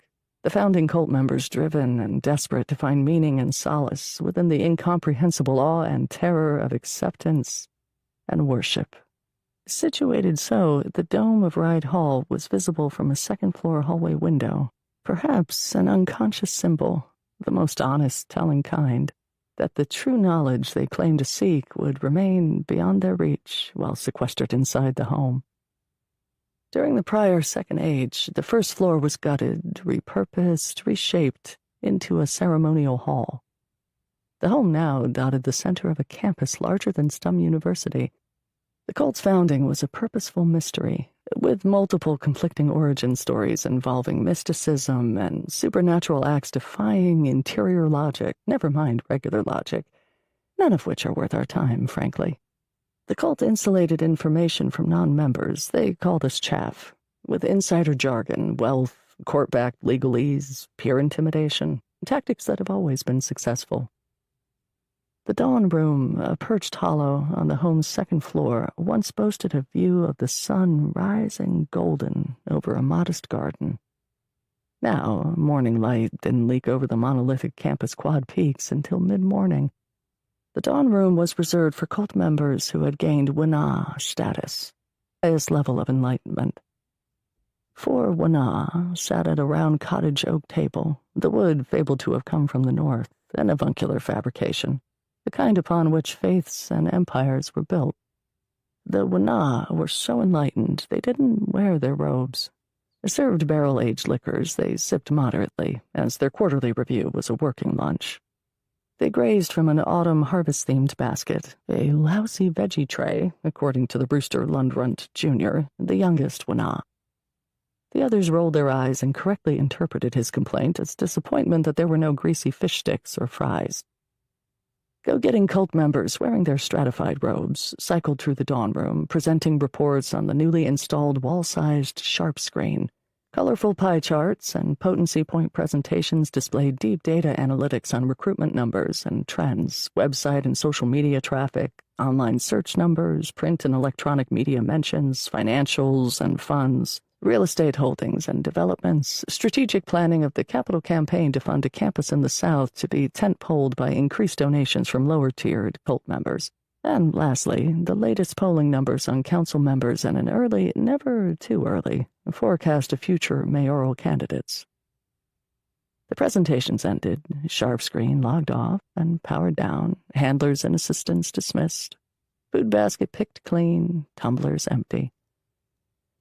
the founding cult members driven and desperate to find meaning and solace within the incomprehensible awe and terror of acceptance and worship. Situated so, the dome of Ride Hall was visible from a 2nd-floor hallway window, perhaps an unconscious symbol, the most honest telling kind, that the true knowledge they claimed to seek would remain beyond their reach while sequestered inside the home. During the prior Second Age, the first floor was gutted, repurposed, reshaped into a ceremonial hall. The home now dotted the center of a campus larger than Stum University. The cult's founding was a purposeful mystery, with multiple conflicting origin stories involving mysticism and supernatural acts defying interior logic, never mind regular logic, none of which are worth our time, frankly. The cult insulated information from non-members. They called us chaff, with insider jargon, wealth, court-backed legalese, peer intimidation, tactics that have always been successful. The Dawn Room, a perched hollow on the home's second floor, once boasted a view of the sun rising golden over a modest garden. Now, morning light didn't leak over the monolithic campus quad peaks until mid-morning. The Dawn Room was reserved for cult members who had gained Wana status, highest level of enlightenment. 4 Wana sat at a round cottage oak table, the wood fabled to have come from the north, an avuncular fabrication, the kind upon which faiths and empires were built. The Wana were so enlightened they didn't wear their robes. Served barrel-aged liquors, they sipped moderately, as their quarterly review was a working lunch. They grazed from an autumn harvest-themed basket, a lousy veggie tray, according to the Brewster Lundrunt Jr., the youngest Wana. The others rolled their eyes and correctly interpreted his complaint as disappointment that there were no greasy fish sticks or fries. Go-getting cult members wearing their stratified robes cycled through the Dawn Room, presenting reports on the newly installed wall-sized sharp screen. Colorful pie charts and potency point presentations displayed deep data analytics on recruitment numbers and trends, website and social media traffic, online search numbers, print and electronic media mentions, financials and funds, real estate holdings and developments, strategic planning of the capital campaign to fund a campus in the South to be tent-poled by increased donations from lower-tiered cult members. And lastly, the latest polling numbers on council members and an early, never too early, forecast of future mayoral candidates. The presentations ended, sharp screen logged off and powered down, handlers and assistants dismissed, food basket picked clean, tumblers empty.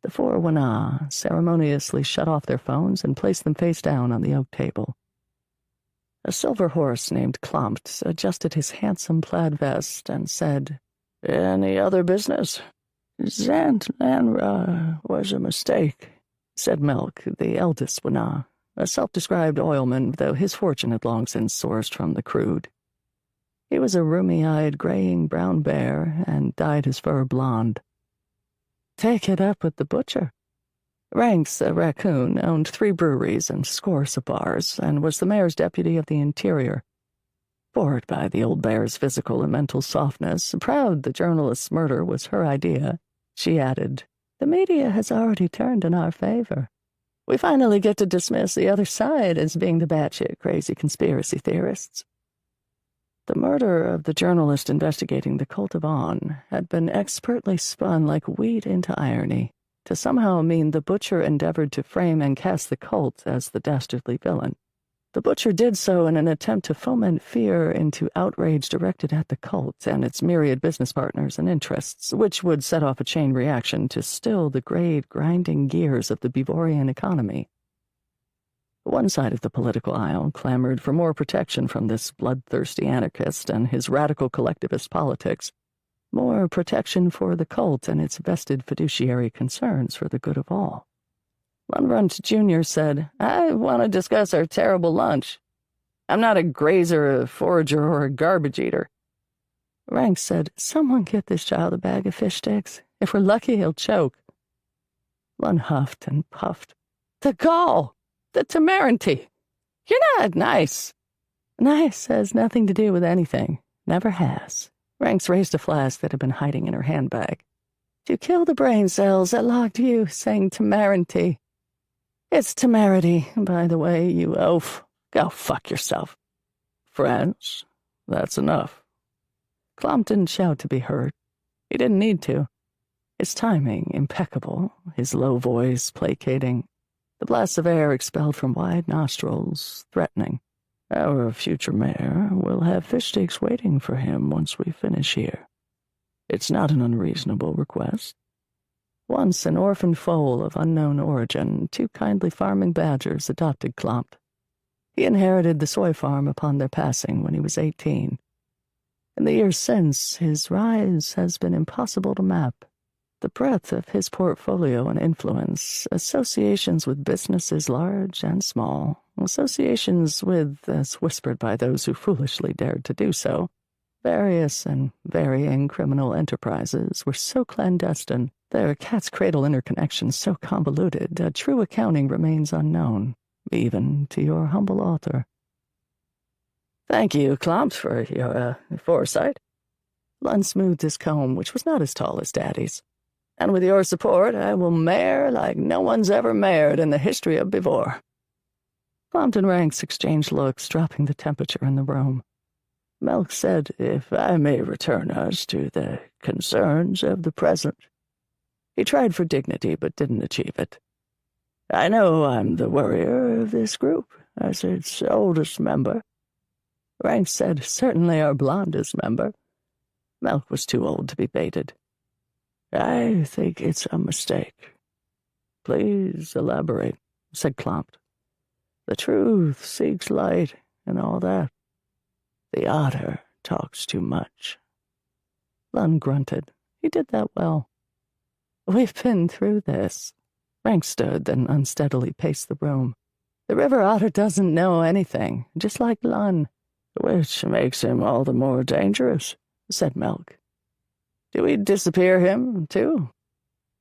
The 4 Wana ceremoniously shut off their phones and placed them face down on the oak table. A silver horse named Klampt adjusted his handsome plaid vest and said, "Any other business?" "Zant Lanra was a mistake," said Melk, the eldest Wana, a self-described oilman, though his fortune had long since sourced from the crude. He was a rheumy-eyed, graying brown bear and dyed his fur blonde. "Take it up with the butcher." Ranks, a raccoon, owned 3 breweries and scores of bars, and was the mayor's deputy of the interior. Bored by the old bear's physical and mental softness, proud the journalist's murder was her idea, she added, "The media has already turned in our favor. We finally get to dismiss the other side as being the batshit crazy conspiracy theorists." The murder of the journalist investigating the cult of On had been expertly spun like wheat into irony, to somehow mean the butcher endeavored to frame and cast the cult as the dastardly villain. The butcher did so in an attempt to foment fear into outrage directed at the cult and its myriad business partners and interests, which would set off a chain reaction to still the great grinding gears of the Beavorian economy. One side of the political aisle clamored for more protection from this bloodthirsty anarchist and his radical collectivist politics, more protection for the cult and its vested fiduciary concerns for the good of all. Lundrunt Jr. said, "I want to discuss our terrible lunch. I'm not a grazer, a forager, or a garbage eater." Ranks said, "Someone get this child a bag of fish sticks. If we're lucky, he'll choke." Lund huffed and puffed. "The gall! The temerity! You're not nice." "Nice has nothing to do with anything. Never has." Ranks raised a flask that had been hiding in her handbag. "To kill the brain cells that locked you, saying temerity. It's temerity, by the way, you oaf. Go fuck yourself." "Friends, that's enough." Klomp didn't shout to be heard. He didn't need to. His timing impeccable, his low voice placating, the blasts of air expelled from wide nostrils threatening, Our future mayor will have fish steaks waiting for him once we finish here. It's not an unreasonable request. Once an orphan foal of unknown origin, 2 kindly farming badgers adopted Klompt. He inherited the soy farm upon their passing when he was 18. In the years since, his rise has been impossible to map. The breadth of his portfolio and influence, associations with businesses large and small, associations with, as whispered by those who foolishly dared to do so, various and varying criminal enterprises were so clandestine, their cat's cradle interconnections so convoluted, a true accounting remains unknown, even to your humble author. Thank you, Klompt, for your foresight. Lund smoothed his comb, which was not as tall as Daddy's. And with your support, I will mayor like no one's ever mayored in the history of before. Klompt and Ranks exchanged looks, dropping the temperature in the room. Melk said, if I may return us to the concerns of the present. He tried for dignity, but didn't achieve it. I know I'm the worrier of this group, as its oldest member. Ranks said, certainly our blondest member. Melk was too old to be baited. I think it's a mistake. Please elaborate, said Klompt. The truth seeks light and all that. The otter talks too much. Lund grunted. He did that well. We've been through this. Rank stood, then unsteadily paced the room. The river otter doesn't know anything, just like Lund. Which makes him all the more dangerous, said Melk. Do we disappear him, too?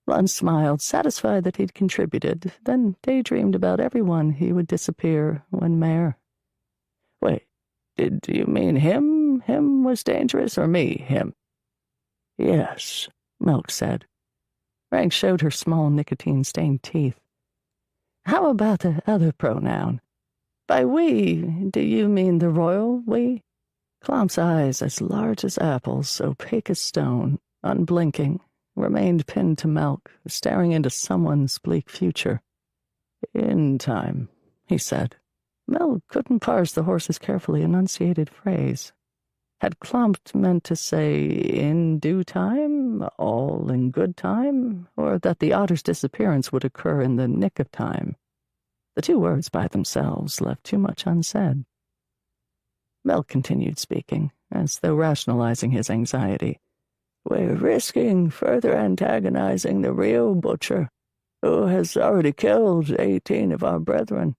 Lund smiled, satisfied that he'd contributed, then daydreamed about everyone he would disappear when mayor. Wait, did you mean him? Him was dangerous, or me, him? Yes, Melk said. Rank showed her small nicotine-stained teeth. How about the other pronoun? By we, do you mean the royal we? Klompt's eyes, as large as apples, opaque as stone, unblinking, remained pinned to Melk, staring into someone's bleak future. In time, he said. Melk couldn't parse the horse's carefully enunciated phrase. Had Klompt meant to say, in due time, all in good time, or that the otter's disappearance would occur in the nick of time? The 2 words by themselves left too much unsaid. Melk continued speaking, as though rationalizing his anxiety. We're risking further antagonizing the real butcher, who has already killed 18 of our brethren.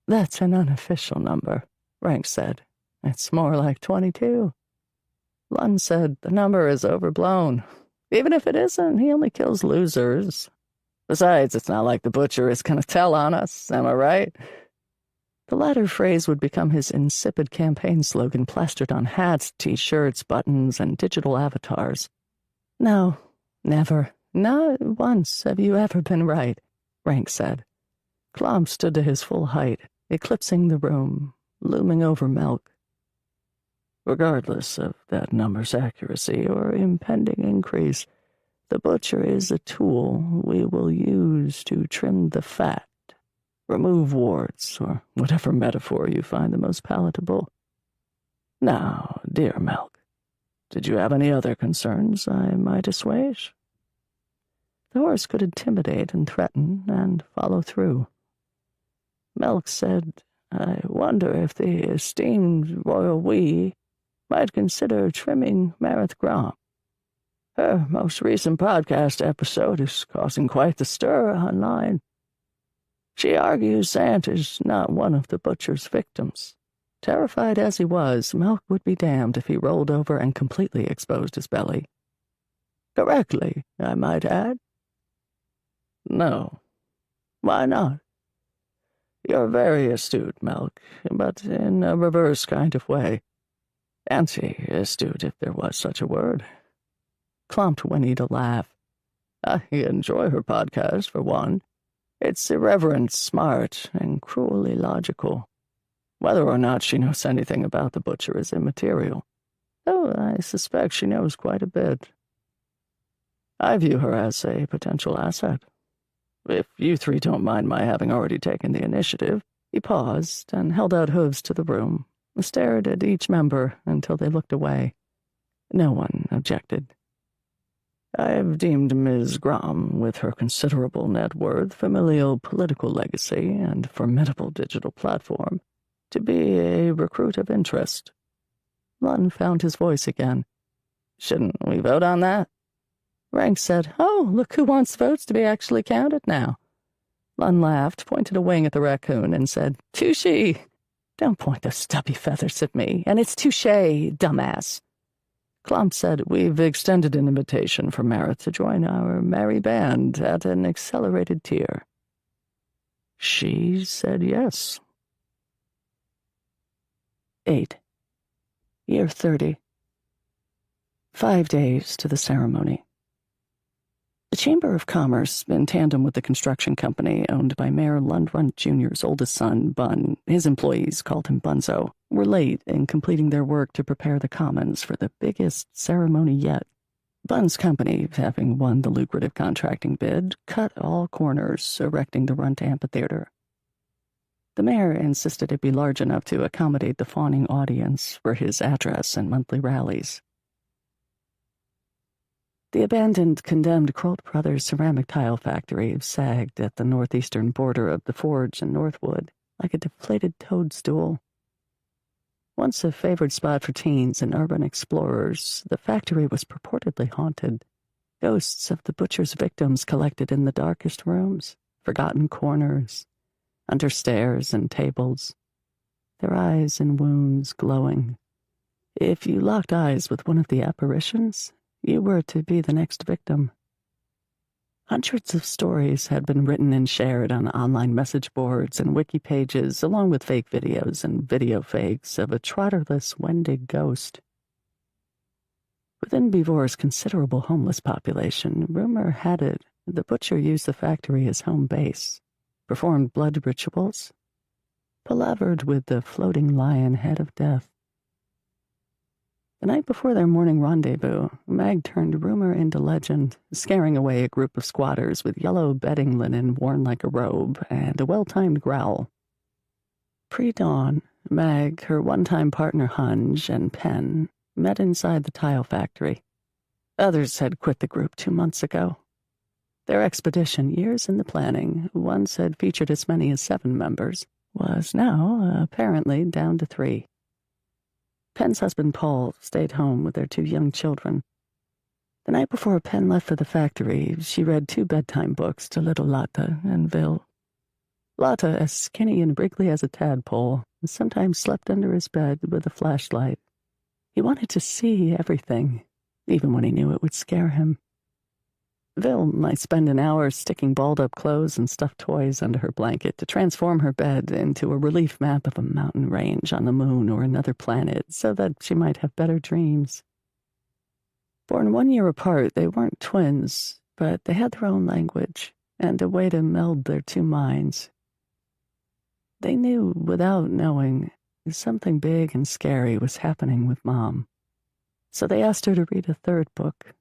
That's an unofficial number, Rank said. It's more like 22. Lund said the number is overblown. Even if it isn't, he only kills losers. Besides, it's not like the butcher is going to tell on us, am I right? The latter phrase would become his insipid campaign slogan plastered on hats, T-shirts, buttons, and digital avatars. No, never, not once have you ever been right, Rank said. Klompt stood to his full height, eclipsing the room, looming over Melk. Regardless of that number's accuracy or impending increase, the butcher is a tool we will use to trim the fat, remove warts, or whatever metaphor you find the most palatable. Now, dear Melk, did you have any other concerns I might assuage? The horse could intimidate and threaten and follow through. Melk said, I wonder if the esteemed royal we might consider trimming Meredith Grom. Her most recent podcast episode is causing quite the stir online. She argues Sant is not one of the butcher's victims. Terrified as he was, Melk would be damned if he rolled over and completely exposed his belly. Correctly, I might add. No. Why not? You're very astute, Melk, but in a reverse kind of way. Anti-astute, if there was such a word. Klompt whinnied a laugh. I enjoy her podcast, for one. It's irreverent, smart, and cruelly logical. Whether or not she knows anything about the butcher is immaterial, though I suspect she knows quite a bit. I view her as a potential asset. If you 3 don't mind my having already taken the initiative, He paused and held out hooves to the room, stared at each member until they looked away. No one objected. I've deemed Ms. Grom, with her considerable net worth, familial political legacy, and formidable digital platform, to be a recruit of interest. Lunn found his voice again. Shouldn't we vote on that? Rank said, Oh, look who wants votes to be actually counted now. Lunn laughed, pointed a wing at the raccoon, and said, Touche! Don't point those stubby feathers at me, and it's touche, dumbass. Klomp said, We've extended an invitation for Marith to join our merry band at an accelerated tier. She said yes. 8. Year 30. 5 days to the ceremony. The Chamber of Commerce, in tandem with the construction company owned by Mayor Lundrunt Jr.'s oldest son, Bun, his employees called him Bunzo, were late in completing their work to prepare the Commons for the biggest ceremony yet. Bun's company, having won the lucrative contracting bid, cut all corners, erecting the Runt Amphitheater. The mayor insisted it be large enough to accommodate the fawning audience for his address and monthly rallies. The abandoned, condemned Krolt Brothers ceramic tile factory sagged at the northeastern border of the Forge and Northwood like a deflated toadstool. Once a favored spot for teens and urban explorers, the factory was purportedly haunted. Ghosts of the butcher's victims collected in the darkest rooms, forgotten corners, under stairs and tables, their eyes and wounds glowing. If you locked eyes with one of the apparitions, you were to be the next victim. Hundreds of stories had been written and shared on online message boards and wiki pages, along with fake videos and video fakes of a trotterless Wendig ghost. Within Bevor's considerable homeless population, rumor had it the butcher used the factory as home base, performed blood rituals, palavered with the floating lion head of death. The night before their morning rendezvous, Mag turned rumor into legend, scaring away a group of squatters with yellow bedding linen worn like a robe and a well-timed growl. Pre-dawn, Mag, her one-time partner Hunge, and Penn met inside the tile factory. Others had quit the group 2 months ago. Their expedition, years in the planning, once had featured as many as 7 members, was now apparently down to 3. Penn's husband, Paul, stayed home with their 2 young children. The night before Penn left for the factory, she read 2 bedtime books to little Lotta and Vil. Lotta, as skinny and wriggly as a tadpole, sometimes slept under his bed with a flashlight. He wanted to see everything, even when he knew it would scare him. Vil might spend an hour sticking balled-up clothes and stuffed toys under her blanket to transform her bed into a relief map of a mountain range on the moon or another planet so that she might have better dreams. Born 1 year apart, they weren't twins, but they had their own language and a way to meld their 2 minds. They knew, without knowing, something big and scary was happening with Mom. So they asked her to read a 3rd book.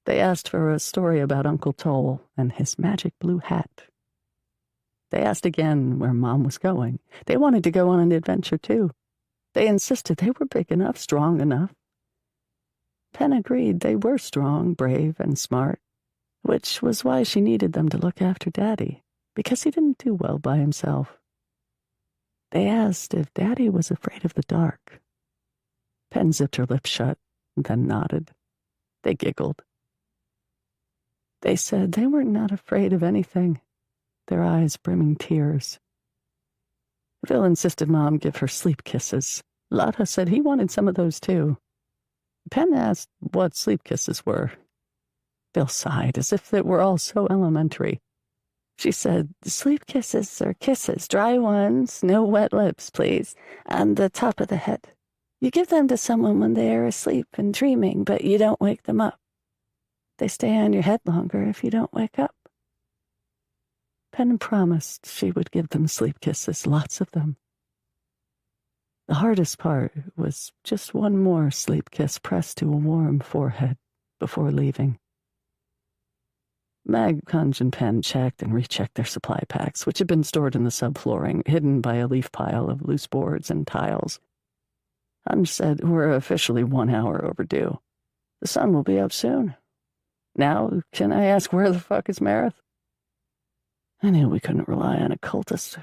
They asked for a story about Uncle Toll and his magic blue hat. They asked again where Mom was going. They wanted to go on an adventure, too. They insisted they were big enough, strong enough. Penn agreed they were strong, brave, and smart, which was why she needed them to look after Daddy, because he didn't do well by himself. They asked if Daddy was afraid of the dark. Penn zipped her lips shut, then nodded. They giggled. They said they were not afraid of anything, their eyes brimming tears. Vil insisted Mom give her sleep kisses. Lotta said he wanted some of those too. Penn asked what sleep kisses were. Vil sighed as if it were all so elementary. She said, sleep kisses are kisses, dry ones, no wet lips, please, on the top of the head. You give them to someone when they are asleep and dreaming, but you don't wake them up. They stay on your head longer if you don't wake up. Penn promised she would give them sleep kisses, lots of them. The hardest part was just one more sleep kiss pressed to a warm forehead before leaving. Mag, Kunj, and Penn checked and rechecked their supply packs, which had been stored in the subflooring, hidden by a leaf pile of loose boards and tiles. Kunj said, "We're officially 1 hour overdue. The sun will be up soon. Now, can I ask where the fuck is Meredith?" I knew we couldn't rely on a cultist.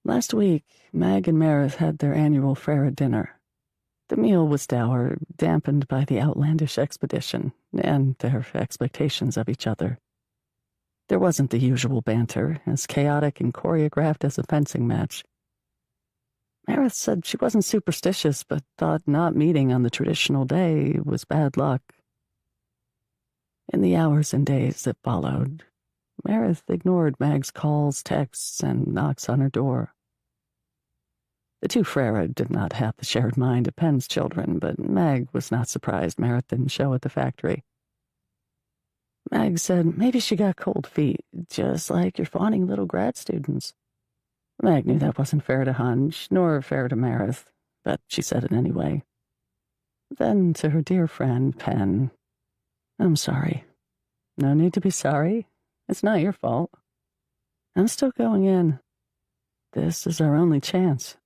Last week, Mag and Meredith had their annual Frera dinner. The meal was dour, dampened by the outlandish expedition and their expectations of each other. There wasn't the usual banter, as chaotic and choreographed as a fencing match. Meredith said she wasn't superstitious, but thought not meeting on the traditional day was bad luck. In the hours and days that followed, Meredith ignored Mag's calls, texts, and knocks on her door. The two Frera did not have the shared mind of Penn's children, but Mag was not surprised Meredith didn't show at the factory. Mag said maybe she got cold feet, just like your fawning little grad students. Mag knew that wasn't fair to Hunch, nor fair to Meredith, but she said it anyway. Then to her dear friend, Penn, "I'm sorry. No need to be sorry. It's not your fault. I'm still going in. This is our only chance."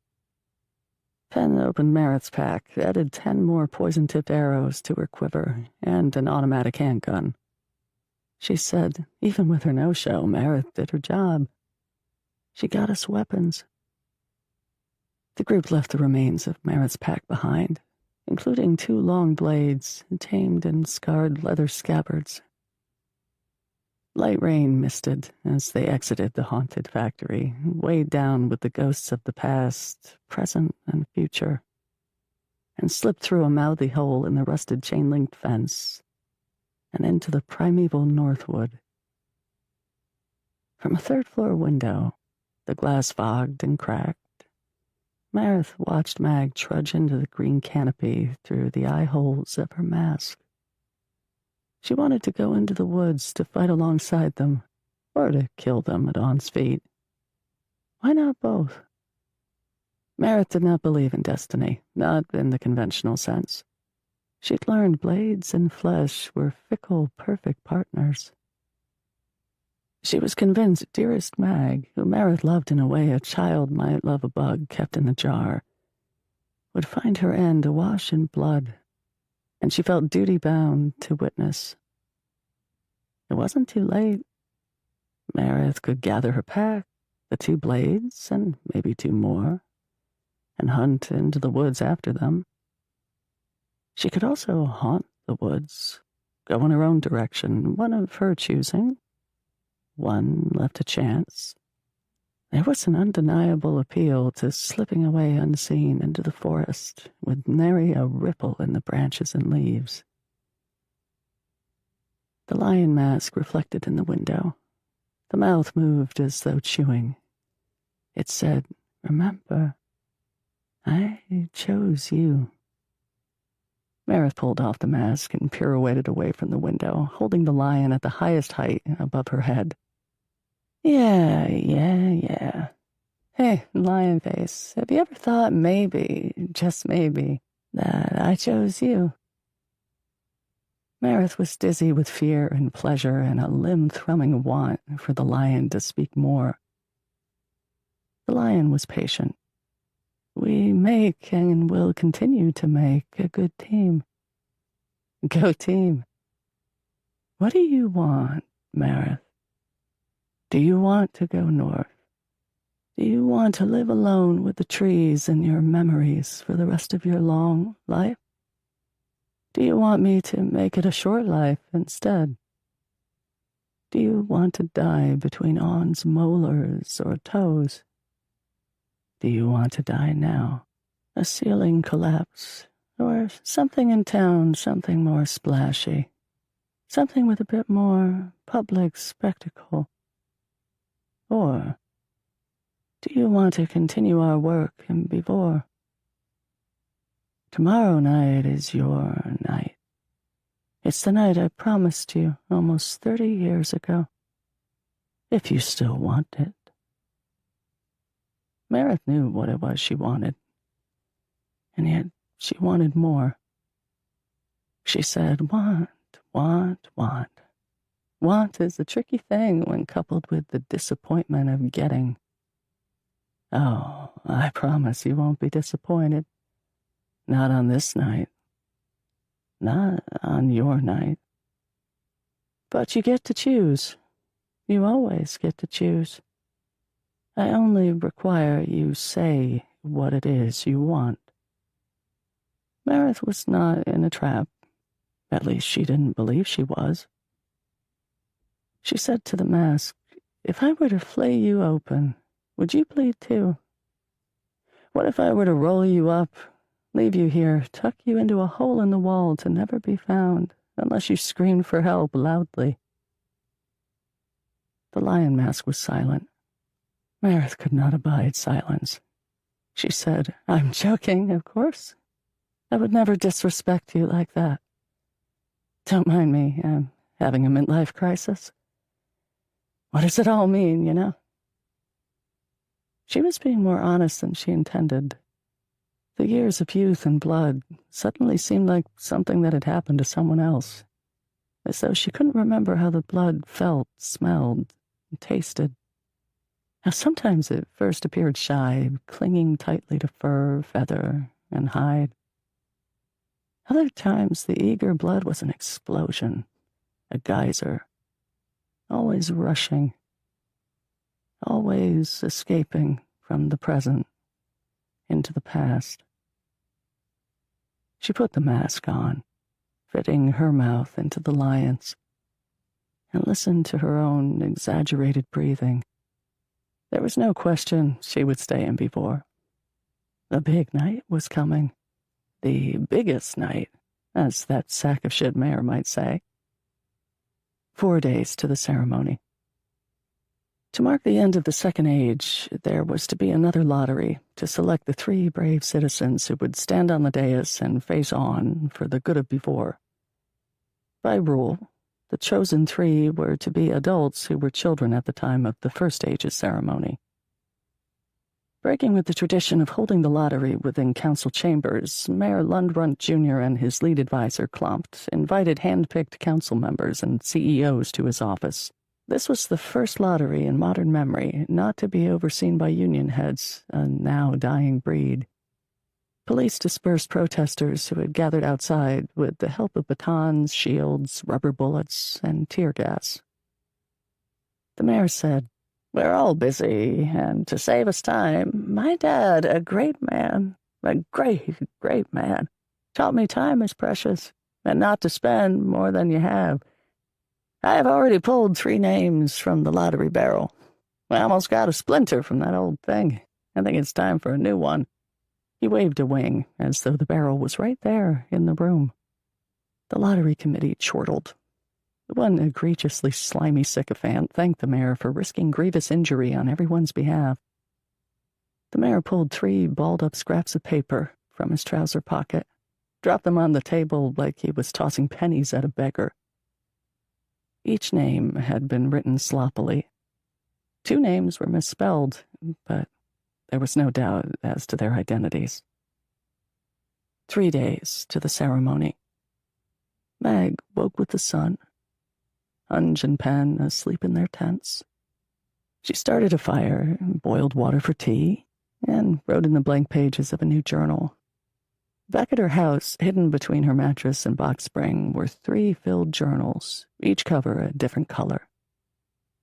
Penn opened Meredith's pack, added 10 more poison-tipped arrows to her quiver, and an automatic handgun. She said, even with her no-show, Meredith did her job. She got us weapons. The group left the remains of Meredith's pack behind, including 2 long blades, tamed and scarred leather scabbards. Light rain misted as they exited the haunted factory, weighed down with the ghosts of the past, present, and future, and slipped through a mouthy hole in the rusted chain-linked fence and into the primeval Northwood. From a third-floor window, the glass fogged and cracked, Meredith watched Mag trudge into the green canopy through the eye holes of her mask. She wanted to go into the woods to fight alongside them, or to kill them at On's feet. Why not both? Meredith did not believe in destiny, not in the conventional sense. She'd learned blades and flesh were fickle, perfect partners. She was convinced dearest Mag, who Meredith loved in a way a child might love a bug kept in a jar, would find her end awash in blood, and she felt duty-bound to witness. It wasn't too late. Meredith could gather her pack, the 2 blades, and maybe 2 more, and hunt into the woods after them. She could also haunt the woods, go in her own direction, one of her choosing, one left to chance. There was an undeniable appeal to slipping away unseen into the forest with nary a ripple in the branches and leaves. The lion mask reflected in the window. The mouth moved as though chewing. It said, "Remember, I chose you." Meredith pulled off the mask and pirouetted away from the window, holding the lion at the highest height above her head. Yeah. Hey, lion face, have you ever thought maybe, just maybe, that I chose you? Meredith was dizzy with fear and pleasure and a limb-thrumming want for the lion to speak more. The lion was patient. We make and will continue to make a good team. Go team. What do you want, Meredith? Do you want to go north? Do you want to live alone with the trees and your memories for the rest of your long life? Do you want me to make it a short life instead? Do you want to die between On's molars or toes? Do you want to die now? A ceiling collapse, or something in town, something more splashy, something with a bit more public spectacle? Or do you want to continue our work in Bivor? Tomorrow night is your night. It's the night I promised you almost 30 years ago. If you still want it. Meredith knew what it was she wanted, and yet she wanted more. She said, want. Want is a tricky thing when coupled with the disappointment of getting. Oh, I promise you won't be disappointed. Not on this night. Not on your night. But you get to choose. You always get to choose. I only require you say what it is you want. Meredith was not in a trap. At least she didn't believe she was. She said to the mask, "If I were to flay you open, would you bleed too? What if I were to roll you up, leave you here, tuck you into a hole in the wall to never be found, unless you screamed for help loudly?" The lion mask was silent. Meredith could not abide silence. She said, "I'm joking, of course. I would never disrespect you like that. Don't mind me, I'm having a midlife crisis. What does it all mean, you know?" She was being more honest than she intended. The years of youth and blood suddenly seemed like something that had happened to someone else, as though she couldn't remember how the blood felt, smelled, and tasted. How sometimes it first appeared shy, clinging tightly to fur, feather, and hide. Other times the eager blood was an explosion, a geyser, always rushing, always escaping from the present into the past. She put the mask on, fitting her mouth into the lion's, and listened to her own exaggerated breathing. There was no question she would stay in before. The big night was coming. The biggest night, as that sack of shit mayor might say. 4 days to the ceremony. To mark the end of the Second Age, there was to be another lottery to select the 3 brave citizens who would stand on the dais and face on for the good of before. By rule, the chosen 3 were to be adults who were children at the time of the First Age's ceremony. Breaking with the tradition of holding the lottery within council chambers, Mayor Lundrunt Jr. and his lead advisor, Klompt, invited hand-picked council members and CEOs to his office. This was the first lottery in modern memory not to be overseen by union heads, a now dying breed. Police dispersed protesters who had gathered outside with the help of batons, shields, rubber bullets, and tear gas. The mayor said, "We're all busy, and to save us time, my dad, a great man, a great man, taught me time is precious, and not to spend more than you have. I have already pulled 3 names from the lottery barrel. I almost got a splinter from that old thing. I think it's time for a new one." He waved a wing, as though the barrel was right there in the room. The lottery committee chortled. One egregiously slimy sycophant thanked the mayor for risking grievous injury on everyone's behalf. The mayor pulled 3 balled-up scraps of paper from his trouser pocket, dropped them on the table like he was tossing pennies at a beggar. Each name had been written sloppily. 2 names were misspelled, but there was no doubt as to their identities. 3 days to the ceremony. Meg woke with the sun. Hunge and Pen asleep in their tents. She started a fire, boiled water for tea, and wrote in the blank pages of a new journal. Back at her house, hidden between her mattress and box spring, were 3 filled journals, each cover a different color.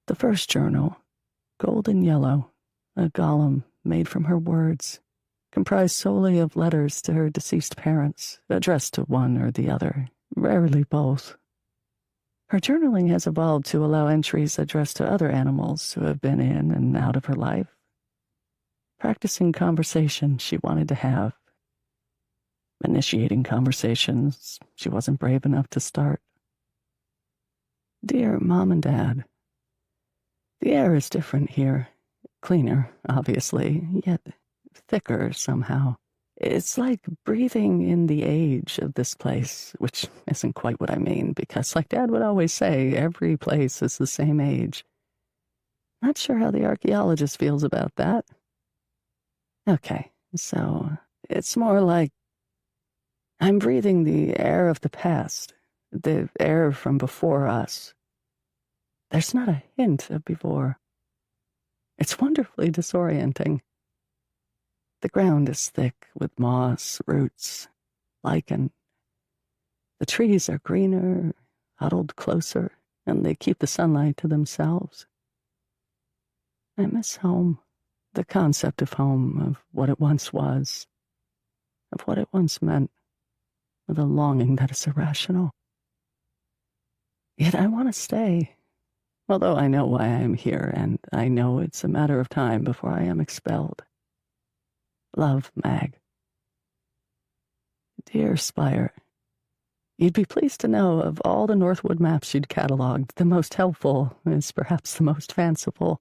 The first journal, golden yellow, a golem made from her words, comprised solely of letters to her deceased parents, addressed to one or the other, rarely both. Her journaling has evolved to allow entries addressed to other animals who have been in and out of her life. Practicing conversation she wanted to have. Initiating conversations she wasn't brave enough to start. Dear Mom and Dad, the air is different here. Cleaner, obviously, yet thicker somehow. It's like breathing in the age of this place, which isn't quite what I mean, because like Dad would always say, every place is the same age. Not sure how the archaeologist feels about that. Okay, so it's more like I'm breathing the air of the past, the air from before us. There's not a hint of before. It's wonderfully disorienting. The ground is thick with moss, roots, lichen. The trees are greener, huddled closer, and they keep the sunlight to themselves. I miss home, the concept of home, of what it once was, of what it once meant, with a longing that is irrational. Yet I want to stay, although I know why I am here, and I know it's a matter of time before I am expelled. Love, Mag. Dear Spire, you'd be pleased to know of all the Northwood maps you'd cataloged, the most helpful is perhaps the most fanciful.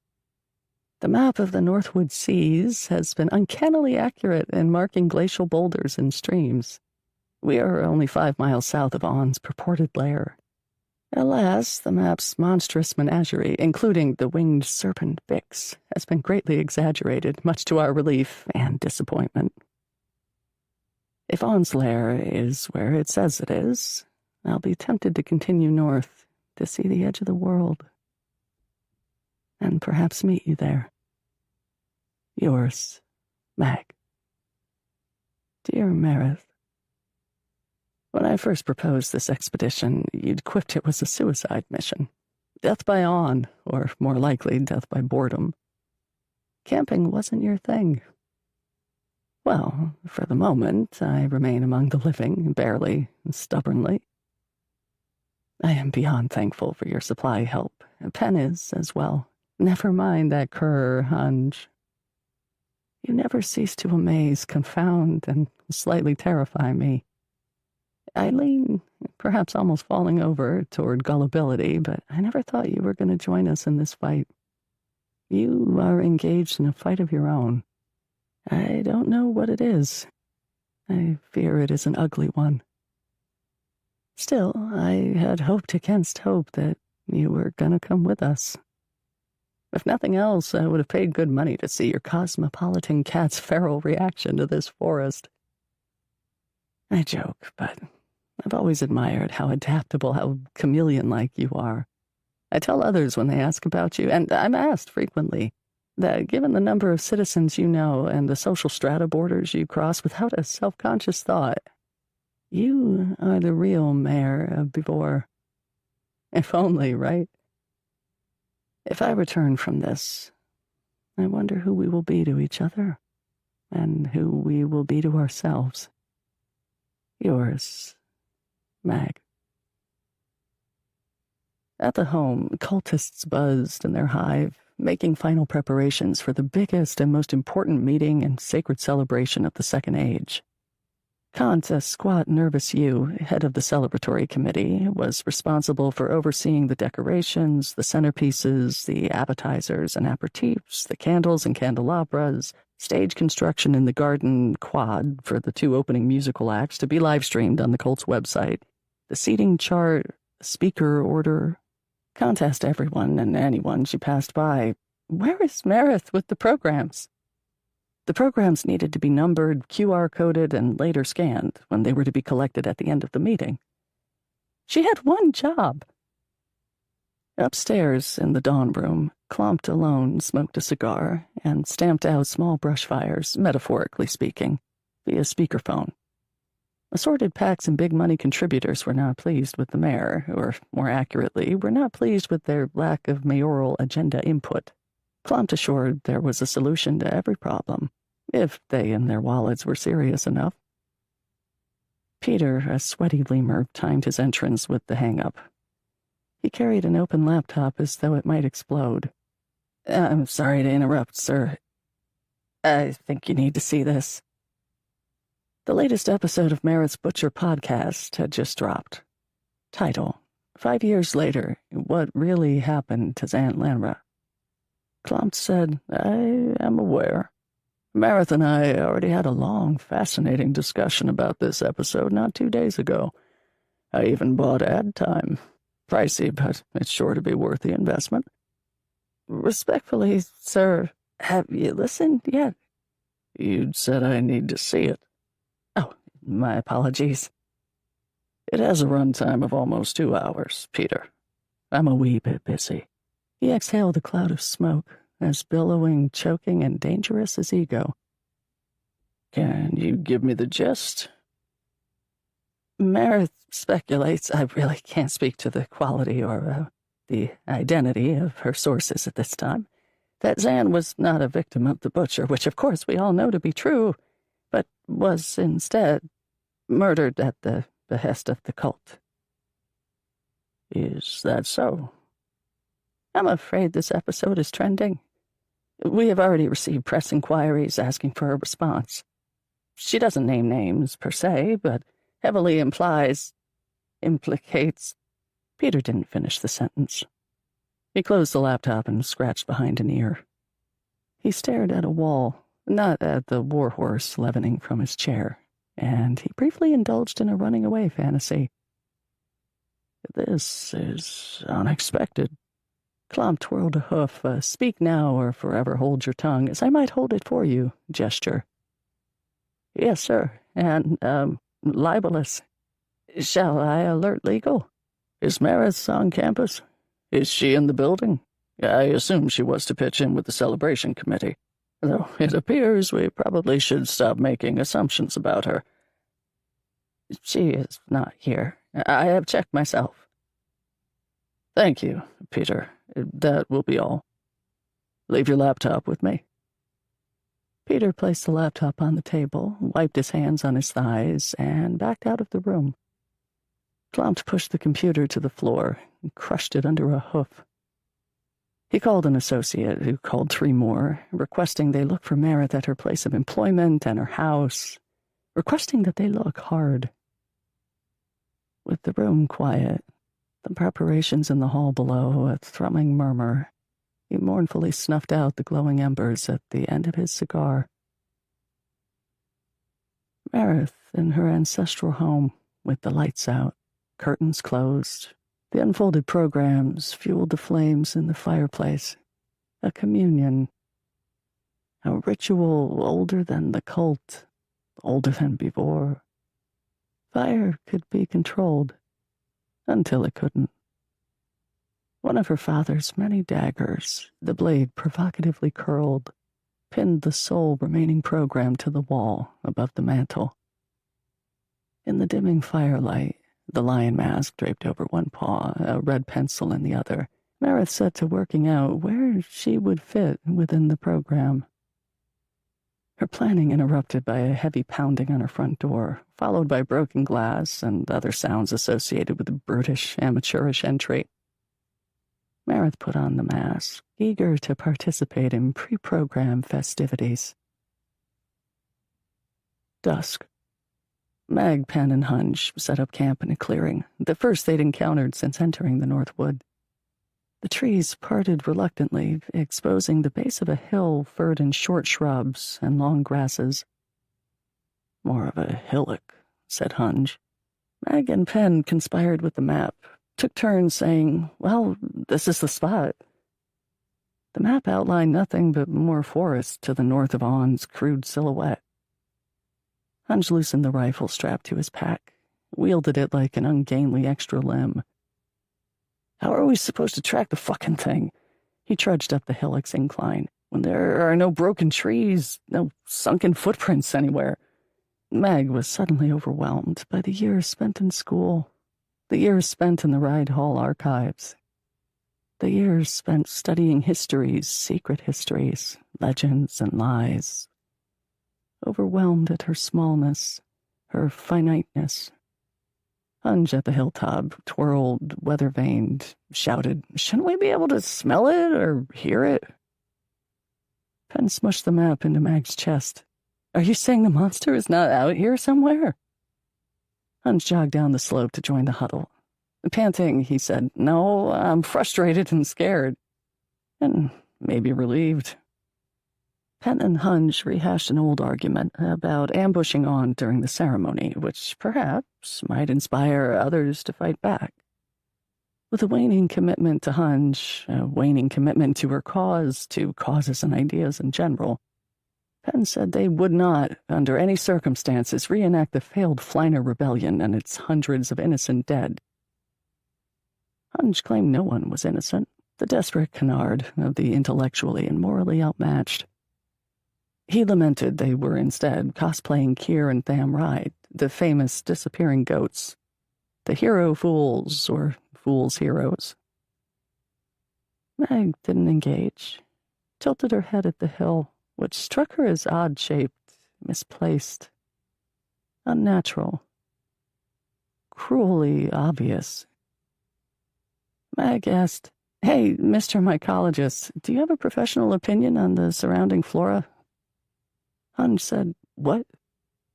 The map of the Northwood Seas has been uncannily accurate in marking glacial boulders and streams. We are only 5 miles south of On's purported lair. Alas, the map's monstrous menagerie, including the winged serpent Vix, has been greatly exaggerated, much to our relief and disappointment. If On's lair is where it says it is, I'll be tempted to continue north to see the edge of the world, and perhaps meet you there. Yours, Mag. Dear Meredith, when I first proposed this expedition, you'd quipped it was a suicide mission. Death by On, or more likely, death by boredom. Camping wasn't your thing. Well, for the moment, I remain among the living, barely, stubbornly. I am beyond thankful for your supply help. Pen is, as well. Never mind that cur, Hunge. You never cease to amaze, confound, and slightly terrify me. I lean, perhaps almost falling over, toward gullibility, but I never thought you were going to join us in this fight. You are engaged in a fight of your own. I don't know what it is. I fear it is an ugly one. Still, I had hoped against hope that you were going to come with us. If nothing else, I would have paid good money to see your cosmopolitan cat's feral reaction to this forest. I joke, but I've always admired how adaptable, how chameleon-like you are. I tell others when they ask about you, and I'm asked frequently, that given the number of citizens you know and the social strata borders you cross without a self-conscious thought, you are the real mayor of Bivor. If only, right? If I return from this, I wonder who we will be to each other, and who we will be to ourselves. Yours, Mag. At the home, cultists buzzed in their hive, making final preparations for the biggest and most important meeting and sacred celebration of the Second Age. Kant, a squat, nervous youth, head of the celebratory committee, was responsible for overseeing the decorations, the centerpieces, the appetizers and aperitifs, the candles and candelabras, stage construction in the garden quad for the 2 opening musical acts to be live-streamed on the cult's website, the seating chart, the speaker order. Kant asked everyone and anyone she passed by, "Where is Meredith with the programs?" The programs needed to be numbered, QR-coded, and later scanned when they were to be collected at the end of the meeting. She had one job. Upstairs, in the dawn room, Klompt alone smoked a cigar and stamped out small brush fires, metaphorically speaking, via speakerphone. Assorted PACs and big money contributors were not pleased with the mayor, or, more accurately, were not pleased with their lack of mayoral agenda input. Klompt assured there was a solution to every problem, if they and their wallets were serious enough. Peter, a sweaty lemur, timed his entrance with the hang-up. He carried an open laptop as though it might explode. "I'm sorry to interrupt, sir. I think you need to see this." The latest episode of Merritt's Butcher podcast had just dropped. Title: 5 years later, What Really Happened to Zant Lanra. Klompt said, "I am aware. Meredith and I already had a long, fascinating discussion about this episode not 2 days ago. I even bought ad time. Pricey, but it's sure to be worth the investment. Respectfully, sir, have you listened yet?" "You'd said I need to see it." "Oh, my apologies." "It has a runtime of almost 2 hours, Peter. I'm a wee bit busy." He exhaled a cloud of smoke, as billowing, choking, and dangerous as ego. Can you give me the gist? Meredith speculates, I really can't speak to the quality or the identity of her sources at this time, that Zan was not a victim of the butcher, which of course we all know to be true, but was instead murdered at the behest of the cult. Is that so? I'm afraid this episode is trending. We have already received press inquiries asking for a response. She doesn't name names per se, but heavily implicates. Peter didn't finish the sentence. He closed the laptop and scratched behind an ear. He stared at a wall, not at the warhorse leavening from his chair, and he briefly indulged in a running away fantasy. This is unexpected. Klomp twirled a hoof, speak now or forever hold your tongue, as I might hold it for you, gesture. Yes, sir, and, libelous. Shall I alert legal? Is Meredith on campus? Is she in the building? I assume she was to pitch in with the celebration committee, though it appears we probably should stop making assumptions about her. She is not here. I have checked myself. Thank you, Peter. That will be all. Leave your laptop with me. Peter placed the laptop on the table, wiped his hands on his thighs, and backed out of the room. Klomp pushed the computer to the floor and crushed it under a hoof. He called an associate, who called 3 more, requesting they look for Meredith at her place of employment and her house, requesting that they look hard. With the room quiet, the preparations in the hall below a thrumming murmur, he mournfully snuffed out the glowing embers at the end of his cigar. Meredith in her ancestral home, with the lights out, curtains closed, the unfolded programs fueled the flames in the fireplace. A communion. A ritual older than the cult, older than before. Fire could be controlled, until it couldn't. One of her father's many daggers, the blade provocatively curled, pinned the sole remaining program to the wall above the mantel. In the dimming firelight, the lion mask draped over one paw, a red pencil in the other, Meredith set to working out where she would fit within the program. Her planning interrupted by a heavy pounding on her front door, followed by broken glass and other sounds associated with the brutish, amateurish entry. Meredith put on the mask, eager to participate in pre-programmed festivities. Dusk. Mag, Penn, and Hunch set up camp in a clearing, the first they'd encountered since entering the North Wood. The trees parted reluctantly, exposing the base of a hill furred in short shrubs and long grasses. More of a hillock, said Hunch. Mag and Penn conspired with the map, took turns saying, well, this is the spot. The map outlined nothing but more forest to the north of On's crude silhouette. Hunch loosened the rifle strapped to his pack, wielded it like an ungainly extra limb. How are we supposed to track the fucking thing? He trudged up the hillock's incline, when there are no broken trees, no sunken footprints anywhere. Mag was suddenly overwhelmed by the years spent in school, the years spent in the Ride Hall archives, the years spent studying histories, secret histories, legends, and lies. Overwhelmed at her smallness, her finiteness. Hunch at the hilltop, twirled, weather-vaned, shouted, shouldn't we be able to smell it or hear it? Penn smushed the map into Mag's chest. Are you saying the monster is not out here somewhere? Hunch jogged down the slope to join the huddle. Panting, he said, no, I'm frustrated and scared. And maybe relieved. Penn and Hunch rehashed an old argument about ambushing On during the ceremony, which perhaps might inspire others to fight back. With a waning commitment to Hunch, a waning commitment to her cause, to causes and ideas in general, Penn said they would not, under any circumstances, reenact the failed Fliner Rebellion and its hundreds of innocent dead. Hunch claimed no one was innocent, the desperate canard of the intellectually and morally outmatched. He lamented they were instead cosplaying Kier and Tham Ride, the famous disappearing goats, the hero fools or fools heroes. Meg didn't engage, tilted her head at the hill, which struck her as odd-shaped, misplaced, unnatural, cruelly obvious. Meg asked, "Hey, Mr. Mycologist, do you have a professional opinion on the surrounding flora?" Hunch said, "What?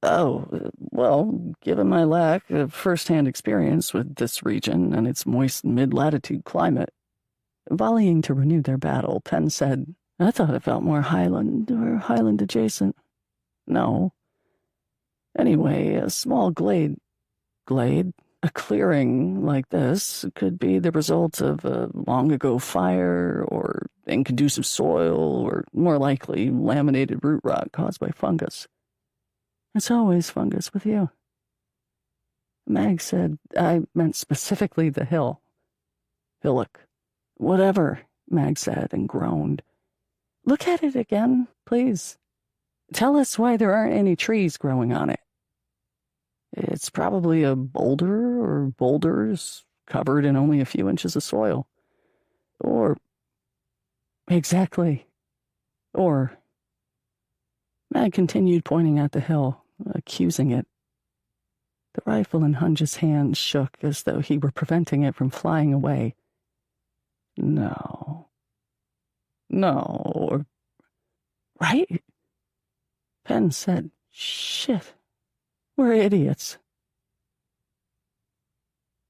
Oh, well, given my lack of first-hand experience with this region and its moist mid-latitude climate." Volleying to renew their battle, Penn said, "I thought it felt more highland or highland adjacent." "No. Anyway, a small glade, a clearing like this could be the result of a long-ago fire or inconducive soil or, more likely, laminated root rot caused by fungus. It's always fungus with you." Mag said, "I meant specifically the hill." "Hillock. Whatever," Mag said and groaned. "Look at it again, please. Tell us why there aren't any trees growing on it." "It's probably a boulder or boulders covered in only a few inches of soil. Or..." "Exactly. Or..." Mag continued pointing at the hill, accusing it. The rifle in Hunge's hand shook as though he were preventing it from flying away. No. Or... Right? Penn said, "Shit. We're idiots."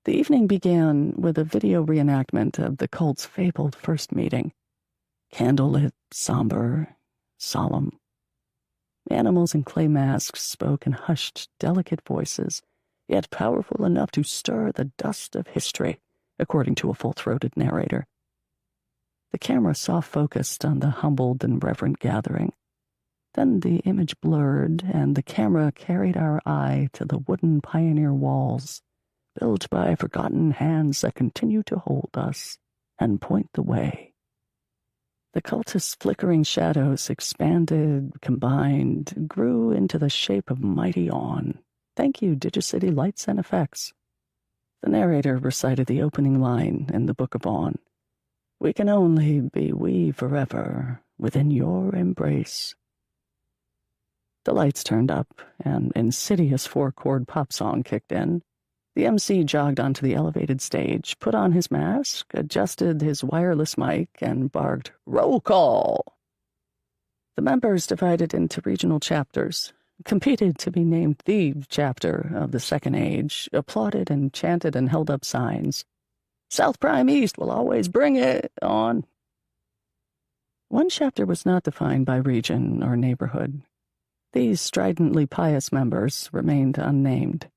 The evening began with a video reenactment of the cult's fabled first meeting. Candlelit, somber, solemn. Animals in clay masks spoke in hushed, delicate voices, yet powerful enough to stir the dust of history, according to a full-throated narrator. The camera soft-focused on the humbled and reverent gathering. Then the image blurred, and the camera carried our eye to the wooden pioneer walls, built by forgotten hands that continue to hold us and point the way. The cultist's flickering shadows expanded, combined, grew into the shape of mighty On. Thank you, Digicity Lights and Effects. The narrator recited the opening line in the Book of On. "We can only be we forever, within your embrace." The lights turned up, and an insidious four-chord pop song kicked in. The MC jogged onto the elevated stage, put on his mask, adjusted his wireless mic, and barked, "Roll call!" The members divided into regional chapters, competed to be named the chapter of the Second Age, applauded and chanted and held up signs. "South Prime East will always bring it on." One chapter was not defined by region or neighborhood. These stridently pious members remained unnamed.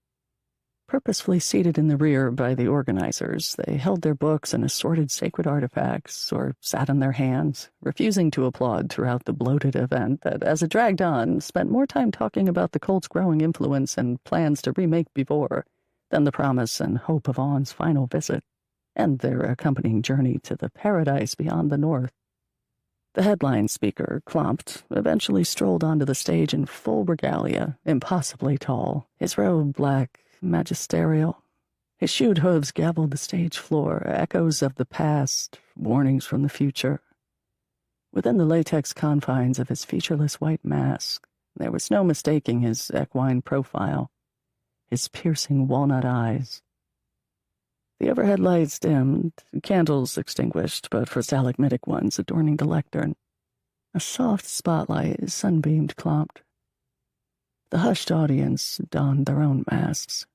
Purposefully seated in the rear by the organizers, they held their books and assorted sacred artifacts, or sat on their hands, refusing to applaud throughout the bloated event that, as it dragged on, spent more time talking about the cult's growing influence and plans to remake Before than the promise and hope of On's final visit, and their accompanying journey to the paradise beyond the north. The headline speaker, Klompt, eventually strolled onto the stage in full regalia, impossibly tall, his robe black, magisterial. His shoed hooves gavelled the stage floor, echoes of the past, warnings from the future. Within the latex confines of his featureless white mask, there was no mistaking his equine profile, his piercing walnut eyes. The overhead lights dimmed, candles extinguished, but for stalagmitic ones adorning the lectern. A soft spotlight sunbeamed Klompt. The hushed audience donned their own masks.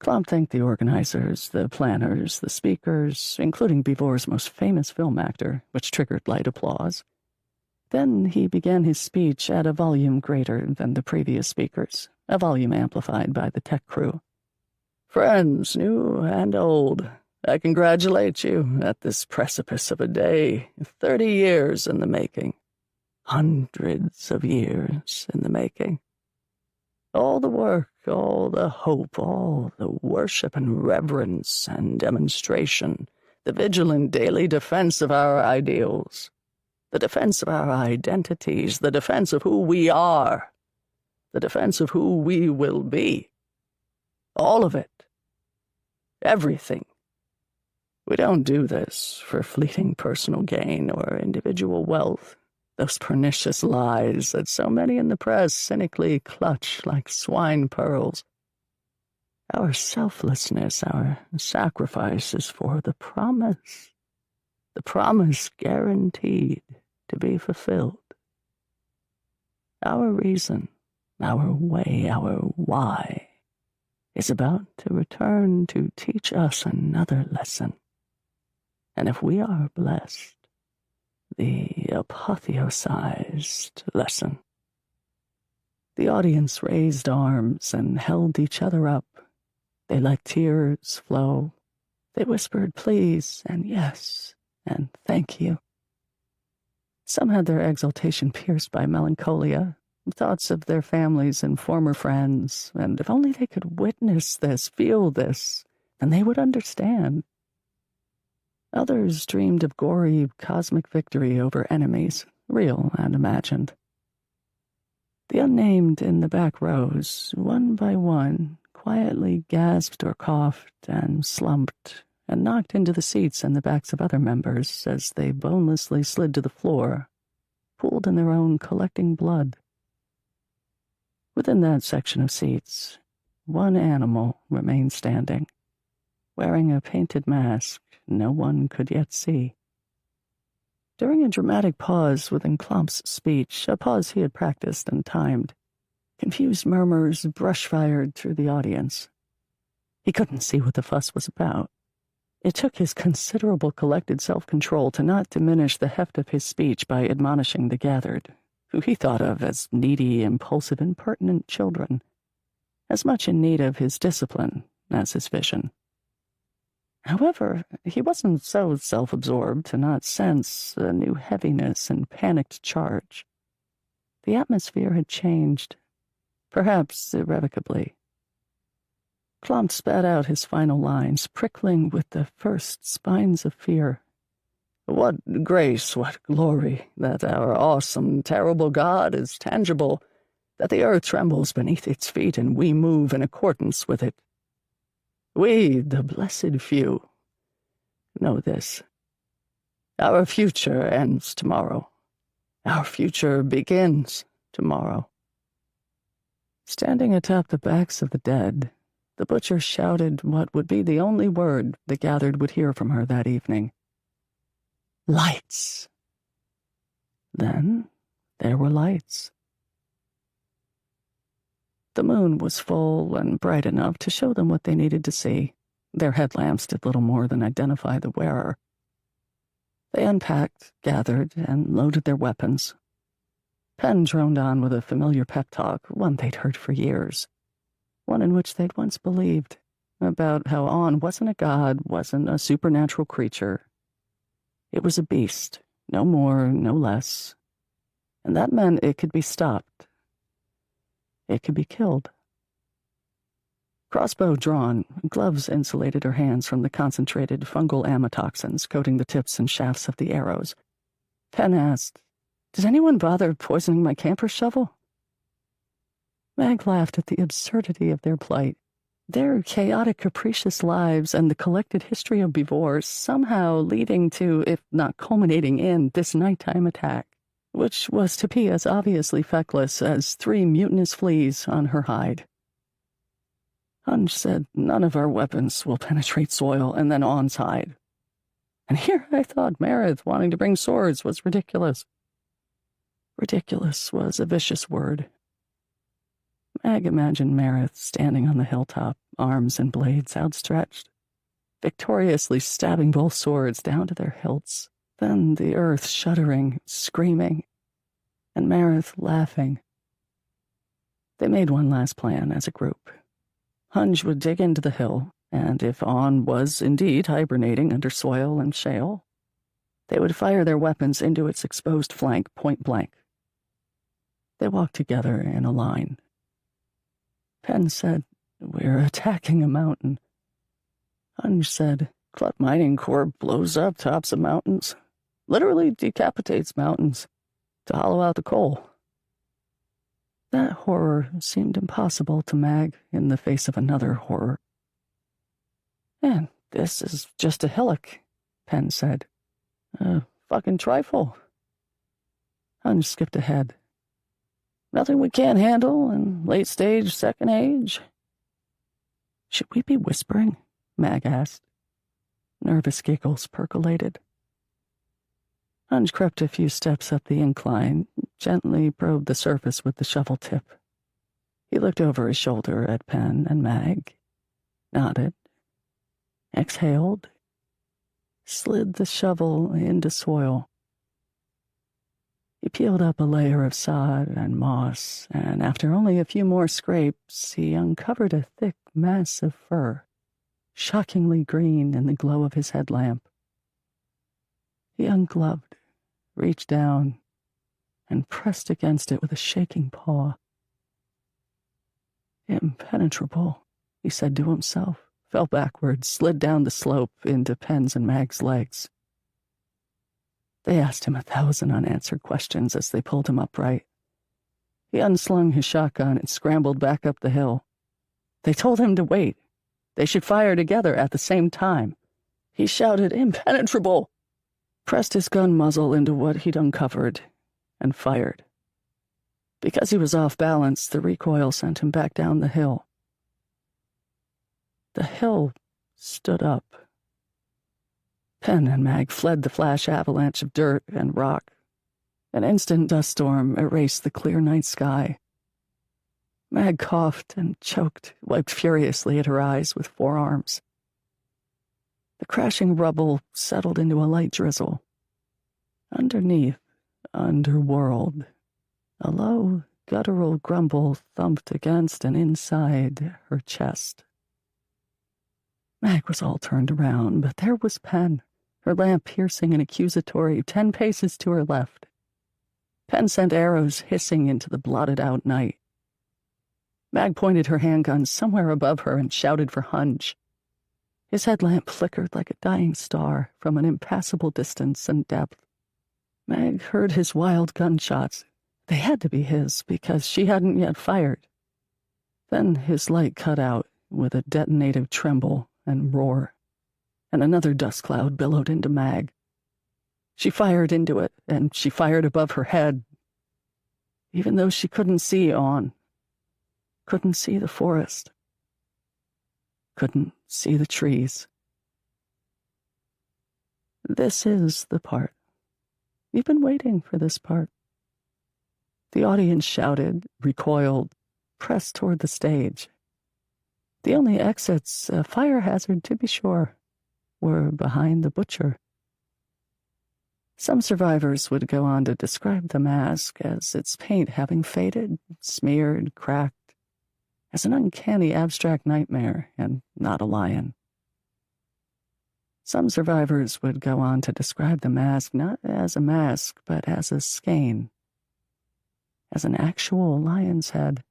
Klompt thanked the organizers, the planners, the speakers, including Bevore's most famous film actor, which triggered light applause. Then he began his speech at a volume greater than the previous speakers, a volume amplified by the tech crew. "Friends, new and old, I congratulate you at this precipice of a day, 30 years in the making. Hundreds of years in the making. All the work, all the hope, all the worship and reverence and demonstration The vigilant daily defense of our ideals. The defense of our identities. The defense of who we are. The defense of who we will be. All of it. Everything. We don't do this for fleeting personal gain or individual wealth. Those pernicious lies that so many in the press cynically clutch like swine pearls. Our selflessness, our sacrifice is for the promise guaranteed to be fulfilled. Our reason, our way, our why is about to return to teach us another lesson. And if we are blessed, the apotheosized lesson. The audience raised arms and held each other up. They let tears flow. They whispered please and yes and thank you. Some had their exultation pierced by melancholia, thoughts of their families and former friends, and if only they could witness this, feel this, then they would understand. Others dreamed of gory cosmic victory over enemies, real and imagined. The unnamed in the back rows, one by one, quietly gasped or coughed and slumped and knocked into the seats and the backs of other members as they bonelessly slid to the floor, pooled in their own collecting blood. Within that section of seats, one animal remained standing, wearing a painted mask no one could yet see. During a dramatic pause within Klomp's speech, a pause he had practiced and timed, confused murmurs brush-fired through the audience. He couldn't see what the fuss was about. It took his considerable collected self-control to not diminish the heft of his speech by admonishing the gathered, who he thought of as needy, impulsive, impertinent children, as much in need of his discipline as his vision. However, he wasn't so self-absorbed to not sense a new heaviness and panicked charge. The atmosphere had changed, perhaps irrevocably. Klomp spat out his final lines, prickling with the first spines of fear. What grace, what glory, that our awesome, terrible God is tangible, that the earth trembles beneath its feet and we move in accordance with it. We, the blessed few, know this. Our future ends tomorrow. Our future begins tomorrow. Standing atop the backs of the dead, the butcher shouted what would be the only word the gathered would hear from her that evening. Lights. Then there were lights. The moon was full and bright enough to show them what they needed to see. Their headlamps did little more than identify the wearer. They unpacked, gathered, and loaded their weapons. Penn droned on with a familiar pep talk, one they'd heard for years, one in which they'd once believed, about how On wasn't a god, wasn't a supernatural creature. It was a beast, no more, no less, and that meant it could be stopped. It could be killed. Crossbow drawn, gloves insulated her hands from the concentrated fungal amatoxins coating the tips and shafts of the arrows. Penn asked, "Did anyone bother poisoning my camper shovel?" Mag laughed at the absurdity of their plight. Their chaotic, capricious lives and the collected history of Beevor somehow leading to, if not culminating in, this nighttime attack, which was to be as obviously feckless as 3 mutinous fleas on her hide. Hunch said none of our weapons will penetrate soil and then On's hide. And here I thought Marith wanting to bring swords was ridiculous. Ridiculous was a vicious word. Mag imagined Marith standing on the hilltop, arms and blades outstretched, victoriously stabbing both swords down to their hilts, then the earth shuddering, screaming, and Marith laughing. They made one last plan as a group. Hunch would dig into the hill, and if On was indeed hibernating under soil and shale, they would fire their weapons into its exposed flank point blank. They walked together in a line. Penn said, "We're attacking a mountain." Hunch said, Clut Mining Corp blows up tops of mountains, literally decapitates mountains to hollow out the coal. That horror seemed impossible to Mag in the face of another horror. "And this is just a hillock," Penn said. "A fucking trifle." Hunch skipped ahead. "Nothing we can't handle in late stage, second age." "Should we be whispering?" Mag asked. Nervous giggles percolated. Hunch crept a few steps up the incline, gently probed the surface with the shovel tip. He looked over his shoulder at Penn and Mag, nodded, exhaled, slid the shovel into soil. He peeled up a layer of sod and moss, and after only a few more scrapes, he uncovered a thick mass of fur, shockingly green in the glow of his headlamp. He ungloved, reached down, and pressed against it with a shaking paw. "Impenetrable," he said to himself, fell backwards, slid down the slope into Penn's and Mag's legs. They asked him 1,000 unanswered questions as they pulled him upright. He unslung his shotgun and scrambled back up the hill. They told him to wait. They should fire together at the same time. He shouted, "Impenetrable!" pressed his gun muzzle into what he'd uncovered, and fired. Because he was off balance, the recoil sent him back down the hill. The hill stood up. Penn and Mag fled the flash avalanche of dirt and rock. An instant dust storm erased the clear night sky. Mag coughed and choked, wiped furiously at her eyes with forearms. The crashing rubble settled into a light drizzle. Underneath, underworld, a low, guttural grumble thumped against and inside her chest. Mag was all turned around, but there was Penn, her lamp piercing and accusatory 10 paces to her left. Penn sent arrows hissing into the blotted-out night. Mag pointed her handgun somewhere above her and shouted for Hunch. His headlamp flickered like a dying star from an impassable distance and depth. Mag heard his wild gunshots. They had to be his, because she hadn't yet fired. Then his light cut out with a detonative tremble and roar, and another dust cloud billowed into Mag. She fired into it, and she fired above her head, even though she couldn't see on, couldn't see the forest, couldn't see the trees. This is the part. You've been waiting for this part. The audience shouted, recoiled, pressed toward the stage. The only exits, a fire hazard to be sure, were behind the butcher. Some survivors would go on to describe the mask as its paint having faded, smeared, cracked, as an uncanny abstract nightmare and not a lion. Some survivors would go on to describe the mask not as a mask, but as a skein, as an actual lion's head.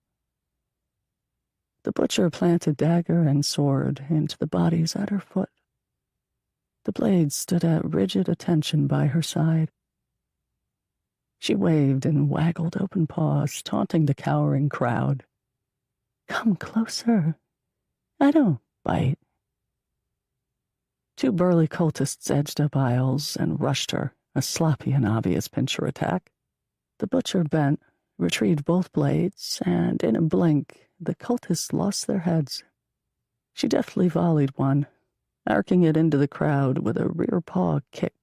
The butcher planted dagger and sword into the bodies at her foot. The blades stood at rigid attention by her side. She waved and waggled open paws, taunting the cowering crowd. "Come closer. I don't bite." 2 burly cultists edged up aisles and rushed her, a sloppy and obvious pincher attack. The butcher bent, retrieved both blades, and in a blink, the cultists lost their heads. She deftly volleyed one, arcing it into the crowd with a rear paw kick.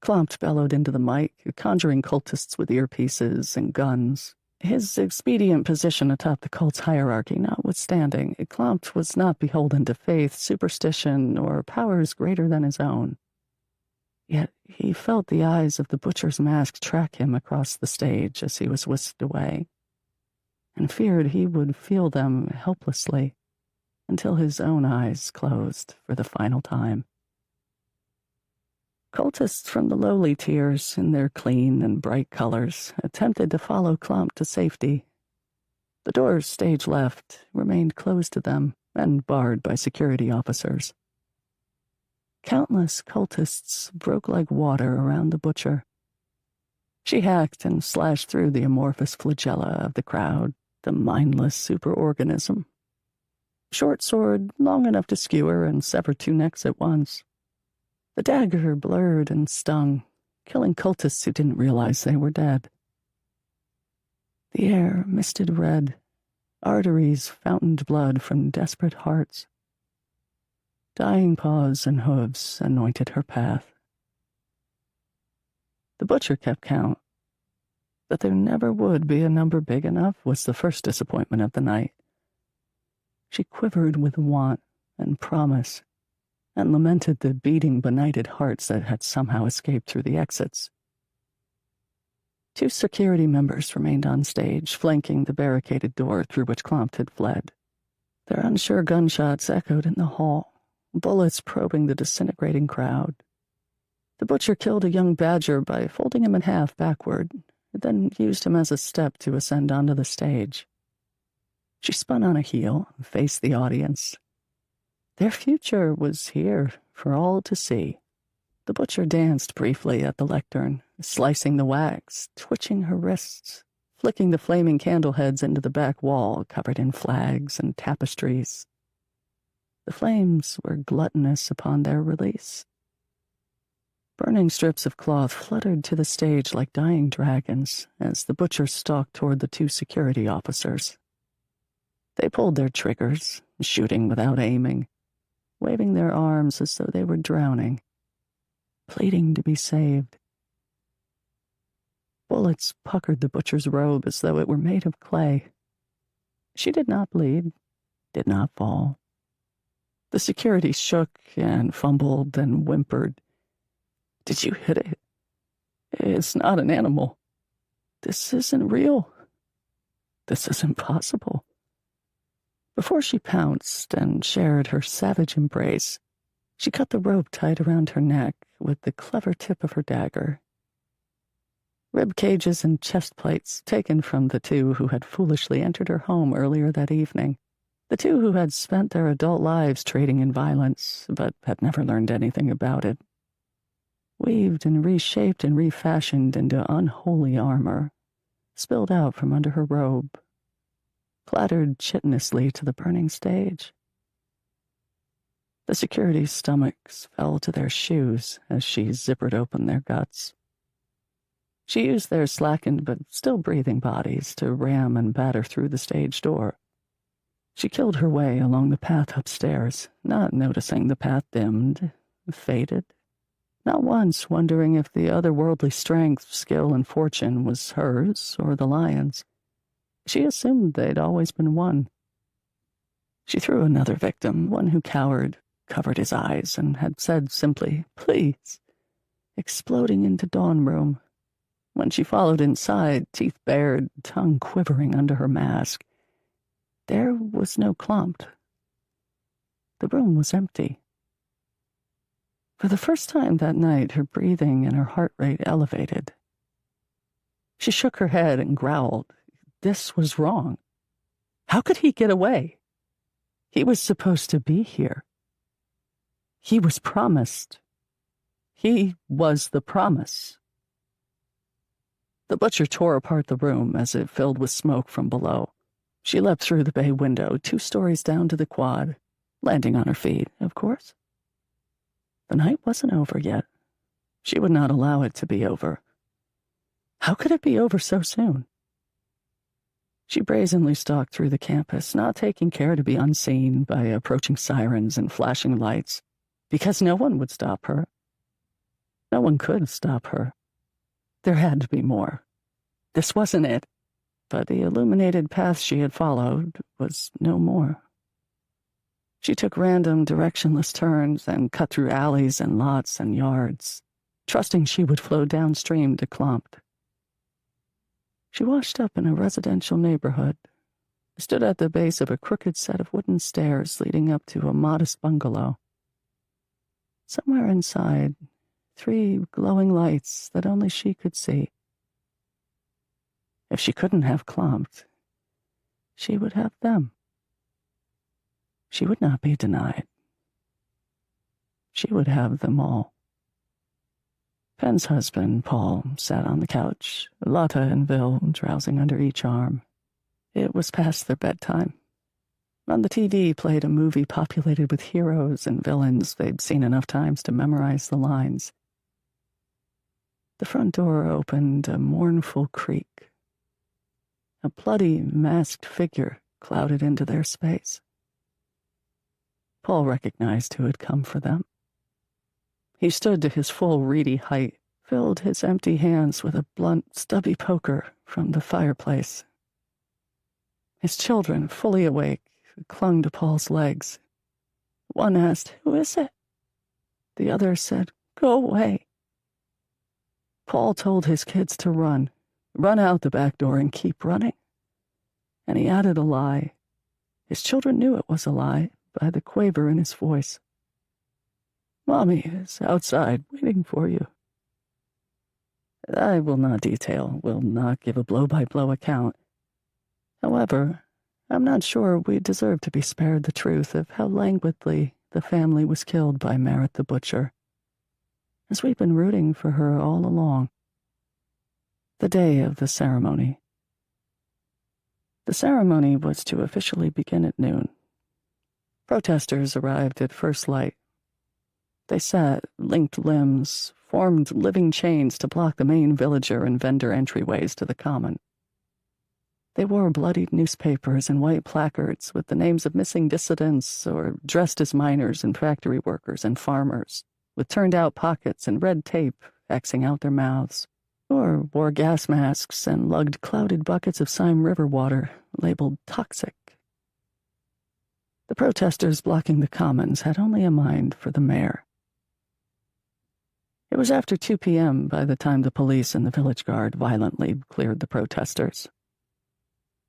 Clompt bellowed into the mic, conjuring cultists with earpieces and guns. His expedient position atop the cult's hierarchy notwithstanding, Clompt was not beholden to faith, superstition, or powers greater than his own. Yet he felt the eyes of the butcher's mask track him across the stage as he was whisked away, and feared he would feel them helplessly until his own eyes closed for the final time. Cultists from the lowly tiers, in their clean and bright colors, attempted to follow Clompt to safety. The doors stage left remained closed to them and barred by security officers. Countless cultists broke like water around the butcher. She hacked and slashed through the amorphous flagella of the crowd, the mindless superorganism. Short sword, long enough to skewer and sever 2 necks at once. The dagger blurred and stung, killing cultists who didn't realize they were dead. The air misted red, arteries fountained blood from desperate hearts. Dying paws and hooves anointed her path. The butcher kept count. That there never would be a number big enough was the first disappointment of the night. She quivered with want and promise, and lamented the beating, benighted hearts that had somehow escaped through the exits. 2 security members remained on stage, flanking the barricaded door through which Clompt had fled. Their unsure gunshots echoed in the hall, bullets probing the disintegrating crowd. The butcher killed a young badger by folding him in half backward, then used him as a step to ascend onto the stage. She spun on a heel and faced the audience. Their future was here for all to see. The butcher danced briefly at the lectern, slicing the wax, twitching her wrists, flicking the flaming candle heads into the back wall covered in flags and tapestries. The flames were gluttonous upon their release. Burning strips of cloth fluttered to the stage like dying dragons as the butcher stalked toward the 2 security officers. They pulled their triggers, shooting without aiming, waving their arms as though they were drowning, pleading to be saved. Bullets puckered the butcher's robe as though it were made of clay. She did not bleed, did not fall. The security shook and fumbled and whimpered. "Did you hit it? It's not an animal. This isn't real. This is impossible." Before she pounced and shared her savage embrace, she cut the rope tight around her neck with the clever tip of her dagger. Rib cages and chest plates taken from the 2 who had foolishly entered her home earlier that evening, the 2 who had spent their adult lives trading in violence, but had never learned anything about it. Weaved and reshaped and refashioned into unholy armor, spilled out from under her robe, clattered chitinously to the burning stage. The security's stomachs fell to their shoes as she zippered open their guts. She used their slackened but still breathing bodies to ram and batter through the stage door. She killed her way along the path upstairs, not noticing the path dimmed, faded, not once wondering if the otherworldly strength, skill, and fortune was hers or the lion's. She assumed they'd always been one. She threw another victim, one who cowered, covered his eyes, and had said simply, "Please," exploding into Dawn Room. When she followed inside, teeth bared, tongue quivering under her mask, there was no Clompt. The room was empty. For the first time that night, her breathing and her heart rate elevated. She shook her head and growled. This was wrong. How could he get away? He was supposed to be here. He was promised. He was the promise. The butcher tore apart the room as it filled with smoke from below. She leapt through the bay window, 2 stories down to the quad, landing on her feet, of course. The night wasn't over yet. She would not allow it to be over. How could it be over so soon? She brazenly stalked through the campus, not taking care to be unseen by approaching sirens and flashing lights, because no one would stop her. No one could stop her. There had to be more. This wasn't it, but the illuminated path she had followed was no more. She took random, directionless turns and cut through alleys and lots and yards, trusting she would flow downstream to Clompt. She washed up in a residential neighborhood, stood at the base of a crooked set of wooden stairs leading up to a modest bungalow. Somewhere inside, 3 glowing lights that only she could see. If she couldn't have Clompt, she would have them. She would not be denied. she would have them all. Penn's husband, Paul, sat on the couch, Lotta and Bill drowsing under each arm. It was past their bedtime. On the TV played a movie populated with heroes and villains they'd seen enough times to memorize the lines. The front door opened a mournful creak. A bloody, masked figure clouded into their space. Paul recognized who had come for them. He stood to his full reedy height, filled his empty hands with a blunt, stubby poker from the fireplace. His children, fully awake, clung to Paul's legs. One asked, "Who is it?" The other said, "Go away." Paul told his kids to run out the back door and keep running. And he added a lie. His children knew it was a lie by the quaver in his voice. "Mommy is outside waiting for you." I will not will not give a blow-by-blow account. However, I'm not sure we deserve to be spared the truth of how languidly the family was killed by Merritt the butcher, as we've been rooting for her all along. The day of the ceremony. The ceremony was to officially begin at noon. Protesters arrived at first light. They sat, linked limbs, formed living chains to block the main villager and vendor entryways to the common. They wore bloodied newspapers and white placards with the names of missing dissidents or dressed as miners and factory workers and farmers, with turned-out pockets and red tape Xing out their mouths, or wore gas masks and lugged clouded buckets of Sime River water labeled toxic. The protesters blocking the commons had only a mind for the mayor. It was after 2 p.m. by the time the police and the village guard violently cleared the protesters.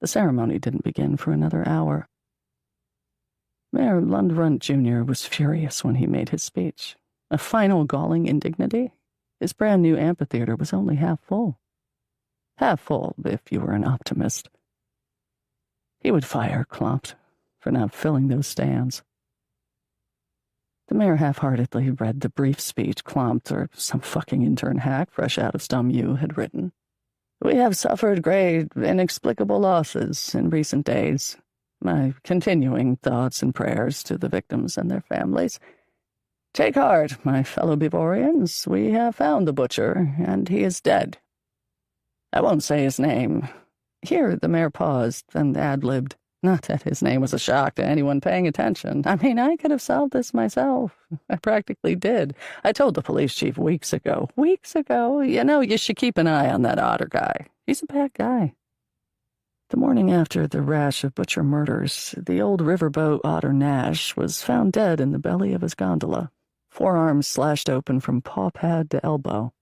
The ceremony didn't begin for another hour. Mayor Lundrunt Jr. was furious when he made his speech. A final galling indignity. His brand-new amphitheater was only half full. Half full, if you were an optimist. He would fire Klompt for not filling those stands. The mayor half-heartedly read the brief speech Klompt, or some fucking intern hack fresh out of StumU, had written. "We have suffered great, inexplicable losses in recent days. My continuing thoughts and prayers to the victims and their families. Take heart, my fellow Bivorians. We have found the butcher, and he is dead. I won't say his name." Here the mayor paused and ad-libbed. Not that his name was a shock to anyone paying attention. I mean, I could have solved this myself. I practically did. I told the police chief weeks ago, you should keep an eye on that Otter guy. He's a bad guy. The morning after the rash of butcher murders, the old riverboat Otter Nash was found dead in the belly of his gondola, forearms slashed open from paw pad to elbow.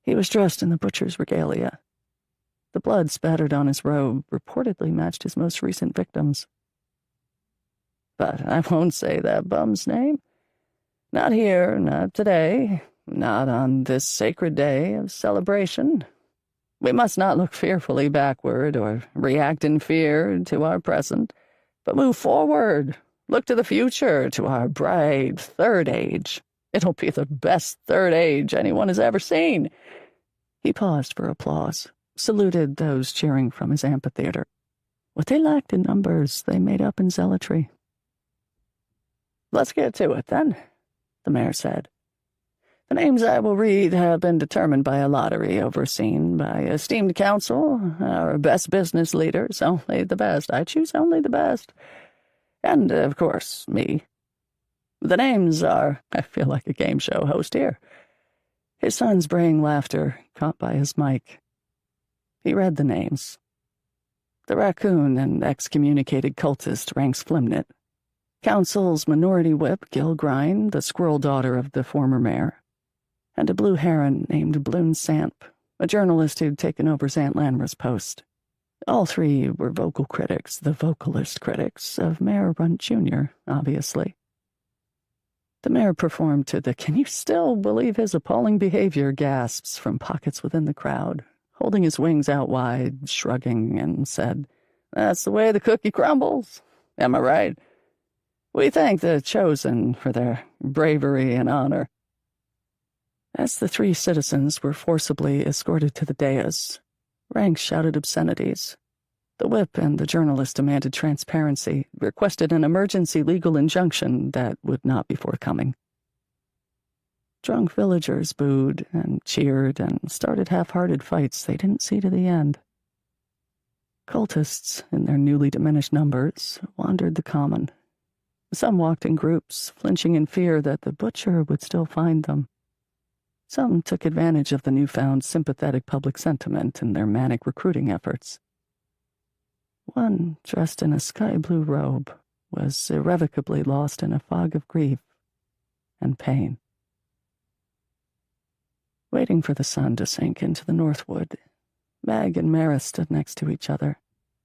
He was dressed in the butcher's regalia. The blood spattered on his robe reportedly matched his most recent victims. But I won't say that bum's name. Not here, not today, not on this sacred day of celebration. We must not look fearfully backward or react in fear to our present, but move forward, look to the future, to our bright third age. It'll be the best third age anyone has ever seen. He paused for applause, saluted those cheering from his amphitheater. What they lacked in numbers, they made up in zealotry. "Let's get to it, then," the mayor said. "The names I will read have been determined by a lottery overseen by esteemed council, our best business leaders, only the best. I choose only the best. And, of course, me. The names are—" I feel like a game show host here. His son's braying laughter caught by his mic. He read the names. The raccoon and excommunicated cultist Ranks Flimnit. Council's minority whip Gil Grine, the squirrel daughter of the former mayor. And a blue heron named Bloon Samp, a journalist who'd taken over Zant Lanra's post. All three were vocal critics, the vocalist critics, of Mayor Runt Jr., obviously. The mayor performed to the "Can you still believe his appalling behavior?" gasps from pockets within the crowd, holding his wings out wide, shrugging, and said, "That's the way the cookie crumbles. Am I right?" We thank the chosen for their bravery and honor. As the 3 citizens were forcibly escorted to the dais, ranks shouted obscenities. The whip and the journalist demanded transparency, requested an emergency legal injunction that would not be forthcoming. Drunk villagers booed and cheered and started half-hearted fights they didn't see to the end. Cultists, in their newly diminished numbers, wandered the common. Some walked in groups, flinching in fear that the butcher would still find them. Some took advantage of the newfound sympathetic public sentiment in their manic recruiting efforts. One, dressed in a sky-blue robe, was irrevocably lost in a fog of grief and pain. Waiting for the sun to sink into the northwood, Mag and Marith stood next to each other.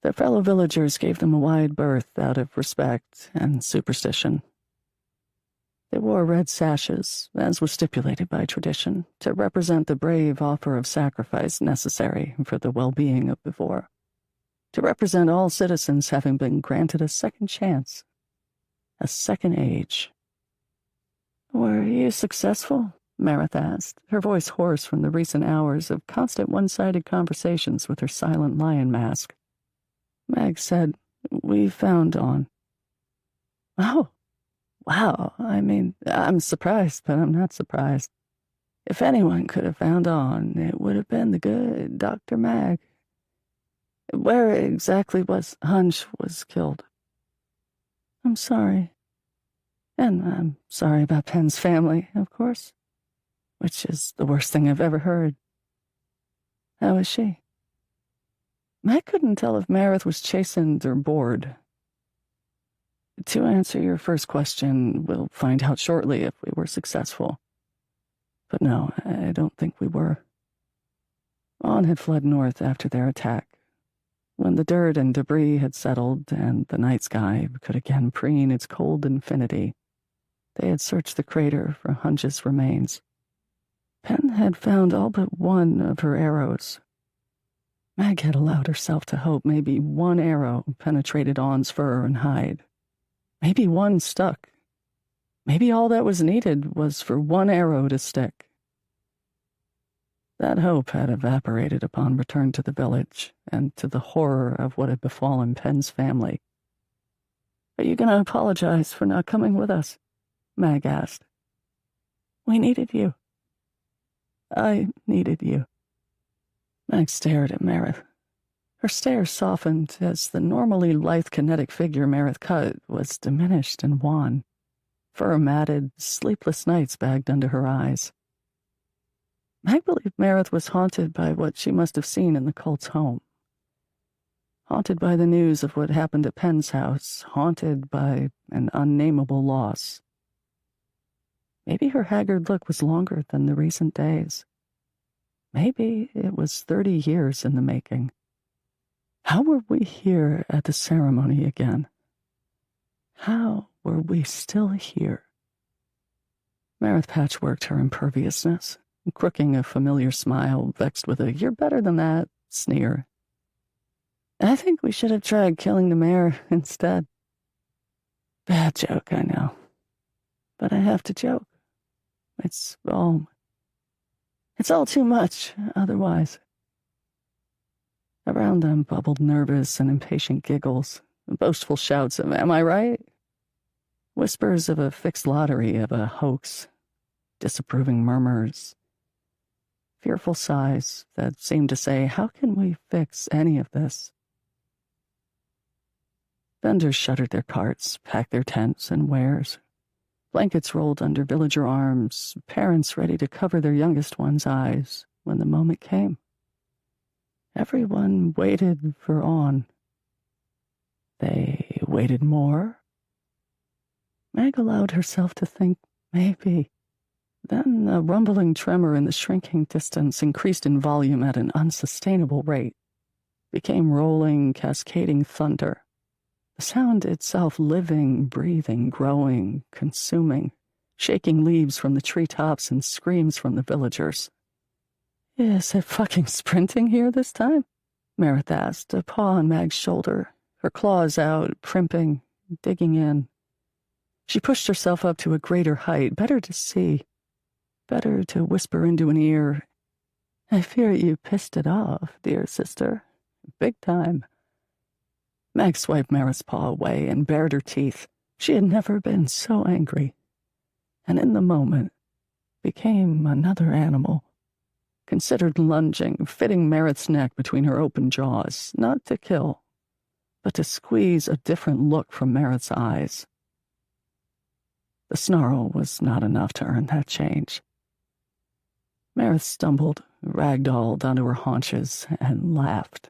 Their fellow villagers gave them a wide berth out of respect and superstition. They wore red sashes, as was stipulated by tradition, to represent the brave offer of sacrifice necessary for the well-being of Bevor, to represent all citizens having been granted a second chance, a second age. "Were you successful?" Marith asked, her voice hoarse from the recent hours of constant one-sided conversations with her silent lion mask. Mag said, "We found Dawn." "Oh, wow. I mean, I'm surprised, but I'm not surprised. If anyone could have found Dawn, it would have been the good Dr. Mag. Where exactly was Hunch was killed?" "I'm sorry. And I'm sorry about Penn's family, of course. Which is the worst thing I've ever heard." "How is she?" Matt couldn't tell if Marith was chastened or bored. "To answer your first question, we'll find out shortly if we were successful. But no, I don't think we were." On had fled north after their attack. When the dirt and debris had settled and the night sky could again preen its cold infinity, they had searched the crater for Hunch's remains. Penn had found all but one of her arrows. Mag had allowed herself to hope maybe one arrow penetrated On's fur and hide. Maybe one stuck. Maybe all that was needed was for one arrow to stick. That hope had evaporated upon return to the village and to the horror of what had befallen Penn's family. "Are you going to apologize for not coming with us?" Mag asked. "We needed you." "I needed you." Mag stared at Marith. Her stare softened as the normally lithe kinetic figure Marith cut was diminished and wan. Fur-matted, sleepless nights bagged under her eyes. Mag believed Marith was haunted by what she must have seen in the cult's home. Haunted by the news of what happened at Penn's house, haunted by an unnameable loss. Maybe her haggard look was longer than the recent days. Maybe it was 30 years in the making. How were we here at the ceremony again? How were we still here? Marith patchworked her imperviousness, crooking a familiar smile, vexed with a "you're better than that" sneer. "I think we should have tried killing the mayor instead." Bad joke, I know. But I have to joke. It's all too much otherwise. Around them bubbled nervous and impatient giggles, boastful shouts of "Am I right?" Whispers of a fixed lottery of a hoax, disapproving murmurs, fearful sighs that seemed to say, "How can we fix any of this?" Vendors shuttered their carts, packed their tents and wares. Blankets rolled under villager arms, parents ready to cover their youngest one's eyes when the moment came. Everyone waited for On. They waited more. Meg allowed herself to think, maybe. Then a rumbling tremor in the shrinking distance increased in volume at an unsustainable rate, became rolling, cascading thunder. The sound itself living, breathing, growing, consuming, shaking leaves from the treetops and screams from the villagers. "Is it fucking sprinting here this time?" Marith asked, a paw on Mag's shoulder, her claws out, primping, digging in. She pushed herself up to a greater height, better to see, better to whisper into an ear, "I fear you pissed it off, dear sister. Big time." Meg swiped Mara's paw away and bared her teeth. She had never been so angry, and in the moment became another animal. Considered lunging, fitting Meredith's neck between her open jaws, not to kill, but to squeeze a different look from Meredith's eyes. The snarl was not enough to earn that change. Meredith stumbled, ragdolled onto her haunches, and laughed.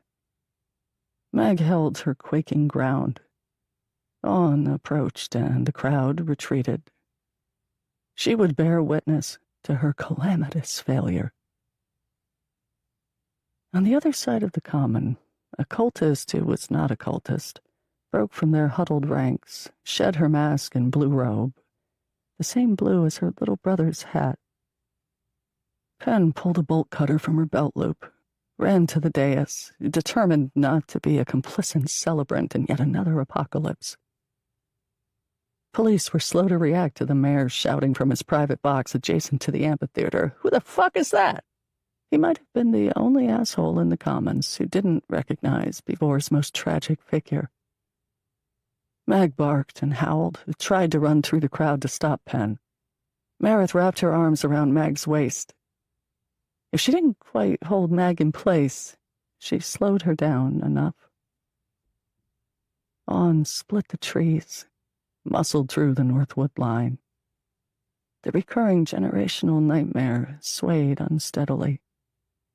Meg held her quaking ground. On approached, and the crowd retreated. She would bear witness to her calamitous failure. On the other side of the common, a cultist who was not a cultist broke from their huddled ranks, shed her mask and blue robe, the same blue as her little brother's hat. Pen pulled a bolt cutter from her belt loop, ran to the dais, determined not to be a complicit celebrant in yet another apocalypse. Police were slow to react to the mayor shouting from his private box adjacent to the amphitheater, "Who the fuck is that?" He might have been the only asshole in the Commons who didn't recognize Bevor's most tragic figure. Meg barked and howled, tried to run through the crowd to stop Pen. Meredith wrapped her arms around Meg's waist. If she didn't quite hold Meg in place, she slowed her down enough. On split the trees, muscled through the Northwood line. The recurring generational nightmare swayed unsteadily.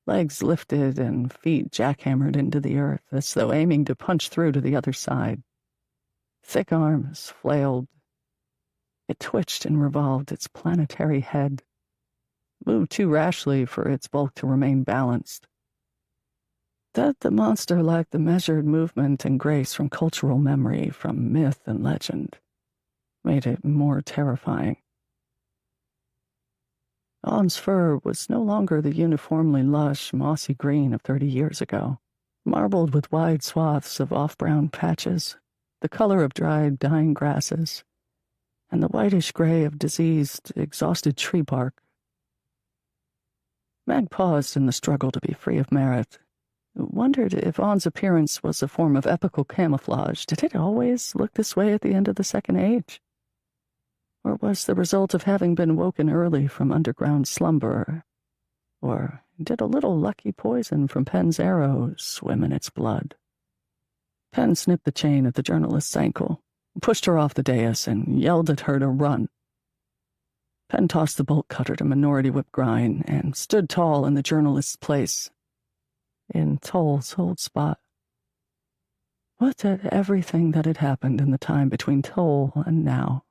Legs lifted and feet jackhammered into the earth as though aiming to punch through to the other side. Thick arms flailed. It twitched and revolved its planetary head, moved too rashly for its bulk to remain balanced. That the monster lacked the measured movement and grace from cultural memory, from myth and legend, made it more terrifying. On's fur was no longer the uniformly lush, mossy green of 30 years ago, marbled with wide swaths of off-brown patches, the color of dried, dying grasses, and the whitish gray of diseased, exhausted tree bark. Meg paused in the struggle to be free of Meredith, wondered if On's appearance was a form of epical camouflage. Did it always look this way at the end of the Second Age? Or was the result of having been woken early from underground slumber? Or did a little lucky poison from Pen's arrow swim in its blood? Pen snipped the chain at the journalist's ankle, pushed her off the dais, and yelled at her to run. Pen tossed the bolt cutter to Minority Whip Grind and stood tall in the journalist's place, in Toll's old spot. What if everything that had happened in the time between Toll and now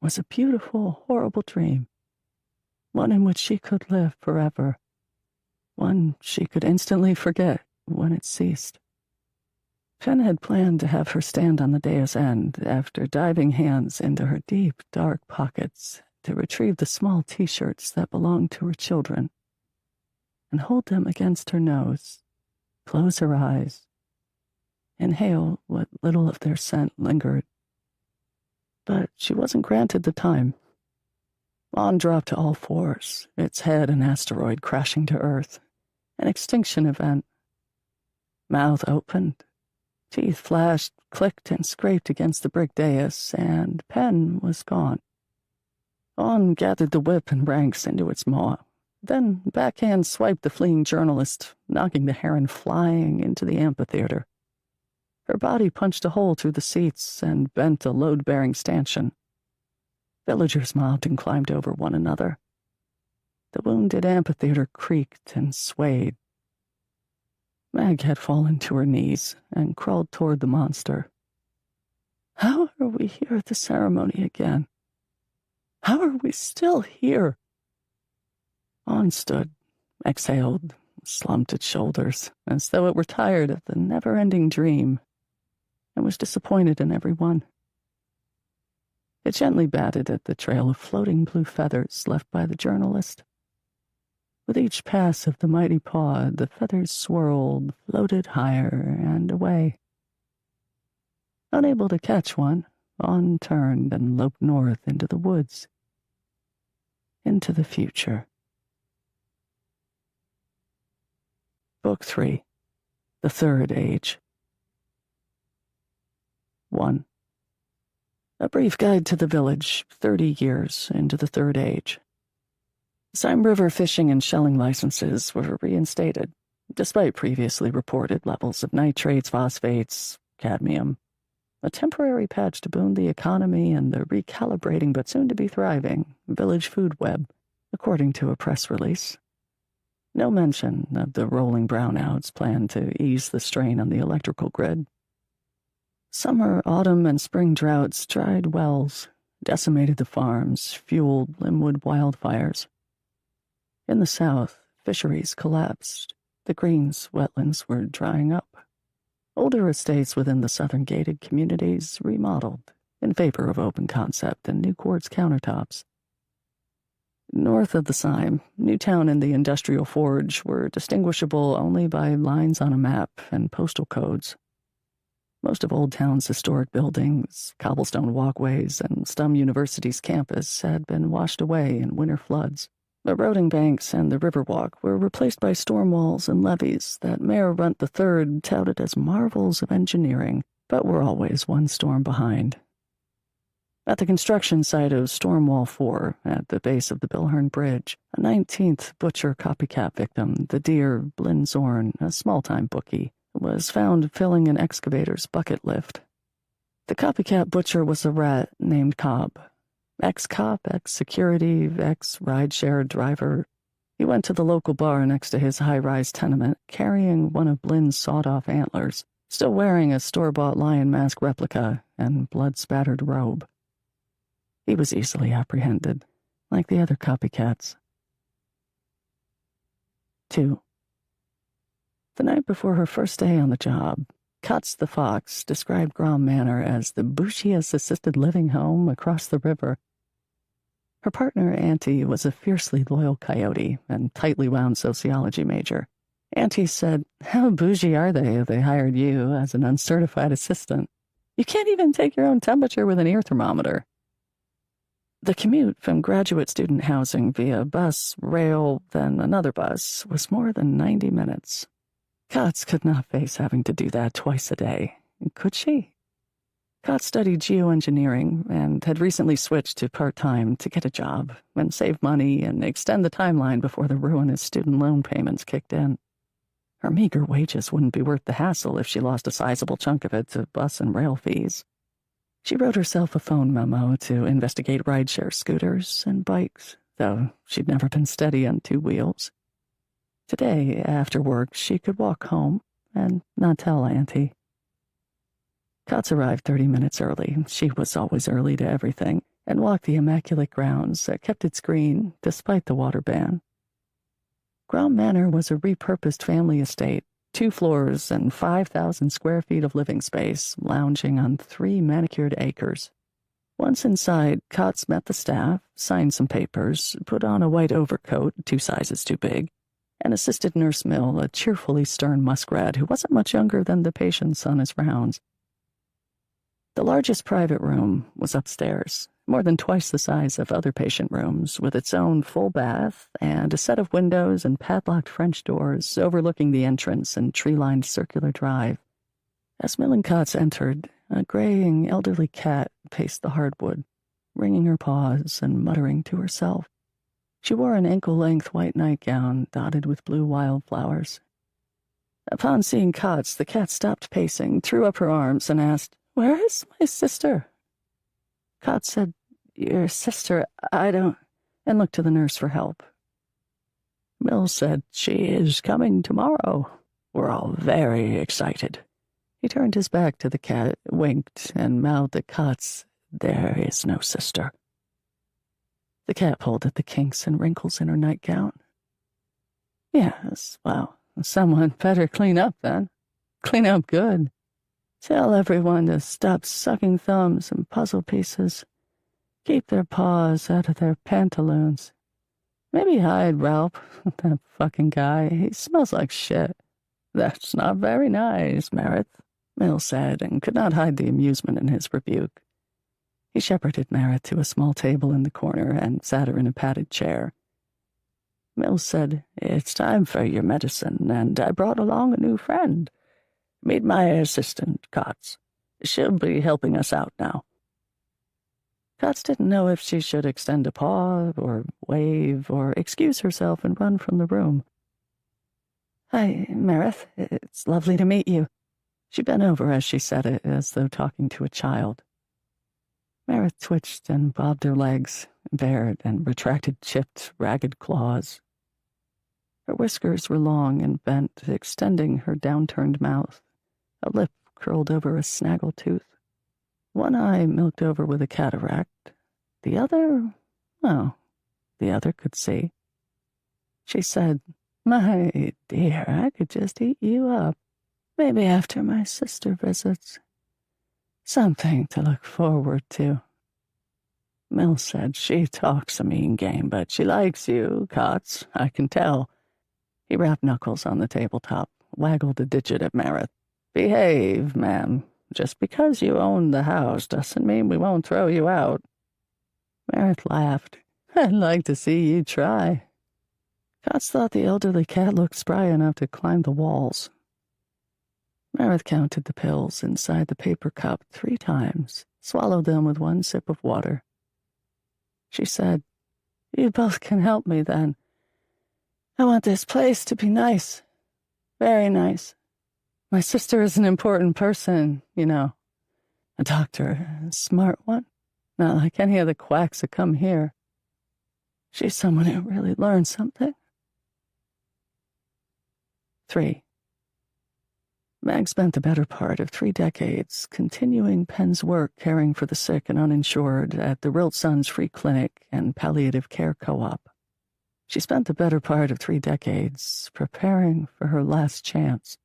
was a beautiful, horrible dream, one in which she could live forever, one she could instantly forget when it ceased? Pen had planned to have her stand on the dais end after diving hands into her deep, dark pockets to retrieve the small T-shirts that belonged to her children and hold them against her nose, close her eyes, inhale what little of their scent lingered. But she wasn't granted the time. On dropped to all fours, its head an asteroid crashing to Earth, an extinction event. Mouth opened, teeth flashed, clicked, and scraped against the brick dais, and Pen was gone. On gathered the whip and ranks into its maw, then backhand swiped the fleeing journalist, knocking the heron flying into the amphitheater. Her body punched a hole through the seats and bent a load-bearing stanchion. Villagers mobbed and climbed over one another. The wounded amphitheater creaked and swayed. Meg had fallen to her knees and crawled toward the monster. How are we here at the ceremony again? How are we still here? On stood, exhaled, slumped its shoulders, as though it were tired of the never-ending dream, and was disappointed in every one. It gently batted at the trail of floating blue feathers left by the journalist. With each pass of the mighty paw, the feathers swirled, floated higher, and away. Unable to catch one, On turned and loped north into the woods. Into the future. Book 3. The Third Age. 1. A brief guide to the village, 30 years into the Third Age. Sime River fishing and shelling licenses were reinstated, despite previously reported levels of nitrates, phosphates, cadmium. A temporary patch to boon the economy and the recalibrating but soon-to-be thriving village food web, according to a press release. No mention of the rolling brownouts planned to ease the strain on the electrical grid. Summer, autumn, and spring droughts dried wells, decimated the farms, fueled Linwood wildfires. In the south, fisheries collapsed. The Greens wetlands were drying up. Older estates within the southern gated communities remodeled in favor of open concept and new quartz countertops. North of the Sime, Newtown and the Industrial Forge were distinguishable only by lines on a map and postal codes. Most of Old Town's historic buildings, cobblestone walkways, and Stum University's campus had been washed away in winter floods. Eroding banks and the Riverwalk were replaced by storm walls and levees that Mayor Runt III touted as marvels of engineering, but were always one storm behind. At the construction site of Stormwall 4, at the base of the Bilhern Bridge, a 19th butcher copycat victim, the deer Blinn Zorn, a small-time bookie, was found filling an excavator's bucket lift. The copycat butcher was a rat named Cobb. Ex-cop, ex-security, ex-rideshare driver. He went to the local bar next to his high-rise tenement, carrying one of Blinn's sawed-off antlers, still wearing a store-bought lion mask replica and blood-spattered robe. He was easily apprehended, like the other copycats. 2. The night before her first day on the job, Cutts the Fox described Grom Manor as the bougiest assisted living home across the river. Her partner, Auntie, was a fiercely loyal coyote and tightly wound sociology major. Auntie said, "How bougie are they if they hired you as an uncertified assistant? You can't even take your own temperature with an ear thermometer." The commute from graduate student housing via bus, rail, then another bus was more than 90 minutes. Cutts could not face having to do that twice a day, could she? Cutts studied geoengineering and had recently switched to part-time to get a job and save money and extend the timeline before the ruinous student loan payments kicked in. Her meager wages wouldn't be worth the hassle if she lost a sizable chunk of it to bus and rail fees. She wrote herself a phone memo to investigate rideshare scooters and bikes, though she'd never been steady on two wheels. Today, after work, she could walk home and not tell Auntie. Cutts arrived 30 minutes early. She was always early to everything, and walked the immaculate grounds that kept its green despite the water ban. Grom Manor was a repurposed family estate, 2 floors and 5,000 square feet of living space, lounging on 3 manicured acres. Once inside, Cutts met the staff, signed some papers, put on a white overcoat 2 sizes too big, and assisted Nurse Mill, a cheerfully stern muskrat who wasn't much younger than the patients on his rounds. The largest private room was upstairs, more than twice the size of other patient rooms, with its own full bath and a set of windows and padlocked French doors overlooking the entrance and tree-lined circular drive. As Mill and Cutts entered, a graying elderly cat paced the hardwood, wringing her paws and muttering to herself. She wore an ankle-length white nightgown dotted with blue wildflowers. Upon seeing Cutts, the cat stopped pacing, threw up her arms, and asked, "Where is my sister?" Cutts said, "Your sister, I don't," and looked to the nurse for help. Mill said, "She is coming tomorrow. We're all very excited." He turned his back to the cat, winked, and mouthed at Cutts, "There is no sister." The cat pulled at the kinks and wrinkles in her nightgown. "Yes, well, someone better clean up then. Clean up good. Tell everyone to stop sucking thumbs and puzzle pieces. Keep their paws out of their pantaloons. Maybe hide Ralph, that fucking guy. He smells like shit." "That's not very nice, Meredith," Mill said, and could not hide the amusement in his rebuke. He shepherded Meredith to a small table in the corner and sat her in a padded chair. Mills said, "It's time for your medicine, and I brought along a new friend. Meet my assistant, Cots. She'll be helping us out now." Cots didn't know if she should extend a paw, or wave, or excuse herself and run from the room. "Hi, Meredith. It's lovely to meet you." She bent over as she said it, as though talking to a child. Meredith twitched and bobbed her legs, bared and retracted chipped, ragged claws. Her whiskers were long and bent, extending her downturned mouth. A lip curled over a snaggle tooth. One eye milked over with a cataract. The other, well, the other could see. She said, "My dear, I could just eat you up. Maybe after my sister visits. Something to look forward to." Mills said, "She talks a mean game, but she likes you, Cots, I can tell." He rapped knuckles on the tabletop, waggled a digit at Meredith. "Behave, ma'am. Just because you own the house doesn't mean we won't throw you out." Meredith laughed. "I'd like to see you try." Cots thought the elderly cat looked spry enough to climb the walls. Meredith counted the pills inside the paper cup 3 times, swallowed them with 1 sip of water. She said, "You both can help me then. I want this place to be nice. Very nice. My sister is an important person, you know. A doctor, a smart one. Not like any of the quacks that come here. She's someone who really learned something." 3. Mag spent the better part of 3 decades continuing Penn's work caring for the sick and uninsured at the Rilt Sons Free Clinic and Palliative Care Co-op. She spent the better part of 3 decades preparing for her last chance.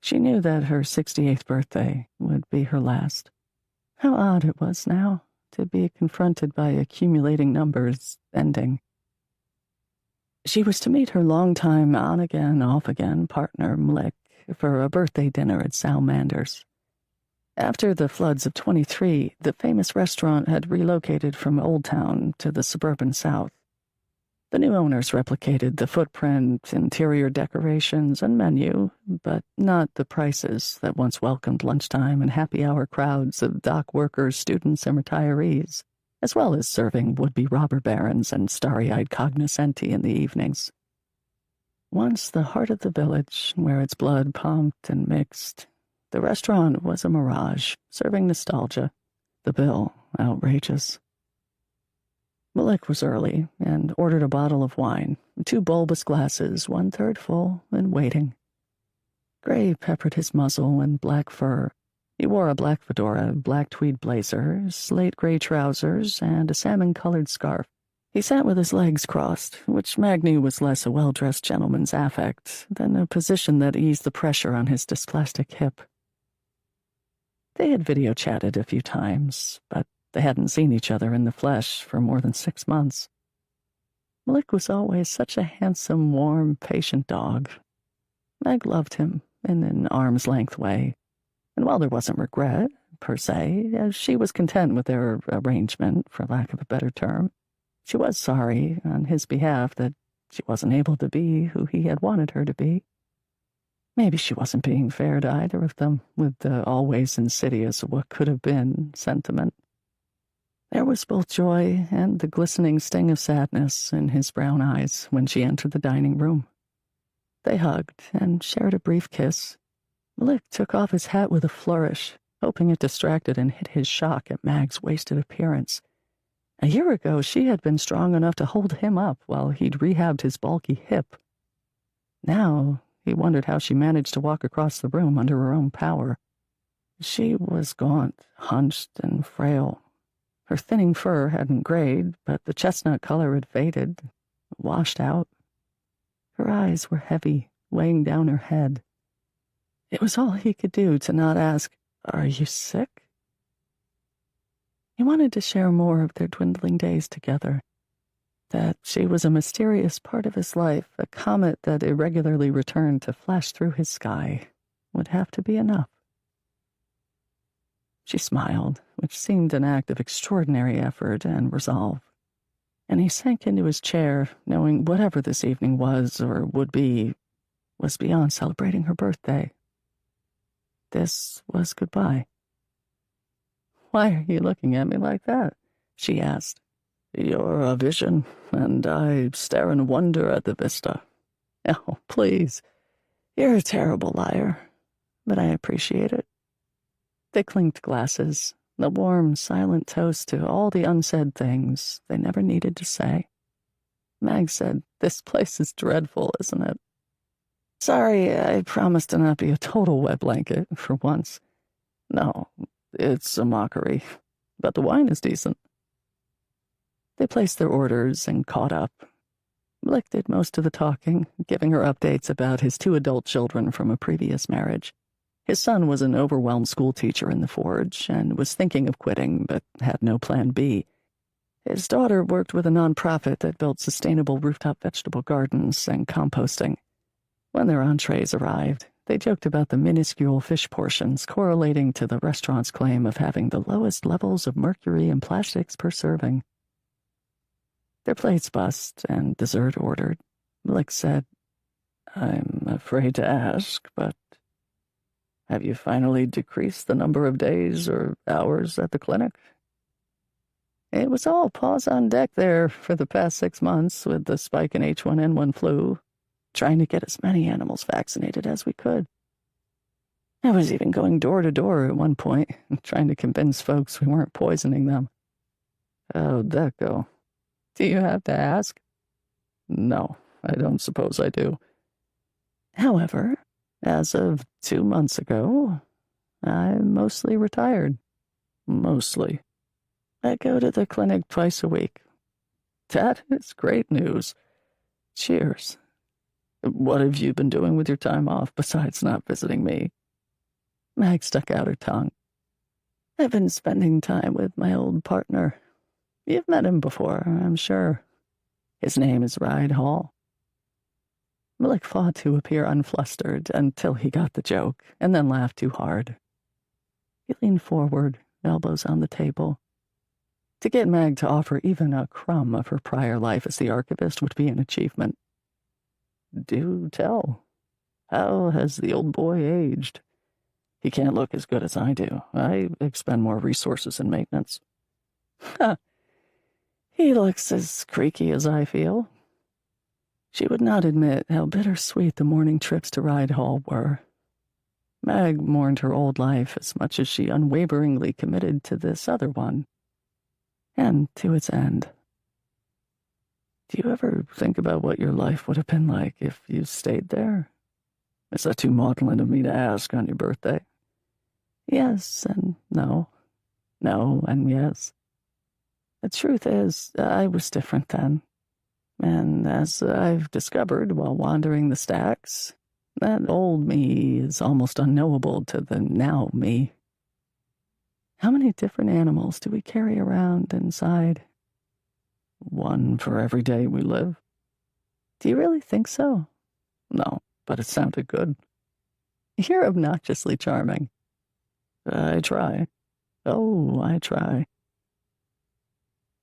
She knew that her 68th birthday would be her last. How odd it was now to be confronted by accumulating numbers ending. She was to meet her longtime on-again, off-again partner, Mlik, for a birthday dinner at Salmander's. After the floods of 23, the famous restaurant had relocated from Old Town to the suburban south. The new owners replicated the footprint, interior decorations, and menu, but not the prices that once welcomed lunchtime and happy hour crowds of dock workers, students, and retirees, as well as serving would-be robber barons and starry-eyed cognoscenti in the evenings. Once the heart of the village, where its blood pumped and mixed, the restaurant was a mirage, serving nostalgia. The bill, outrageous. Malik was early and ordered a bottle of wine, 2 bulbous glasses, 1/3 full, and waiting. Gray peppered his muzzle and black fur. He wore a black fedora, black tweed blazer, slate-gray trousers, and a salmon-colored scarf. He sat with his legs crossed, which Mag knew was less a well-dressed gentleman's affect than a position that eased the pressure on his dysplastic hip. They had video-chatted a few times, but they hadn't seen each other in the flesh for more than 6 months. Malik was always such a handsome, warm, patient dog. Meg loved him in an arm's-length way, and while there wasn't regret, per se, she was content with their arrangement, for lack of a better term. She was sorry, on his behalf, that she wasn't able to be who he had wanted her to be. Maybe she wasn't being fair to either of them, with the always insidious what could have been sentiment. There was both joy and the glistening sting of sadness in his brown eyes when she entered the dining room. They hugged and shared a brief kiss. Malik took off his hat with a flourish, hoping it distracted and hid his shock at Mag's wasted appearance. A year ago, she had been strong enough to hold him up while he'd rehabbed his bulky hip. Now, he wondered how she managed to walk across the room under her own power. She was gaunt, hunched, and frail. Her thinning fur hadn't grayed, but the chestnut color had faded, washed out. Her eyes were heavy, weighing down her head. It was all he could do to not ask, "Are you sick?" He wanted to share more of their dwindling days together. That she was a mysterious part of his life, a comet that irregularly returned to flash through his sky, would have to be enough. She smiled, which seemed an act of extraordinary effort and resolve. And he sank into his chair, knowing whatever this evening was or would be was beyond celebrating her birthday. This was goodbye. "Why are you looking at me like that?" she asked. "You're a vision, and I stare in wonder at the vista. Oh, please. You're a terrible liar, but I appreciate it." They clinked glasses, the warm, silent toast to all the unsaid things they never needed to say. Mag said, "This place is dreadful, isn't it?" "Sorry, I promised to not be a total wet blanket for once." "No, it's a mockery, but the wine is decent." They placed their orders and caught up. Blick did most of the talking, giving her updates about his 2 adult children from a previous marriage. His son was an overwhelmed schoolteacher in the Forge and was thinking of quitting, but had no plan B. His daughter worked with a nonprofit that built sustainable rooftop vegetable gardens and composting. When their entrees arrived, they joked about the minuscule fish portions correlating to the restaurant's claim of having the lowest levels of mercury and plastics per serving. Their plates bussed and dessert ordered. Blick said, "I'm afraid to ask, but have you finally decreased the number of days or hours at the clinic?" "It was all paws on deck there for the past 6 months with the spike in H1N1 flu, trying to get as many animals vaccinated as we could. I was even going door to door at one point, trying to convince folks we weren't poisoning them." "How'd that go?" "Do you have to ask?" "No, I don't suppose I do." "However, as of 2 months ago, I'm mostly retired." "Mostly?" "I go to the clinic twice a week." "That is great news. Cheers. What have you been doing with your time off besides not visiting me?" Mag stuck out her tongue. "I've been spending time with my old partner. You've met him before, I'm sure. His name is Ride Hall." Blick fought to appear unflustered until he got the joke, and then laughed too hard. He leaned forward, elbows on the table. To get Mag to offer even a crumb of her prior life as the archivist would be an achievement. "Do tell. How has the old boy aged? He can't look as good as I do. I expend more resources in maintenance." "Ha! He looks as creaky as I feel." She would not admit how bittersweet the morning trips to Ride Hall were. Mag mourned her old life as much as she unwaveringly committed to this other one, and to its end. "Do you ever think about what your life would have been like if you stayed there? Is that too maudlin of me to ask on your birthday?" "Yes and no. No and yes. The truth is, I was different then. And as I've discovered while wandering the stacks, that old me is almost unknowable to the now me. How many different animals do we carry around inside?" "One for every day we live." "Do you really think so?" "No, but it sounded good." "You're obnoxiously charming." "I try. Oh, I try."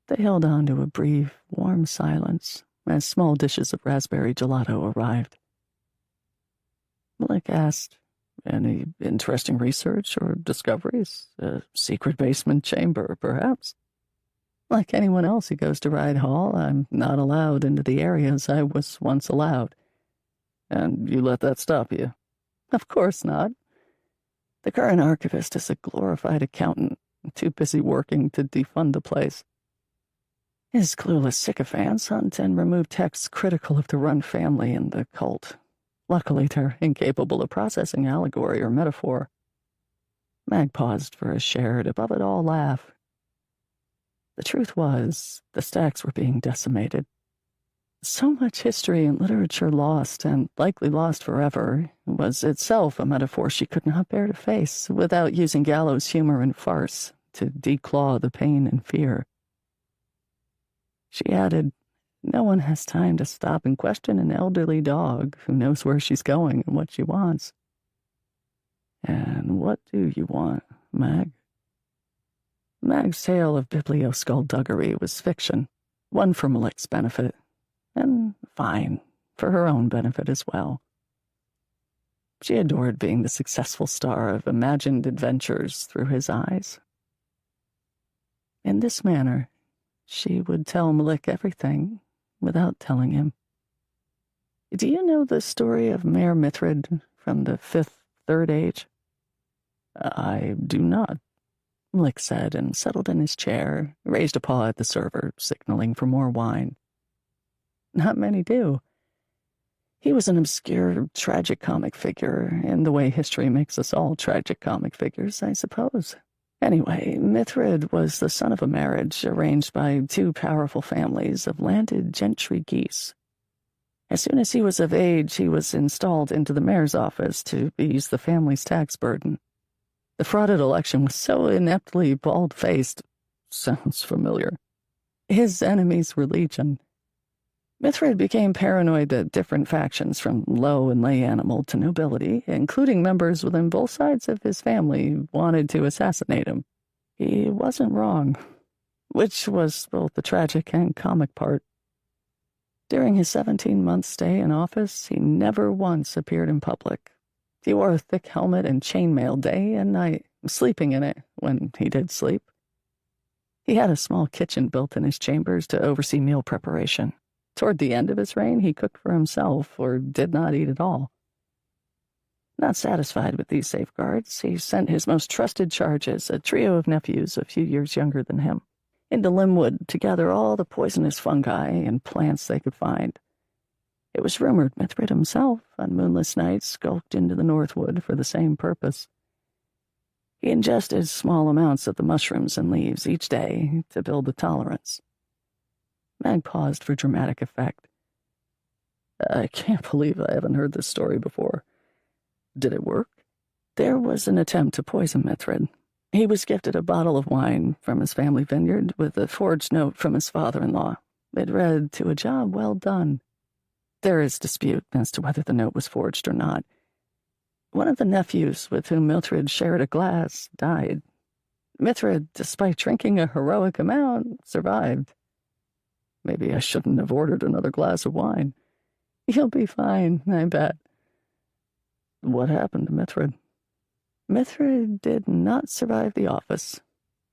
They held on to a brief, warm silence as small dishes of raspberry gelato arrived. Blick asked, "Any interesting research or discoveries? A secret basement chamber, perhaps?" "Like anyone else who goes to Ride Hall, I'm not allowed into the areas I was once allowed." "And you let that stop you?" "Of course not. The current archivist is a glorified accountant, too busy working to defund the place. His clueless sycophants hunt and remove texts critical of the Run family and the cult. Luckily, they're incapable of processing allegory or metaphor." Mag paused for a shared, above-it-all laugh. The truth was, the stacks were being decimated. So much history and literature lost, and likely lost forever, was itself a metaphor she could not bear to face without using gallows humor and farce to declaw the pain and fear. She added, "No one has time to stop and question an elderly dog who knows where she's going and what she wants." "And what do you want, Mag?" Mag's tale of biblioskullduggery was fiction, one for Malik's benefit, and fine, for her own benefit as well. She adored being the successful star of imagined adventures through his eyes. In this manner, she would tell Malik everything without telling him. Do you know the story of Mayor Mithrid from the Fifth Third Age? I do not, Malik said, and settled in his chair, raised a paw at the server, signaling for more wine. Not many do. He was an obscure, tragic comic figure, in the way history makes us all tragic comic figures, I suppose. Anyway, Mithrid was the son of a marriage arranged by two powerful families of landed gentry geese. As soon as he was of age, he was installed into the mayor's office to ease the family's tax burden. The frauded election was so ineptly bald-faced, sounds familiar. His enemies were legion. Mithrid became paranoid that different factions from low and lay animal to nobility, including members within both sides of his family, wanted to assassinate him. He wasn't wrong, which was both the tragic and comic part. During his 17-month stay in office, he never once appeared in public. He wore a thick helmet and chainmail day and night, sleeping in it when he did sleep. He had a small kitchen built in his chambers to oversee meal preparation. Toward the end of his reign, he cooked for himself or did not eat at all. Not satisfied with these safeguards, he sent his most trusted charges, a trio of nephews a few years younger than him, into Limwood to gather all the poisonous fungi and plants they could find. It was rumored Mithrid himself, on moonless nights, skulked into the Northwood for the same purpose. He ingested small amounts of the mushrooms and leaves each day to build the tolerance. Mag paused for dramatic effect. I can't believe I haven't heard this story before. Did it work? There was an attempt to poison Mithrid. He was gifted a bottle of wine from his family vineyard with a forged note from his father-in-law. It read, "To a job well done." There is dispute as to whether the note was forged or not. One of the nephews with whom Mithrid shared a glass died. Mithrid, despite drinking a heroic amount, survived. Maybe I shouldn't have ordered another glass of wine. You'll be fine, I bet. What happened to Mithrid? Mithrid did not survive the office.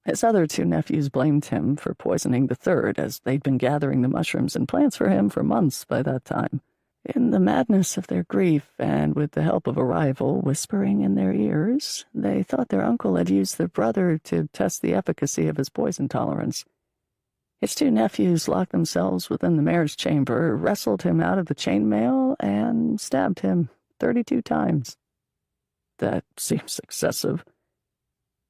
His other two nephews blamed him for poisoning the third, as they'd been gathering the mushrooms and plants for him for months by that time. In the madness of their grief, and with the help of a rival whispering in their ears, they thought their uncle had used their brother to test the efficacy of his poison tolerance. His two nephews locked themselves within the mayor's chamber, wrestled him out of the chainmail, and stabbed him 32 times. That seems excessive.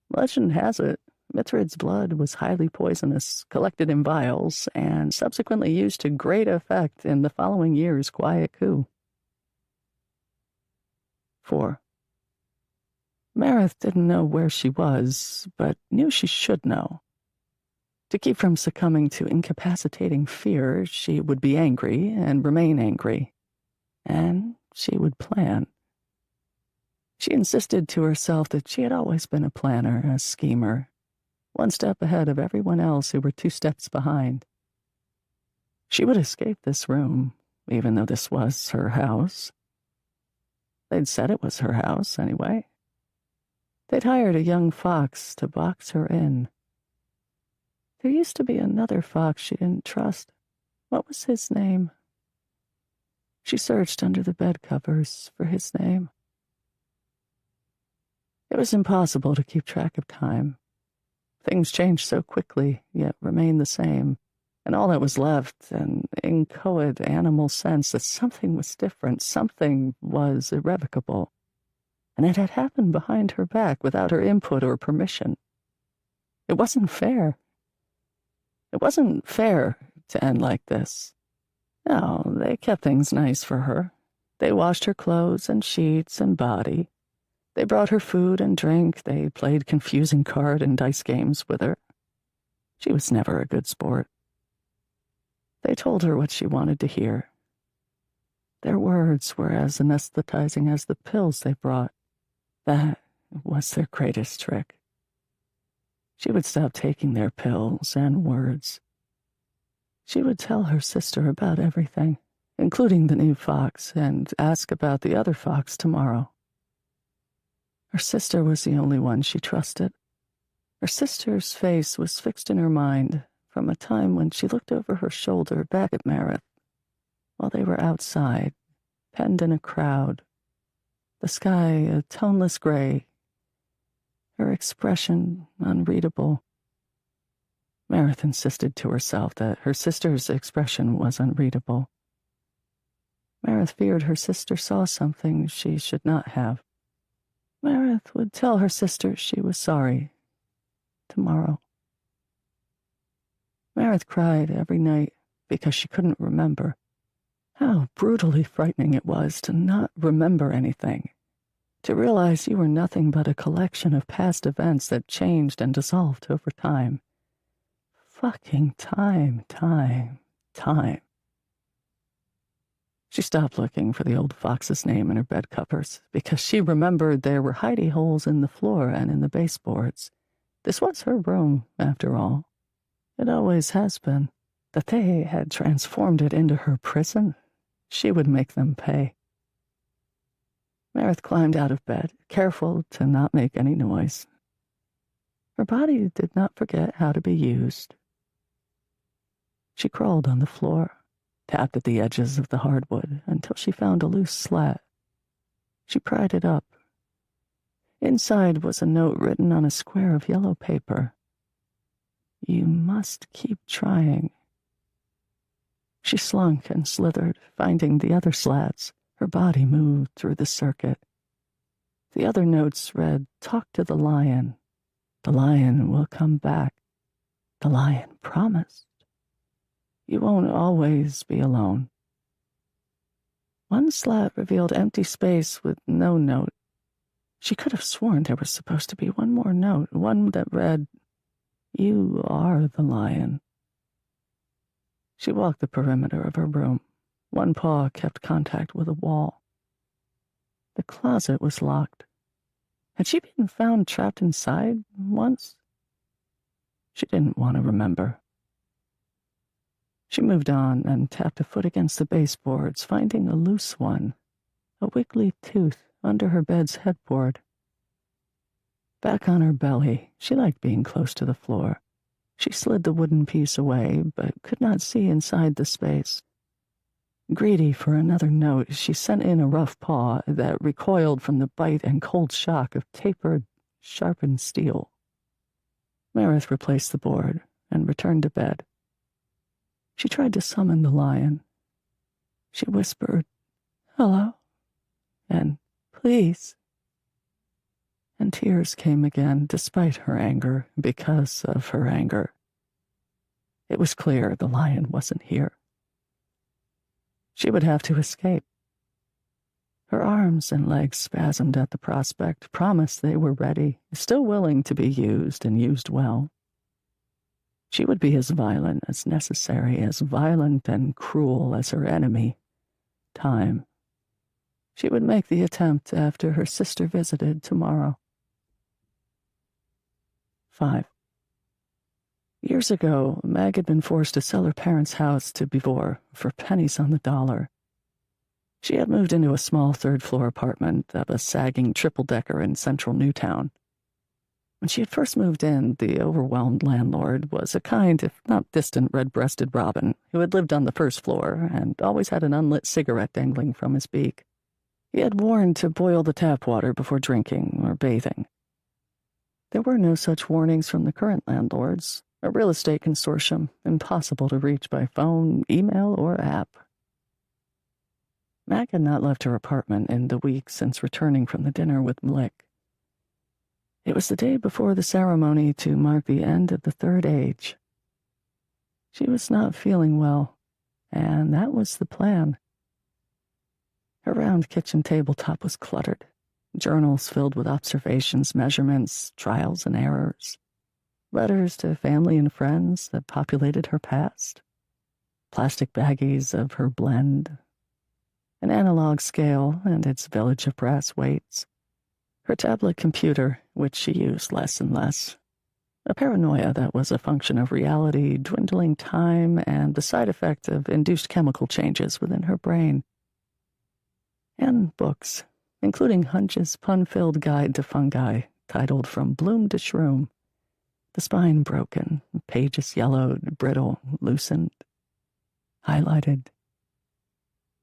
Legend has it, Mithrid's blood was highly poisonous, collected in vials, and subsequently used to great effect in the following year's quiet coup. 4. Marith didn't know where she was, but knew she should know. To keep from succumbing to incapacitating fear, she would be angry and remain angry. And she would plan. She insisted to herself that she had always been a planner, a schemer, one step ahead of everyone else who were 2 steps behind. She would escape this room, even though this was her house. They'd said it was her house, anyway. They'd hired a young fox to box her in. There used to be another fox she didn't trust. What was his name? She searched under the bed covers for his name. It was impossible to keep track of time. Things changed so quickly, yet remained the same, and all that was left, an inchoate animal sense that something was different, something was irrevocable. And it had happened behind her back without her input or permission. It wasn't fair. It wasn't fair to end like this. No, they kept things nice for her. They washed her clothes and sheets and body. They brought her food and drink. They played confusing card and dice games with her. She was never a good sport. They told her what she wanted to hear. Their words were as anesthetizing as the pills they brought. That was their greatest trick. She would stop taking their pills and words. She would tell her sister about everything, including the new fox, and ask about the other fox tomorrow. Her sister was the only one she trusted. Her sister's face was fixed in her mind from a time when she looked over her shoulder back at Meredith while they were outside, penned in a crowd, the sky a toneless gray, her expression unreadable. Meredith insisted to herself that her sister's expression was unreadable. Meredith feared her sister saw something she should not have. Meredith would tell her sister she was sorry tomorrow. Meredith cried every night because she couldn't remember. How brutally frightening it was to not remember anything, to realize you were nothing but a collection of past events that changed and dissolved over time. Fucking time. She stopped looking for the old fox's name in her bed covers because she remembered there were hidey holes in the floor and in the baseboards. This was her room, after all. It always has been. That they had transformed it into her prison, she would make them pay. Meredith climbed out of bed, careful to not make any noise. Her body did not forget how to be used. She crawled on the floor, tapped at the edges of the hardwood until she found a loose slat. She pried it up. Inside was a note written on a square of yellow paper. You must keep trying. She slunk and slithered, finding the other slats. Her body moved through the circuit. The other notes read, Talk to the lion. The lion will come back. The lion promised. You won't always be alone. One slat revealed empty space with no note. She could have sworn there was supposed to be one more note, one that read, You are the lion. She walked the perimeter of her room. One paw kept contact with a wall. The closet was locked. Had she been found trapped inside once? She didn't want to remember. She moved on and tapped a foot against the baseboards, finding a loose one, a wiggly tooth under her bed's headboard. Back on her belly, she liked being close to the floor. She slid the wooden piece away, but could not see inside the space. Greedy for another note, she sent in a rough paw that recoiled from the bite and cold shock of tapered, sharpened steel. Meredith replaced the board and returned to bed. She tried to summon the lion. She whispered, Hello, and please. And tears came again, despite her anger, because of her anger. It was clear the lion wasn't here. She would have to escape. Her arms and legs spasmed at the prospect, promised they were ready, still willing to be used and used well. She would be as violent as necessary, as violent and cruel as her enemy, time. She would make the attempt after her sister visited tomorrow. 5. Years ago, Meg had been forced to sell her parents' house to Bivor for pennies on the dollar. She had moved into a small third-floor apartment of a sagging triple-decker in central Newtown. When she had first moved in, the overwhelmed landlord was a kind, if not distant, red-breasted robin who had lived on the first floor and always had an unlit cigarette dangling from his beak. He had warned to boil the tap water before drinking or bathing. There were no such warnings from the current landlords, a real estate consortium impossible to reach by phone, email, or app. Mag had not left her apartment in the week since returning from the dinner with Mlik. It was the day before the ceremony to mark the end of the third age. She was not feeling well, and that was the plan. Her round kitchen tabletop was cluttered, journals filled with observations, measurements, trials and errors, letters to family and friends that populated her past, plastic baggies of her blend, an analog scale and its village of brass weights, her tablet computer, which she used less and less, A paranoia that was a function of reality, dwindling time, and the side effect of induced chemical changes within her brain. And books, including Hunch's pun-filled guide to fungi, titled From Bloom to Shroom. The spine broken, pages yellowed, brittle, loosened, highlighted.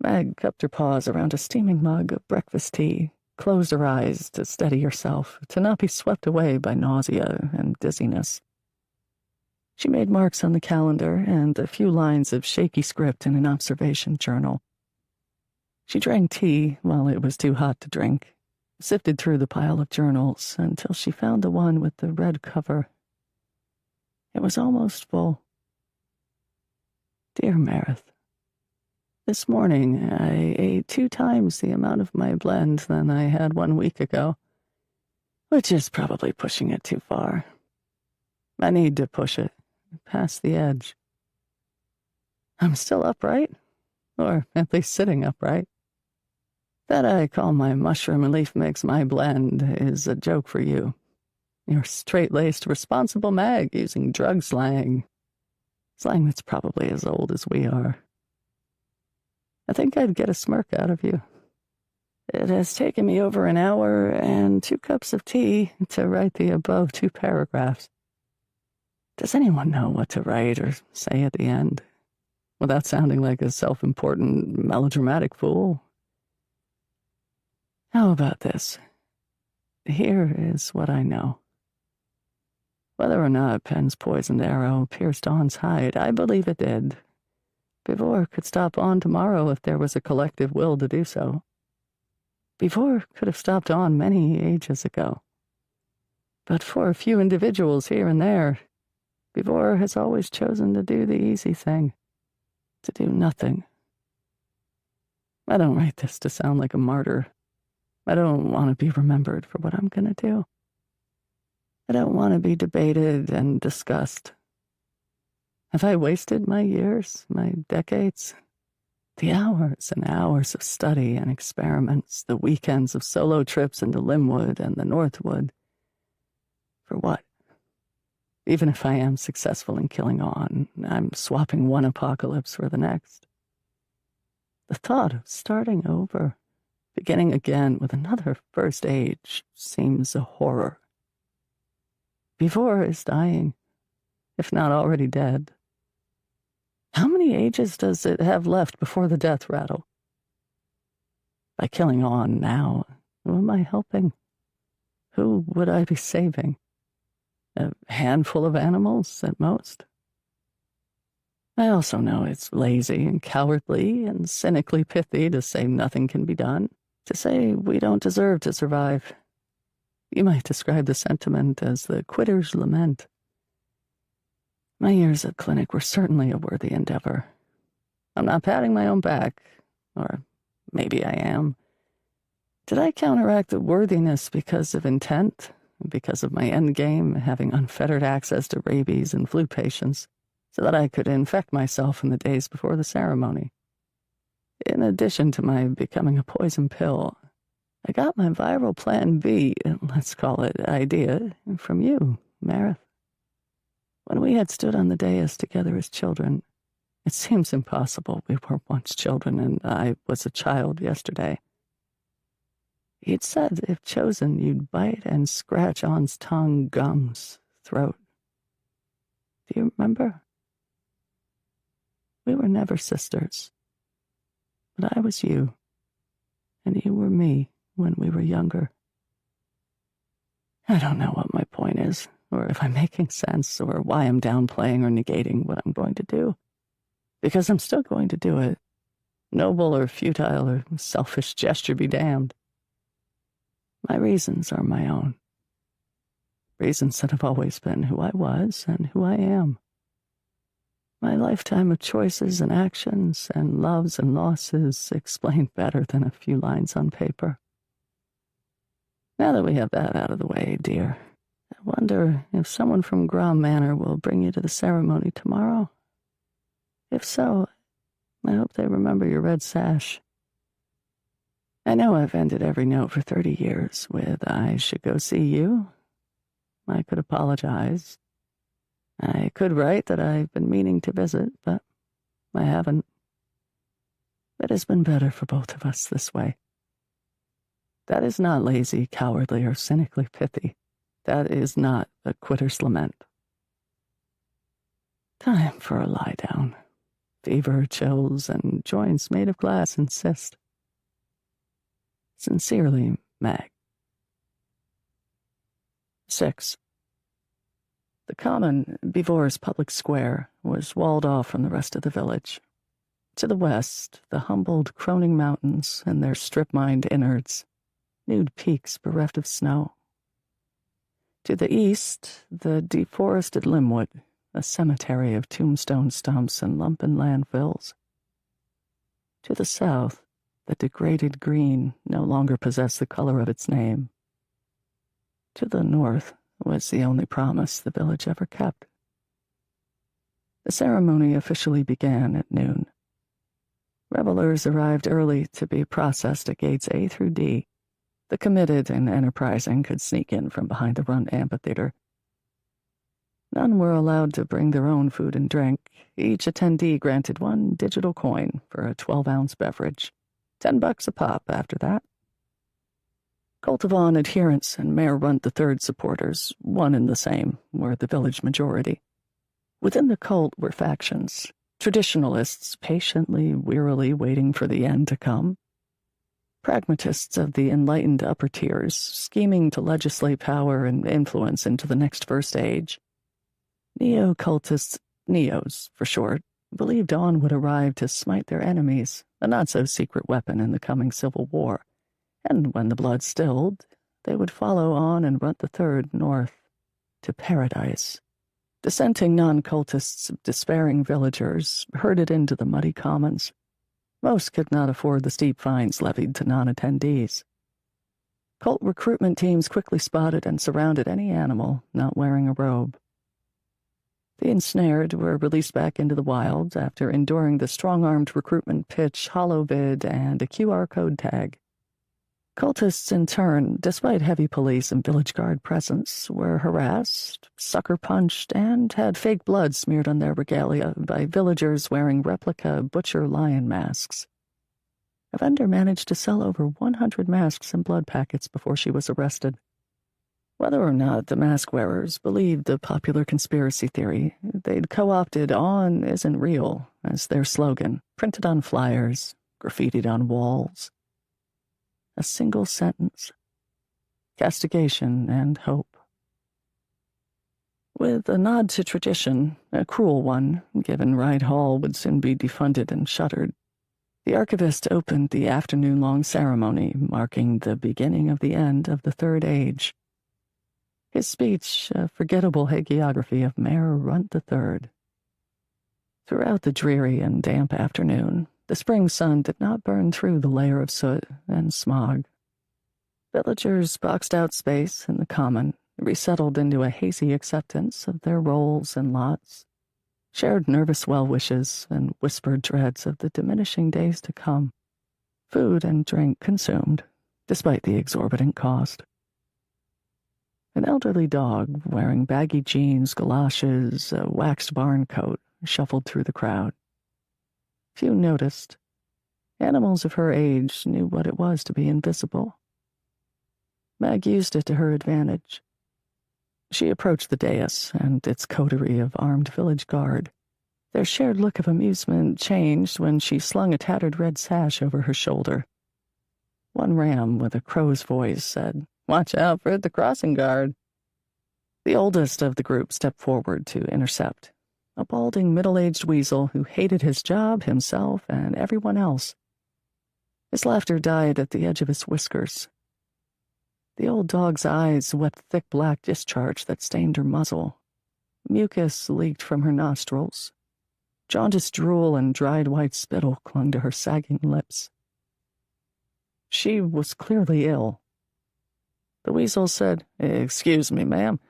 Meg cupped her paws around a steaming mug of breakfast tea, closed her eyes to steady herself, to not be swept away by nausea and dizziness. She made marks on the calendar and a few lines of shaky script in an observation journal. She drank tea while it was too hot to drink, sifted through the pile of journals until she found the one with the red cover. It was almost full. Dear Meredith, this morning I ate 2 times the amount of my blend than I had 1 week ago, which is probably pushing it too far. I need to push it past the edge. I'm still upright, or at least sitting upright. That I call my mushroom and leaf mix my blend is a joke for you. You're straight-laced, responsible mag using drug slang. Slang that's probably as old as we are. I think I'd get a smirk out of you. It has taken me over an hour and 2 cups of tea to write the above 2 paragraphs. Does anyone know what to write or say at the end, without sounding like a self-important, melodramatic fool? How about this? Here is what I know. Whether or not Penn's poisoned arrow pierced Dawn's hide, I believe it did. Bevor could stop on tomorrow if there was a collective will to do so. Bevor could have stopped on many ages ago. But for a few individuals here and there, Bevor has always chosen to do the easy thing, to do nothing. I don't write this to sound like a martyr. I don't want to be remembered for what I'm going to do. I don't want to be debated and discussed. Have I wasted my years, my decades? The hours and hours of study and experiments, the weekends of solo trips into Linwood and the Northwood. For what? Even if I am successful in killing on, I'm swapping one apocalypse for the next. The thought of starting over, beginning again with another first age, seems a horror. Before is dying, if not already dead. How many ages does it have left before the death rattle? By killing on now, who am I helping? Who would I be saving? A handful of animals at most? I also know it's lazy and cowardly and cynically pithy to say nothing can be done, to say we don't deserve to survive. You might describe the sentiment as the quitter's lament. My years at clinic were certainly a worthy endeavor. I'm not patting my own back, or maybe I am. Did I counteract the worthiness because of intent, because of my endgame having unfettered access to rabies and flu patients, so that I could infect myself in the days before the ceremony? In addition to my becoming a poison pill, I got my viral plan B, let's call it idea, from you, Meredith. When we had stood on the dais together as children, it seems impossible we were once children and I was a child yesterday. You'd said, if chosen, you'd bite and scratch On's tongue, gums, throat. Do you remember? We were never sisters, but I was you, and you were me when we were younger. I don't know what my point is, or if I'm making sense, or why I'm downplaying or negating what I'm going to do, because I'm still going to do it. Noble or futile or selfish gesture be damned. My reasons are my own. Reasons that have always been who I was and who I am. My lifetime of choices and actions and loves and losses explained better than a few lines on paper. Now that we have that out of the way, dear, I wonder if someone from Grom Manor will bring you to the ceremony tomorrow. If so, I hope they remember your red sash. I know I've ended every note for 30 years with, I should go see you. I could apologize, I could write that I've been meaning to visit, but I haven't. It has been better for both of us this way. That is not lazy, cowardly, or cynically pithy. That is not a quitter's lament. Time for a lie down. Fever, chills, and joints made of glass insist. Sincerely, Meg. 6. The common, Bevore's public square, was walled off from the rest of the village. To the west, the humbled Croning Mountains and their strip-mined innards, nude peaks bereft of snow. To the east, the deforested Limwood, a cemetery of tombstone stumps and lumpen landfills. To the south, the degraded green no longer possessed the color of its name. To the north was the only promise the village ever kept. The ceremony officially began at noon. Revelers arrived early to be processed at gates A through D. The committed and enterprising could sneak in from behind the Runt Amphitheater. None were allowed to bring their own food and drink. Each attendee granted 1 digital coin for a 12-ounce beverage. $10 a pop after that. Coltivon adherents and Mayor Runt III supporters, one and the same, were the village majority. Within the cult were factions. Traditionalists patiently, wearily waiting for the end to come. Pragmatists of the enlightened upper tiers, scheming to legislate power and influence into the next first age. Neo-cultists, Neos for short, believed dawn would arrive to smite their enemies, a not-so-secret weapon in the coming civil war, and when the blood stilled, they would follow on and Runt III north to paradise. Dissenting non-cultists, despairing villagers, herded into the muddy commons. Most could not afford the steep fines levied to non-attendees. Cult recruitment teams quickly spotted and surrounded any animal not wearing a robe. The ensnared were released back into the wild after enduring the strong-armed recruitment pitch, holovid, and a QR code tag. Cultists, in turn, despite heavy police and village guard presence, were harassed, sucker-punched, and had fake blood smeared on their regalia by villagers wearing replica butcher lion masks. A vendor managed to sell over 100 masks and blood packets before she was arrested. Whether or not the mask wearers believed the popular conspiracy theory, they'd co-opted "On isn't real" as their slogan, printed on flyers, graffitied on walls. A single sentence: castigation and hope. With a nod to tradition, a cruel one, given Ride Hall would soon be defunded and shuttered, the archivist opened the afternoon-long ceremony marking the beginning of the end of the Third Age. His speech, a forgettable hagiography of Mayor Runt III. Throughout the dreary and damp afternoon, the spring sun did not burn through the layer of soot and smog. Villagers boxed out space in the common, resettled into a hazy acceptance of their roles and lots, shared nervous well-wishes and whispered dreads of the diminishing days to come. Food and drink consumed, despite the exorbitant cost. An elderly dog, wearing baggy jeans, galoshes, a waxed barn coat, shuffled through the crowd. Few noticed. Animals of her age knew what it was to be invisible. Meg used it to her advantage. She approached the dais and its coterie of armed village guard. Their shared look of amusement changed when she slung a tattered red sash over her shoulder. One ram with a crow's voice said, "Watch out for the crossing guard." The oldest of the group stepped forward to intercept, a balding middle-aged weasel who hated his job, himself, and everyone else. His laughter died at the edge of his whiskers. The old dog's eyes wept thick black discharge that stained her muzzle. Mucus leaked from her nostrils. Jaundiced drool and dried white spittle clung to her sagging lips. She was clearly ill. The weasel said, "Excuse me, ma'am.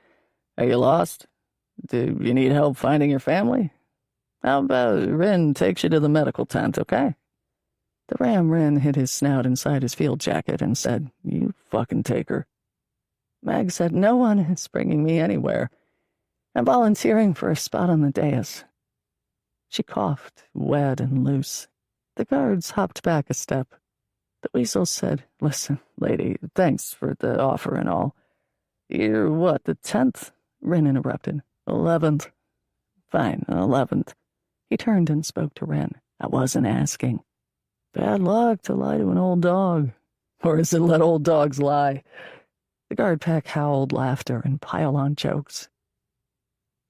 Are you lost? Do you need help finding your family? How about Rin takes you to the medical tent, okay?" The ram Rin hid his snout inside his field jacket and said, "You fucking take her." Mag said, "No one is bringing me anywhere. I'm volunteering for a spot on the dais. She coughed, wet and loose. The guards hopped back a step. The weasel said, "Listen, lady, thanks for the offer and all. You're what, the 10th? Wren interrupted. 11th. Fine, 11th. He turned and spoke to Wren. I wasn't asking. Bad luck to lie to an old dog. Or is it let old dogs lie? The guard pack howled laughter and pile-on jokes.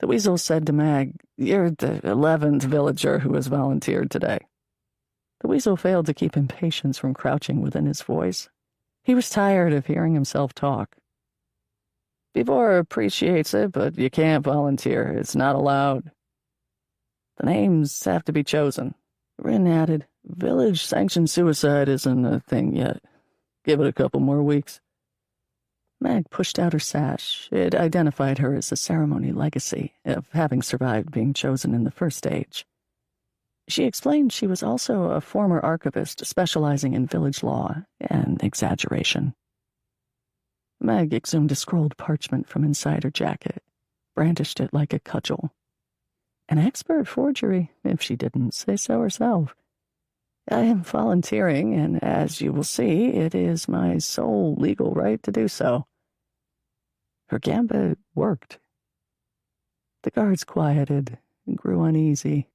The weasel said to Mag, You're the 11th villager who has volunteered today. The weasel failed to keep impatience from crouching within his voice. He was tired of hearing himself talk. Bevor appreciates it, but you can't volunteer. It's not allowed. The names have to be chosen. Wren added, Village-sanctioned suicide isn't a thing yet. Give it a couple more weeks. Mag pushed out her sash. It identified her as a ceremony legacy of having survived being chosen in the first stage. She explained she was also a former archivist specializing in village law and exaggeration. Meg exhumed a scrolled parchment from inside her jacket, brandished it like a cudgel. An expert forgery, if she didn't say so herself. I am volunteering, and as you will see, it is my sole legal right to do so. Her gambit worked. The guards quieted and grew uneasy.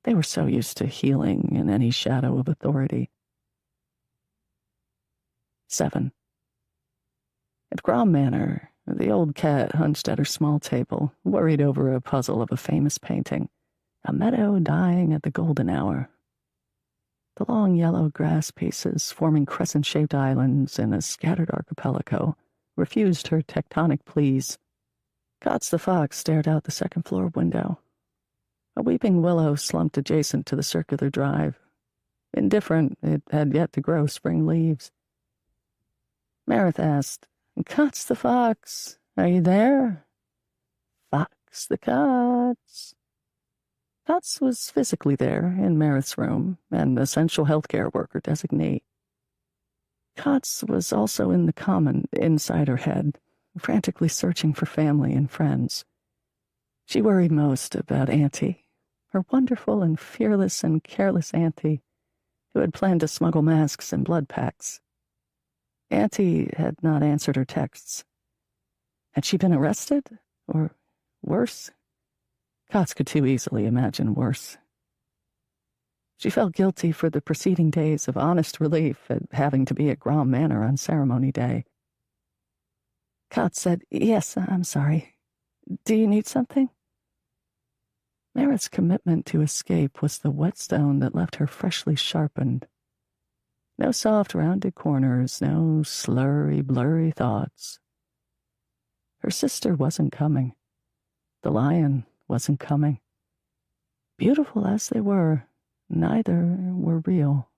They were so used to healing in any shadow of authority. 7. At Grom Manor, the old cat hunched at her small table, worried over a puzzle of a famous painting, a meadow dying at the golden hour. The long yellow grass pieces, forming crescent-shaped islands in a scattered archipelago, refused her tectonic pleas. Cots the fox stared out the second-floor window. A weeping willow slumped adjacent to the circular drive. Indifferent, it had yet to grow spring leaves. Marith asked, Cots the fox, are you there? Fox the Cots. Cots was physically there, in Marith's room, an essential healthcare worker designate. Cots was also in the common, inside her head, frantically searching for family and friends. She worried most about Auntie, her wonderful and fearless and careless Auntie, who had planned to smuggle masks and blood packs. Auntie had not answered her texts. Had she been arrested? Or worse? Cots could too easily imagine worse. She felt guilty for the preceding days of honest relief at having to be at Grom Manor on ceremony day. Cots said, Yes, I'm sorry. Do you need something? Marith's commitment to escape was the whetstone that left her freshly sharpened. No soft, rounded corners, no slurry, blurry thoughts. Her sister wasn't coming. The lion wasn't coming. Beautiful as they were, neither were real.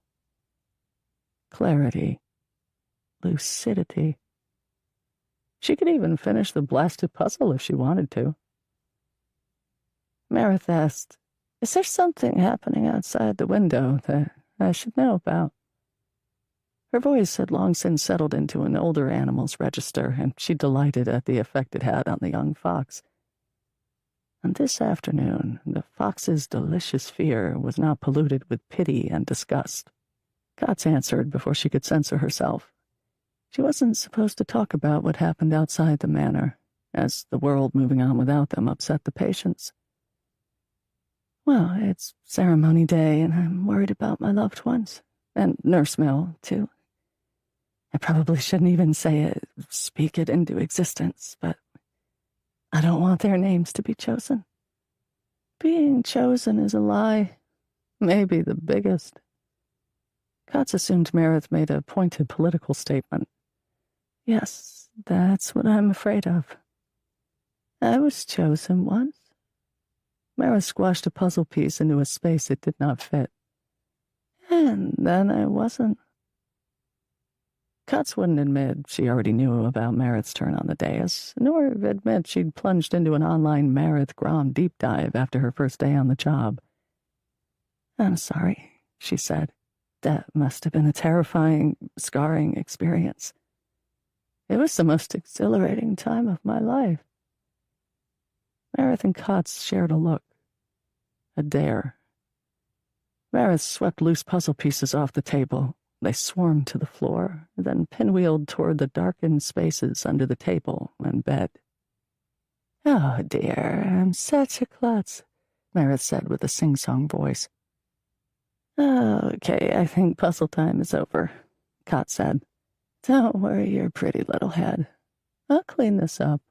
Clarity. Lucidity. She could even finish the blasted puzzle if she wanted to. Marith asked, Is there something happening outside the window that I should know about? Her voice had long since settled into an older animal's register, and she delighted at the effect it had on the young fox. And this afternoon, the fox's delicious fear was not polluted with pity and disgust. Cots answered before she could censor herself. She wasn't supposed to talk about what happened outside the manor, as the world moving on without them upset the patients. Well, it's ceremony day, and I'm worried about my loved ones. And Nurse Mill, too. I probably shouldn't even say it, speak it into existence, but I don't want their names to be chosen. Being chosen is a lie, maybe the biggest. Cots assumed Marith made a pointed political statement. Yes, that's what I'm afraid of. I was chosen once. Marith squashed a puzzle piece into a space it did not fit. And then I wasn't. Cots wouldn't admit she already knew about Marith's turn on the dais, nor admit she'd plunged into an online Marith Grom deep dive after her first day on the job. I'm sorry, she said. That must have been a terrifying, scarring experience. It was the most exhilarating time of my life. Meredith and Katz shared a look. A dare. Meredith swept loose puzzle pieces off the table. They swarmed to the floor, then pinwheeled toward the darkened spaces under the table and bed. "Oh, dear, I'm such a klutz," Meredith said with a sing-song voice. "Okay, I think puzzle time is over," Katz said. "Don't worry your pretty little head. I'll clean this up."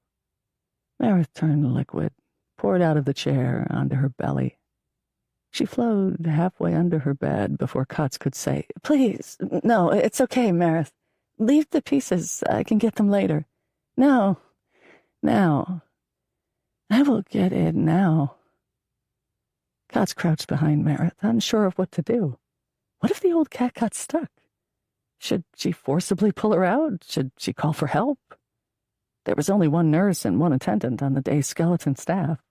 Meredith turned liquid, poured out of the chair onto her belly. She flowed halfway under her bed before Katz could say, "Please, no, it's okay, Meredith. Leave the pieces. I can get them later. No, now. I will get in now." Katz crouched behind Meredith, unsure of what to do. What if the old cat got stuck? Should she forcibly pull her out? Should she call for help? There was only one nurse and one attendant on the day's skeleton staff.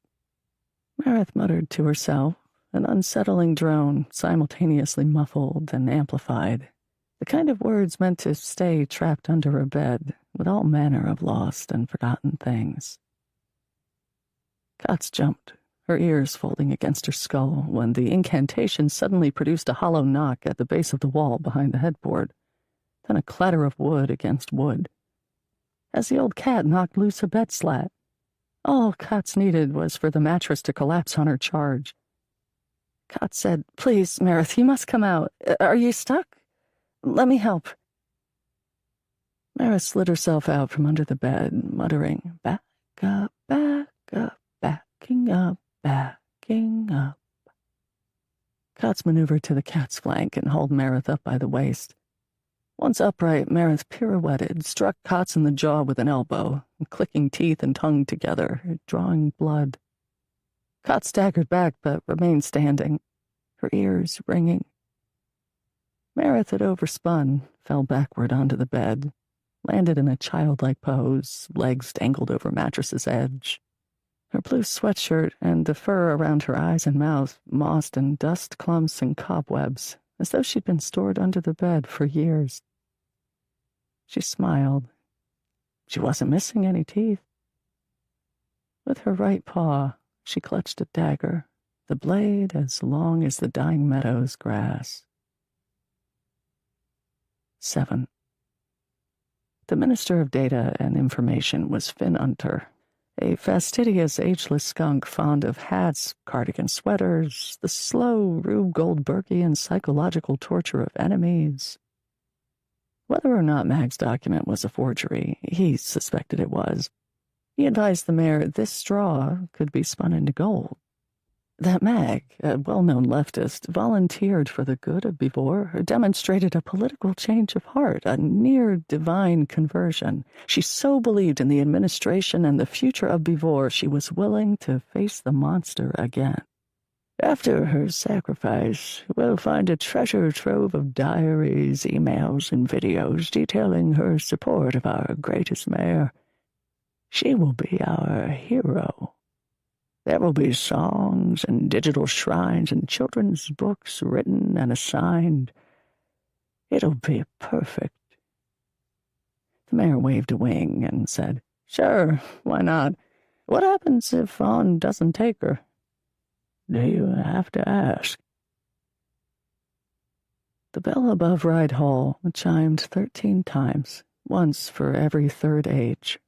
Meredith muttered to herself, an unsettling drone, simultaneously muffled and amplified, the kind of words meant to stay trapped under her bed with all manner of lost and forgotten things. Katz jumped, her ears folding against her skull, when the incantation suddenly produced a hollow knock at the base of the wall behind the headboard, then a clatter of wood against wood. As the old cat knocked loose a bed slat, all Katz needed was for the mattress to collapse on her charge. Katz said, "Please, Meredith, you must come out. Are you stuck? Let me help." Meredith slid herself out from under the bed, muttering, "Back up, backing up, backing up." Katz maneuvered to the cat's flank and hauled Meredith up by the waist. Once upright, Meredith pirouetted, struck Katz in the jaw with an elbow, clicking teeth and tongue together, drawing blood. Katz staggered back but remained standing, her ears ringing. Meredith had overspun, fell backward onto the bed, landed in a childlike pose, legs dangled over mattress's edge. Her blue sweatshirt and the fur around her eyes and mouth mossed in dust clumps and cobwebs, as though she'd been stored under the bed for years. She smiled. She wasn't missing any teeth. With her right paw, she clutched a dagger, the blade as long as the dying meadow's grass. 7. The Minister of Data and Information was Finn Unter, a fastidious, ageless skunk fond of hats, cardigan sweaters, the slow Rube Goldbergian psychological torture of enemies. Whether or not Mag's document was a forgery, he suspected it was. He advised the mayor this straw could be spun into gold. That Mag, a well-known leftist, volunteered for the good of Beevor, demonstrated a political change of heart, a near-divine conversion. She so believed in the administration and the future of Beevor, she was willing to face the monster again. After her sacrifice, we'll find a treasure trove of diaries, emails, and videos detailing her support of our greatest mayor. She will be our hero. There will be songs and digital shrines and children's books written and assigned. It'll be perfect. The mayor waved a wing and said, "Sure, why not? What happens if Vaughn doesn't take her?" "Do you have to ask?" The bell above Ride Hall chimed 13 times, once for every third age.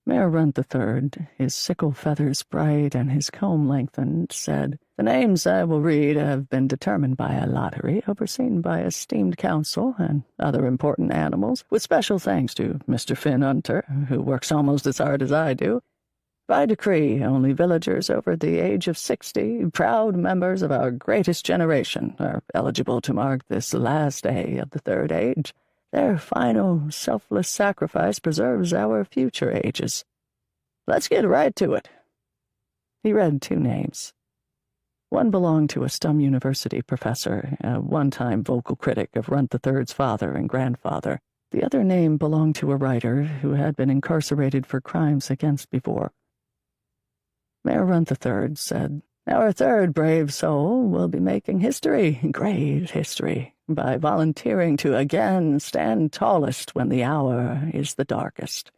Mayor Runt III, his sickle feathers bright and his comb lengthened, said, "The names I will read have been determined by a lottery overseen by esteemed council and other important animals, with special thanks to Mr. Finn Unter, who works almost as hard as I do. By decree, only villagers over the age of 60, proud members of our greatest generation, are eligible to mark this last day of the third age. Their final, selfless sacrifice preserves our future ages. Let's get right to it." He read 2 names. One belonged to a Stum University professor, a one-time vocal critic of Runt III's father and grandfather. The other name belonged to a writer who had been incarcerated for crimes against Beevor. Mayor Runt III said, "Our third brave soul will be making history, great history, by volunteering to again stand tallest when the hour is the darkest."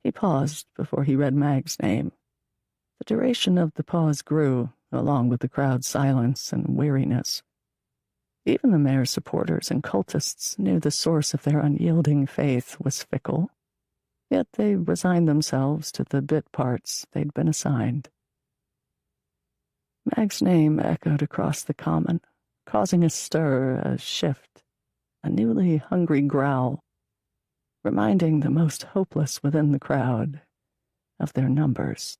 He paused before he read Mag's name. The duration of the pause grew, along with the crowd's silence and weariness. Even the mayor's supporters and cultists knew the source of their unyielding faith was fickle, yet they resigned themselves to the bit parts they'd been assigned. Mag's name echoed across the common, causing a stir, a shift, a newly hungry growl, reminding the most hopeless within the crowd of their numbers.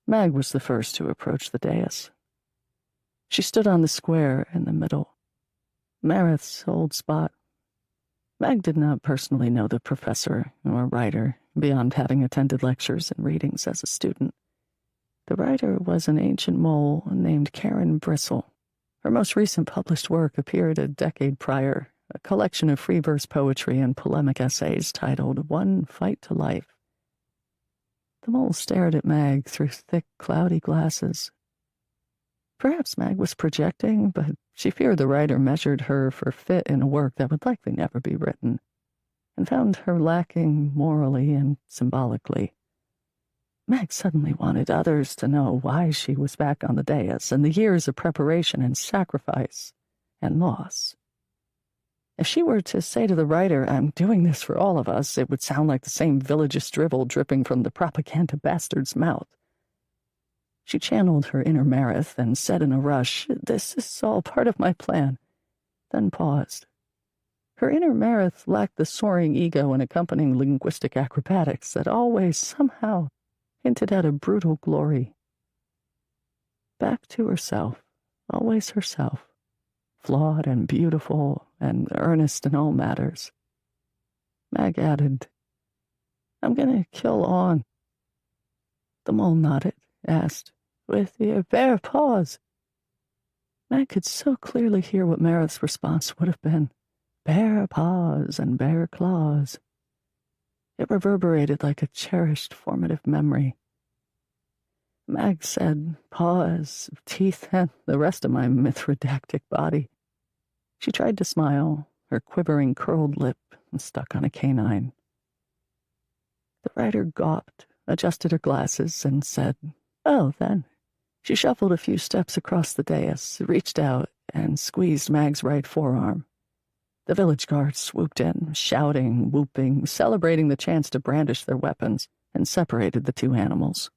Mag was the first to approach the dais. She stood on the square in the middle, Marith's old spot. Mag did not personally know the professor or writer, beyond having attended lectures and readings as a student. The writer was an ancient mole named Karen Bristle. Her most recent published work appeared a decade prior, a collection of free verse poetry and polemic essays titled One Fight to Life. The mole stared at Mag through thick, cloudy glasses. Perhaps Mag was projecting, but she feared the writer measured her for fit in a work that would likely never be written, and found her lacking morally and symbolically. Mag suddenly wanted others to know why she was back on the dais and the years of preparation and sacrifice and loss. If she were to say to the writer, "I'm doing this for all of us," it would sound like the same villageous drivel dripping from the propaganda bastard's mouth. She channeled her inner Marith and said in a rush, "This is all part of my plan," then paused. Her inner Marith lacked the soaring ego and accompanying linguistic acrobatics that always somehow hinted at a brutal glory. Back to herself, always herself, flawed and beautiful and earnest in all matters. Mag added, "I'm going to kill On." The mole nodded, asked, "With your bare paws?" Mag could so clearly hear what Marith's response would have been. Bare paws and bare claws. It reverberated like a cherished formative memory. Mag said, paws, teeth, and the rest of my Mithridactic body. She tried to smile, her quivering curled lip stuck on a canine. The writer gawped, adjusted her glasses, and said, "Oh, then." She shuffled a few steps across the dais, reached out, and squeezed Mag's right forearm. The village guards swooped in, shouting, whooping, celebrating the chance to brandish their weapons, and separated the two animals.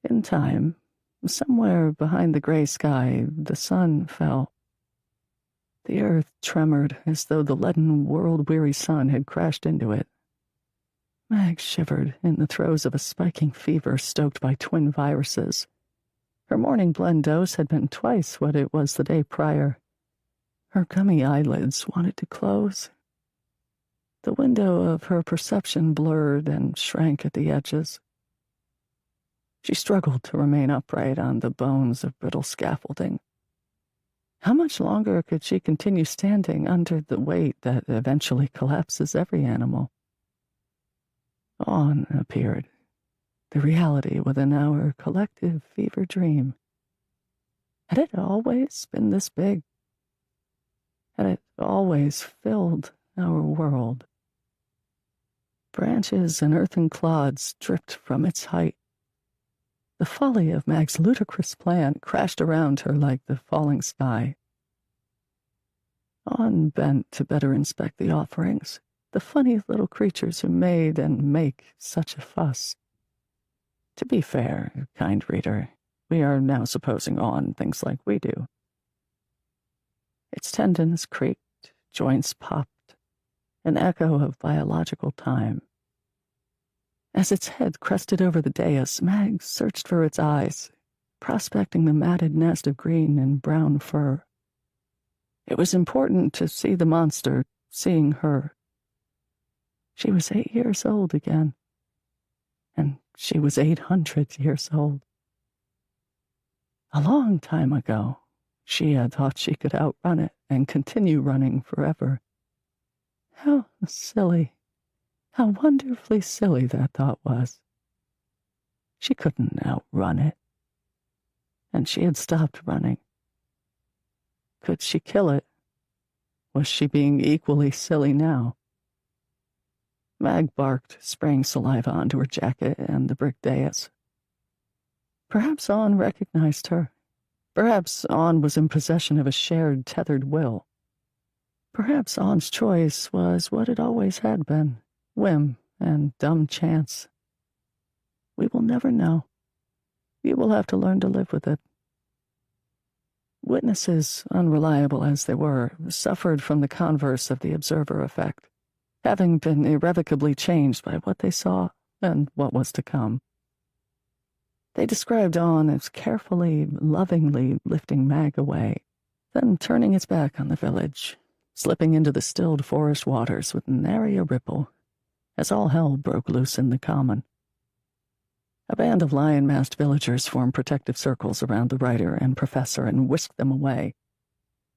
In time, somewhere behind the gray sky, the sun fell. The earth tremored as though the leaden, world-weary sun had crashed into it. Mag shivered in the throes of a spiking fever stoked by twin viruses. Her morning blend dose had been twice what it was the day prior. Her gummy eyelids wanted to close. The window of her perception blurred and shrank at the edges. She struggled to remain upright on the bones of brittle scaffolding. How much longer could she continue standing under the weight that eventually collapses every animal? On appeared, the reality within our collective fever dream. Had it always been this big? Had it always filled our world? Branches and earthen clods dripped from its height. The folly of Mag's ludicrous plan crashed around her like the falling sky. On bent to better inspect the offerings, the funny little creatures who made and make such a fuss. To be fair, kind reader, we are now supposing On things like we do. Its tendons creaked, joints popped, an echo of biological time. As its head crested over the dais, Mag searched for its eyes, prospecting the matted nest of green and brown fur. It was important to see the monster, seeing her. She was 8 years old again, and she was 800 years old. A long time ago, she had thought she could outrun it and continue running forever. How silly, how wonderfully silly that thought was. She couldn't outrun it, and she had stopped running. Could she kill it? Was she being equally silly now? Mag barked, spraying saliva onto her jacket and the brick dais. Perhaps On recognized her. Perhaps On was in possession of a shared, tethered will. Perhaps On's choice was what it always had been, whim and dumb chance. We will never know. You will have to learn to live with it. Witnesses, unreliable as they were, suffered from the converse of the observer effect, having been irrevocably changed by what they saw and what was to come. They described On as carefully, lovingly lifting Mag away, then turning its back on the village, slipping into the stilled forest waters with nary a ripple, as all hell broke loose in the common. A band of lion-masked villagers formed protective circles around the writer and professor and whisked them away.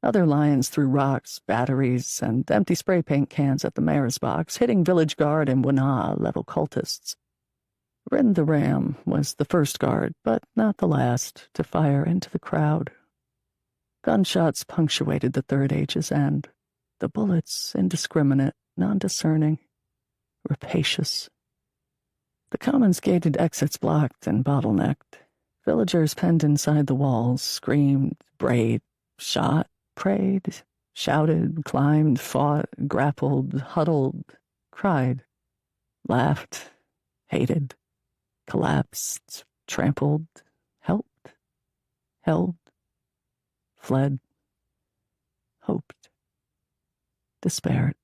Other lions threw rocks, batteries, and empty spray paint cans at the mayor's box, hitting village guard and Wana-level cultists. Rin the Ram was the first guard, but not the last, to fire into the crowd. Gunshots punctuated the Third Age's end, the bullets indiscriminate, non-discerning, rapacious. The Commons gated exits blocked and bottlenecked. Villagers penned inside the walls screamed, brayed, shot, prayed, shouted, climbed, fought, grappled, huddled, cried, laughed, hated, collapsed, trampled, helped, held, fled, hoped, despaired,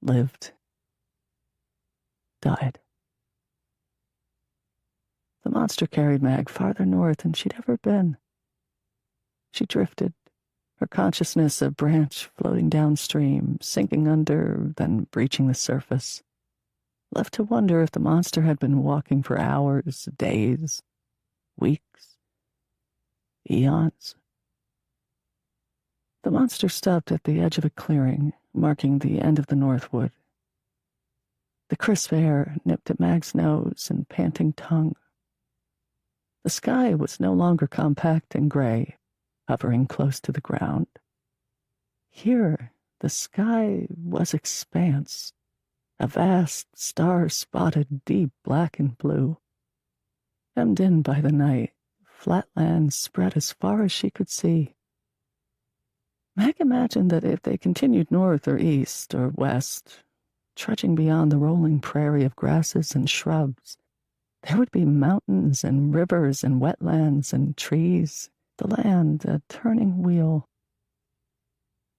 lived, died. The monster carried Mag farther north than she'd ever been. She drifted, her consciousness a branch floating downstream, sinking under, then breaching the surface, left to wonder if the monster had been walking for hours, days, weeks, eons. The monster stopped at the edge of a clearing, marking the end of the Northwood. The crisp air nipped at Mag's nose and panting tongue. The sky was no longer compact and gray, hovering close to the ground. Here, the sky was expanse, a vast, star-spotted, deep black and blue. Hemmed in by the night, flatlands spread as far as she could see. Mag imagined that if they continued north or east or west, trudging beyond the rolling prairie of grasses and shrubs, there would be mountains and rivers and wetlands and trees, the land a turning wheel.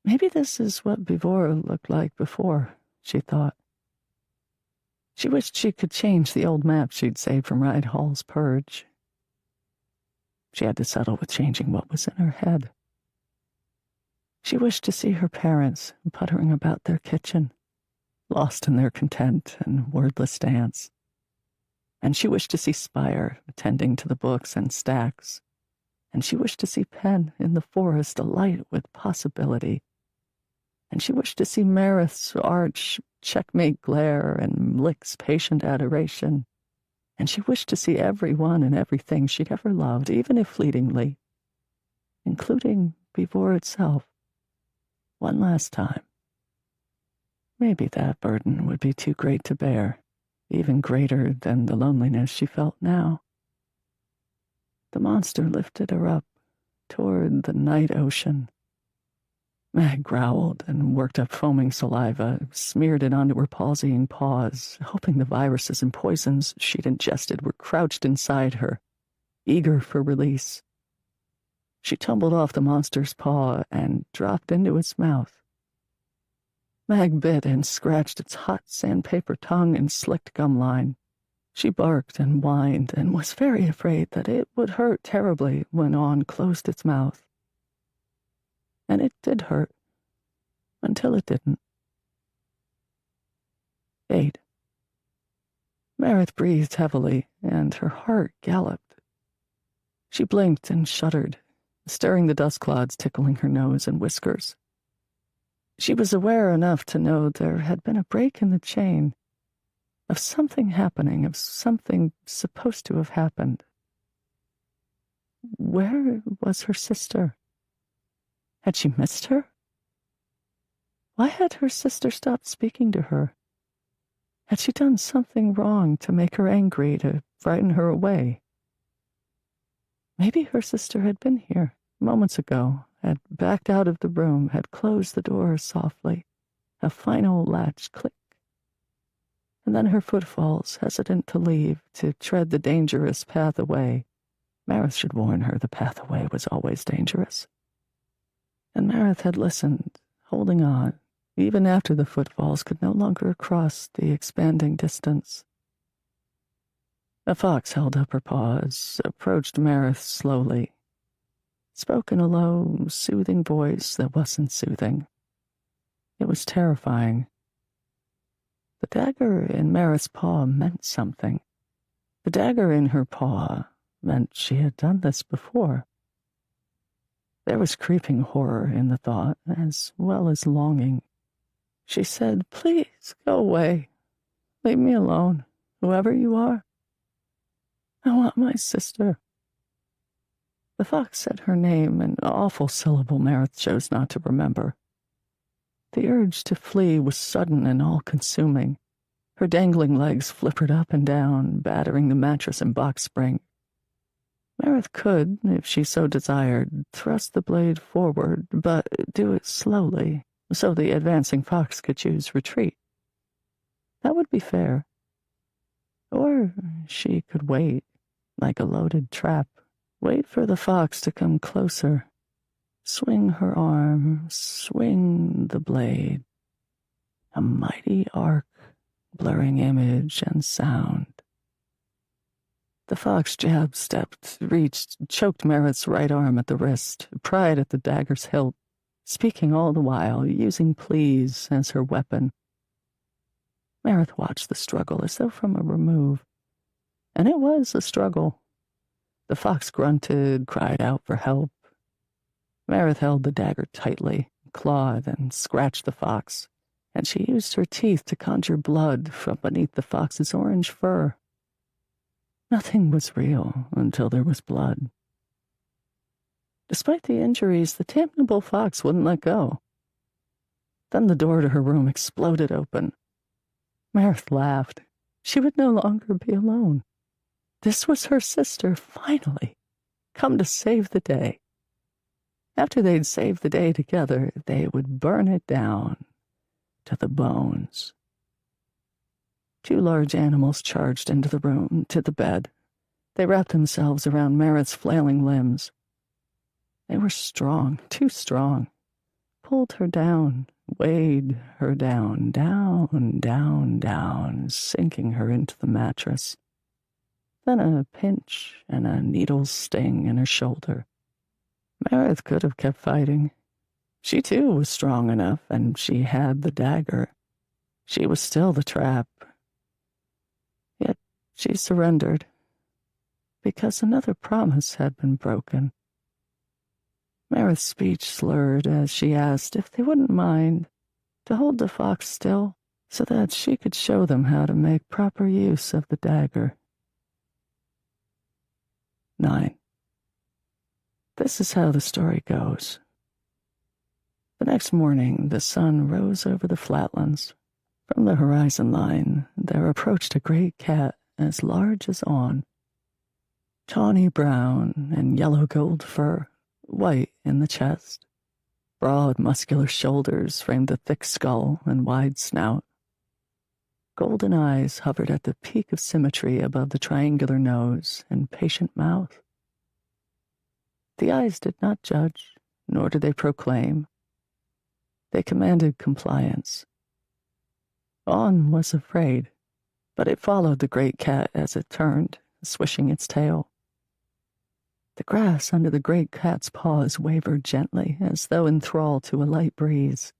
Maybe this is what Bivor looked like before, she thought. She wished she could change the old map she'd saved from Ride Hall's purge. She had to settle with changing what was in her head. She wished to see her parents puttering about their kitchen, lost in their content and wordless dance. And she wished to see Spire attending to the books and stacks. And she wished to see Penn in the forest alight with possibility. And she wished to see Marith's arch checkmate glare and Lick's patient adoration. And she wished to see everyone and everything she'd ever loved, even if fleetingly, including Bivor itself, one last time. Maybe that burden would be too great to bear, even greater than the loneliness she felt now. The monster lifted her up toward the night ocean. Mag growled and worked up foaming saliva, smeared it onto her palsying paws, hoping the viruses and poisons she'd ingested were crouched inside her, eager for release. She tumbled off the monster's paw and dropped into its mouth. Mag bit and scratched its hot sandpaper tongue and slicked gum line. She barked and whined and was very afraid that it would hurt terribly when On closed its mouth. And it did hurt, until it didn't. 8. Marith breathed heavily, and her heart galloped. She blinked and shuddered, stirring the dust clods tickling her nose and whiskers. She was aware enough to know there had been a break in the chain, of something happening, of something supposed to have happened. Where was her sister? Had she missed her? Why had her sister stopped speaking to her? Had she done something wrong to make her angry, to frighten her away? Maybe her sister had been here moments ago, had backed out of the room, had closed the door softly, a final latch click. And then her footfalls, hesitant to leave, to tread the dangerous path away. Marith should warn her the path away was always dangerous. And Marith had listened, holding on, even after the footfalls could no longer cross the expanding distance. A fox held up her paws, approached Marith slowly, spoke in a low, soothing voice that wasn't soothing. It was terrifying. The dagger in Marith's paw meant something. The dagger in her paw meant she had done this before. There was creeping horror in the thought, as well as longing. She said, "Please, go away. Leave me alone, whoever you are. I want my sister." The fox said her name, an awful syllable Marith chose not to remember. The urge to flee was sudden and all-consuming. Her dangling legs flippered up and down, battering the mattress and box spring. Marith could, if she so desired, thrust the blade forward, but do it slowly, so the advancing fox could choose retreat. That would be fair. Or she could wait, like a loaded trap, wait for the fox to come closer. Swing her arm, swing the blade. A mighty arc, blurring image and sound. The fox jab stepped, reached, choked Marith's right arm at the wrist, pried at the dagger's hilt, speaking all the while, using pleas as her weapon. Marith watched the struggle as though from a remove. And it was a struggle. The fox grunted, cried out for help. Marith held the dagger tightly, clawed and scratched the fox, and she used her teeth to conjure blood from beneath the fox's orange fur. Nothing was real until there was blood. Despite the injuries, the damnable fox wouldn't let go. Then the door to her room exploded open. Marith laughed. She would no longer be alone. This was her sister, finally, come to save the day. After they'd saved the day together, they would burn it down to the bones. 2 large animals charged into the room, to the bed. They wrapped themselves around Marith's flailing limbs. They were strong, too strong. Pulled her down, weighed her down, down, down, down, sinking her into the mattress. Then a pinch and a needle's sting in her shoulder. Marith could have kept fighting. She too was strong enough, and she had the dagger. She was still the trap. Yet she surrendered, because another promise had been broken. Marith's speech slurred as she asked if they wouldn't mind to hold the fox still so that she could show them how to make proper use of the dagger. 9. This is how the story goes. The next morning, the sun rose over the flatlands. From the horizon line, there approached a great cat as large as On. Tawny brown and yellow-gold fur, white in the chest. Broad, muscular shoulders framed the thick skull and wide snout. Golden eyes hovered at the peak of symmetry above the triangular nose and patient mouth. The eyes did not judge, nor did they proclaim. They commanded compliance. On was afraid, but it followed the great cat as it turned, swishing its tail. The grass under the great cat's paws wavered gently, as though enthralled to a light breeze.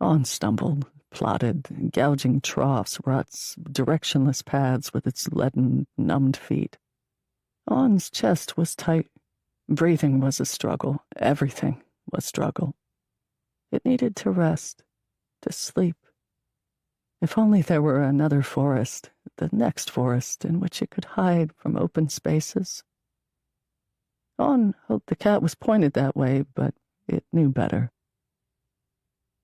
On stumbled, plodded, gouging troughs, ruts, directionless paths with its leaden, numbed feet. On's chest was tight. Breathing was a struggle. Everything was struggle. It needed to rest, to sleep. If only there were another forest, the next forest in which it could hide from open spaces. On hoped the cat was pointed that way, but it knew better.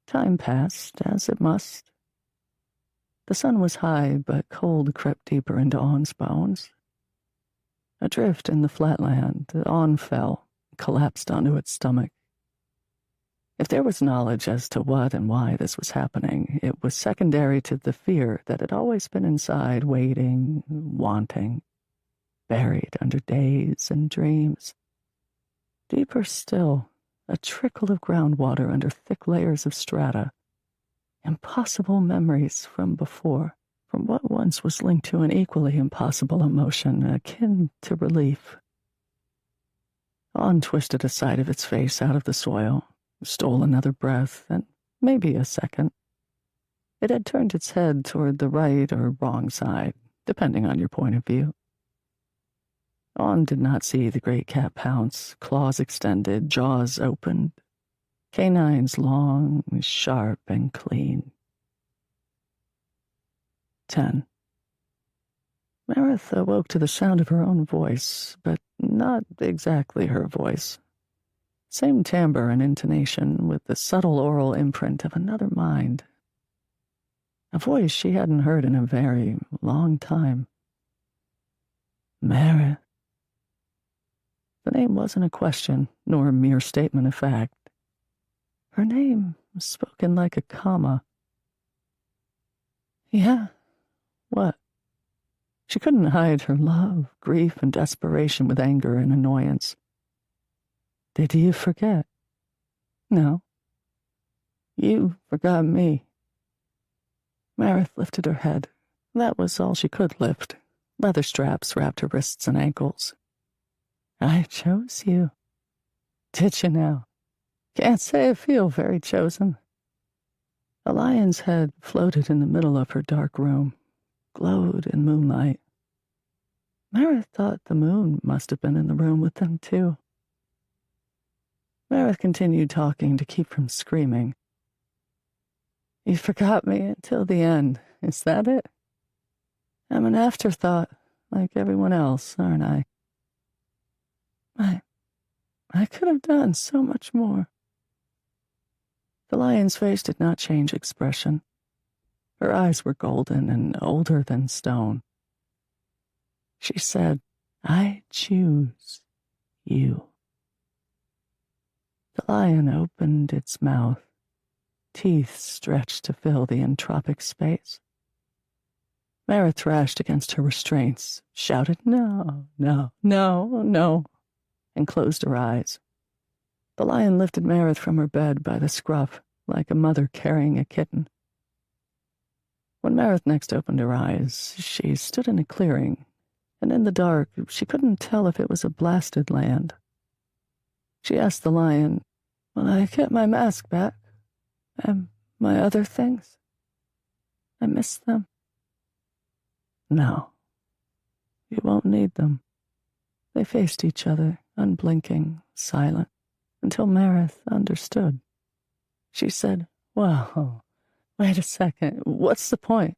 Time passed, as it must. The sun was high, but cold crept deeper into On's bones. Adrift in the flatland, On fell, collapsed onto its stomach. If there was knowledge as to what and why this was happening, it was secondary to the fear that had always been inside, waiting, wanting, buried under days and dreams. Deeper still, a trickle of groundwater under thick layers of strata. Impossible memories from before, from what once was linked to an equally impossible emotion, akin to relief. On twisted a side of its face out of the soil, stole another breath, and maybe a second. It had turned its head toward the right or wrong side, depending on your point of view. On did not see the great cat pounce, claws extended, jaws opened, canines long, sharp, and clean. 10. Meredith awoke to the sound of her own voice, but not exactly her voice. Same timbre and intonation, with the subtle oral imprint of another mind. A voice she hadn't heard in a very long time. Meredith. The name wasn't a question, nor a mere statement of fact. Her name was spoken like a comma. Yeah, what? She couldn't hide her love, grief, and desperation with anger and annoyance. Did you forget? No. You forgot me. Meredith lifted her head. That was all she could lift. Leather straps wrapped her wrists and ankles. I chose you. Did you now? Can't say I feel very chosen. A lion's head floated in the middle of her dark room, glowed in moonlight. Meredith thought the moon must have been in the room with them, too. Meredith continued talking to keep from screaming. You forgot me until the end, is that it? I'm an afterthought, like everyone else, aren't I? I could have done so much more. The lion's face did not change expression. Her eyes were golden and older than stone. She said, I choose you. The lion opened its mouth, teeth stretched to fill the entropic space. Meredith thrashed against her restraints, shouted, no, no, no, no, and closed her eyes. The lion lifted Meredith from her bed by the scruff, like a mother carrying a kitten. When Meredith next opened her eyes, she stood in a clearing, and in the dark she couldn't tell if it was a blasted land. She asked the lion, Will I get my mask back? And my other things? I miss them. No, you won't need them. They faced each other, unblinking, silent, until Meredith understood. She said, Well, wait a second, what's the point?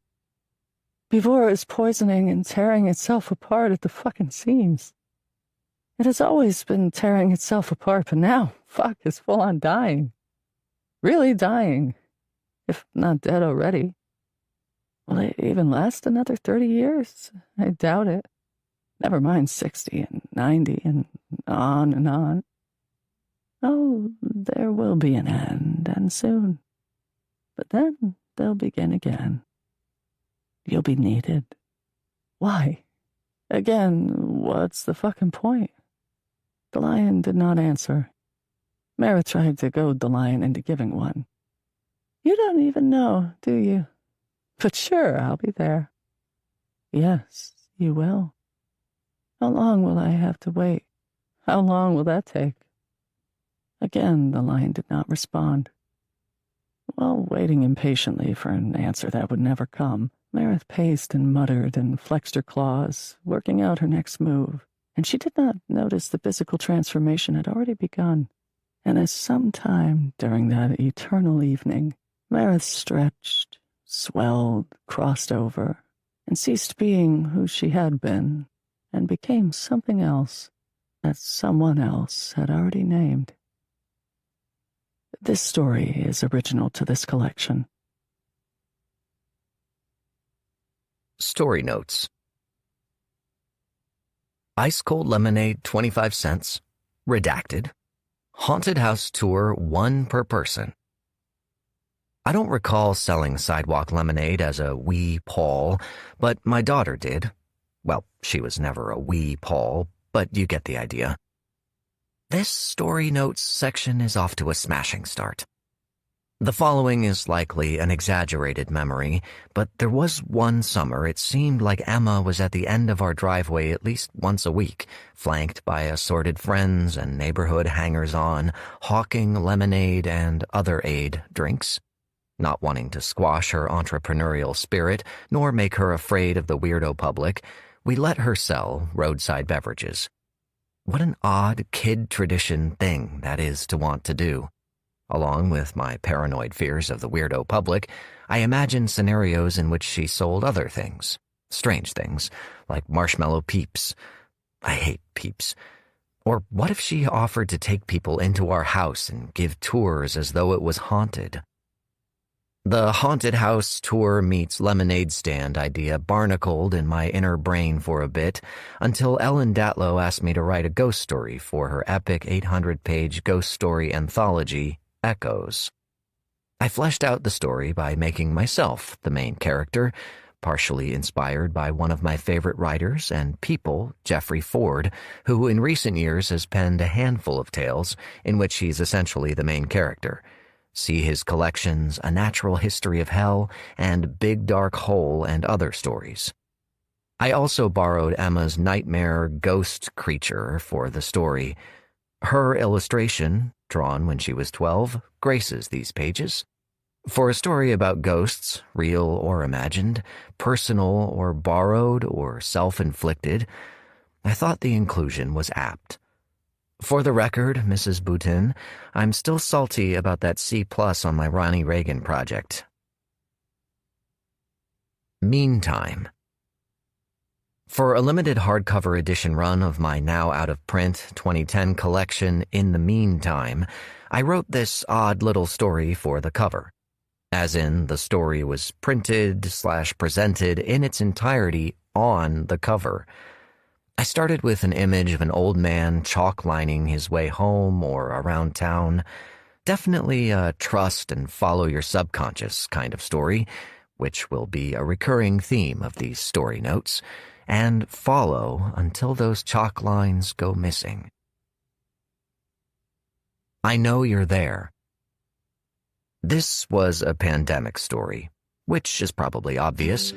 Before is poisoning and tearing itself apart at the fucking seams. It has always been tearing itself apart, but now, fuck, is full on dying. Really dying, if not dead already. Will it even last another 30 years? I doubt it. Never mind 60 and 90 and on and on. Oh, there will be an end, and soon. But then they'll begin again. You'll be needed. Why? Again, what's the fucking point? The lion did not answer. Meredith tried to goad the lion into giving one. You don't even know, do you? But sure, I'll be there. Yes, you will. How long will I have to wait? How long will that take? Again, the lion did not respond. While waiting impatiently for an answer that would never come, Meredith paced and muttered and flexed her claws, working out her next move, and she did not notice the physical transformation had already begun. And as some time during that eternal evening, Meredith stretched, swelled, crossed over, and ceased being who she had been, and became something else that someone else had already named. This story is original to this collection. Story notes. Ice cold lemonade, 25 cents. Redacted. Haunted house tour, 1 per person. I don't recall selling sidewalk lemonade as a wee Paul, but my daughter did. Well, she was never a wee Paul, but you get the idea. This story notes section is off to a smashing start. The following is likely an exaggerated memory, but there was one summer it seemed like Emma was at the end of our driveway at least once a week, flanked by assorted friends and neighborhood hangers-on, hawking lemonade and other aid drinks. Not wanting to squash her entrepreneurial spirit, nor make her afraid of the weirdo public, we let her sell roadside beverages. What an odd kid tradition thing that is to want to do. Along with my paranoid fears of the weirdo public, I imagined scenarios in which she sold other things, strange things, like marshmallow peeps. I hate peeps. Or what if she offered to take people into our house and give tours as though it was haunted? The haunted house tour meets lemonade stand idea barnacled in my inner brain for a bit until Ellen Datlow asked me to write a ghost story for her epic 800-page ghost story anthology, Echoes. I fleshed out the story by making myself the main character, partially inspired by one of my favorite writers and people, Jeffrey Ford, who in recent years has penned a handful of tales in which he's essentially the main character. See his collections A Natural History of Hell and Big Dark Hole and other stories. I also borrowed Emma's nightmare ghost creature for the story. Her illustration, drawn when she was 12, graces these pages. For a story about ghosts, real or imagined, personal or borrowed or self-inflicted, I thought the inclusion was apt. For the record, Mrs. Boutin, I'm still salty about that C+ on my Ronnie Reagan project. Meantime. For a limited hardcover edition run of my now out-of-print 2010 collection In the Meantime, I wrote this odd little story for the cover. As in, the story was printed/presented in its entirety on the cover. I started with an image of an old man chalk-lining his way home or around town. Definitely a trust and follow your subconscious kind of story, which will be a recurring theme of these story notes, and follow until those chalk lines go missing. I Know You're There. This was a pandemic story, which is probably obvious.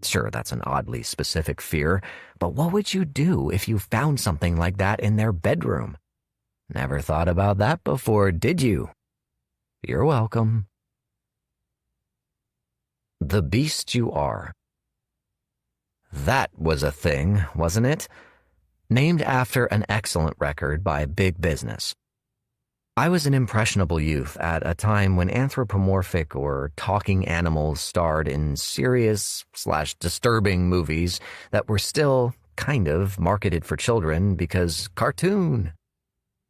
Sure, that's an oddly specific fear, but what would you do if you found something like that in their bedroom? Never thought about that before, did you? You're welcome. The Beast You Are. That was a thing, wasn't it? Named after an excellent record by Big Business. I was an impressionable youth at a time when anthropomorphic or talking animals starred in serious/disturbing movies that were still kind of marketed for children because cartoon.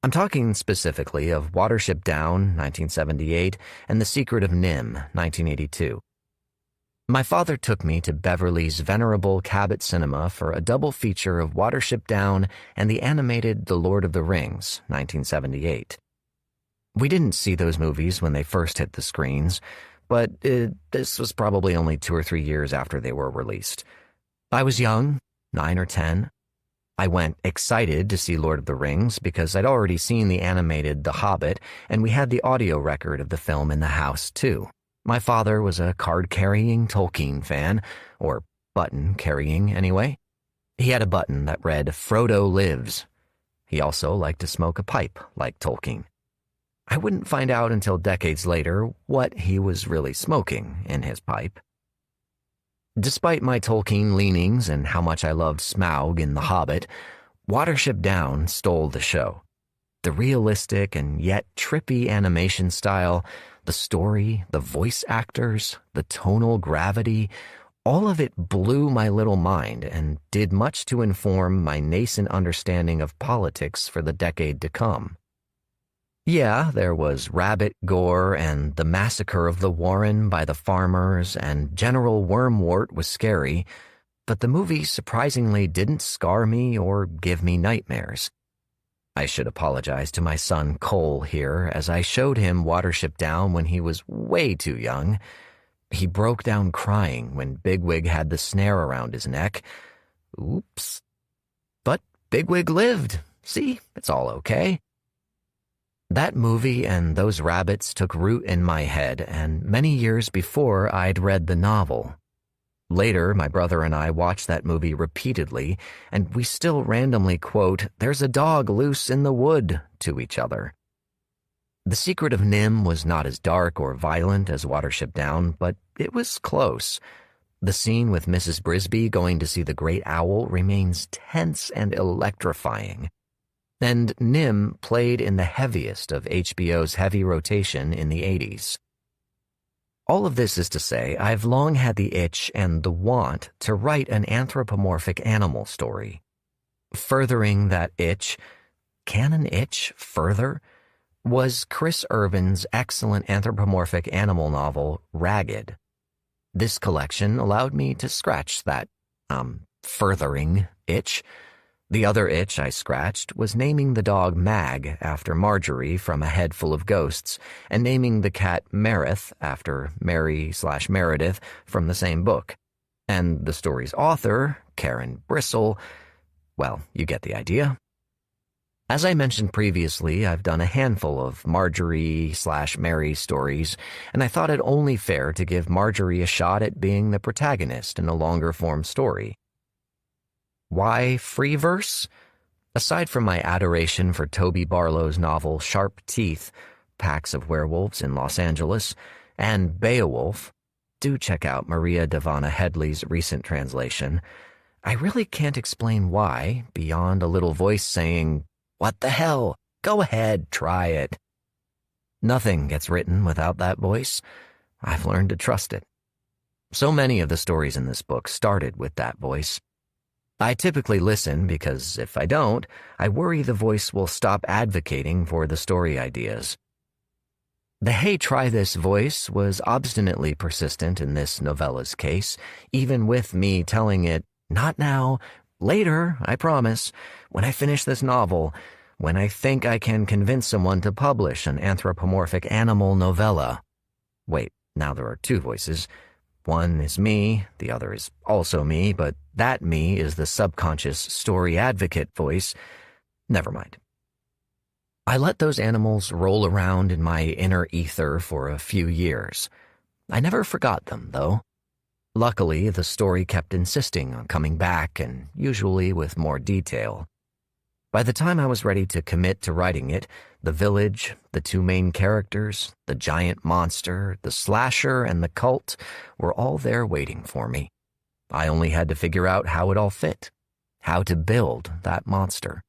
I'm talking specifically of Watership Down, 1978, and The Secret of NIMH, 1982. My father took me to Beverly's venerable Cabot Cinema for a double feature of Watership Down and the animated The Lord of the Rings, 1978. We didn't see those movies when they first hit the screens, but this was probably only 2 or 3 years after they were released. I was young, 9 or 10. I went excited to see Lord of the Rings because I'd already seen the animated The Hobbit, and we had the audio record of the film in the house, too. My father was a card-carrying Tolkien fan, or button-carrying anyway. He had a button that read, "Frodo lives." He also liked to smoke a pipe, like Tolkien. I wouldn't find out until decades later what he was really smoking in his pipe. Despite my Tolkien leanings and how much I loved Smaug in The Hobbit, Watership Down stole the show. The realistic and yet trippy animation style, the story, the voice actors, the tonal gravity, all of it blew my little mind and did much to inform my nascent understanding of politics for the decade to come. Yeah, there was rabbit gore and the massacre of the Warren by the farmers, and General Wormwort was scary, but the movie surprisingly didn't scar me or give me nightmares. I should apologize to my son Cole here, as I showed him Watership Down when he was way too young. He broke down crying when Bigwig had the snare around his neck. Oops. But Bigwig lived. See, it's all okay. That movie and those rabbits took root in my head, and many years before I'd read the novel. Later, my brother and I watched that movie repeatedly, and we still randomly quote, "There's a dog loose in the wood," to each other. The Secret of NIMH was not as dark or violent as Watership Down, but it was close. The scene with Mrs. Brisby going to see the great owl remains tense and electrifying. And NIMH played in the heaviest of HBO's heavy rotation in the 80s. All of this is to say, I've long had the itch and the want to write an anthropomorphic animal story. Furthering that itch, can an itch further? Was Chris Urban's excellent anthropomorphic animal novel, Ragged. This collection allowed me to scratch that, furthering itch. The other itch I scratched was naming the dog Mag after Marjorie from A Head Full of Ghosts, and naming the cat Meredith after Mary/Meredith from the same book. And the story's author, Karen Brissell, well, you get the idea. As I mentioned previously, I've done a handful of Marjorie/Mary stories, and I thought it only fair to give Marjorie a shot at being the protagonist in a longer-form story. Why free verse? Aside from my adoration for Toby Barlow's novel Sharp Teeth, Packs of Werewolves in Los Angeles, and Beowulf, do check out Maria Devana Headley's recent translation. I really can't explain why, beyond a little voice saying, "What the hell? Go ahead, try it." Nothing gets written without that voice. I've learned to trust it. So many of the stories in this book started with that voice. I typically listen because if I don't, I worry the voice will stop advocating for the story ideas. The "hey, try this" voice was obstinately persistent in this novella's case, even with me telling it, "Not now, later, I promise, when I finish this novel, when I think I can convince someone to publish an anthropomorphic animal novella." Wait, now there are 2 voices. One is me, the other is also me, but that me is the subconscious story advocate voice. Never mind. I let those animals roll around in my inner ether for a few years. I never forgot them, though. Luckily, the story kept insisting on coming back, and usually with more detail. By the time I was ready to commit to writing it, the village, the two main characters, the giant monster, the slasher, and the cult were all there waiting for me. I only had to figure out how it all fit, how to build that monster.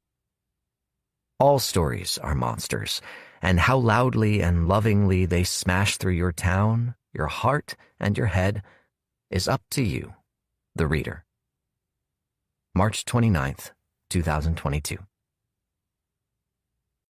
All stories are monsters, and how loudly and lovingly they smash through your town, your heart, and your head is up to you, the reader. March 29th, 2022.